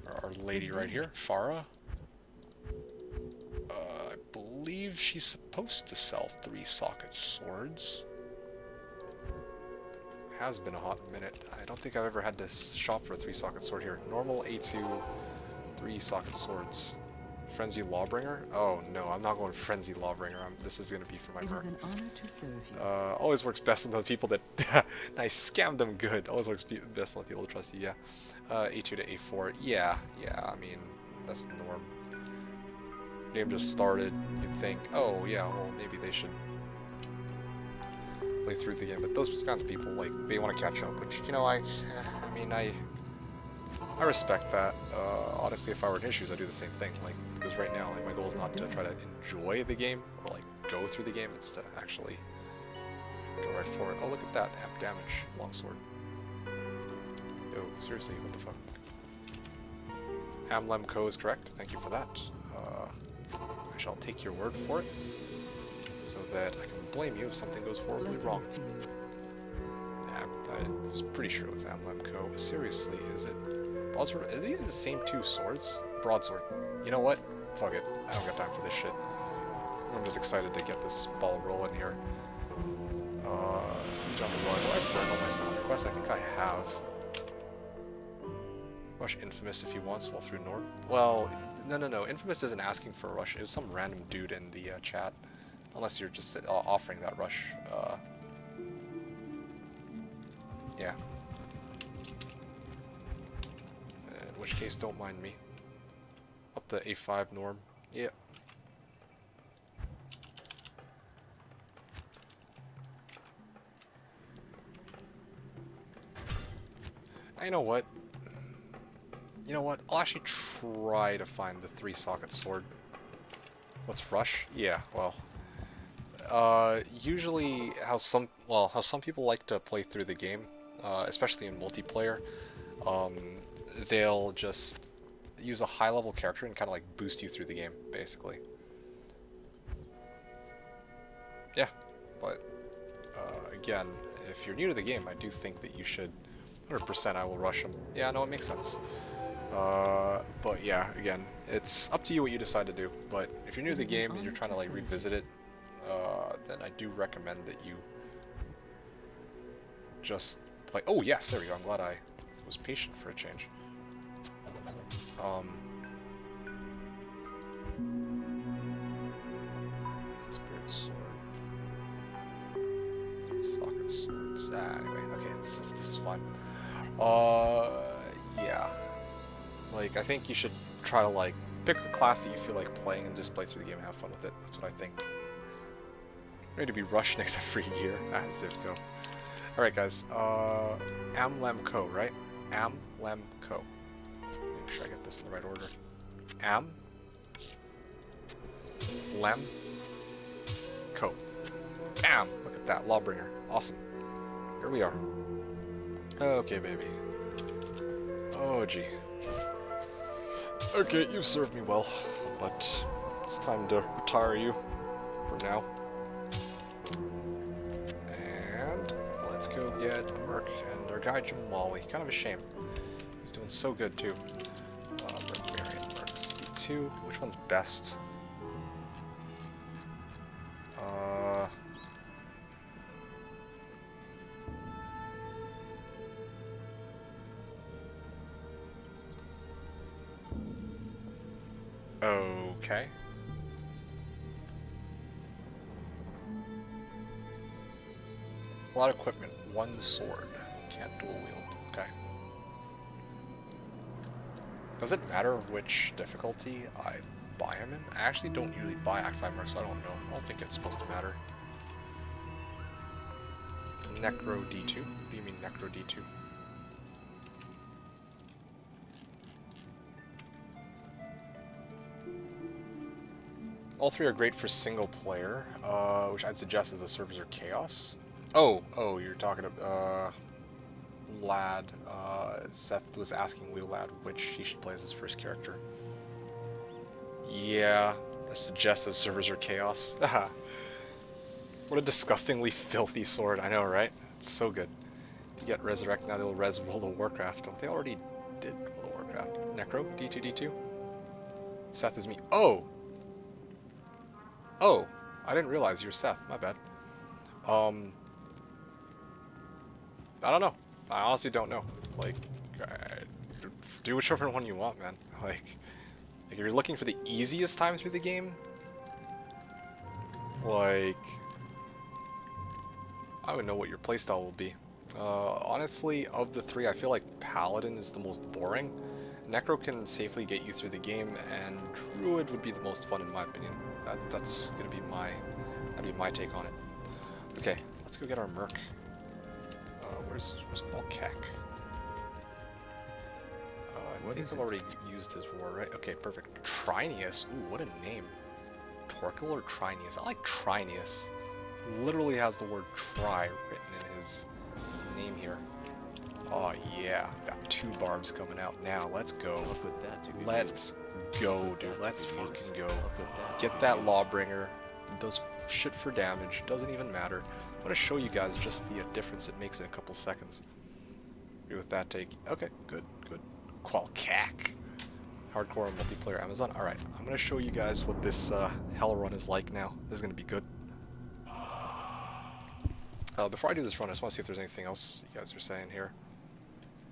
S1: Our lady right here, Farah. I believe she's supposed to sell 3-socket swords. Has been a hot minute. I don't think I've ever had to shop for a 3-socket sword here. Normal A2, 3-socket swords. Frenzy Lawbringer? Oh no, I'm not going Frenzy Lawbringer. this is gonna be for my
S3: It is
S1: merc.
S3: an honor to serve you.
S1: Always works best on the people that I scammed them good. Always works best on the people that trust you. Yeah. A2 to A4. Yeah. I mean, that's the norm. Game just started. You'd think, oh yeah, well maybe they should play through the game. But those kinds of people, like, they want to catch up. Which, you know, I mean, I respect that. Honestly, if I were in issues, I'd do the same thing. Like, because right now, like, my goal is not to try to enjoy the game or like go through the game. It's to actually go right for it. Oh, look at that amp damage longsword. Yo, seriously, what the fuck? Amlemco is correct. Thank you for that. I shall take your word for it, so that I can blame you if something goes horribly wrong.
S3: Blessings to you.
S1: I was pretty sure it was Amlemco. Seriously, is it broadsword? Are these the same 2 swords? Broadsword. You know what? Fuck it. I don't got time for this shit. I'm just excited to get this ball rolling here. Siege on the Royal. I've burned all my sound requests. I think I have. Rush Infamous if he wants while through Nord. Well, no. Infamous isn't asking for a rush. It was some random dude in the chat. Unless you're just offering that rush. Yeah. In which case, don't mind me. Up to A5 norm. Yeah. You know what? I'll actually try to find the 3-socket sword. Let's rush? Yeah, well. Usually how some people like to play through the game, especially in multiplayer, they'll just use a high-level character and kind of like boost you through the game, basically. Yeah, but again, if you're new to the game, I do think that you should 100% I will rush them. Yeah, no, it makes sense. But yeah, again, it's up to you what you decide to do. But if you're new to the game and you're trying to like revisit it, then I do recommend that you just play. Oh yes, there we go. I'm glad I was patient for a change. Spirit sword, 3-socket swords. Anyway, okay, this is fine. Yeah. Like, I think you should try to, like, pick a class that you feel like playing and just play through the game and have fun with it. That's what I think. Ready to be rushed next every year. Zivko. Alright, guys. Amlemco, right? Amlemco. Make sure I get this in the right order. Lemco. Bam! Look at that. Lawbringer. Awesome. Here we are. Okay, baby. Oh, gee. Okay, you've served me well, but it's time to retire you for now. And let's go get Merc and our guy Jamali. Kind of a shame. He's doing so good too. Barbarian Mercs. D2. Which one's best? Okay. A lot of equipment. One sword. Can't dual wield. Okay. Does it matter which difficulty I buy him in? I actually don't usually buy Act 5 Mercs, so I don't know. I don't think it's supposed to matter. Necro D2? What do you mean Necro D2? All three are great for single player, which I'd suggest is the servers are chaos. Oh, you're talking about, Lad. Seth was asking Wheel Lad which he should play as his first character. Yeah, I suggest that servers are chaos. What a disgustingly filthy sword, I know, right? It's so good. If you get Resurrect, now they'll res World of Warcraft. Don't they already did World of Warcraft? Necro? D2D2? Seth is me. Oh, I didn't realize you're Seth. My bad. I don't know. I honestly don't know. Like, do whichever one you want, man. Like if you're looking for the easiest time through the game, like, I would know what your playstyle will be. Honestly, of the three, I feel like Paladin is the most boring. Necro can safely get you through the game, and Druid would be the most fun in my opinion. That's gonna be that'd be my take on it. Okay, let's go get our Merc. Where's Balkek? I think I've already used his war, right? Okay, perfect. Trinius. Ooh, what a name. Torkel or Trinius? I like Trinius. Literally has the word try written in his name here. Oh yeah, got 2 Barbs coming out now. Let's go. Let's go, dude. Let's fucking go. Get that Lawbringer. Does shit for damage. Doesn't even matter. I'm gonna show you guys just the difference it makes in a couple seconds. Agree with that take. Okay, good. Qualcac. Hardcore multiplayer Amazon. Alright, I'm gonna show you guys what this hell run is like now. This is gonna be good. Before I do this run, I just want to see if there's anything else you guys are saying here.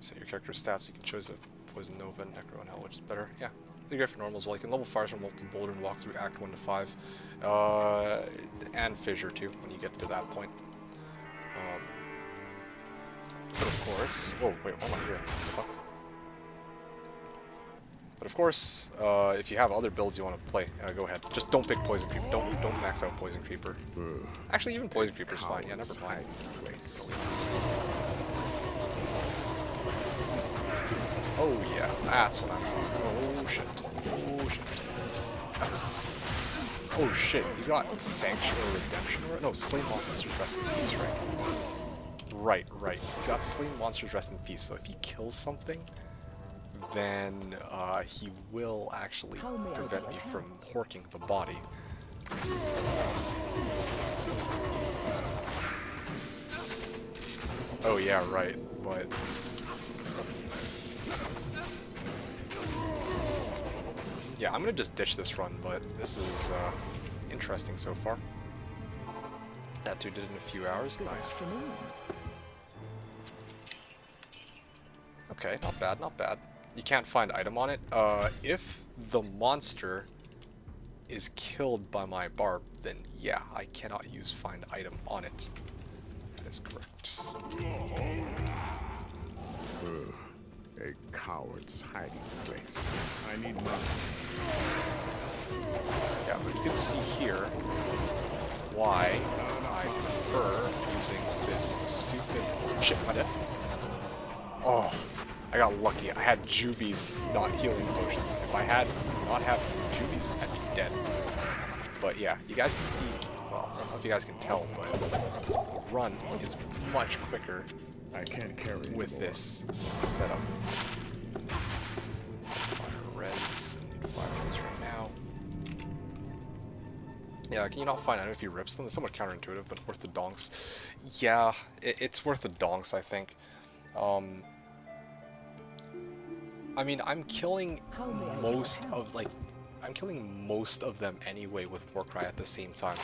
S1: Set your character's stats. You can choose a Poison Nova, Necro, and Hell, which is better. Yeah. They're great for normal as well. You can level Fires from Molten Boulder and walk through Act 1 to 5. And Fissure too, when you get to that point. But of course... Whoa, wait, what am I doing? What the fuck? But of course, if you have other builds you want to play, go ahead. Just don't pick Poison Creeper. Don't max out Poison Creeper. Actually, even Poison Creeper's fine. Yeah, never mind. Oh yeah, that's what I'm saying. Oh shit. Oh shit, he's got Sanction or Redemption. No, Slain Monsters Rest in Peace, right? Right. He's got Slain Monsters Rest in Peace, so if he kills something, then he will actually prevent me from horking the body. Oh yeah, right, but... Yeah, I'm gonna just ditch this run, but this is interesting so far. That dude did it in a few hours, nice. Okay, not bad, not bad. You can't find item on it. If the monster is killed by my Barb, then yeah, I cannot use find item on it. That is correct.
S2: A coward's hiding place. I need money.
S1: Yeah, but you can see here why I prefer using this stupid shit. My dead. Oh, I got lucky. I had Juvies, not healing potions. If I had not have Juvies, I'd be dead. But yeah, you guys can see. Well, I don't know if you guys can tell, but the run is much quicker.
S2: I can't carry
S1: with this setup. Res Yeah, can you not find out if he rips them? It's somewhat counterintuitive, but worth the donks. Yeah, it's worth the donks, I think. I mean, I'm killing most of, like, I'm killing most of them anyway with Warcry at the same time.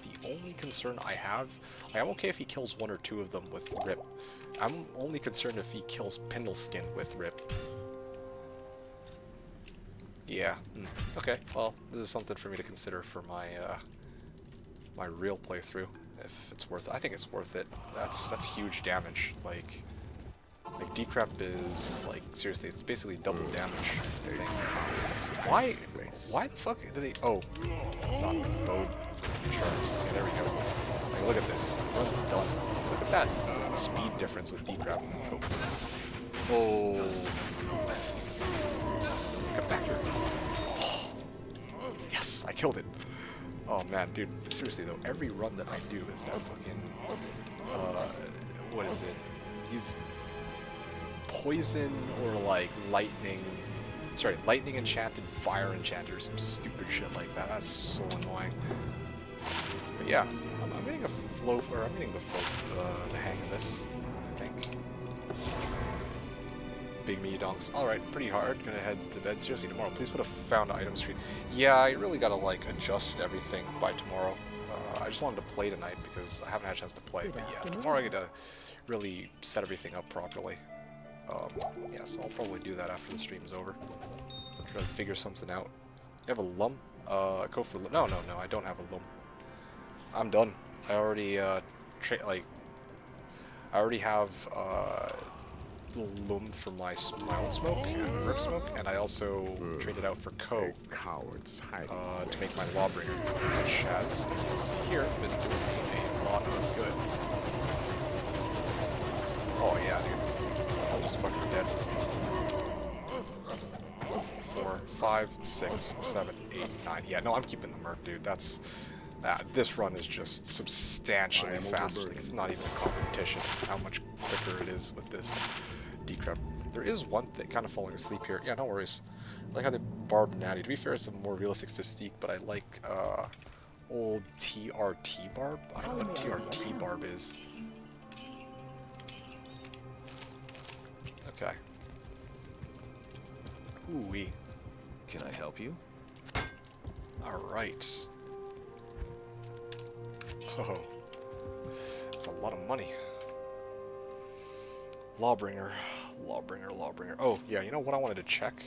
S1: The only concern I have, I'm okay if he kills 1 or 2 of them with Rip. I'm only concerned if he kills Pindleskin with Rip. Yeah. Okay. Well, this is something for me to consider for my my real playthrough. If it's worth it, I think it's worth it. That's huge damage. Like decrep is like seriously, it's basically double damage. I think. Why the fuck do they? Oh, not bowed charms. Okay, there we go. Like, look at this. Run's done. Look at that speed difference with decrep. Oh. Get back here. Oh. Yes, I killed it. Oh man, dude, seriously though, every run that I do is that fucking, what is it? He's poison or like lightning enchanted, fire enchanted, or some stupid shit like that. That's so annoying. But yeah, I'm getting a flow, or I'm getting the hang of this, I think. Big me donks. Alright, pretty hard. Gonna head to bed. Seriously, tomorrow, please put a found item screen. Yeah, I really gotta, like, adjust everything by tomorrow. I just wanted to play tonight because I haven't had a chance to play. But yeah, tomorrow I gotta really set everything up properly. Yeah, so I'll probably do that after the stream's over. Try to figure something out. You have a lum? Go for no, I don't have a lum. I'm done. I already, I already have, loom for my own smoke and work smoke, and I also traded out for
S2: Cowards hiding
S1: to make my lawbringer, which has, as you can see here, been doing me a lot of good. Oh yeah, dude, I'm just fucking dead. 4, 5, 6, 7, 8, 9. Yeah, no, I'm keeping the merc, dude. That's this run is just substantially faster. Like, it's not even a competition how much quicker it is with this decrep. There is one thing, kind of falling asleep here. Yeah, no worries. I like how they Barb natty. To be fair, it's a more realistic physique, but I like old TRT Barb. I don't know what TRT Barb is. Okay. Ooh-wee.
S4: Can I help you?
S1: Alright. Oh. That's a lot of money. Lawbringer. Oh, yeah, you know what I wanted to check?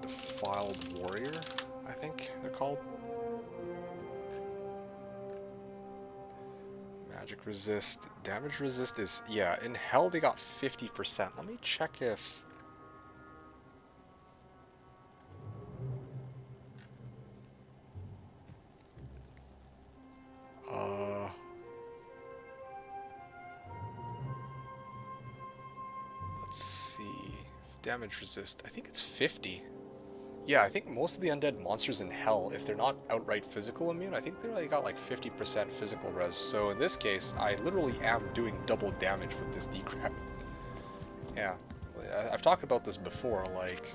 S1: Defiled Warrior, I think they're called. Magic resist. Damage resist is... Yeah, in Hell they got 50%. Let me check if... Let's see. Damage resist. I think it's 50. Yeah, I think most of the undead monsters in Hell, if they're not outright physical immune, I think they only got like 50% physical res. So in this case, I literally am doing double damage with this decrep. Yeah. I've talked about this before, like...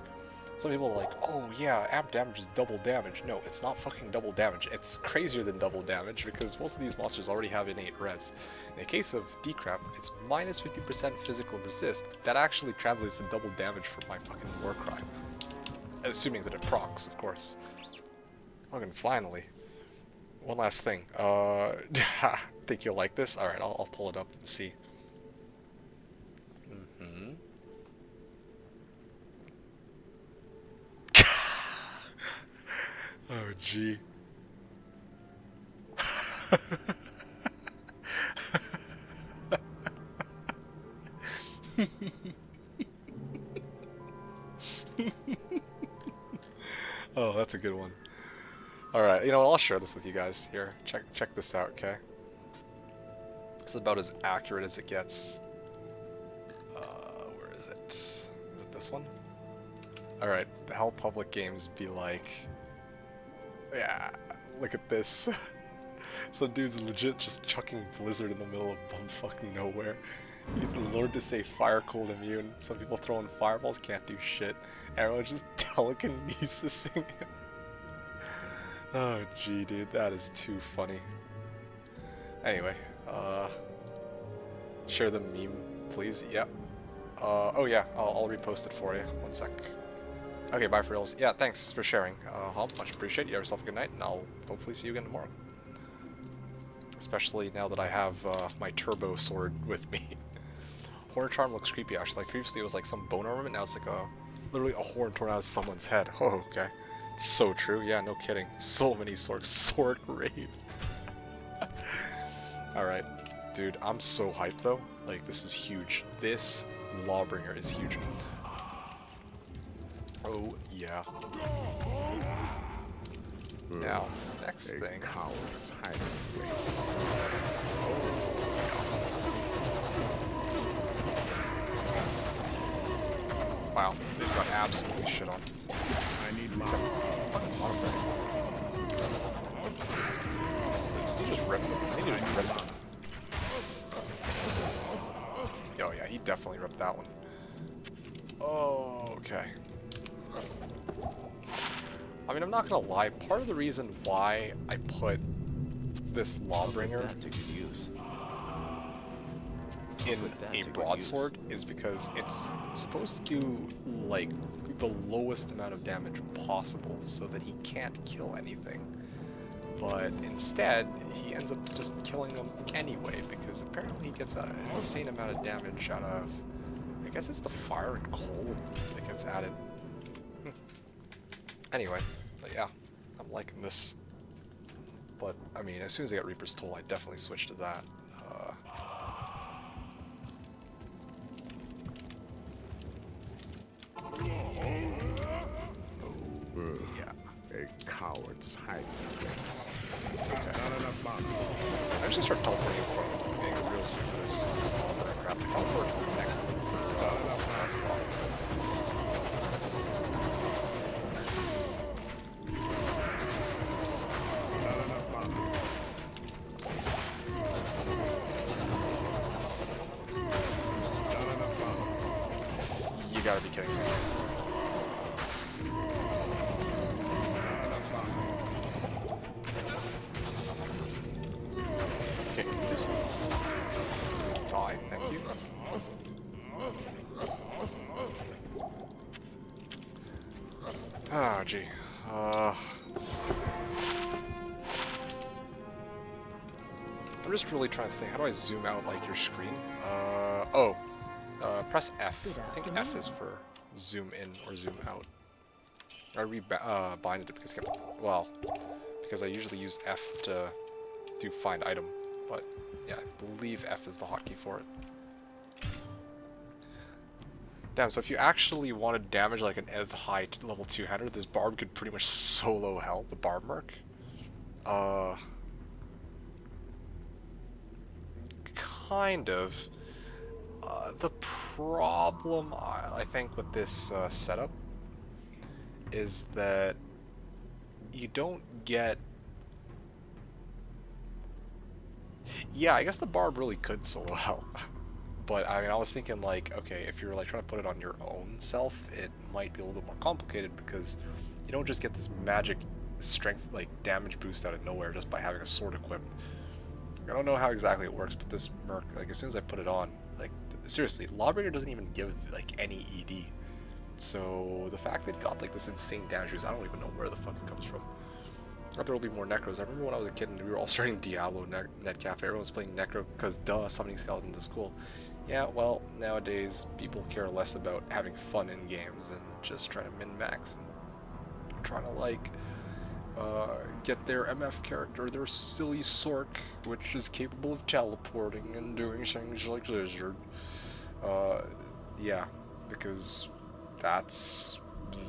S1: Some people are like, oh yeah, amp damage is double damage. No, it's not fucking double damage. It's crazier than double damage because most of these monsters already have innate res. In the case of decrep, it's minus 50% physical resist. That actually translates to double damage for my fucking Warcry. Assuming that it procs, of course. Fucking finally. One last thing. Think you'll like this? Alright, I'll pull it up and see. Oh, gee. Oh, that's a good one. Alright, you know what, I'll share this with you guys. Here, check this out, okay? This is about as accurate as it gets. Where is it? Is it this one? Alright, Hell Public Games be like... Yeah, look at this. Some dude's legit just chucking Blizzard in the middle of bumfucking nowhere. Even Lord to say fire cold immune. Some people throwing fireballs can't do shit. Everyone's just telekinesising him. Oh, gee, dude, that is too funny. Anyway, share the meme, please. Yep. Oh yeah, I'll repost it for you. One sec. Okay, bye, Frills. Yeah, thanks for sharing. Hump, much appreciated. You have yourself a good night, and I'll hopefully see you again tomorrow. Especially now that I have my turbo sword with me. Horn charm looks creepy, actually. Like previously, it was like some bone ornament. Now it's like literally a horn torn out of someone's head. Oh, okay. So true. Yeah, no kidding. So many sword grave. Alright. Dude, I'm so hyped though. Like, this is huge. This Lawbringer is huge. Oh, yeah. Now, next thing.
S2: Coward's hiding place.
S1: Wow, they've got absolutely shit on.
S2: I need my
S1: He just ripped them. I think he just ripped them. Oh yeah, he definitely ripped that one. Oh, okay. I mean, I'm not gonna lie, part of the reason why I put this Lawbringer
S4: That to good use.
S1: in
S4: that
S1: a
S4: to good
S1: broadsword is because it's supposed to do, like, the lowest amount of damage possible so that he can't kill anything. But instead, he ends up just killing them anyway, because apparently he gets an insane amount of damage out of... I guess it's the fire and coal that gets added. Anyway, but yeah, I'm liking this. But, I mean, as soon as I got Reaper's Toll, I definitely switched to that. Yeah.
S2: a coward's hiding place.
S1: Okay.
S2: Not enough bombs.
S1: I just start teleporting from being a real this crap. Teleport to the next
S2: Not enough bombs. Not enough bombs.
S1: You gotta be kidding me.
S2: Not enough bombs.
S1: Okay, just die, thank you. Ah, gee. I'm just really trying to think. How do I zoom out like your screen? Press F. I think F is for zoom in or zoom out. I binded it because because I usually use F to do find item, but yeah, I believe F is the hotkey for it. Damn, so if you actually wanted damage like an EV high level 200, this Barb could pretty much solo hell, the Barb Merc. Kind of. The problem, I think, with this setup is that you don't get... Yeah, I guess the Barb really could solo hell. But, I mean, I was thinking, like, okay, if you're, like, trying to put it on your own self, it might be a little bit more complicated because you don't just get this magic strength, like, damage boost out of nowhere just by having a sword equipped. I don't know how exactly it works, but this Merc, like, as soon as I put it on, like, seriously, Lawbringer doesn't even give, like, any ED. So, the fact that it got, like, this insane damage boost, I don't even know where the fuck it comes from. I thought there will be more Necros. I remember when I was a kid and we were all starting Diablo Net Cafe. Everyone was playing Necro because, duh, summoning skeletons is cool. Yeah, well, nowadays people care less about having fun in games and just trying to min-max and trying to, like, get their MF character, their silly Sork, which is capable of teleporting and doing things like Lizard. Yeah, because that's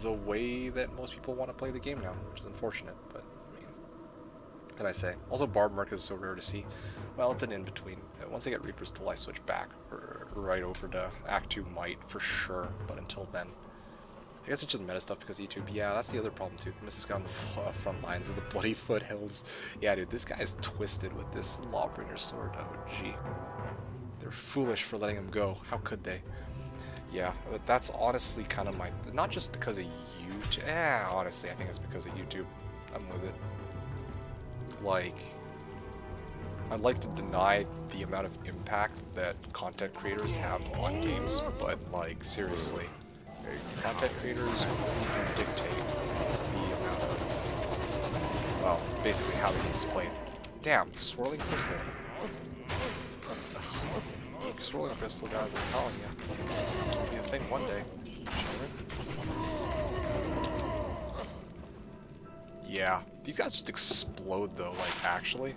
S1: the way that most people want to play the game now, which is unfortunate, but what can I say? Also, Barb Merc is so rare to see. Well, it's an in-between. Once I get Reaper's Toll, I switch back right over to Act 2 Might for sure, but until then, I guess it's just meta stuff because YouTube. Yeah, that's the other problem too. Miss this guy on the front lines of the bloody foothills. Yeah, dude, this guy is twisted with this Lawbringer sword. Oh, gee. They're foolish for letting him go. How could they? Yeah, but that's honestly kind of my... Not just because of YouTube. Honestly, I think it's because of YouTube. I'm with it. like, I'd like to deny the amount of impact that content creators have on games, but like, seriously, content creators completely dictate the amount of, well, basically how the game is played. Damn, swirling crystal. Swirling crystal, guys, I'm telling you. It'll be a thing one day. Yeah, these guys just explode though, like, actually.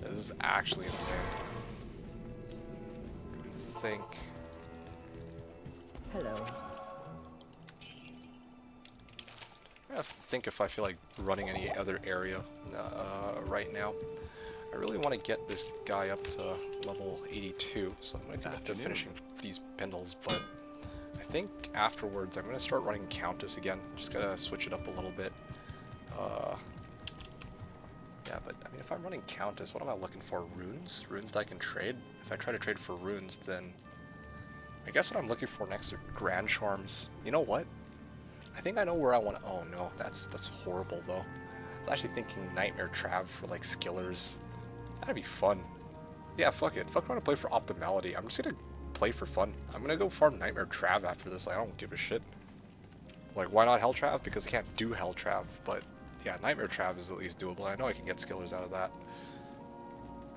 S1: This is actually insane. I think.
S3: Hello.
S1: I think if I feel like running any other area right now. I really want to get this guy up to level 82, so I'm going to commit to finishing these Pendles, but I think afterwards I'm going to start running Countess again. Just got to switch it up a little bit. Yeah, but I mean, if I'm running Countess, what am I looking for? Runes? Runes that I can trade? If I try to trade for runes, then I guess what I'm looking for next are Grand Charms. You know what? I think I know where I want to... Oh no, that's horrible though. I was actually thinking Nightmare Trav for like skillers. That'd be fun. Yeah, fuck it. Fuck, I want to play for Optimality. I'm just gonna play for fun. I'm gonna go farm Nightmare Trav after this. Like, I don't give a shit. Like, why not Hell Trav? Because I can't do Hell Trav, but yeah, Nightmare Trav is at least doable. I know I can get skillers out of that.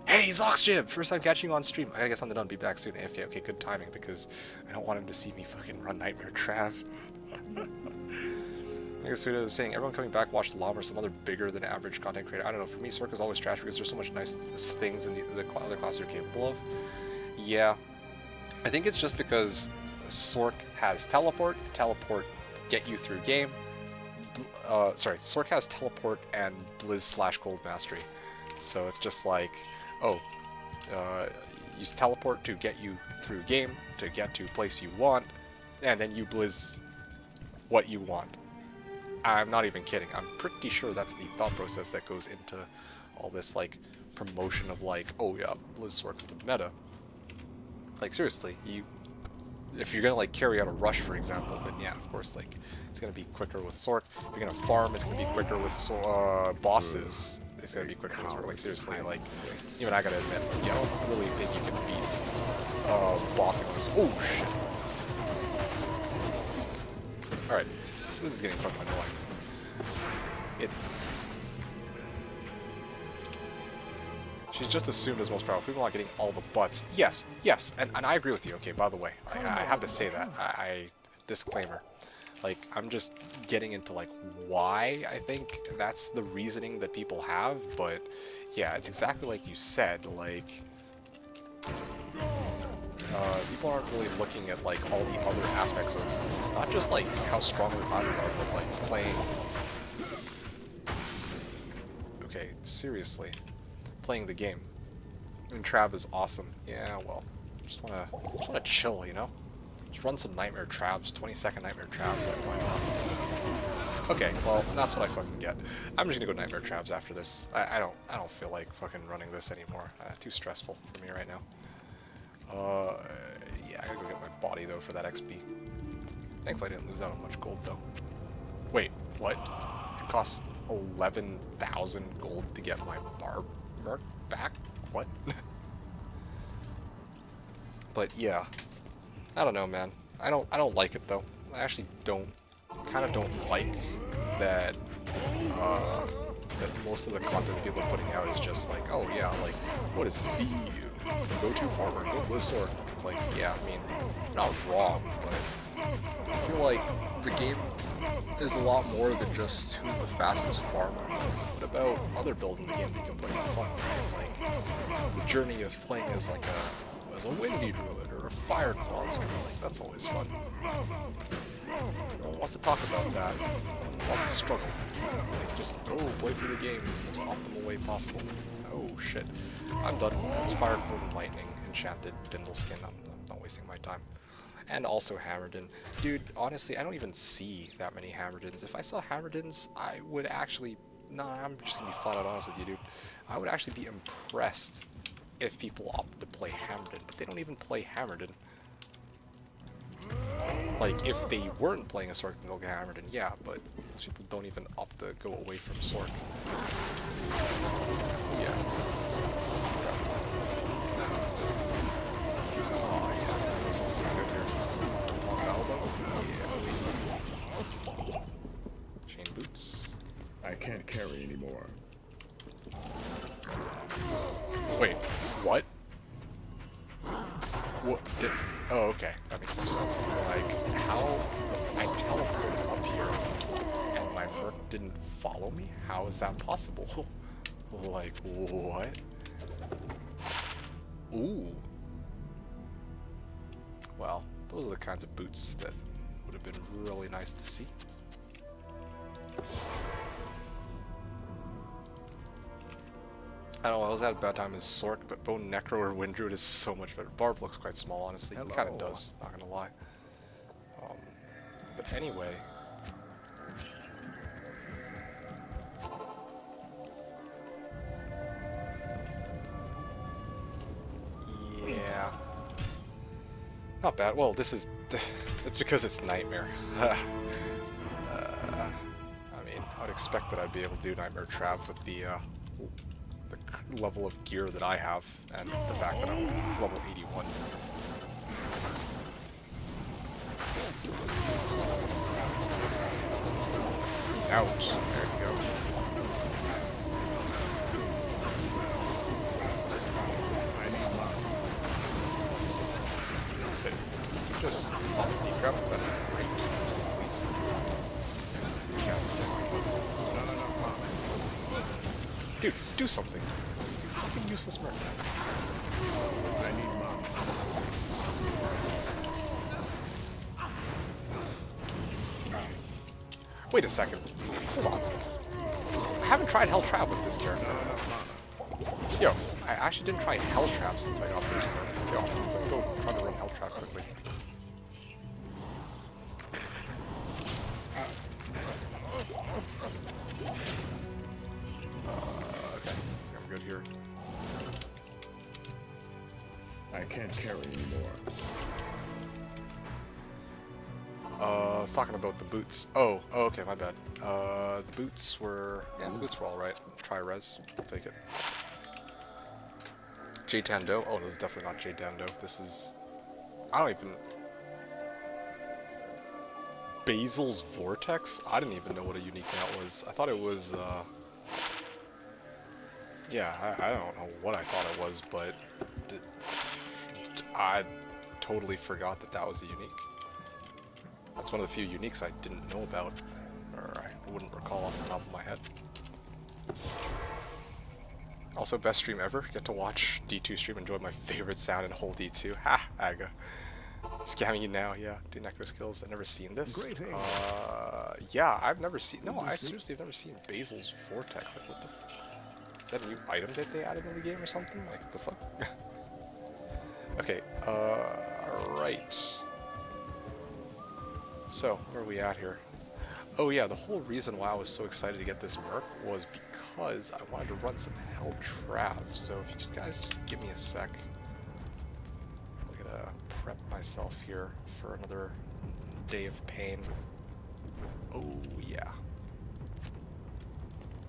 S1: Hey, Zoxjib! First time catching you on stream. I gotta get something done. Be back soon. AFK. Okay, good timing, because I don't want him to see me fucking run Nightmare Trav. I guess Suda is saying, everyone coming back watched Lom or some other bigger than average content creator. I don't know, for me, Sork is always trash because there's so much nice things in the other classes you're capable of. Yeah. I think it's just because Sork has teleport get you through game. Sork has teleport and Blizz/Gold Mastery. So it's just like, oh, use teleport to get you through game, to get to a place you want, and then you Blizz what you want. I'm not even kidding. I'm pretty sure that's the thought process that goes into all this, like, promotion of, like, oh yeah, Blizzsork is the meta. Like, seriously, if you're gonna, like, carry out a rush, for example, then yeah, of course, like, it's gonna be quicker with Sork. If you're gonna farm, it's gonna be quicker with bosses. It's gonna be quicker with Sork. Like, seriously, like, even I gotta admit, yeah, I don't really think you can beat bossing with this. Oh, shit. Alright. This is getting fucking annoying. She's just assumed as most powerful. People are not getting all the butts. Yes, yes, and I agree with you. Okay, by the way, I have to say that. Disclaimer. Like, I'm just getting into, like, why I think that's the reasoning that people have, but yeah, it's exactly like you said, like... people aren't really looking at, like, all the other aspects of not just, like, how strong the classes are, but, like, playing... Okay, seriously. Playing the game. And Trav is awesome. Yeah, well, just wanna chill, you know? Just run some Nightmare Travs, 20-second Nightmare Travs, like, why not? Okay, well, that's what I fucking get. I'm just gonna go Nightmare Travs after this. I don't feel like fucking running this anymore. Too stressful for me right now. Yeah, I gotta go get my body, though, for that XP. Thankfully, I didn't lose out on much gold, though. Wait, what? It costs 11,000 gold to get my Barb mark back? What? But, yeah. I don't know, man. I don't like it, though. I actually kind of don't like that, that most of the content people are putting out is just like, oh, yeah, like, what is the go-to farmer, go Blizzsork. It's like, yeah, I mean, you're not wrong, but I feel like the game is a lot more than just who's the fastest farmer. What about other builds in the game that you can play for fun, right? Like, the journey of playing as like a windy druid or a fire claws druid, like, that's always fun. No one wants to talk about that. No one wants to struggle. Like, just go play through the game in the most optimal way possible. Oh shit. I'm done. It's Fire, Cold, and Lightning, Enchanted, Bindle Skin. I'm not wasting my time. And also Hammerdin. Dude, honestly, I don't even see that many Hammerdins. If I saw Hammerdins, I would actually... Nah, I'm just gonna be flat out honest with you, dude. I would actually be impressed if people opted to play Hammerdin, but they don't even play Hammerdin. Like, if they weren't playing a Sork, then they'll get Hammerdin, yeah, but most people don't even opt to go away from Sork.
S2: carry anymore.
S1: Wait, what? What did... Oh, okay. That makes more sense. Like, how... I teleported up here, and my merc didn't follow me? How is that possible? Like, what? Ooh. Well, those are the kinds of boots that would have been really nice to see. I don't know, I was at a bad time as Sork, but Bone Necro or Windruid is so much better. Barb looks quite small, honestly. He kind of does, not gonna lie. But anyway... Yeah. Not bad. Well, this is... it's because it's Nightmare. I mean, I'd expect that I'd be able to do Nightmare Trav with the level of gear that I have, and the fact that I'm level 81. Ouch. There you go. Okay. Just decrep that. Great. Please. Yeah. Dude, do something. You fucking useless merc.
S2: I need mom.
S1: Wait a second. Hold on. I haven't tried Hell Trap with this character. Yo, I actually didn't try Hell Trap since I got this one. Yo, I'm gonna go try to run Hell Trap quickly. Okay, I think I'm good here.
S2: I can't carry anymore.
S1: I was talking about the boots. Oh, okay, my bad. The boots were... Yeah, the boots were alright. Try res. I'll take it. J Tando. Oh, no, this is definitely not J Tando. This is... I don't even... Basil's Vortex? I didn't even know what a unique that was. I thought it was, yeah, I don't know what I thought it was, but... I totally forgot that that was a unique. That's one of the few uniques I didn't know about, or I wouldn't recall off the top of my head. Also, best stream ever. Get to watch D2 stream, enjoy my favorite sound in whole D2. Ha! Aga. Scamming you now, yeah. Do necro skills. I've never seen this.
S2: Great thing.
S1: Yeah, I've never seen... No, I seriously have never seen Basil's Vortex. Like, what the... Is that a new item that they added in the game or something? Like, what the fuck? Okay, right. So, where are we at here? Oh yeah, the whole reason why I was so excited to get this merc was because I wanted to run some Hell Trav. So if you guys just give me a sec. I'm gonna prep myself here for another day of pain. Oh yeah.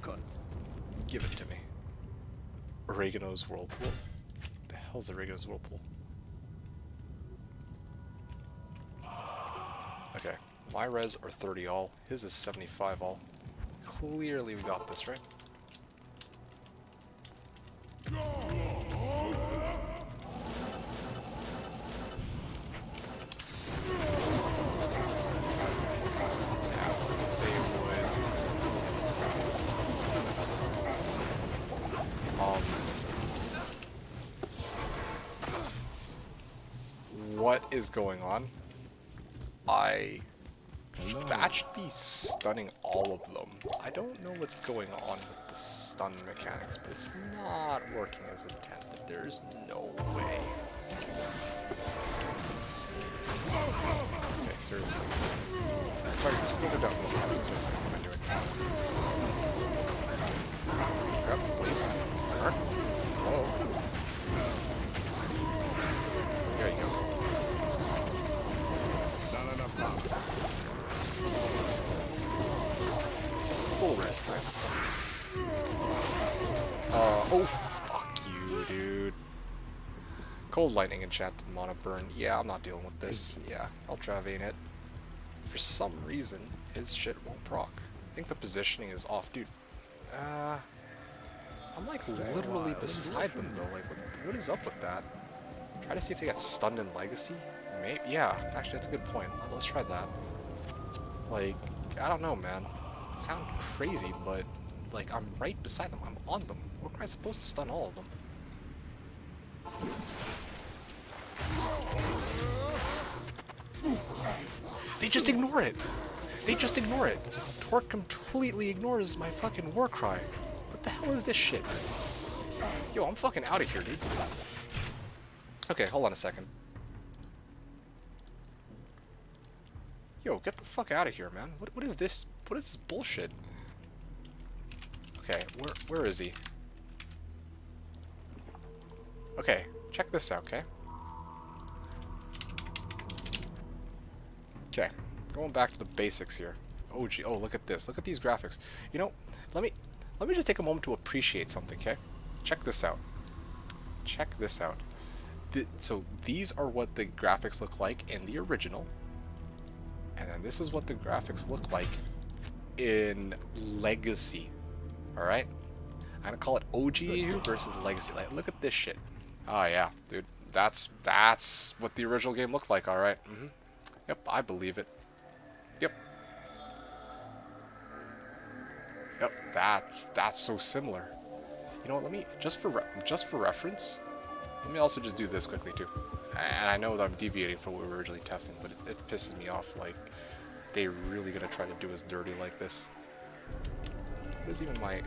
S1: Good. Give it to me. Oregano's Whirlpool? What the hell's Oregano's Whirlpool? Okay, my res are 30 all, his is 75 all. Clearly we got this, right? What is going on? That should be stunning all of them. I don't know what's going on with the stun mechanics, but it's not working as intended. There's no way. Okay, seriously. Sorry, just put it down this time. What am I doing? Grab the please. Mark. Hello. There you go. Full red, nice. Oh, fuck you, dude. Cold Lightning Enchanted Mana Burn. Yeah, I'm not dealing with this. Yeah, I'll Travaine it. For some reason, his shit won't proc. I think the positioning is off. Dude, I'm like literally beside them though. Like, what is up with that? Try to see if they get stunned in Legacy. Maybe, yeah. Actually, that's a good point. Let's try that. Like, I don't know, man. It sounds crazy, but like I'm right beside them. I'm on them. What am I supposed to stun all of them? They just ignore it. They just ignore it. Torque completely ignores my fucking war cry. What the hell is this shit? Yo, I'm fucking out of here, dude. Okay, hold on a second. Yo, get the fuck out of here, man. What is this? What is this bullshit? Okay, where is he? Okay, check this out, okay? Okay, going back to the basics here. Oh gee, oh look at this. Look at these graphics. You know, let me just take a moment to appreciate something, okay? Check this out. Check this out. So these are what the graphics look like in the original. And then this is what the graphics look like in Legacy. Alright? I'm gonna call it OG versus Legacy. Like, look at this shit. Oh yeah, dude. That's what the original game looked like, alright. Yep, I believe it. Yep. Yep, that's so similar. You know what, let me, just for reference, let me also just do this quickly too. And I know that I'm deviating from what we were originally testing, but it pisses me off, like, they really gonna try to do us dirty like this. What is even my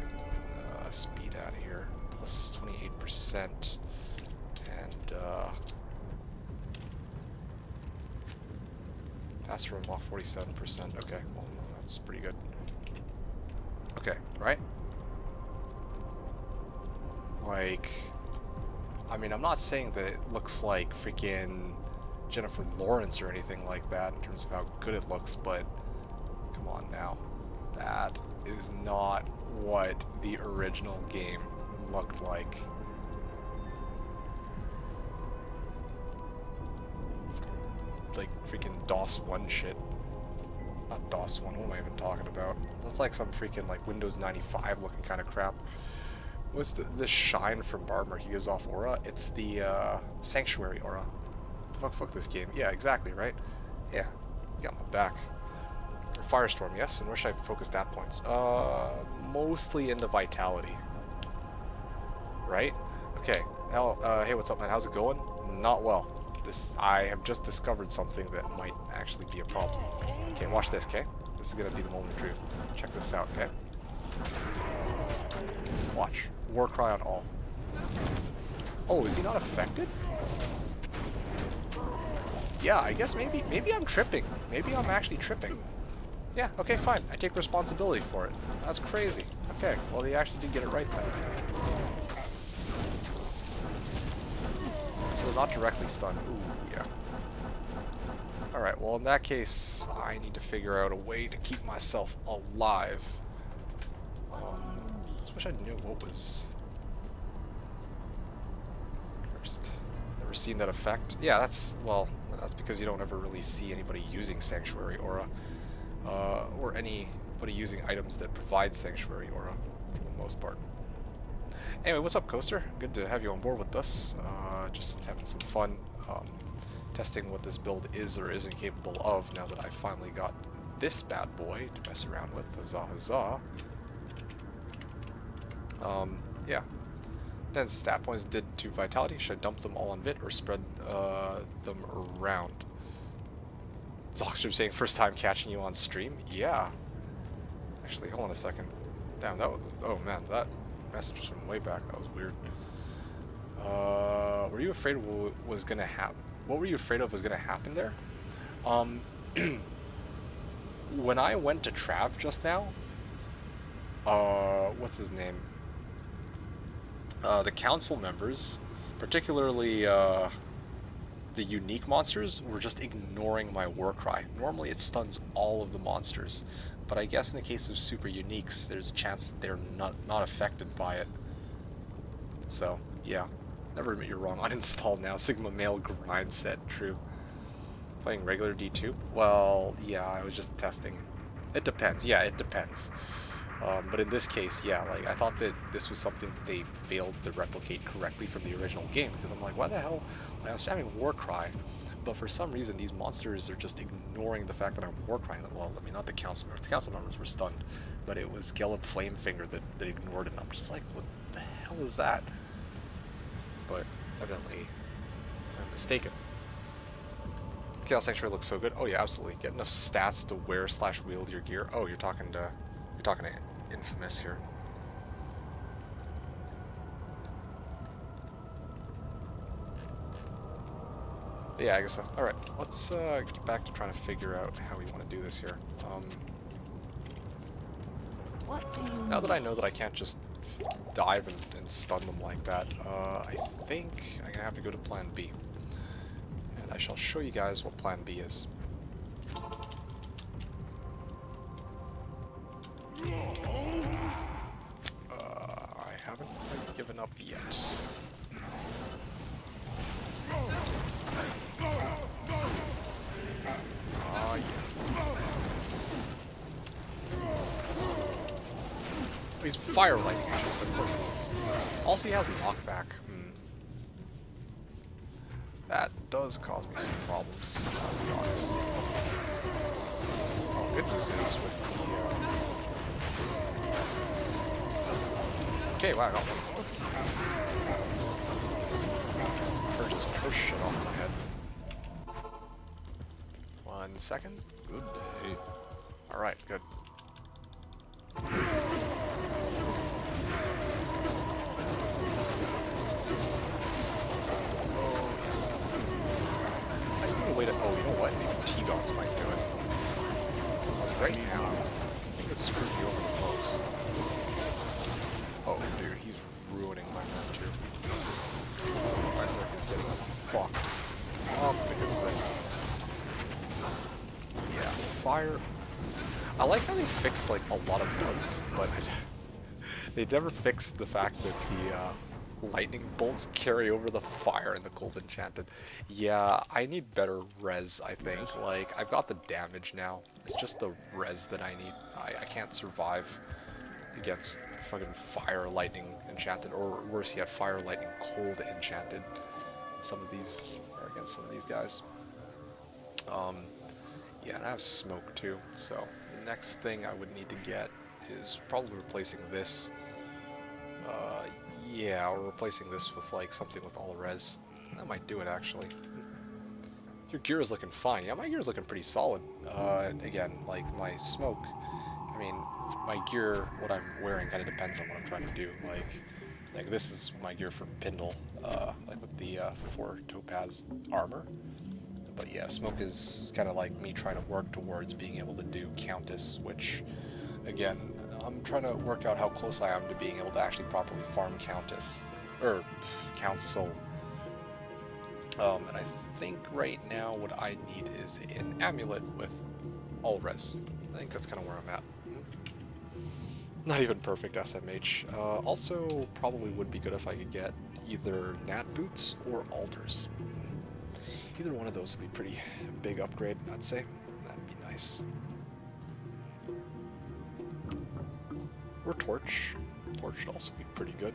S1: speed at here? Plus 28%. And, faster unlock 47%. Okay, well, that's pretty good. Okay, right? Like, I mean, I'm not saying that it looks like freaking Jennifer Lawrence or anything like that in terms of how good it looks, but come on now. That is not what the original game looked like. Like freaking DOS 1 shit. Not DOS 1, what am I even talking about? That's like some freaking like Windows 95 looking kind of crap. What's the shine from Barb where he gives off aura? It's the Sanctuary aura. Fuck this game. Yeah, exactly, right? Yeah, you got my back. Firestorm, yes, and where should I focus stat points? Mostly into Vitality. Right? Okay. Hey, what's up, man? How's it going? Not well. I have just discovered something that might actually be a problem. Okay, watch this, okay? This is gonna be the moment of truth. Check this out, okay? Watch. War cry on all. Oh, is he not affected? Yeah, I guess maybe I'm tripping. Maybe I'm actually tripping. Yeah, okay, fine. I take responsibility for it. That's crazy. Okay, well, he actually did get it right then. So they're not directly stunned. Ooh, yeah. Alright, well, in that case, I need to figure out a way to keep myself alive. Just wish I knew what was first. Never seen that effect. Yeah, that's because you don't ever really see anybody using Sanctuary Aura, or anybody using items that provide Sanctuary Aura for the most part. Anyway, what's up, Coaster? Good to have you on board with us. Just having some fun testing what this build is or isn't capable of now that I finally got this bad boy to mess around with. Huzzah, huzzah. Yeah. Then stat points did to Vitality. Should I dump them all on Vit or spread them around? Zoxter saying first time catching you on stream? Yeah. Actually, hold on a second. Damn, that was... Oh man, that message was from way back. That was weird. Were you afraid of what was gonna happen? What were you afraid of was gonna happen there? When I went to Trav just now, what's his name? The council members, particularly the unique monsters, were just ignoring my war cry. Normally it stuns all of the monsters, but I guess in the case of super uniques, there's a chance that they're not affected by it. So, yeah. Never admit you're wrong. Uninstall now. Sigma Male grind set. True. Playing regular D2? Well, yeah, I was just testing. It depends. Yeah, it depends. But in this case, yeah, like I thought that this was something that they failed to replicate correctly from the original game, because I'm like, why the hell? Like, I was spamming Warcry, but for some reason these monsters are just ignoring the fact that I'm Warcrying them. Well, I mean, not the council members. The council members were stunned, but it was Gelib Flamefinger that ignored it, and I'm just like, what the hell is that? But evidently, I'm mistaken. Chaos Sanctuary looks so good. Oh yeah, absolutely. Get enough stats to wear / wield your gear. Oh, you're talking to Infamous here. But yeah, I guess so. Alright, let's get back to trying to figure out how we want to do this here.
S3: What do you
S1: Now that I know that I can't just dive and stun them like that, I think I'm going to have to go to Plan B. And I shall show you guys what Plan B is. I haven't quite given up yet. Yeah. He's fire lightning, of course he is. Also, he has knockback. That does cause me some problems, to be honest. Good news is with the... Okay, wow, I got one. Purchase curse shit off my head. 1 second.
S4: Good day.
S1: Alright, good. Wait a, oh, you know what? Maybe T-Dots might do it. Right now, I think it's screwed you over the most. Oh, dude, he's ruining my match here. My work is getting fucked up because of this. Yeah, fire. I like how they fixed, like, a lot of bugs, but they never fixed the fact that the, lightning bolts carry over the fire in the Gold Enchanted. Yeah, I need better res, I think. Like, I've got the damage now. It's just the res that I need. I can't survive against fucking fire lightning enchanted, or worse yet, fire lightning cold enchanted in some of these, or against some of these guys. Yeah, and I have smoke too, so the next thing I would need to get is probably replacing this. Yeah, or replacing this with like something with all res. That might do it actually. Your gear is looking fine. Yeah, my gear is looking pretty solid. Again, like my smoke, I mean, my gear, what I'm wearing kind of depends on what I'm trying to do. Like this is my gear for Pindle, like with the 4 topaz armor. But yeah, smoke is kind of like me trying to work towards being able to do Countess, which, again, I'm trying to work out how close I am to being able to actually properly farm Countess, or Council. And I think right now what I need is an amulet with all res. I think that's kind of where I'm at. Not even perfect SMH. Also, probably would be good if I could get either Nat Boots or Altars. Either one of those would be pretty big upgrade, I'd say. That'd be nice. Or Torch. Torch would also be pretty good.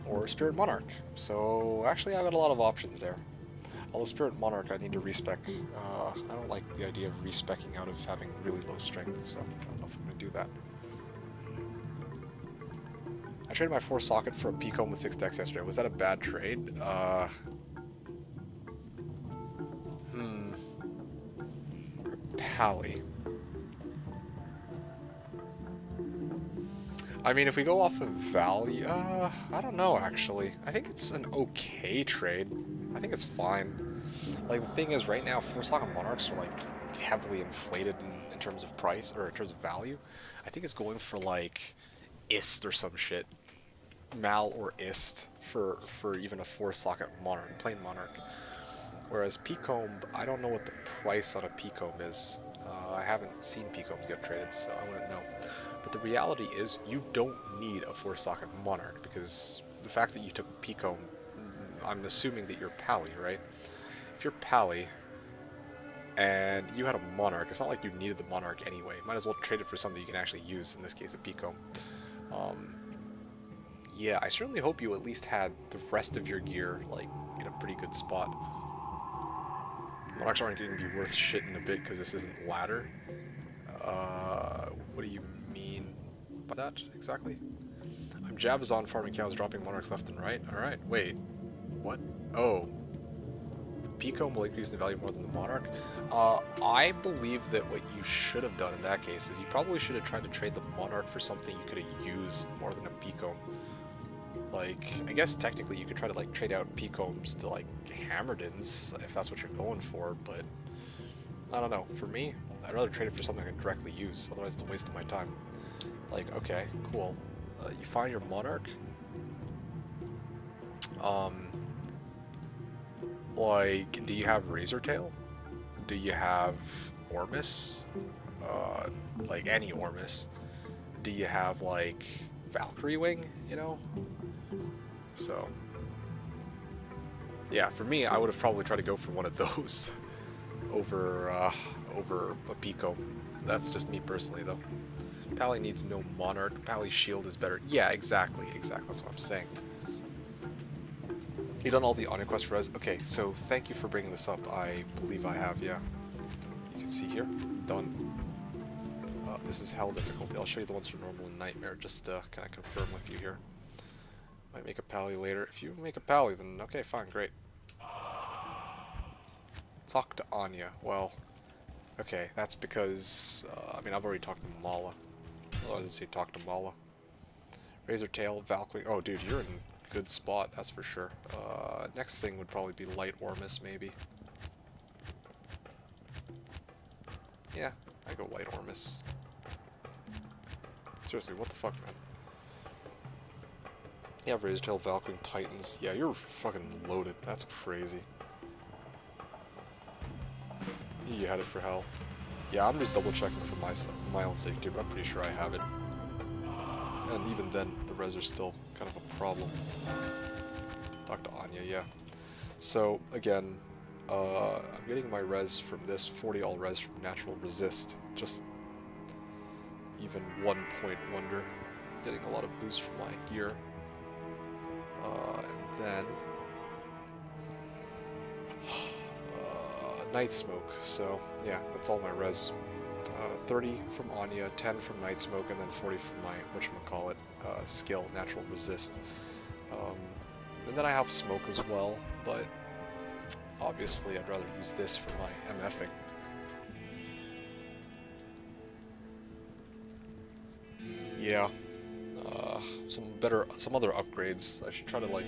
S1: Or Spirit Monarch. So actually I've got a lot of options there. Although Spirit Monarch I need to respec. I don't like the idea of respecking out of having really low strength, so I don't know if I'm going to do that. I traded my 4 socket for a Peacomb with 6 dex yesterday. Was that a bad trade? Pally. I mean, if we go off of value, I don't know, actually. I think it's an okay trade. I think it's fine. Like, the thing is, right now, 4 socket Monarchs are, like, heavily inflated in terms of price, or in terms of value. I think it's going for, like, IST or some shit. Mal or IST for even a 4 socket Monarch, plain Monarch. Whereas Peacomb, I don't know what the price on a Peacomb is. I haven't seen Peacombs get traded, so I wouldn't know. But the reality is, you don't need a 4 socket Monarch, because the fact that you took Peacomb, I'm assuming that you're Pally, right? If you're Pally, and you had a Monarch. It's not like you needed the Monarch anyway. Might as well trade it for something you can actually use, in this case a Pico. Yeah, I certainly hope you at least had the rest of your gear, like, in a pretty good spot. Monarchs aren't going to be worth shit in a bit because this isn't ladder. What do you mean by that, exactly? I'm Jabazon farming cows, dropping Monarchs left and right. Alright, wait. What? Oh. The Pico will increase the value more than the Monarch? I believe that what you should have done in that case is you probably should have tried to trade the Monarch for something you could have used more than a Pico. Like, I guess technically you could try to, like, trade out Picoms to, like, Hammerdins, if that's what you're going for, but I don't know. For me, I'd rather trade it for something I can directly use, otherwise it's a waste of my time. Like, okay, cool. You find your Monarch. Like, do you have Razor Tail? Do you have Ormus? Like, any Ormus? Do you have, like, Valkyrie Wing, you know? So, yeah, for me, I would have probably tried to go for one of those over over a Pico. That's just me personally, though. Pally needs no Monarch. Pally's shield is better. Yeah, exactly. That's what I'm saying. You done all the Anya Quest res? Okay, so thank you for bringing this up. I believe I have, yeah. You can see here. Done. This is hell difficulty. I'll show you the ones for normal and nightmare, just to kind of confirm with you here. Might make a Pally later. If you make a Pally, then okay, fine, great. Talk to Anya. Well, okay, that's because, I mean, I've already talked to Mala. Oh, I didn't say talk to Mala. Razor Tail, Valkyrie. Oh, dude, you're in a good spot, that's for sure. Next thing would probably be Light Ormus, maybe. Yeah, I go Light Ormus. Seriously, what the fuck, man? Yeah, Razor Tail, Valkyrie, Titans. Yeah, you're fucking loaded. That's crazy. You had it for hell. Yeah, I'm just double checking for my own sake too, but I'm pretty sure I have it. And even then, the res are still kind of a problem. Talk to Anya, yeah. So, again, I'm getting my res from this, 40 all res from Natural Resist. Just even 1 point wonder. Getting a lot of boost from my gear. And then Night Smoke, so yeah, that's all my res. 30 from Anya, 10 from Night Smoke, and then 40 from my, whatchamacallit, skill, Natural Resist. And then I have Smoke as well, but obviously I'd rather use this for my MFing. Yeah. Some other upgrades. I should try to, like,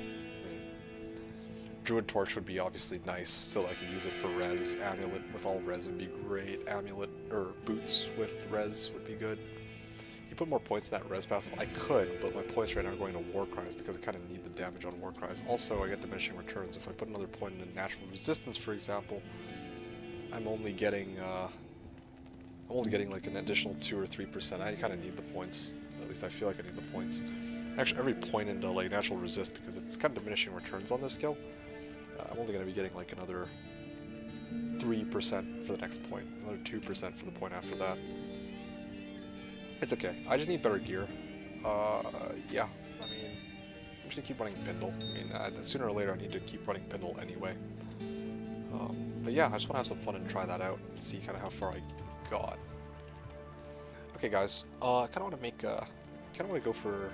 S1: Druid Torch would be obviously nice, so I can use it for res. Amulet with all res would be great. Amulet, or boots with res would be good. You put more points in that res passive? I could, but my points right now are going to War Cries because I kind of need the damage on War Cries. Also, I get diminishing returns. If I put another point in Natural Resistance, for example, I'm only getting like an additional 2 or 3%. I kind of need the points. At least I feel like I need the points. Actually, every point into like Natural Resist because it's kind of diminishing returns on this skill. I'm only going to be getting like another 3% for the next point, another 2% for the point after that. It's okay. I just need better gear. Yeah, I mean, I'm just going to keep running Pindle. I mean, sooner or later I need to keep running Pindle anyway. But yeah, I just want to have some fun and try that out and see kind of how far I got. Okay, guys, I kind of want to make go for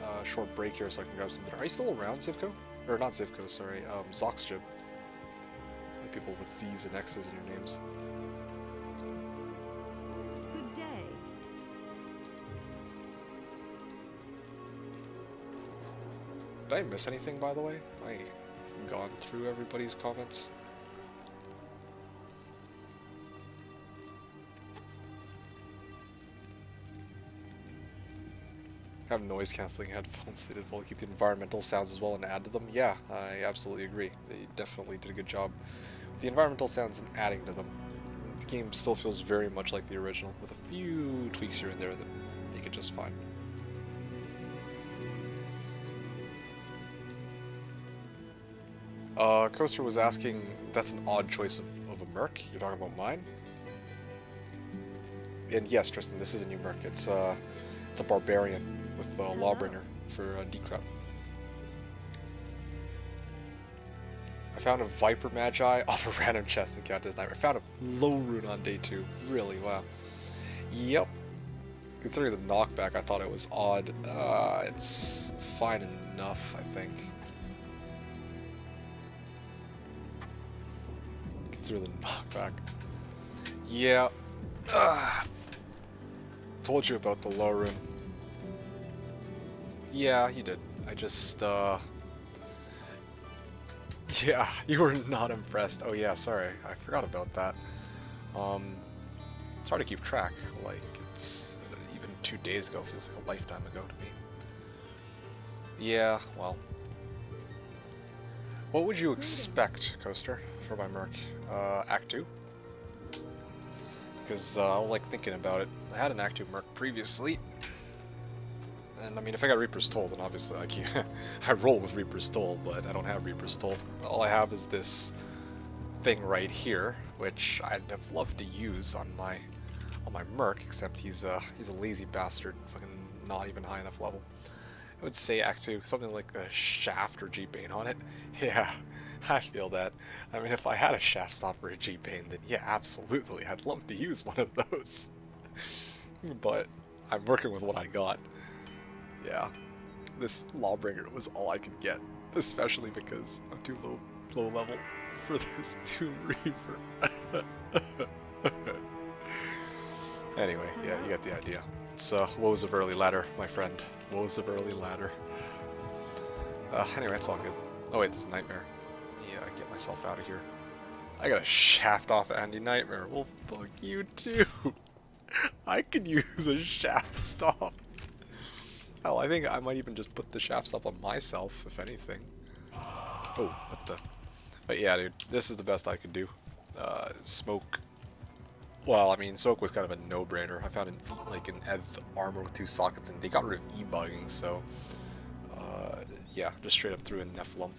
S1: a short break here so I can grab some dinner. Are you still around, Zivko? Or not Zivko, sorry, Zoxjib. People with Z's and X's in your names.
S3: Good day.
S1: Did I miss anything, by the way? Have I gone through everybody's comments? Have noise cancelling headphones. They did well to keep the environmental sounds as well and add to them. Yeah, I absolutely agree. They definitely did a good job with the environmental sounds and adding to them. The game still feels very much like the original, with a few tweaks here and there that make it just fine. Coaster was asking, that's an odd choice of a merc? You're talking about mine? And yes, Tristan, this is a new merc. It's a barbarian with Lawbringer for decrep. I found a Viper Magi off a random chest in Countess Nightmare. I found a low rune on day 2. Really, wow. Yep. Considering the knockback, I thought it was odd. It's fine enough, I think. Consider the knockback. Yeah. Told you about the low rune. Yeah, you did. I just, yeah, you were not impressed. Oh yeah, sorry. I forgot about that. It's hard to keep track. Like, it's even 2 days ago feels like a lifetime ago to me. Yeah, well. What would you expect, Coaster, for my merc? Act 2? Because I was like thinking about it. I had an Act 2 merc previously. And I mean, if I got Reaper's Toll, then obviously like, I roll with Reaper's Toll, but I don't have Reaper's Toll. All I have is this thing right here, which I'd have loved to use on my merc, except he's a lazy bastard, fucking not even high enough level. I would say Act 2, something like a Shaft or G-Bane on it. Yeah, I feel that. I mean, if I had a Shaft Stopper or a G-Bane, then yeah, absolutely, I'd love to use one of those. But I'm working with what I got. Yeah, this Lawbringer was all I could get, especially because I'm too low level for this Tomb Reaper. Anyway, yeah, you get the idea. It's woes of early ladder, my friend. Woes of early ladder. Anyway, it's all good. Oh wait, this is Nightmare. Yeah, get myself out of here. I got a shaft off Andy Nightmare. Well, fuck you too. I could use a shaft stop. Hell, I think I might even just put the shaft stop on myself, if anything. Oh, what the? But yeah, dude, this is the best I could do. Smoke. Well, I mean, Smoke was kind of a no-brainer. I found an ETH armor with 2 sockets, and they got rid of e-bugging, so yeah, just straight up threw in Nephilim.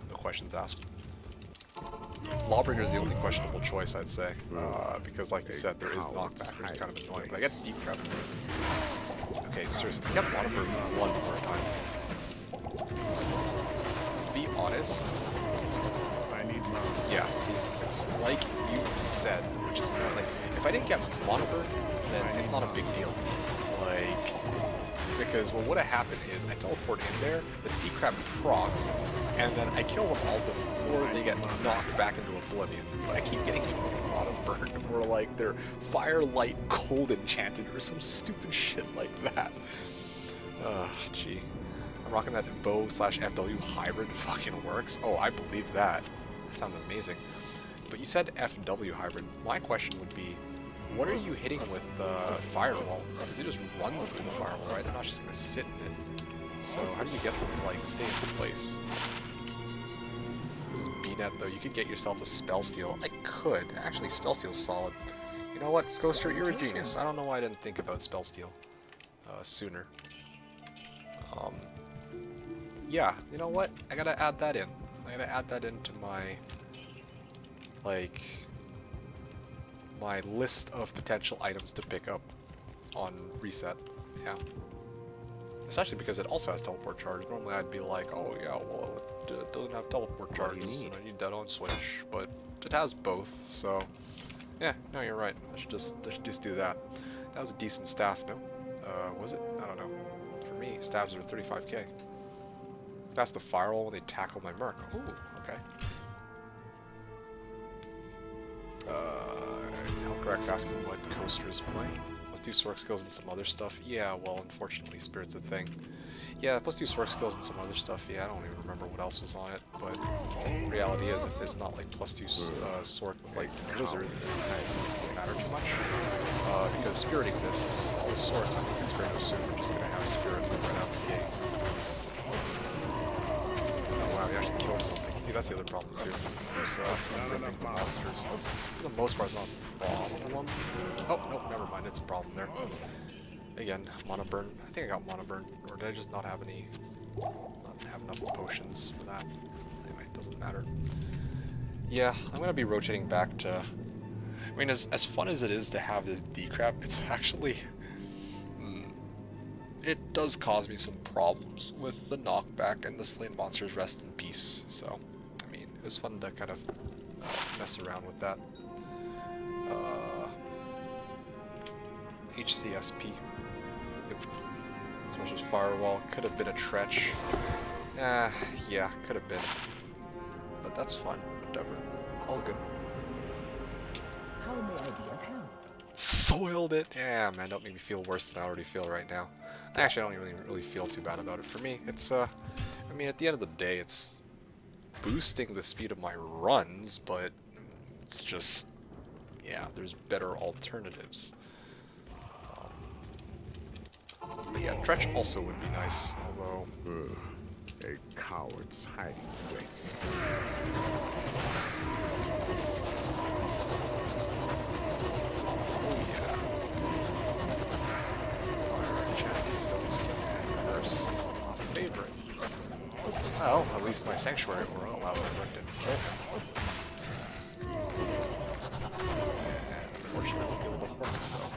S1: No questions asked. Lawbringer is the only questionable choice, I'd say, because like you said, there is knockback, which is kind of annoying. But I get deep trap. Okay, seriously, I got Waterberg one more time. To be honest,
S2: I need love.
S1: yeah, see, it's like you said, which is not like, if I didn't get Monoberg, then it's not a big deal. Like, because what would have happened is I teleport in there, the decrap procs, and then I kill them all before they get knocked back into oblivion. But I keep getting Monoberg, or like they're Firelight Cold Enchanted, or some stupid shit like that. Gee. I'm rocking that bow/FW hybrid fucking works. Oh, I believe that. Sounds amazing. But you said FW hybrid. My question would be, what are you hitting with Firewall? Because they just run through the Firewall, right? They're not just gonna sit in it. So how do you get them to like stay in place? This is B-net though. You could get yourself a Spell Steal. I could. Actually, Spell Steal's solid. You know what, Scoster, you're a genius. I don't know why I didn't think about Spell Steal sooner. Yeah, you know what? I gotta add that in. I gotta add that into my, like, my list of potential items to pick up on reset. Yeah. Especially because it also has teleport charge. Normally I'd be like, oh yeah, well it doesn't have teleport charges, and I need that on Switch, but it has both, so yeah, no, you're right. I should just do that. That was a decent staff, no? Was it? I don't know. For me, staffs are 35k. That's the firewall when they tackle my merc. Ooh, okay. Hellcrack's asking what Coaster's playing. Let's do sword skills and some other stuff. Yeah, well, unfortunately, Spirit's a thing. Yeah, plus 2 sword skills and some other stuff. Yeah, I don't even remember what else was on it, but reality is, if there's not like plus 2 sword with like Blizzard, then it doesn't matter too much. Because Spirit exists, all the swords, I think it's fair to assume we're just gonna have Spirit right out the gate. Oh wow, we actually killed something. See, that's the other problem too. There's ripping the monsters. For the most part, it's not a problem. Oh, nope, never mind, it's a problem there. Again, Mana Burn. I think I got Mana Burn, or did I just not have any? Not have enough potions for that. Anyway, it doesn't matter. Yeah, I'm gonna be rotating back to mean, as fun as it is to have this D-crap, it's actually... it does cause me some problems with the knockback and the slain monsters rest in peace, so... I mean, it was fun to kind of mess around with that. HCSP. Yep. Smash as firewall. Could have been a Tretch. Yeah, could have been. But that's fine. Whatever. All good.
S5: How may I be of help?
S1: Soiled it! Yeah, man, don't make me feel worse than I already feel right now. Actually, I don't really feel too bad about it. For me, it's, I mean, at the end of the day, it's boosting the speed of my runs, but it's just, yeah, there's better alternatives. But yeah, Tretch also would be nice, although...
S2: A coward's hiding place.
S1: Favorite. Well, at least my sanctuary aura allowed me to kill him. And unfortunately, killed the horse, though.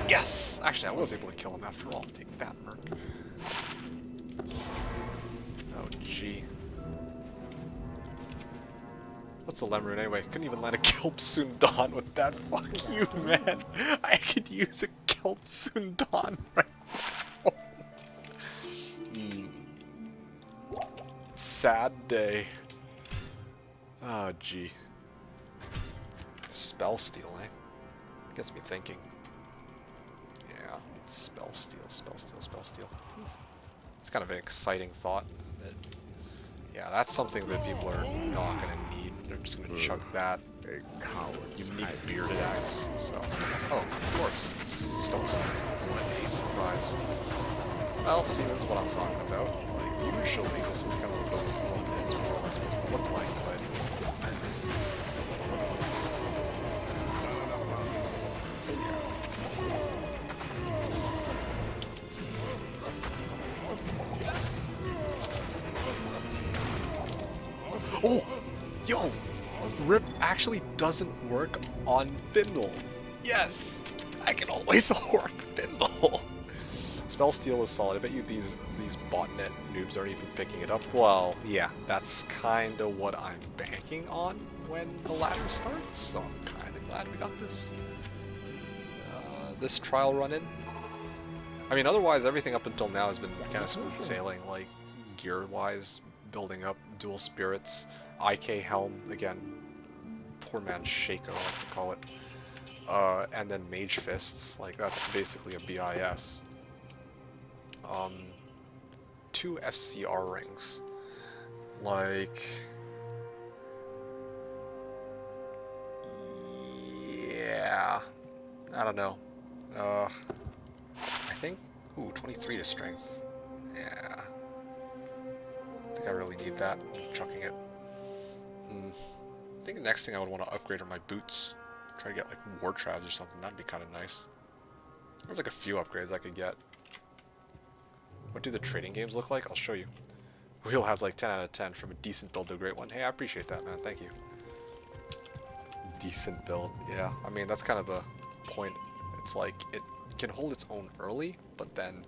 S1: Yes! Actually, I was able to kill him after all. Take that, Merc. Oh, gee. What's a Lemrune anyway? Couldn't even land a Kelp Sundan with that. Fuck you, man. I could use a Kelp Sundan right now. Sad day. Oh, gee. Spell steal, eh? Gets me thinking. Yeah, spell steal, spell steal, spell steal. It's kind of an exciting thought. That, yeah, that's something that people are not going to need. They're just going to chuck that.
S2: A coward's
S1: You need
S2: hiding
S1: bearded axe, so... Oh, of course. Stone Scepter. What a surprise. Well, see, this is what I'm talking about. Like, usually this is kind of what it's more or less supposed to look like, but... Oh! Yo! Rip actually doesn't work on Bindle. Yes! I can always work Bindle! Spell Steal is solid. I bet you these botnet noobs aren't even picking it up. Well, yeah, that's kind of what I'm banking on when the ladder starts, so I'm kind of glad we got this this trial run in. I mean, otherwise everything up until now has been kind of smooth sailing, like gear-wise, building up dual spirits, IK helm again, poor man's Shaco, I like to call it, and then mage fists, like that's basically a BIS. 2 FCR rings, like, yeah, I don't know. I think, ooh, 23 to strength. Yeah. I think I really need that. I'm chucking it. I think the next thing I would want to upgrade are my boots. Try to get like war traps or something. That'd be kind of nice. There's like a few upgrades I could get. What do the trading games look like? I'll show you. Wheel has like 10 out of 10 from a decent build to a great one. Hey, I appreciate that, man. Thank you. Decent build. Yeah, I mean, that's kind of the point. It's like, it can hold its own early, but then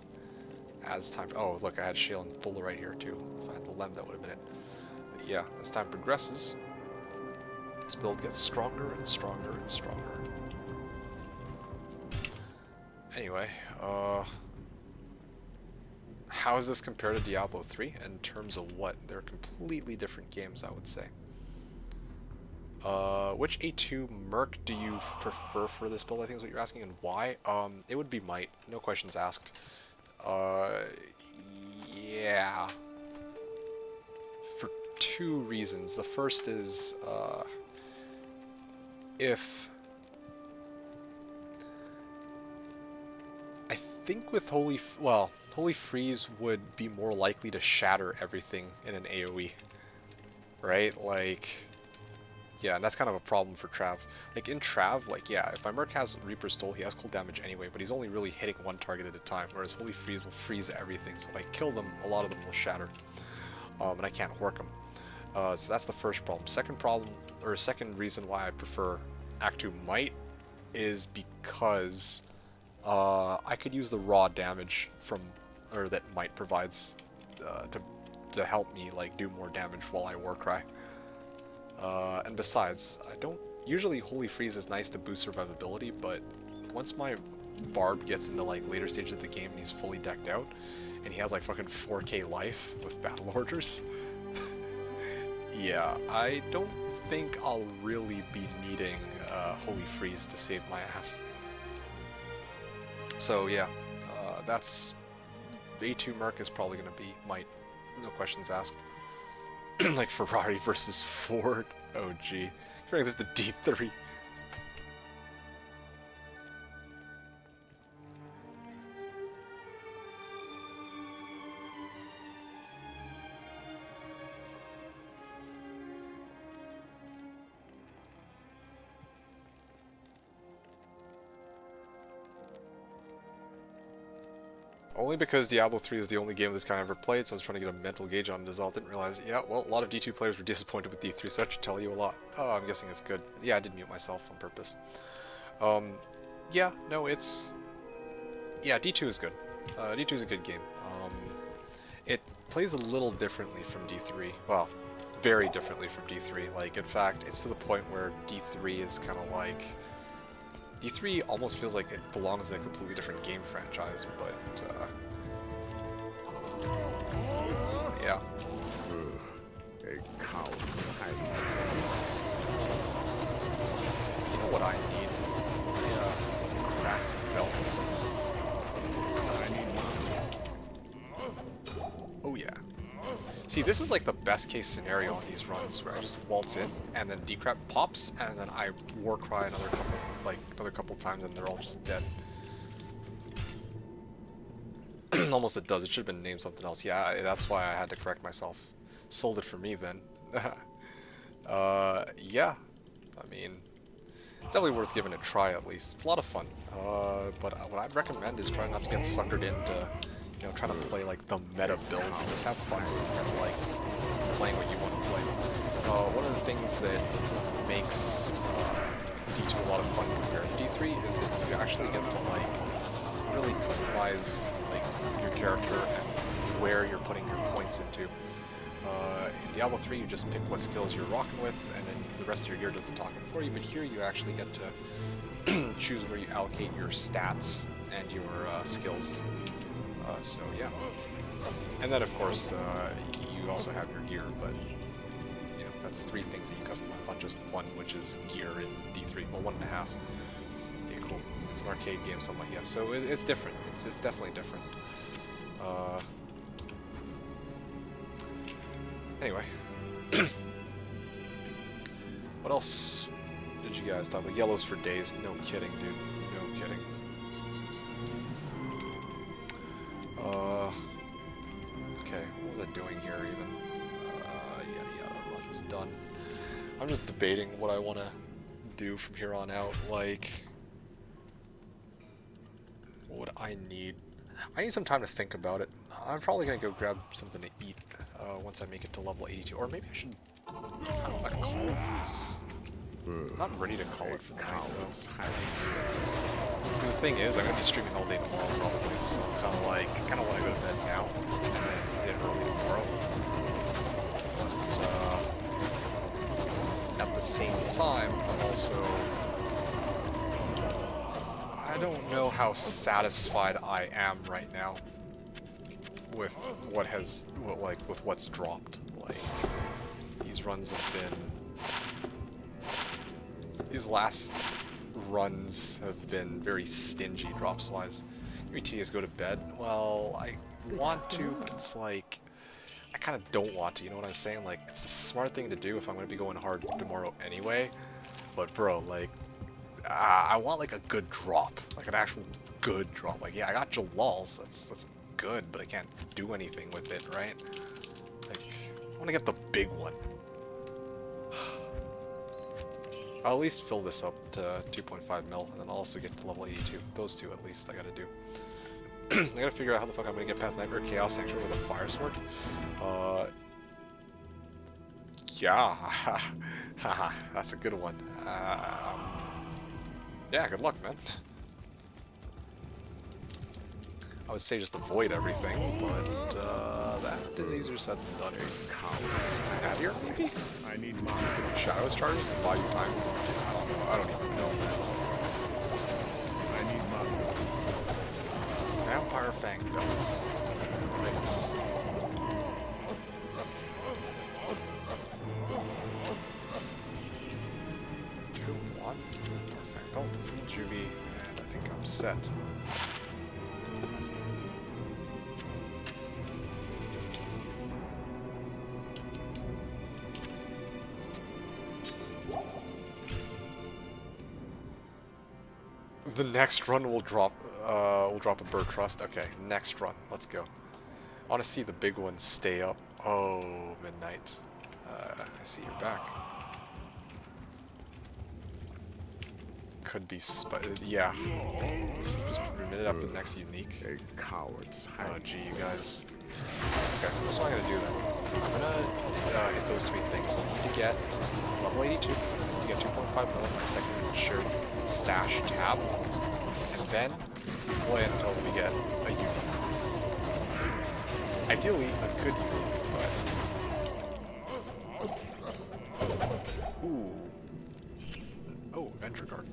S1: as time... Oh, look, I had Shale and Fuller right here, too. If I had the Lem, that would have been it. But yeah, as time progresses, this build gets stronger and stronger and stronger. Anyway, how does this compare to Diablo 3 in terms of what? They're completely different games, I would say. Which A2 Merc do you prefer for this build, I think is what you're asking, and why? It would be Might, no questions asked. Yeah. For 2 reasons. The first is, if... I think with Holy Freeze would be more likely to shatter everything in an AoE. Right? Like... Yeah, and that's kind of a problem for Trav. Like, in Trav, like, yeah, if my Merc has Reaper's Toll, he has cool damage anyway, but he's only really hitting one target at a time, whereas Holy Freeze will freeze everything, so if I kill them, a lot of them will shatter. And I can't hork them. So that's the first problem. Second problem, or second reason why I prefer Act 2 Might is because I could use the raw damage from, or that Might provides to help me like do more damage while I Warcry. And besides, I don't usually Holy Freeze is nice to boost survivability, but once my Barb gets into like later stages of the game and he's fully decked out, and he has like fucking 4k life with battle orders. Yeah, I don't think I'll really be needing Holy Freeze to save my ass. So yeah, that's A2 Merc is probably gonna be Might, no questions asked. Like Ferrari versus Ford. Oh gee, I feel like this is the D3. Only because Diablo 3 is the only game of this kind I've ever played, so I was trying to get a mental gauge on it as well. Didn't realize, yeah, well, a lot of D2 players were disappointed with D3, so that should tell you a lot. Oh, I'm guessing it's good. Yeah, I did mute myself on purpose. Yeah, no, it's... Yeah, D2 is good. D2 is a good game. It plays a little differently from D3. Well, very differently from D3. Like, in fact, it's to the point where D3 is kind of like... D3 almost feels like it belongs in a completely different game franchise, but, yeah.
S2: A coward's hiding.
S1: You know what I need? A crafting belt. Oh yeah. See, this is like the best case scenario on these runs, where I just waltz in, and then Decrep pops, and then I Warcry another couple times, and they're all just dead. Almost it does. It should have been named something else. Yeah, that's why I had to correct myself. Sold it for me then. Yeah. I mean, it's definitely worth giving it a try at least. It's a lot of fun. But what I'd recommend is trying not to get suckered into, you know, trying to play like the meta builds and just have fun with kind of like playing what you want to play. One of the things that makes D2 a lot of fun compared to D3 is that you actually get to like really customize like your character and where you're putting your points into. In Diablo 3 you just pick what skills you're rocking with, and then the rest of your gear does the talking for you, but here you actually get to choose where you allocate your stats and your skills. So yeah, and then of course you also have your gear, but you know, that's 3 things that you customize, not just one, which is gear in D3. Well, 1.5. Yeah, cool. It's an arcade game, something like, yeah. So it's different. It's definitely different. Anyway, what else did you guys talk about? Yellows for days? No kidding, dude. No kidding. Okay, what was I doing here even? Yeah, the run is done. I'm just debating what I want to do from here on out. Like, what would I need? I need some time to think about it. I'm probably going to go grab something to eat once I make it to level 82. Or maybe I should... I don't want to call it for this. I'm not ready to call it for the night, though. Because the thing is, I'm going to be streaming all day tomorrow probably, so I'm kind of want to go to bed now, and then get early tomorrow. But, at the same time, I'm also... I don't know how satisfied I am right now with with what's dropped. Like, these runs have been... These last runs have been very stingy drops-wise. Every TAs go to bed. Well, I want to, but it's like... I kind of don't want to, you know what I'm saying? Like, it's the smart thing to do if I'm going to be going hard tomorrow anyway. But bro, like... I want like a good drop. Like an actual good drop. Like, yeah, I got Jalal's. That's good, but I can't do anything with it, right? Like, I want to get the big one. I'll at least fill this up to 2.5 mil, and then I'll also get to level 82. Those two, at least, I gotta do. I gotta figure out how the fuck I'm gonna get past Nightmare Chaos Sanctuary with a Fire Sword. Yeah. Haha, that's a good one. Yeah, good luck, man. I would say just avoid everything, but that is easier said than done. Have here, maybe?
S2: I need mana.
S1: Shadows charges to buy you time. I don't even know, man.
S2: I need mana.
S1: Vampire Fang belts. One Vampire Fang belt, full juvie, and I think I'm set. The next run will drop a bird trust. Okay, next run. Let's go. I want to see the big ones stay up. Oh, midnight. I see you're back. Could be yeah. This was permitted after the next unique.
S2: A coward's
S1: Oh,
S2: hiding.
S1: gee, you guys. Okay, that's what I'm gonna do then. I'm gonna hit those three things. I need to get level 82. To get 2.5 mil, my second shared stash tab, and then play until we get a unique. Ideally, a good unique, but ooh, oh, Venture Guard.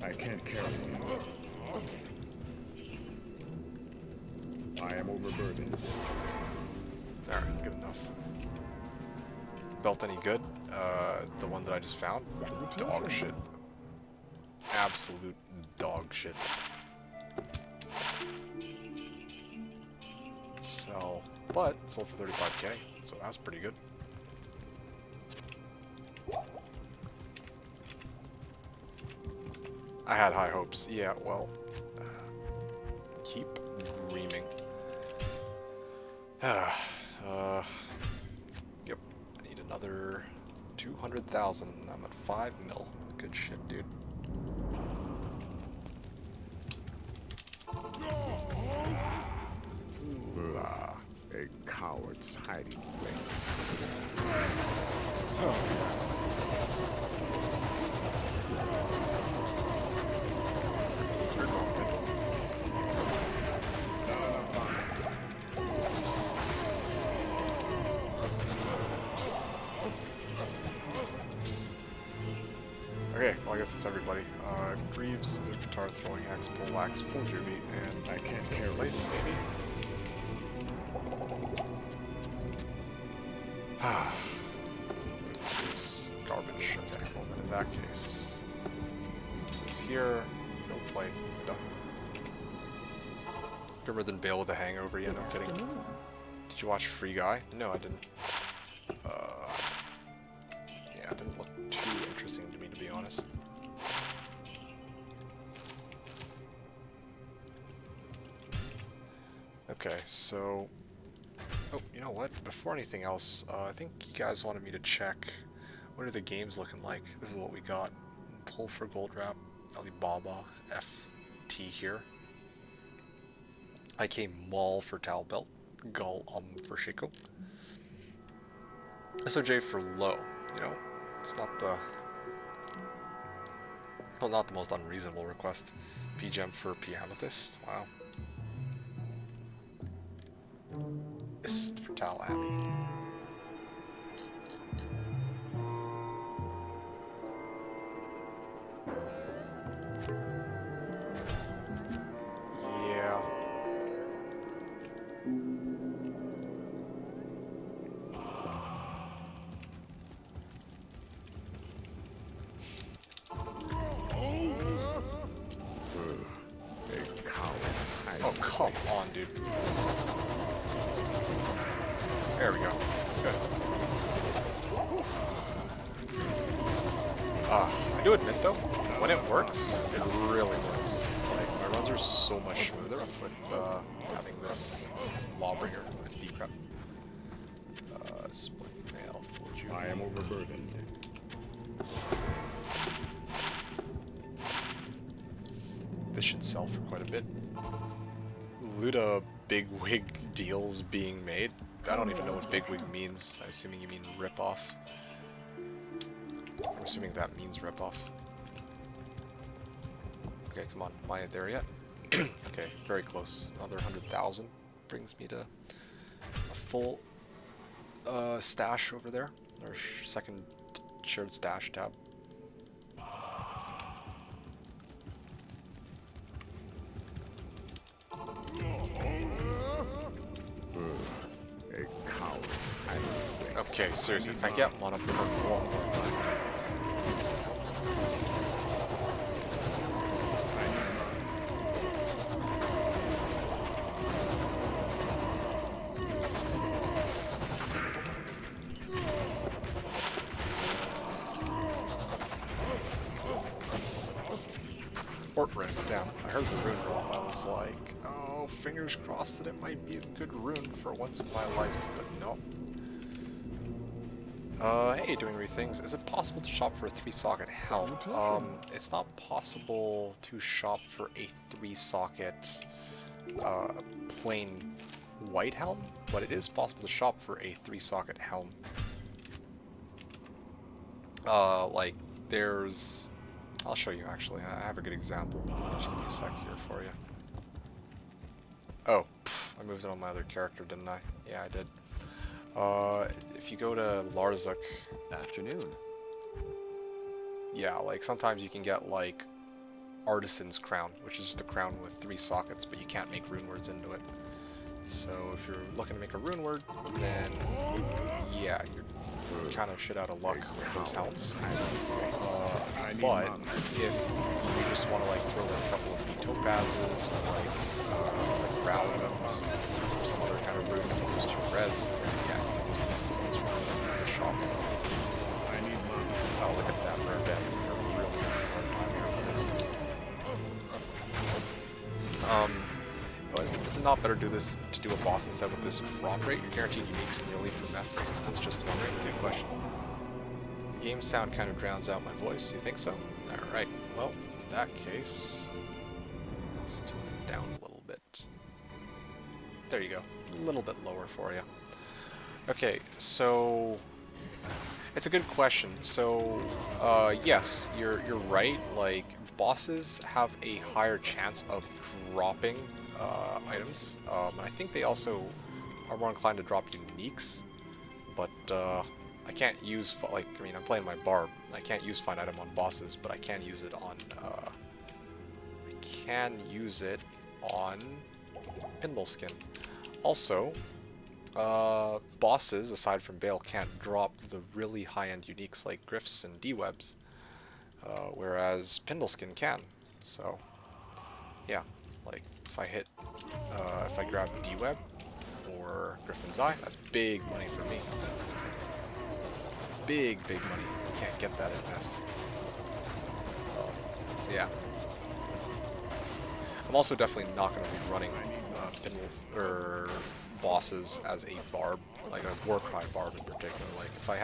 S2: I can't carry you. I am overburdened.
S1: Alright, good enough. Belt any good? The one that I just found? Dog shit. Absolute dog shit. Sell. But, sold for 35k, so that's pretty good. I had high hopes. Yeah, well, keep dreaming. Yep. I need another 200,000. I'm at 5 mil. Good shit, dude.
S2: A coward's hiding place.
S1: Okay, well I guess that's everybody. Greaves, guitar, throwing axe, pole axe, full juvie, and
S2: I can't carry
S1: blade,
S2: you.
S1: maybe. Ah, garbage. Okay, well then in that case, this here, field plate, done. Grimmer than Bale with a hangover, yeah, no kidding. Did you watch Free Guy? No, I didn't. Yeah, it didn't look too interesting to me, to be honest. Okay, so... Oh, you know what? Before anything else, I think you guys wanted me to check what are the games looking like. This is what we got. Pull for Gold Wrap, Alibaba, FT here. IK Mall for Towel Belt, Gull for Shiko. SOJ for low, you know, it's not the... Well, not the most unreasonable request. PGM for Pianethist, wow. This is for Tal Ami. Yeah.
S2: A coward's hiding
S1: Oh, come on, dude. There we go. Good. I do admit though, when it works, it really works. Like, my runs are so much smoother with having this Lawbringer with D-Prep. Split mail, full juvie.
S2: I am overburdened.
S1: This should sell for quite a bit. Luda big wig deals being made. I don't even know what bigwig means. I'm assuming you mean rip-off. I'm assuming that means rip-off. Okay, come on. Am I there yet? Okay, very close. Another 100,000 brings me to a full stash over there. Our second shared stash tab.
S2: A coward's hiding place.
S1: Okay, seriously, if I get one up there one more time. Port rune, damn. I heard the rune roll. I was like, oh, fingers crossed that it might be a good rune for once in my life, but nope. Hey, doing re things. Is it possible to shop for a 3-socket helm? It's not possible to shop for a 3-socket plain white helm, but it is possible to shop for a 3-socket helm. Like, there's... I'll show you, actually. I have a good example. Just give me a sec here for you. Oh, I moved it on my other character, didn't I? Yeah, I did. If you go to Larzuk...
S4: Afternoon.
S1: Yeah, like, sometimes you can get, like, Artisan's Crown, which is just a crown with 3 sockets, but you can't make rune words into it. So, if you're looking to make a rune word, then, yeah, you're kind of shit out of luck with those helms. But if you just want to, like, throw in a couple of neat topazes, or, like growlums, or some other kind of runes to boost your res, then, yeah, you can just use the ones from the shop. Oh, look at that for a bit. You're really having a hard time here with this. Is it not better to do a boss instead with this drop rate? You're guaranteed uniques nearly for meth, for instance. Just wondering. Good question. The game sound kind of drowns out my voice. You think so? Alright. Well, in that case, let's tune it down a little bit. There you go. A little bit lower for you. Okay, so... It's a good question. So, yes, you're right. Like, bosses have a higher chance of dropping items. I think they also are more inclined to drop uniques, but I can't use, like, I mean, I'm playing my Barb. I can't use find item on bosses, but I can use it on Pinball Skin. Also, bosses, aside from Bale, can't drop the really high-end uniques like Griffs and D-Webs, whereas Pinball Skin can. So, yeah, like, if I grab D-Web or Griffin's Eye, that's big money for me. Big money. You can't get that in F. So yeah. I'm also definitely not going to be running pinballs or bosses as a Barb, like a Warcry Barb in particular. Like if I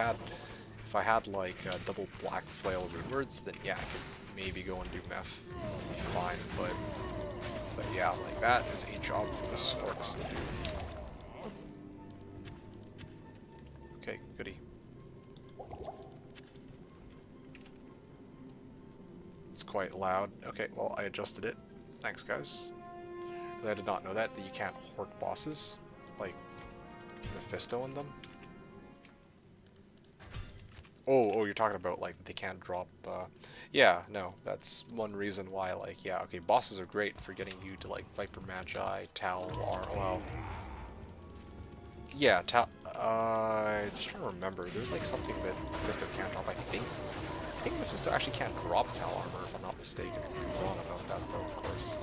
S1: had like double black flail rune words, then yeah, I could maybe go and do meth. It'd be fine, but yeah, like that is a job for the Storks to do. Okay, goody. It's quite loud. Okay, well, I adjusted it. Thanks, guys. I did not know that you can't hort bosses, like Mephisto and them. Oh, you're talking about, like, they can't drop, yeah, no, that's one reason why, like, yeah, okay, bosses are great for getting you to, like, Viper Magi, Tal, well, yeah, Tal, just trying to remember, there's, like, something that Mephisto can't drop, I think Mephisto actually can't drop Tal armor, if I'm not mistaken. I could be wrong about that, though, of course.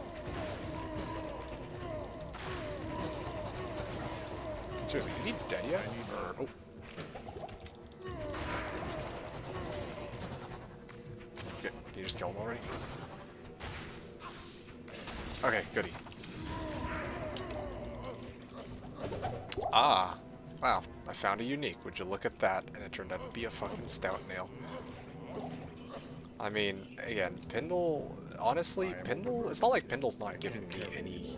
S1: Seriously, is he dead yet? Or, oh. Okay, can you just kill him already? Okay, goody. Ah, wow, I found a unique. Would you look at that? And it turned out to be a fucking stout nail. I mean, again, Pindle, honestly, Pindle, it's not like Pindle's not giving me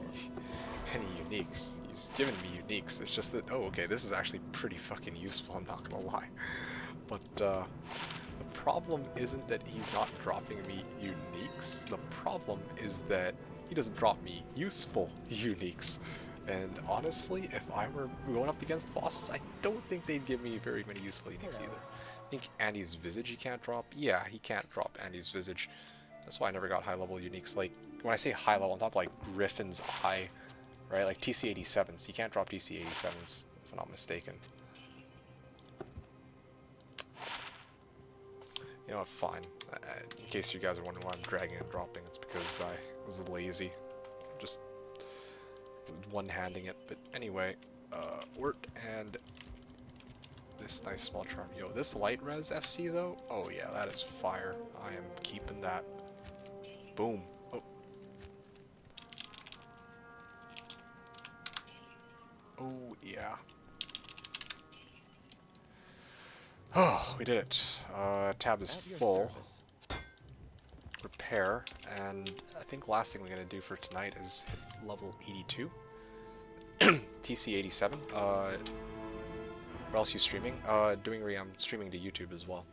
S1: any uniques. He's given me uniques. It's just that, oh, okay, this is actually pretty fucking useful, I'm not gonna lie. But, the problem isn't that he's not dropping me uniques. The problem is that he doesn't drop me useful uniques. And honestly, if I were going up against bosses, I don't think they'd give me very many useful uniques either. I think Andy's Visage he can't drop. Yeah, he can't drop Andy's Visage. That's why I never got high level uniques. Like, when I say high level, I'm talking like Griffin's Eye, right? Like TC-87s. You can't drop TC-87s, if I'm not mistaken. You know what, fine. In case you guys are wondering why I'm dragging and dropping, it's because I was lazy. Just one-handing it. But anyway, Wirt and this nice small charm. Yo, this light res SC though? Oh yeah, that is fire. I am keeping that. Boom. Oh. Oh yeah. Oh, we did it. Tab is full. Repair, and I think last thing we're gonna do for tonight is hit level 82. TC 87. Where else you streaming? I'm streaming to YouTube as well.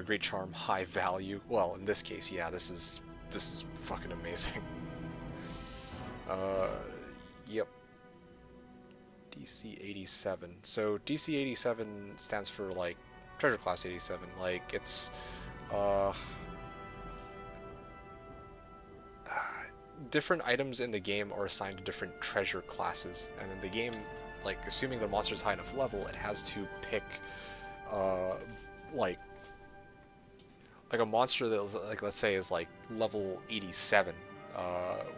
S1: Great charm, high value. Well, in this case, yeah, this is fucking amazing. Yep. DC 87. So DC 87 stands for like treasure class 87. Like it's different items in the game are assigned to different treasure classes, and in the game, like assuming the monster's high enough level, it has to pick like a monster that was like, let's say is like level 87.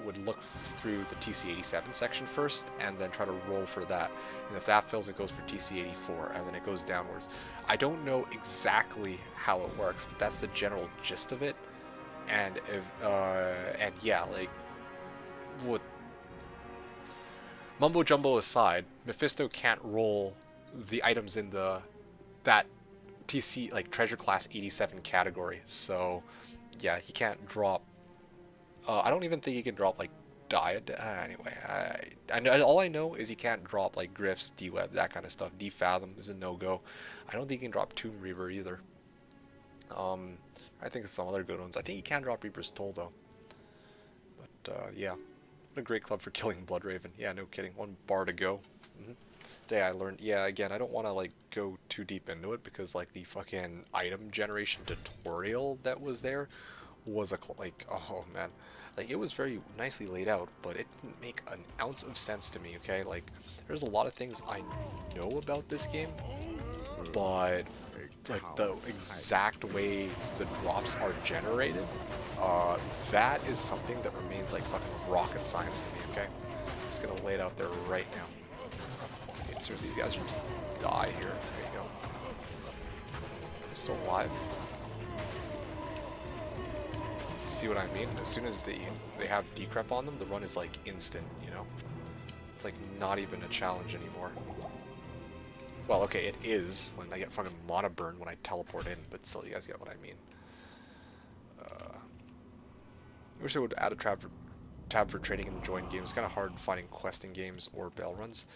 S1: Would look through the TC-87 section first and then try to roll for that, and if that fails it goes for TC-84 and then it goes downwards. I don't know exactly how it works, but that's the general gist of it. And if and yeah, like what mumbo jumbo aside, Mephisto can't roll the items in that TC like treasure class 87 category, so yeah, he can't drop. I don't even think he can drop like anyway, I know, all I know is he can't drop like Griffs, D-Web, that kind of stuff. D-Fathom is a no-go. I don't think he can drop Tomb Reaver either. I think some other good ones. I think he can drop Reaper's Toll though. But yeah, what a great club for killing Bloodraven. Yeah, no kidding. One bar to go. Today I learned. Yeah, again, I don't want to like go too deep into it because like the fucking item generation tutorial that was there was like, oh man, like it was very nicely laid out, but it didn't make an ounce of sense to me. Okay, like there's a lot of things I know about this game, but like the exact way the drops are generated, that is something that remains like fucking rocket science to me. Okay, I'm just gonna lay it out there right now. Okay, seriously, you guys should just die here. There you go. I'm still alive. See what I mean? As soon as they have decrep on them, the run is like instant, you know? It's like not even a challenge anymore. Well, okay, it is when I get fucking mana burn when I teleport in, but still, you guys get what I mean. I wish I would add a tab for trading in the join games. It's kind of hard finding questing games or bail runs.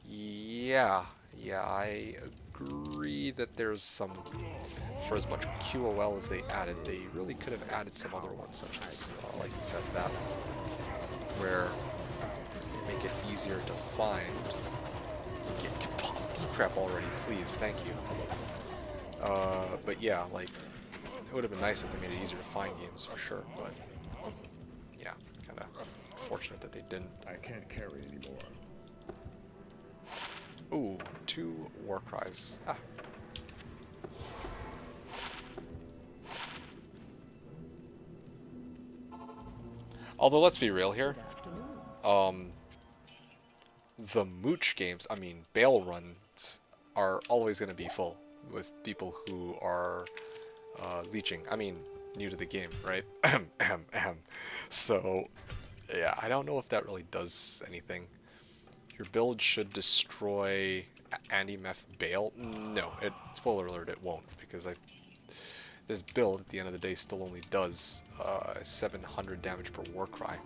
S1: Yeah, I agree that there's some. For as much QOL as they added, they really could have added some other ones, such as, like you said, that one, where they make it easier to find. Get pop decrep already, please, thank you. But yeah, like, it would have been nice if they made it easier to find games, for sure, but yeah, kind of fortunate that they didn't.
S2: I can't carry anymore.
S1: Ooh, 2 war cries. Ah. Although, let's be real here, the mooch games, I mean, bail runs, are always going to be full with people who are leeching. I mean, new to the game, right? So, yeah, I don't know if that really does anything. Your build should destroy anti-meth bail. No, spoiler alert, it won't, because this build, at the end of the day, still only does 700 damage per war cry.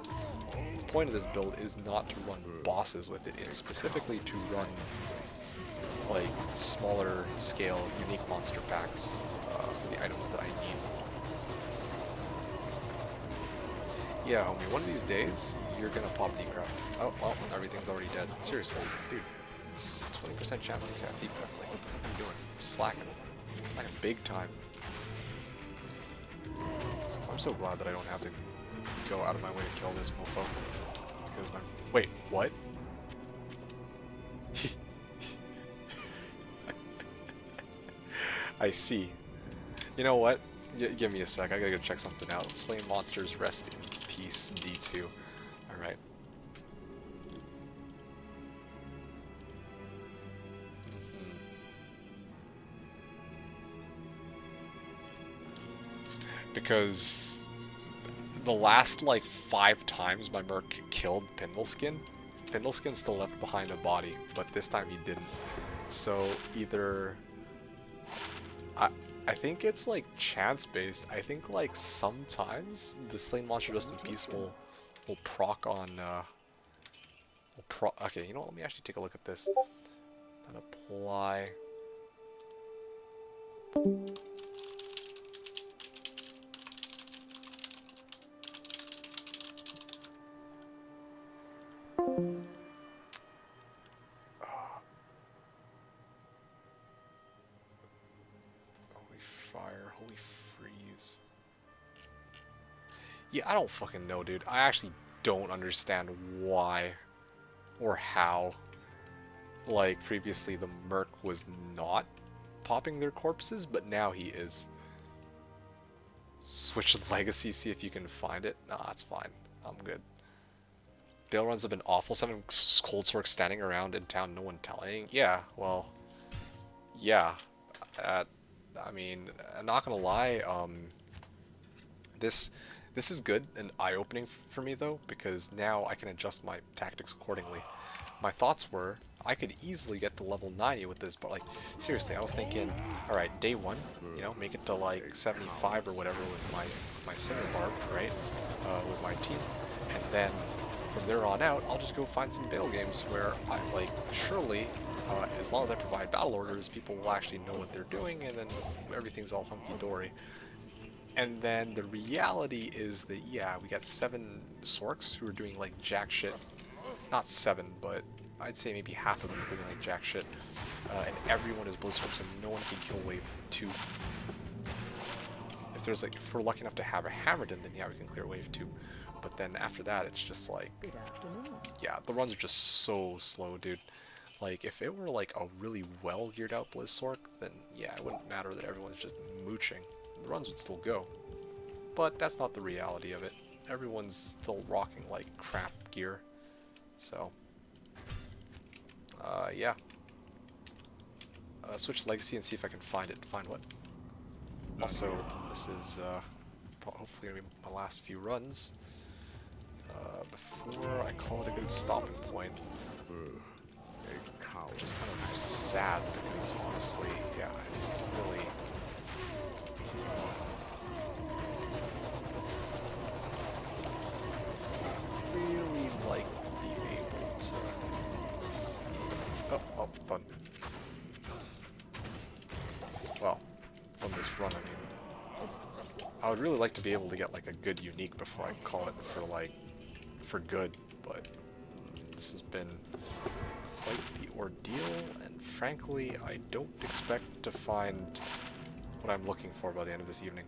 S1: The point of this build is not to run bosses with it, it's specifically to run like smaller scale unique monster packs for the items that I need. Yeah, homie, one of these days, you're gonna pop D-Craft. Oh, well, everything's already dead. Seriously, dude, it's 20% chance to craft D-Craft. Like, what are you doing? Slacking. Slacking big time. I'm so glad that I don't have to go out of my way to kill this mofo. Because my... Wait, what? I see. You know what? Give me a sec. I gotta go check something out. Slain monsters, rest in peace, D2. Alright. Because the last like 5 times my merc killed Pindleskin still left behind a body, but this time he didn't. So either I think it's like chance based. I think like sometimes the slain monster just in peace will proc on okay, you know what, let me actually take a look at this. And apply. Holy freeze. Yeah, I don't fucking know, dude. I actually don't understand why or how. Like, previously the merc was not popping their corpses, but now he is. Switch legacy, see if you can find it. Nah, it's fine. I'm good. Bail runs have been awful. 7 cold sorks standing around in town, no one telling. Yeah, well, yeah. I mean, I'm not gonna lie, this is good and eye-opening for me though, because now I can adjust my tactics accordingly. My thoughts were, I could easily get to level 90 with this, but like, seriously, I was thinking, alright, day 1, you know, make it to like 75 or whatever with my single Barb, right, with my team, and then from there on out, I'll just go find some Bale games where I, like, surely, as long as I provide battle orders, people will actually know what they're doing, and then everything's all hunky-dory. And then the reality is that, yeah, we got 7 Sorks who are doing, like, jack shit. Not 7, but I'd say maybe half of them are doing, like, jack shit. And everyone is Blizzard, so no one can kill wave 2. If there's, like, if we're lucky enough to have a Hammerden, then yeah, we can clear wave 2. But then after that, it's just like, yeah, the runs are just so slow, dude. Like, if it were like a really well geared out Blizzsork, then yeah, it wouldn't matter that everyone's just mooching. The runs would still go. But that's not the reality of it. Everyone's still rocking like crap gear. So, yeah. Switch legacy and see if I can find it. Find what? Also, this is hopefully gonna be my last few runs. Before I call it a good stopping point. Which is kind of sad because honestly, yeah, I really like to be able to... Oh, done. Well, on this run, I mean, I would really like to be able to get like a good unique before I call it for good, but this has been quite the ordeal, and frankly, I don't expect to find what I'm looking for by the end of this evening.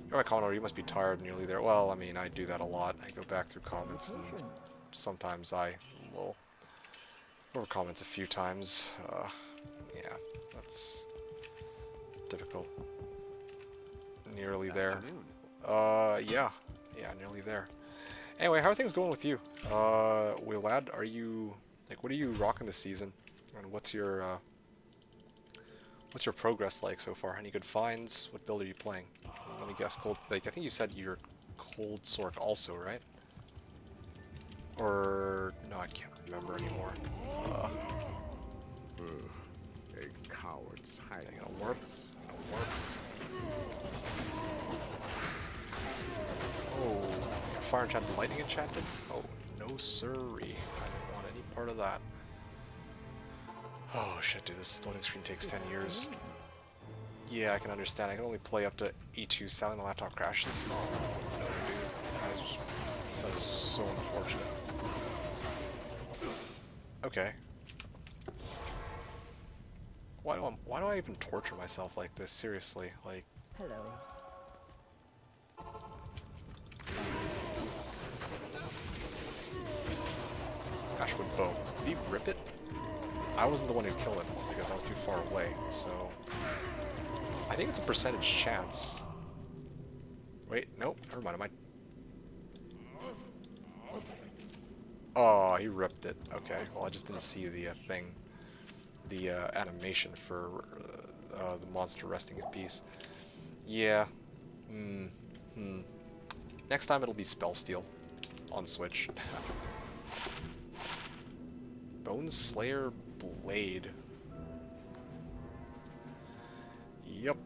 S1: You're my comment, you must be tired, nearly there. Well, I mean, I do that a lot. I go back through comments, and sometimes I will go over comments a few times. Yeah, that's difficult. Nearly there. Yeah, nearly there. Anyway, how are things going with you? Will Lad, are you, like, what are you rocking this season? And what's your progress like so far? Any good finds? What build are you playing? Let me guess, cold, like, I think you said you're cold sork also, right? Or, no, I can't remember anymore.
S2: A coward's hiding.
S1: Gonna Oh, fire enchanted, lightning enchanted? Oh, no sirree. I don't want any part of that. Oh shit, dude, this loading screen takes 10 years. Yeah, I can understand. I can only play up to E2. Sadly, my laptop crashes. Oh, no, dude. That is so unfortunate. Okay. Why do I even torture myself like this? Seriously, like...
S5: Hello.
S1: Ashwood bow. Did he rip it? I wasn't the one who killed it because I was too far away, so... I think it's a percentage chance. Wait, nope, never mind, am I... Oh, he ripped it. Okay, well I just didn't see the thing. The animation for the monster resting in peace. Yeah. Next time it'll be Spell Steal on Switch. Bone Slayer Blade. Yup.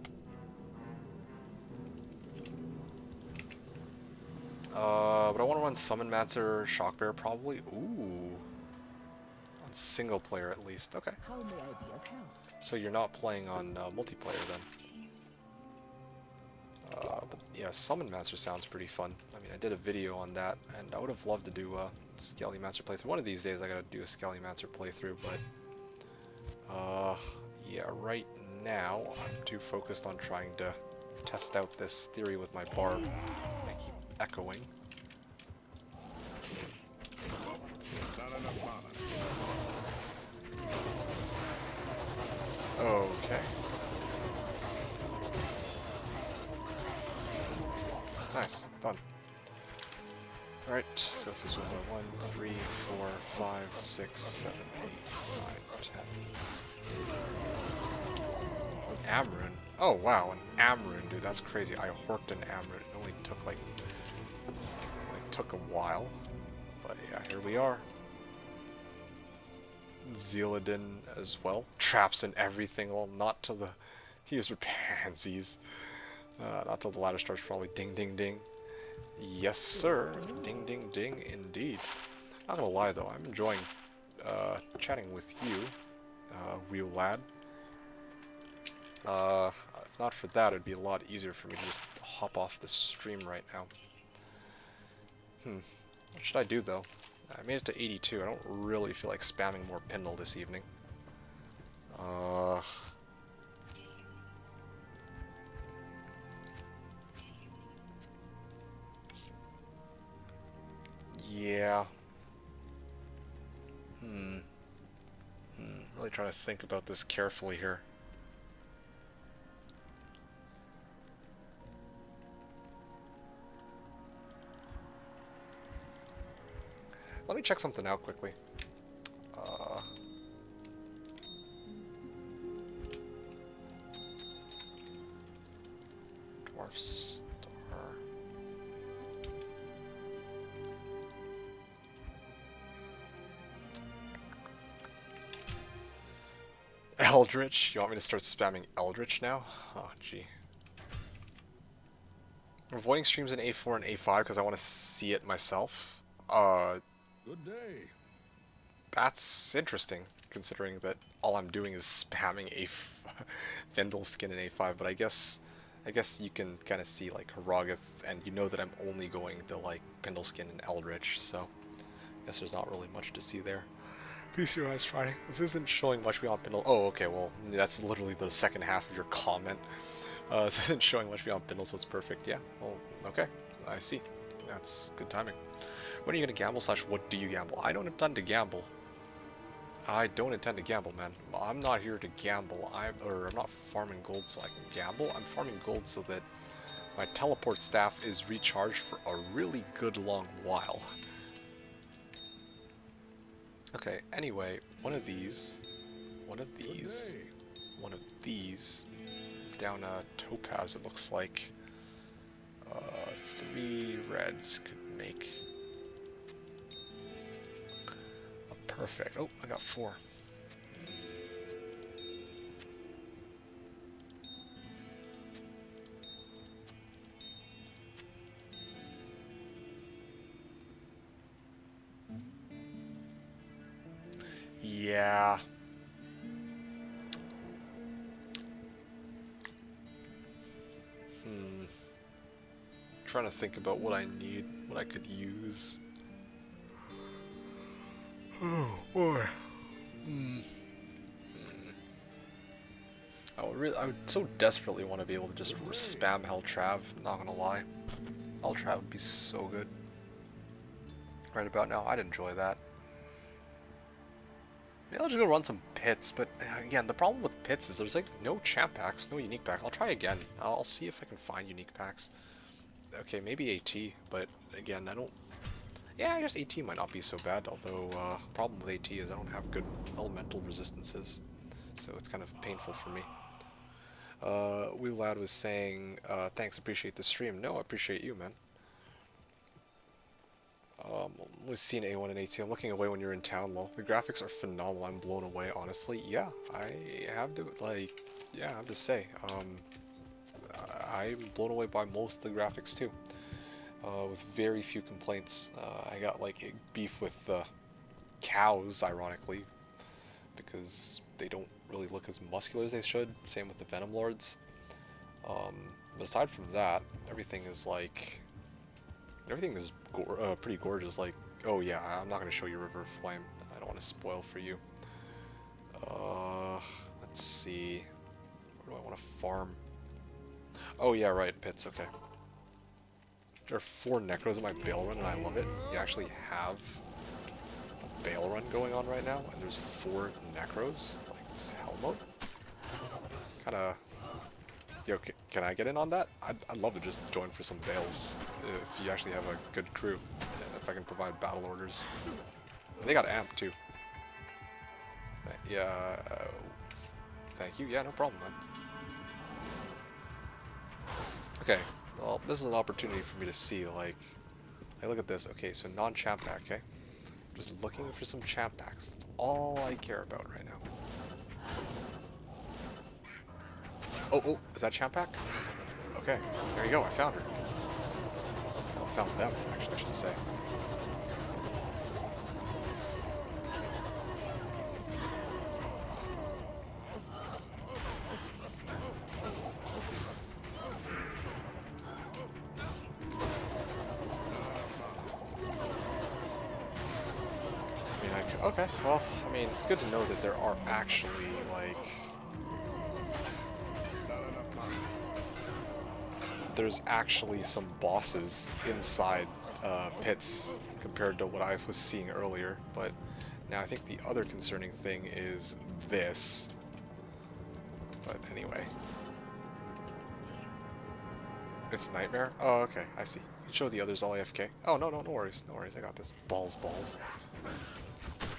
S1: But I want to run Summon Master Shockbear probably. Ooh. On single player at least. Okay.
S5: How may I be of help?
S1: So you're not playing on multiplayer then. But yeah, Summon Master sounds pretty fun. I mean, I did a video on that, and I would have loved to do a Skelly Master playthrough. One of these days I gotta do a Skelly Master playthrough, but... yeah, right now I'm too focused on trying to test out this theory with my Barb. I keep echoing. Okay. Nice, done. Alright, so let's go 1, 3, 4, 5, 6, 7, 8, 9, 10. Amrune? Oh wow, an Amrune, dude, that's crazy. I horked an Amrune. It only took took a while. But yeah, here we are. Zealadin as well. Traps and everything. Well, not till the... He used for pansies. Not till the ladder starts probably. Ding, ding, ding. Yes, sir. Ding, ding, ding, indeed. Not gonna lie, though. I'm enjoying chatting with you, Wheel Lad. If not for that, it'd be a lot easier for me to just hop off the stream right now. What should I do, though? I made it to 82. I don't really feel like spamming more Pindle this evening. Yeah. Really trying to think about this carefully here. Let me check something out quickly. Dwarf Star. Eldritch? You want me to start spamming Eldritch now? Oh, gee. I'm avoiding streams in A4 and A5 because I want to see it myself.
S2: Good day.
S1: That's interesting, considering that all I'm doing is spamming Vendel skin in A5, but I guess you can kind of see, like, Haragoth, and you know that I'm only going to, like, Pendle skin and Eldritch, so I guess there's not really much to see there. Please your eyes trying. This isn't showing much beyond Pendle. Oh, okay, well, that's literally the second half of your comment. This isn't showing much beyond Pendle, so it's perfect. Yeah, well, okay, I see. That's good timing. When are you going to gamble / what do you gamble? I don't intend to gamble. I don't intend to gamble, man. I'm not here to gamble. I'm not farming gold so I can gamble. I'm farming gold so that my teleport staff is recharged for a really good long while. Okay, anyway, one of these, down a topaz it looks like. 3 reds could make a perfect. Oh, I got 4. Yeah. Trying to think about what I need, what I could use. Oh boy. I would so desperately want to be able to just spam Helltrav, not gonna lie. Helltrav would be so good. Right about now, I'd enjoy that. Maybe I'll just go run some pits, but again, the problem with pits is there's like no champ packs, no unique packs. I'll try again. I'll see if I can find unique packs. Okay, maybe AT, but again, I don't... Yeah, I guess AT might not be so bad, although problem with AT is I don't have good elemental resistances, so it's kind of painful for me. Wee Lad was saying, thanks, appreciate the stream. No, I appreciate you, man. Was seeing A1 and A2. I'm looking away when you're in town, lol. The graphics are phenomenal. I'm blown away, honestly. Yeah, I have to, like, yeah, I have to say, I'm blown away by most of the graphics too, with very few complaints. I got like a beef with cows, ironically, because they don't really look as muscular as they should. Same with the Venom Lords. But aside from that, everything is pretty gorgeous. Like, oh yeah, I'm not gonna show you River of Flame. I don't want to spoil for you. Let's see. Where do I want to farm? Oh yeah, right, pits, okay. There are 4 Necros in my Bale Run and I love it. You actually have a Bale Run going on right now and there's 4 Necros, like this hell mode. Kinda... Yo, can I get in on that? I'd love to just join for some Bales, if you actually have a good crew, if I can provide battle orders. And they got amp too. Yeah, thank you, yeah, no problem, man. Okay, well, this is an opportunity for me to see, like, hey, look at this. Okay, so non-champ pack, okay? I'm just looking for some champ packs. That's all I care about right now. Oh, is that champ pack? Okay, there you go, I found her. Well, I found them, actually, I should say. Okay, well, I mean, it's good to know that there are actually, like... There's actually some bosses inside pits compared to what I was seeing earlier, but now I think the other concerning thing is this. But anyway. It's Nightmare? Oh, okay, I see. You show the others all AFK. Oh, no worries, I got this. Balls.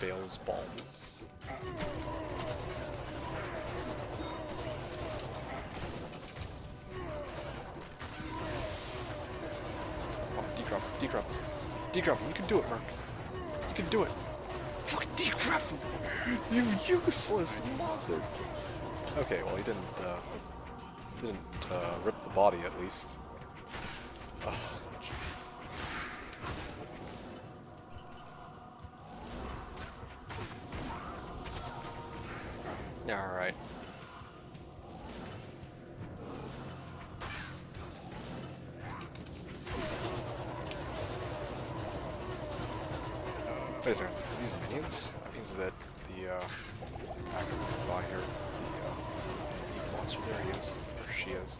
S1: Bale's balls. Oh, decrop. Decrop, you can do it, Merc. You can do it. Fucking decrop him! You useless mother. Okay, well he didn't rip the body at least. Ugh. Alright. Wait a second. Are these minions? That means that the attackers nearby here. The monster. There he is. Or she is.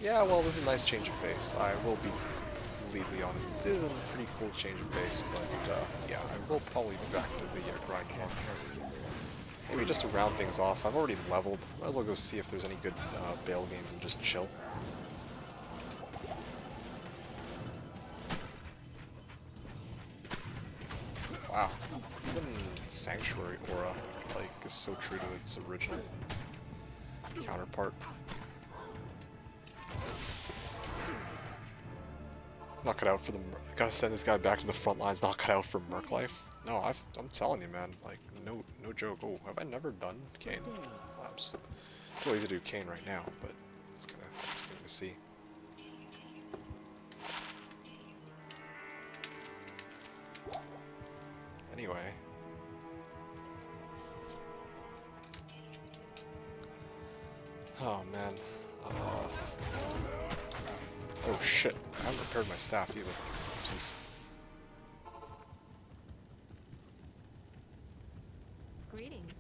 S1: Yeah, well, this is a nice change of pace. I will be completely honest. This is a pretty cool change of pace, but yeah, I will probably be back to the grind one. Maybe just to round things off. I've already leveled. Might as well go see if there's any good Bale games and just chill. Wow. Even Sanctuary Aura, like, is so true to its original counterpart. Not cut out for the... Gotta send this guy back to the front lines, not cut out for Merc life. No, I'm telling you, man. Like, no joke. Oh, have I never done Kane? I'm just too lazy to do Kane right now, but it's kind of interesting to see. Anyway. Oh man. Oh shit. I haven't repaired my staff either. Oopsies.
S3: Greetings.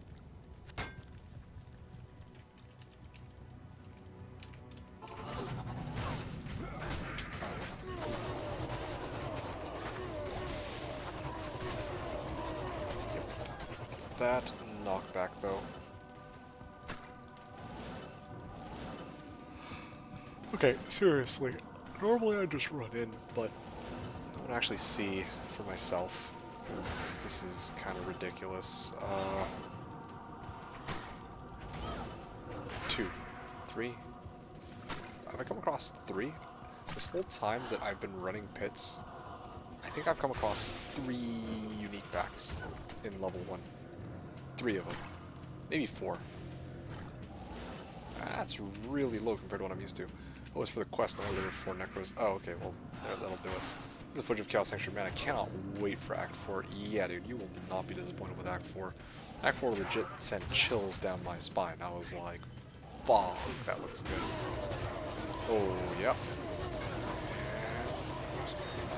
S1: That knockback though. Okay, seriously. Normally I just run in, but I want to actually see for myself, because this is kind of ridiculous. 2, 3. Have I come across 3? This whole time that I've been running pits, I think I've come across 3 unique packs in level 1. 3 of them. Maybe 4. That's really low compared to what I'm used to. Oh, it's for the quest, only there were 4 necros. Oh, okay, well, that'll do it. This is footage of Chaos Sanctuary. Man, I cannot wait for Act 4. Yeah, dude, you will not be disappointed with Act 4. Act 4 legit sent chills down my spine. I was like, fuck, that looks good. Oh, yep.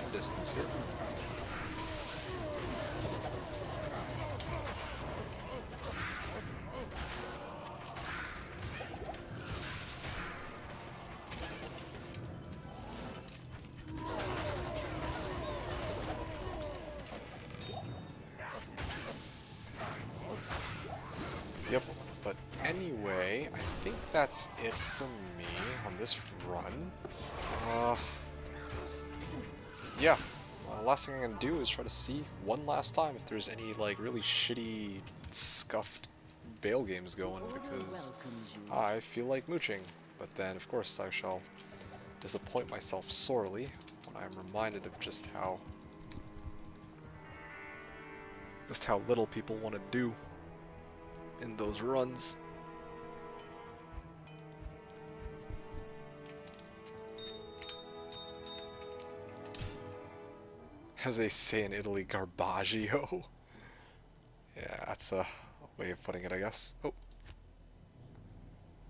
S1: And distance here. Yep, but anyway, I think that's it for me on this run. Yeah, last thing I'm gonna do is try to see one last time if there's any like really shitty, scuffed Bale games going, because I feel like mooching. But then, of course, I shall disappoint myself sorely when I'm reminded of just how little people want to do in those runs. As they say in Italy, garbaggio. Yeah, that's a way of putting it, I guess. Oh.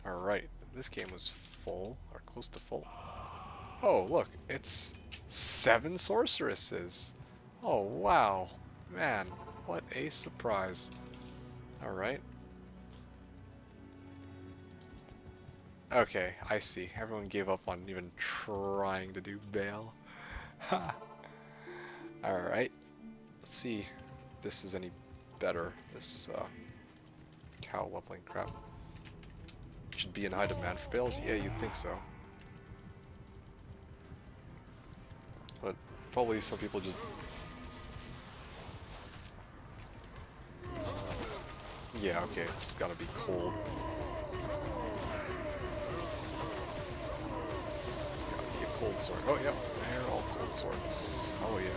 S1: Alright, this game was full, or close to full. Oh, look, it's 7 sorceresses. Oh, wow. Man, what a surprise. Alright. Okay, I see. Everyone gave up on even trying to do Bale. Ha! Alright. Let's see if this is any better. This cow leveling crap. Should be in high demand for Bales? Yeah, you'd think so. But probably some people just... Yeah, okay, it's gotta be cold. It's gotta be a cold sword. Oh, yeah, they're all cold swords. Oh, yeah.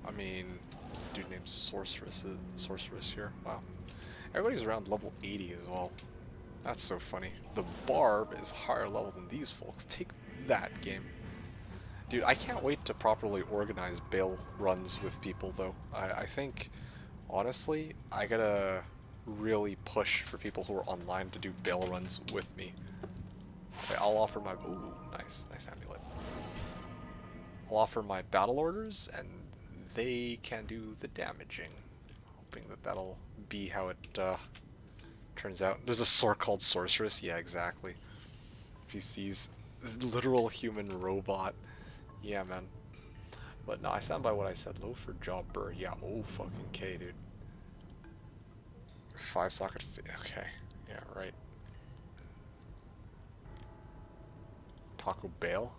S1: I mean, there's a dude named Sorceress here. Wow. Everybody's around level 80 as well. That's so funny. The Barb is higher level than these folks. Take that, game. Dude, I can't wait to properly organize Bale runs with people, though. I think, honestly, I gotta really push for people who are online to do Bale runs with me. Okay, I'll offer my... Ooh, nice amulet. I'll offer my battle orders, and they can do the damaging. Hoping that that'll be how it turns out. There's a sword called Sorceress. Yeah, exactly. If he sees literal human robot. Yeah, man. But no, I stand by what I said. Low for jobber. Yeah, oh fucking K, dude. 5 socket. Okay. Yeah, right. Taco Bale.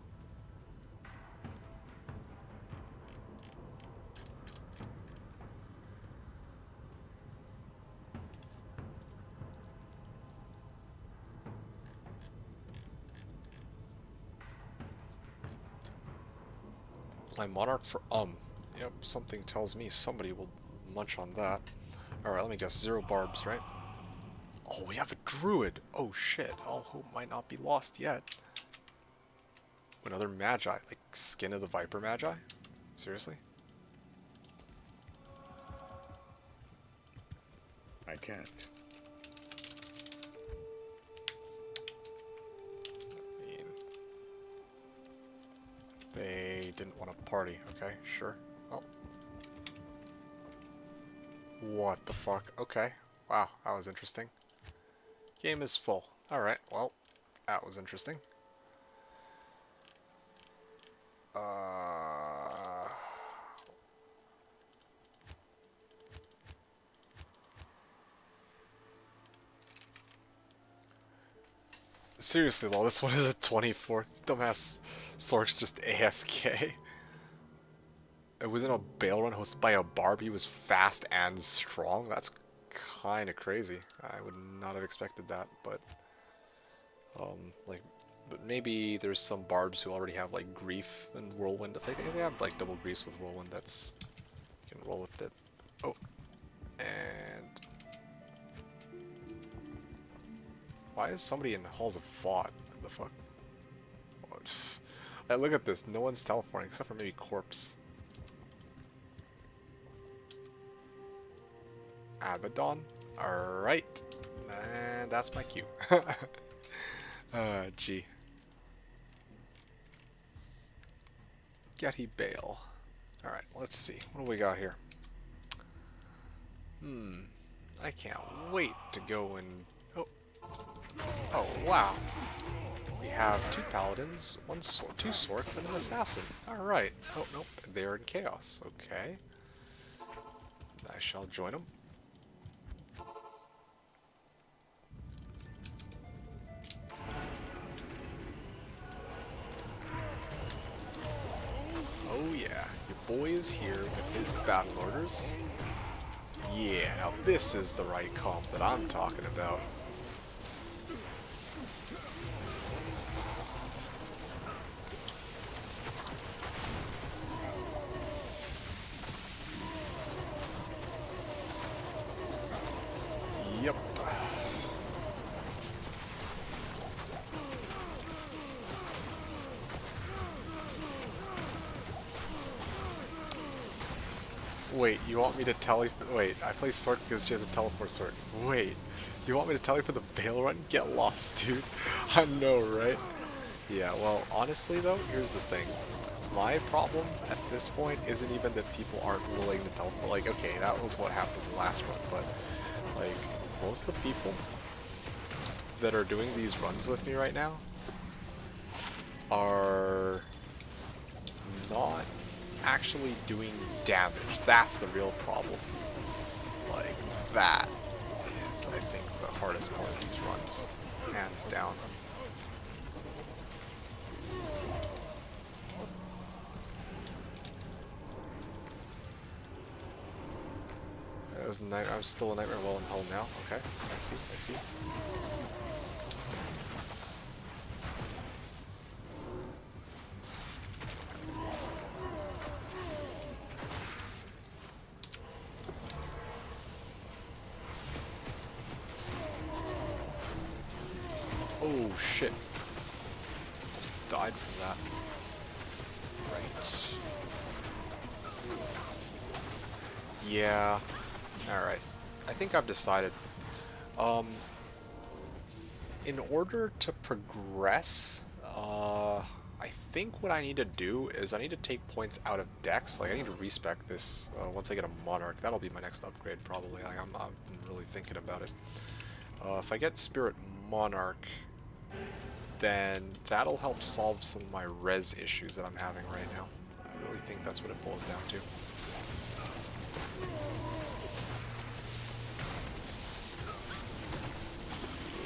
S1: My monarch for Yep, something tells me somebody will munch on that. Alright, let me guess. 0 barbs, right? Oh, we have a druid! Oh shit, all hope might not be lost yet. Another magi, like Skin of the Viper magi? Seriously?
S2: I can't.
S1: I mean, they didn't want to party. Okay, sure. Well. What the fuck? Okay. Wow, that was interesting. Game is full. Alright, well, that was interesting. Seriously, lol, this one is a 24. Dumbass Sork's just AFK. It was in a bail run hosted by a Barb. He was fast and strong. That's kind of crazy. I would not have expected that, but but maybe there's some Barbs who already have like Grief and Whirlwind. If they have like double Griefs with Whirlwind, that's you can roll with it. Oh, and why is somebody in the Halls of Vought? What the fuck? What? Hey, look at this. No one's teleporting except for maybe Corpse. Abaddon? Alright. And that's my cue. Gee. Getty Bale. Alright, let's see. What do we got here? I can't wait to go and... Oh, wow. We have 2 paladins, 2 sorts, and an assassin. Alright. Oh, nope. They're in chaos. Okay. I shall join them. Oh yeah, your boy is here with his battle orders. Yeah, now this is the right comp that I'm talking about. Yep. Wait, you want me to wait, I play Sword because she has a teleport sword. Wait, you want me to tell you for the Bail run? Get lost, dude. I know, right? Yeah, well, honestly though, here's the thing. My problem at this point isn't even that people aren't willing to teleport. Like, okay, that was what happened the last run, but like, most of the people that are doing these runs with me right now are not actually doing damage. That's the real problem. Like, that is, I think, the hardest part of these runs. Hands down. It was I was still a Nightmare Well in Hell now. Okay, I see, I see. Oh shit. Died from that. Right. Yeah. Alright. I think I've decided. In order to progress, I think what I need to do is I need to take points out of Dex. Like, I need to respec this once I get a Monarch. That'll be my next upgrade, probably. Like, I'm really thinking about it. If I get Spirit Monarch, then that'll help solve some of my res issues that I'm having right now. I really think that's what it boils down to.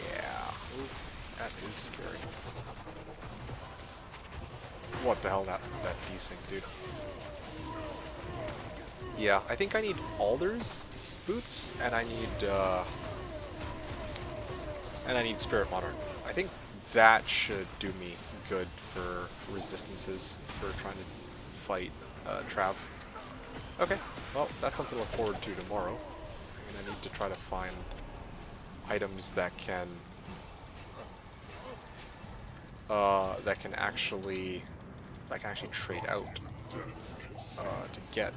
S1: Yeah. Ooh, that is scary. What the hell, that desync, dude. Yeah, I think I need Alder's boots, and I need Spirit Monarch. I think that should do me good for resistances for trying to fight Trav. Okay, well, that's something to look forward to tomorrow. I'm gonna need to try to find items that can actually trade out to get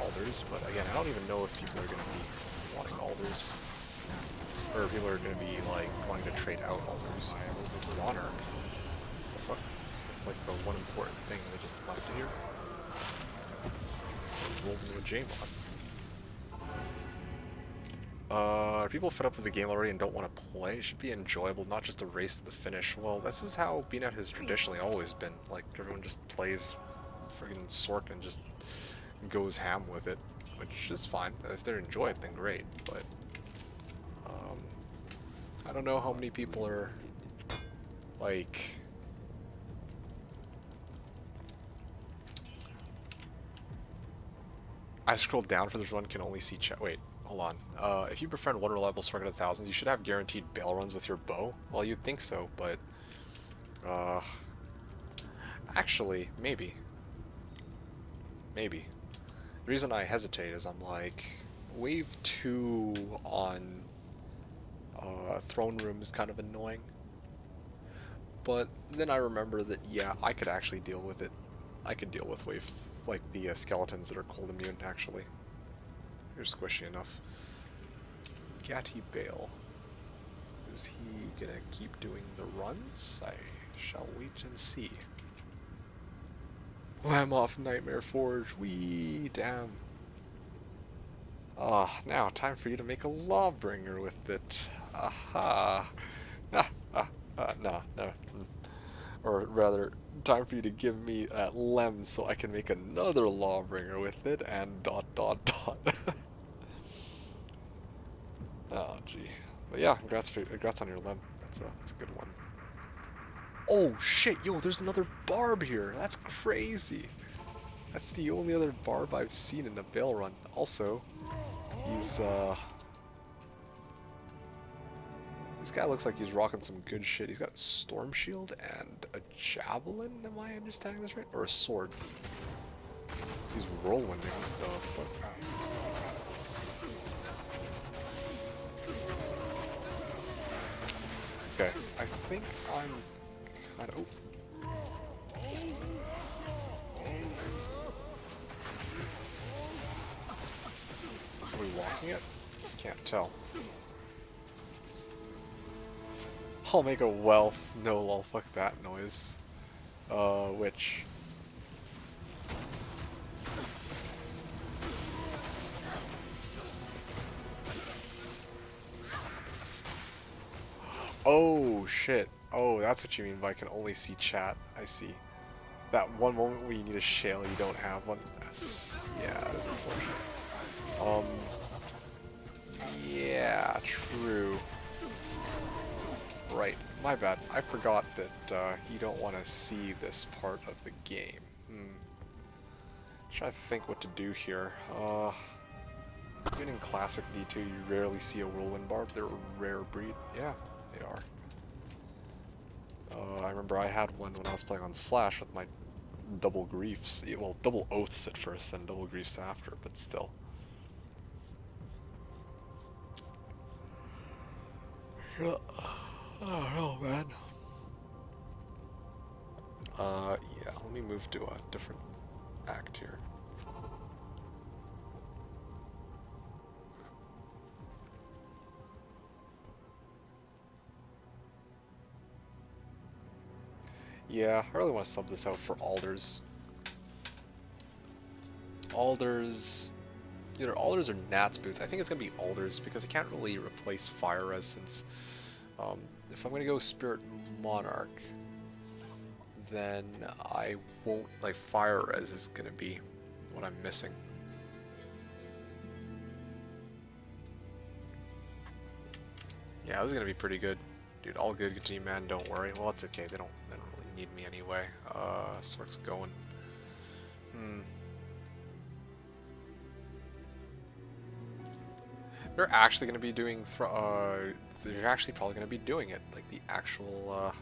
S1: alders. But again, I don't even know if people are gonna be wanting alders, or people are gonna be like wanting to trade out alders. Monarch. The fuck? That's like the one important thing they just left here. Rolled into a J-mod. Are people fed up with the game already and don't want to play? It should be enjoyable, not just a race to the finish. Well, this is how BNet has traditionally always been. Like, everyone just plays friggin' Sork and just goes ham with it, which is fine. If they enjoy it, then great. But, I don't know how many people are, like... I scrolled down for this one, can only see chat. Wait, hold on. If you befriend one reliable Sork out of thousands, you should have guaranteed bail runs with your bow. Well, you'd think so, but... actually, maybe. Maybe. The reason I hesitate is I'm like... Wave 2 on... Throne Room is kind of annoying. But then I remember that, yeah, I could actually deal with it. I could deal with wave... like the skeletons that are cold immune, actually. They're squishy enough. Gatti Bale. Is he gonna keep doing the runs? I shall wait and see. Lamb off Nightmare Forge. Wee, damn. Ah, now time for you to make a Lawbringer with it. Aha. No. Or rather, time for you to give me that lem so I can make another Lawbringer with it, and ... Oh, gee. But yeah, congrats on your lem. That's a good one. Oh, shit, yo, there's another Barb here. That's crazy. That's the only other Barb I've seen in a Bale run. Also, he's, this guy looks like he's rocking some good shit. He's got a Storm Shield and a Javelin, am I understanding this right? Or a sword. He's whirlwinding. The fuck? Okay, I think I'm kind of... Are we walking it? Can't tell. I'll make a wealth. No lol, fuck that noise. Which... Oh, shit. Oh, that's what you mean by I can only see chat. I see. That one moment where you need a shale, you don't have one. That's... yeah, that's unfortunate. Yeah, true. Right, my bad. I forgot that you don't want to see this part of the game. Try to think what to do here. Even in classic D2, you rarely see a Whirlwind Barb. They're a rare breed. Yeah, they are. I remember I had one when I was playing on Slash with my double griefs. Well, double oaths at first, then double griefs after, but still. Yeah. Oh no, man. Yeah, let me move to a different act here. Yeah, I really want to sub this out for Alders. Alders... either Alders or Nat's Boots. I think it's going to be Alders because I can't really replace Fire Res since... if I'm going to go Spirit Monarch, then I won't... like, Fire Res is going to be what I'm missing. Yeah, this is going to be pretty good. Dude, all good team, man, don't worry. Well, it's okay, they don't really need me anyway. Sork's going. They're actually going to be doing... they're actually probably going to be doing it. Like, the actual,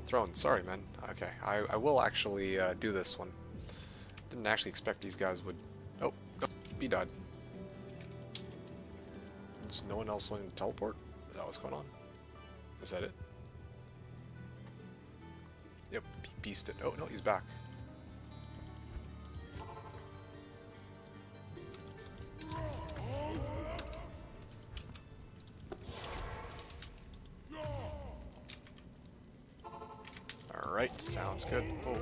S1: throne. Sorry, man. Okay, I will actually, do this one. Didn't actually expect these guys would Oh, nope, he died. Is no one else willing to teleport? Is that what's going on? Is that it? Yep, he beasted. Oh, no, he's back. Alright, sounds good. Oh.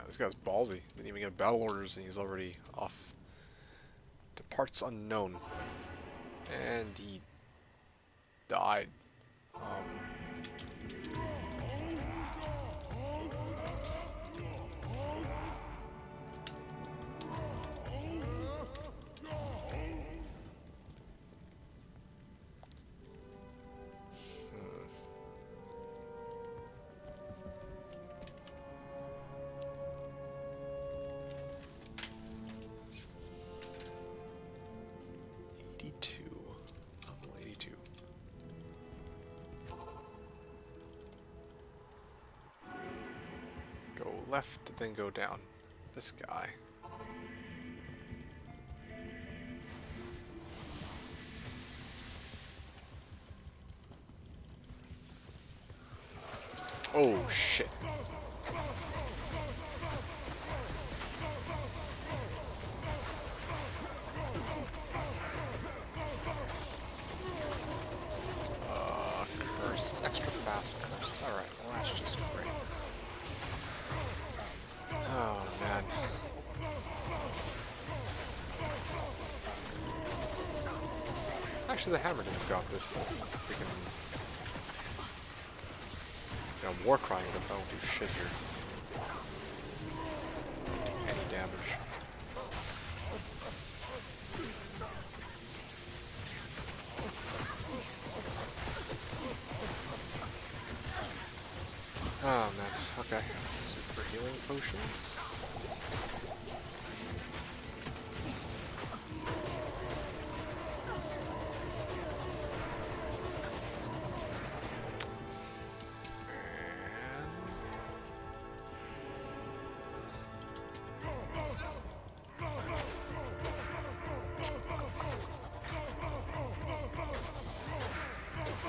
S1: This guy's ballsy. Didn't even get battle orders and he's already off to parts unknown. And he died. Level 82. Go left, then go down. This guy. Oh shit. Cursed. Extra fast cursed. Alright, well that's just great. Oh man. Actually the Hammerding's got this freaking war crying if I don't do shit here. Don't do any damage. Oh man, okay. Super healing potions.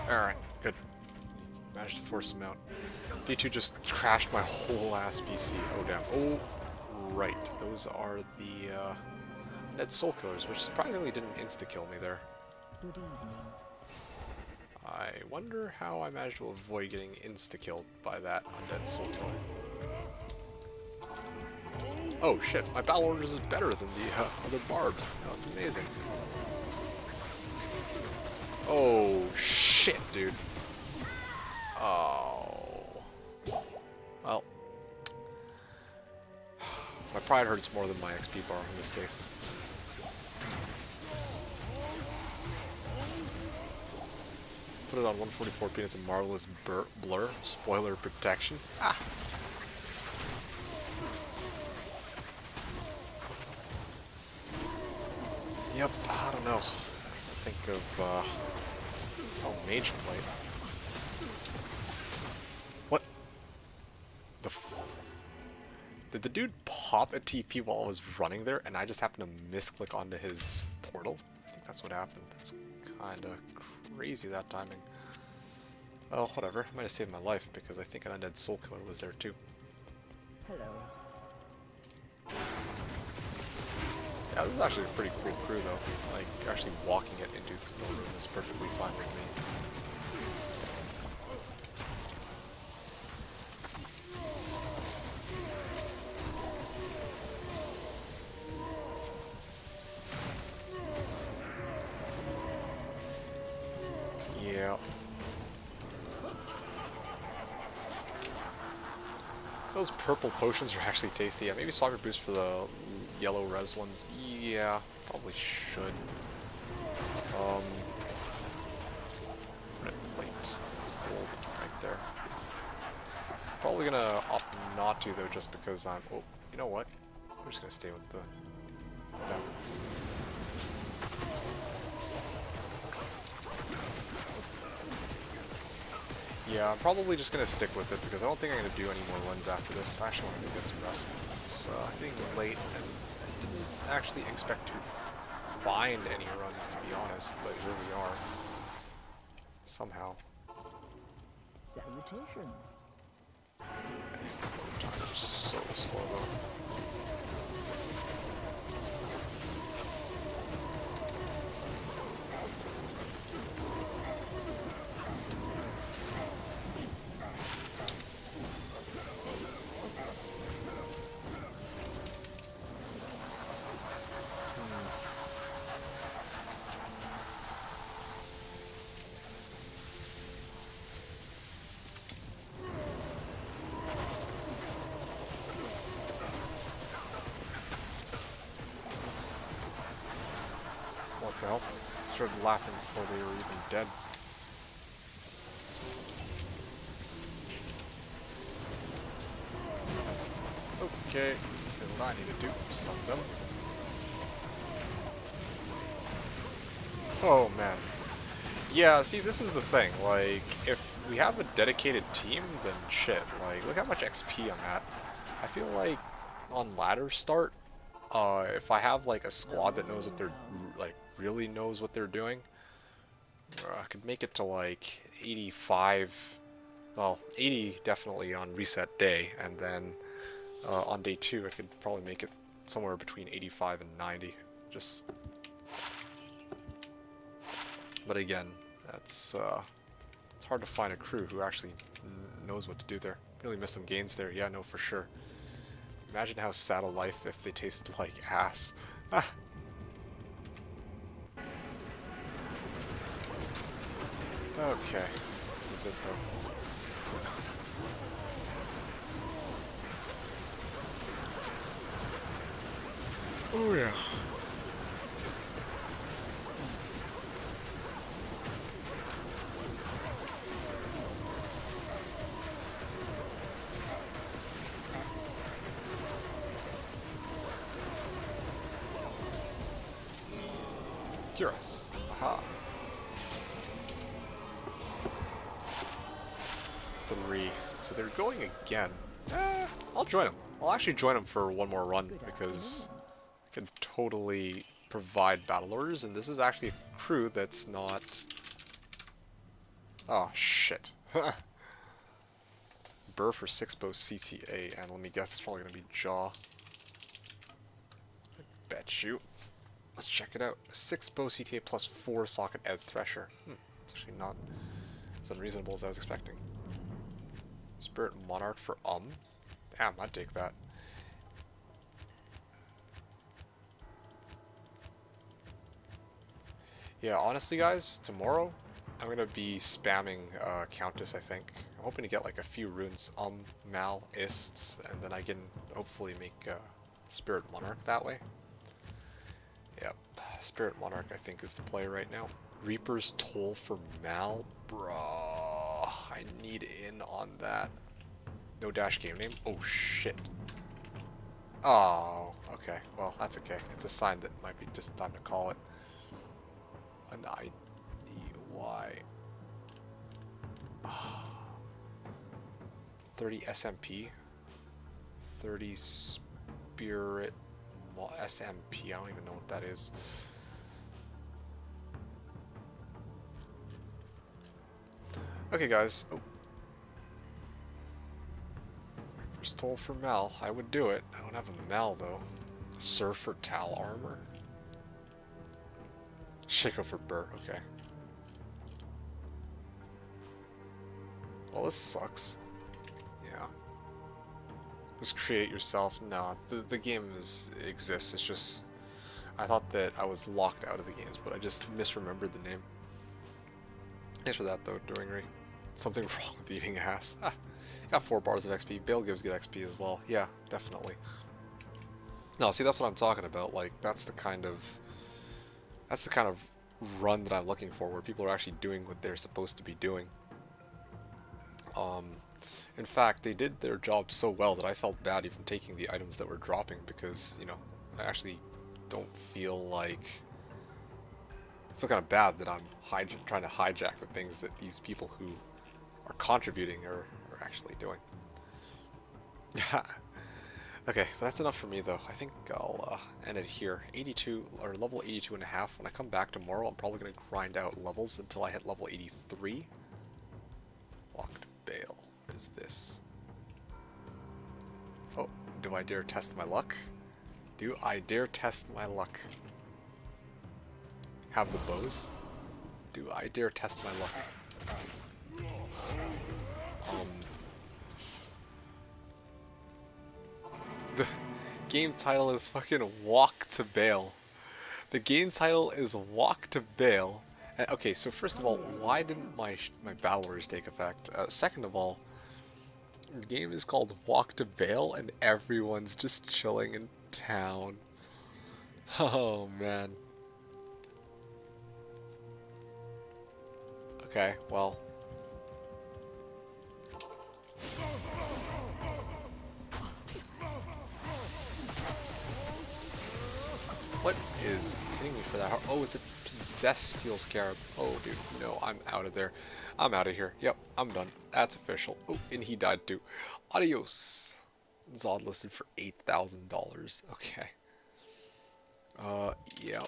S1: Alright, good. Managed to force him out. D2 just crashed my whole ass PC. Oh damn. Oh, right. Those are the dead soul killers, which surprisingly didn't insta-kill me there.
S5: Good evening.
S1: I wonder how I managed to avoid getting insta-killed by that undead soul killer. Oh shit, my battle orders is better than the other Barbs. Oh, it's amazing. Oh shit, dude. Oh. Well. My pride hurts more than my XP bar in this case. Put it on 144p and it's a marvelous blur. Spoiler protection. Ah. Yep, I don't know. Think of, oh, mage plate. What? The Did the dude pop a TP while I was running there and I just happened to misclick onto his portal? I think that's what happened. That's kinda crazy, that timing. Well, whatever. I might have saved my life because I think an undead soul killer was there too.
S5: Hello.
S1: Yeah, this is actually a pretty cool crew though. Like, actually walking it into the room is perfectly fine with me. Yeah. Those purple potions are actually tasty. Yeah, maybe swap your boost for the yellow res ones. Yeah, probably should. Red plate. That's gold right there. Probably gonna opt not to though, just because I'm. Oh, you know what? I'm just gonna stay with that. Yeah, I'm probably just gonna stick with it because I don't think I'm gonna do any more runs after this. I actually want to get some rest. It's getting late, and I didn't actually expect to find any runs, to be honest, but here we are. Somehow.
S5: Salutations.
S1: These load times are so slow though. What the hell? Started laughing before they were even dead. Okay, here's what I need to do. Stun them. Oh man. Yeah, see, this is the thing. Like, if we have a dedicated team, then shit. Like, look how much XP I'm at. I feel like on ladder start, if I have like a squad that knows what they're like really knows what they're doing, I could make it to like 85. Well, 80 definitely on reset day, and then on day 2 I could probably make it somewhere between 85 and 90. Just, but again, that's it's hard to find a crew who actually knows what to do there. Really missed some gains there. Yeah, no, for sure. Imagine how sad a life if they tasted like ass. Ah. Okay, this is it though. Oh yeah. Curious. Aha. 3. So they're going again. I'll join them. I'll actually join them for one more run because I can totally provide battle orders, and this is actually a crew that's not... Oh, shit. Burr for 6-bow CTA, and let me guess, it's probably going to be Jaw. I bet you. Let's check it out. 6-bow CTA plus 4 socket Ed Thresher. It's actually not as unreasonable as I was expecting. Spirit Monarch for Damn, I'd take that. Yeah, honestly guys, tomorrow I'm gonna be spamming Countess, I think. I'm hoping to get like a few runes, Mal, Ists, and then I can hopefully make Spirit Monarch that way. Yep, Spirit Monarch I think is the play right now. Reaper's Toll for Mal? Bruh, I need in on that. No dash game name? Oh shit. Oh, okay. Well, that's okay. It's a sign that might be just time to call it. An IDY. 30 SMP. 30 Spirit SMP. I don't even know what that is. Okay, guys. Oh. Reaper's Toll for Mal. I would do it. I don't have a Mal, though. Surfer Tal Armor. Shaco for Burr. Okay. Well, this sucks. Yeah. Just create it yourself. No, the game exists. It's just... I thought that I was locked out of the games, but I just misremembered the name. Thanks for that, though, Doingry. Something wrong with eating ass. Ah, got 4 bars of XP. Bale gives good XP as well. Yeah, definitely. No, see, that's what I'm talking about. Like, that's the kind of run that I'm looking for, where people are actually doing what they're supposed to be doing. In fact, they did their job so well that I felt bad even taking the items that were dropping, because, you know, I actually don't feel like... I feel kind of bad that I'm trying to hijack the things that these people who are contributing or actually doing. Okay, but that's enough for me though. I think I'll end it here. 82 or level 82 and a half. When I come back tomorrow, I'm probably gonna grind out levels until I hit level 83. Locked Bale. What is this? Oh, do I dare test my luck? Do I dare test my luck? Have the bows? Do I dare test my luck? The game title is fucking Walk to Bale. The game title is Walk to Bale. And, okay, so first of all, why didn't my battle orders take effect? Second of all, the game is called Walk to Bale and everyone's just chilling in town. Oh man. Okay, well. What is hitting me for that? Oh, it's a possessed steel scarab. Oh, dude, no, I'm out of there. I'm out of here. Yep, I'm done. That's official. Oh, and he died too. Adios. Zod listed for $8,000. Okay. Yeah.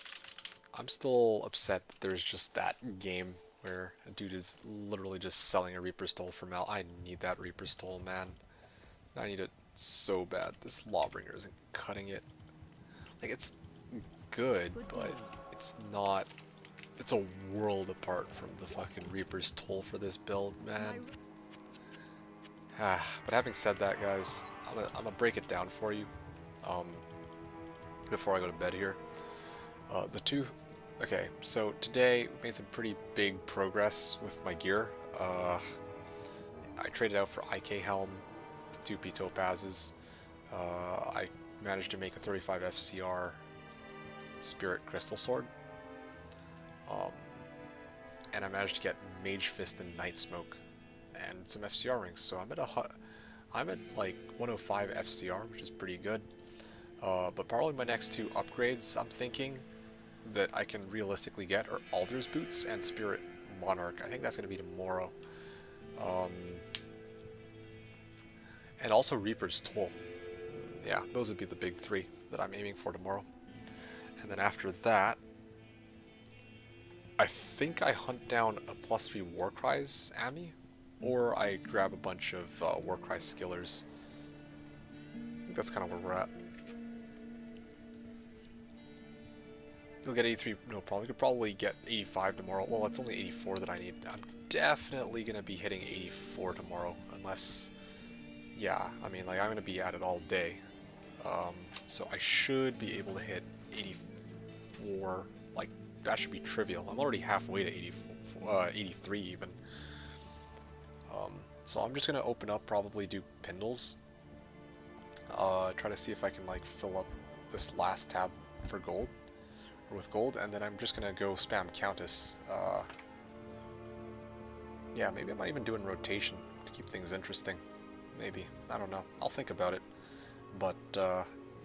S1: I'm still upset that there's just that game where a dude is literally just selling a Reaper's Toll for Mal. I need that Reaper's Toll, man. I need it so bad. This Lawbringer isn't cutting it. Like, it's good, but it's not. It's a world apart from the fucking Reaper's Toll for this build, man. But having said that, guys, I'm gonna break it down for you before I go to bed here. Okay, so today we made some pretty big progress with my gear. I traded out for IK Helm with 2 P Topazes. I managed to make a 35 FCR Spirit Crystal Sword. And I managed to get Mage Fist and Night Smoke and some FCR rings. So I'm at like 105 FCR, which is pretty good. But probably my next 2 upgrades I'm thinking that I can realistically get are Alder's Boots and Spirit Monarch. I think that's going to be tomorrow. And also Reaper's Toll. Yeah, those would be the big 3 that I'm aiming for tomorrow. And then after that, I think I hunt down a +3 Warcries Ami, or I grab a bunch of Warcry Skillers. I think that's kind of where we're at. You'll get 83, no problem. You could probably get 85 tomorrow. Well, it's only 84 that I need. I'm definitely going to be hitting 84 tomorrow, unless, yeah, I mean, like, I'm going to be at it all day. So I should be able to hit 84, like, that should be trivial. I'm already halfway to 83 even. So I'm just going to open up, probably do Pindles. Try to see if I can, like, fill up this last tab for gold. Or with gold, and then I'm just gonna go spam Countess. Yeah, maybe I might even do in rotation to keep things interesting. Maybe. I don't know. I'll think about it. But,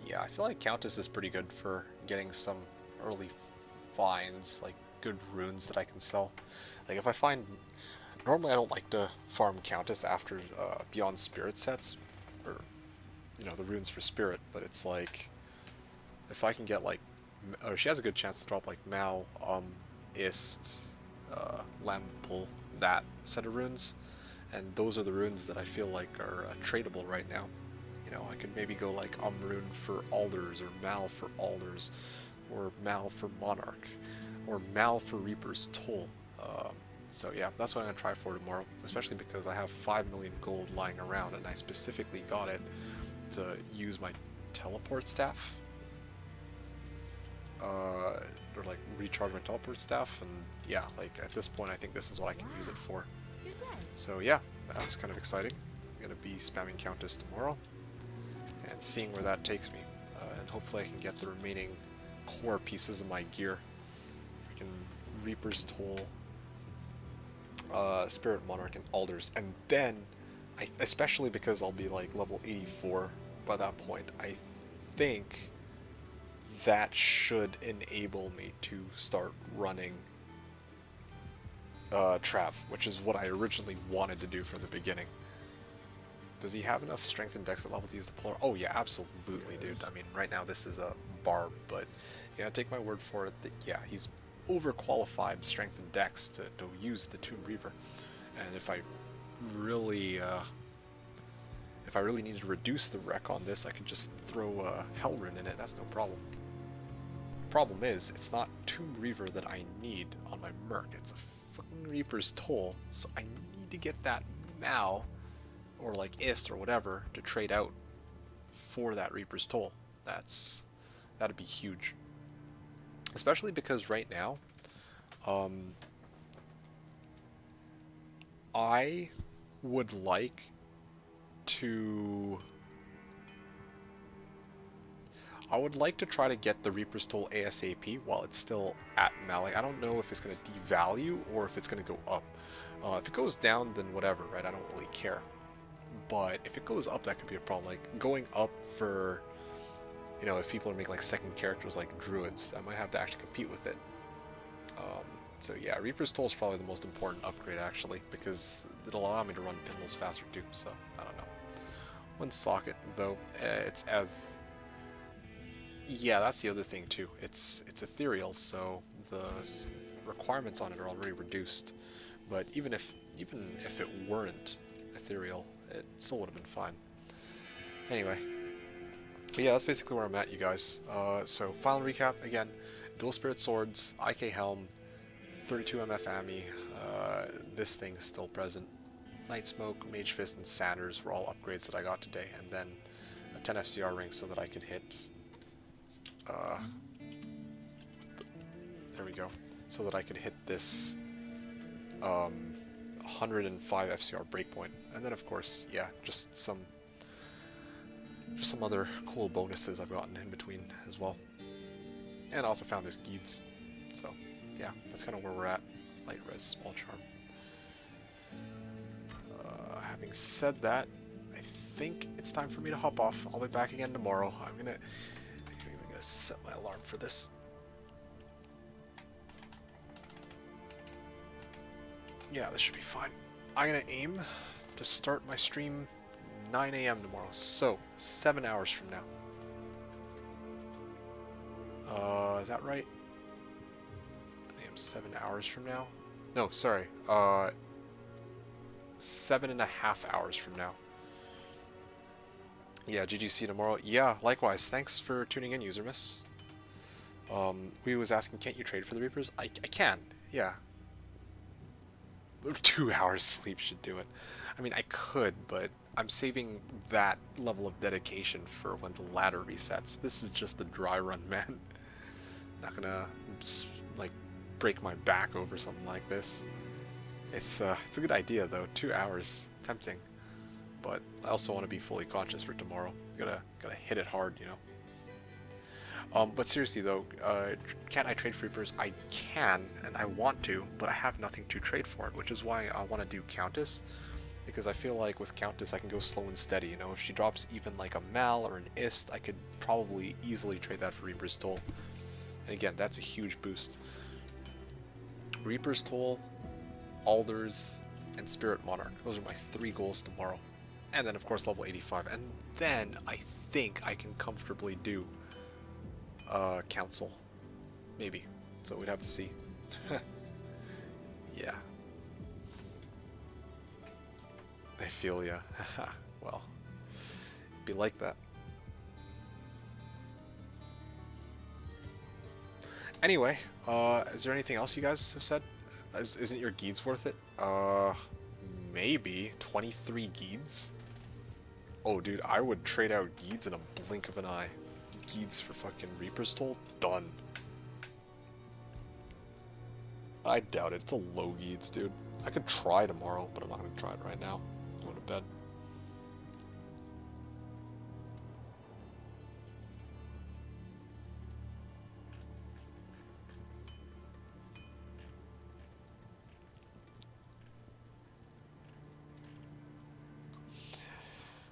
S1: yeah, I feel like Countess is pretty good for getting some early finds, like good runes that I can sell. Like, if I find... Normally I don't like to farm Countess after Beyond Spirit sets, or, you know, the runes for Spirit, but it's like, if I can get, like, or she has a good chance to drop like Mal, Ist, Lampul, that set of runes, and those are the runes that I feel like are tradable right now. You know, I could maybe go like rune for Alders, or Mal for Alders, or Mal for Monarch, or Mal for Reaper's Toll. So yeah, that's what I'm gonna try for tomorrow, especially because I have 5 million gold lying around, and I specifically got it to use my teleport staff. Or like recharge my teleport staff, and yeah, like at this point I think this is what I can use it for. So yeah, that's kind of exciting. I'm gonna be spamming Countess tomorrow and seeing where that takes me, and hopefully I can get the remaining core pieces of my gear. Freaking Reaper's Toll, Spirit Monarch, and Alders, and then especially because I'll be like level 84 by that point, I think that should enable me to start running Trav, which is what I originally wanted to do from the beginning. Does he have enough strength and dex at level to use the polar? Oh yeah, absolutely, dude. I mean, right now this is a Barb, but yeah, take my word for it that yeah, he's overqualified strength and dex to use the Tomb Reaver. And if I really need to reduce the wreck on this, I could just throw Hellrin in it. That's no problem. Problem is, it's not Tomb Reaver that I need on my Merc. It's a fucking Reaper's Toll, so I need to get that now, or like Ist or whatever, to trade out for that Reaper's Toll. That'd be huge. Especially because right now, I would like to try to get the Reaper's Toll ASAP while it's still at Malik. I don't know if it's going to devalue or if it's going to go up. If it goes down, then whatever, right? I don't really care. But if it goes up, that could be a problem. Like, going up for, you know, if people are making like second characters like Druids, I might have to actually compete with it. So yeah, Reaper's Toll is probably the most important upgrade actually, because it'll allow me to run pinballs faster too, so I don't know. One socket though, it's Ev. Yeah, that's the other thing too. It's ethereal, so the requirements on it are already reduced. But even if it weren't ethereal, it still would have been fine. Anyway, but yeah, that's basically where I'm at, you guys. So final recap again: Dual Spirit Swords, IK Helm, 32 MF Ami. This thing's still present. Night Smoke, Mage Fist, and Sanders were all upgrades that I got today, and then a 10 FCR ring so that I could hit. There we go. So that I could hit this 105 FCR breakpoint, and then of course, yeah, just some other cool bonuses I've gotten in between as well. And I also found this Geeds. So yeah, that's kind of where we're at. Light res, small charm. Having said that, I think it's time for me to hop off. I'll be back again tomorrow. I'm gonna set my alarm for this. Yeah, this should be fine. I'm gonna aim to start my stream 9 AM tomorrow, so 7 hours from now. Is that right? I am 7 hours from now? No, sorry. 7.5 hours from now. Yeah, GGC tomorrow. Yeah, likewise. Thanks for tuning in, user miss. We was asking, can't you trade for the Reapers? I can, yeah. 2 hours sleep should do it. I mean, I could, but I'm saving that level of dedication for when the ladder resets. This is just the dry run, man. Not gonna, like, break my back over something like this. It's a good idea, though. 2 hours. Tempting. But I also want to be fully conscious for tomorrow. Gotta hit it hard, you know. But seriously though, can't I trade for Reapers? I can, and I want to, but I have nothing to trade for it, which is why I want to do Countess, because I feel like with Countess I can go slow and steady, you know. If she drops even like a Mal or an Ist, I could probably easily trade that for Reaper's Toll. And again, that's a huge boost. Reaper's Toll, Alders, and Spirit Monarch. Those are my 3 goals tomorrow. And then of course level 85, and then I think I can comfortably do Council. Maybe. So we'd have to see. Yeah. I feel ya. Well, be like that. Anyway, is there anything else you guys have said? Isn't your Geeds worth it? Maybe. 23 Geeds? Oh, dude, I would trade out Geeds in a blink of an eye. Geeds for fucking Reaper's Toll? Done. I doubt it. It's a low Geeds, dude. I could try tomorrow, but I'm not going to try it right now. I'm going to bed.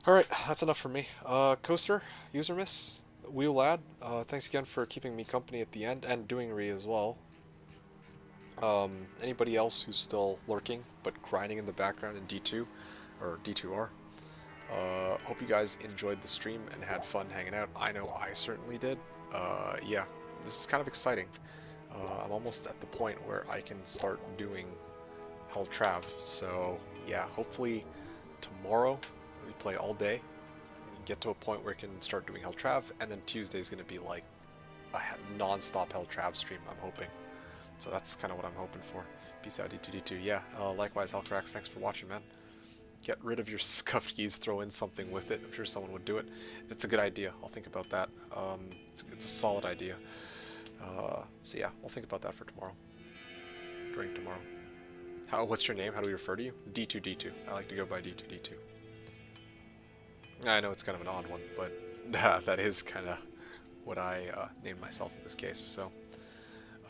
S1: Alright, that's enough for me. Coaster, user miss, Wheel Lad, thanks again for keeping me company at the end, and doing re as well. Anybody else who's still lurking but grinding in the background in D2 or D2R, hope you guys enjoyed the stream and had fun hanging out. I know I certainly did. Yeah, this is kind of exciting. I'm almost at the point where I can start doing Hell Trav. So yeah, hopefully tomorrow we play all day, get to a point where we can start doing Hell Trav, and then Tuesday is going to be like a non-stop Hell Trav stream, I'm hoping. So that's kind of what I'm hoping for. Peace out, D2D2. Yeah, likewise, Hellcracks, thanks for watching, man. Get rid of your scuffed keys, throw in something with it. I'm sure someone would do it. It's a good idea. I'll think about that. It's a solid idea. So yeah, I'll think about that for tomorrow. During tomorrow. What's your name? How do we refer to you? D2D2. I like to go by D2D2. I know it's kind of an odd one, but that is kind of what I named myself in this case. So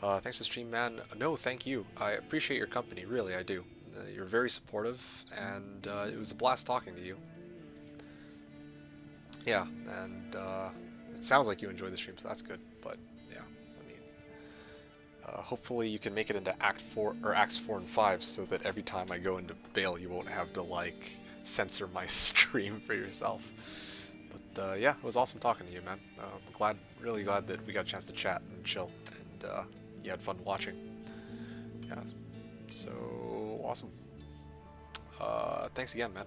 S1: thanks for the stream, man. No, thank you. I appreciate your company, really, I do. You're very supportive, and it was a blast talking to you. Yeah, and it sounds like you enjoyed the stream, so that's good. But yeah, I mean, hopefully you can make it into Act 4 or Acts 4 and 5, so that every time I go into bail, you won't have to like censor my stream for yourself. But yeah, it was awesome talking to you, man. I'm really glad that we got a chance to chat and chill, and you had fun watching. Yeah, so awesome. Thanks again, man.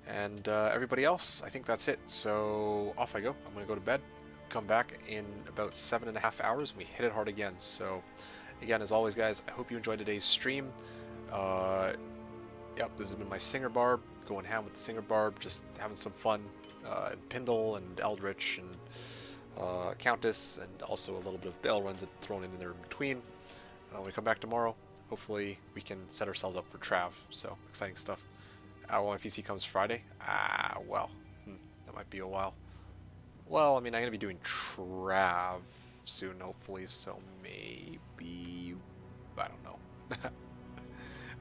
S1: And everybody else, I think that's it. So off I go. I'm gonna go to bed. Come back in about 7.5 hours and we hit it hard again. So again, as always, guys, I hope you enjoyed today's stream. Yep, this has been my Singer Barb, going ham with the Singer Barb, just having some fun. Pindle and Eldritch and Countess, and also a little bit of Bale runs thrown in there in between. When we come back tomorrow, hopefully we can set ourselves up for Trav. So exciting stuff. When my PC comes Friday, well, that might be a while. Well, I mean, I'm gonna be doing Trav soon, hopefully. So maybe, I don't know.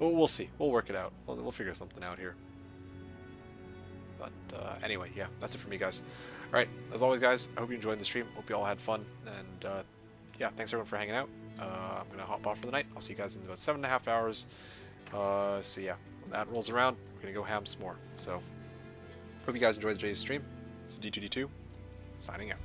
S1: We'll see. We'll work it out. We'll figure something out here. But anyway, yeah, that's it for me, guys. All right, as always, guys, I hope you enjoyed the stream. Hope you all had fun. And yeah, thanks everyone for hanging out. I'm going to hop off for the night. I'll see you guys in about 7.5 hours. So yeah, when that rolls around, we're going to go ham some more. So hope you guys enjoyed today's stream. It's D2D2, signing out.